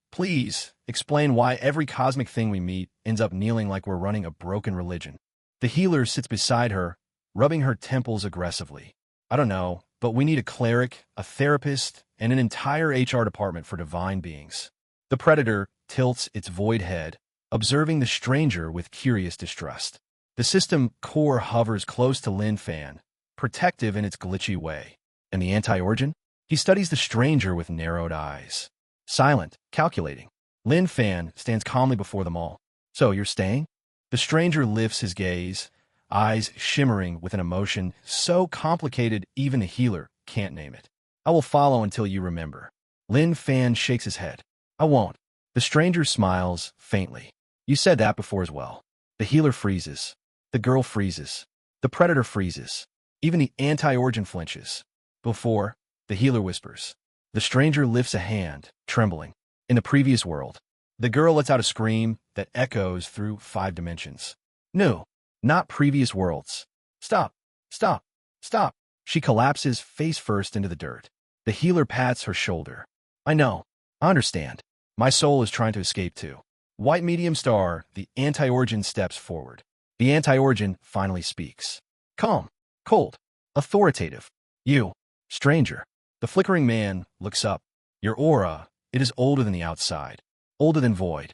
explain why every cosmic thing we meet ends up kneeling like we're running a broken religion. The healer sits beside her, rubbing her temples aggressively. I don't know, but we need a cleric, a therapist, and an entire HR department for divine beings. The predator tilts its void head, observing the stranger with curious distrust. The system core hovers close to Lin Fan, protective in its glitchy way. And the anti-origin? He studies the stranger with narrowed eyes. Silent, calculating. Lin Fan stands calmly before them all. So you're staying? The stranger lifts his gaze, eyes shimmering with an emotion so complicated even the healer can't name it. I will follow until you remember. Lin Fan shakes his head. I won't. The stranger smiles faintly. You said that before as well. The healer freezes. The girl freezes. The predator freezes. Even the anti-origin flinches. Before, the healer whispers. The stranger lifts a hand, trembling. In the previous world, the girl lets out a scream that echoes through 5 dimensions. No, not previous worlds. Stop, stop, stop. She collapses face first into the dirt. The healer pats her shoulder. I know. I understand. My soul is trying to escape too. White medium star, the anti-origin steps forward. The anti-origin finally speaks. Calm, cold, authoritative. You, stranger. The flickering man looks up. Your aura, it is older than the outside. Older than void.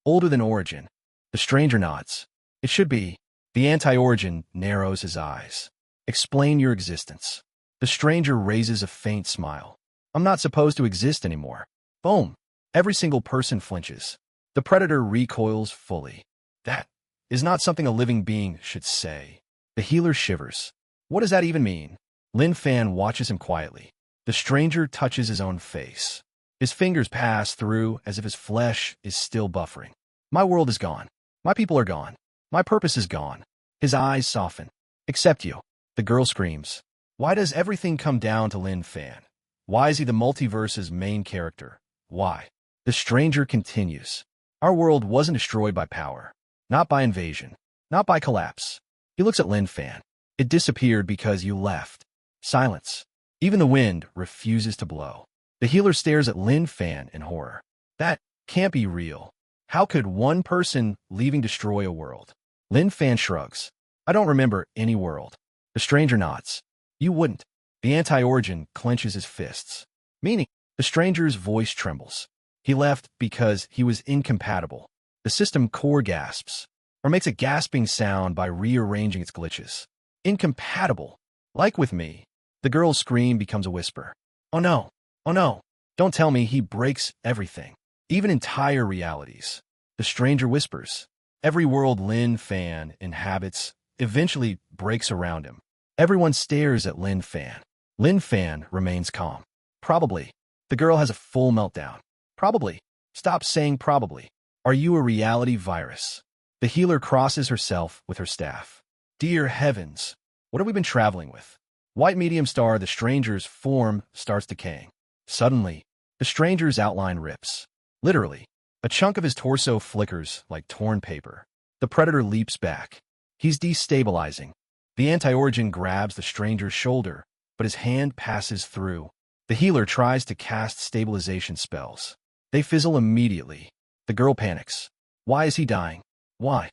Older than origin. The stranger nods. It should be. The anti-origin narrows his eyes. Explain your existence. The stranger raises a faint smile. I'm not supposed to exist anymore. Boom. Every single person flinches. The predator recoils fully. That is not something a living being should say. The healer shivers. What does that even mean? Lin Fan watches him quietly. The stranger touches his own face. His fingers pass through as if his flesh is still buffering. My world is gone. My people are gone. My purpose is gone. His eyes soften. Except you. The girl screams. Why does everything come down to Lin Fan? Why is he the multiverse's main character? Why? The stranger continues. Our world wasn't destroyed by power. Not by invasion. Not by collapse. He looks at Lin Fan. It disappeared because you left. Silence. Even the wind refuses to blow. The healer stares at Lin Fan in horror. That can't be real. How could one person leaving destroy a world? Lin Fan shrugs. I don't remember any world. The stranger nods. You wouldn't. The anti-origin clenches his fists. Meaning, the stranger's voice trembles. He left because he was incompatible. The system core gasps, or makes a gasping sound by rearranging its glitches. Incompatible. Like with me. The girl's scream becomes a whisper. Oh no. Oh no. Don't tell me he breaks everything. Even entire realities. The stranger whispers. Every world Lin Fan inhabits eventually breaks around him. Everyone stares at Lin Fan. Lin Fan remains calm. Probably. The girl has a full meltdown. Probably. Stop saying probably. Are you a reality virus? The healer crosses herself with her staff. Dear heavens. What have we been traveling with? White medium star, the stranger's form starts decaying. Suddenly, the stranger's outline rips. Literally. A chunk of his torso flickers like torn paper. The predator leaps back. He's destabilizing. The anti-origin grabs the stranger's shoulder, but his hand passes through. The healer tries to cast stabilization spells. They fizzle immediately. The girl panics. Why is he dying? Why?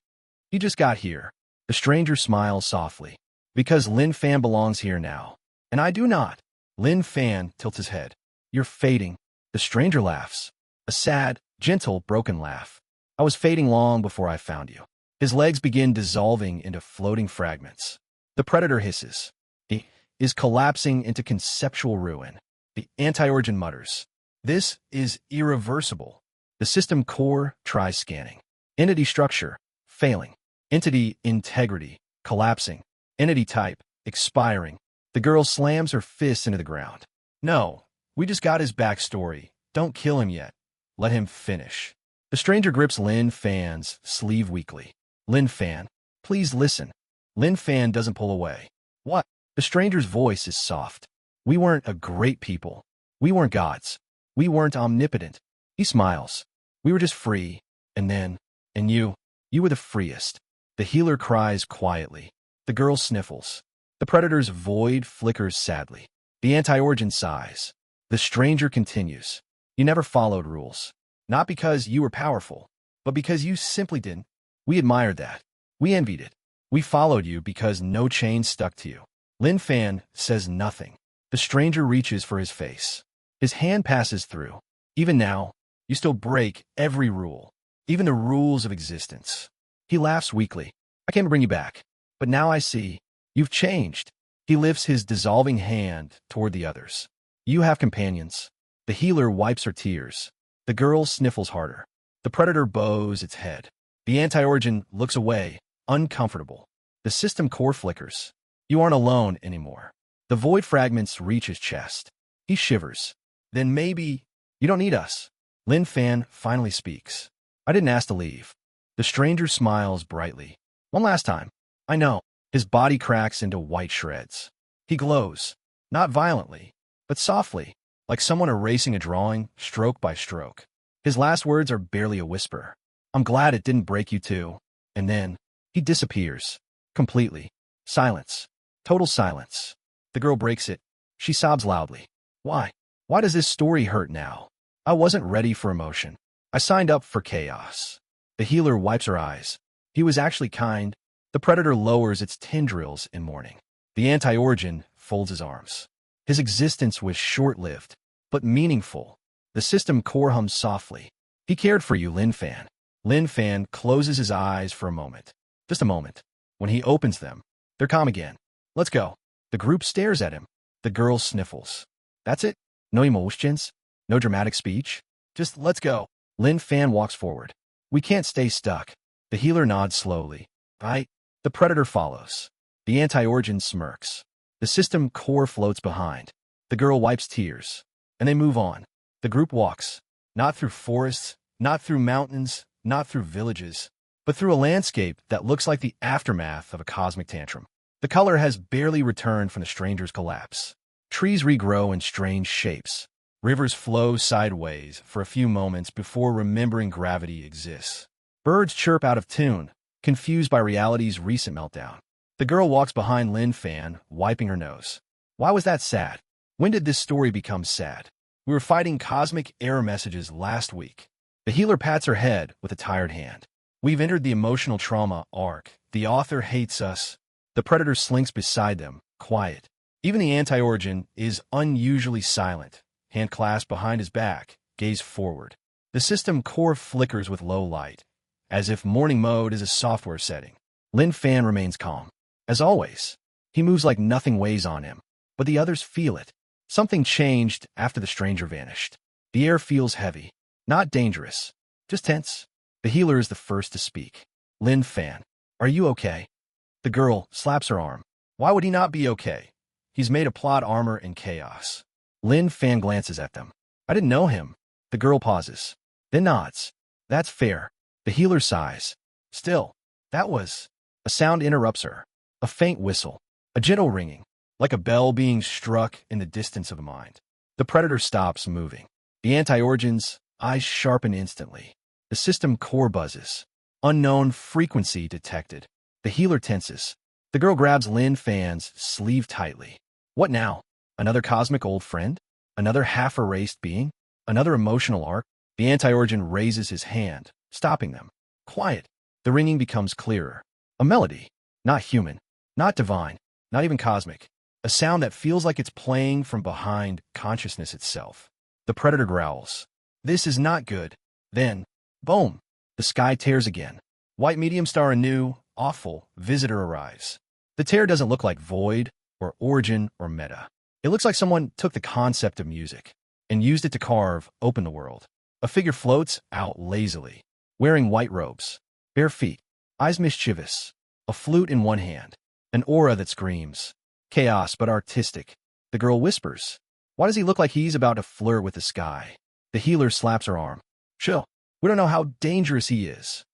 He just got here. The stranger smiles softly. Because Lin Fan belongs here now. And I do not. Lin Fan tilts his head. You're fading. The stranger laughs. A sad, gentle, broken laugh. I was fading long before I found you. His legs begin dissolving into floating fragments. The predator hisses. He is collapsing into conceptual ruin. The anti-origin mutters. This is irreversible. The system core tries scanning. Entity structure, failing. Entity integrity, collapsing. Entity type, expiring. The girl slams her fist into the ground. No, we just got his backstory. Don't kill him yet. Let him finish. The stranger grips Lin Fan's sleeve weakly. Lin Fan, please listen. Lin Fan doesn't pull away. What? The stranger's voice is soft. We weren't a great people. We weren't gods. We weren't omnipotent. He smiles. We were just free. And then, and you were the freest. The healer cries quietly. The girl sniffles. The predator's void flickers sadly. The anti-origin sighs. The stranger continues. You never followed rules. Not because you were powerful, but because you simply didn't. We admired that. We envied it. We followed you because no chain stuck to you. Lin Fan says nothing. The stranger reaches for his face. His hand passes through. Even now, you still break every rule, even the rules of existence. He laughs weakly. I came to bring you back, but now I see. You've changed. He lifts his dissolving hand toward the others. You have companions. The healer wipes her tears. The girl sniffles harder. The predator bows its head. The anti-origin looks away, uncomfortable. The system core flickers. You aren't alone anymore. The void fragments reach his chest. He shivers. Then maybe you don't need us. Lin Fan finally speaks. I didn't ask to leave. The stranger smiles brightly. One last time. I know. His body cracks into white shreds. He glows. Not violently, but softly, like someone erasing a drawing, stroke by stroke. His last words are barely a whisper. I'm glad it didn't break you too. And then, he disappears. Completely. Silence. Total silence. The girl breaks it. She sobs loudly. Why? Why does this story hurt now? I wasn't ready for emotion. I signed up for chaos. The healer wipes her eyes. He was actually kind. The predator lowers its tendrils in mourning. The anti-origin folds his arms. His existence was short-lived, but meaningful. The system core hums softly. He cared for you, Lin Fan. Lin Fan closes his eyes for a moment. Just a moment. When he opens them, they're calm again. Let's go. The group stares at him. The girl sniffles. That's it? No emotions? No dramatic speech? Just let's go. Lin Fan walks forward. We can't stay stuck. The healer nods slowly. Right? The predator follows. The anti-origin smirks. The system core floats behind. The girl wipes tears. And they move on. The group walks. Not through forests, not through mountains, not through villages, but through a landscape that looks like the aftermath of a cosmic tantrum. The color has barely returned from the stranger's collapse. Trees regrow in strange shapes. Rivers flow sideways for a few moments before remembering gravity exists. Birds chirp out of tune, confused by reality's recent meltdown. The girl walks behind Lin Fan, wiping her nose. Why was that sad? When did this story become sad? We were fighting cosmic error messages last week. The healer pats her head with a tired hand. We've entered the emotional trauma arc. The author hates us. The predator slinks beside them, quiet. Even the anti-origin is unusually silent, hand clasped behind his back, gaze forward. The system core flickers with low light, as if morning mode is a software setting. Lin Fan remains calm. As always, he moves like nothing weighs on him, but the others feel it. Something changed after the stranger vanished. The air feels heavy, not dangerous, just tense. The healer is the first to speak. Lin Fan, are you okay? The girl slaps her arm. Why would he not be okay? He's made of plot armor and chaos. Lin Fan glances at them. I didn't know him. The girl pauses, then nods. That's fair. The healer sighs. Still, that was... A sound interrupts her. A faint whistle. A gentle ringing, like a bell being struck in the distance of the mind. The predator stops moving. The anti-origin's eyes sharpen instantly. The system core buzzes. Unknown frequency detected. The healer tenses. The girl grabs Lin Fan's sleeve tightly. What now? Another cosmic old friend? Another half-erased being? Another emotional arc? The anti-origin raises his hand, stopping them. Quiet. The ringing becomes clearer. A melody. Not human. Not divine. Not even cosmic. A sound that feels like it's playing from behind consciousness itself. The predator growls. This is not good. Then, boom. The sky tears again. White medium star anew, awful, visitor arrives. The tear doesn't look like void, or origin, or meta. It looks like someone took the concept of music and used it to carve open the world. A figure floats out lazily, wearing white robes, bare feet, eyes mischievous. a flute in one hand, an aura that screams. Chaos but artistic. The girl whispers. Why does he look like he's about to flirt with the sky? The healer slaps her arm. Chill. We don't know how dangerous he is.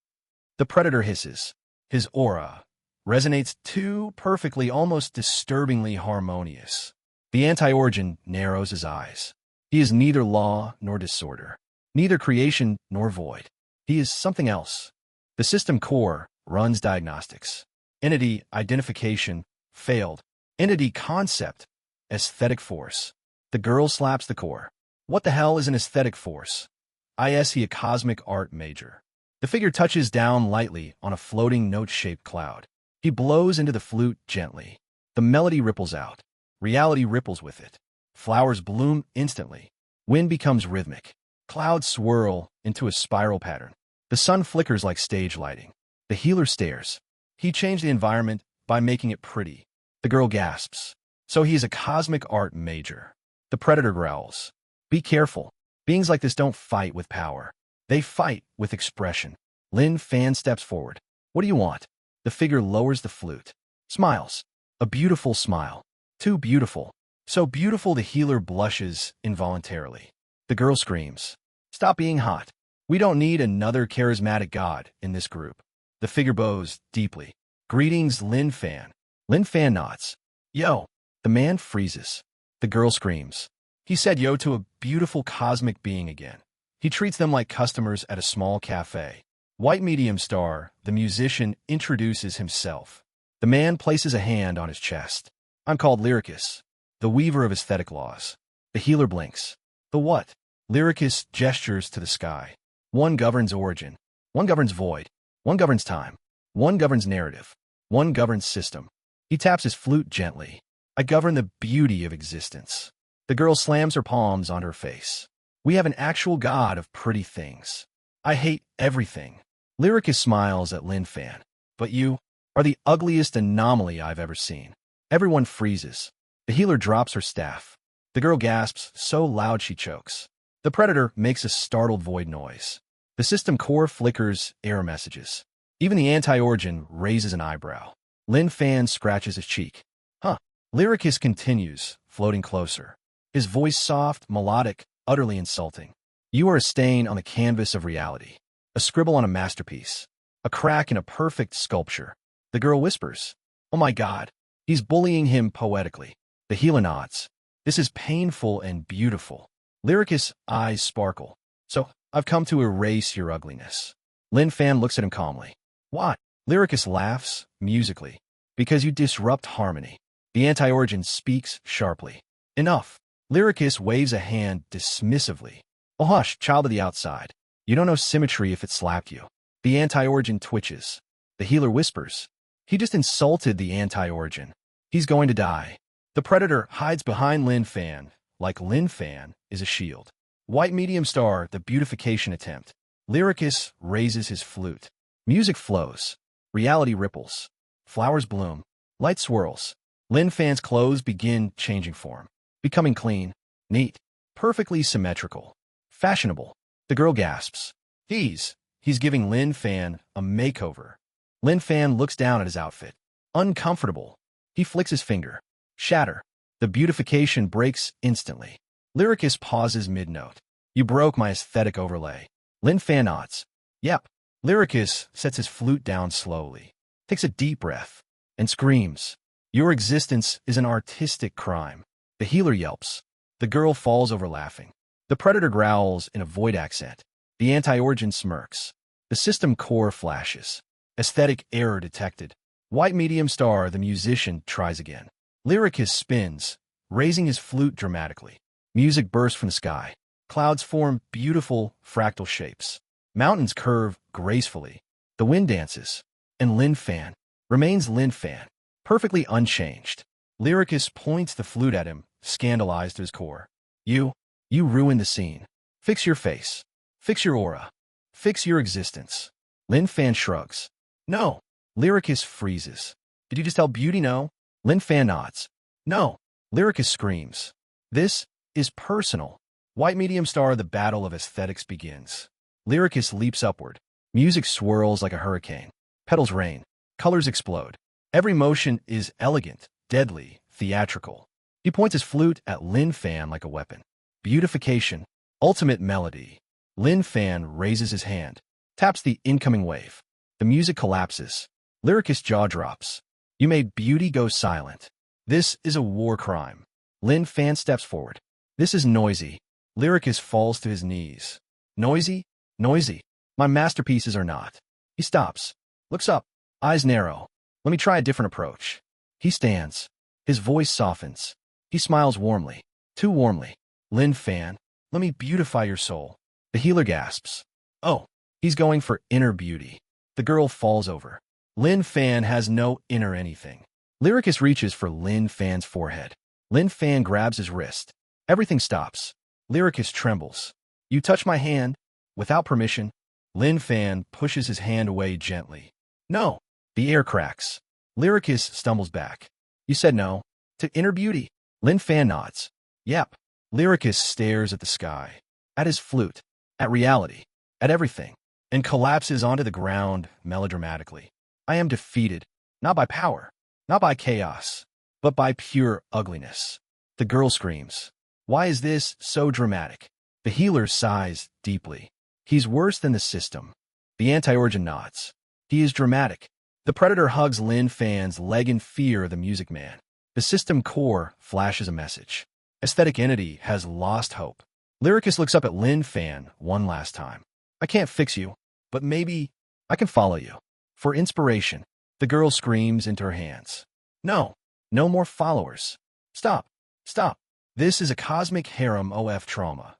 The predator hisses. His aura resonates too perfectly, almost disturbingly harmonious. The anti-origin narrows his eyes. He is neither law nor disorder, neither creation nor void. He is something else. The system core runs diagnostics. Entity identification failed. Entity concept, aesthetic force. The girl slaps the core. What the hell is an aesthetic force? I see a cosmic art major. The figure touches down lightly on a floating note-shaped cloud. He blows into the flute gently. The melody ripples out. Reality ripples with it. Flowers bloom instantly. Wind becomes rhythmic. Clouds swirl into a spiral pattern. The sun flickers like stage lighting. The healer stares. He changed the environment by making it pretty. The girl gasps. So he is a cosmic art major. The predator growls. Be careful. Beings like this don't fight with power. They fight with expression. Lin Fan steps forward. What do you want? The figure lowers the flute. Smiles. A beautiful smile. Too beautiful. So beautiful the healer blushes involuntarily. The girl screams. Stop being hot. We don't need another charismatic god in this group. The figure bows deeply. Greetings, Lin Fan. Lin Fan nods. Yo. The man freezes. The girl screams. He said yo to a beautiful cosmic being again. He treats them like customers at a small cafe. White Medium Star, the musician, introduces himself. The man places a hand on his chest. I'm called Lyricus, the weaver of aesthetic laws. The healer blinks. The what? Lyricus gestures to the sky. One governs origin. One governs void. One governs time. One governs narrative. One governs system. He taps his flute gently. I govern the beauty of existence. The girl slams her palms on her face. We have an actual god of pretty things. I hate everything. Lyricus smiles at Lin Fan. But you are the ugliest anomaly I've ever seen. Everyone freezes. The healer drops her staff. The girl gasps so loud she chokes. The predator makes a startled void noise. The system core flickers error messages. Even the anti-origin raises an eyebrow. Lin Fan scratches his cheek. Huh. Lyricus continues, floating closer. His voice soft, melodic, utterly insulting. You are a stain on the canvas of reality. A scribble on a masterpiece. A crack in a perfect sculpture. The girl whispers. Oh my God. He's bullying him poetically. The healer nods. This is painful and beautiful. Lyricus' eyes sparkle. So, I've come to erase your ugliness. Lin Fan looks at him calmly. Why? Lyricus laughs, musically. Because you disrupt harmony. The anti-origin speaks sharply. Enough. Lyricus waves a hand dismissively. Oh hush, child of the outside. You don't know symmetry if it slapped you. The anti-origin twitches. The healer whispers. He just insulted the anti-origin. He's going to die. The predator hides behind Lin Fan, like Lin Fan is a shield. White Medium Star, the beautification attempt. Lyricus raises his flute. Music flows. Reality ripples. Flowers bloom. Light swirls. Lin Fan's clothes begin changing form. Becoming clean, neat, perfectly symmetrical, fashionable. The girl gasps. He's giving Lin Fan a makeover. Lin Fan looks down at his outfit. Uncomfortable. He flicks his finger. Shatter. The beautification breaks instantly. Lyricus pauses mid-note. You broke my aesthetic overlay. Lin Fan nods. Yep. Lyricus sets his flute down slowly, takes a deep breath, and screams. Your existence is an artistic crime. The healer yelps. The girl falls over laughing. The predator growls in a void accent. The anti-origin smirks. The system core flashes. Aesthetic error detected. White Medium Star, the musician, tries again. Lyricus spins, raising his flute dramatically. Music bursts from the sky. Clouds form beautiful, fractal shapes. Mountains curve gracefully. The wind dances. And Lin Fan remains Lin Fan, perfectly unchanged. Lyricus points the flute at him, scandalized to his core. You ruined the scene. Fix your face. Fix your aura. Fix your existence. Lin Fan shrugs. No. Lyricus freezes. Did you just tell Beauty no? Lin Fan nods. No. Lyricus screams. This is personal. White Medium Star, the battle of aesthetics begins. Lyricus leaps upward. Music swirls like a hurricane. Petals rain. Colors explode. Every motion is elegant, deadly, theatrical. He points his flute at Lin Fan like a weapon. Beautification. Ultimate melody. Lin Fan raises his hand, taps the incoming wave. The music collapses. Lyricist's jaw drops. You made beauty go silent. This is a war crime. Lin Fan steps forward. This is noisy. Lyricist falls to his knees. Noisy? Noisy. My masterpieces are not. He stops. Looks up. Eyes narrow. Let me try a different approach. He stands. His voice softens. He smiles warmly. Too warmly. Lin Fan, let me beautify your soul. The healer gasps. Oh, he's going for inner beauty. The girl falls over. Lin Fan has no inner anything. Lyricist reaches for Lin Fan's forehead. Lin Fan grabs his wrist. Everything stops. Lyricist trembles. You touch my hand? Without permission? Lin Fan pushes his hand away gently. No. The air cracks. Lyricist stumbles back. You said no. To inner beauty. Lin Fan nods. Yep. Lyricist stares at the sky. At his flute. At reality. At everything. And collapses onto the ground melodramatically. I am defeated. Not by power. Not by chaos. But by pure ugliness. The girl screams. Why is this so dramatic? The healer sighs deeply. He's worse than the system. The anti-origin nods. He is dramatic. The predator hugs Lin Fan's leg in fear of the music man. The system core flashes a message. Aesthetic entity has lost hope. Lyricist looks up at Lin Fan one last time. I can't fix you, but maybe I can follow you. For inspiration, the girl screams into her hands. No, no more followers. Stop, stop. This is a cosmic harem OF trauma.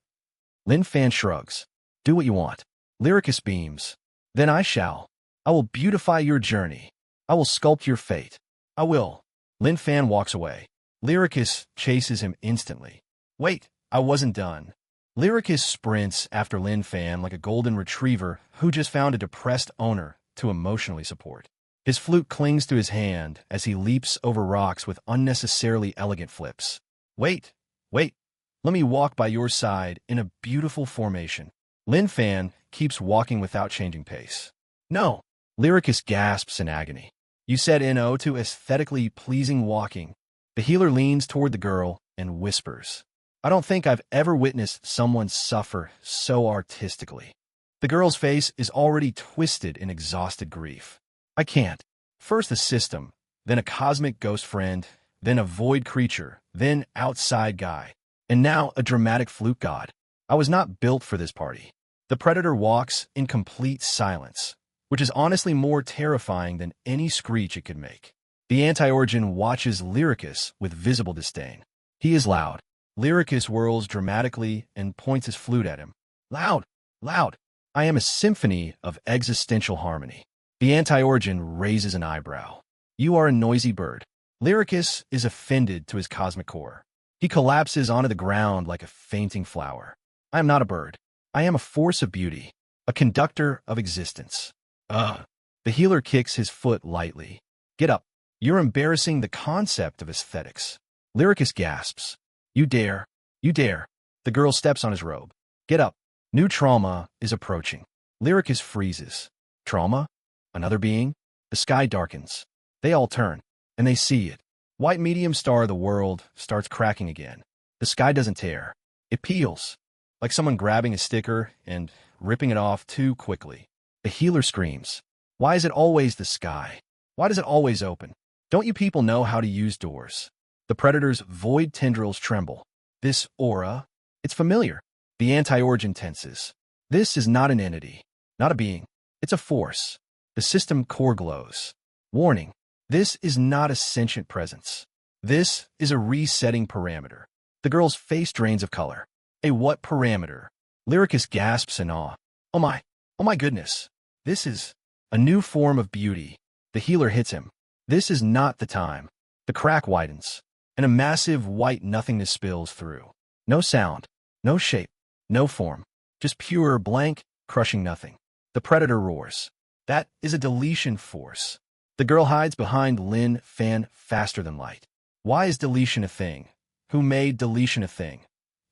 Lin Fan shrugs. Do what you want. Lyricist beams. Then I shall. I will beautify your journey. I will sculpt your fate. I will. Lin Fan walks away. Lyricist chases him instantly. Wait, I wasn't done. Lyricist sprints after Lin Fan like a golden retriever who just found a depressed owner to emotionally support. His flute clings to his hand as he leaps over rocks with unnecessarily elegant flips. Wait, wait. Let me walk by your side in a beautiful formation. Lin Fan keeps walking without changing pace. No. Lyricist gasps in agony. You said no to aesthetically pleasing walking. The healer leans toward the girl and whispers. I don't think I've ever witnessed someone suffer so artistically. The girl's face is already twisted in exhausted grief. I can't. First the system, then a cosmic ghost friend, then a void creature, then outside guy, and now a dramatic flute god. I was not built for this party. The predator walks in complete silence, which is honestly more terrifying than any screech it could make. The anti-origin watches Lyricist with visible disdain. He is loud. Lyricist whirls dramatically and points his flute at him. Loud, loud. I am a symphony of existential harmony. The anti-origin raises an eyebrow. You are a noisy bird. Lyricist is offended to his cosmic core. He collapses onto the ground like a fainting flower. I am not a bird. I am a force of beauty, a conductor of existence. The healer kicks his foot lightly. Get up. You're embarrassing the concept of aesthetics. Lyricist gasps. You dare. You dare. The girl steps on his robe. Get up. New trauma is approaching. Lyricist freezes. Trauma? Another being? The sky darkens. They all turn, and they see it. White medium star of the world starts cracking again. The sky doesn't tear. It peels, like someone grabbing a sticker and ripping it off too quickly. The healer screams. Why is it always the sky? Why does it always open? Don't you people know how to use doors? The predator's void tendrils tremble. This aura, it's familiar. The anti-origin tenses. This is not an entity, not a being. It's a force. The system core glows. Warning. This is not a sentient presence. This is a resetting parameter. The girl's face drains of color. A what parameter? Lyricist gasps in awe. Oh my goodness. This is a new form of beauty. The healer hits him. This is not the time. The crack widens, and a massive white nothingness spills through. No sound, no shape, no form. Just pure, blank, crushing nothing. The predator roars. That is a deletion force. The girl hides behind Lin Fan faster than light. Why is deletion a thing? Who made deletion a thing?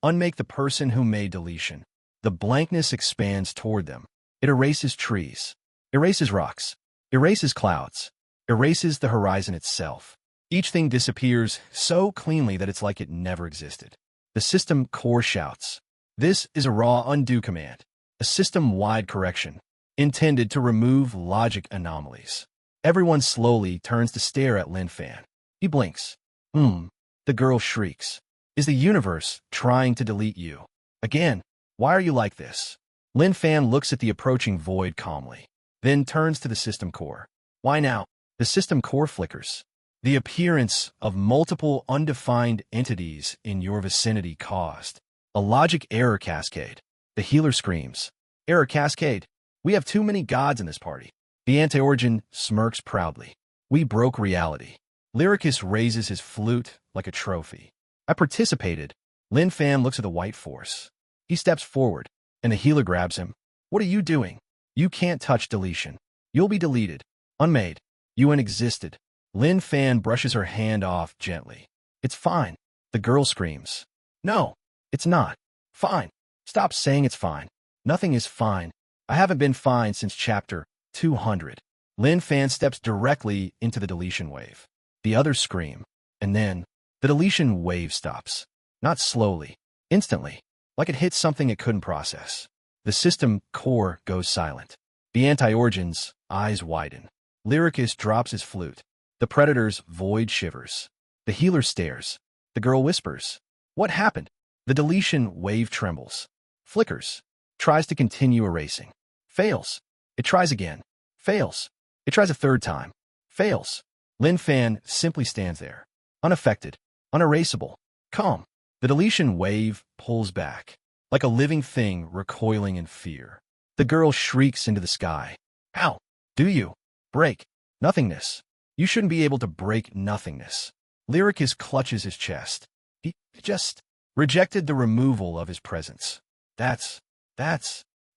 Unmake the person who made deletion. The blankness expands toward them. It erases trees, erases rocks, erases clouds. erases the horizon itself. Each thing disappears so cleanly that it's like it never existed. The system core shouts, "This is a raw undo command, a system-wide correction, intended to remove logic anomalies." Everyone slowly turns to stare at Lin Fan. He blinks. The girl shrieks. "Is the universe trying to delete you? Again? Why are you like this?" Lin Fan looks at the approaching void calmly, then turns to the system core. "Why now?" The system core flickers. "The appearance of multiple undefined entities in your vicinity caused a logic error cascade." The healer screams, "Error cascade? We have too many gods in this party." The anti-origin smirks proudly. "We broke reality." Lyricus raises his flute like a trophy. "I participated." Lin Fan looks at the white force. He steps forward, and the healer grabs him. "What are you doing? You can't touch deletion. You'll be deleted. Unmade. You ain't existed." Lin Fan brushes her hand off gently. "It's fine." The girl screams. "No, it's not. Fine. Stop saying it's fine. Nothing is fine. I haven't been fine since chapter 200. Lin Fan steps directly into the deletion wave. The others scream, and then the deletion wave stops. Not slowly, instantly, like it hits something it couldn't process. The system core goes silent. The anti-origins' eyes widen. Lyricus drops his flute. The predator's void shivers. The healer stares. The girl whispers, "What happened?" The deletion wave trembles, flickers, tries to continue erasing. Fails. It tries again. Fails. It tries a third time. Fails. Lin Fan simply stands there, unaffected, unerasable, calm. The deletion wave pulls back, like a living thing recoiling in fear. The girl shrieks into the sky. "How do you break nothingness? You shouldn't be able to break nothingness." Lyricus clutches his chest. He just rejected the removal of his presence. That's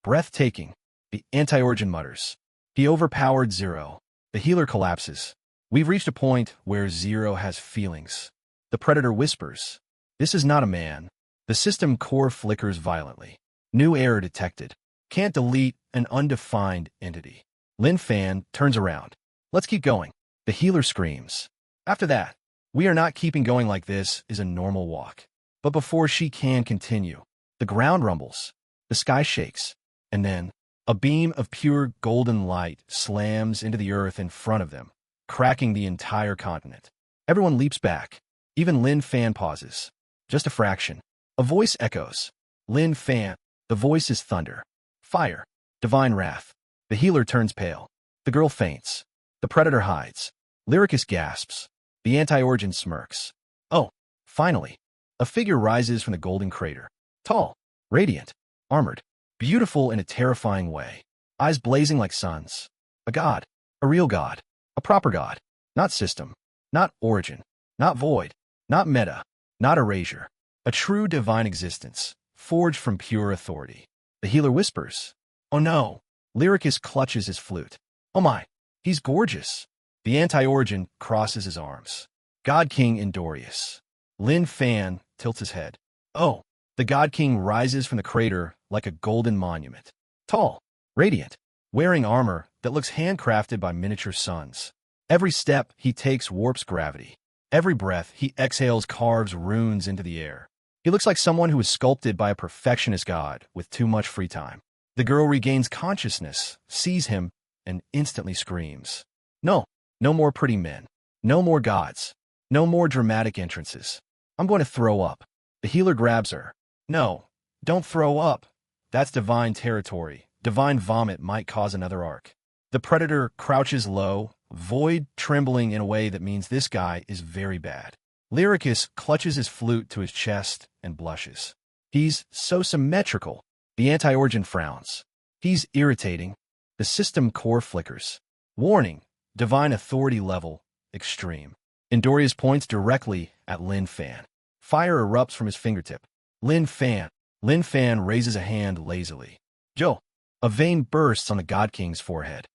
breathtaking." The anti-origin mutters. "He overpowered Zero." The healer collapses. "We've reached a point where Zero has feelings." The predator whispers, "This is not a man." The system core flickers violently. New error detected. Can't delete an undefined entity. Lin Fan turns around. "Let's keep going." The healer screams. After that, "We are not keeping going like this is a normal walk." But before she can continue, the ground rumbles, the sky shakes, and then a beam of pure golden light slams into the earth in front of them, cracking the entire continent. Everyone leaps back. Even Lin Fan pauses. Just a fraction. A voice echoes. "Lin Fan." The voice is thunder. Fire. Divine wrath. The healer turns pale. The girl faints. The predator hides. Lyricus gasps. The anti-origin smirks. "Oh, finally." A figure rises from the golden crater. Tall, radiant, armored, beautiful in a terrifying way. Eyes blazing like suns. A god. A real god. A proper god. Not system. Not origin. Not void. Not meta. Not erasure. A true divine existence, forged from pure authority. The healer whispers, "Oh no." Lyricus clutches his flute. "Oh my, he's gorgeous." The anti-origin crosses his arms. "God King Endorius." Lin Fan tilts his head. "Oh." The God King rises from the crater like a golden monument. Tall, radiant, wearing armor that looks handcrafted by miniature suns. Every step he takes warps gravity. Every breath he exhales carves runes into the air. He looks like someone who was sculpted by a perfectionist god with too much free time. The girl regains consciousness, sees him, and instantly screams. "No, no more pretty men. No more gods. No more dramatic entrances. I'm going to throw up." The healer grabs her. "No, don't throw up. That's divine territory. Divine vomit might cause another arc." The predator crouches low, void trembling in a way that means this guy is very bad. Lyricus clutches his flute to his chest and blushes. He's so symmetrical. The anti-origin frowns. He's irritating. The system core flickers. Warning, divine authority level, extreme. Endorius points directly at Lin Fan. Fire erupts from his fingertip. Lin Fan. Lin Fan raises a hand lazily. "Joe." A vein bursts on the God King's forehead.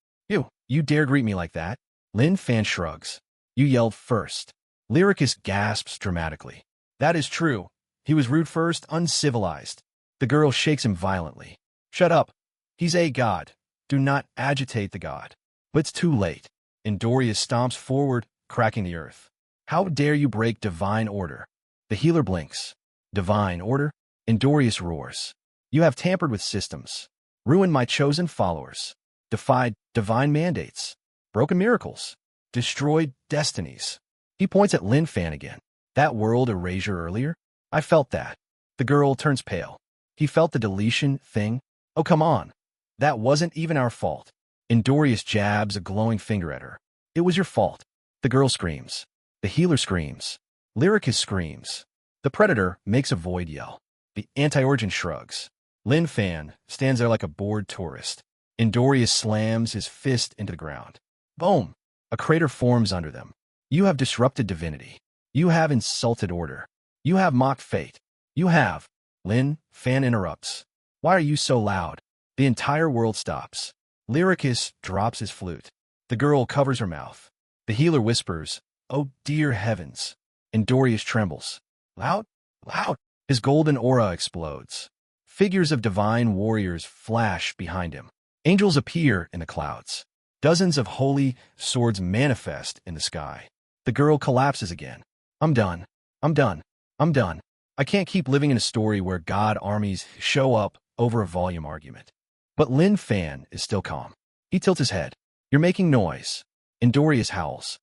You dare greet me like that?" Lin Fan shrugs. "You yelled first." Lyricus gasps dramatically. "That is true. He was rude first, uncivilized." The girl shakes him violently. "Shut up. He's a god. Do not agitate the god." But it's too late. Endorius stomps forward, cracking the earth. How dare you break divine order? The healer blinks. Divine order? Endorius roars. You have tampered with systems, ruined my chosen followers, defied divine mandates, broken miracles, destroyed destinies. He points at Lin Fan again. That world erasure earlier? I felt that. The girl turns pale. He felt the deletion thing? Oh, come on. That wasn't even our fault. Endorius jabs a glowing finger at her. It was your fault. The girl screams. The healer screams. Lyricus screams. The predator makes a void yell. The anti-origin shrugs. Lin Fan stands there like a bored tourist. Endorius slams his fist into the ground. Boom! A crater forms under them. You have disrupted divinity. You have insulted order. You have mocked fate. You have. Lin Fan interrupts. Why are you so loud? The entire world stops. Lyricus drops his flute. The girl covers her mouth. The healer whispers, "Oh, dear heavens." Endorius trembles. Loud? Loud! His golden aura explodes. Figures of divine warriors flash behind him. Angels appear in the clouds. Dozens of holy swords manifest in the sky. The girl collapses again. I'm done. I'm done. I'm done. I can't keep living in a story where god armies show up over a volume argument. But Lin Fan is still calm. He tilts his head. You're making noise. Endorius howls.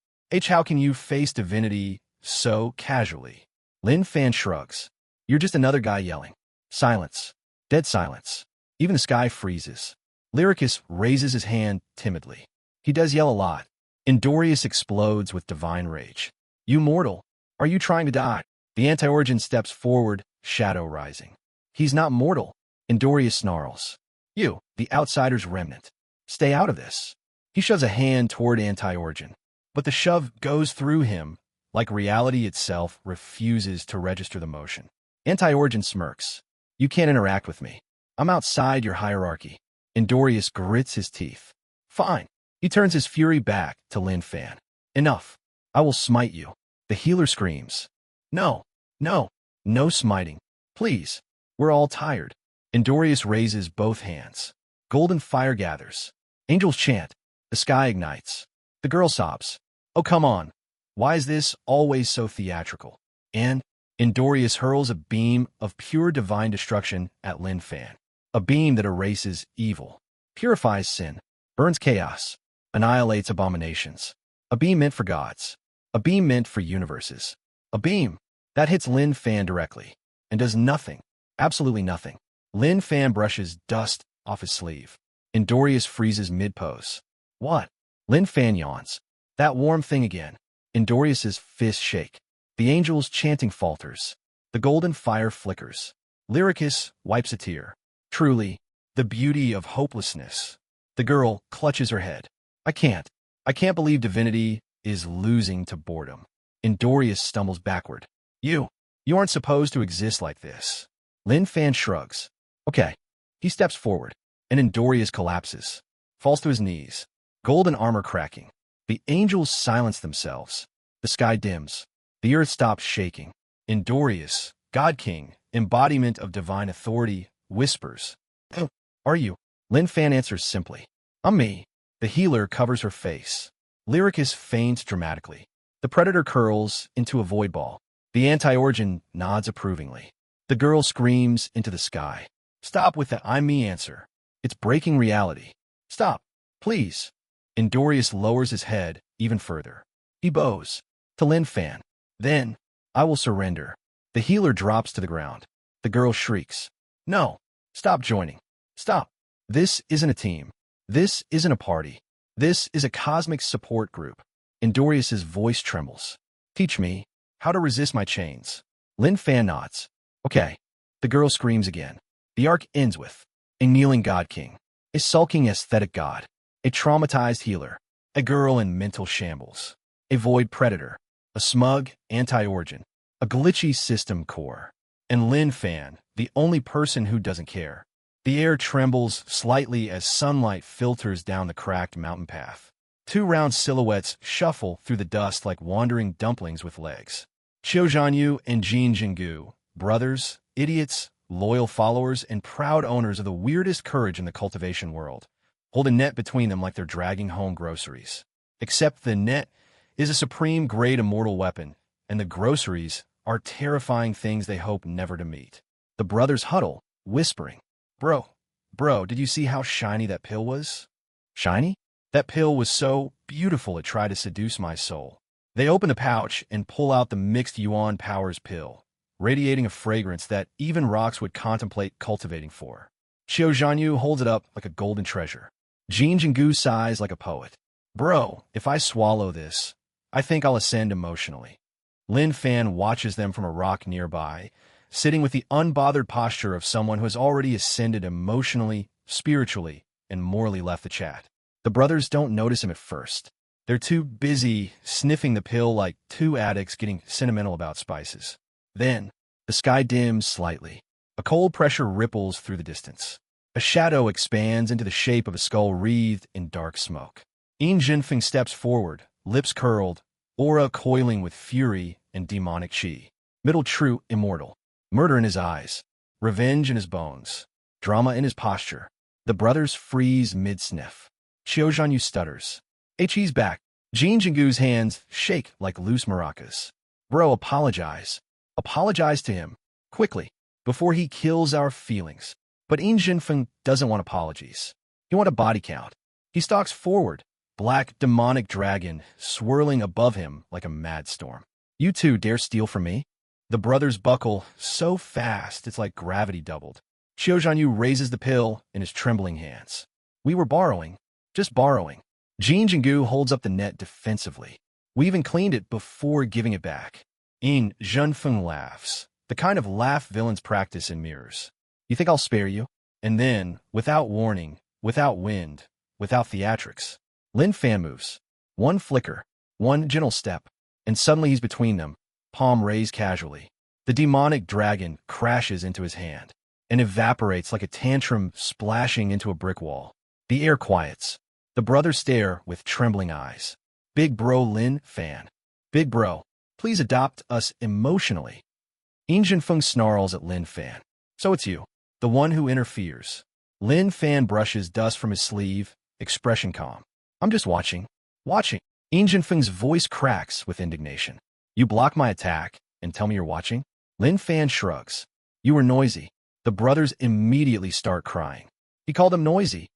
How can you face divinity so casually? Lin Fan shrugs. You're just another guy yelling. Silence. Dead silence. Even the sky freezes. Lyricus raises his hand timidly. He does yell a lot. Endorius explodes with divine rage. You mortal, are you trying to die? The anti-origin steps forward, shadow rising. He's not mortal. Endorius snarls. You, the outsider's remnant. Stay out of this. He shoves a hand toward anti-origin. But the shove goes through him, like reality itself refuses to register the motion. Anti-origin smirks. You can't interact with me. I'm outside your hierarchy. Endorius grits his teeth. Fine. He turns his fury back to Lin Fan. Enough. I will smite you. The healer screams. No. No. No smiting. Please. We're all tired. Endorius raises both hands. Golden fire gathers. Angels chant. The sky ignites. The girl sobs. Oh, come on. Why is this always so theatrical? And Endorius hurls a beam of pure divine destruction at Lin Fan. A beam that erases evil, purifies sin, burns chaos, annihilates abominations. A beam meant for gods. A beam meant for universes. A beam that hits Lin Fan directly and does nothing, absolutely nothing. Lin Fan brushes dust off his sleeve. Endorius freezes mid-pose. What? Lin Fan yawns. That warm thing again. Endorius's fists shake. The angel's chanting falters. The golden fire flickers. Lyricus wipes a tear. Truly, the beauty of hopelessness. The girl clutches her head. I can't believe divinity is losing to boredom. Endorius stumbles backward. You aren't supposed to exist like this. Lin Fan shrugs. Okay. He steps forward, and Endorius collapses, falls to his knees. Golden armor cracking. The angels silence themselves. The sky dims. The earth stops shaking. Endorius, God King, embodiment of divine authority, whispers. Who are you? Lin Fan answers simply. I'm me. The healer covers her face. Lyricus faints dramatically. The predator curls into a void ball. The anti-origin nods approvingly. The girl screams into the sky. Stop with the I'm me answer. It's breaking reality. Stop, please. Endorius lowers his head even further. He bows to Lin Fan. Then, I will surrender. The healer drops to the ground. The girl shrieks. No. Stop joining. Stop. This isn't a team. This isn't a party. This is a cosmic support group. Endorius's voice trembles. Teach me how to resist my chains. Lin Fan nods. Okay. The girl screams again. The arc ends with a kneeling god king, a sulking aesthetic god, a traumatized healer, a girl in mental shambles, a void predator, a smug anti-origin, a glitchy system core, and Lin Fan, the only person who doesn't care. The air trembles slightly as sunlight filters down the cracked mountain path. Two round silhouettes shuffle through the dust like wandering dumplings with legs. Qiu Zhanyu and Jin Jinggu, brothers, idiots, loyal followers, and proud owners of the weirdest courage in the cultivation world, hold a net between them like they're dragging home groceries. Except the net is a supreme-grade immortal weapon, and the groceries are terrifying things they hope never to meet. The brothers huddle, whispering, Bro, did you see how shiny that pill was? Shiny? That pill was so beautiful it tried to seduce my soul. They open the pouch and pull out the mixed Yuan Powers pill, radiating a fragrance that even rocks would contemplate cultivating for. Xiao Zhanyu holds it up like a golden treasure. Jin Jinggu sighs like a poet. Bro, if I swallow this, I think I'll ascend emotionally. Lin Fan watches them from a rock nearby, sitting with the unbothered posture of someone who has already ascended emotionally, spiritually, and morally left the chat. The brothers don't notice him at first. They're too busy sniffing the pill like two addicts getting sentimental about spices. Then, the sky dims slightly. A cold pressure ripples through the distance. A shadow expands into the shape of a skull wreathed in dark smoke. Yin Jinfeng steps forward, lips curled, aura coiling with fury and demonic chi. Middle true immortal. Murder in his eyes. Revenge in his bones. Drama in his posture. The brothers freeze mid-sniff. Xiao Zhanyu stutters. He's back. Jin Jinggu's hands shake like loose maracas. Bro, apologize. Apologize to him. Quickly. Before he kills our feelings. But Yin Jinfeng doesn't want apologies. He wants a body count. He stalks forward. Black demonic dragon swirling above him like a mad storm. You two dare steal from me? The brothers buckle so fast it's like gravity doubled. Xiao Zhanyu raises the pill in his trembling hands. We were borrowing. Just borrowing. Jin Jinggu holds up the net defensively. We even cleaned it before giving it back. Yin Jinfeng laughs. The kind of laugh villains practice in mirrors. You think I'll spare you? And then, without warning, without wind, without theatrics, Lin Fan moves. One flicker, one gentle step, and suddenly he's between them, palm raised casually. The demonic dragon crashes into his hand and evaporates like a tantrum splashing into a brick wall. The air quiets. The brothers stare with trembling eyes. Big bro Lin Fan. Big bro, please adopt us emotionally. Yin Jinfeng snarls at Lin Fan. So it's you, the one who interferes. Lin Fan brushes dust from his sleeve, expression calm. I'm just watching. Watching. Yin Jinfeng's voice cracks with indignation. You block my attack and tell me you're watching? Lin Fan shrugs. You were noisy. The brothers immediately start crying. He called them noisy.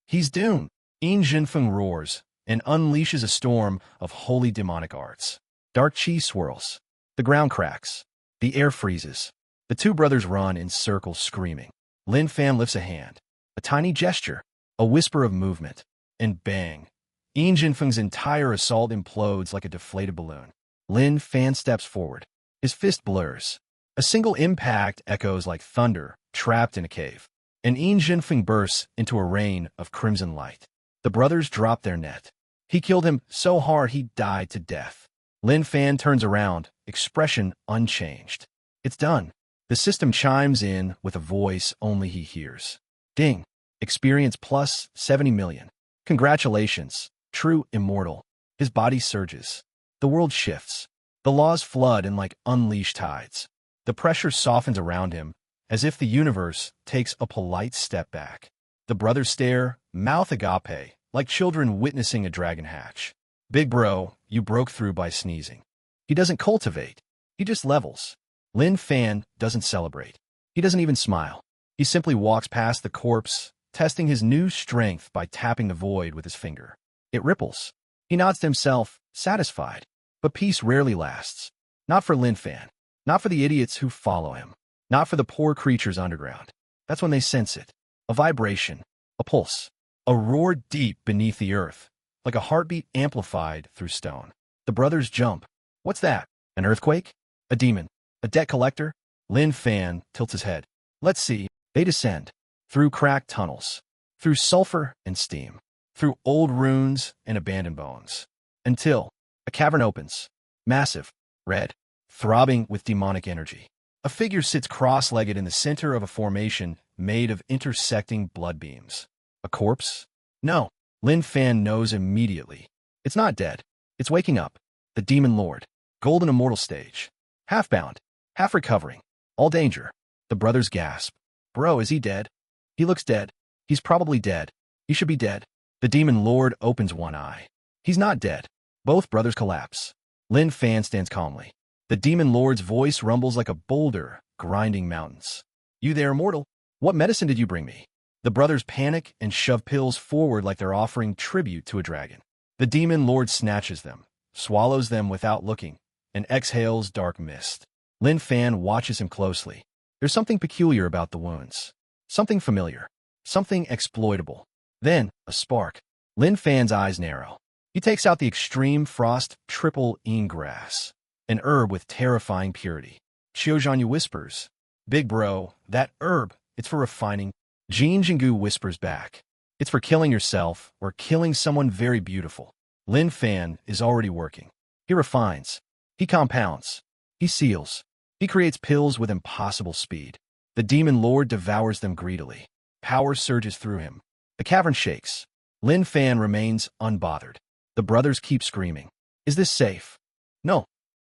He's doomed. Yin Jinfeng roars and unleashes a storm of holy demonic arts. Dark chi swirls. The ground cracks. The air freezes. The two brothers run in circles screaming. Lin Fan lifts a hand. A tiny gesture. A whisper of movement. And bang. Yin Jinfeng's entire assault implodes like a deflated balloon. Lin Fan steps forward. His fist blurs. A single impact echoes like thunder, trapped in a cave. And Yin Jinfeng bursts into a rain of crimson light. The brothers drop their net. He killed him so hard he died to death. Lin Fan turns around, expression unchanged. It's done. The system chimes in with a voice only he hears. Ding. Experience plus 70 million. Congratulations. True immortal. His body surges. The world shifts. The laws flood in like unleashed tides. The pressure softens around him, as if the universe takes a polite step back. The brothers stare, mouth agape, like children witnessing a dragon hatch. Big bro, you broke through by sneezing. He doesn't cultivate. He just levels. Lin Fan doesn't celebrate. He doesn't even smile. He simply walks past the corpse, testing his new strength by tapping the void with his finger. It ripples. He nods to himself, satisfied. But peace rarely lasts. Not for Lin Fan. Not for the idiots who follow him. Not for the poor creatures underground. That's when they sense it. A vibration. A pulse. A roar deep beneath the earth, like a heartbeat amplified through stone. The brothers jump. What's that? An earthquake? A demon? A debt collector? Lin Fan tilts his head. Let's see. They descend. Through cracked tunnels. Through sulfur and steam. Through old ruins and abandoned bones. Until a cavern opens. Massive. Red. Throbbing with demonic energy. A figure sits cross-legged in the center of a formation made of intersecting blood beams. A corpse? No. Lin Fan knows immediately. It's not dead. It's waking up. The Demon Lord. Golden Immortal stage. Half bound. Half recovering. All danger. The brothers gasp. Bro, is he dead? He looks dead. He's probably dead. He should be dead. The Demon Lord opens one eye. He's not dead. Both brothers collapse. Lin Fan stands calmly. The demon lord's voice rumbles like a boulder, grinding mountains. You there, mortal? What medicine did you bring me? The brothers panic and shove pills forward like they're offering tribute to a dragon. The demon lord snatches them, swallows them without looking, and exhales dark mist. Lin Fan watches him closely. There's something peculiar about the wounds. Something familiar. Something exploitable. Then, a spark. Lin Fan's eyes narrow. He takes out the extreme frost triple grass, an herb with terrifying purity. Xiaozhanyu whispers, Big bro, that herb, it's for refining. Jin Jingu whispers back. It's for killing yourself or killing someone very beautiful. Lin Fan is already working. He refines. He compounds. He seals. He creates pills with impossible speed. The demon lord devours them greedily. Power surges through him. The cavern shakes. Lin Fan remains unbothered. The brothers keep screaming. Is this safe? No.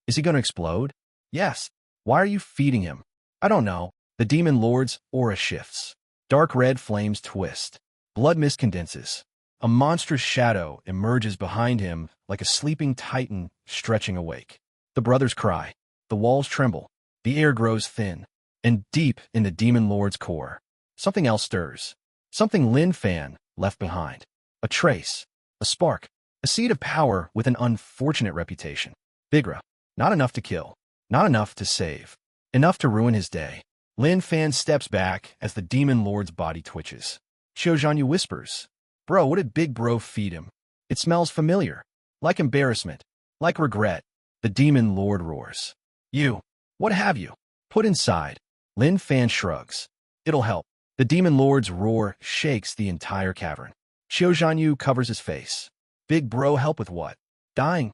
Is he going to explode? Yes. Why are you feeding him? I don't know. The demon lord's aura shifts. Dark red flames twist. Blood mist condenses. A monstrous shadow emerges behind him like a sleeping titan stretching awake. The brothers cry. The walls tremble. The air grows thin. And deep in the demon lord's core, something else stirs. Something Lin Fan left behind. A trace. A spark. A seed of power with an unfortunate reputation. Bigra. Not enough to kill. Not enough to save. Enough to ruin his day. Lin Fan steps back as the demon lord's body twitches. Xiaozhanyu whispers, Bro, what did Big Bro feed him? It smells familiar. Like embarrassment. Like regret. The demon lord roars. You. What have you? Put inside. Lin Fan shrugs. It'll help. The demon lord's roar shakes the entire cavern. Xiaozhanyu covers his face. Big Bro help with what? Dying.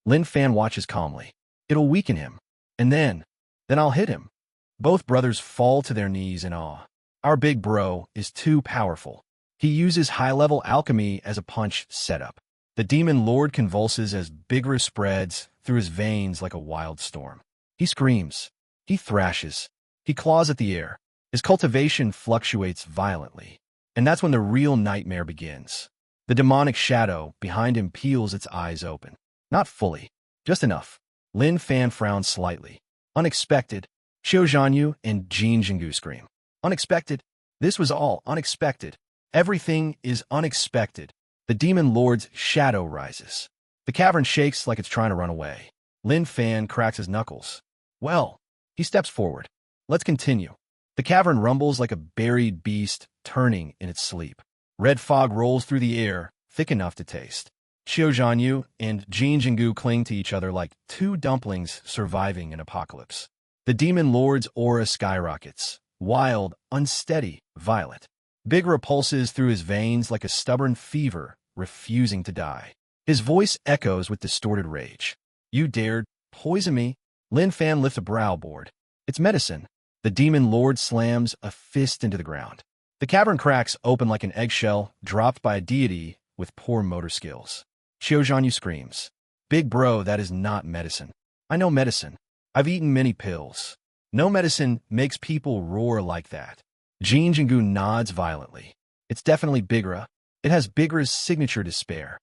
Lin Fan watches calmly. It'll weaken him. And then I'll hit him. Both brothers fall to their knees in awe. Our Big Bro is too powerful. He uses high-level alchemy as a punch setup. The demon lord convulses as Bigra spreads through his veins like a wild storm. He screams. He thrashes. He claws at the air. His cultivation fluctuates violently. And that's when the real nightmare begins. The demonic shadow behind him peels its eyes open. Not fully. Just enough. Lin Fan frowns slightly. Unexpected. Xiaozhanyu and Jin Jingu scream. Unexpected. This was all unexpected. Everything is unexpected. The demon lord's shadow rises. The cavern shakes like it's trying to run away. Lin Fan cracks his knuckles. Well, he steps forward. Let's continue. The cavern rumbles like a buried beast turning in its sleep. Red fog rolls through the air, thick enough to taste. Xiaozhanyu and Jin Jingu cling to each other like two dumplings surviving an apocalypse. The demon lord's aura skyrockets. Wild, unsteady, violet. Bigra pulses through his veins like a stubborn fever, refusing to die. His voice echoes with distorted rage. You dared poison me? Lin Fan lifts a brow board. It's medicine. The demon lord slams a fist into the ground. The cavern cracks open like an eggshell dropped by a deity with poor motor skills. Xiaozhanyu screams. Big bro, that is not medicine. I know medicine. I've eaten many pills. No medicine makes people roar like that. Jin Jingu nods violently. It's definitely Bigra. It has Bigra's signature despair.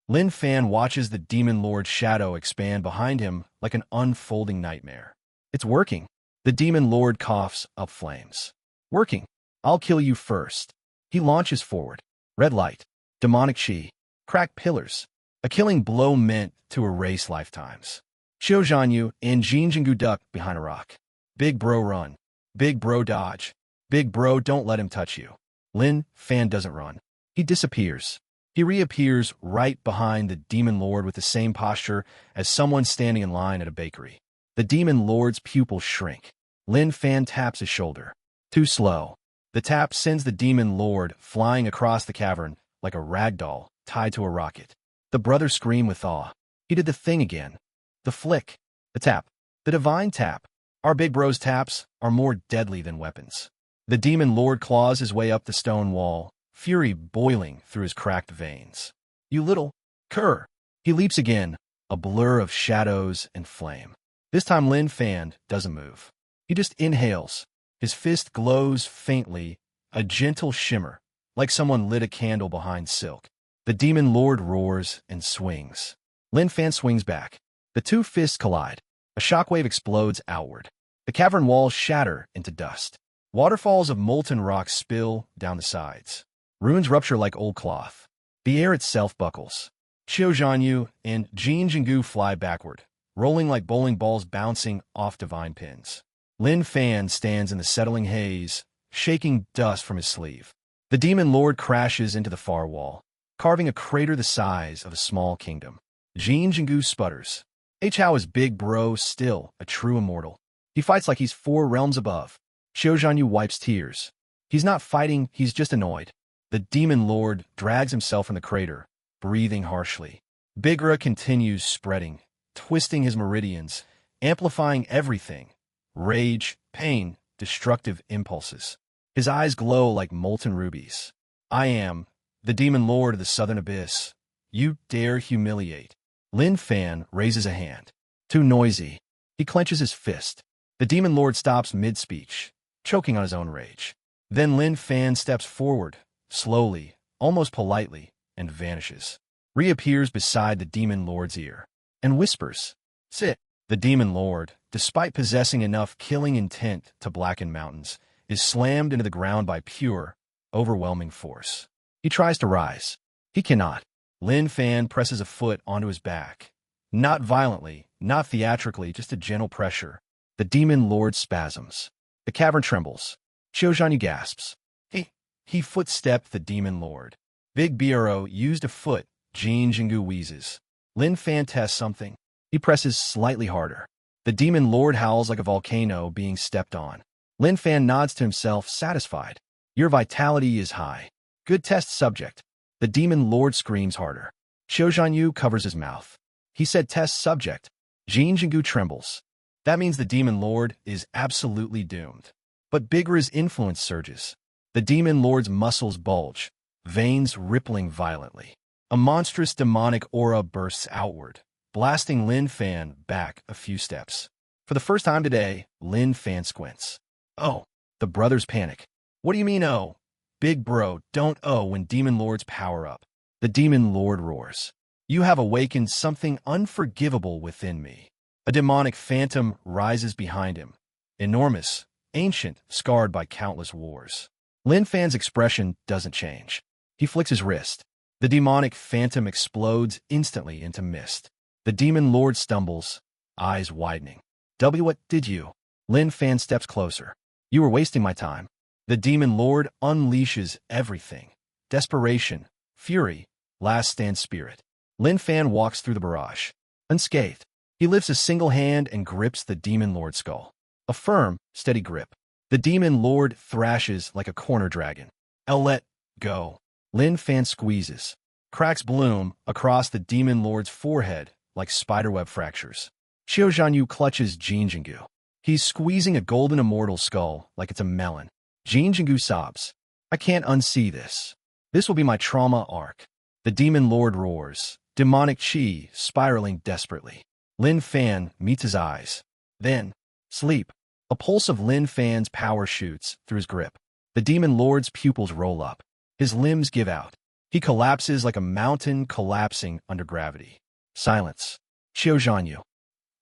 Lin Fan watches the demon lord's shadow expand behind him like an unfolding nightmare. It's working. The demon lord coughs up flames. Working. I'll kill you first. He launches forward. Red light. Demonic chi. Cracked pillars. A killing blow meant to erase lifetimes. Xiaozhanyu and Jin Jingu duck behind a rock. Big bro run. Big bro dodge. Big bro don't let him touch you. Lin Fan doesn't run. He disappears. He reappears right behind the demon lord with the same posture as someone standing in line at a bakery. The demon lord's pupils shrink. Lin Fan taps his shoulder. Too slow. The tap sends the demon lord flying across the cavern like a rag doll tied to a rocket. The brothers scream with awe. He did the thing again. The flick. The tap. The divine tap. Our Big Bro's taps are more deadly than weapons. The demon lord claws his way up the stone wall, fury boiling through his cracked veins. You little cur. He leaps again, a blur of shadows and flame. This time Lin Fan doesn't move. He just inhales. His fist glows faintly, a gentle shimmer, like someone lit a candle behind silk. The demon lord roars and swings. Lin Fan swings back. The two fists collide. A shockwave explodes outward. The cavern walls shatter into dust. Waterfalls of molten rock spill down the sides. Ruins rupture like old cloth. The air itself buckles. Qiu Zhanyu and Jin Jingu fly backward, rolling like bowling balls bouncing off divine pins. Lin Fan stands in the settling haze, shaking dust from his sleeve. The demon lord crashes into the far wall, carving a crater the size of a small kingdom. Jin Jingu sputters. Hao is big bro, still a true immortal. He fights like he's 4 realms above. Qiu Zhanyu wipes tears. He's not fighting, he's just annoyed. The demon lord drags himself from the crater, breathing harshly. Bigra continues spreading, twisting his meridians, amplifying everything. Rage, pain, destructive impulses. His eyes glow like molten rubies. I am the demon lord of the southern abyss. You dare humiliate. Lin Fan raises a hand. Too noisy. He clenches his fist. The demon lord stops mid-speech, choking on his own rage. Then Lin Fan steps forward, slowly, almost politely, and vanishes. Reappears beside the demon lord's ear, and whispers, "Sit." The demon lord, despite possessing enough killing intent to blacken mountains, is slammed into the ground by pure, overwhelming force. He tries to rise. He cannot. Lin Fan presses a foot onto his back. Not violently, not theatrically, just a gentle pressure. The demon lord spasms. The cavern trembles. Qiu Zhanyu gasps. He footstepped the demon lord. Big Bro used a foot. Jin Jingu wheezes. Lin Fan tests something. He presses slightly harder. The demon lord howls like a volcano being stepped on. Lin Fan nods to himself, satisfied. Your vitality is high. Good test subject. The demon lord screams harder. Qiu Zhanyu covers his mouth. He said test subject. Jin Jingu trembles. That means the demon lord is absolutely doomed. But Bigra's influence surges. The demon lord's muscles bulge, veins rippling violently. A monstrous demonic aura bursts outward, blasting Lin Fan back a few steps. For the first time today, Lin Fan squints. Oh, the brothers panic. What do you mean, oh? Big bro, don't oh when demon lords power up. The demon lord roars. You have awakened something unforgivable within me. A demonic phantom rises behind him. Enormous, ancient, scarred by countless wars. Lin Fan's expression doesn't change. He flicks his wrist. The demonic phantom explodes instantly into mist. The demon lord stumbles, eyes widening. What did you? Lin Fan steps closer. You were wasting my time. The demon lord unleashes everything. Desperation, fury, last stand spirit. Lin Fan walks through the barrage, unscathed. He lifts a single hand and grips the demon lord's skull. A firm, steady grip. The demon lord thrashes like a corner dragon. I'll let go. Lin Fan squeezes. Cracks bloom across the demon lord's forehead like spiderweb fractures. Qiu Zhanyu clutches Jin Jingu. He's squeezing a golden immortal skull like it's a melon. Jin Jingu sobs. I can't unsee this. This will be my trauma arc. The demon lord roars, demonic chi spiraling desperately. Lin Fan meets his eyes. Then, sleep. A pulse of Lin Fan's power shoots through his grip. The demon lord's pupils roll up. His limbs give out. He collapses like a mountain collapsing under gravity. Silence. Qiu Zhanyu.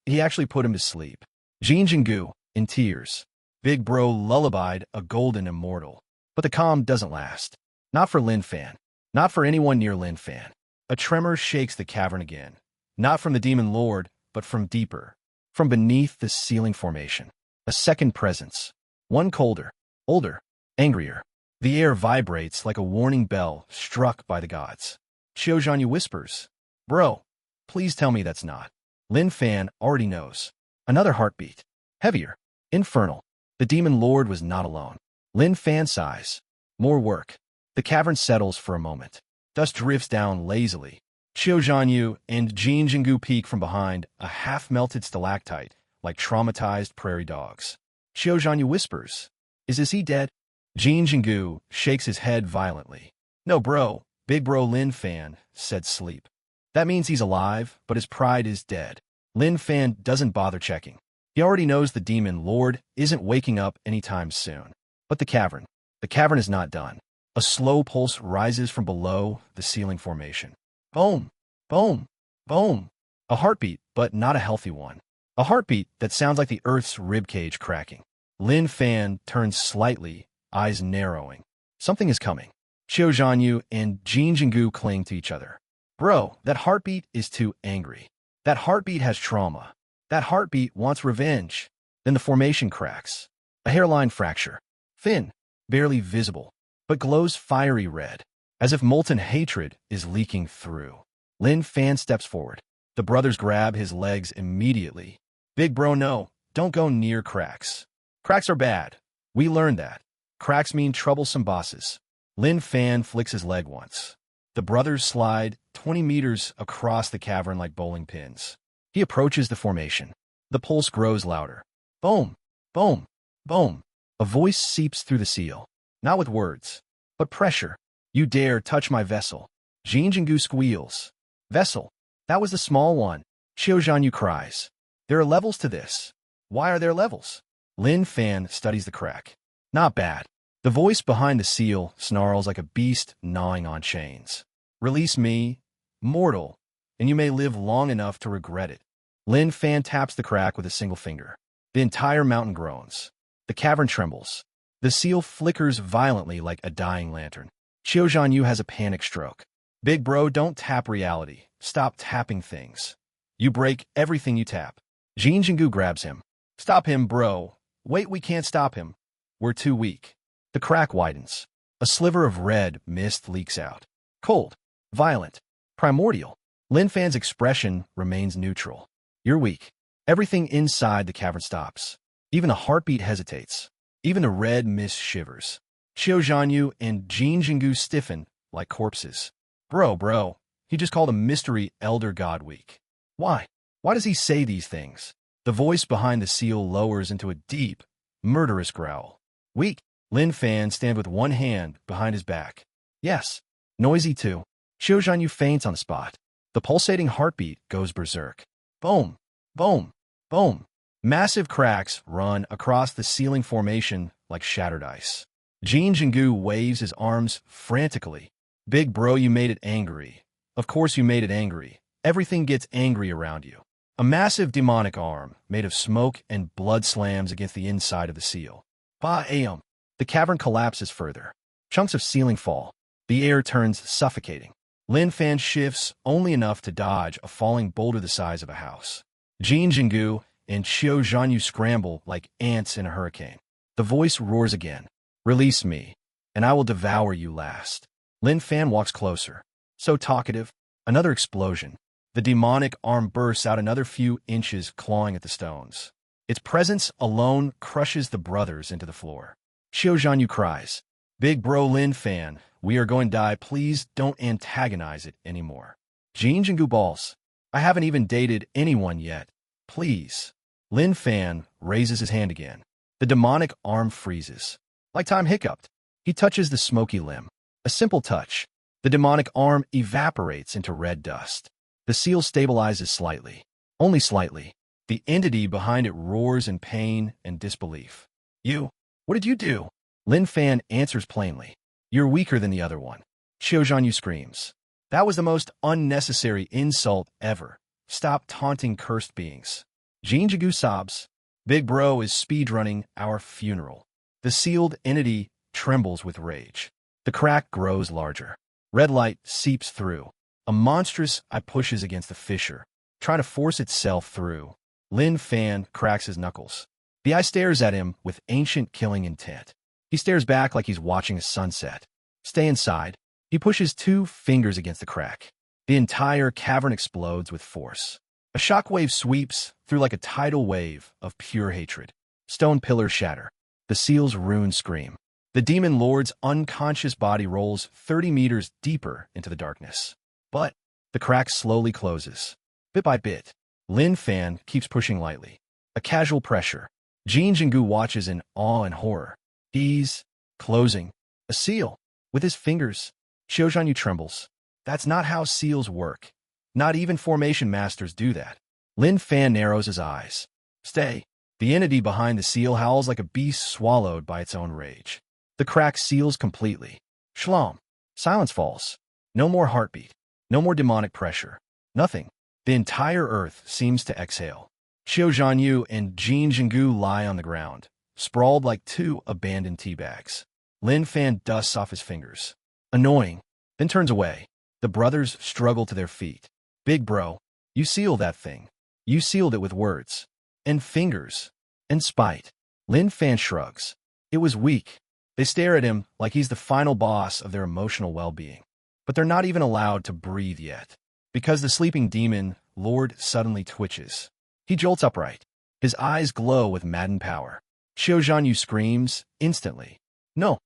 He actually put him to sleep. Jin Jingu, in tears. Big bro lullabied a golden immortal. But the calm doesn't last. Not for Lin Fan. Not for anyone near Lin Fan. A tremor shakes the cavern again. Not from the demon lord, but from deeper. From beneath the ceiling formation. A second presence. One colder, older, angrier. The air vibrates like a warning bell struck by the gods. Qiu Zhanyu whispers, Bro, please tell me that's not. Lin Fan already knows. Another heartbeat. Heavier. Infernal. The demon lord was not alone. Lin Fan sighs. More work. The cavern settles for a moment. Dust drifts down lazily. Qiu Zhanyu and Jin Jingu peek from behind a half-melted stalactite like traumatized prairie dogs. Qiu Zhanyu whispers, Is he dead? Jin Jingu shakes his head violently. No, bro. Big bro Lin Fan said sleep. That means he's alive, but his pride is dead. Lin Fan doesn't bother checking. He already knows the demon lord isn't waking up anytime soon. But the cavern is not done. A slow pulse rises from below the ceiling formation. Boom, boom, boom. A heartbeat, but not a healthy one. A heartbeat that sounds like the Earth's ribcage cracking. Lin Fan turns slightly, eyes narrowing. Something is coming. Xiao Zhanyu and Jin Jinggu cling to each other. Bro, that heartbeat is too angry. That heartbeat has trauma. That heartbeat wants revenge. Then the formation cracks. A hairline fracture. Thin, barely visible, but glows fiery red, as if molten hatred is leaking through. Lin Fan steps forward. The brothers grab his legs immediately. Big bro, no, don't go near cracks. Cracks are bad. We learned that. Cracks mean troublesome bosses. Lin Fan flicks his leg once. The brothers slide 20 meters across the cavern like bowling pins. He approaches the formation. The pulse grows louder. Boom, boom, boom. A voice seeps through the seal. Not with words, but pressure. You dare touch my vessel. Jin Jinggu squeals. Vessel. That was the small one. Xiao Zhanyu cries. There are levels to this. Why are there levels? Lin Fan studies the crack. Not bad. The voice behind the seal snarls like a beast gnawing on chains. Release me, mortal, and you may live long enough to regret it. Lin Fan taps the crack with a single finger. The entire mountain groans. The cavern trembles. The seal flickers violently like a dying lantern. Xiao Zhanyu has a panic stroke. Big bro, don't tap reality. Stop tapping things. You break everything you tap. Jin Jinggu grabs him. Stop him, bro. Wait, we can't stop him. We're too weak. The crack widens. A sliver of red mist leaks out. Cold, violent, primordial. Lin Fan's expression remains neutral. You're weak. Everything inside the cavern stops. Even a heartbeat hesitates. Even the red mist shivers. Xiao Zhanyu and Jin Jinggu stiffen like corpses. Bro, he just called a mystery elder god weak. Why? Why does he say these things? The voice behind the seal lowers into a deep, murderous growl. Weak. Lin Fan stands with one hand behind his back. Yes, noisy too. Xiao Zhanyu faints on the spot. The pulsating heartbeat goes berserk. Boom, boom, boom. Massive cracks run across the ceiling formation like shattered ice. Jin Jinggu waves his arms frantically. Big bro, you made it angry. Of course you made it angry. Everything gets angry around you. A massive demonic arm made of smoke and blood slams against the inside of the seal. Ba-am. The cavern collapses further. Chunks of ceiling fall. The air turns suffocating. Lin Fan shifts only enough to dodge a falling boulder the size of a house. Jin Jinggu and Xiao Zhanyu scramble like ants in a hurricane. The voice roars again. Release me, and I will devour you last. Lin Fan walks closer. So talkative. Another explosion. The demonic arm bursts out another few inches, clawing at the stones. Its presence alone crushes the brothers into the floor. Xiao Zhanyu cries. Big bro Lin Fan, we are going to die. Please don't antagonize it anymore. Jin Jinggu balls. I haven't even dated anyone yet. Please. Lin Fan raises his hand again. The demonic arm freezes. Like time hiccuped. He touches the smoky limb. A simple touch. The demonic arm evaporates into red dust. The seal stabilizes slightly. Only slightly. The entity behind it roars in pain and disbelief. You? What did you do? Lin Fan answers plainly. You're weaker than the other one. Xiao Zhanyu screams. That was the most unnecessary insult ever. Stop taunting cursed beings. Jin Jinggu sobs. Big bro is speedrunning our funeral. The sealed entity trembles with rage. The crack grows larger. Red light seeps through. A monstrous eye pushes against the fissure, trying to force itself through. Lin Fan cracks his knuckles. The eye stares at him with ancient killing intent. He stares back like he's watching a sunset. Stay inside. He pushes 2 fingers against the crack. The entire cavern explodes with force. A shockwave sweeps through like a tidal wave of pure hatred. Stone pillars shatter. The seal's runes scream. The demon lord's unconscious body rolls 30 meters deeper into the darkness. But the crack slowly closes. Bit by bit, Lin Fan keeps pushing lightly. A casual pressure. Jin Jinggu watches in awe and horror. He's closing a seal with his fingers. Xiao Zhanyu trembles. That's not how seals work. Not even formation masters do that. Lin Fan narrows his eyes. Stay. The entity behind the seal howls like a beast swallowed by its own rage. The crack seals completely. Shlom. Silence falls. No more heartbeat. No more demonic pressure. Nothing. The entire earth seems to exhale. Xiao Zhanyu and Jin Jinggu lie on the ground, sprawled like two abandoned tea bags. Lin Fan dusts off his fingers. Annoying. Then turns away. The brothers struggle to their feet. Big bro, you sealed that thing. You sealed it with words. And fingers. And spite. Lin Fan shrugs. It was weak. They stare at him like he's the final boss of their emotional well-being. But they're not even allowed to breathe yet. Because the sleeping demon lord suddenly twitches. He jolts upright. His eyes glow with maddened power. Xiao Zhanyu screams instantly. No.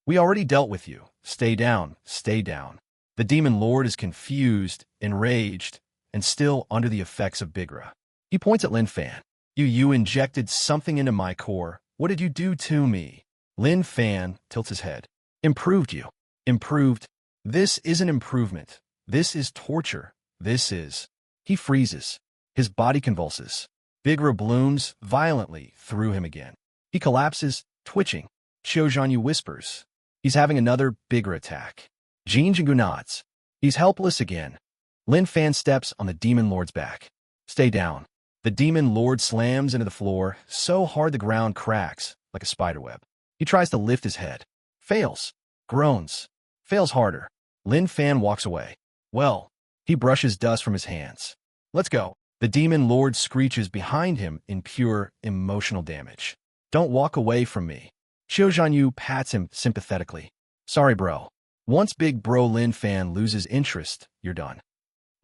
We already dealt with you. Stay down. Stay down. The demon lord is confused, enraged, and still under the effects of Bigra. He points at Lin Fan. You injected something into my core. What did you do to me? Lin Fan tilts his head. Improved you. Improved. This isn't improvement. This is torture. This is... He freezes. His body convulses. Bigra blooms violently through him again. He collapses, twitching. Xiao Zhanyu whispers. He's having another Bigra attack. Jin Jinggu nods. He's helpless again. Lin Fan steps on the demon lord's back. Stay down. The demon lord slams into the floor so hard the ground cracks like a spiderweb. He tries to lift his head. Fails. Groans. Fails harder. Lin Fan walks away. Well, he brushes dust from his hands. Let's go. The demon lord screeches behind him in pure emotional damage. Don't walk away from me. Xiao Zhanyu pats him sympathetically. Sorry, bro. Once big bro Lin Fan loses interest, you're done.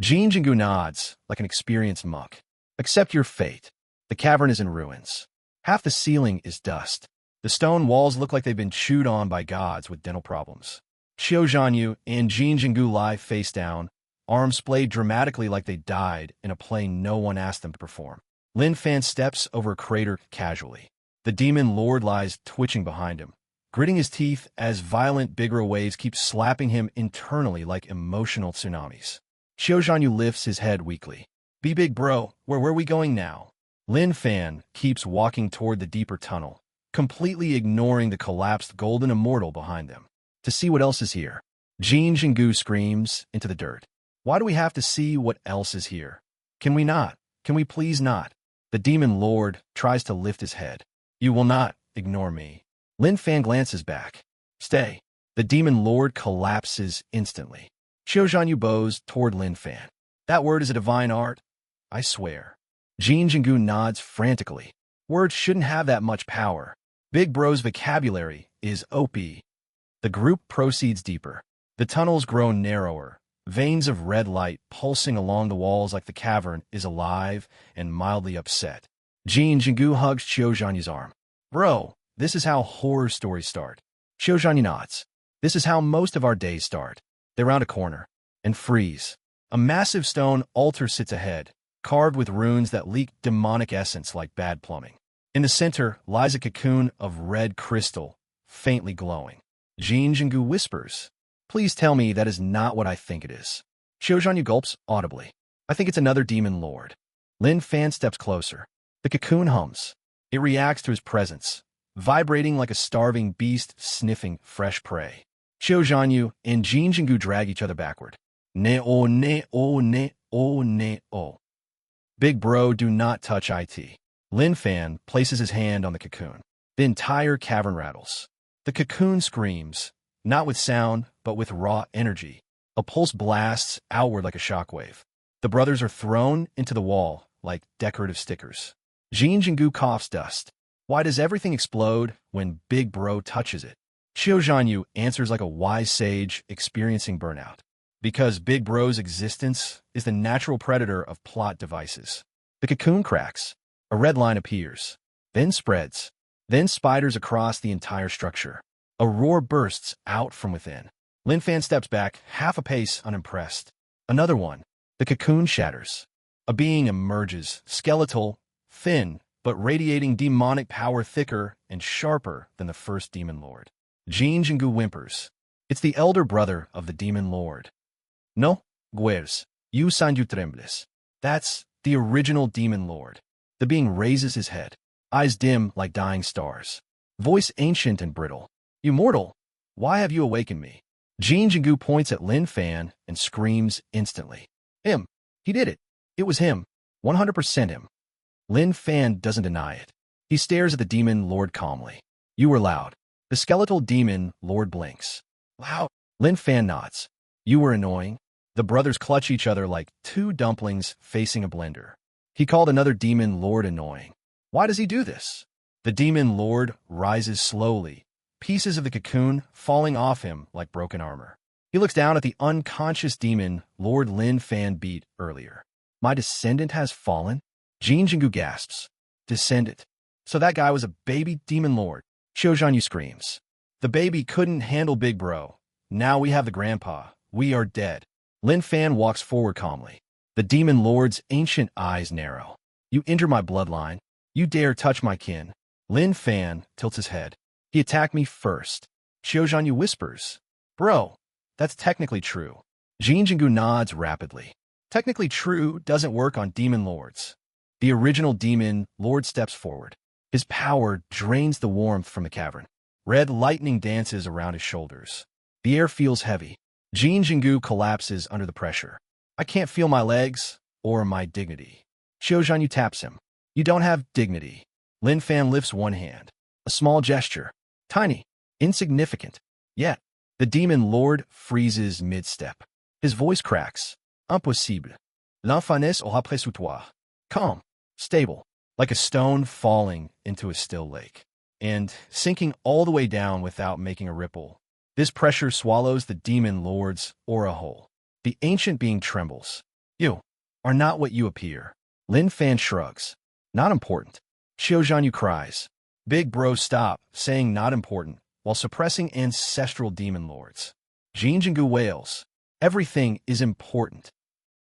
Jin Jinggu nods like an experienced monk. Accept your fate. The cavern is in ruins. Half the ceiling is dust. The stone walls look like they've been chewed on by gods with dental problems. Xiao Zhanyu and Jin Jinggu lie face down, arms splayed dramatically like they died in a play no one asked them to perform. Lin Fan steps over a crater casually. The demon lord lies twitching behind him, gritting his teeth as violent Bigra waves keep slapping him internally like emotional tsunamis. Xiao Zhanyu lifts his head weakly. Be big bro, where are we going now? Lin Fan keeps walking toward the deeper tunnel, completely ignoring the collapsed golden immortal behind them. To see what else is here. Jin Jinggu screams into the dirt. Why do we have to see what else is here? Can we not? Can we please not? The demon lord tries to lift his head. You will not ignore me. Lin Fan glances back. Stay. The demon lord collapses instantly. Xiao Zhanyu bows toward Lin Fan. That word is a divine art. I swear. Jin Jinggu nods frantically. Words shouldn't have that much power. Big bro's vocabulary is OP. The group proceeds deeper. The tunnels grow narrower, veins of red light pulsing along the walls like the cavern is alive and mildly upset. Jin Jinggu hugs Xiao Zhanyu's arm. Bro, this is how horror stories start. Xiao Zhanyu nods. This is how most of our days start. They round a corner and freeze. A massive stone altar sits ahead, carved with runes that leak demonic essence like bad plumbing. In the center lies a cocoon of red crystal, faintly glowing. Jin Jinggu whispers, Please tell me that is not what I think it is. Xiao Zhanyu gulps audibly. I think it's another demon lord. Lin Fan steps closer. The cocoon hums. It reacts to his presence, vibrating like a starving beast sniffing fresh prey. Xiao Zhanyu and Jin Jinggu drag each other backward. Ne-o, ne-o, ne-o, ne-o. Big bro, do not touch IT. Lin Fan places his hand on the cocoon. The entire cavern rattles. The cocoon screams, not with sound, but with raw energy. A pulse blasts outward like a shockwave. The brothers are thrown into the wall like decorative stickers. Jin Jinggu coughs dust. Why does everything explode when Big Bro touches it? Xiao Zhanyu answers like a wise sage experiencing burnout. Because Big Bro's existence is the natural predator of plot devices. The cocoon cracks. A red line appears. Then spreads. Then spiders across the entire structure. A roar bursts out from within. Lin Fan steps back, half a pace, unimpressed. Another one. The cocoon shatters. A being emerges, skeletal, thin, but radiating demonic power thicker and sharper than the first demon lord. Jin Jinggu whimpers. It's the elder brother of the demon lord. No, Guers, you Sanju Trembles. That's the original demon lord. The being raises his head, eyes dim like dying stars. Voice ancient and brittle. You mortal, why have you awakened me? Jin Jingu points at Lin Fan and screams instantly. Him. He did it. It was him. 100% him. Lin Fan doesn't deny it. He stares at the demon lord calmly. You were loud. The skeletal demon lord blinks. Loud. Lin Fan nods. You were annoying. The brothers clutch each other like two dumplings facing a blender. He called another demon lord annoying. Why does he do this? The demon lord rises slowly, pieces of the cocoon falling off him like broken armor. He looks down at the unconscious demon Lord Lin Fan beat earlier. My descendant has fallen? Jin Jingu gasps. Descendant. So that guy was a baby demon lord. Xiao Zhanyu screams. The baby couldn't handle big bro. Now we have the grandpa. We are dead. Lin Fan walks forward calmly. The demon lord's ancient eyes narrow. You injure my bloodline. You dare touch my kin. Lin Fan tilts his head. He attacked me first. Xiao Zhanyu whispers. Bro, that's technically true. Jin Jingu nods rapidly. Technically true doesn't work on demon lords. The original demon lord steps forward. His power drains the warmth from the cavern. Red lightning dances around his shoulders. The air feels heavy. Jin Jingu collapses under the pressure. I can't feel my legs or my dignity. Xiao Zhanyu taps him. You don't have dignity. Lin Fan lifts one hand. A small gesture. Tiny. Insignificant. Yet, the demon lord freezes mid-step. His voice cracks. Impossible. L'infernesse aura pris sur toi. Calm. Stable. Like a stone falling into a still lake. And sinking all the way down without making a ripple. This pressure swallows the demon lord's aura whole. The ancient being trembles. You are not what you appear. Lin Fan shrugs. Not important. Xiao Zhanyu cries. Big bro stop saying not important while suppressing ancestral demon lords. Jin Jingu wails. Everything is important.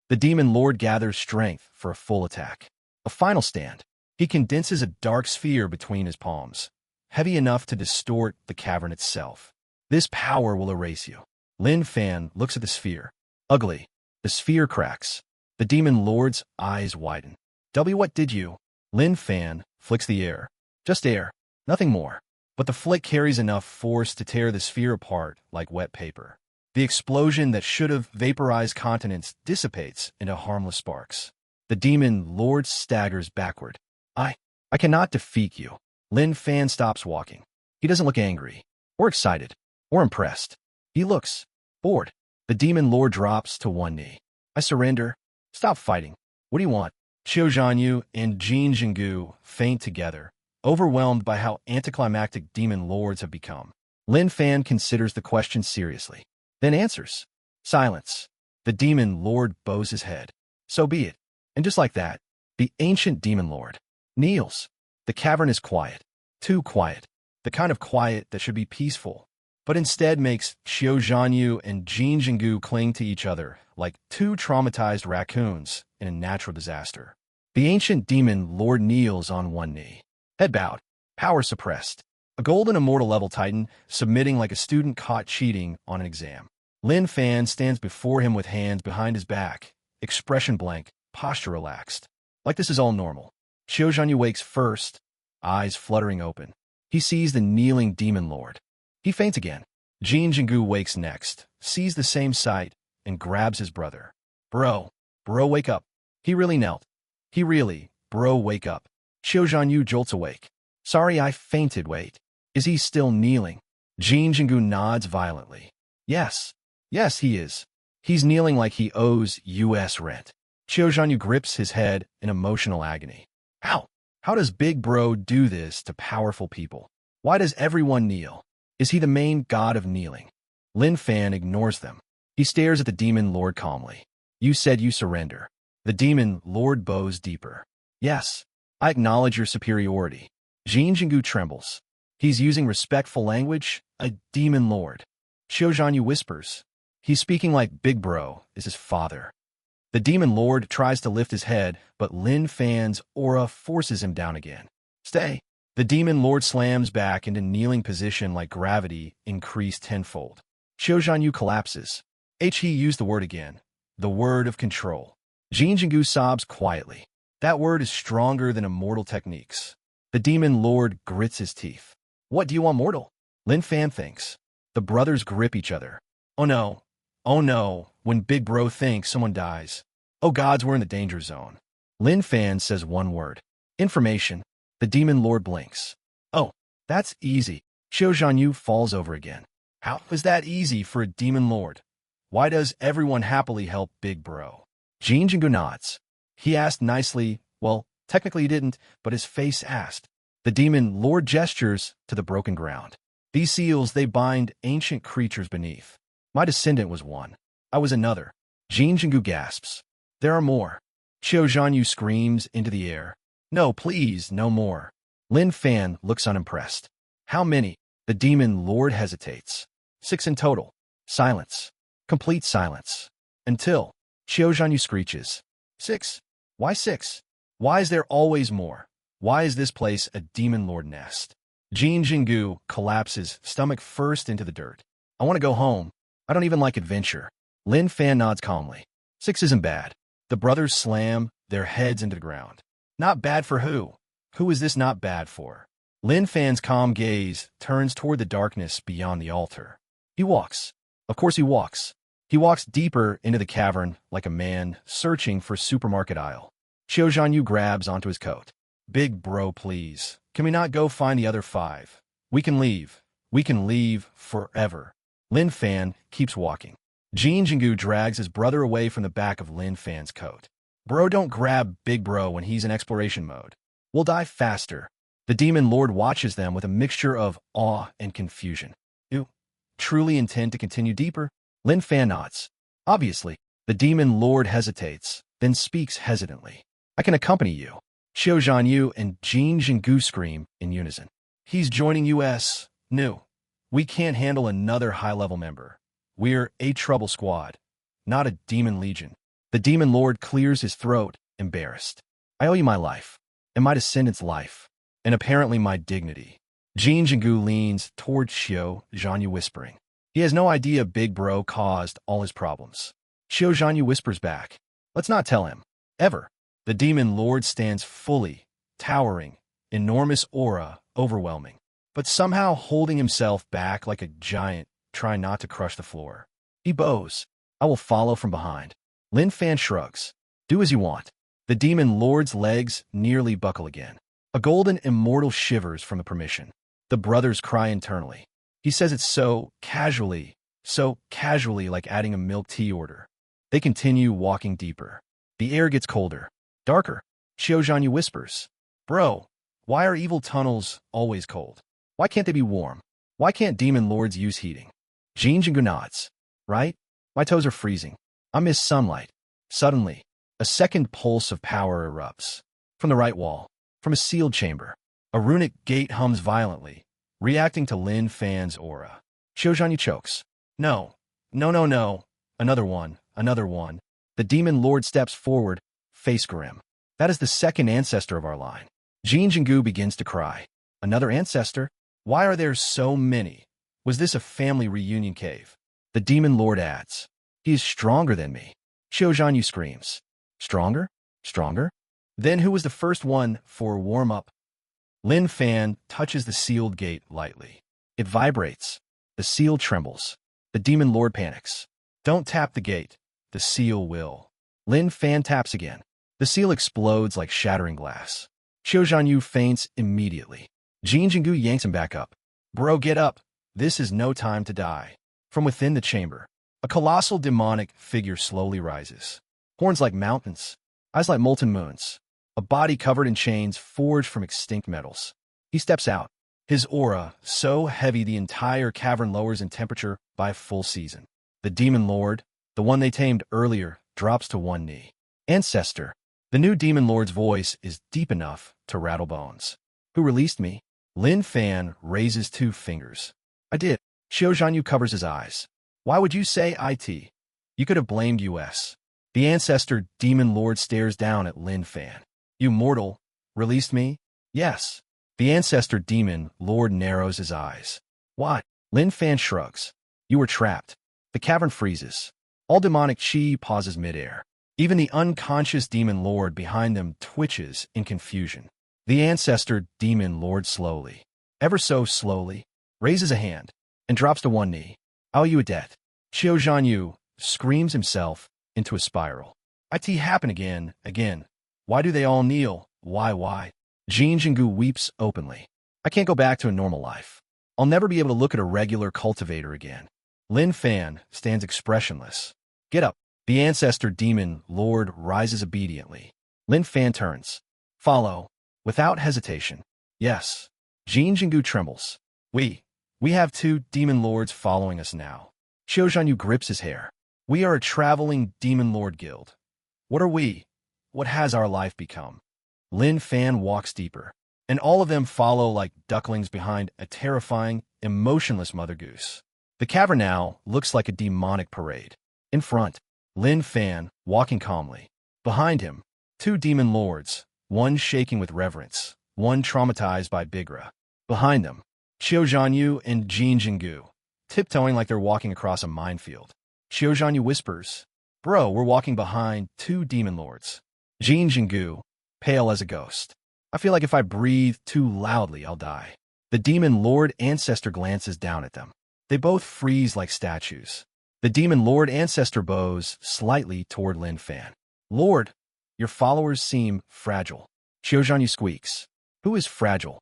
The demon lord gathers strength for a full attack. A final stand. He condenses a dark sphere between his palms, heavy enough to distort the cavern itself. This power will erase you. Lin Fan looks at the sphere. Ugly. The sphere cracks. The demon lord's eyes widen. What did you? Lin Fan flicks the air. Just air. Nothing more. But the flick carries enough force to tear the sphere apart like wet paper. The explosion that should have vaporized continents dissipates into harmless sparks. The demon lord staggers backward. I cannot defeat you. Lin Fan stops walking. He doesn't look angry, or excited, or impressed. He looks bored. The demon lord drops to one knee. I surrender. Stop fighting. What do you want? Xiao Zhanyu and Jin Jingu faint together, overwhelmed by how anticlimactic demon lords have become. Lin Fan considers the question seriously, then answers. Silence. The demon lord bows his head. So be it. And just like that, the ancient demon lord kneels. The cavern is quiet. Too quiet. The kind of quiet that should be peaceful, but instead makes Xiao Zhanyu and Jin Jingu cling to each other like two traumatized raccoons in a natural disaster. The ancient demon lord kneels on one knee. Head bowed. Power suppressed. A golden immortal level titan submitting like a student caught cheating on an exam. Lin Fan stands before him with hands behind his back, expression blank, posture relaxed. Like this is all normal. Xiao Zhanyu wakes first, eyes fluttering open. He sees the kneeling demon lord. He faints again. Jin Jingu wakes next, sees the same sight, and grabs his brother. Bro, wake up. He really knelt. Bro, wake up. Xiao Zhanyu jolts awake. Sorry, I fainted, wait. Is he still kneeling? Jin Jingu nods violently. Yes, he is. He's kneeling like he owes US rent. Xiao Zhanyu grips his head in emotional agony. How does Big Bro do this to powerful people? Why does everyone kneel? Is he the main god of kneeling? Lin Fan ignores them. He stares at the demon lord calmly. You said you surrender. The demon lord bows deeper. Yes, I acknowledge your superiority. Jin Jingu trembles. He's using respectful language, a demon lord. Xiao Zhanyu whispers. He's speaking like Big Bro is his father. The demon lord tries to lift his head, but Lin Fan's aura forces him down again. Stay. The demon lord slams back into kneeling position like gravity increased tenfold. Xiao Zhanyu collapses. He used the word again. The word of control. Jin Jingu sobs quietly. That word is stronger than immortal techniques. The demon lord grits his teeth. What do you want, mortal? Lin Fan thinks. The brothers grip each other. Oh no. Oh no. When Big Bro thinks someone dies. Oh gods, we're in the danger zone. Lin Fan says one word. Information. The demon lord blinks. Oh, that's easy. Xiao Zhanyu falls over again. How is that easy for a demon lord? Why does everyone happily help Big Bro? Jin Jingu nods. He asked nicely. Well, technically he didn't, but his face asked. The demon lord gestures to the broken ground. These seals, they bind ancient creatures beneath. My descendant was one. I was another. Jin Jingu gasps. There are more. Xiao Zhanyu screams into the air. No, please, no more. Lin Fan looks unimpressed. How many? The demon lord hesitates. 6 in total. Silence. Complete silence. Until Xiao Zhanyu screeches. 6? Why 6? Why is there always more? Why is this place a demon lord nest? Jin Jingu collapses, stomach first into the dirt. I want to go home. I don't even like adventure. Lin Fan nods calmly. 6 isn't bad. The brothers slam their heads into the ground. Not bad for who? Who is this not bad for? Lin Fan's calm gaze turns toward the darkness beyond the altar. He walks. Of course he walks. He walks deeper into the cavern like a man searching for a supermarket aisle. Xiao Zhanyu grabs onto his coat. Big Bro, please. Can we not go find the other 5? We can leave. We can leave forever. Lin Fan keeps walking. Jin Jingu drags his brother away from the back of Lin Fan's coat. Bro, don't grab Big Bro when he's in exploration mode. We'll die faster. The demon lord watches them with a mixture of awe and confusion. You truly intend to continue deeper? Lin Fan nods. Obviously. The demon lord hesitates, then speaks hesitantly. I can accompany you. Xiao Zhanyu and Jin Jingu scream in unison. He's joining us. No. We can't handle another high-level member. We're a trouble squad, not a demon legion. The demon lord clears his throat, embarrassed. I owe you my life, and my descendant's life, and apparently my dignity. Jin Jingu leans toward Xiao Zhanyu whispering. He has no idea Big Bro caused all his problems. Xiao Zhanyu whispers back. Let's not tell him. Ever. The demon lord stands fully, towering, enormous aura, overwhelming, but somehow holding himself back like a giant, trying not to crush the floor. He bows. I will follow from behind. Lin Fan shrugs. Do as you want. The demon lord's legs nearly buckle again. A golden immortal shivers from the permission. The brothers cry internally. He says it so casually like adding a milk tea order. They continue walking deeper. The air gets colder, darker. Xiao Zhanyu whispers. Bro, why are evil tunnels always cold? Why can't they be warm? Why can't demon lords use heating? Jin Jingu nods. Right? My toes are freezing. I miss sunlight. Suddenly, a second pulse of power erupts. From the right wall, from a sealed chamber, a runic gate hums violently, reacting to Lin Fan's aura. Xiao Zhanyu chokes. No. No, no, no. Another one. Another one. The demon lord steps forward, face grim. That is the second ancestor of our line. Jin Jingu begins to cry. Another ancestor? Why are there so many? Was this a family reunion cave? The demon lord adds. He is stronger than me. Xiao Zhanyu screams. Stronger? Stronger? Then who was the first one for a warm-up? Lin Fan touches the sealed gate lightly. It vibrates. The seal trembles. The demon lord panics. Don't tap the gate. The seal will. Lin Fan taps again. The seal explodes like shattering glass. Xiao Zhanyu faints immediately. Jin Jingu yanks him back up. Bro, get up. This is no time to die. From within the chamber, a colossal demonic figure slowly rises. Horns like mountains, eyes like molten moons, a body covered in chains forged from extinct metals. He steps out, his aura so heavy the entire cavern lowers in temperature by a full season. The demon lord, the one they tamed earlier, drops to one knee. Ancestor. The new demon lord's voice is deep enough to rattle bones. Who released me? Lin Fan raises 2 fingers. I did. Xiao Zhanyu covers his eyes. Why would you say IT? You could have blamed US. The ancestor demon lord stares down at Lin Fan. You mortal, released me? Yes. The ancestor demon lord narrows his eyes. Why? Lin Fan shrugs. You were trapped. The cavern freezes. All demonic chi pauses midair. Even the unconscious demon lord behind them twitches in confusion. The ancestor demon lord slowly, ever so slowly, raises a hand and drops to one knee. I owe you a debt. Xiao Zhanyu screams himself into a spiral. It happen again. Why do they all kneel? Why? Jin Jingu weeps openly. I can't go back to a normal life. I'll never be able to look at a regular cultivator again. Lin Fan stands expressionless. Get up. The ancestor demon lord rises obediently. Lin Fan turns. Follow. Without hesitation. Yes. Jin Jingu trembles. We have 2 demon lords following us now. Xiao Zhanyu grips his hair. We are a traveling demon lord guild. What are we? What has our life become? Lin Fan walks deeper, and all of them follow like ducklings behind a terrifying, emotionless mother goose. The cavern now looks like a demonic parade. In front, Lin Fan walking calmly. Behind him, 2 demon lords, one shaking with reverence, one traumatized by Bigra. Behind them, Xiao Zhanyu and Jin Jingu, tiptoeing like they're walking across a minefield. Xiao Zhanyu whispers, Bro, we're walking behind 2 demon lords. Jin Jingu, pale as a ghost. I feel like if I breathe too loudly, I'll die. The demon lord ancestor glances down at them. They both freeze like statues. The demon lord ancestor bows slightly toward Lin Fan. Lord, your followers seem fragile. Xiao Zhanyu squeaks. Who is fragile?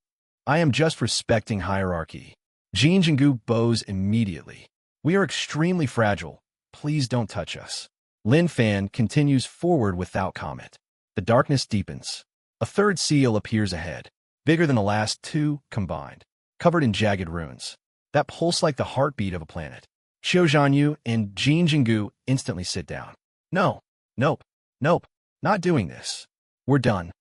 I am just respecting hierarchy. Jin Jingu bows immediately. We are extremely fragile. Please don't touch us. Lin Fan continues forward without comment. The darkness deepens. A 3rd seal appears ahead, bigger than the last 2 combined, covered in jagged runes that pulse like the heartbeat of a planet. Xiao Zhanyu and Jin Jingu instantly sit down. No, nope, not doing this. We're done.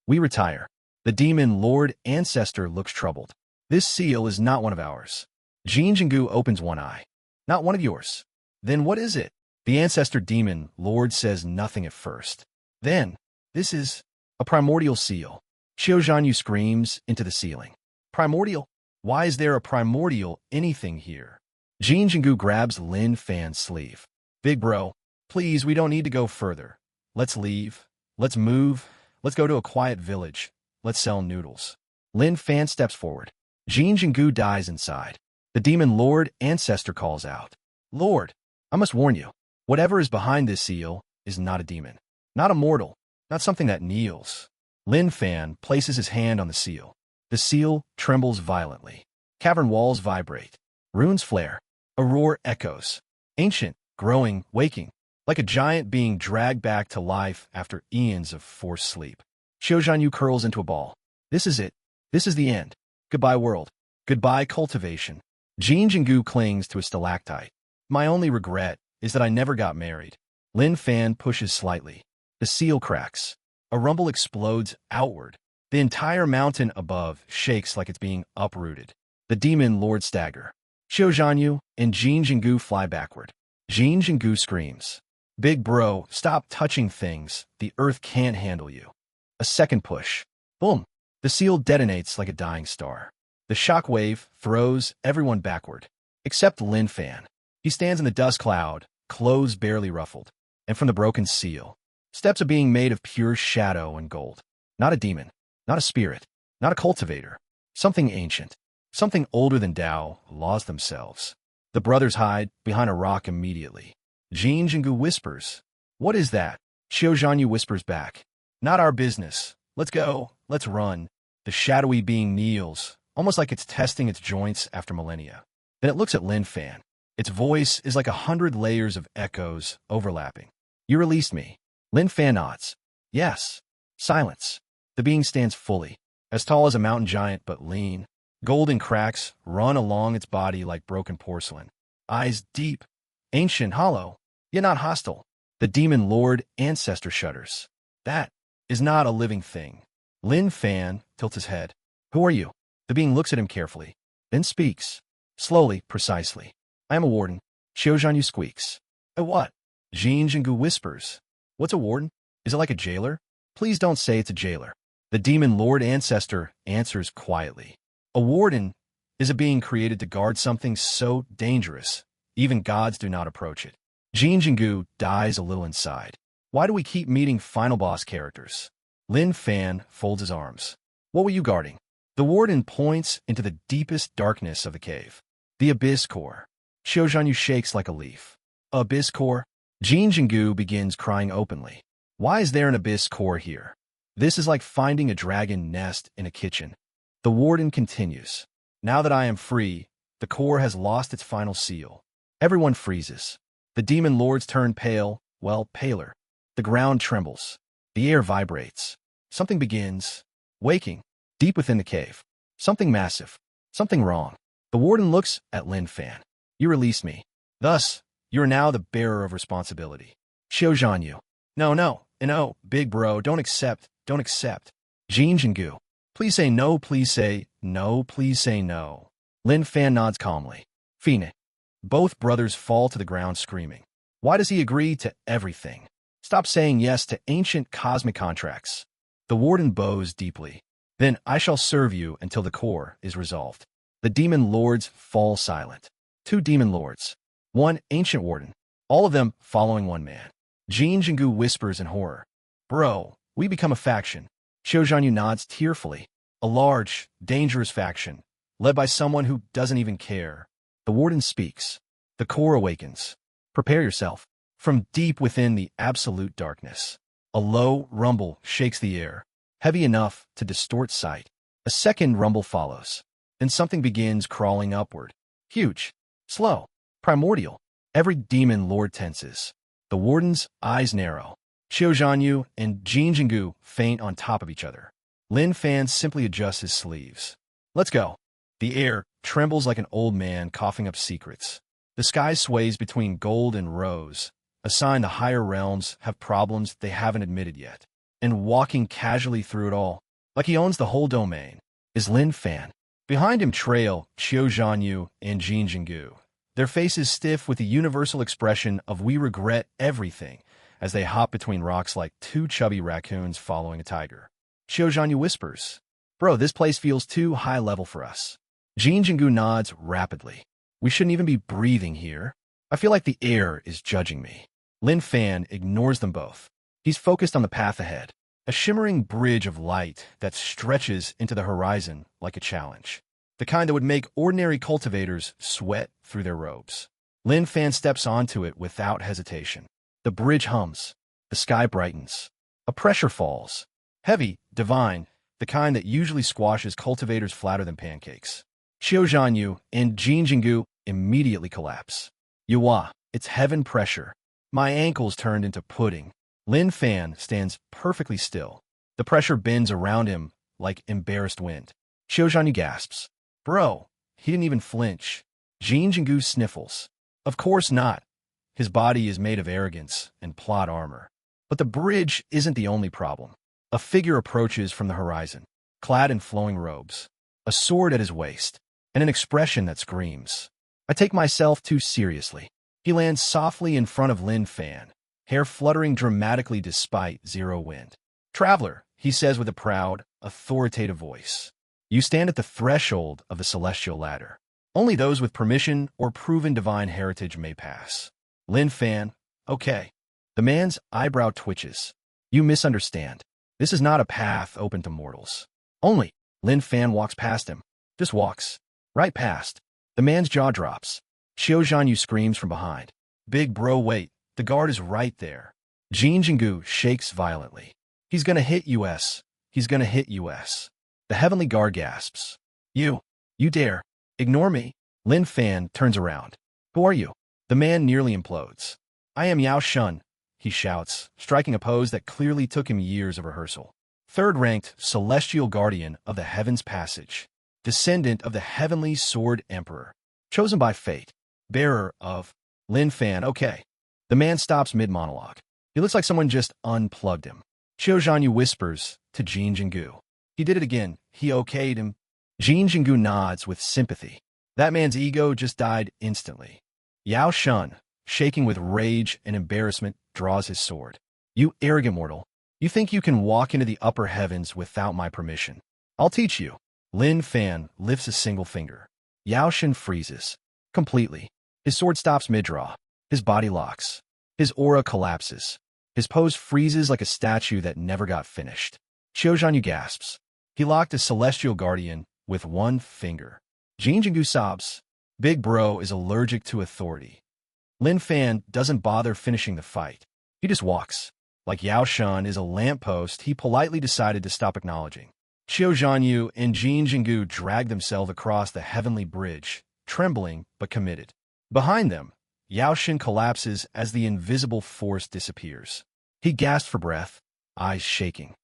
We retire. The demon lord ancestor looks troubled. This seal is not one of ours. Jin Jingu opens one eye. Not one of yours. Then what is it? The ancestor demon lord says nothing at first. Then, this is a primordial seal. Xiao Zhanyu screams into the ceiling. Primordial? Why is there a primordial anything here? Jin Jingu grabs Lin Fan's sleeve. Big bro, please, we don't need to go further. Let's leave. Let's move. Let's go to a quiet village. Let's sell noodles. Lin Fan steps forward. Jin Jingu dies inside. The demon lord ancestor calls out. Lord, I must warn you. Whatever is behind this seal is not a demon. Not a mortal. Not something that kneels. Lin Fan places his hand on the seal. The seal trembles violently. Cavern walls vibrate. Runes flare. A roar echoes. Ancient, growing, waking. Like a giant being dragged back to life after eons of forced sleep. Xiao Zhanyu curls into a ball. This is it. This is the end. Goodbye, world. Goodbye, cultivation. Jin Jingu clings to a stalactite. My only regret is that I never got married. Lin Fan pushes slightly. The seal cracks. A rumble explodes outward. The entire mountain above shakes like it's being uprooted. The demon lord stagger. Xiao Zhanyu and Jin Jingu fly backward. Jin Jingu screams. Big bro, stop touching things. The earth can't handle you. A second push. Boom. The seal detonates like a dying star. The shockwave throws everyone backward, except Lin Fan. He stands in the dust cloud, clothes barely ruffled, and from the broken seal, steps are being made of pure shadow and gold. Not a demon, not a spirit, not a cultivator. Something ancient, something older than Tao, laws themselves. The brothers hide behind a rock immediately. Jin Jingu whispers, What is that? Xiao Zhanyu whispers back, Not our business. Let's go. Let's run. The shadowy being kneels, almost like it's testing its joints after millennia. Then it looks at Lin Fan. Its voice is like 100 layers of echoes overlapping. You released me. Lin Fan nods. Yes. Silence. The being stands fully, as tall as a mountain giant but lean. Golden cracks run along its body like broken porcelain. Eyes deep, ancient, hollow, yet not hostile. The demon lord ancestor shudders. That is not a living thing. Lin Fan tilts his head. Who are you? The being looks at him carefully, then speaks. Slowly, precisely. I am a warden. Xiao Zhanyu squeaks. A what? Jin Jingu whispers. What's a warden? Is it like a jailer? Please don't say it's a jailer. The demon lord ancestor answers quietly. A warden is a being created to guard something so dangerous, even gods do not approach it. Jin Jingu dies a little inside. Why do we keep meeting final boss characters? Lin Fan folds his arms. What were you guarding? The warden points into the deepest darkness of the cave. The abyss core. Xiao Zhanyu shakes like a leaf. Abyss core? Jin Jingu begins crying openly. Why is there an abyss core here? This is like finding a dragon nest in a kitchen. The warden continues. Now that I am free, the core has lost its final seal. Everyone freezes. The demon lords turn pale, well, paler. The ground trembles. The air vibrates. Something begins waking, deep within the cave. Something massive. Something wrong. The warden looks at Lin Fan. You released me. Thus, you are now the bearer of responsibility. Xiao Zhanyu. No, big bro, don't accept. Jin Jingu. Please say no, please say no, please say no. Lin Fan nods calmly. Phoenix. Both brothers fall to the ground screaming. Why does he agree to everything? Stop saying yes to ancient cosmic contracts. The warden bows deeply. Then I shall serve you until the core is resolved. The demon lords fall silent. 2 demon lords. 1 ancient warden. All of them following one man. Jin Jingu whispers in horror. Bro, we become a faction. Xiao Zhanyu nods tearfully. A large, dangerous faction, led by someone who doesn't even care. The warden speaks. The core awakens. Prepare yourself. From deep within the absolute darkness, a low rumble shakes the air, heavy enough to distort sight. A second rumble follows. Then something begins crawling upward. Huge, slow, primordial. Every demon lord tenses. The warden's eyes narrow. Xiao Zhanyu and Jin Jingu faint on top of each other. Lin Fan simply adjusts his sleeves. Let's go. The air trembles like an old man coughing up secrets. The sky sways between gold and rose, a sign the higher realms have problems they haven't admitted yet. And walking casually through it all, like he owns the whole domain, is Lin Fan. Behind him trail Xiao Zhanyu and Jin Jingu, their faces stiff with the universal expression of we regret everything as they hop between rocks like 2 chubby raccoons following a tiger. Xiao Zhanyu whispers, Bro, this place feels too high level for us. Jin Jingu nods rapidly. We shouldn't even be breathing here. I feel like the air is judging me. Lin Fan ignores them both. He's focused on the path ahead, a shimmering bridge of light that stretches into the horizon like a challenge, the kind that would make ordinary cultivators sweat through their robes. Lin Fan steps onto it without hesitation. The bridge hums. The sky brightens. A pressure falls. Heavy, divine, the kind that usually squashes cultivators flatter than pancakes. Xiao Zhanyu and Jin Jingu immediately collapse. Yuwa, it's heaven pressure. My ankles turned into pudding. Lin Fan stands perfectly still. The pressure bends around him like embarrassed wind. Xiao Zhanyu gasps. Bro, he didn't even flinch. Jin Jingu sniffles. Of course not. His body is made of arrogance and plot armor. But the bridge isn't the only problem. A figure approaches from the horizon, clad in flowing robes, a sword at his waist, and an expression that screams, I take myself too seriously. He lands softly in front of Lin Fan, hair fluttering dramatically despite zero wind. Traveler, he says with a proud, authoritative voice, you stand at the threshold of the celestial ladder. Only those with permission or proven divine heritage may pass. Lin Fan, okay. The man's eyebrow twitches. You misunderstand. This is not a path open to mortals. Only, Lin Fan walks past him. Just walks. Right past. The man's jaw drops. Xiao Zhanyu screams from behind. Big bro, wait. The guard is right there. Jin Jingu shakes violently. He's gonna hit us. He's gonna hit us. The heavenly guard gasps. You dare. Ignore me. Lin Fan turns around. Who are you? The man nearly implodes. I am Yao Shun, he shouts, striking a pose that clearly took him years of rehearsal. Third-ranked celestial guardian of the Heaven's Passage, descendant of the Heavenly Sword Emperor, chosen by fate, bearer of Lin Fan. Okay. The man stops mid-monologue. He looks like someone just unplugged him. Xiao Zhanyu whispers to Jin Jingu. He did it again. He okayed him. Jin Jingu nods with sympathy. That man's ego just died instantly. Yao Shun, shaking with rage and embarrassment, draws his sword. You arrogant mortal. You think you can walk into the upper heavens without my permission? I'll teach you. Lin Fan lifts a single finger. Yao Shun freezes. Completely. His sword stops mid-draw. His body locks. His aura collapses. His pose freezes like a statue that never got finished. Xiao Zhanyu gasps. He locked a celestial guardian with one finger. Jin Jingu sobs. Big Bro is allergic to authority. Lin Fan doesn't bother finishing the fight. He just walks. Like Yao Shan is a lamppost, he politely decided to stop acknowledging. Xiao Zhanyu and Jin Jinggu drag themselves across the heavenly bridge, trembling but committed. Behind them, Yao Shan collapses as the invisible force disappears. He gasps for breath, eyes shaking.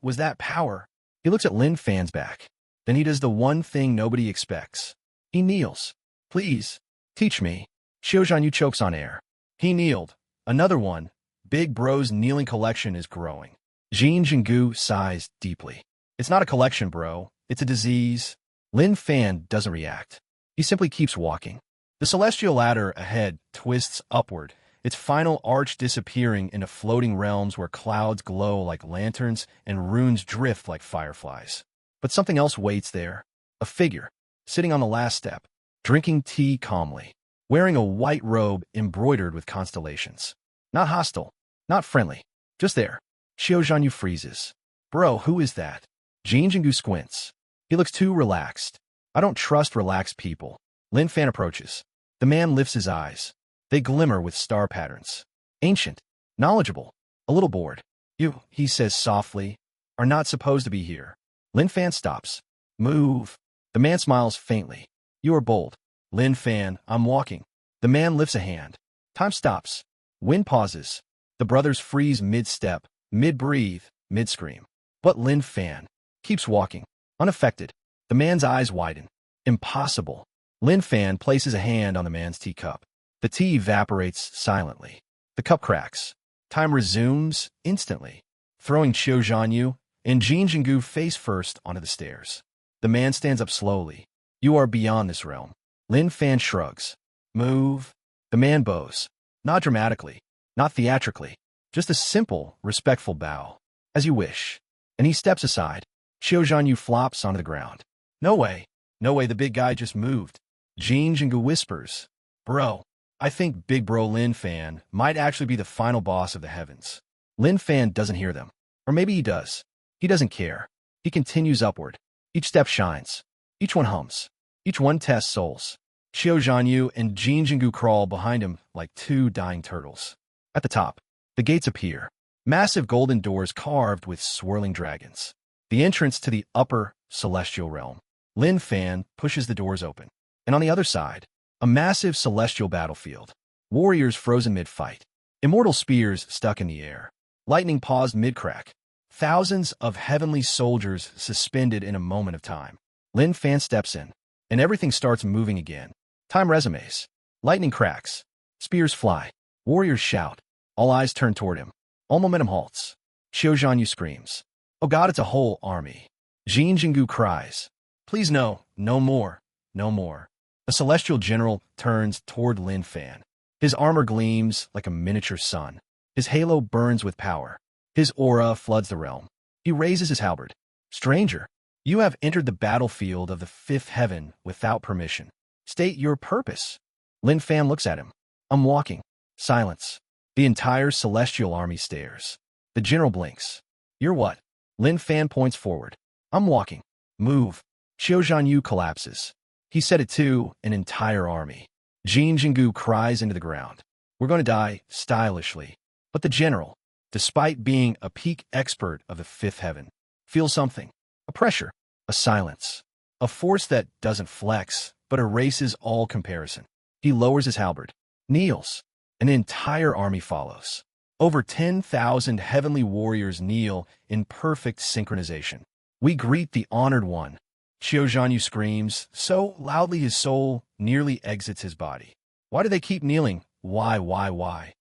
Was that power? He looks at Lin Fan's back. Then he does the one thing nobody expects. He kneels. Please, teach me. Xiao Zhanyu chokes on air. He kneeled. Another one. Big Bro's kneeling collection is growing. Jin Jinggu sighs deeply. It's not a collection, bro. It's a disease. Lin Fan doesn't react. He simply keeps walking. The celestial ladder ahead twists upward, its final arch disappearing into floating realms where clouds glow like lanterns and runes drift like fireflies. But something else waits there. A figure, sitting on the last step, drinking tea calmly, wearing a white robe embroidered with constellations. Not hostile, not friendly, just there. Xiao Zhanyu freezes. Bro, who is that? Jin Jinggu squints. He looks too relaxed. I don't trust relaxed people. Lin Fan approaches. The man lifts his eyes. They glimmer with star patterns. Ancient, knowledgeable, a little bored. You, he says softly, are not supposed to be here. Lin Fan stops. Move. The man smiles faintly. You are bold. Lin Fan, I'm walking. The man lifts a hand. Time stops. Wind pauses. The brothers freeze mid-step, mid-breathe, mid-scream. But Lin Fan keeps walking, unaffected. The man's eyes widen. Impossible. Lin Fan places a hand on the man's teacup. The tea evaporates silently. The cup cracks. Time resumes instantly, throwing Xiao Zhanyu and Jin Jinggu face first onto the stairs. The man stands up slowly. You are beyond this realm. Lin Fan shrugs. Move. The man bows. Not dramatically, not theatrically, just a simple, respectful bow. As you wish. And he steps aside. Xiao Zhanyu flops onto the ground. No way. No way, the big guy just moved. Jin Jinggu whispers. Bro, I think Big Bro Lin Fan might actually be the final boss of the heavens. Lin Fan doesn't hear them. Or maybe he does. He doesn't care. He continues upward. Each step shines. Each one hums. Each one tests souls. Xiao Zhanyu and Jin Jinggu crawl behind him like two dying turtles. At the top, the gates appear. Massive golden doors carved with swirling dragons. The entrance to the upper celestial realm. Lin Fan pushes the doors open. And on the other side, a massive celestial battlefield. Warriors frozen mid-fight. Immortal spears stuck in the air. Lightning paused mid-crack. Thousands of heavenly soldiers suspended in a moment of time. Lin Fan steps in, and everything starts moving again. Time resumes. Lightning cracks. Spears fly. Warriors shout. All eyes turn toward him. All momentum halts. Xiao Zhanyu screams. Oh God, it's a whole army. Jin Jinggu cries. Please no, no more, no more. A celestial general turns toward Lin Fan. His armor gleams like a miniature sun. His halo burns with power. His aura floods the realm. He raises his halberd. Stranger, you have entered the battlefield of the fifth heaven without permission. State your purpose. Lin Fan looks at him. I'm walking. Silence. The entire celestial army stares. The general blinks. You're what? Lin Fan points forward. I'm walking. Move. Xiao Zhanyu collapses. He said it too, an entire army. Jin Jinggu cries into the ground. We're going to die, stylishly. But the general, despite being a peak expert of the fifth heaven, feels something. A pressure. A silence. A force that doesn't flex, but erases all comparison. He lowers his halberd. Kneels. An entire army follows. Over 10,000 heavenly warriors kneel in perfect synchronization. We greet the honored one. Xiao Zhanyu screams, so loudly his soul nearly exits his body. Why do they keep kneeling? Why?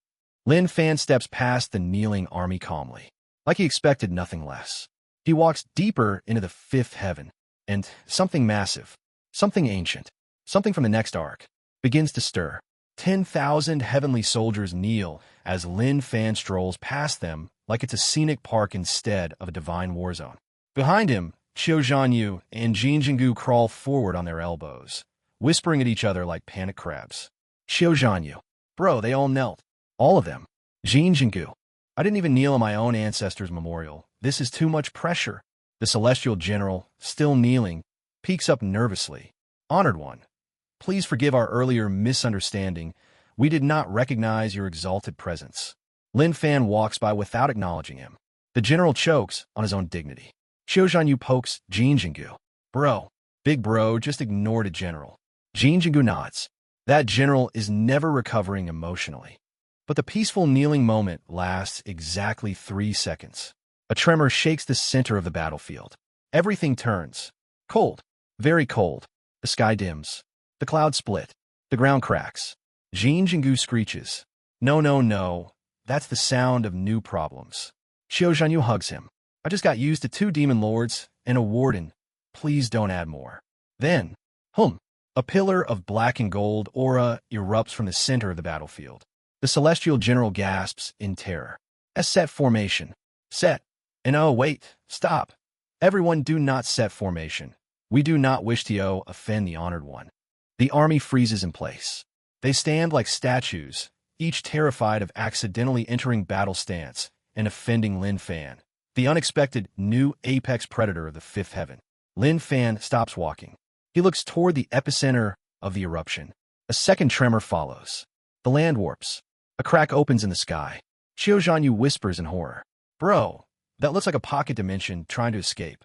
Lin Fan steps past the kneeling army calmly, like he expected nothing less. He walks deeper into the fifth heaven, and something massive, something ancient, something from the next arc, begins to stir. 10,000 heavenly soldiers kneel as Lin Fan strolls past them like it's a scenic park instead of a divine war zone. Behind him, Xiao Zhanyu and Jin Jinggu crawl forward on their elbows, whispering at each other like panicked crabs. Xiao Zhanyu. Bro, they all knelt. All of them. Jin Jinggu. I didn't even kneel on my own ancestors' memorial. This is too much pressure. The celestial general, still kneeling, peeks up nervously. Honored one. Please forgive our earlier misunderstanding. We did not recognize your exalted presence. Lin Fan walks by without acknowledging him. The general chokes on his own dignity. Xiao Zhanyu pokes Jin Jingu. Bro. Big bro just ignored a general. Jin Jingu nods. That general is never recovering emotionally. But the peaceful kneeling moment lasts exactly 3 seconds. A tremor shakes the center of the battlefield. Everything turns. Cold. Very cold. The sky dims. The clouds split. The ground cracks. Jin Jingu screeches. No, no, no. That's the sound of new problems. Xiao Zhanyu hugs him. I just got used to 2 demon lords and a warden. Please don't add more. Then, a pillar of black and gold aura erupts from the center of the battlefield. The celestial general gasps in terror. A set formation. Set. And oh, wait, stop. Everyone do not set formation. We do not wish to offend the honored one. The army freezes in place. They stand like statues, each terrified of accidentally entering battle stance and offending Lin Fan, the unexpected new apex predator of the 5th heaven. Lin Fan stops walking. He looks toward the epicenter of the eruption. A second tremor follows. The land warps. A crack opens in the sky. Xiao Zhanyu whispers in horror. Bro, that looks like a pocket dimension trying to escape.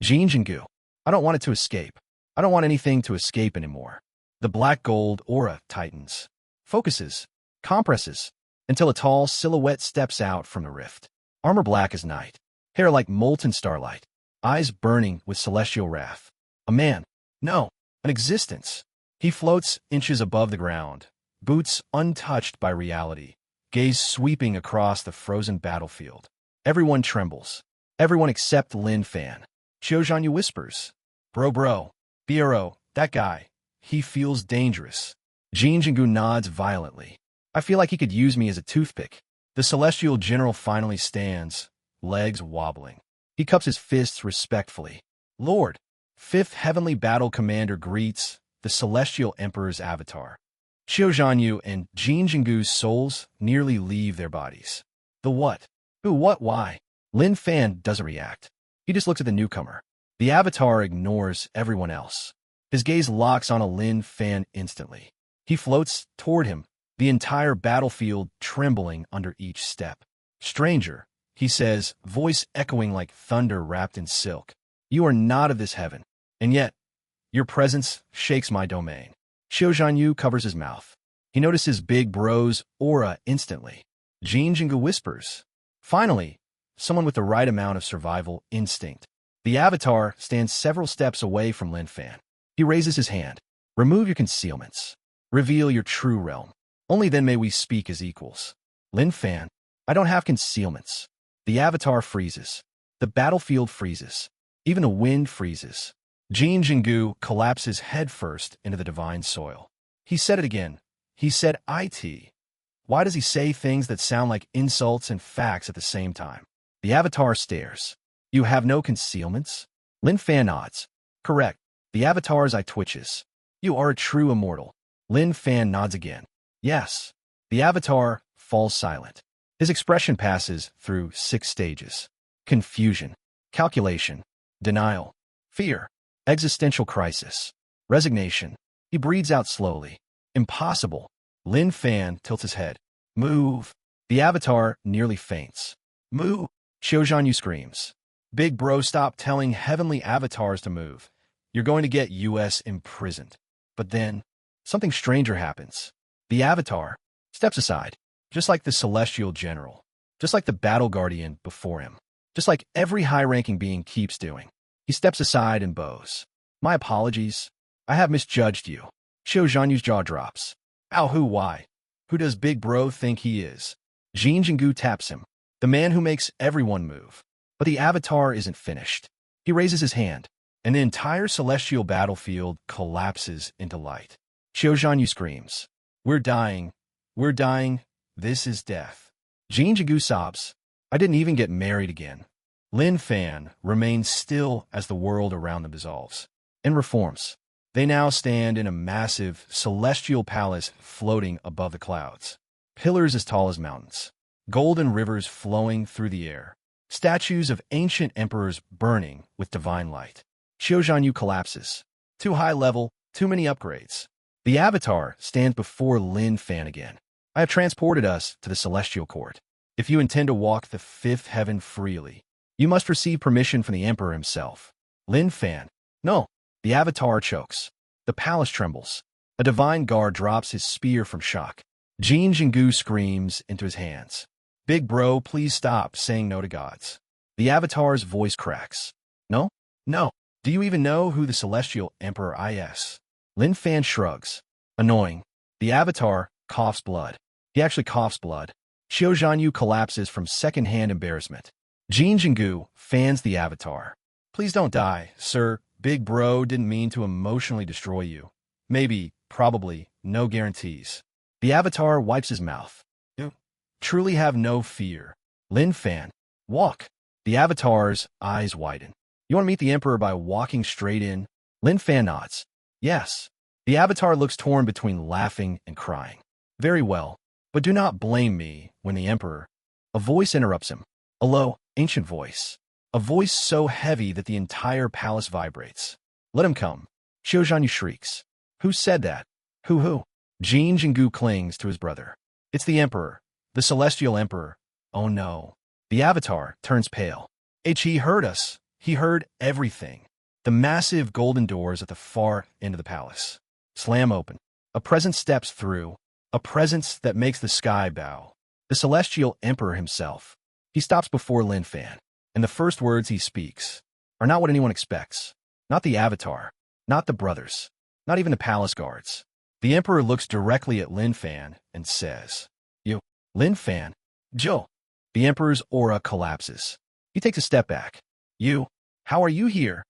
Jin Jingu. I don't want it to escape. I don't want anything to escape anymore. The black gold aura tightens, focuses, compresses, until a tall silhouette steps out from the rift. Armor black as night, hair like molten starlight, eyes burning with celestial wrath. A man. No, an existence. He floats inches above the ground, boots untouched by reality, gaze sweeping across the frozen battlefield. Everyone trembles. Everyone except Lin Fan. Xiao Zhanyu whispers. Bro, Biero, that guy. He feels dangerous. Jin Jingu nods violently. I feel like he could use me as a toothpick. The celestial general finally stands, legs wobbling. He cups his fists respectfully. Lord, 5th Heavenly Battle Commander greets the Celestial Emperor's avatar. Xiao Zhanyu and Jin Jingu's souls nearly leave their bodies. The what? Who, what, why? Lin Fan doesn't react. He just looks at the newcomer. The avatar ignores everyone else. His gaze locks on a Lin Fan instantly. He floats toward him, the entire battlefield trembling under each step. Stranger, he says, voice echoing like thunder wrapped in silk. You are not of this heaven, and yet, your presence shakes my domain. Xiao Zhanyu covers his mouth. He notices Big Bro's aura instantly. Jin Jingu whispers. Finally, someone with the right amount of survival instinct. The avatar stands several steps away from Lin Fan. He raises his hand. Remove your concealments. Reveal your true realm. Only then may we speak as equals. Lin Fan, I don't have concealments. The avatar freezes. The battlefield freezes. Even the wind freezes. Jin Jingu collapses headfirst into the divine soil. He said it again. He said IT. Why does he say things that sound like insults and facts at the same time? The avatar stares. You have no concealments? Lin Fan nods. Correct. The avatar's eye twitches. You are a true immortal. Lin Fan nods again. Yes. The avatar falls silent. His expression passes through 6 stages. Confusion, calculation, denial, fear, existential crisis, resignation. He breathes out slowly. Impossible. Lin Fan tilts his head. Move. The avatar nearly faints. Move. Xiao Zhanyu screams. Big Bro, stop telling heavenly avatars to move. You're going to get US imprisoned. But then, something stranger happens. The avatar steps aside, just like the celestial general, just like the battle guardian before him, just like every high-ranking being keeps doing. He steps aside and bows. My apologies. I have misjudged you. Xiao Zhanyu's jaw drops. Ow, who, why? Who does Big Bro think he is? Jin Jingu taps him, the man who makes everyone move. But the avatar isn't finished. He raises his hand, and the entire celestial battlefield collapses into light. Xiao Zhanyu screams. We're dying. We're dying. This is death. Jin Jingu sobs. I didn't even get married again. Lin Fan remains still as the world around them dissolves and reforms. They now stand in a massive celestial palace floating above the clouds. Pillars as tall as mountains. Golden rivers flowing through the air. Statues of ancient emperors burning with divine light. Xiao Zhanyu collapses. Too high level, too many upgrades. The Avatar stands before Lin Fan again. I have transported us to the Celestial Court. If you intend to walk the fifth heaven freely, you must receive permission from the Emperor himself. Lin Fan. No. The Avatar chokes. The palace trembles. A divine guard drops his spear from shock. Jin Jingu screams into his hands. Big bro, please stop saying no to gods. The Avatar's voice cracks. No? No. Do you even know who the Celestial Emperor is? Lin Fan shrugs. Annoying. The Avatar coughs blood. He actually coughs blood. Xiao Zhanyu collapses from second-hand embarrassment. Jin Jingu fans the Avatar. Please don't die, sir. Big bro didn't mean to emotionally destroy you. Maybe, probably, no guarantees. The Avatar wipes his mouth. You truly have no fear. Lin Fan. Walk. The Avatar's eyes widen. You want to meet the Emperor by walking straight in? Lin Fan nods. Yes. The Avatar looks torn between laughing and crying. Very well. But do not blame me when the Emperor... A voice interrupts him. A low, ancient voice. A voice so heavy that the entire palace vibrates. Let him come. Xiao Zhanyu shrieks. Who said that? Who? Jin Jingu clings to his brother. It's the Emperor. The Celestial Emperor. Oh no. The Avatar turns pale. He heard us. He heard everything. The massive golden doors at the far end of the palace slam open. A presence steps through. A presence that makes the sky bow. The Celestial Emperor himself. He stops before Lin Fan, and the first words he speaks are not what anyone expects. Not the Avatar. Not the brothers. Not even the palace guards. The Emperor looks directly at Lin Fan and says, You, Lin Fan, Joe. The Emperor's aura collapses. He takes a step back. You, how are you here?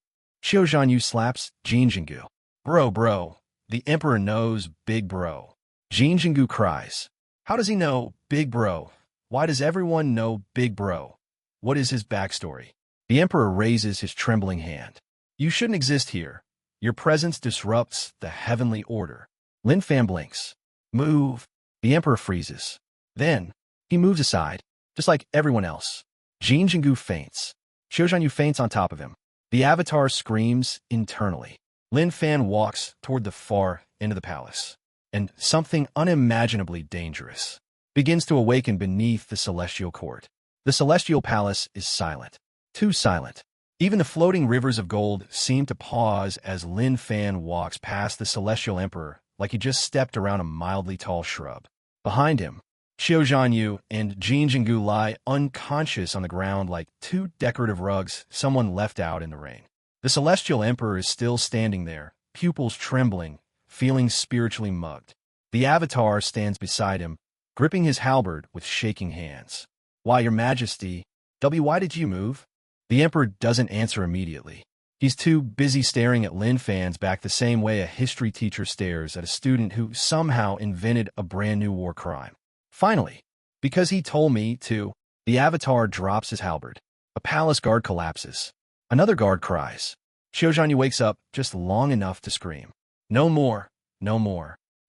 Xiao Zhanyu slaps Jin Jingu. Bro. The Emperor knows Big Bro. Jin Jingu cries. How does he know Big Bro? Why does everyone know Big Bro? What is his backstory? The Emperor raises his trembling hand. You shouldn't exist here. Your presence disrupts the heavenly order. Lin Fan blinks. Move. The Emperor freezes. Then, he moves aside, just like everyone else. Jin Jingu faints. Xiao Zhanyu faints on top of him. The Avatar screams internally. Lin Fan walks toward the far end of the palace, and something unimaginably dangerous begins to awaken beneath the Celestial Court. The Celestial Palace is silent. Too silent. Even the floating rivers of gold seem to pause as Lin Fan walks past the Celestial Emperor like he just stepped around a mildly tall shrub. Behind him, Xiao Zhanyu and Jin Jingu lie unconscious on the ground like two decorative rugs someone left out in the rain. The Celestial Emperor is still standing there, pupils trembling, feeling spiritually mugged. The Avatar stands beside him, gripping his halberd with shaking hands. Why, Your Majesty? Why did you move? The Emperor doesn't answer immediately. He's too busy staring at Lin Fan's back the same way a history teacher stares at a student who somehow invented a brand new war crime. Finally, because he told me to, the Avatar drops his halberd. A palace guard collapses. Another guard cries. Xiao Zhanyu wakes up just long enough to scream, No more,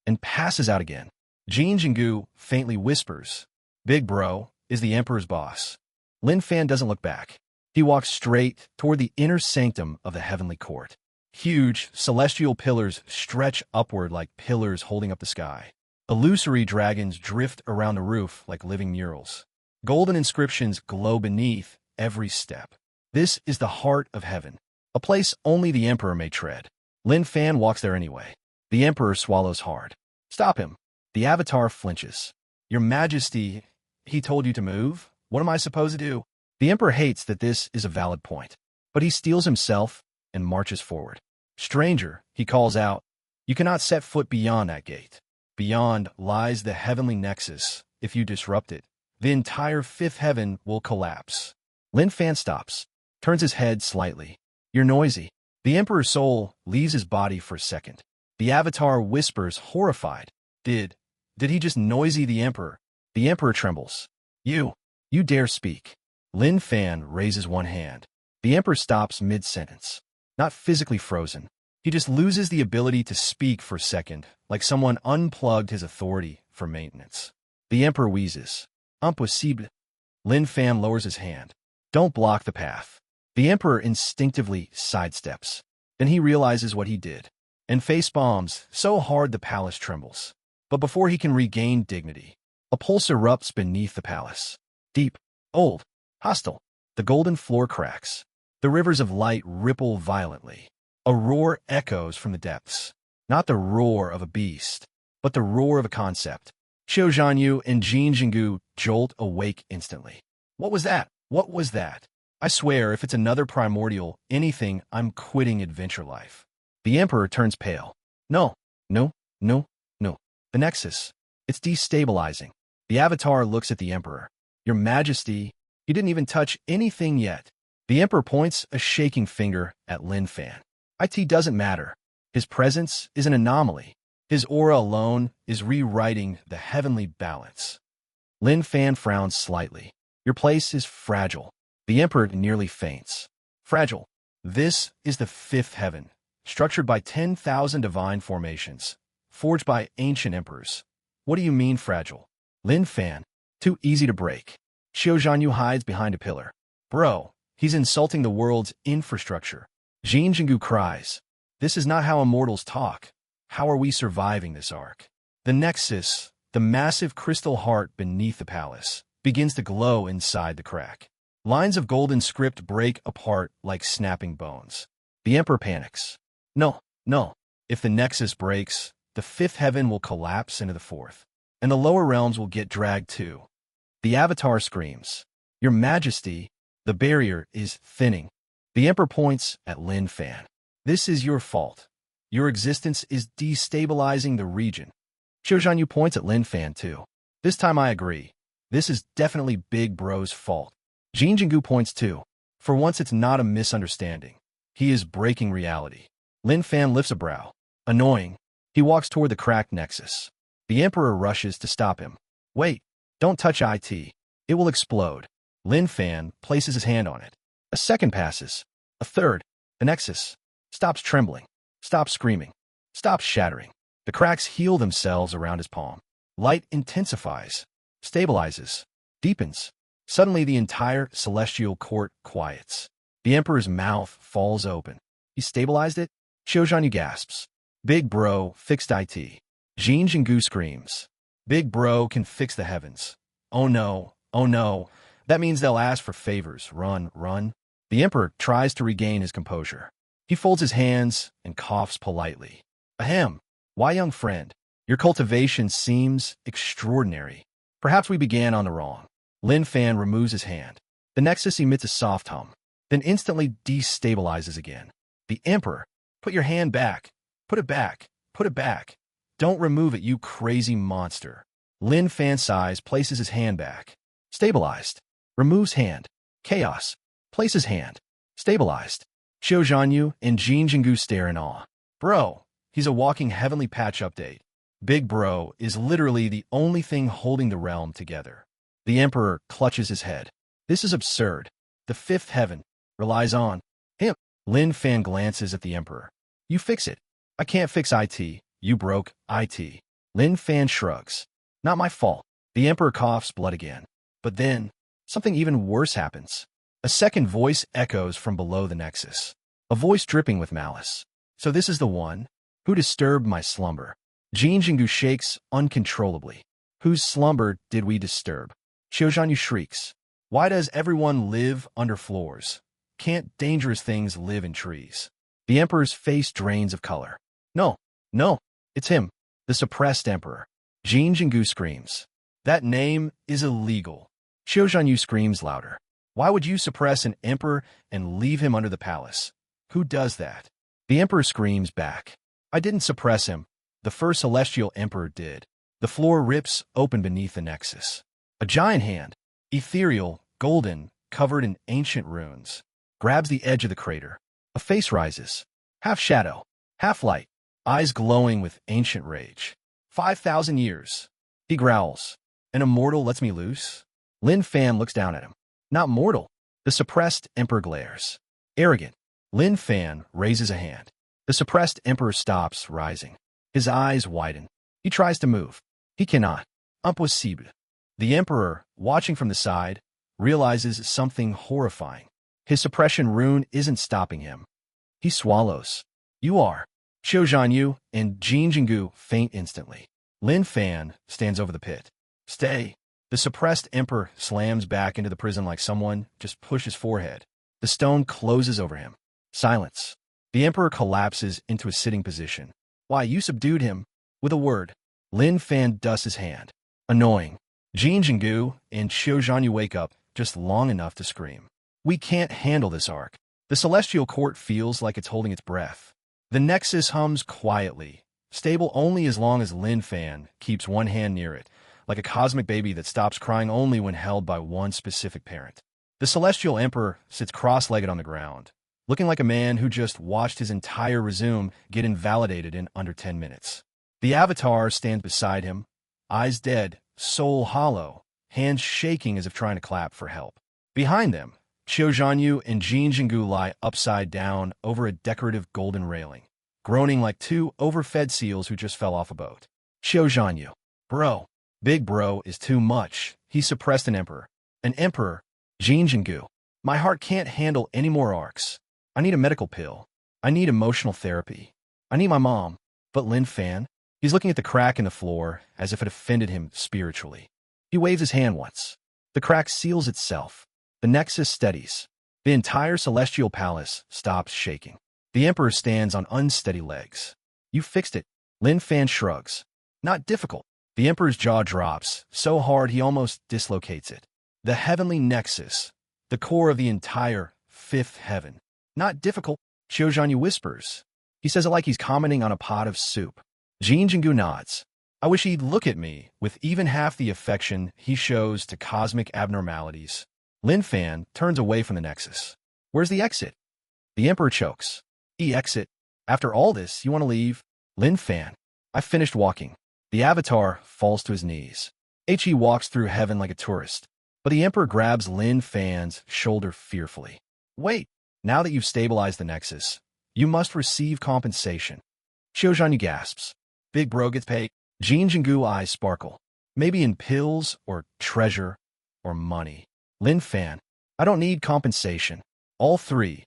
and passes out again. Jin Jingu faintly whispers, Big Bro is the Emperor's boss. Lin Fan doesn't look back. He walks straight toward the inner sanctum of the heavenly court. Huge, celestial pillars stretch upward like pillars holding up the sky. Illusory dragons drift around the roof like living murals. Golden inscriptions glow beneath every step. This is the heart of heaven, a place only the Emperor may tread. Lin Fan walks there anyway. The Emperor swallows hard. Stop him. The Avatar flinches. Your Majesty, he told you to move? What am I supposed to do? The Emperor hates that this is a valid point, but he steels himself and marches forward. Stranger, he calls out, you cannot set foot beyond that gate. Beyond lies the heavenly nexus. If you disrupt it, the entire fifth heaven will collapse. Lin Fan stops, turns his head slightly. You're noisy. The Emperor's soul leaves his body for a second. The Avatar whispers, horrified. Did he just noisy the Emperor? The Emperor trembles. You dare speak. Lin Fan raises one hand. The Emperor stops mid-sentence. Not physically frozen. He just loses the ability to speak for a second, like someone unplugged his authority for maintenance. The Emperor wheezes. Impossible. Lin Fan lowers his hand. Don't block the path. The Emperor instinctively sidesteps. Then he realizes what he did. and face bombs so hard the palace trembles. But before he can regain dignity, a pulse erupts beneath the palace. Deep, old, hostile. The golden floor cracks. The rivers of light ripple violently. A roar echoes from the depths. Not the roar of a beast, but the roar of a concept. Xiao Zhanyu and Jin Jingu jolt awake instantly. What was that? What was that? I swear, if it's another primordial anything, I'm quitting adventure life. The Emperor turns pale. No, no, no, no. The Nexus. It's destabilizing. The Avatar looks at the Emperor. Your Majesty, you didn't even touch anything yet. The Emperor points a shaking finger at Lin Fan. It doesn't matter. His presence is an anomaly. His aura alone is rewriting the heavenly balance. Lin Fan frowns slightly. Your place is fragile. The Emperor nearly faints. Fragile. This is the fifth heaven, structured by 10,000 divine formations, forged by ancient emperors. What do you mean fragile? Lin Fan. Too easy to break. Xiao Zhanyu hides behind a pillar. Bro, he's insulting the world's infrastructure. Jin Jingu cries. This is not how immortals talk. How are we surviving this arc? The Nexus, the massive crystal heart beneath the palace, begins to glow inside the crack. Lines of golden script break apart like snapping bones. The Emperor panics. No, no. If the Nexus breaks, the fifth heaven will collapse into the fourth, and the lower realms will get dragged too. The Avatar screams. Your Majesty, the barrier is thinning. The Emperor points at Lin Fan. This is your fault. Your existence is destabilizing the region. Xiao Zhanyu points at Lin Fan too. This time I agree. This is definitely Big Bro's fault. Jin Jingu points too. For once it's not a misunderstanding. He is breaking reality. Lin Fan lifts a brow. Annoying. He walks toward the cracked Nexus. The Emperor rushes to stop him. Wait, don't touch it. It will explode. Lin Fan places his hand on it. A second passes. A third. The Nexus stops trembling. Stops screaming. Stops shattering. The cracks heal themselves around his palm. Light intensifies. Stabilizes. Deepens. Suddenly the entire celestial court quiets. The Emperor's mouth falls open. He stabilized it? Xiao Zhanyu gasps. Big Bro fixed it. Jin Jingu screams. Big Bro can fix the heavens. Oh no, oh no. That means they'll ask for favors. Run, run. The Emperor tries to regain his composure. He folds his hands and coughs politely. Ahem. Why, young friend? Your cultivation seems extraordinary. Perhaps we began on the wrong. Lin Fan removes his hand. The Nexus emits a soft hum, then instantly destabilizes again. The Emperor, put your hand back. Put it back. Put it back. Don't remove it, you crazy monster. Lin Fan sighs, places his hand back. Stabilized. Removes hand. Chaos. Places hand. Stabilized. Xiao Zhanyu and Jin Jingu stare in awe. Bro, he's a walking heavenly patch update. Big Bro is literally the only thing holding the realm together. The Emperor clutches his head. This is absurd. The fifth heaven relies on him. Lin Fan glances at the Emperor. You fix it. I can't fix it. You broke it. Lin Fan shrugs. Not my fault. The Emperor coughs blood again. But then, something even worse happens. A second voice echoes from below the Nexus. A voice dripping with malice. So this is the one who disturbed my slumber. Jin Jingu shakes uncontrollably. Whose slumber did we disturb? Xiao Zhanyu shrieks. Why does everyone live under floors? Can't dangerous things live in trees? The Emperor's face drains of color. No, no, it's him, the suppressed Emperor. Jin Jingu screams. That name is illegal. Xiao Zhanyu screams louder. Why would you suppress an emperor and leave him under the palace? Who does that? The Emperor screams back. I didn't suppress him. The first celestial emperor did. The floor rips open beneath the Nexus. A giant hand, ethereal, golden, covered in ancient runes, grabs the edge of the crater. A face rises, half shadow, half light, eyes glowing with ancient rage. 5,000 years. He growls. An immortal lets me loose? Lin Fan looks down at him. Not mortal. The suppressed emperor glares. Arrogant. Lin Fan raises a hand. The suppressed emperor stops, rising. His eyes widen. He tries to move. He cannot. Impossible. The emperor, watching from the side, realizes something horrifying. His suppression rune isn't stopping him. He swallows. You are. Qiu Zhanyu and Jin Jingu faint instantly. Lin Fan stands over the pit. Stay. The suppressed emperor slams back into the prison like someone just pushed his forehead. The stone closes over him. Silence. The emperor collapses into a sitting position. Why, you subdued him. With a word. Lin Fan dusts his hand. Annoying. Jin Jingu and Qiu Zhanyu wake up just long enough to scream. We can't handle this arc. The celestial court feels like it's holding its breath. The nexus hums quietly, stable only as long as Lin Fan keeps one hand near it, like a cosmic baby that stops crying only when held by one specific parent. The celestial emperor sits cross-legged on the ground, looking like a man who just watched his entire resume get invalidated in under 10 minutes. The avatar stands beside him, eyes dead, soul hollow, hands shaking as if trying to clap for help. Behind them, Qiu Zhanyu and Jin Jingu lie upside down over a decorative golden railing, groaning like two overfed seals who just fell off a boat. Qiu Zhanyu. Bro. Big bro is too much. He suppressed an emperor. An emperor. Jin Jingu. My heart can't handle any more arcs. I need a medical pill. I need emotional therapy. I need my mom. But Lin Fan? He's looking at the crack in the floor as if it offended him spiritually. He waves his hand once. The crack seals itself. The nexus steadies. The entire celestial palace stops shaking. The emperor stands on unsteady legs. You fixed it. Lin Fan shrugs. Not difficult. The emperor's jaw drops, so hard he almost dislocates it. The heavenly nexus. The core of the entire fifth heaven. Not difficult, Qiu Zhanyu whispers. He says it like he's commenting on a pot of soup. Jin Jingu nods. I wish he'd look at me with even half the affection he shows to cosmic abnormalities. Lin Fan turns away from the nexus. Where's the exit? The emperor chokes. Exit. After all this, you want to leave? Lin Fan. I finished walking. The avatar falls to his knees. He walks through heaven like a tourist. But the emperor grabs Lin Fan's shoulder fearfully. Wait. Now that you've stabilized the nexus, you must receive compensation. Qiu Zhanyu gasps. Big bro gets paid. Jin Jingu eyes sparkle. Maybe in pills or treasure or money. Lin Fan. I don't need compensation. All three.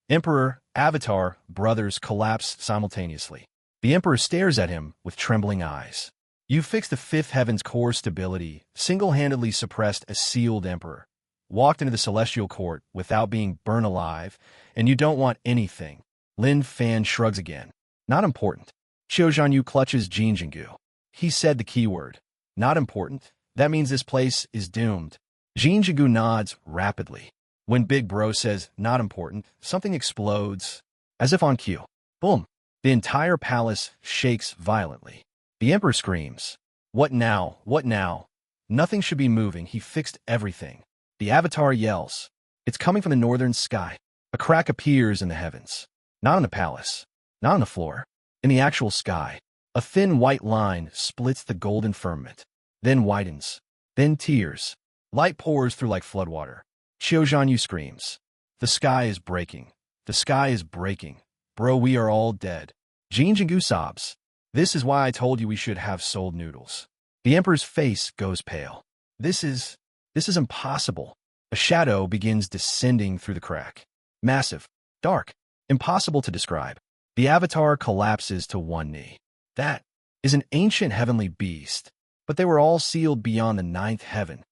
Emperor, Avatar, brothers collapse simultaneously. The Emperor stares at him with trembling eyes. You fixed the fifth heaven's core stability, single-handedly suppressed a sealed Emperor, walked into the celestial court without being burned alive, and you don't want anything. Lin Fan shrugs again. Not important. Qiu Zhanyu clutches Jin Jingu. He said the keyword. Not important. That means this place is doomed. Jin Jingu nods rapidly. When Big Bro says not important, something explodes, as if on cue. Boom. The entire palace shakes violently. The Emperor screams. What now? What now? Nothing should be moving. He fixed everything. The Avatar yells. It's coming from the northern sky. A crack appears in the heavens. Not in the palace. Not on the floor. In the actual sky. A thin white line splits the golden firmament. Then widens. Then tears. Light pours through like floodwater. Qiu Zhanyu screams. The sky is breaking. The sky is breaking. Bro, we are all dead. Jin Jingu sobs. This is why I told you we should have sold noodles. The Emperor's face goes pale. This is impossible. A shadow begins descending through the crack. Massive. Dark. Impossible to describe. The Avatar collapses to one knee. That is an ancient heavenly beast, but they were all sealed beyond the ninth heaven.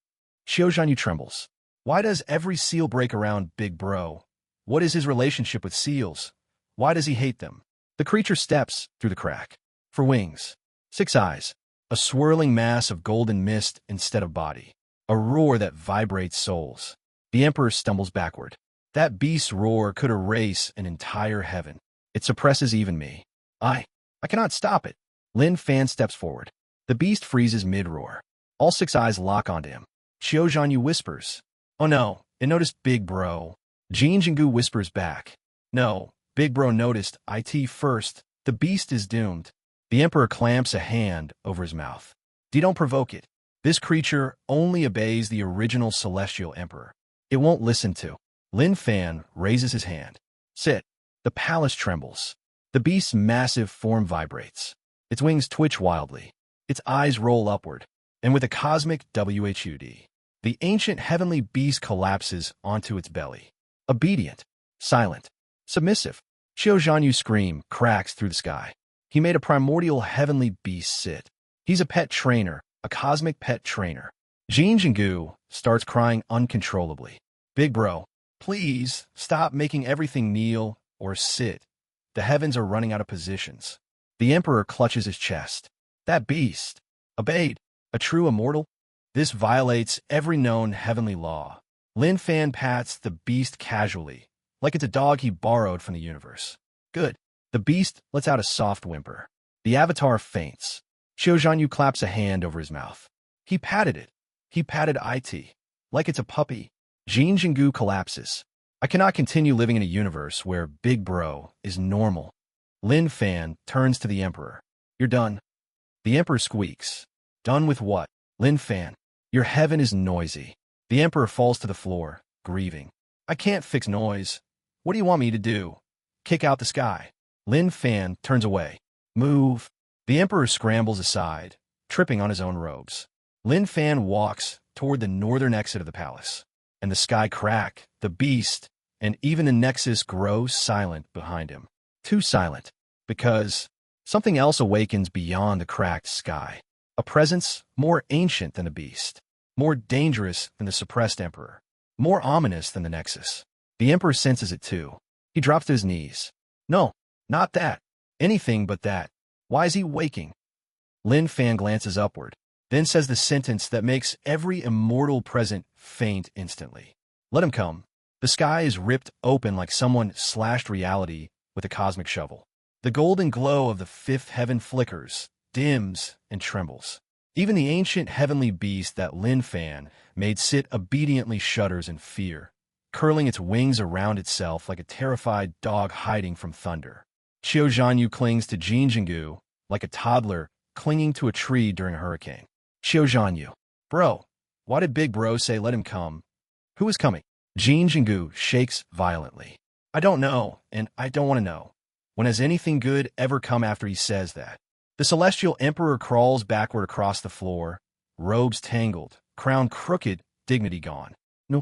Qiu Zhanyu trembles. Why does every seal break around Big Bro? What is his relationship with seals? Why does he hate them? The creature steps through the crack. For wings. 6 eyes. A swirling mass of golden mist instead of body. A roar that vibrates souls. The Emperor stumbles backward. That beast's roar could erase an entire heaven. It suppresses even me. I cannot stop it. Lin Fan steps forward. The beast freezes mid-roar. All 6 eyes lock onto him. Qiu Zhanyu whispers. Oh no, it noticed Big Bro. Jin Jingu whispers back. No, Big Bro noticed IT first. The beast is doomed. The Emperor clamps a hand over his mouth. Don't provoke it. This creature only obeys the original Celestial Emperor. It won't listen to. Lin Fan raises his hand. Sit. The palace trembles. The beast's massive form vibrates. Its wings twitch wildly. Its eyes roll upward. And with a cosmic WHUD, the ancient heavenly beast collapses onto its belly. Obedient. Silent. Submissive. Xiao Zhanyu's scream cracks through the sky. He made a primordial heavenly beast sit. He's a pet trainer, a cosmic pet trainer. Jin Jingu starts crying uncontrollably. Big bro, please stop making everything kneel or sit. The heavens are running out of positions. The emperor clutches his chest. That beast, obeyed, a true immortal? This violates every known heavenly law. Lin Fan pats the beast casually, like it's a dog he borrowed from the universe. Good. The beast lets out a soft whimper. The avatar faints. Xiao Zhanyu claps a hand over his mouth. He patted it. He patted it. Like it's a puppy. Jin Jingu collapses. I cannot continue living in a universe where Big Bro is normal. Lin Fan turns to the Emperor. You're done. The Emperor squeaks. Done with what? Lin Fan. Your heaven is noisy. The Emperor falls to the floor, grieving. I can't fix noise. What do you want me to do? Kick out the sky. Lin Fan turns away. Move. The Emperor scrambles aside, tripping on his own robes. Lin Fan walks toward the northern exit of the palace, and the sky crack, the beast, and even the nexus grows silent behind him. Too silent, because something else awakens beyond the cracked sky. A presence more ancient than the beast, more dangerous than the suppressed emperor, more ominous than the nexus. The emperor senses it too. He drops to his knees. No, not that. Anything but that. Why is he waking? Lin Fan glances upward, then says the sentence that makes every immortal present faint instantly. Let him come. The sky is ripped open like someone slashed reality with a cosmic shovel. The golden glow of the fifth heaven flickers, dims, and trembles. Even the ancient heavenly beast that Lin Fan made sit obediently shudders in fear, curling its wings around itself like a terrified dog hiding from thunder. Xiao Zhanyu clings to Jin Jingu like a toddler clinging to a tree during a hurricane. Xiao Zhanyu. Bro, why did Big Bro say let him come? Who is coming? Jin Jingu shakes violently. I don't know, and I don't want to know. When has anything good ever come after he says that? The celestial emperor crawls backward across the floor, robes tangled, crown crooked, dignity gone. No.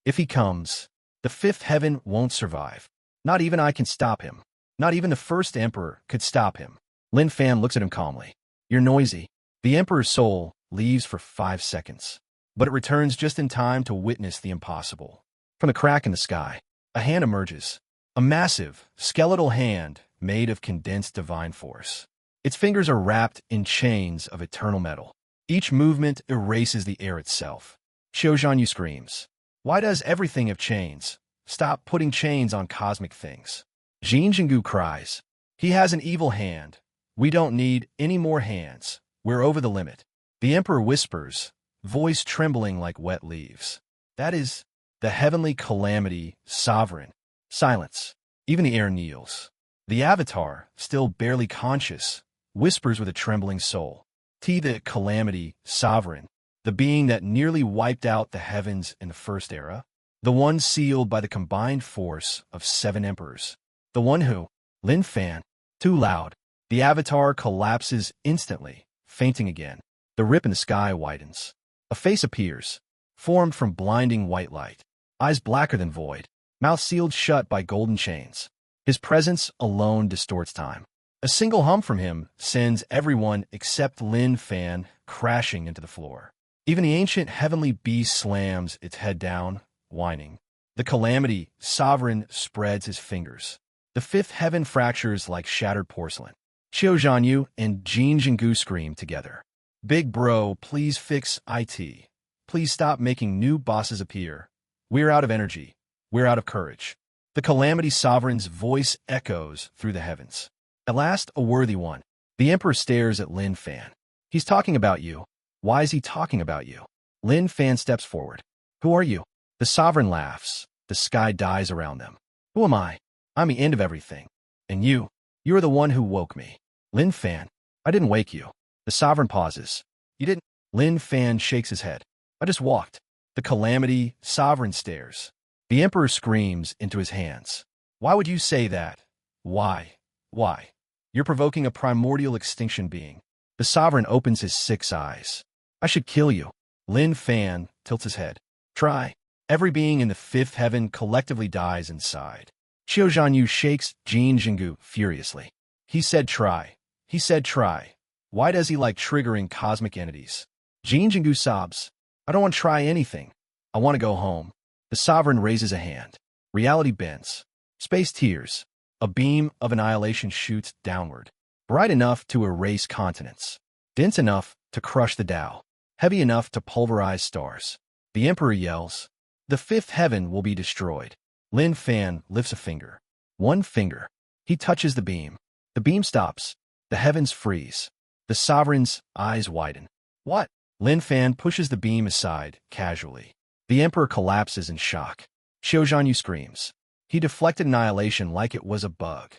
If he comes, the fifth heaven won't survive. Not even I can stop him. Not even the first emperor could stop him. Lin Fan looks at him calmly. You're noisy. The emperor's soul leaves for 5 seconds, but it returns just in time to witness the impossible. From the crack in the sky, a hand emerges. A massive, skeletal hand made of condensed divine force. Its fingers are wrapped in chains of eternal metal. Each movement erases the air itself. Xiao Zhanyu screams. Why does everything have chains? Stop putting chains on cosmic things. Jin Jingu cries. He has an evil hand. We don't need any more hands. We're over the limit. The emperor whispers, voice trembling like wet leaves. That is the heavenly calamity, sovereign. Silence. Even the air kneels. The avatar, still barely conscious, whispers with a trembling soul. The calamity, sovereign. The being that nearly wiped out the heavens in the first era. The one sealed by the combined force of 7 emperors. The one who, Lin Fan, too loud. The avatar collapses instantly, fainting again. The rip in the sky widens. A face appears, formed from blinding white light. Eyes blacker than void, mouth sealed shut by golden chains. His presence alone distorts time. A single hum from him sends everyone except Lin Fan crashing into the floor. Even the ancient heavenly beast slams its head down, whining. The calamity, sovereign, spreads his fingers. The fifth heaven fractures like shattered porcelain. Xiao Zhanyu and Jin Jingu scream together. Big Bro, please fix it. Please stop making new bosses appear. We're out of energy. We're out of courage. The calamity sovereign's voice echoes through the heavens. At last, a worthy one. The emperor stares at Lin Fan. He's talking about you. Why is he talking about you? Lin Fan steps forward. Who are you? The sovereign laughs. The sky dies around them. Who am I? I'm the end of everything. And you are the one who woke me. Lin Fan, I didn't wake you. The sovereign pauses. You didn't? Lin Fan shakes his head. I just walked. The calamity sovereign stares. The emperor screams into his hands. Why would you say that? Why? Why? You're provoking a primordial extinction being. The sovereign opens his 6 eyes. I should kill you. Lin Fan tilts his head. Try. Every being in the fifth heaven collectively dies inside. Qiu Zhanyu shakes Jin Jingu furiously. He said try. He said try. Why does he like triggering cosmic entities? Jin Jingu sobs. I don't want to try anything. I want to go home. The sovereign raises a hand. Reality bends. Space tears. A beam of annihilation shoots downward. Bright enough to erase continents. Dense enough to crush the Tao. Heavy enough to pulverize stars. The Emperor yells. The fifth heaven will be destroyed. Lin Fan lifts a finger. One finger. He touches the beam. The beam stops. The heavens freeze. The sovereign's eyes widen. What? Lin Fan pushes the beam aside, casually. The Emperor collapses in shock. Qiu Zhanyu screams. He deflected annihilation like it was a bug.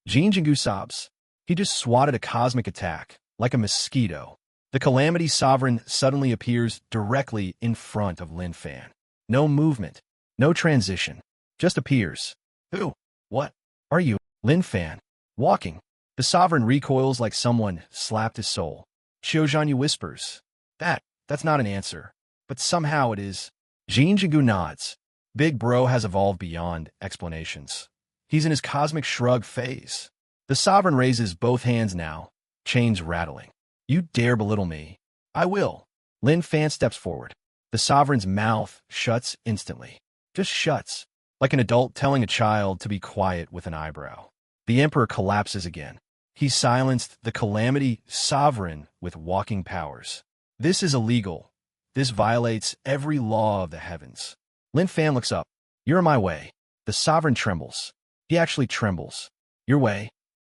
Jin Jingu sobs. He just swatted a cosmic attack, like a mosquito. The Calamity Sovereign suddenly appears directly in front of Lin Fan. No movement. No transition. Just appears. Who? What? Are you? Lin Fan. Walking. The Sovereign recoils like someone slapped his soul. Qiu Zhanyu whispers. That's not an answer. But somehow it is. Jin Jingu nods. Big Bro has evolved beyond explanations. He's in his cosmic shrug phase. The Sovereign raises both hands now, chains rattling. You dare belittle me. I will. Lin Fan steps forward. The Sovereign's mouth shuts instantly. Just shuts, like an adult telling a child to be quiet with an eyebrow. The Emperor collapses again. He silenced the Calamity Sovereign with walking powers. This is illegal. This violates every law of the heavens. Lin Fan looks up. You're in my way. The Sovereign trembles. He actually trembles. Your way?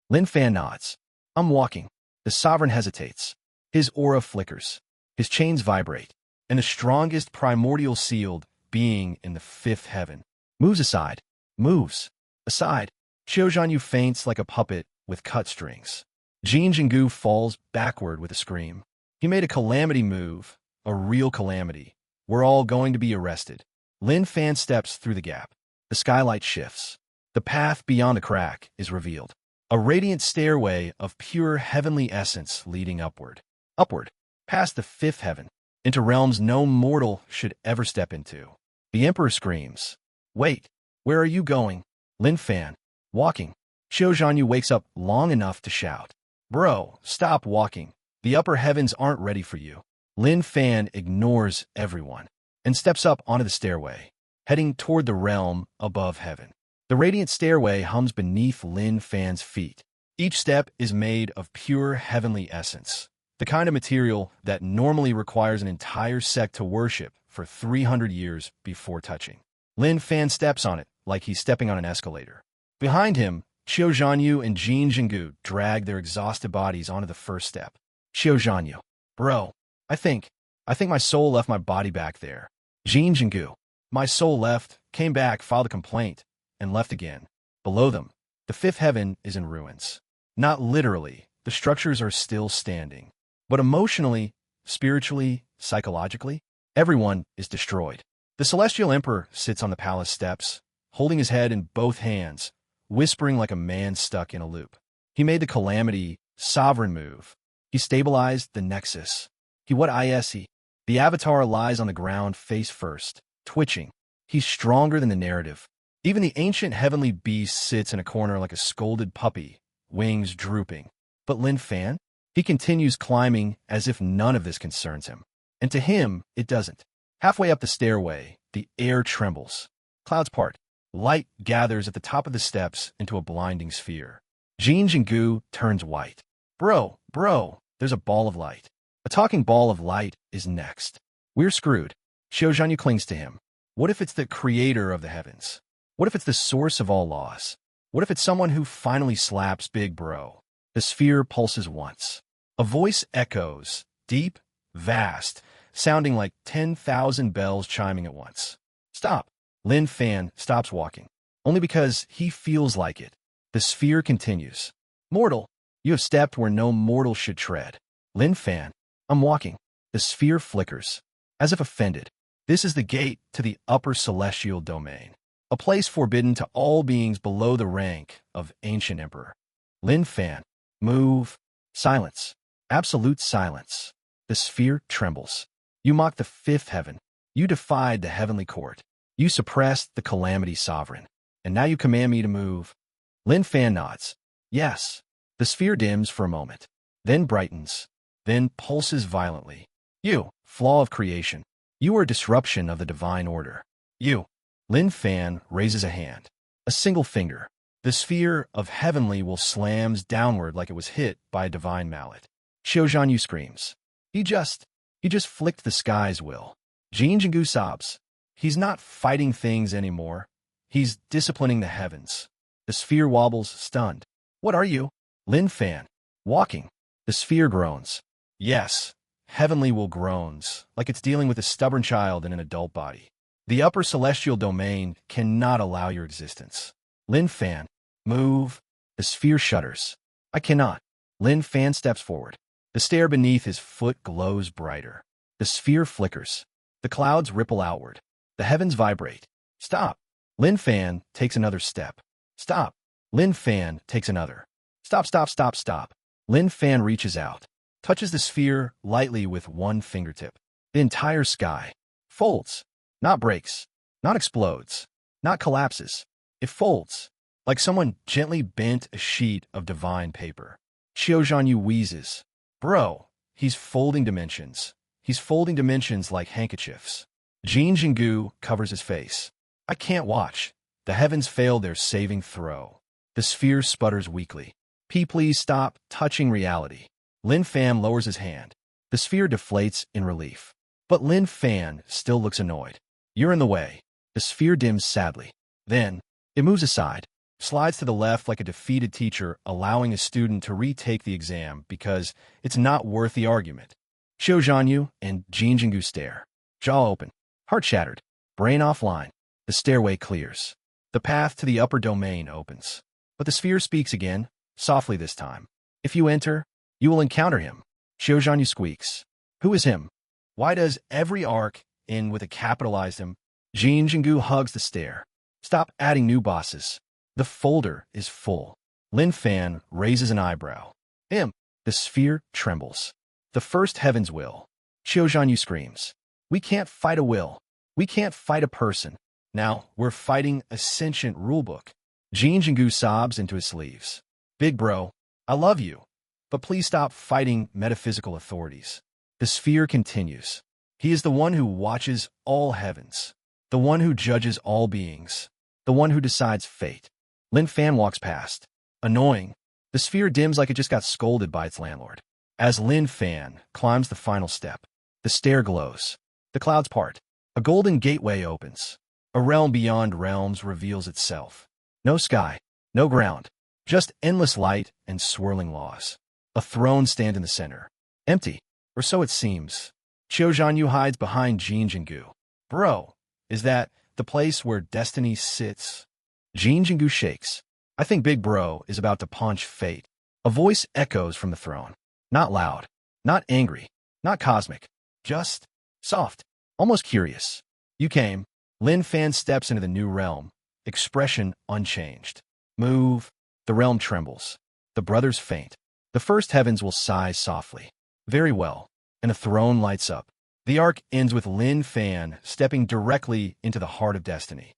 Lin Fan nods. I'm walking. The Sovereign hesitates. His aura flickers. His chains vibrate. And the strongest primordial sealed being in the fifth heaven moves aside. Moves. Aside. Qiu Zhanyu faints like a puppet with cut strings. Jin Jingu falls backward with a scream. He made a calamity move. A real calamity. We're all going to be arrested. Lin Fan steps through the gap. The skylight shifts. The path beyond the crack is revealed. A radiant stairway of pure heavenly essence leading upward. Upward. Past the fifth heaven. Into realms no mortal should ever step into. The Emperor screams. Wait. Where are you going? Lin Fan. Walking. Qiu Zhanyu wakes up long enough to shout. Bro, stop walking. The upper heavens aren't ready for you. Lin Fan ignores everyone and steps up onto the stairway, heading toward the realm above heaven. The radiant stairway hums beneath Lin Fan's feet. Each step is made of pure heavenly essence, the kind of material that normally requires an entire sect to worship for 300 years before touching. Lin Fan steps on it like he's stepping on an escalator. Behind him, Qiu Zhanyu and Jin Jingu drag their exhausted bodies onto the first step. Qiu Zhanyu. Bro, I think my soul left my body back there. Jin Jingu. My soul left, came back, filed a complaint, and left again. Below them, the fifth heaven is in ruins. Not literally, the structures are still standing. But emotionally, spiritually, psychologically, everyone is destroyed. The Celestial Emperor sits on the palace steps, holding his head in both hands, whispering like a man stuck in a loop. He made the Calamity Sovereign move. He stabilized the Nexus. The Avatar lies on the ground face first, twitching. He's stronger than the narrative. Even the ancient heavenly beast sits in a corner like a scolded puppy, wings drooping. But Lin Fan? He continues climbing as if none of this concerns him. And to him, it doesn't. Halfway up the stairway, the air trembles. Clouds part. Light gathers at the top of the steps into a blinding sphere. Jin Jingu turns white. Bro, there's a ball of light. A talking ball of light is next. We're screwed. Qiu Zhanyu clings to him. What if it's the creator of the heavens? What if it's the source of all laws? What if it's someone who finally slaps Big Bro? The sphere pulses once. A voice echoes, deep, vast, sounding like 10,000 bells chiming at once. Stop. Lin Fan stops walking, only because he feels like it. The sphere continues. Mortal, you have stepped where no mortal should tread. Lin Fan, I'm walking. The sphere flickers, as if offended. This is the gate to the upper celestial domain, a place forbidden to all beings below the rank of ancient emperor. Lin Fan, move. Silence. Absolute silence. The sphere trembles. You mocked the fifth heaven. You defied the heavenly court. You suppressed the Calamity Sovereign. And now you command me to move. Lin Fan nods. Yes. The sphere dims for a moment, then brightens, then pulses violently. You, flaw of creation. You are a disruption of the divine order. You. Lin Fan raises a hand. A single finger. The sphere of heavenly will slams downward like it was hit by a divine mallet. Xiao Zhanyu screams. He just flicked the sky's will. Jin Jingu sobs. He's not fighting things anymore. He's disciplining the heavens. The sphere wobbles, stunned. What are you? Lin Fan. Walking. The sphere groans. Yes. Heavenly will groans, like it's dealing with a stubborn child in an adult body. The upper celestial domain cannot allow your existence. Lin Fan. Move. The sphere shudders. I cannot. Lin Fan steps forward. The stair beneath his foot glows brighter. The sphere flickers. The clouds ripple outward. The heavens vibrate. Stop. Lin Fan takes another step. Stop. Lin Fan takes another. Stop, stop, stop, stop. Lin Fan reaches out, touches the sphere lightly with one fingertip. The entire sky folds, not breaks, not explodes, not collapses. It folds, like someone gently bent a sheet of divine paper. Xiao Zhanyu wheezes. Bro, he's folding dimensions. He's folding dimensions like handkerchiefs. Jin Jingu covers his face. I can't watch. The heavens failed their saving throw. The sphere sputters weakly. Please stop touching reality. Lin Fan lowers his hand. The sphere deflates in relief. But Lin Fan still looks annoyed. You're in the way. The sphere dims sadly. Then, it moves aside, slides to the left like a defeated teacher allowing a student to retake the exam because it's not worth the argument. Xiao Zhanyu and Jin Jingu stare. Jaw open. Heart shattered. Brain offline. The stairway clears. The path to the upper domain opens. But the sphere speaks again, softly this time. If you enter, you will encounter him. Xiao Zhanyu squeaks. Who is him? Why does every arc end with a capitalized him? Jin Jingu hugs the stair. Stop adding new bosses. The folder is full. Lin Fan raises an eyebrow. Him. The sphere trembles. The first heaven's will. Xiao Zhanyu screams. We can't fight a will. We can't fight a person. Now, we're fighting a sentient rulebook. Jin Jingu sobs into his sleeves. Big bro, I love you, but please stop fighting metaphysical authorities. The sphere continues. He is the one who watches all heavens, the one who judges all beings, the one who decides fate. Lin Fan walks past. Annoying. The sphere dims like it just got scolded by its landlord. As Lin Fan climbs the final step, the stair glows. The clouds part. A golden gateway opens. A realm beyond realms reveals itself. No sky, no ground, just endless light and swirling laws. A throne stands in the center. Empty, or so it seems. Xiao Zhanyu hides behind Jin Jingu. Bro, is that the place where destiny sits? Jin Jingu shakes. I think Big Bro is about to punch fate. A voice echoes from the throne. Not loud, not angry, not cosmic, just soft, almost curious. You came. Lin Fan steps into the new realm, expression unchanged. Move. The realm trembles. The brothers faint. The first heavens will sigh softly. Very well. And a throne lights up. The arc ends with Lin Fan stepping directly into the heart of destiny.